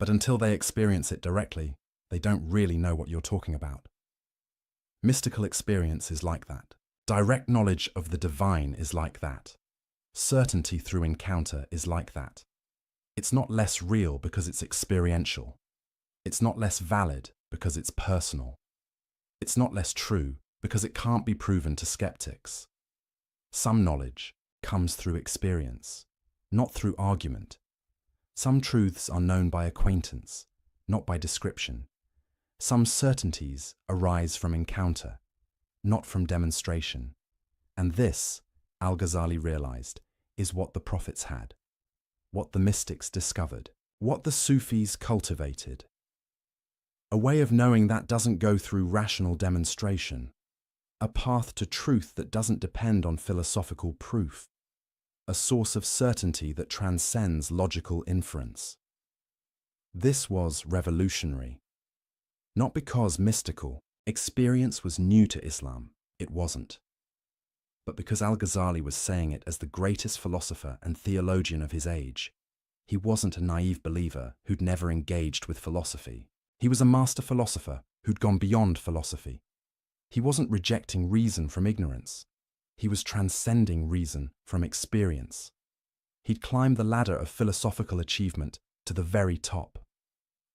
but until they experience it directly, they don't really know what you're talking about. Mystical experience is like that. Direct knowledge of the divine is like that. Certainty through encounter is like that. It's not less real because it's experiential. It's not less valid because it's personal. It's not less true because it can't be proven to skeptics. Some knowledge comes through experience, not through argument. Some truths are known by acquaintance, not by description. Some certainties arise from encounter, not from demonstration. And this, Al-Ghazali realized, is what the prophets had, what the mystics discovered, what the Sufis cultivated. A way of knowing that doesn't go through rational demonstration, a path to truth that doesn't depend on philosophical proof, a source of certainty that transcends logical inference. This was revolutionary. Not because mystical experience was new to Islam, it wasn't, but because Al-Ghazali was saying it as the greatest philosopher and theologian of his age. He wasn't a naive believer who'd never engaged with philosophy. He was a master philosopher who'd gone beyond philosophy. He wasn't rejecting reason from ignorance. He was transcending reason from experience. He'd climbed the ladder of philosophical achievement to the very top.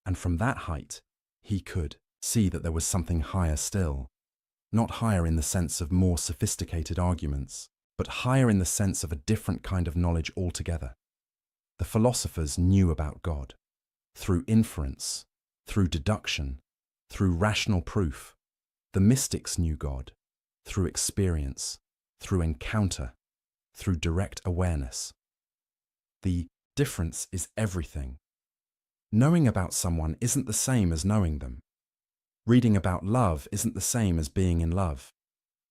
And from that height, he could see that there was something higher still. Not higher in the sense of more sophisticated arguments, but higher in the sense of a different kind of knowledge altogether. The philosophers knew about God, through inference, through deduction, through rational proof. The mystics knew God, through experience, through encounter, through direct awareness. The difference is everything. Knowing about someone isn't the same as knowing them. Reading about love isn't the same as being in love.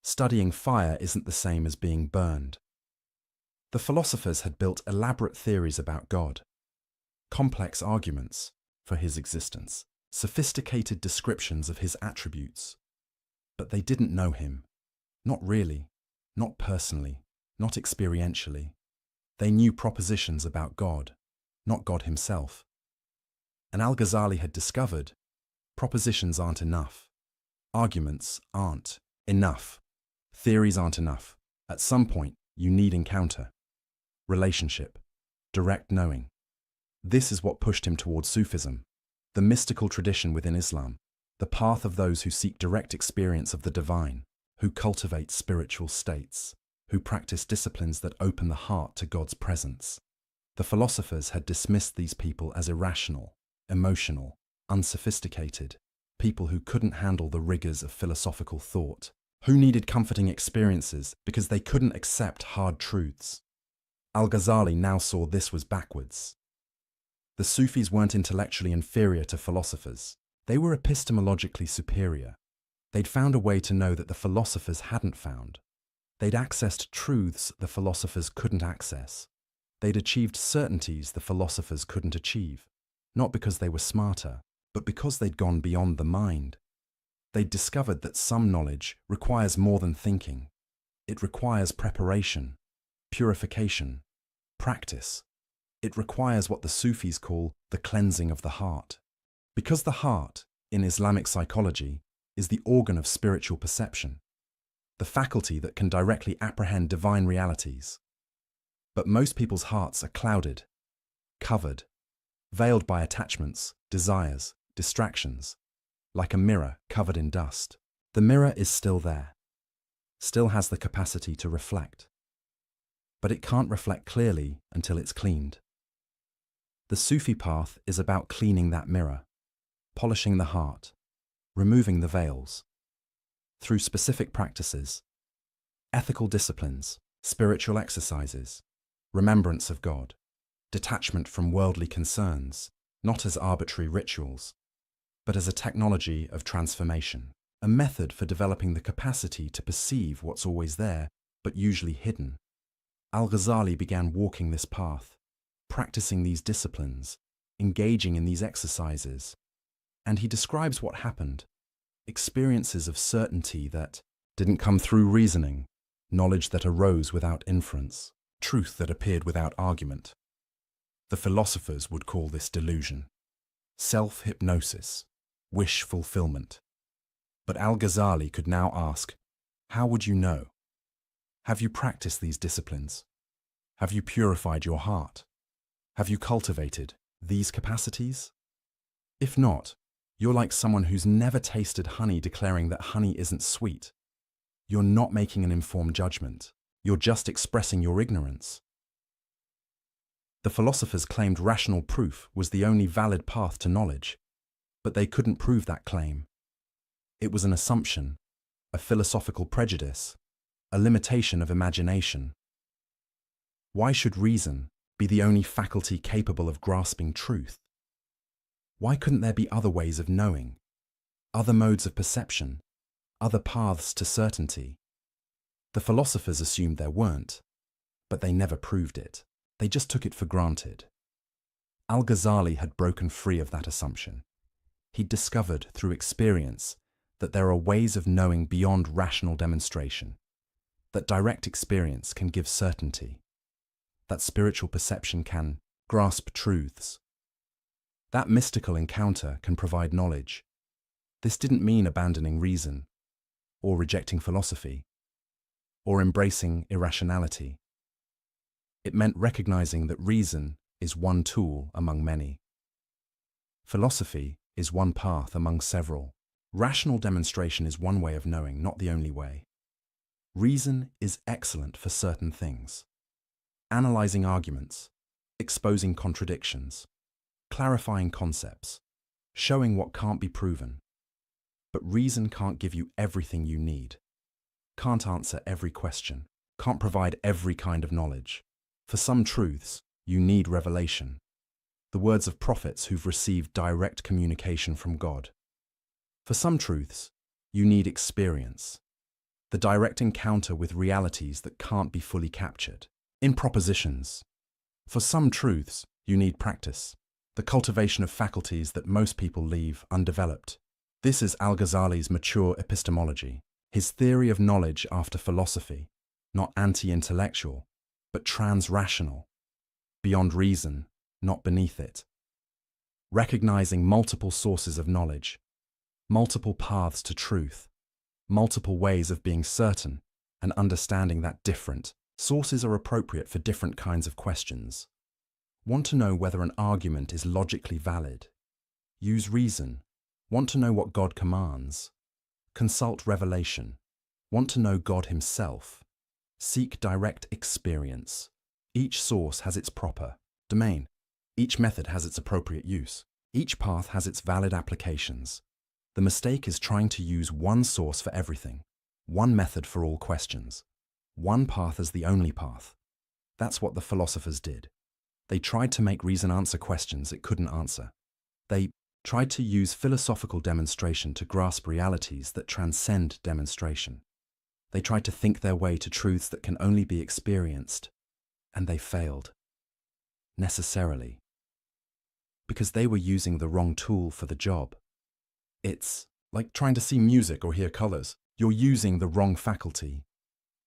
Studying fire isn't the same as being burned. The philosophers had built elaborate theories about God, complex arguments for his existence, sophisticated descriptions of his attributes. But they didn't know him. Not really, not personally, not experientially. They knew propositions about God, not God himself. And Al-Ghazali had discovered propositions aren't enough. Arguments aren't enough. Theories aren't enough. At some point, you need encounter, relationship, direct knowing. This is what pushed him towards Sufism, the mystical tradition within Islam, the path of those who seek direct experience of the divine, who cultivate spiritual states, who practice disciplines that open the heart to God's presence. The philosophers had dismissed these people as irrational, emotional, unsophisticated, people who couldn't handle the rigors of philosophical thought, who needed comforting experiences because they couldn't accept hard truths. Al-Ghazali now saw this was backwards. The Sufis weren't intellectually inferior to philosophers. They were epistemologically superior. They'd found a way to know that the philosophers hadn't found. They'd accessed truths the philosophers couldn't access. They'd achieved certainties the philosophers couldn't achieve, not because they were smarter, but because they'd gone beyond the mind. They'd discovered that some knowledge requires more than thinking. It requires preparation, purification, practice. It requires what the Sufis call the cleansing of the heart. Because the heart, in Islamic psychology, is the organ of spiritual perception, the faculty that can directly apprehend divine realities. But most people's hearts are clouded, covered, veiled by attachments, desires, distractions, like a mirror covered in dust. The mirror is still there, still has the capacity to reflect. But it can't reflect clearly until it's cleaned. The Sufi path is about cleaning that mirror, polishing the heart, removing the veils. Through specific practices, ethical disciplines, spiritual exercises, remembrance of God, detachment from worldly concerns, not as arbitrary rituals, but as a technology of transformation, a method for developing the capacity to perceive what's always there, but usually hidden. Al-Ghazali began walking this path, practicing these disciplines, engaging in these exercises, and he describes what happened, experiences of certainty that didn't come through reasoning, knowledge that arose without inference, truth that appeared without argument. The philosophers would call this delusion, self-hypnosis, wish fulfillment. But Al-Ghazali could now ask, how would you know? Have you practiced these disciplines? Have you purified your heart? Have you cultivated these capacities? If not, you're like someone who's never tasted honey declaring that honey isn't sweet. You're not making an informed judgment. You're just expressing your ignorance. The philosophers claimed rational proof was the only valid path to knowledge, but they couldn't prove that claim. It was an assumption, a philosophical prejudice, a limitation of imagination. Why should reason be the only faculty capable of grasping truth? Why couldn't there be other ways of knowing, other modes of perception, other paths to certainty? The philosophers assumed there weren't, but they never proved it. They just took it for granted. Al-Ghazali had broken free of that assumption. He'd discovered through experience that there are ways of knowing beyond rational demonstration, that direct experience can give certainty, that spiritual perception can grasp truths. That mystical encounter can provide knowledge. This didn't mean abandoning reason, or rejecting philosophy, or embracing irrationality. It meant recognizing that reason is one tool among many. Philosophy is one path among several. Rational demonstration is one way of knowing, not the only way. Reason is excellent for certain things. Analyzing arguments, exposing contradictions, clarifying concepts, showing what can't be proven. But reason can't give you everything you need, can't answer every question, can't provide every kind of knowledge. For some truths, you need revelation, the words of prophets who've received direct communication from God. For some truths, you need experience, the direct encounter with realities that can't be fully captured in propositions. For some truths, you need practice, the cultivation of faculties that most people leave undeveloped. This is Al-Ghazali's mature epistemology, his theory of knowledge after philosophy, not anti-intellectual, but trans-rational, beyond reason, not beneath it. Recognizing multiple sources of knowledge, multiple paths to truth, multiple ways of being certain, and understanding that different sources are appropriate for different kinds of questions. Want to know whether an argument is logically valid? Use reason. Want to know what God commands? Consult revelation. Want to know God himself? Seek direct experience. Each source has its proper domain. Each method has its appropriate use. Each path has its valid applications. The mistake is trying to use one source for everything, one method for all questions, one path as the only path. That's what the philosophers did. They tried to make reason answer questions it couldn't answer. They tried to use philosophical demonstration to grasp realities that transcend demonstration. They tried to think their way to truths that can only be experienced, and they failed. Necessarily. Because they were using the wrong tool for the job. It's like trying to see music or hear colors. You're using the wrong faculty.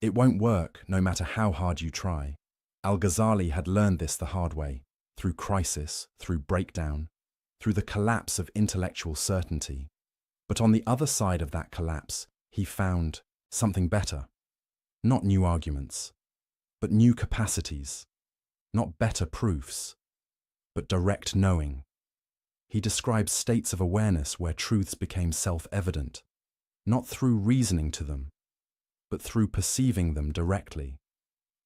It won't work no matter how hard you try. Al-Ghazali had learned this the hard way, through crisis, through breakdown, through the collapse of intellectual certainty. But on the other side of that collapse, he found something better. Not new arguments, but new capacities. Not better proofs, but direct knowing. He describes states of awareness where truths became self-evident, not through reasoning to them, but through perceiving them directly.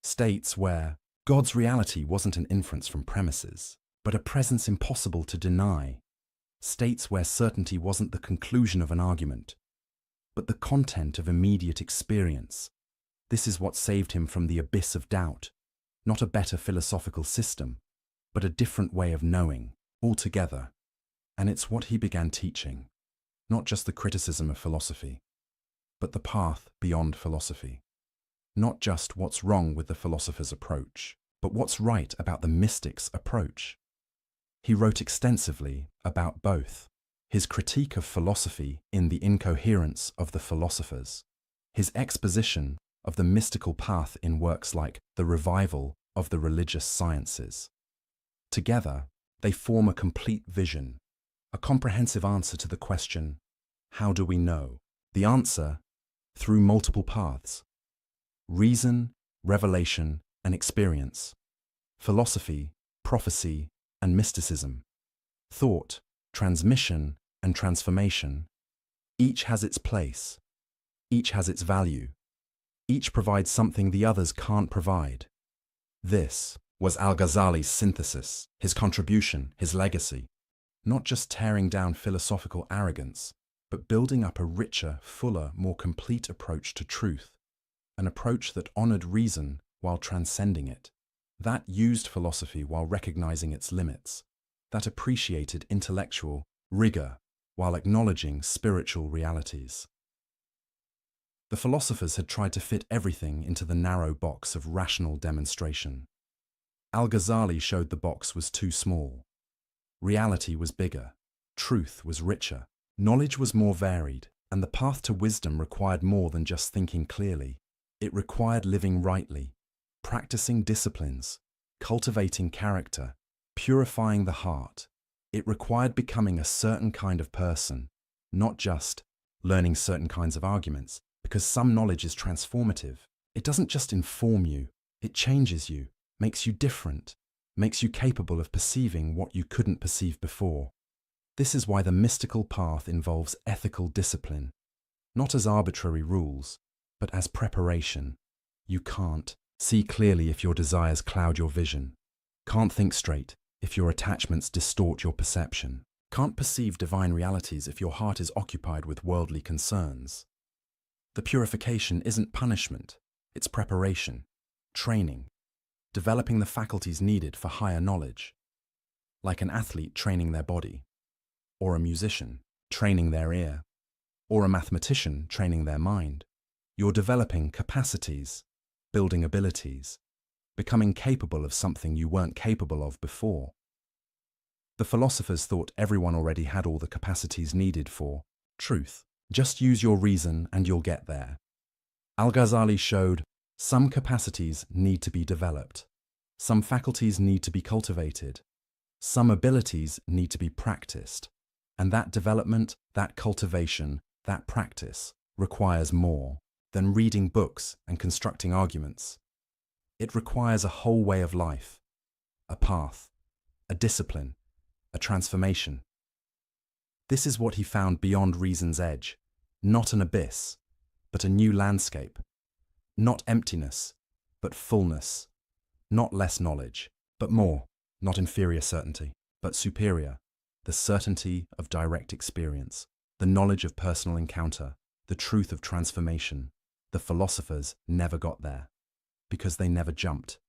States where God's reality wasn't an inference from premises, but a presence impossible to deny. States where certainty wasn't the conclusion of an argument, but the content of immediate experience. This is what saved him from the abyss of doubt, not a better philosophical system, but a different way of knowing, altogether. And it's what he began teaching, not just the criticism of philosophy, but the path beyond philosophy. Not just what's wrong with the philosopher's approach, but what's right about the mystic's approach. He wrote extensively about both. His critique of philosophy in The Incoherence of the Philosophers, his exposition of the mystical path in works like The Revival of the Religious Sciences. Together, they form a complete vision, a comprehensive answer to the question, how do we know? The answer, through multiple paths: reason, revelation, and experience; philosophy, prophecy, and mysticism; thought, transmission, and transformation. Each has its place. Each has its value. Each provides something the others can't provide. This was Al-Ghazali's synthesis, his contribution, his legacy. Not just tearing down philosophical arrogance, but building up a richer, fuller, more complete approach to truth. An approach that honored reason while transcending it. That used philosophy while recognizing its limits. That appreciated intellectual rigor while acknowledging spiritual realities. The philosophers had tried to fit everything into the narrow box of rational demonstration. Al-Ghazali showed the box was too small. Reality was bigger, truth was richer, knowledge was more varied, and the path to wisdom required more than just thinking clearly. It required living rightly, practicing disciplines, cultivating character, purifying the heart. It required becoming a certain kind of person, not just learning certain kinds of arguments, because some knowledge is transformative. It doesn't just inform you, it changes you, makes you different, makes you capable of perceiving what you couldn't perceive before. This is why the mystical path involves ethical discipline, not as arbitrary rules, but as preparation. You can't see clearly if your desires cloud your vision, can't think straight if your attachments distort your perception, can't perceive divine realities if your heart is occupied with worldly concerns. The purification isn't punishment, it's preparation, training, developing the faculties needed for higher knowledge, like an athlete training their body, or a musician training their ear, or a mathematician training their mind. You're developing capacities, building abilities, becoming capable of something you weren't capable of before. The philosophers thought everyone already had all the capacities needed for truth. Just use your reason and you'll get there. Al-Ghazali showed some capacities need to be developed, some faculties need to be cultivated, some abilities need to be practiced, and that development, that cultivation, that practice requires more than reading books and constructing arguments. It requires a whole way of life, a path, a discipline, a transformation. This is what he found beyond reason's edge, not an abyss, but a new landscape. Not emptiness, but fullness. Not less knowledge, but more. Not inferior certainty, but superior. The certainty of direct experience, the knowledge of personal encounter, the truth of transformation. The philosophers never got there, because they never jumped.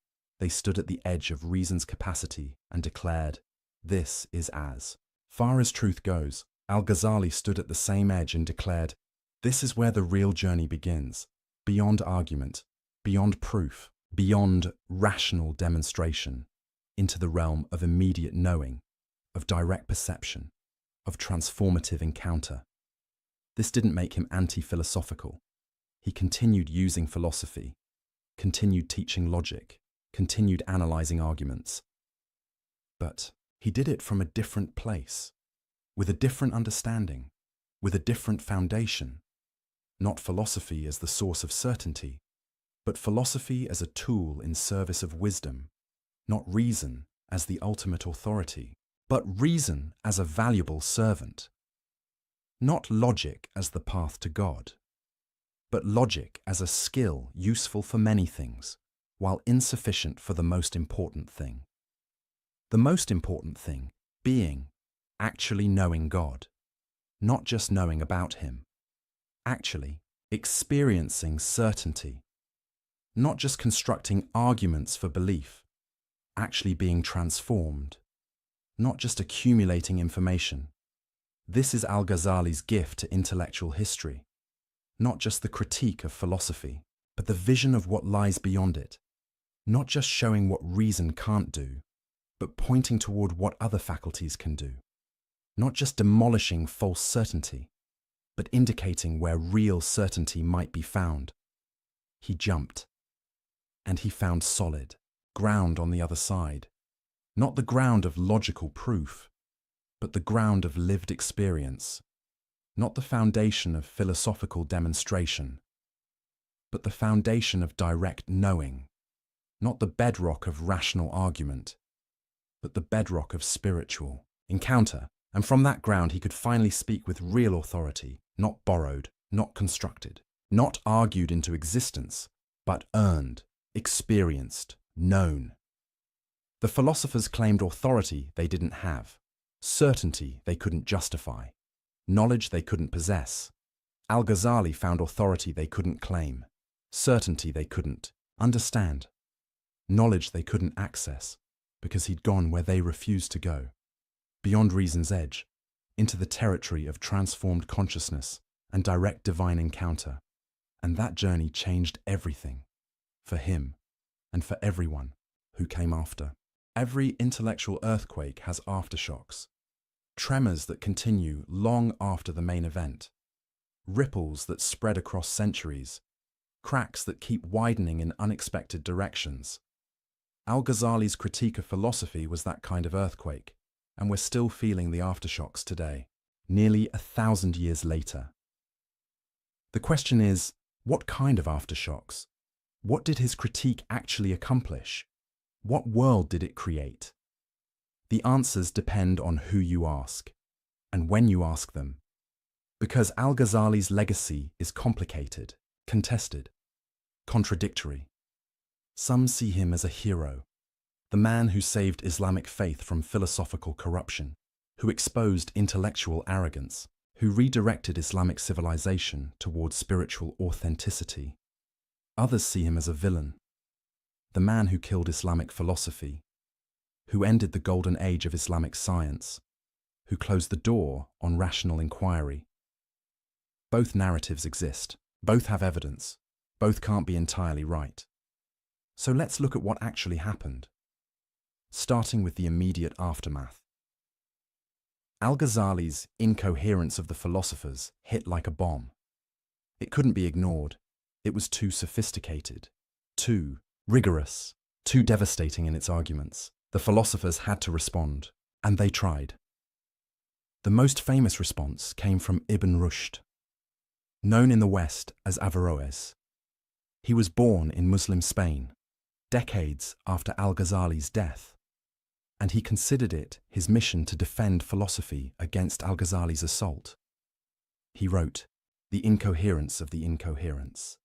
They stood at the edge of reason's capacity and declared, "This is as far as truth goes." Al-Ghazali stood at the same edge and declared, "This is where the real journey begins, beyond argument, beyond proof, beyond rational demonstration, into the realm of immediate knowing, of direct perception, of transformative encounter." This didn't make him anti-philosophical. He continued using philosophy, continued teaching logic, continued analyzing arguments. But he did it from a different place, with a different understanding, with a different foundation. Not philosophy as the source of certainty, but philosophy as a tool in service of wisdom. Not reason as the ultimate authority, but reason as a valuable servant. Not logic as the path to God, but logic as a skill useful for many things, while insufficient for the most important thing. The most important thing being actually knowing God, not just knowing about Him, actually experiencing certainty, not just constructing arguments for belief, actually being transformed, not just accumulating information. This is Al-Ghazali's gift to intellectual history, not just the critique of philosophy, but the vision of what lies beyond it, not just showing what reason can't do, but pointing toward what other faculties can do, not just demolishing false certainty, but indicating where real certainty might be found. He jumped, and he found solid ground on the other side, not the ground of logical proof, but the ground of lived experience, not the foundation of philosophical demonstration, but the foundation of direct knowing, not the bedrock of rational argument, but the bedrock of spiritual encounter. And from that ground he could finally speak with real authority, not borrowed, not constructed, not argued into existence, but earned, experienced, known. The philosophers claimed authority they didn't have, certainty they couldn't justify, knowledge they couldn't possess. Al-Ghazali found authority they couldn't claim, certainty they couldn't understand, knowledge they couldn't access, because he'd gone where they refused to go, beyond reason's edge, into the territory of transformed consciousness and direct divine encounter. And that journey changed everything, for him and for everyone who came after. Every intellectual earthquake has aftershocks, tremors that continue long after the main event, ripples that spread across centuries, cracks that keep widening in unexpected directions. Al-Ghazali's critique of philosophy was that kind of earthquake, and we're still feeling the aftershocks today, nearly 1,000 years later. The question is, what kind of aftershocks? What did his critique actually accomplish? What world did it create? The answers depend on who you ask, and when you ask them. Because Al-Ghazali's legacy is complicated, contested, contradictory. Some see him as a hero, the man who saved Islamic faith from philosophical corruption, who exposed intellectual arrogance, who redirected Islamic civilization towards spiritual authenticity. Others see him as a villain, the man who killed Islamic philosophy, who ended the golden age of Islamic science, who closed the door on rational inquiry. Both narratives exist, both have evidence, both can't be entirely right. So let's look at what actually happened, starting with the immediate aftermath. Al-Ghazali's incoherence of the philosophers hit like a bomb. It couldn't be ignored. It was too sophisticated, too rigorous, too devastating in its arguments. The philosophers had to respond, and they tried. The most famous response came from Ibn Rushd, known in the West as Averroes. He was born in Muslim Spain, decades after Al-Ghazali's death, and he considered it his mission to defend philosophy against Al-Ghazali's assault. He wrote, "The Incoherence of the Incoherence,"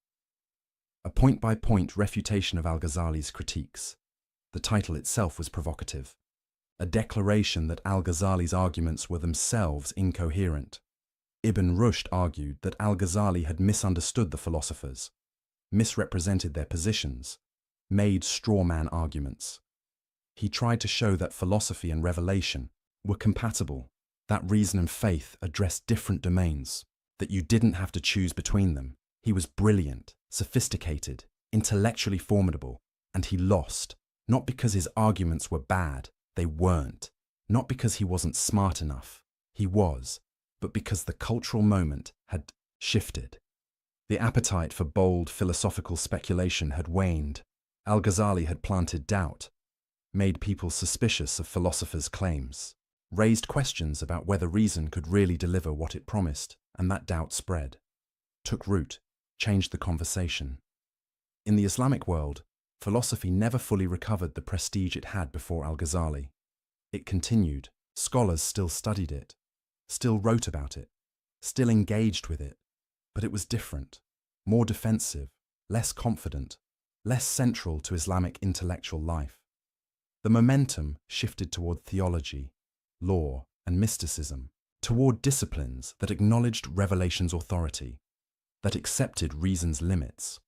a point-by-point refutation of Al-Ghazali's critiques. The title itself was provocative, a declaration that Al-Ghazali's arguments were themselves incoherent. Ibn Rushd argued that Al-Ghazali had misunderstood the philosophers, misrepresented their positions, made straw-man arguments. He tried to show that philosophy and revelation were compatible, that reason and faith addressed different domains, that you didn't have to choose between them. He was brilliant, sophisticated, intellectually formidable, and he lost, not because his arguments were bad, they weren't, not because he wasn't smart enough, he was, but because the cultural moment had shifted. The appetite for bold philosophical speculation had waned. Al-Ghazali had planted doubt, made people suspicious of philosophers' claims, raised questions about whether reason could really deliver what it promised, and that doubt spread, took root, changed the conversation. In the Islamic world, philosophy never fully recovered the prestige it had before Al-Ghazali. It continued, scholars still studied it, still wrote about it, still engaged with it, but it was different, more defensive, less confident, less central to Islamic intellectual life. The momentum shifted toward theology, law, and mysticism, toward disciplines that acknowledged revelation's authority, that accepted reason's limits.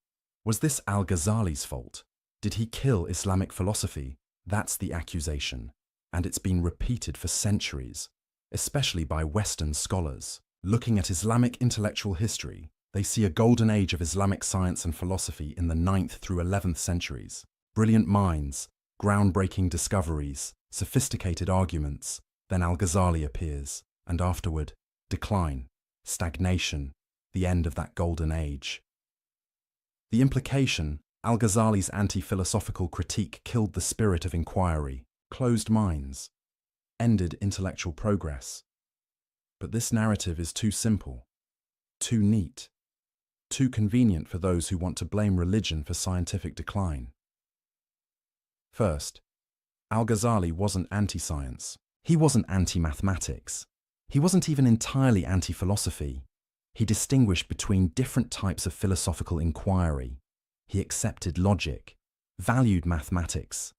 Was this al-Ghazali's fault? Did he kill Islamic philosophy? That's the accusation, and it's been repeated for centuries, especially by Western scholars. Looking at Islamic intellectual history, they see a golden age of Islamic science and philosophy in the 9th through 11th centuries. Brilliant minds, groundbreaking discoveries, sophisticated arguments. Then al-Ghazali appears, and afterward, decline, stagnation, the end of that golden age. The implication: al-Ghazali's anti-philosophical critique killed the spirit of inquiry, closed minds, ended intellectual progress. But this narrative is too simple, too neat, too convenient for those who want to blame religion for scientific decline. First, al-Ghazali wasn't anti-science. He wasn't anti-mathematics. He wasn't even entirely anti-philosophy. He distinguished between different types of philosophical inquiry. He accepted logic, valued mathematics,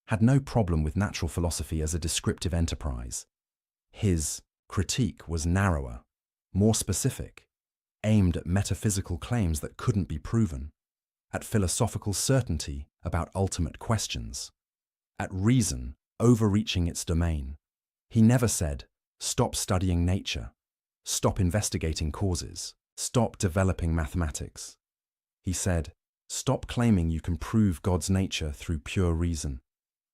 had no problem with natural philosophy as a descriptive enterprise. His critique was narrower, more specific, aimed at metaphysical claims that couldn't be proven, at philosophical certainty about ultimate questions, at reason overreaching its domain. He never said, stop studying nature, stop investigating causes, stop developing mathematics. He said, stop claiming you can prove God's nature through pure reason.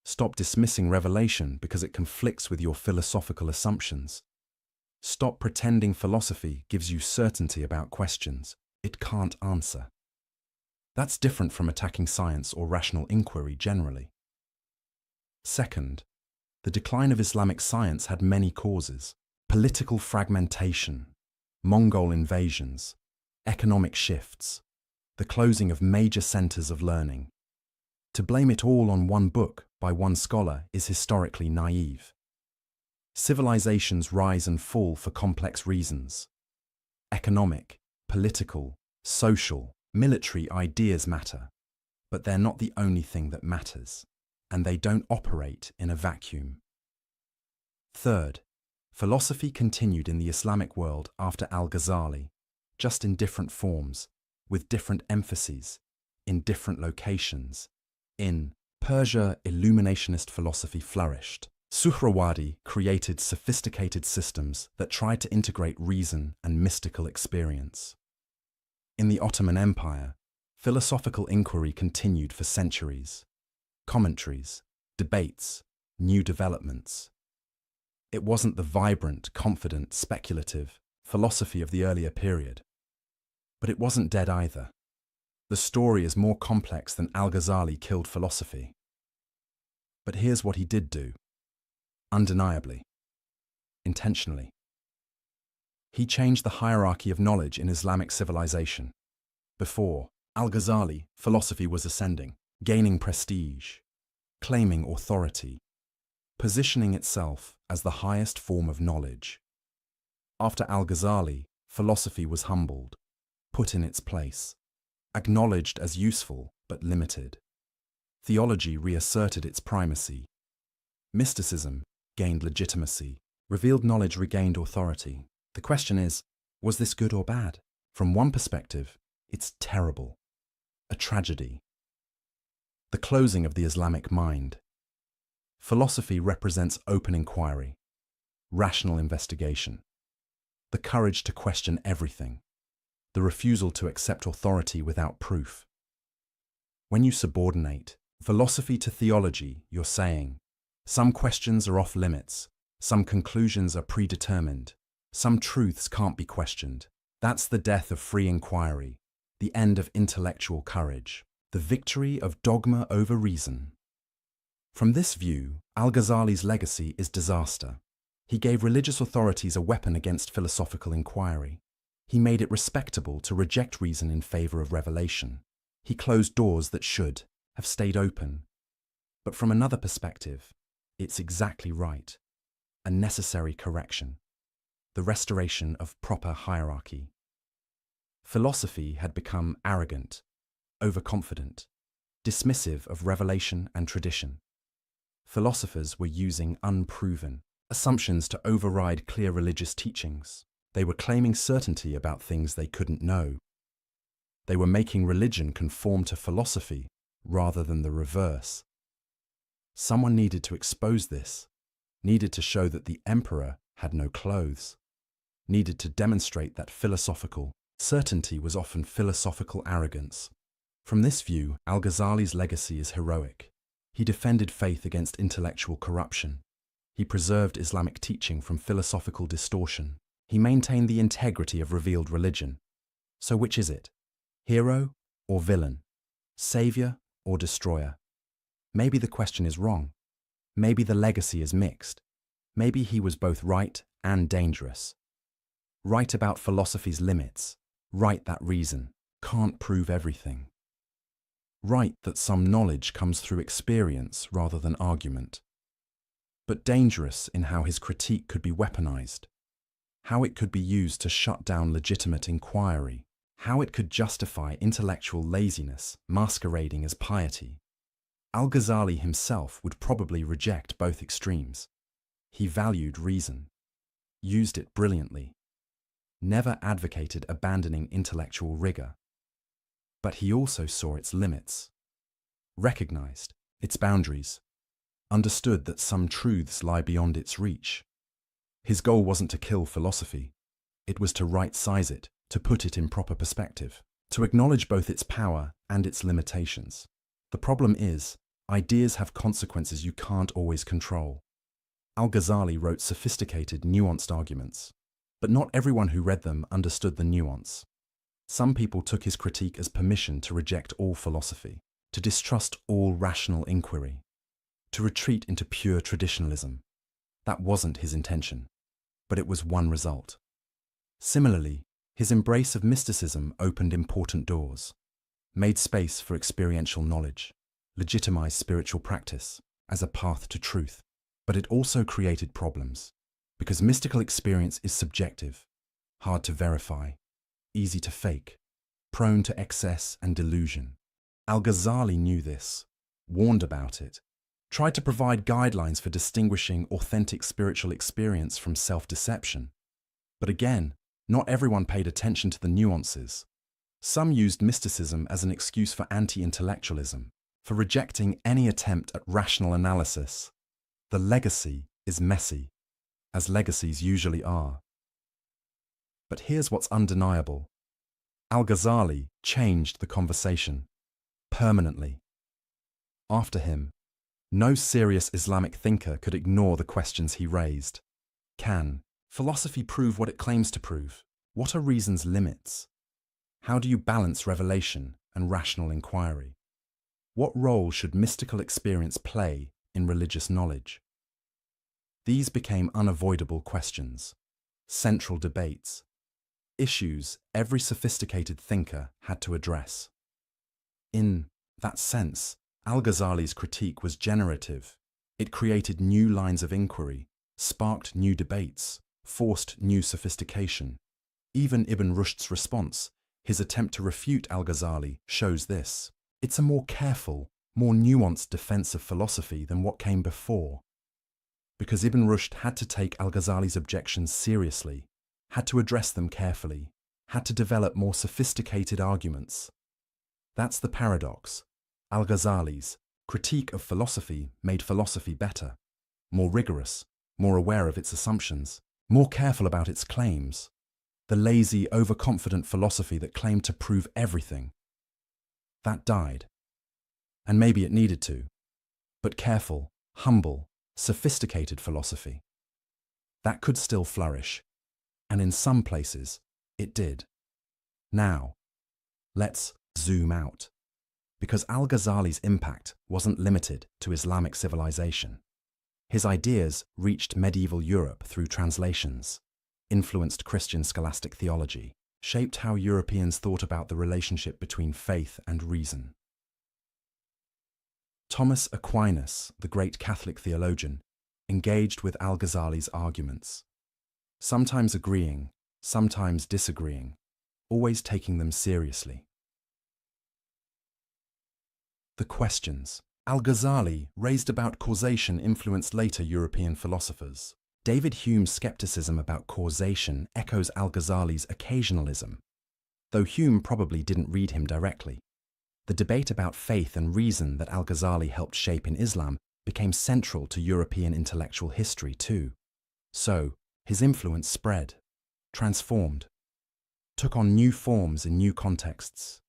Stop dismissing revelation because it conflicts with your philosophical assumptions. Stop pretending philosophy gives you certainty about questions it can't answer. That's different from attacking science or rational inquiry generally. Second, the decline of Islamic science had many causes: political fragmentation, Mongol invasions, economic shifts, the closing of major centers of learning. To blame it all on one book by one scholar is historically naive. Civilizations rise and fall for complex reasons. Economic, political, social, military ideas matter, but they're not the only thing that matters, and they don't operate in a vacuum. Third, philosophy continued in the Islamic world after al-Ghazali, just in different forms, with different emphases, in different locations. In Persia, illuminationist philosophy flourished. Suhrawardi created sophisticated systems that tried to integrate reason and mystical experience. In the Ottoman Empire, philosophical inquiry continued for centuries. Commentaries, debates, new developments. It wasn't the vibrant, confident, speculative philosophy of the earlier period. But it wasn't dead either. The story is more complex than al-Ghazali killed philosophy. But here's what he did do. Undeniably. Intentionally. He changed the hierarchy of knowledge in Islamic civilization. Before al-Ghazali, philosophy was ascending, gaining prestige, claiming authority, positioning itself as the highest form of knowledge. After al-Ghazali, philosophy was humbled, put in its place, acknowledged as useful but limited. Theology reasserted its primacy. Mysticism gained legitimacy. Revealed knowledge regained authority. The question is, was this good or bad? From one perspective, it's terrible. A tragedy. The closing of the Islamic mind. Philosophy represents open inquiry, rational investigation, the courage to question everything, the refusal to accept authority without proof. When you subordinate philosophy to theology, you're saying, some questions are off limits, some conclusions are predetermined, some truths can't be questioned. That's the death of free inquiry, the end of intellectual courage, the victory of dogma over reason. From this view, al-Ghazali's legacy is disaster. He gave religious authorities a weapon against philosophical inquiry. He made it respectable to reject reason in favor of revelation. He closed doors that should have stayed open. But from another perspective, it's exactly right. A necessary correction. the restoration of proper hierarchy. Philosophy had become arrogant, overconfident, dismissive of revelation and tradition. Philosophers were using unproven assumptions to override clear religious teachings. They were claiming certainty about things they couldn't know. They were making religion conform to philosophy rather than the reverse. Someone needed to expose this, needed to show that the emperor had no clothes, needed to demonstrate that philosophical certainty was often philosophical arrogance. From this view, Al-Ghazali's legacy is heroic. He defended faith against intellectual corruption. He preserved Islamic teaching from philosophical distortion. He maintained the integrity of revealed religion. So which is it? Hero or villain? Savior or destroyer? Maybe the question is wrong. Maybe the legacy is mixed. Maybe he was both right and dangerous. Right about philosophy's limits. Right that reason can't prove everything. Right that some knowledge comes through experience rather than argument. But dangerous in how his critique could be weaponized, how it could be used to shut down legitimate inquiry, how it could justify intellectual laziness masquerading as piety. Al-Ghazali himself would probably reject both extremes. He valued reason, used it brilliantly, never advocated abandoning intellectual rigor. But he also saw its limits, recognized its boundaries, understood that some truths lie beyond its reach. His goal wasn't to kill philosophy. It was to right-size it, to put it in proper perspective, to acknowledge both its power and its limitations. The problem is, ideas have consequences you can't always control. Al-Ghazali wrote sophisticated, nuanced arguments, but not everyone who read them understood the nuance. Some people took his critique as permission to reject all philosophy, to distrust all rational inquiry, to retreat into pure traditionalism. That wasn't his intention, but it was one result. Similarly, his embrace of mysticism opened important doors, made space for experiential knowledge, legitimized spiritual practice as a path to truth. But it also created problems, because mystical experience is subjective, hard to verify, easy to fake, prone to excess and delusion. Al-Ghazali knew this, warned about it, tried to provide guidelines for distinguishing authentic spiritual experience from self-deception. But again, not everyone paid attention to the nuances. Some used mysticism as an excuse for anti-intellectualism, for rejecting any attempt at rational analysis. The legacy is messy, as legacies usually are. But here's what's undeniable. Al-Ghazali changed the conversation, permanently. After him, no serious Islamic thinker could ignore the questions he raised. Can philosophy prove what it claims to prove? What are reason's limits? How do you balance revelation and rational inquiry? What role should mystical experience play in religious knowledge? These became unavoidable questions, central debates, issues every sophisticated thinker had to address. In that sense, Al-Ghazali's critique was generative. It created new lines of inquiry, sparked new debates, forced new sophistication. Even Ibn Rushd's response, his attempt to refute Al-Ghazali, shows this. It's a more careful, more nuanced defense of philosophy than what came before. Because Ibn Rushd had to take Al-Ghazali's objections seriously, had to address them carefully, had to develop more sophisticated arguments. That's the paradox. Al-Ghazali's critique of philosophy made philosophy better, more rigorous, more aware of its assumptions, more careful about its claims. The lazy, overconfident philosophy that claimed to prove everything. That died. And maybe it needed to. But careful, humble, sophisticated philosophy, that could still flourish. And in some places, it did. Now, let's zoom out. Because Al-Ghazali's impact wasn't limited to Islamic civilization. His ideas reached medieval Europe through translations, influenced Christian scholastic theology, shaped how Europeans thought about the relationship between faith and reason. Thomas Aquinas, the great Catholic theologian, engaged with Al-Ghazali's arguments. sometimes agreeing, sometimes disagreeing, always taking them seriously. The questions Al-Ghazali raised about causation influenced later European philosophers. David Hume's skepticism about causation echoes Al-Ghazali's occasionalism, though Hume probably didn't read him directly. The debate about faith and reason that Al-Ghazali helped shape in Islam became central to European intellectual history too. So, his influence spread, transformed, took on new forms in new contexts.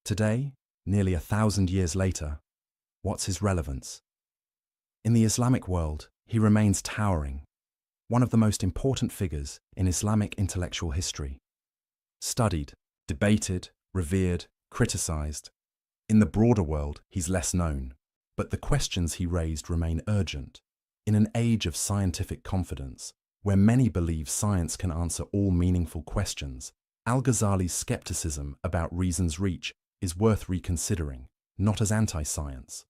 Today, nearly 1,000 years later, what's his relevance? In the Islamic world, he remains towering, one of the most important figures in Islamic intellectual history. Studied, debated, revered, criticized. In the broader world, he's less known, but the questions he raised remain urgent. In an age of scientific confidence, where many believe science can answer all meaningful questions, Al-Ghazali's skepticism about reason's reach is worth reconsidering, not as anti-science,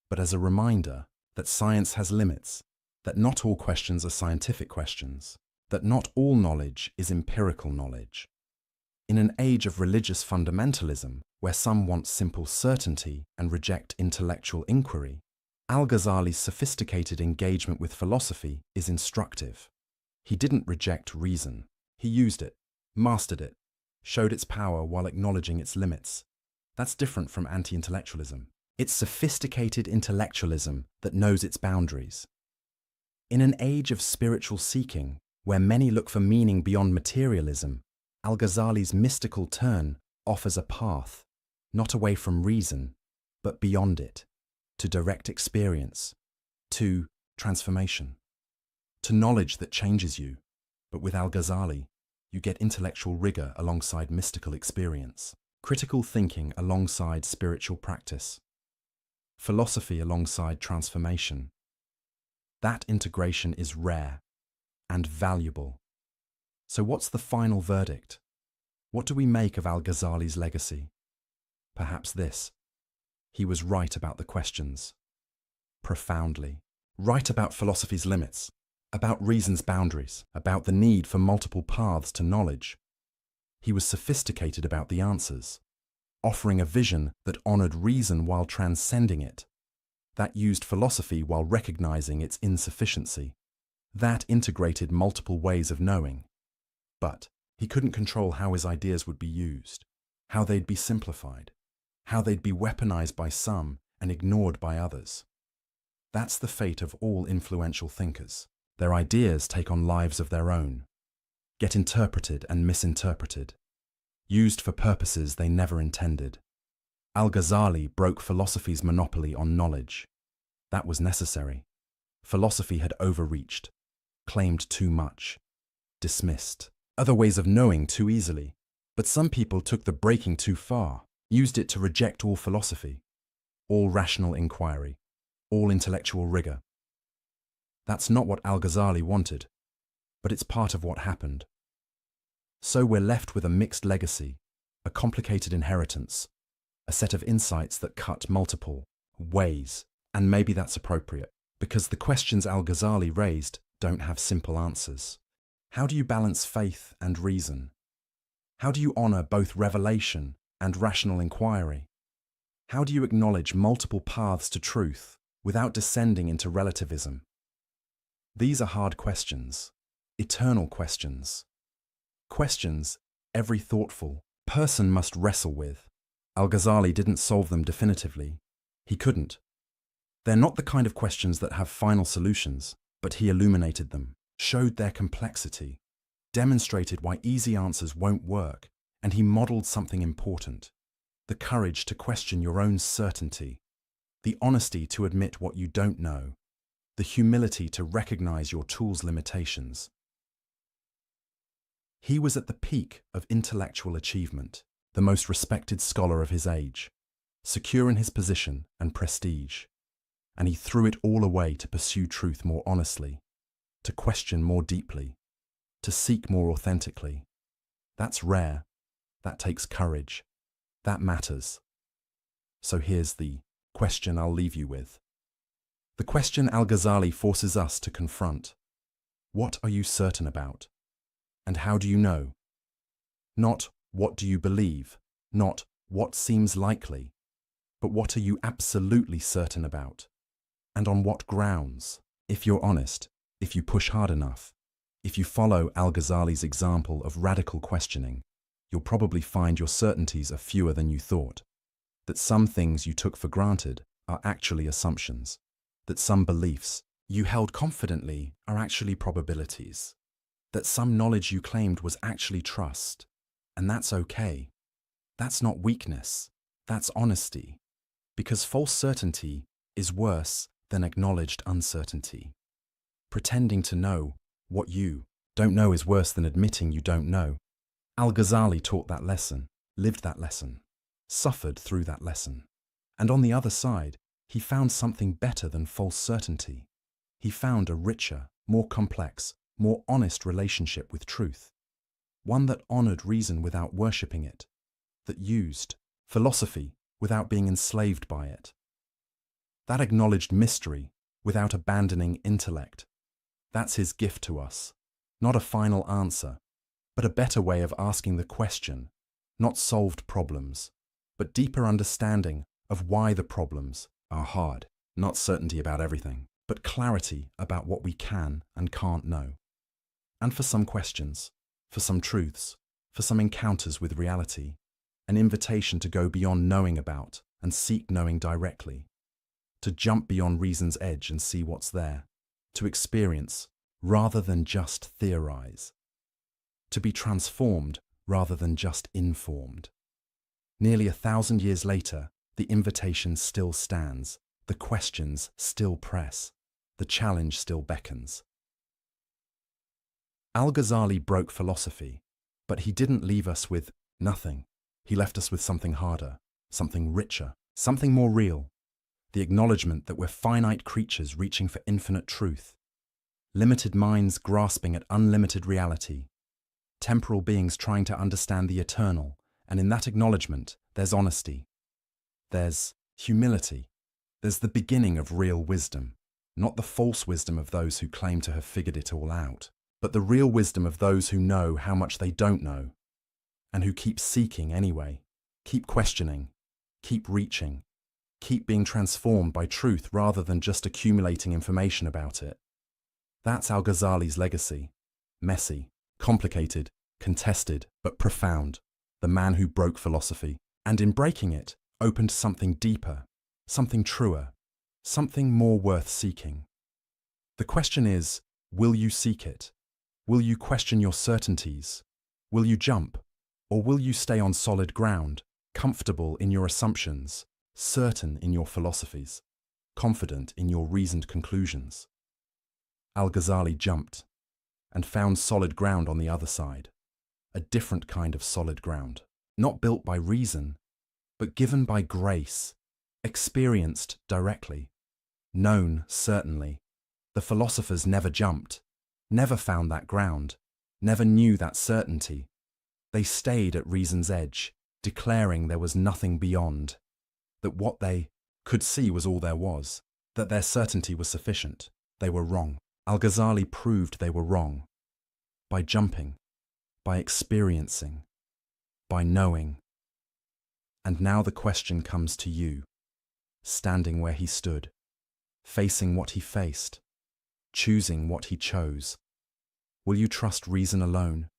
but as a reminder that science has limits, that not all questions are scientific questions, that not all knowledge is empirical knowledge. In an age of religious fundamentalism, where some want simple certainty and reject intellectual inquiry, Al-Ghazali's sophisticated engagement with philosophy is instructive. He didn't reject reason. He used it, mastered it, showed its power while acknowledging its limits. That's different from anti-intellectualism. It's sophisticated intellectualism that knows its boundaries. In an age of spiritual seeking, where many look for meaning beyond materialism, Al-Ghazali's mystical turn offers a path, not away from reason, but beyond it, to direct experience, to transformation, to knowledge that changes you. But with Al-Ghazali, you get intellectual rigor alongside mystical experience, critical thinking alongside spiritual practice, philosophy alongside transformation. That integration is rare and valuable. So what's the final verdict? What do we make of Al-Ghazali's legacy? Perhaps this: he was right about the questions, profoundly, right about philosophy's limits, about reason's boundaries, about the need for multiple paths to knowledge. He was sophisticated about the answers, offering a vision that honored reason while transcending it, that used philosophy while recognizing its insufficiency, that integrated multiple ways of knowing. But he couldn't control how his ideas would be used, how they'd be simplified, how they'd be weaponized by some and ignored by others. That's the fate of all influential thinkers. Their ideas take on lives of their own, get interpreted and misinterpreted, used for purposes they never intended. Al-Ghazali broke philosophy's monopoly on knowledge. That was necessary. Philosophy had overreached, claimed too much, dismissed other ways of knowing too easily. But some people took the breaking too far, used it to reject all philosophy, all rational inquiry, all intellectual rigor. That's not what Al-Ghazali wanted, but it's part of what happened. So we're left with a mixed legacy, a complicated inheritance, a set of insights that cut multiple ways, and maybe that's appropriate, because the questions Al-Ghazali raised don't have simple answers. How do you balance faith and reason? How do you honor both revelation and rational inquiry? How do you acknowledge multiple paths to truth without descending into relativism? These are hard questions, eternal questions. Questions every thoughtful person must wrestle with. Al-Ghazali didn't solve them definitively. He couldn't. They're not the kind of questions that have final solutions, but he illuminated them, showed their complexity, demonstrated why easy answers won't work, and he modeled something important: the courage to question your own certainty, the honesty to admit what you don't know, the humility to recognize your tool's limitations. He was at the peak of intellectual achievement, the most respected scholar of his age, secure in his position and prestige, and he threw it all away to pursue truth more honestly, to question more deeply, to seek more authentically. That's rare. That takes courage. That matters. So here's the question I'll leave you with. The question Al-Ghazali forces us to confront. What are you certain about? And how do you know? Not what do you believe, not what seems likely, but what are you absolutely certain about? And on what grounds? If you're honest, if you push hard enough, if you follow Al-Ghazali's example of radical questioning, you'll probably find your certainties are fewer than you thought, that some things you took for granted are actually assumptions, that some beliefs you held confidently are actually probabilities, that some knowledge you claimed was actually trust, and that's okay. That's not weakness, that's honesty, because false certainty is worse than acknowledged uncertainty. Pretending to know what you don't know is worse than admitting you don't know. Al-Ghazali taught that lesson, lived that lesson, suffered through that lesson. And on the other side, he found something better than false certainty. He found a richer, more complex, more honest relationship with truth. One that honored reason without worshipping it, that used philosophy without being enslaved by it. That acknowledged mystery without abandoning intellect. That's his gift to us. Not a final answer, but a better way of asking the question, not solved problems, but deeper understanding of why the problems are hard. Not certainty about everything, but clarity about what we can and can't know. And for some questions, for some truths, for some encounters with reality, an invitation to go beyond knowing about and seek knowing directly, to jump beyond reason's edge and see what's there, to experience rather than just theorize, to be transformed rather than just informed. Nearly 1,000 years later, the invitation still stands, the questions still press, the challenge still beckons. Al-Ghazali broke philosophy, but he didn't leave us with nothing. He left us with something harder, something richer, something more real. The acknowledgement that we're finite creatures reaching for infinite truth, limited minds grasping at unlimited reality, temporal beings trying to understand the eternal, and in that acknowledgement, there's honesty, there's humility, there's the beginning of real wisdom, not the false wisdom of those who claim to have figured it all out, but the real wisdom of those who know how much they don't know, and who keep seeking anyway, keep questioning, keep reaching, keep being transformed by truth rather than just accumulating information about it. That's Al-Ghazali's legacy. Messy, complicated, contested, but profound. The man who broke philosophy, and in breaking it, opened something deeper, something truer, something more worth seeking. The question is, will you seek it? Will you question your certainties? Will you jump? Or will you stay on solid ground, comfortable in your assumptions, certain in your philosophies, confident in your reasoned conclusions? Al-Ghazali jumped and found solid ground on the other side, a different kind of solid ground, not built by reason, but given by grace, experienced directly, known certainly. The philosophers never jumped, never found that ground, never knew that certainty. They stayed at reason's edge, declaring there was nothing beyond, that what they could see was all there was, that their certainty was sufficient. They were wrong. Al-Ghazali proved they were wrong by jumping, by experiencing, by knowing. And now the question comes to you, standing where he stood, facing what he faced, choosing what he chose. Will you trust reason alone?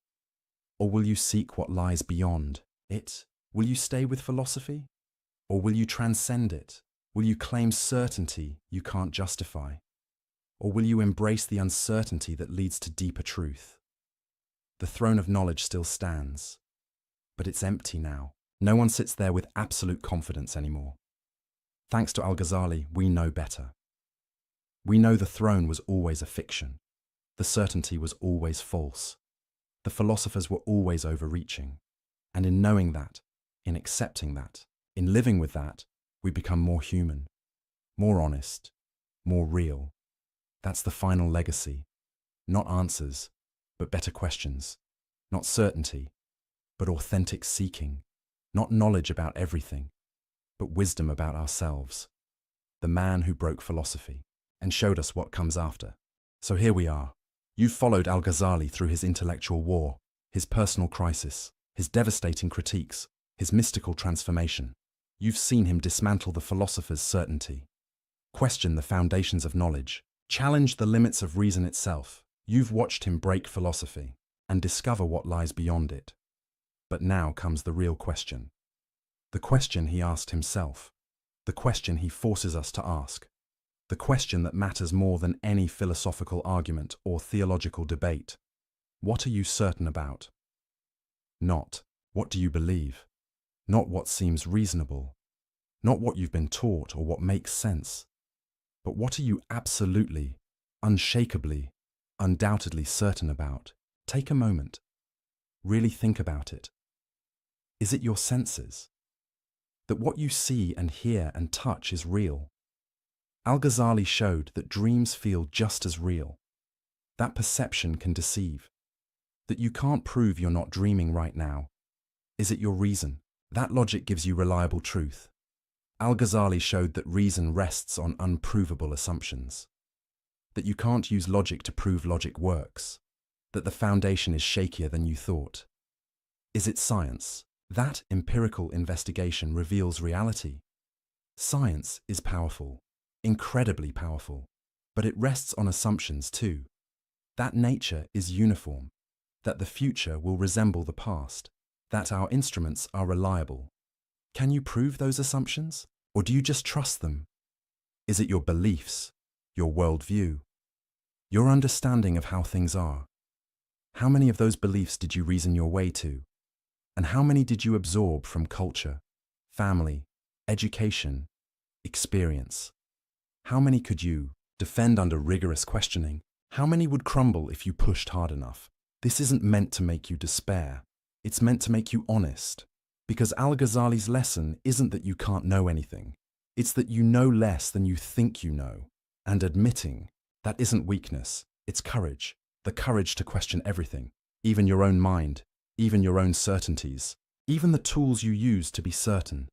Or will you seek what lies beyond it? Will you stay with philosophy? Or will you transcend it? Will you claim certainty you can't justify? Or will you embrace the uncertainty that leads to deeper truth? The throne of knowledge still stands, but it's empty now. No one sits there with absolute confidence anymore. Thanks to Al-Ghazali, we know better. We know the throne was always a fiction. The certainty was always false. The philosophers were always overreaching. And in knowing that, in accepting that, in living with that, we become more human, more honest, more real. That's the final legacy. Not answers, but better questions. Not certainty, but authentic seeking. Not knowledge about everything, but wisdom about ourselves. The man who broke philosophy and showed us what comes after. So here we are, You've followed Al-Ghazali through his intellectual war, his personal crisis, his devastating critiques, his mystical transformation. You've seen him dismantle the philosopher's certainty, question the foundations of knowledge, challenge the limits of reason itself. You've watched him break philosophy and discover what lies beyond it. But now comes the real question. The question he asked himself. The question he forces us to ask. The question that matters more than any philosophical argument or theological debate. What are you certain about? Not, what do you believe? Not what seems reasonable. Not what you've been taught or what makes sense. But what are you absolutely, unshakably, undoubtedly certain about? Take a moment. Really think about it. Is it your senses? That what you see and hear and touch is real? Al-Ghazali showed that dreams feel just as real. That perception can deceive. That you can't prove you're not dreaming right now. Is it your reason? That logic gives you reliable truth. Al-Ghazali showed that reason rests on unprovable assumptions. That you can't use logic to prove logic works. That the foundation is shakier than you thought. Is it science? That empirical investigation reveals reality. Science is powerful, incredibly powerful, but it rests on assumptions too. That nature is uniform, that the future will resemble the past, that our instruments are reliable. Can you prove those assumptions, or do you just trust them? Is it your beliefs, your worldview, your understanding of how things are? How many of those beliefs did you reason your way to? And how many did you absorb from culture, family, education, experience? How many could you defend under rigorous questioning? How many would crumble if you pushed hard enough? This isn't meant to make you despair. It's meant to make you honest. Because Al-Ghazali's lesson isn't that you can't know anything. It's that you know less than you think you know. And admitting that isn't weakness, it's courage. The courage to question everything, even your own mind, even your own certainties, even the tools you use to be certain.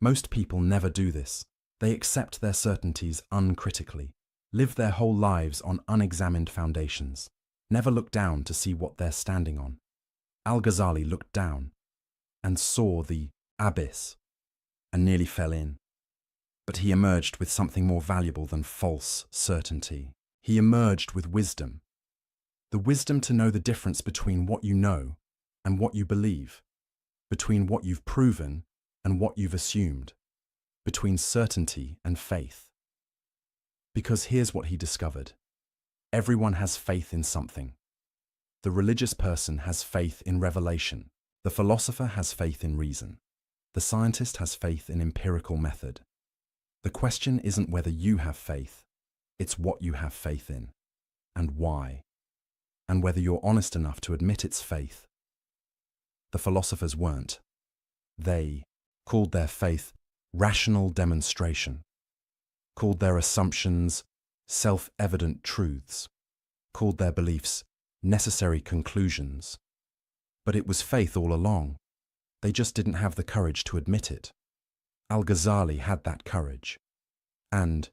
Most people never do this. They accept their certainties uncritically, live their whole lives on unexamined foundations, never look down to see what they're standing on. Al-Ghazali looked down and saw the abyss and nearly fell in. But he emerged with something more valuable than false certainty. He emerged with wisdom. The wisdom to know the difference between what you know and what you believe, between what you've proven and what you've assumed, between certainty and faith. Because here's what he discovered. Everyone has faith in something. The religious person has faith in revelation. The philosopher has faith in reason. The scientist has faith in empirical method. The question isn't whether you have faith, it's what you have faith in, and why, and whether you're honest enough to admit it's faith. The philosophers weren't. They called their faith rational demonstration, called their assumptions self-evident truths, called their beliefs necessary conclusions. But it was faith all along. They just didn't have the courage to admit it. Al-Ghazali had that courage. And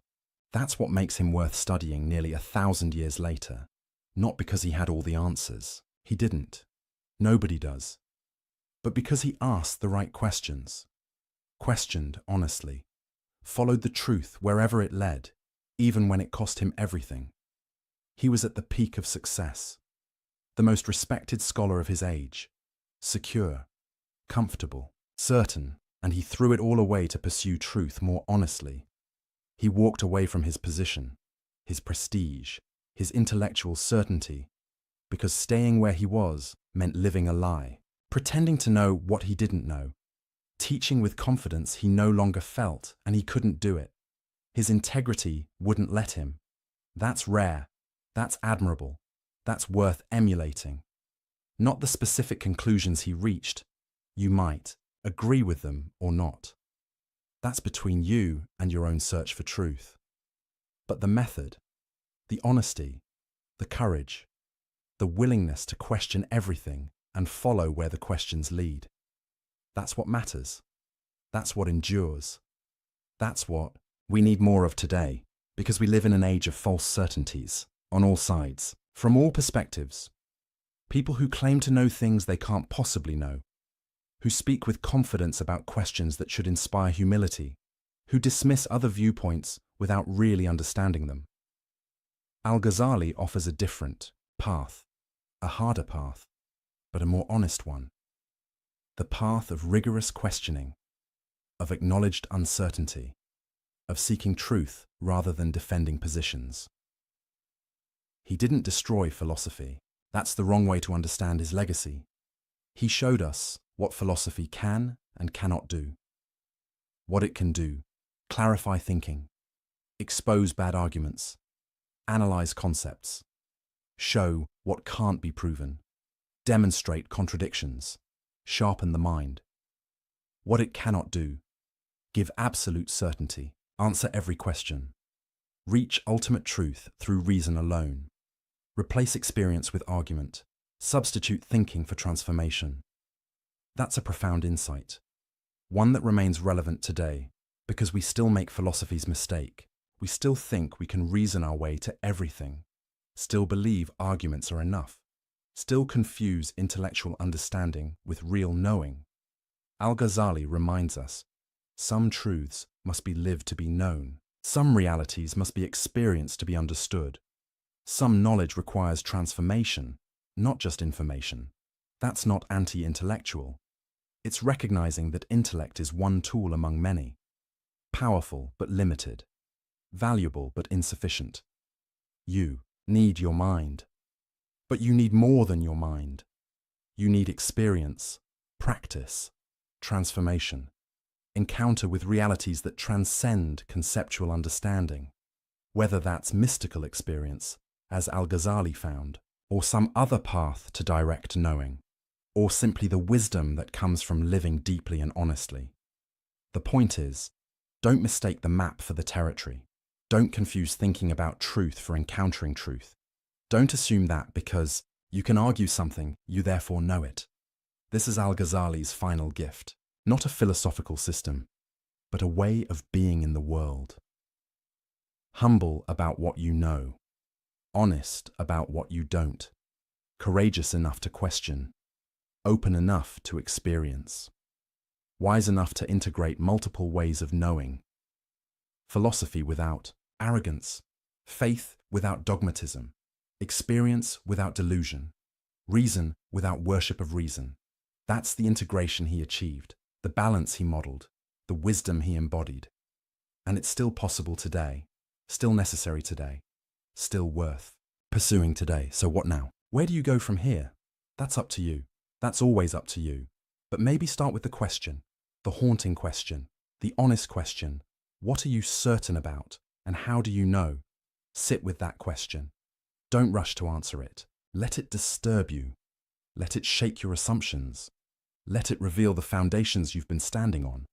that's what makes him worth studying nearly 1,000 years later. Not because he had all the answers. He didn't. Nobody does. But because he asked the right questions, questioned honestly, followed the truth wherever it led, even when it cost him everything. He was at the peak of success, the most respected scholar of his age, secure, comfortable, certain, and he threw it all away to pursue truth more honestly. He walked away from his position, his prestige, his intellectual certainty, because staying where he was meant living a lie, pretending to know what he didn't know, teaching with confidence he no longer felt and he couldn't do it. His integrity wouldn't let him. That's rare. That's admirable. That's worth emulating. Not the specific conclusions he reached. You might agree with them or not. That's between you and your own search for truth. But the method, the honesty, the courage, the willingness to question everything and follow where the questions lead, that's what matters. That's what endures. That's what we need more of today, because we live in an age of false certainties on all sides. From all perspectives. People who claim to know things they can't possibly know, who speak with confidence about questions that should inspire humility, who dismiss other viewpoints without really understanding them. Al-Ghazali offers a different path, a harder path, but a more honest one. The path of rigorous questioning, of acknowledged uncertainty, of seeking truth rather than defending positions. He didn't destroy philosophy. That's the wrong way to understand his legacy. He showed us what philosophy can and cannot do. What it can do: clarify thinking, expose bad arguments, analyze concepts, show what can't be proven, demonstrate contradictions, sharpen the mind. What it cannot do: give absolute certainty, answer every question, reach ultimate truth through reason alone, replace experience with argument, substitute thinking for transformation. That's a profound insight, one that remains relevant today, because we still make philosophy's mistake. We still think we can reason our way to everything, still believe arguments are enough, still confuse intellectual understanding with real knowing. Al-Ghazali reminds us, some truths must be lived to be known, some realities must be experienced to be understood. Some knowledge requires transformation, not just information. That's not anti-intellectual. It's recognizing that intellect is one tool among many, powerful but limited, valuable but insufficient. You need your mind. But you need more than your mind. You need experience, practice, transformation, encounter with realities that transcend conceptual understanding, whether that's mystical experience, as Al-Ghazali found, or some other path to direct knowing, or simply the wisdom that comes from living deeply and honestly. The point is, don't mistake the map for the territory. Don't confuse thinking about truth for encountering truth. Don't assume that because you can argue something, you therefore know it. This is Al-Ghazali's final gift, not a philosophical system, but a way of being in the world. Humble about what you know, honest about what you don't, courageous enough to question, open enough to experience, wise enough to integrate multiple ways of knowing, philosophy without arrogance, faith without dogmatism, experience without delusion, reason without worship of reason. That's the integration he achieved, the balance he modeled, the wisdom he embodied. And it's still possible today, still necessary today, still worth pursuing today. So what now? Where do you go from here? That's up to you. That's always up to you. But maybe start with the question, the haunting question, the honest question. What are you certain about, and how do you know? Sit with that question. Don't rush to answer it. Let it disturb you. Let it shake your assumptions. Let it reveal the foundations you've been standing on.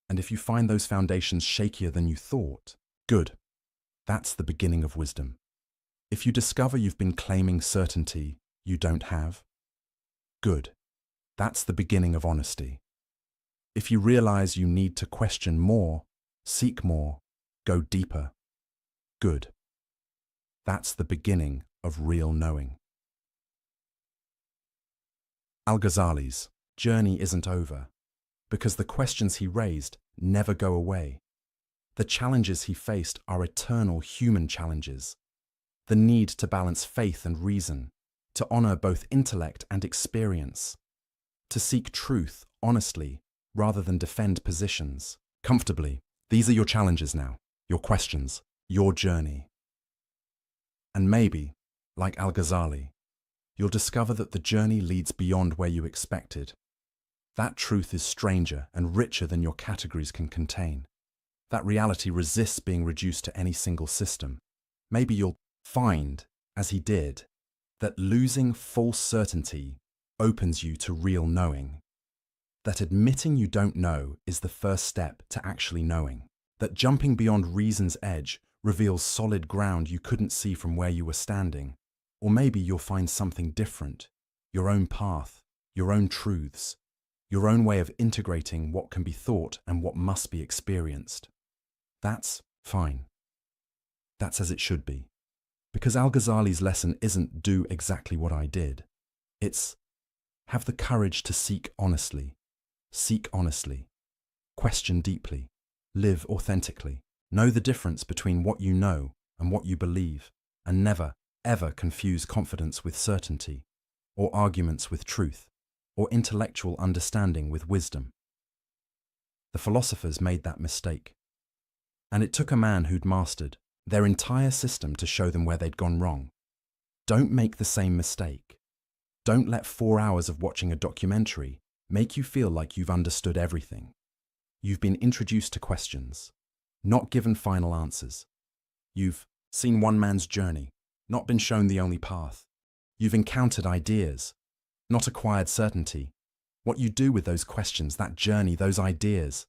And if you find those foundations shakier than you thought, good. That's the beginning of wisdom. If you discover you've been claiming certainty you don't have, good. That's the beginning of honesty. If you realize you need to question more, seek more, go deeper, good. That's the beginning of real knowing. Al-Ghazali's journey isn't over, because the questions he raised never go away. The challenges he faced are eternal human challenges. The need to balance faith and reason, to honor both intellect and experience, to seek truth honestly rather than defend positions comfortably. These are your challenges now, your questions, your journey. And maybe, like Al-Ghazali, you'll discover that the journey leads beyond where you expected. That truth is stranger and richer than your categories can contain. That reality resists being reduced to any single system. Maybe you'll find, as he did, that losing false certainty opens you to real knowing. That admitting you don't know is the first step to actually knowing. That jumping beyond reason's edge reveals solid ground you couldn't see from where you were standing. Or maybe you'll find something different, your own path, your own truths, your own way of integrating what can be thought and what must be experienced. That's fine. That's as it should be. Because Al-Ghazali's lesson isn't do exactly what I did. It's have the courage to seek honestly, question deeply, live authentically, know the difference between what you know and what you believe, and never, ever confuse confidence with certainty, or arguments with truth, or intellectual understanding with wisdom. The philosophers made that mistake. And it took a man who'd mastered their entire system to show them where they'd gone wrong. Don't make the same mistake. Don't let 4 hours of watching a documentary make you feel like you've understood everything. You've been introduced to questions, not given final answers. You've seen one man's journey, not been shown the only path. You've encountered ideas, not acquired certainty. What you do with those questions, that journey, those ideas,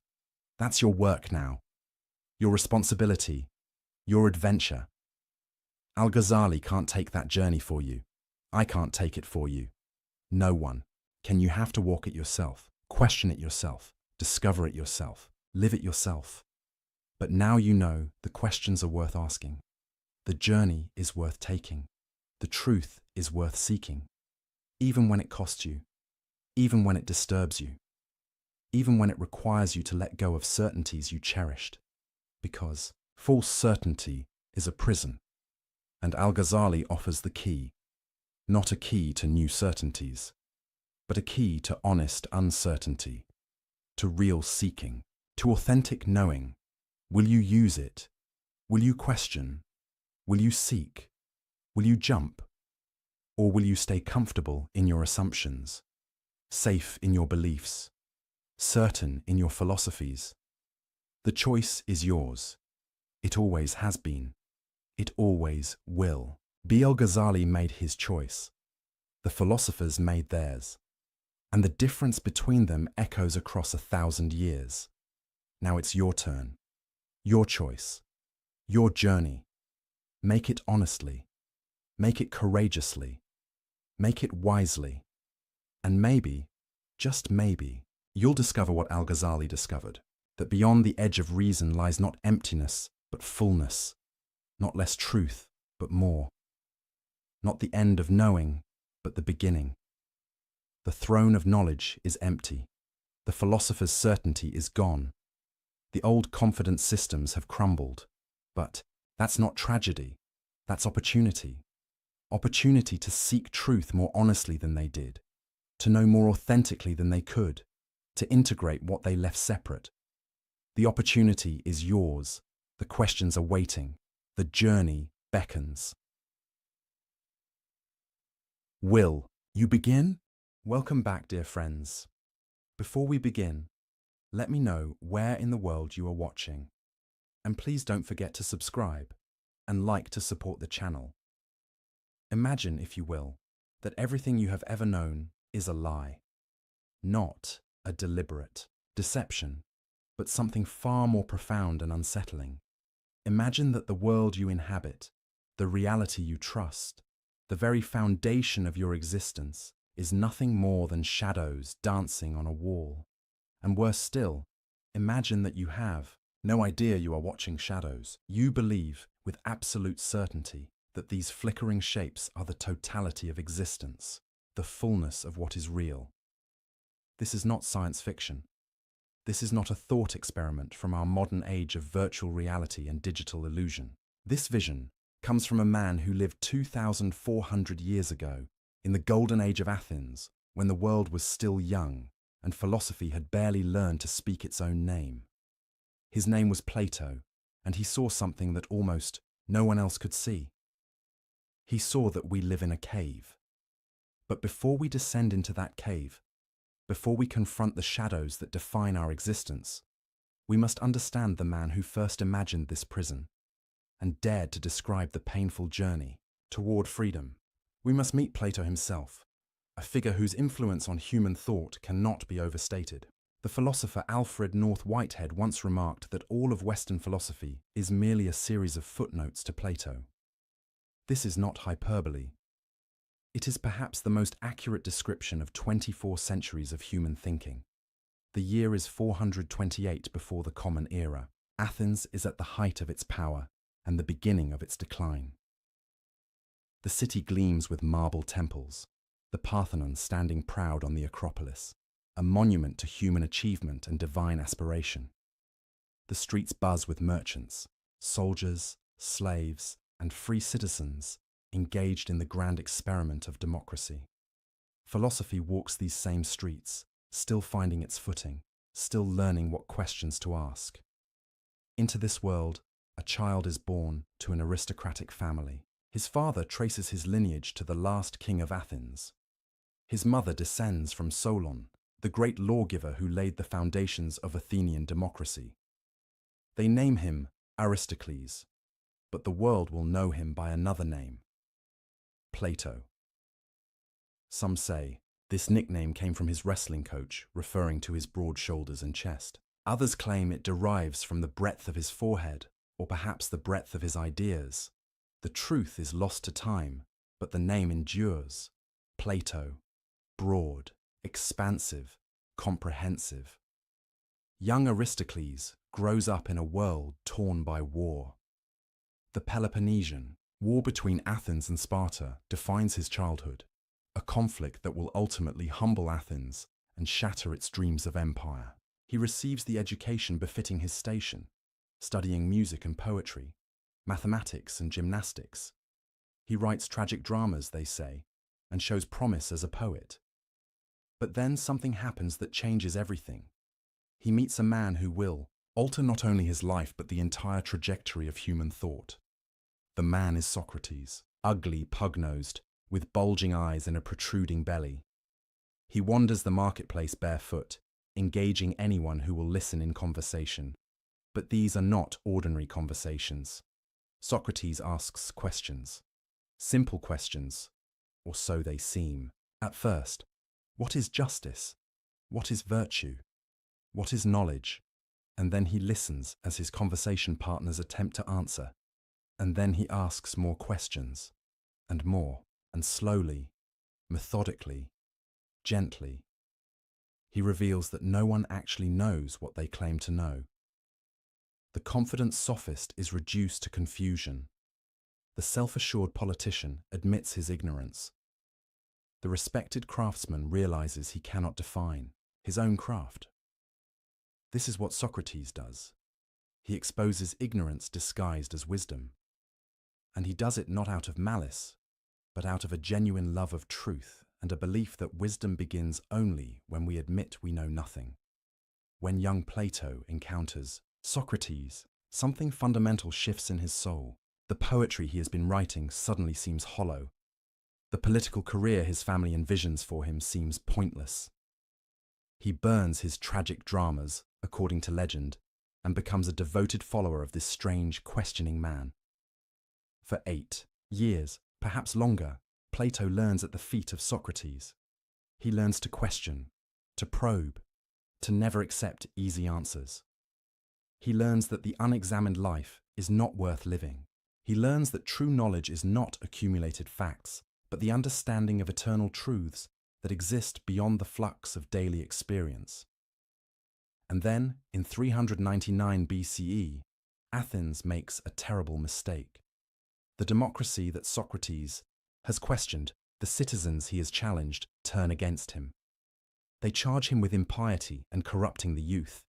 that's your work now. Your responsibility, your adventure. Al-Ghazali can't take that journey for you. I can't take it for you. No one. You have to walk it yourself, question it yourself, discover it yourself, live it yourself. But now you know the questions are worth asking. The journey is worth taking. The truth is worth seeking. Even when it costs you. Even when it disturbs you. Even when it requires you to let go of certainties you cherished. Because false certainty is a prison, and Al-Ghazali offers the key, not a key to new certainties, but a key to honest uncertainty, to real seeking, to authentic knowing. Will you use it? Will you question? Will you seek? Will you jump? Or will you stay comfortable in your assumptions, safe in your beliefs, certain in your philosophies? The choice is yours. It always has been. It always will. Al-Ghazali made his choice. The philosophers made theirs. And the difference between them echoes across 1,000 years. Now it's your turn. Your choice. Your journey. Make it honestly. Make it courageously. Make it wisely. And maybe, just maybe, you'll discover what Al-Ghazali discovered. That beyond the edge of reason lies not emptiness, but fullness. Not less truth, but more. Not the end of knowing, but the beginning. The throne of knowledge is empty. The philosopher's certainty is gone. The old confident systems have crumbled. But that's not tragedy. That's opportunity. Opportunity to seek truth more honestly than they did. To know more authentically than they could. To integrate what they left separate. The opportunity is yours. The questions are waiting. The journey beckons. Will you begin? Welcome back, dear friends. Before we begin, let me know where in the world you are watching. And please don't forget to subscribe and like to support the channel. Imagine, if you will, that everything you have ever known is a lie. Not a deliberate deception, but something far more profound and unsettling. Imagine that the world you inhabit, the reality you trust, the very foundation of your existence is nothing more than shadows dancing on a wall. And worse still, imagine that you have no idea you are watching shadows. You believe with absolute certainty that these flickering shapes are the totality of existence, the fullness of what is real. This is not science fiction. This is not a thought experiment from our modern age of virtual reality and digital illusion. This vision comes from a man who lived 2,400 years ago in the golden age of Athens, when the world was still young and philosophy had barely learned to speak its own name. His name was Plato, and he saw something that almost no one else could see. He saw that we live in a cave. But before we descend into that cave, before we confront the shadows that define our existence, we must understand the man who first imagined this prison and dared to describe the painful journey toward freedom. We must meet Plato himself, a figure whose influence on human thought cannot be overstated. The philosopher Alfred North Whitehead once remarked that all of Western philosophy is merely a series of footnotes to Plato. This is not hyperbole. It is perhaps the most accurate description of 24 centuries of human thinking. The year is 428 before the Common Era. Athens is at the height of its power and the beginning of its decline. The city gleams with marble temples, the Parthenon standing proud on the Acropolis, a monument to human achievement and divine aspiration. The streets buzz with merchants, soldiers, slaves, and free citizens engaged in the grand experiment of democracy. Philosophy walks these same streets, still finding its footing, still learning what questions to ask. Into this world, a child is born to an aristocratic family. His father traces his lineage to the last king of Athens. His mother descends from Solon, the great lawgiver who laid the foundations of Athenian democracy. They name him Aristocles, but the world will know him by another name, Plato. Some say this nickname came from his wrestling coach, referring to his broad shoulders and chest. Others claim it derives from the breadth of his forehead, or perhaps the breadth of his ideas. The truth is lost to time, but the name endures. Plato, broad, expansive, comprehensive. Young Aristocles grows up in a world torn by war. The Peloponnesian, war between Athens and Sparta, defines his childhood, a conflict that will ultimately humble Athens and shatter its dreams of empire. He receives the education befitting his station, studying music and poetry, mathematics and gymnastics. He writes tragic dramas, they say, and shows promise as a poet. But then something happens that changes everything. He meets a man who will alter not only his life but the entire trajectory of human thought. The man is Socrates, ugly, pug-nosed, with bulging eyes and a protruding belly. He wanders the marketplace barefoot, engaging anyone who will listen in conversation. But these are not ordinary conversations. Socrates asks questions. Simple questions, or so they seem. At first, what is justice? What is virtue? What is knowledge? And then he listens as his conversation partners attempt to answer. And then he asks more questions, and more, and slowly, methodically, gently. He reveals that no one actually knows what they claim to know. The confident sophist is reduced to confusion. The self-assured politician admits his ignorance. The respected craftsman realizes he cannot define his own craft. This is what Socrates does. He exposes ignorance disguised as wisdom. And he does it not out of malice, but out of a genuine love of truth and a belief that wisdom begins only when we admit we know nothing. When young Plato encounters Socrates, something fundamental shifts in his soul. The poetry he has been writing suddenly seems hollow. The political career his family envisions for him seems pointless. He burns his tragic dramas, according to legend, and becomes a devoted follower of this strange, questioning man. For 8 years, perhaps longer, Plato learns at the feet of Socrates. He learns to question, to probe, to never accept easy answers. He learns that the unexamined life is not worth living. He learns that true knowledge is not accumulated facts, but the understanding of eternal truths that exist beyond the flux of daily experience. And then, in 399 BCE, Athens makes a terrible mistake. The democracy that Socrates has questioned, the citizens he has challenged, turn against him. They charge him with impiety and corrupting the youth.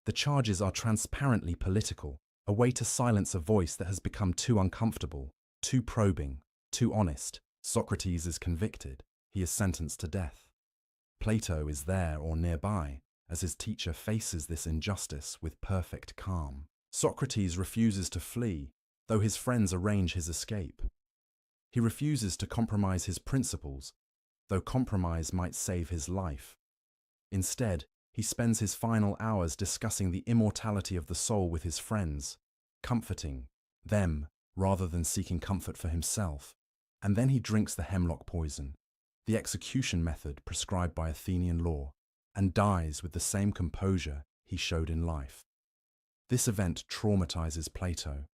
The charges are transparently political, a way to silence a voice that has become too uncomfortable, too probing, too honest. Socrates is convicted. He is sentenced to death. Plato is there or nearby as his teacher faces this injustice with perfect calm. Socrates refuses to flee, though his friends arrange his escape. He refuses to compromise his principles, though compromise might save his life. Instead, he spends his final hours discussing the immortality of the soul with his friends, comforting them rather than seeking comfort for himself. And then he drinks the hemlock poison, the execution method prescribed by Athenian law, and dies with the same composure he showed in life. This event traumatizes Plato.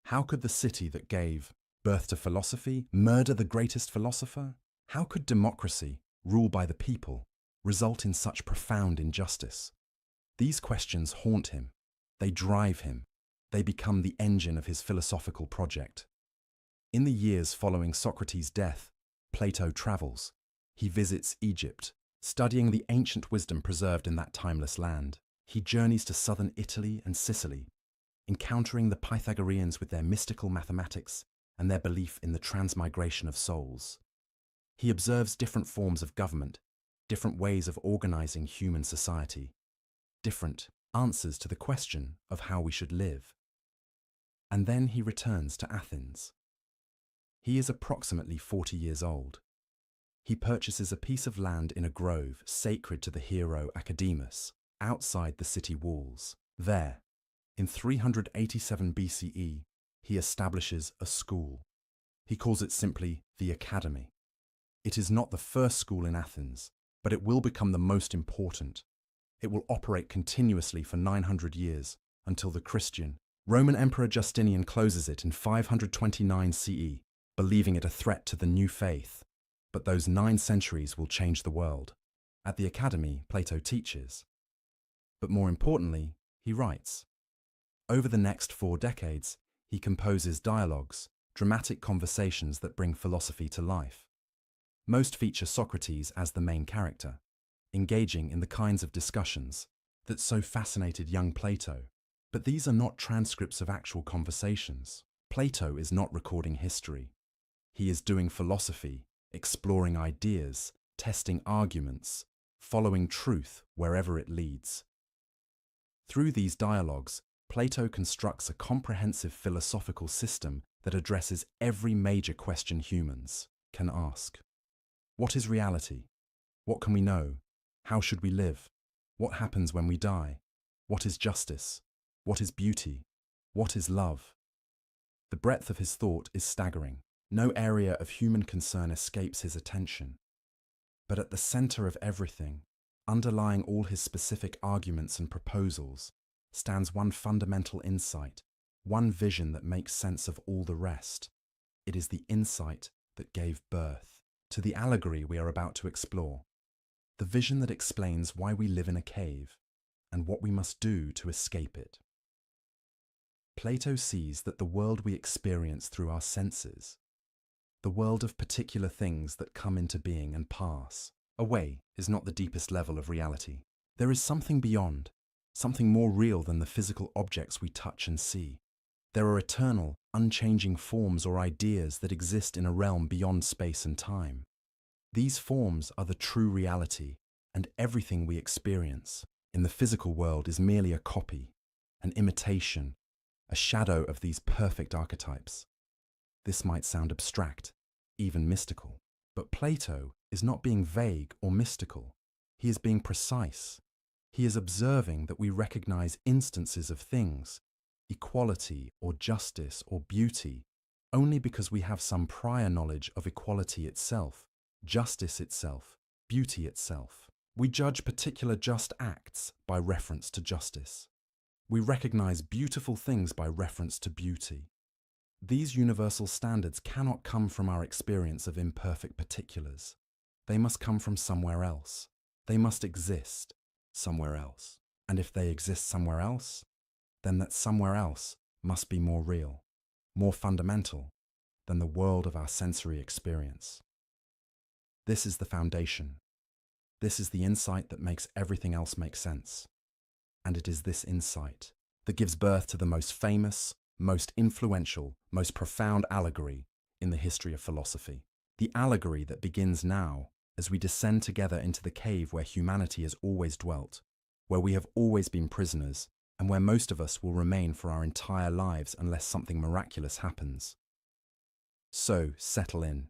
How could the city that gave birth to philosophy murder the greatest philosopher? How could democracy, rule by the people, result in such profound injustice? These questions haunt him. They drive him. They become the engine of his philosophical project. In the years following Socrates' death, Plato travels. He visits Egypt, studying the ancient wisdom preserved in that timeless land. He journeys to southern Italy and Sicily, encountering the Pythagoreans with their mystical mathematics and their belief in the transmigration of souls. He observes different forms of government, different ways of organizing human society, different answers to the question of how we should live. And then he returns to Athens. He is approximately 40 years old. He purchases a piece of land in a grove sacred to the hero Academus, outside the city walls. There, in 387 BCE, he establishes a school. He calls it simply the Academy. It is not the first school in Athens, but it will become the most important. It will operate continuously for 900 years, until the Christian, Roman Emperor Justinian closes it in 529 CE, believing it a threat to the new faith. But those 9 centuries will change the world. At the Academy, Plato teaches. But more importantly, he writes. Over the next 4 decades, he composes dialogues, dramatic conversations that bring philosophy to life. Most feature Socrates as the main character, engaging in the kinds of discussions that so fascinated young Plato. But these are not transcripts of actual conversations. Plato is not recording history. He is doing philosophy, exploring ideas, testing arguments, following truth wherever it leads. Through these dialogues, Plato constructs a comprehensive philosophical system that addresses every major question humans can ask. What is reality? What can we know? How should we live? What happens when we die? What is justice? What is beauty? What is love? The breadth of his thought is staggering. No area of human concern escapes his attention. But at the center of everything, underlying all his specific arguments and proposals, stands one fundamental insight, one vision that makes sense of all the rest. It is the insight that gave birth to the allegory we are about to explore, the vision that explains why we live in a cave and what we must do to escape it. Plato sees that the world we experience through our senses, the world of particular things that come into being and pass away, is not the deepest level of reality. There is something beyond, something more real than the physical objects we touch and see. There are eternal, unchanging forms or ideas that exist in a realm beyond space and time. These forms are the true reality, and everything we experience in the physical world is merely a copy, an imitation, a shadow of these perfect archetypes. This might sound abstract, even mystical, but Plato is not being vague or mystical. He is being precise. He is observing that we recognize instances of things, equality or justice or beauty, only because we have some prior knowledge of equality itself, justice itself, beauty itself. We judge particular just acts by reference to justice. We recognize beautiful things by reference to beauty. These universal standards cannot come from our experience of imperfect particulars. They must come from somewhere else. They must exist somewhere else. And if they exist somewhere else, then that somewhere else must be more real, more fundamental than the world of our sensory experience. This is the foundation. This is the insight that makes everything else make sense. And it is this insight that gives birth to the most famous, most influential, most profound allegory in the history of philosophy. The allegory that begins now as we descend together into the cave where humanity has always dwelt, where we have always been prisoners, and where most of us will remain for our entire lives unless something miraculous happens. So settle in.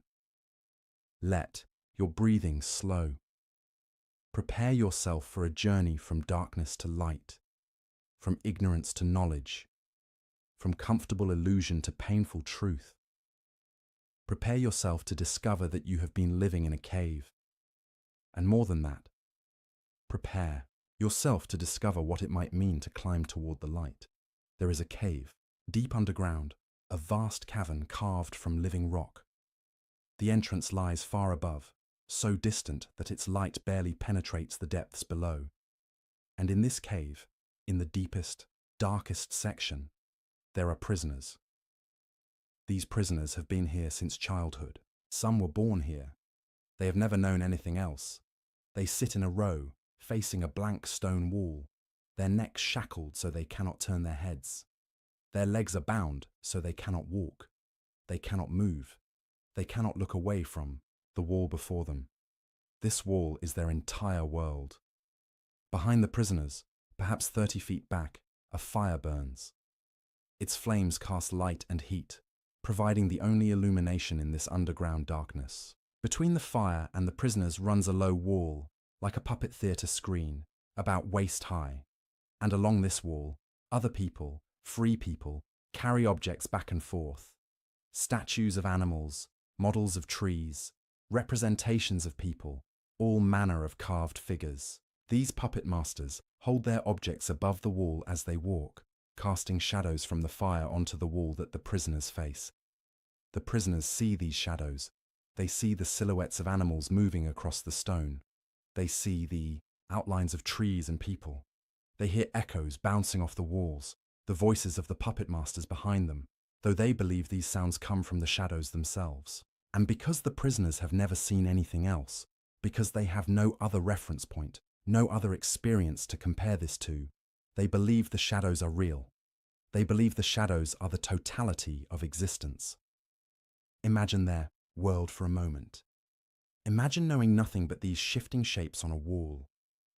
Let your breathing slow. Prepare yourself for a journey from darkness to light, from ignorance to knowledge, from comfortable illusion to painful truth. Prepare yourself to discover that you have been living in a cave. And more than that, prepare yourself to discover what it might mean to climb toward the light. There is a cave, deep underground, a vast cavern carved from living rock. The entrance lies far above, so distant that its light barely penetrates the depths below. And in this cave, in the deepest, darkest section, there are prisoners. These prisoners have been here since childhood. Some were born here. They have never known anything else. They sit in a row, facing a blank stone wall, their necks shackled so they cannot turn their heads. Their legs are bound so they cannot walk. They cannot move. They cannot look away from the wall before them. This wall is their entire world. Behind the prisoners, perhaps 30 feet back, a fire burns. Its flames cast light and heat, providing the only illumination in this underground darkness. Between the fire and the prisoners runs a low wall, like a puppet theatre screen, about waist high. And along this wall, other people, free people, carry objects back and forth. Statues of animals, models of trees, representations of people, all manner of carved figures. These puppet masters hold their objects above the wall as they walk, casting shadows from the fire onto the wall that the prisoners face. The prisoners see these shadows. They see the silhouettes of animals moving across the stone. They see the outlines of trees and people. They hear echoes bouncing off the walls, the voices of the puppet masters behind them, though they believe these sounds come from the shadows themselves. And because the prisoners have never seen anything else, because they have no other reference point, no other experience to compare this to, they believe the shadows are real. They believe the shadows are the totality of existence. Imagine their world for a moment. Imagine knowing nothing but these shifting shapes on a wall.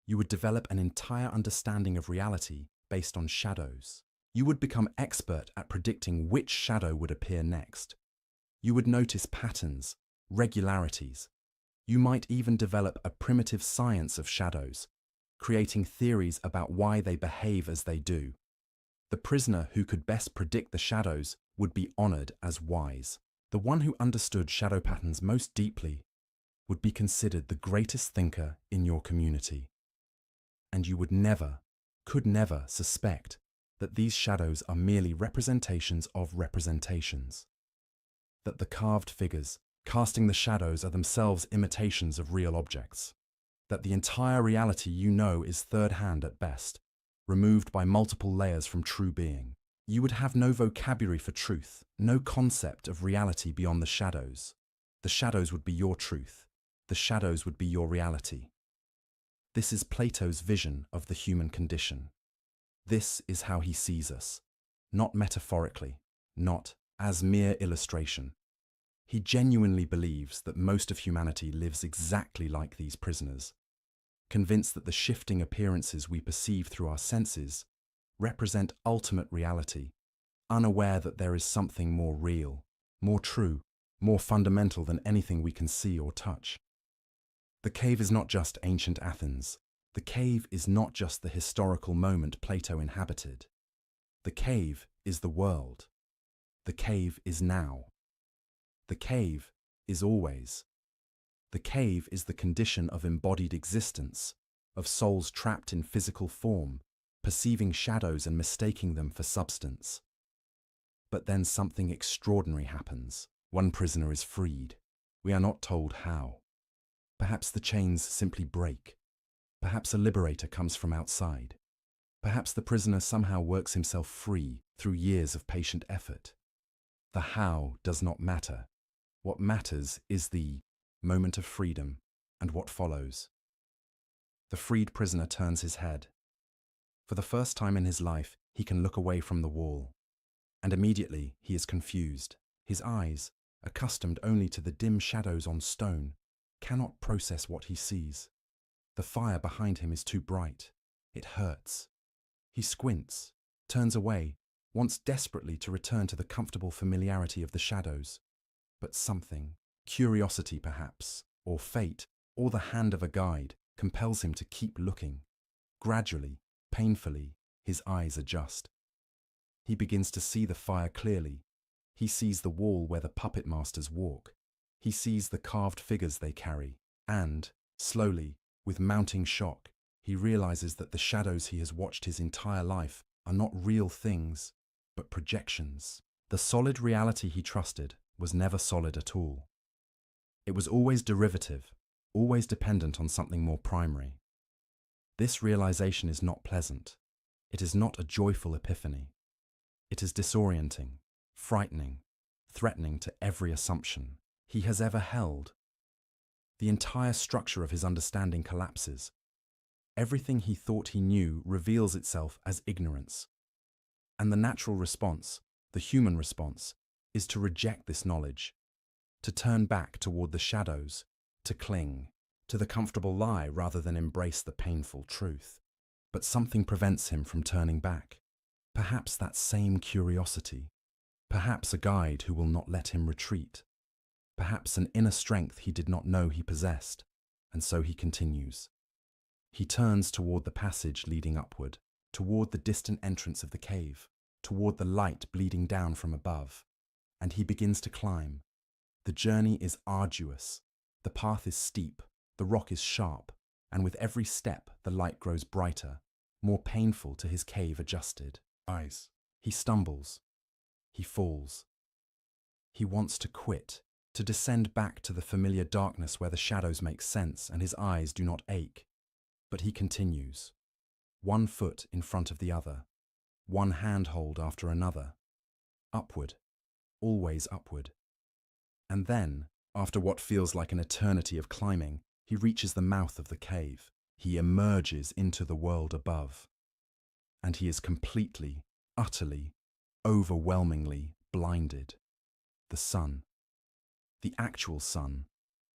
You would develop an entire understanding of reality based on shadows. You would become expert at predicting which shadow would appear next. You would notice patterns, regularities. You might even develop a primitive science of shadows, creating theories about why they behave as they do. The prisoner who could best predict the shadows would be honored as wise. The one who understood shadow patterns most deeply would be considered the greatest thinker in your community. And you would never, could never suspect that these shadows are merely representations of representations. That the carved figures casting the shadows are themselves imitations of real objects. That the entire reality you know is third-hand at best, removed by multiple layers from true being. You would have no vocabulary for truth, no concept of reality beyond the shadows. The shadows would be your truth. The shadows would be your reality. This is Plato's vision of the human condition. This is how he sees us, not metaphorically, not as mere illustration. He genuinely believes that most of humanity lives exactly like these prisoners, convinced that the shifting appearances we perceive through our senses represent ultimate reality, unaware that there is something more real, more true, more fundamental than anything we can see or touch. The cave is not just ancient Athens. The cave is not just the historical moment Plato inhabited. The cave is the world. The cave is now. The cave is always. The cave is the condition of embodied existence, of souls trapped in physical form, perceiving shadows and mistaking them for substance. But then something extraordinary happens. One prisoner is freed. We are not told how. Perhaps the chains simply break. Perhaps a liberator comes from outside. Perhaps the prisoner somehow works himself free through years of patient effort. The how does not matter. What matters is the moment of freedom and what follows. The freed prisoner turns his head. For the first time in his life, he can look away from the wall. And immediately he is confused. His eyes, accustomed only to the dim shadows on stone, cannot process what he sees. The fire behind him is too bright. It hurts. He squints, turns away, wants desperately to return to the comfortable familiarity of the shadows. But something, curiosity perhaps, or fate, or the hand of a guide, compels him to keep looking. Gradually, painfully, his eyes adjust. He begins to see the fire clearly. He sees the wall where the puppet masters walk. He sees the carved figures they carry, and, slowly, with mounting shock, he realizes that the shadows he has watched his entire life are not real things, but projections. The solid reality he trusted was never solid at all. It was always derivative, always dependent on something more primary. This realization is not pleasant. It is not a joyful epiphany. It is disorienting, frightening, threatening to every assumption he has ever held. The entire structure of his understanding collapses. Everything he thought he knew reveals itself as ignorance. And the natural response, the human response, is to reject this knowledge, to turn back toward the shadows, to cling to the comfortable lie rather than embrace the painful truth. But something prevents him from turning back. Perhaps that same curiosity. Perhaps a guide who will not let him retreat. Perhaps an inner strength he did not know he possessed. And so he continues. He turns toward the passage leading upward, toward the distant entrance of the cave, toward the light bleeding down from above. And he begins to climb. The journey is arduous. The path is steep. The rock is sharp. And with every step, the light grows brighter, more painful to his cave-adjusted eyes. He stumbles. He falls. He wants to quit, to descend back to the familiar darkness where the shadows make sense and his eyes do not ache. But he continues, one foot in front of the other, one handhold after another, upward, always upward. And then, after what feels like an eternity of climbing, he reaches the mouth of the cave. He emerges into the world above. And he is completely, utterly, overwhelmingly blinded. The sun. The actual sun,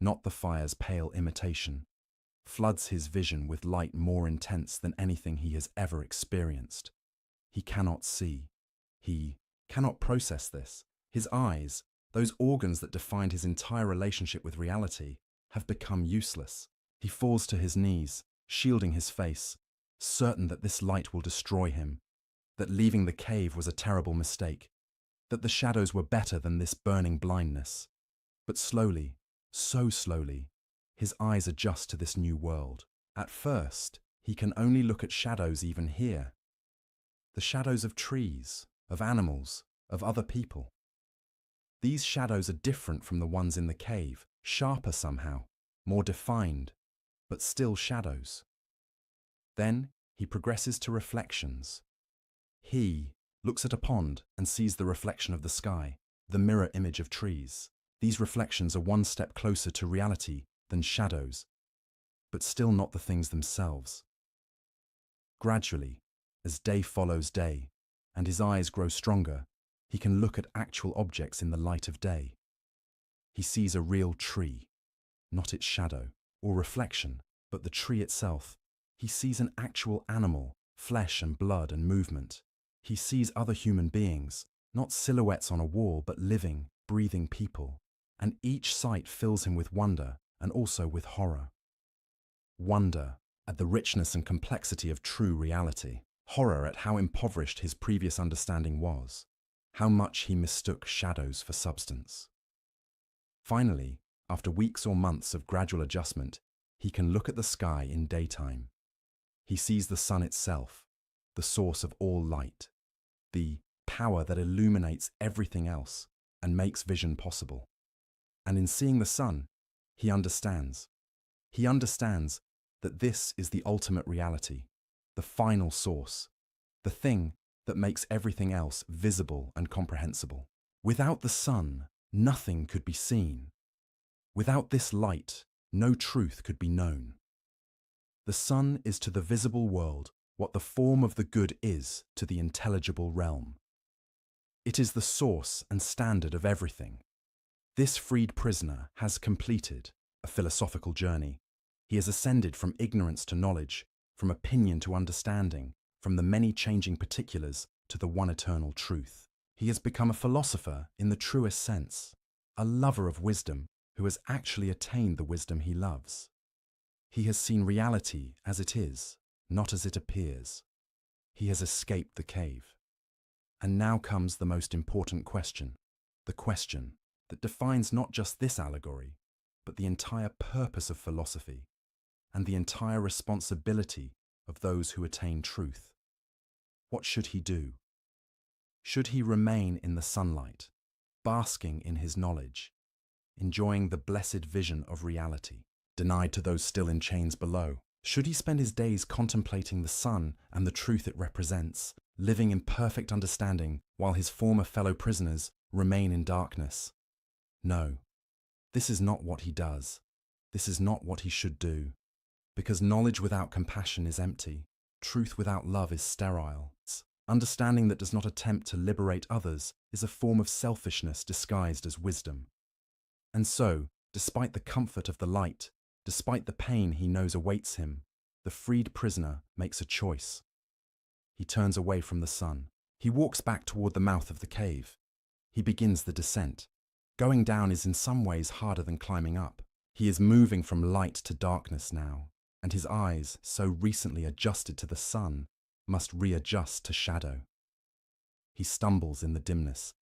not the fire's pale imitation, floods his vision with light more intense than anything he has ever experienced. He cannot see. He cannot process this. His eyes, those organs that defined his entire relationship with reality, have become useless. He falls to his knees, shielding his face, certain that this light will destroy him, that leaving the cave was a terrible mistake, that the shadows were better than this burning blindness. But slowly, so slowly, his eyes adjust to this new world. At first, he can only look at shadows even here. The shadows of trees, of animals, of other people. These shadows are different from the ones in the cave, sharper somehow, more defined, but still shadows. Then he progresses to reflections. He looks at a pond and sees the reflection of the sky, the mirror image of trees. These reflections are one step closer to reality than shadows, but still not the things themselves. Gradually, as day follows day, and his eyes grow stronger, he can look at actual objects in the light of day. He sees a real tree, not its shadow or reflection, but the tree itself. He sees an actual animal, flesh and blood and movement. He sees other human beings, not silhouettes on a wall, but living, breathing people. And each sight fills him with wonder and also with horror. Wonder at the richness and complexity of true reality. Horror at how impoverished his previous understanding was. How much he mistook shadows for substance. Finally, after weeks or months of gradual adjustment, he can look at the sky in daytime. He sees the sun itself, the source of all light, the power that illuminates everything else and makes vision possible. And in seeing the sun, he understands. He understands that this is the ultimate reality, the final source, the thing that makes everything else visible and comprehensible. Without the sun, nothing could be seen. Without this light, no truth could be known. The sun is to the visible world what the form of the good is to the intelligible realm. It is the source and standard of everything. This freed prisoner has completed a philosophical journey. He has ascended from ignorance to knowledge, from opinion to understanding, from the many changing particulars to the one eternal truth. He has become a philosopher in the truest sense, a lover of wisdom who has actually attained the wisdom he loves. He has seen reality as it is, not as it appears. He has escaped the cave. And now comes the most important question, the question that defines not just this allegory, but the entire purpose of philosophy and the entire responsibility of those who attain truth. What should he do? Should he remain in the sunlight, basking in his knowledge, enjoying the blessed vision of reality, denied to those still in chains below? Should he spend his days contemplating the sun and the truth it represents, living in perfect understanding while his former fellow prisoners remain in darkness. No, this is not what he does. This is not what he should do. Because knowledge without compassion is empty. Truth without love is sterile. Understanding that does not attempt to liberate others is a form of selfishness disguised as wisdom. And so, despite the comfort of the light, despite the pain he knows awaits him, the freed prisoner makes a choice. He turns away from the sun. He walks back toward the mouth of the cave. He begins the descent. Going down is in some ways harder than climbing up. He is moving from light to darkness now, and his eyes, so recently adjusted to the sun, must readjust to shadow. He stumbles in the dimness.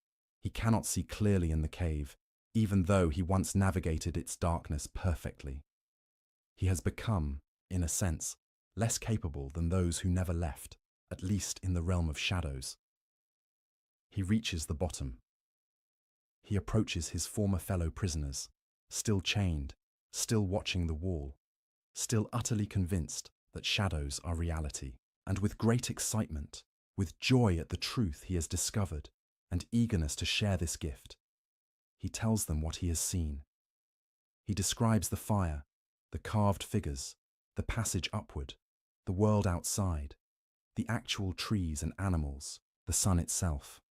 He cannot see clearly in the cave, even though he once navigated its darkness perfectly. He has become, in a sense, less capable than those who never left, at least in the realm of shadows. He reaches the bottom. He approaches his former fellow prisoners, still chained, still watching the wall, still utterly convinced that shadows are reality, and with great excitement, with joy at the truth he has discovered, and eagerness to share this gift, he tells them what he has seen. He describes the fire, the carved figures, the passage upward, the world outside, the actual trees and animals, the sun itself.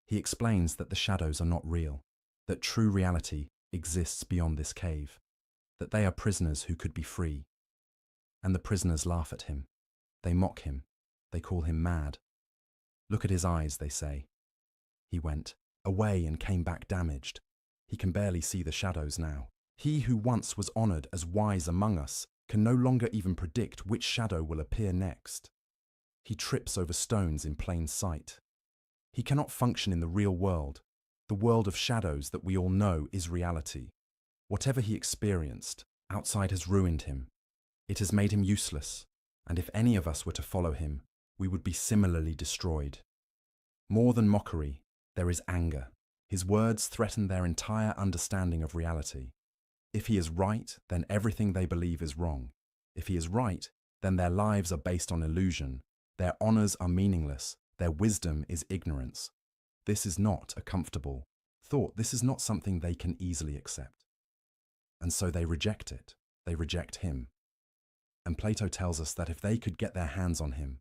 He explains that the shadows are not real, that true reality exists beyond this cave, that they are prisoners who could be free. And the prisoners laugh at him. They mock him. They call him mad. Look at his eyes, they say. He went away and came back damaged. He can barely see the shadows now. He who once was honored as wise among us can no longer even predict which shadow will appear next. He trips over stones in plain sight. He cannot function in the real world, the world of shadows that we all know is reality. Whatever he experienced, outside has ruined him. It has made him useless, and if any of us were to follow him, we would be similarly destroyed. More than mockery, there is anger. His words threaten their entire understanding of reality. If he is right, then everything they believe is wrong. If he is right, then their lives are based on illusion, their honors are meaningless, their wisdom is ignorance. This is not a comfortable thought. This is not something they can easily accept. And so they reject it. They reject him. And Plato tells us that if they could get their hands on him,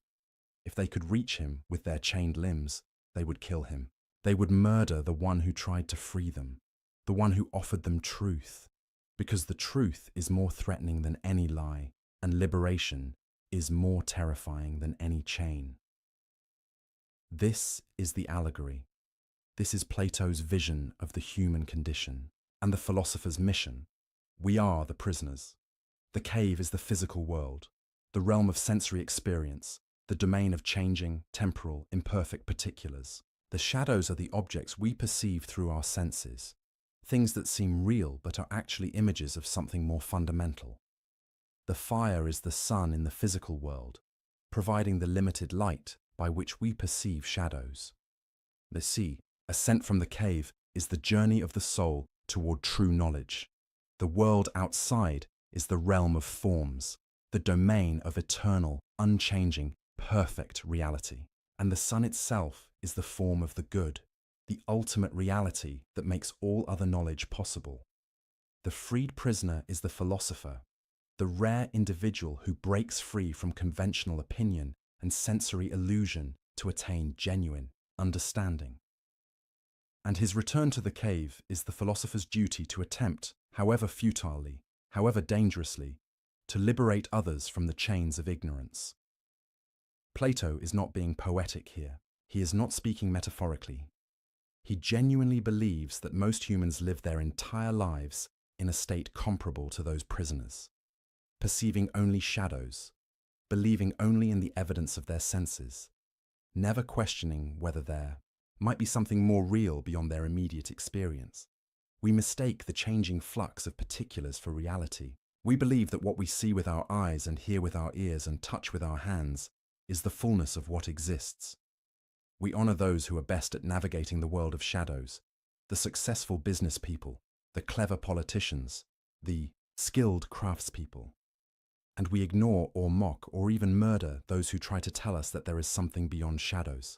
if they could reach him with their chained limbs, they would kill him. They would murder the one who tried to free them, the one who offered them truth, because the truth is more threatening than any lie, and liberation is more terrifying than any chain. This is the allegory. This is Plato's vision of the human condition and the philosopher's mission. We are the prisoners. The cave is the physical world, the realm of sensory experience, the domain of changing, temporal, imperfect particulars. The shadows are the objects we perceive through our senses, things that seem real but are actually images of something more fundamental. The fire is the sun in the physical world, providing the limited light by which we perceive shadows. The sea, ascent from the cave, is the journey of the soul toward true knowledge. The world outside is the realm of forms, the domain of eternal, unchanging, perfect reality. And the sun itself is the form of the good, the ultimate reality that makes all other knowledge possible. The freed prisoner is the philosopher, the rare individual who breaks free from conventional opinion and sensory illusion to attain genuine understanding. And his return to the cave is the philosopher's duty to attempt, however futilely, however dangerously, to liberate others from the chains of ignorance. Plato is not being poetic here. He is not speaking metaphorically. He genuinely believes that most humans live their entire lives in a state comparable to those prisoners, perceiving only shadows, believing only in the evidence of their senses, never questioning whether there might be something more real beyond their immediate experience. We mistake the changing flux of particulars for reality. We believe that what we see with our eyes and hear with our ears and touch with our hands is the fullness of what exists. We honor those who are best at navigating the world of shadows, the successful business people, the clever politicians, the skilled craftspeople. And we ignore or mock or even murder those who try to tell us that there is something beyond shadows,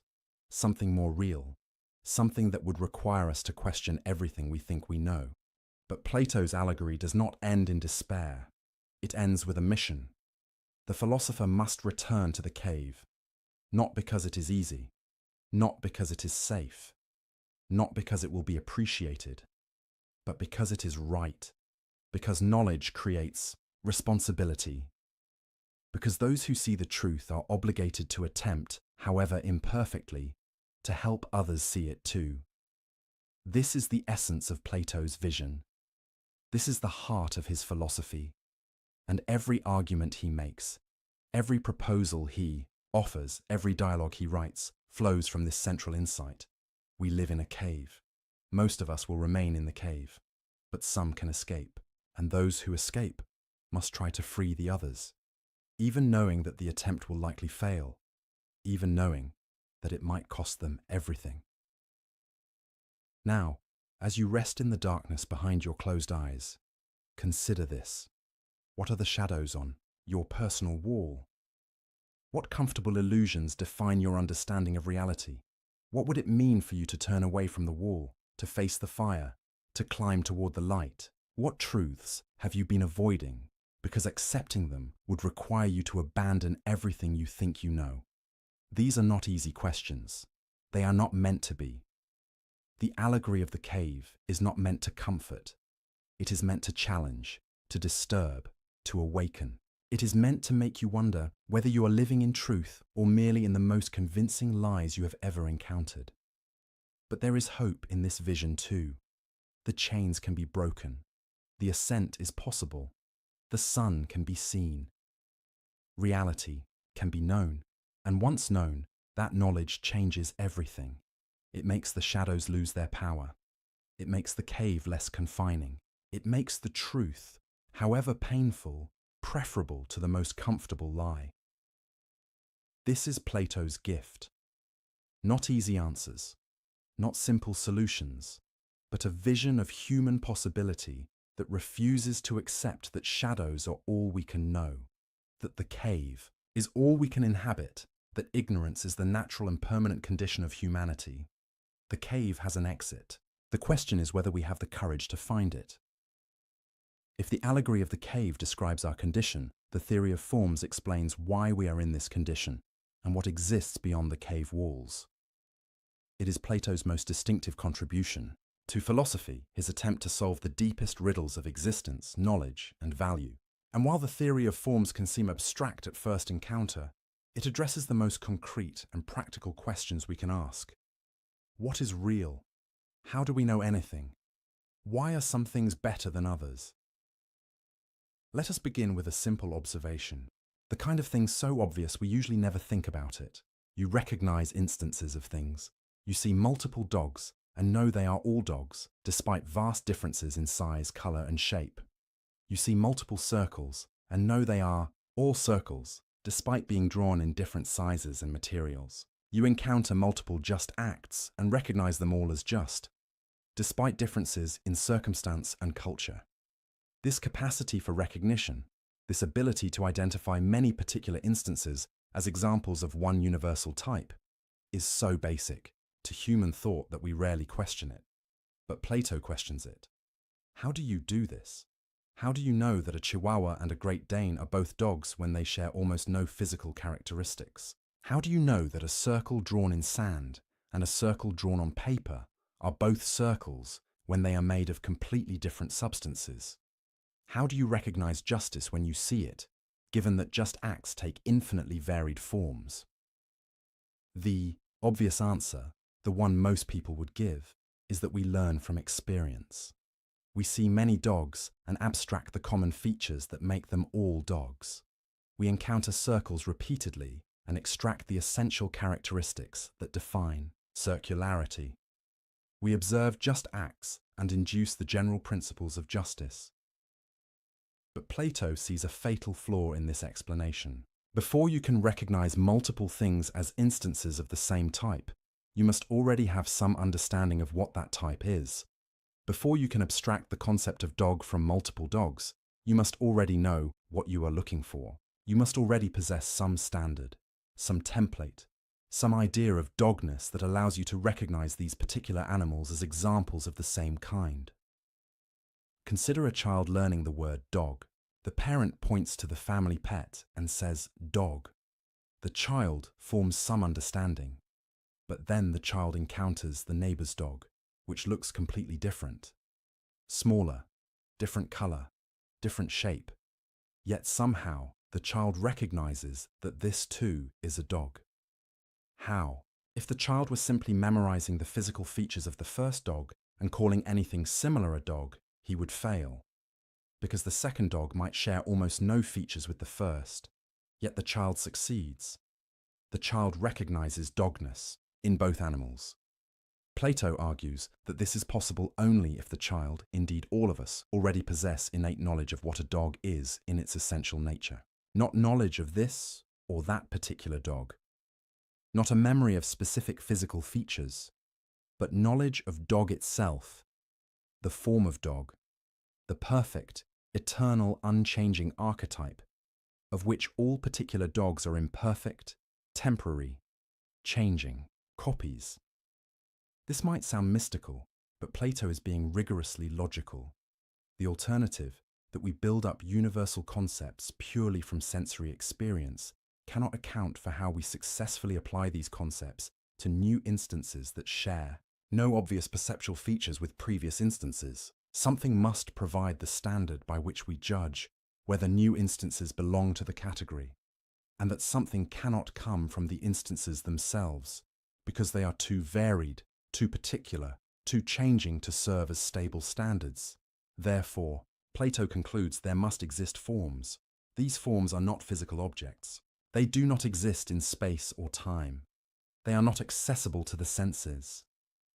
something more real, something that would require us to question everything we think we know. But Plato's allegory does not end in despair. It ends with a mission. The philosopher must return to the cave, not because it is easy, not because it is safe, not because it will be appreciated, but because it is right, because knowledge creates responsibility, because those who see the truth are obligated to attempt, however imperfectly, to help others see it too. This is the essence of Plato's vision. This is the heart of his philosophy, and every argument he makes, every proposal he offers, every dialogue he writes, flows from this central insight. We live in a cave. Most of us will remain in the cave, but some can escape, and those who escape must try to free the others, even knowing that the attempt will likely fail, even knowing that it might cost them everything. Now, as you rest in the darkness behind your closed eyes, consider this. What are the shadows on your personal wall? What comfortable illusions define your understanding of reality? What would it mean for you to turn away from the wall, to face the fire, to climb toward the light? What truths have you been avoiding because accepting them would require you to abandon everything you think you know? These are not easy questions. They are not meant to be. The allegory of the cave is not meant to comfort. It is meant to challenge, to disturb, to awaken. It is meant to make you wonder whether you are living in truth or merely in the most convincing lies you have ever encountered. But there is hope in this vision too. The chains can be broken. The ascent is possible. The sun can be seen. Reality can be known. And once known, that knowledge changes everything. It makes the shadows lose their power. It makes the cave less confining. It makes the truth, however painful, preferable to the most comfortable lie. This is Plato's gift. Not easy answers, not simple solutions, but a vision of human possibility that refuses to accept that shadows are all we can know, that the cave is all we can inhabit, that ignorance is the natural and permanent condition of humanity. The cave has an exit. The question is whether we have the courage to find it. If the allegory of the cave describes our condition, the theory of forms explains why we are in this condition and what exists beyond the cave walls. It is Plato's most distinctive contribution to philosophy, his attempt to solve the deepest riddles of existence, knowledge, and value. And while the theory of forms can seem abstract at first encounter, it addresses the most concrete and practical questions we can ask. What is real? How do we know anything? Why are some things better than others? Let us begin with a simple observation. The kind of thing so obvious we usually never think about it. You recognize instances of things. You see multiple dogs and know they are all dogs, despite vast differences in size, color, and shape. You see multiple circles and know they are all circles, despite being drawn in different sizes and materials. You encounter multiple just acts and recognize them all as just, despite differences in circumstance and culture. This capacity for recognition, this ability to identify many particular instances as examples of one universal type, is so basic to human thought that we rarely question it. But Plato questions it. How do you do this? How do you know that a Chihuahua and a Great Dane are both dogs when they share almost no physical characteristics? How do you know that a circle drawn in sand and a circle drawn on paper are both circles when they are made of completely different substances? How do you recognize justice when you see it, given that just acts take infinitely varied forms? The obvious answer, the one most people would give, is that we learn from experience. We see many dogs and abstract the common features that make them all dogs. We encounter circles repeatedly and extract the essential characteristics that define circularity. We observe just acts and induce the general principles of justice. But Plato sees a fatal flaw in this explanation. Before you can recognize multiple things as instances of the same type, you must already have some understanding of what that type is. Before you can abstract the concept of dog from multiple dogs, you must already know what you are looking for. You must already possess some standard, some template, some idea of dogness that allows you to recognize these particular animals as examples of the same kind. Consider a child learning the word dog. The parent points to the family pet and says, dog. The child forms some understanding, but then the child encounters the neighbor's dog, which looks completely different. Smaller, different color, different shape. Yet somehow the child recognizes that this too is a dog. How? If the child was simply memorizing the physical features of the first dog and calling anything similar a dog, he would fail, because the second dog might share almost no features with the first, yet the child succeeds. The child recognizes dogness in both animals. Plato argues that this is possible only if the child, indeed all of us, already possess innate knowledge of what a dog is in its essential nature. Not knowledge of this or that particular dog, not a memory of specific physical features, but knowledge of dog itself, the form of dog, the perfect, eternal, unchanging archetype, of which all particular dogs are imperfect, temporary, changing, copies. This might sound mystical, but Plato is being rigorously logical. The alternative, that we build up universal concepts purely from sensory experience, cannot account for how we successfully apply these concepts to new instances that share no obvious perceptual features with previous instances. Something must provide the standard by which we judge whether new instances belong to the category, and that something cannot come from the instances themselves, because they are too varied, too particular, too changing to serve as stable standards. Therefore, Plato concludes there must exist forms. These forms are not physical objects. They do not exist in space or time. They are not accessible to the senses.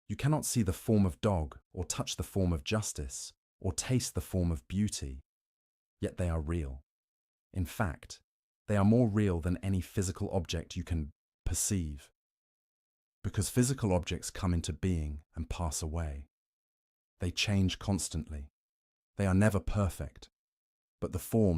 You cannot see the form of dog, or touch the form of justice, or taste the form of beauty. Yet they are real. In fact, they are more real than any physical object you can perceive. Because physical objects come into being and pass away. They change constantly. They are never perfect, but the form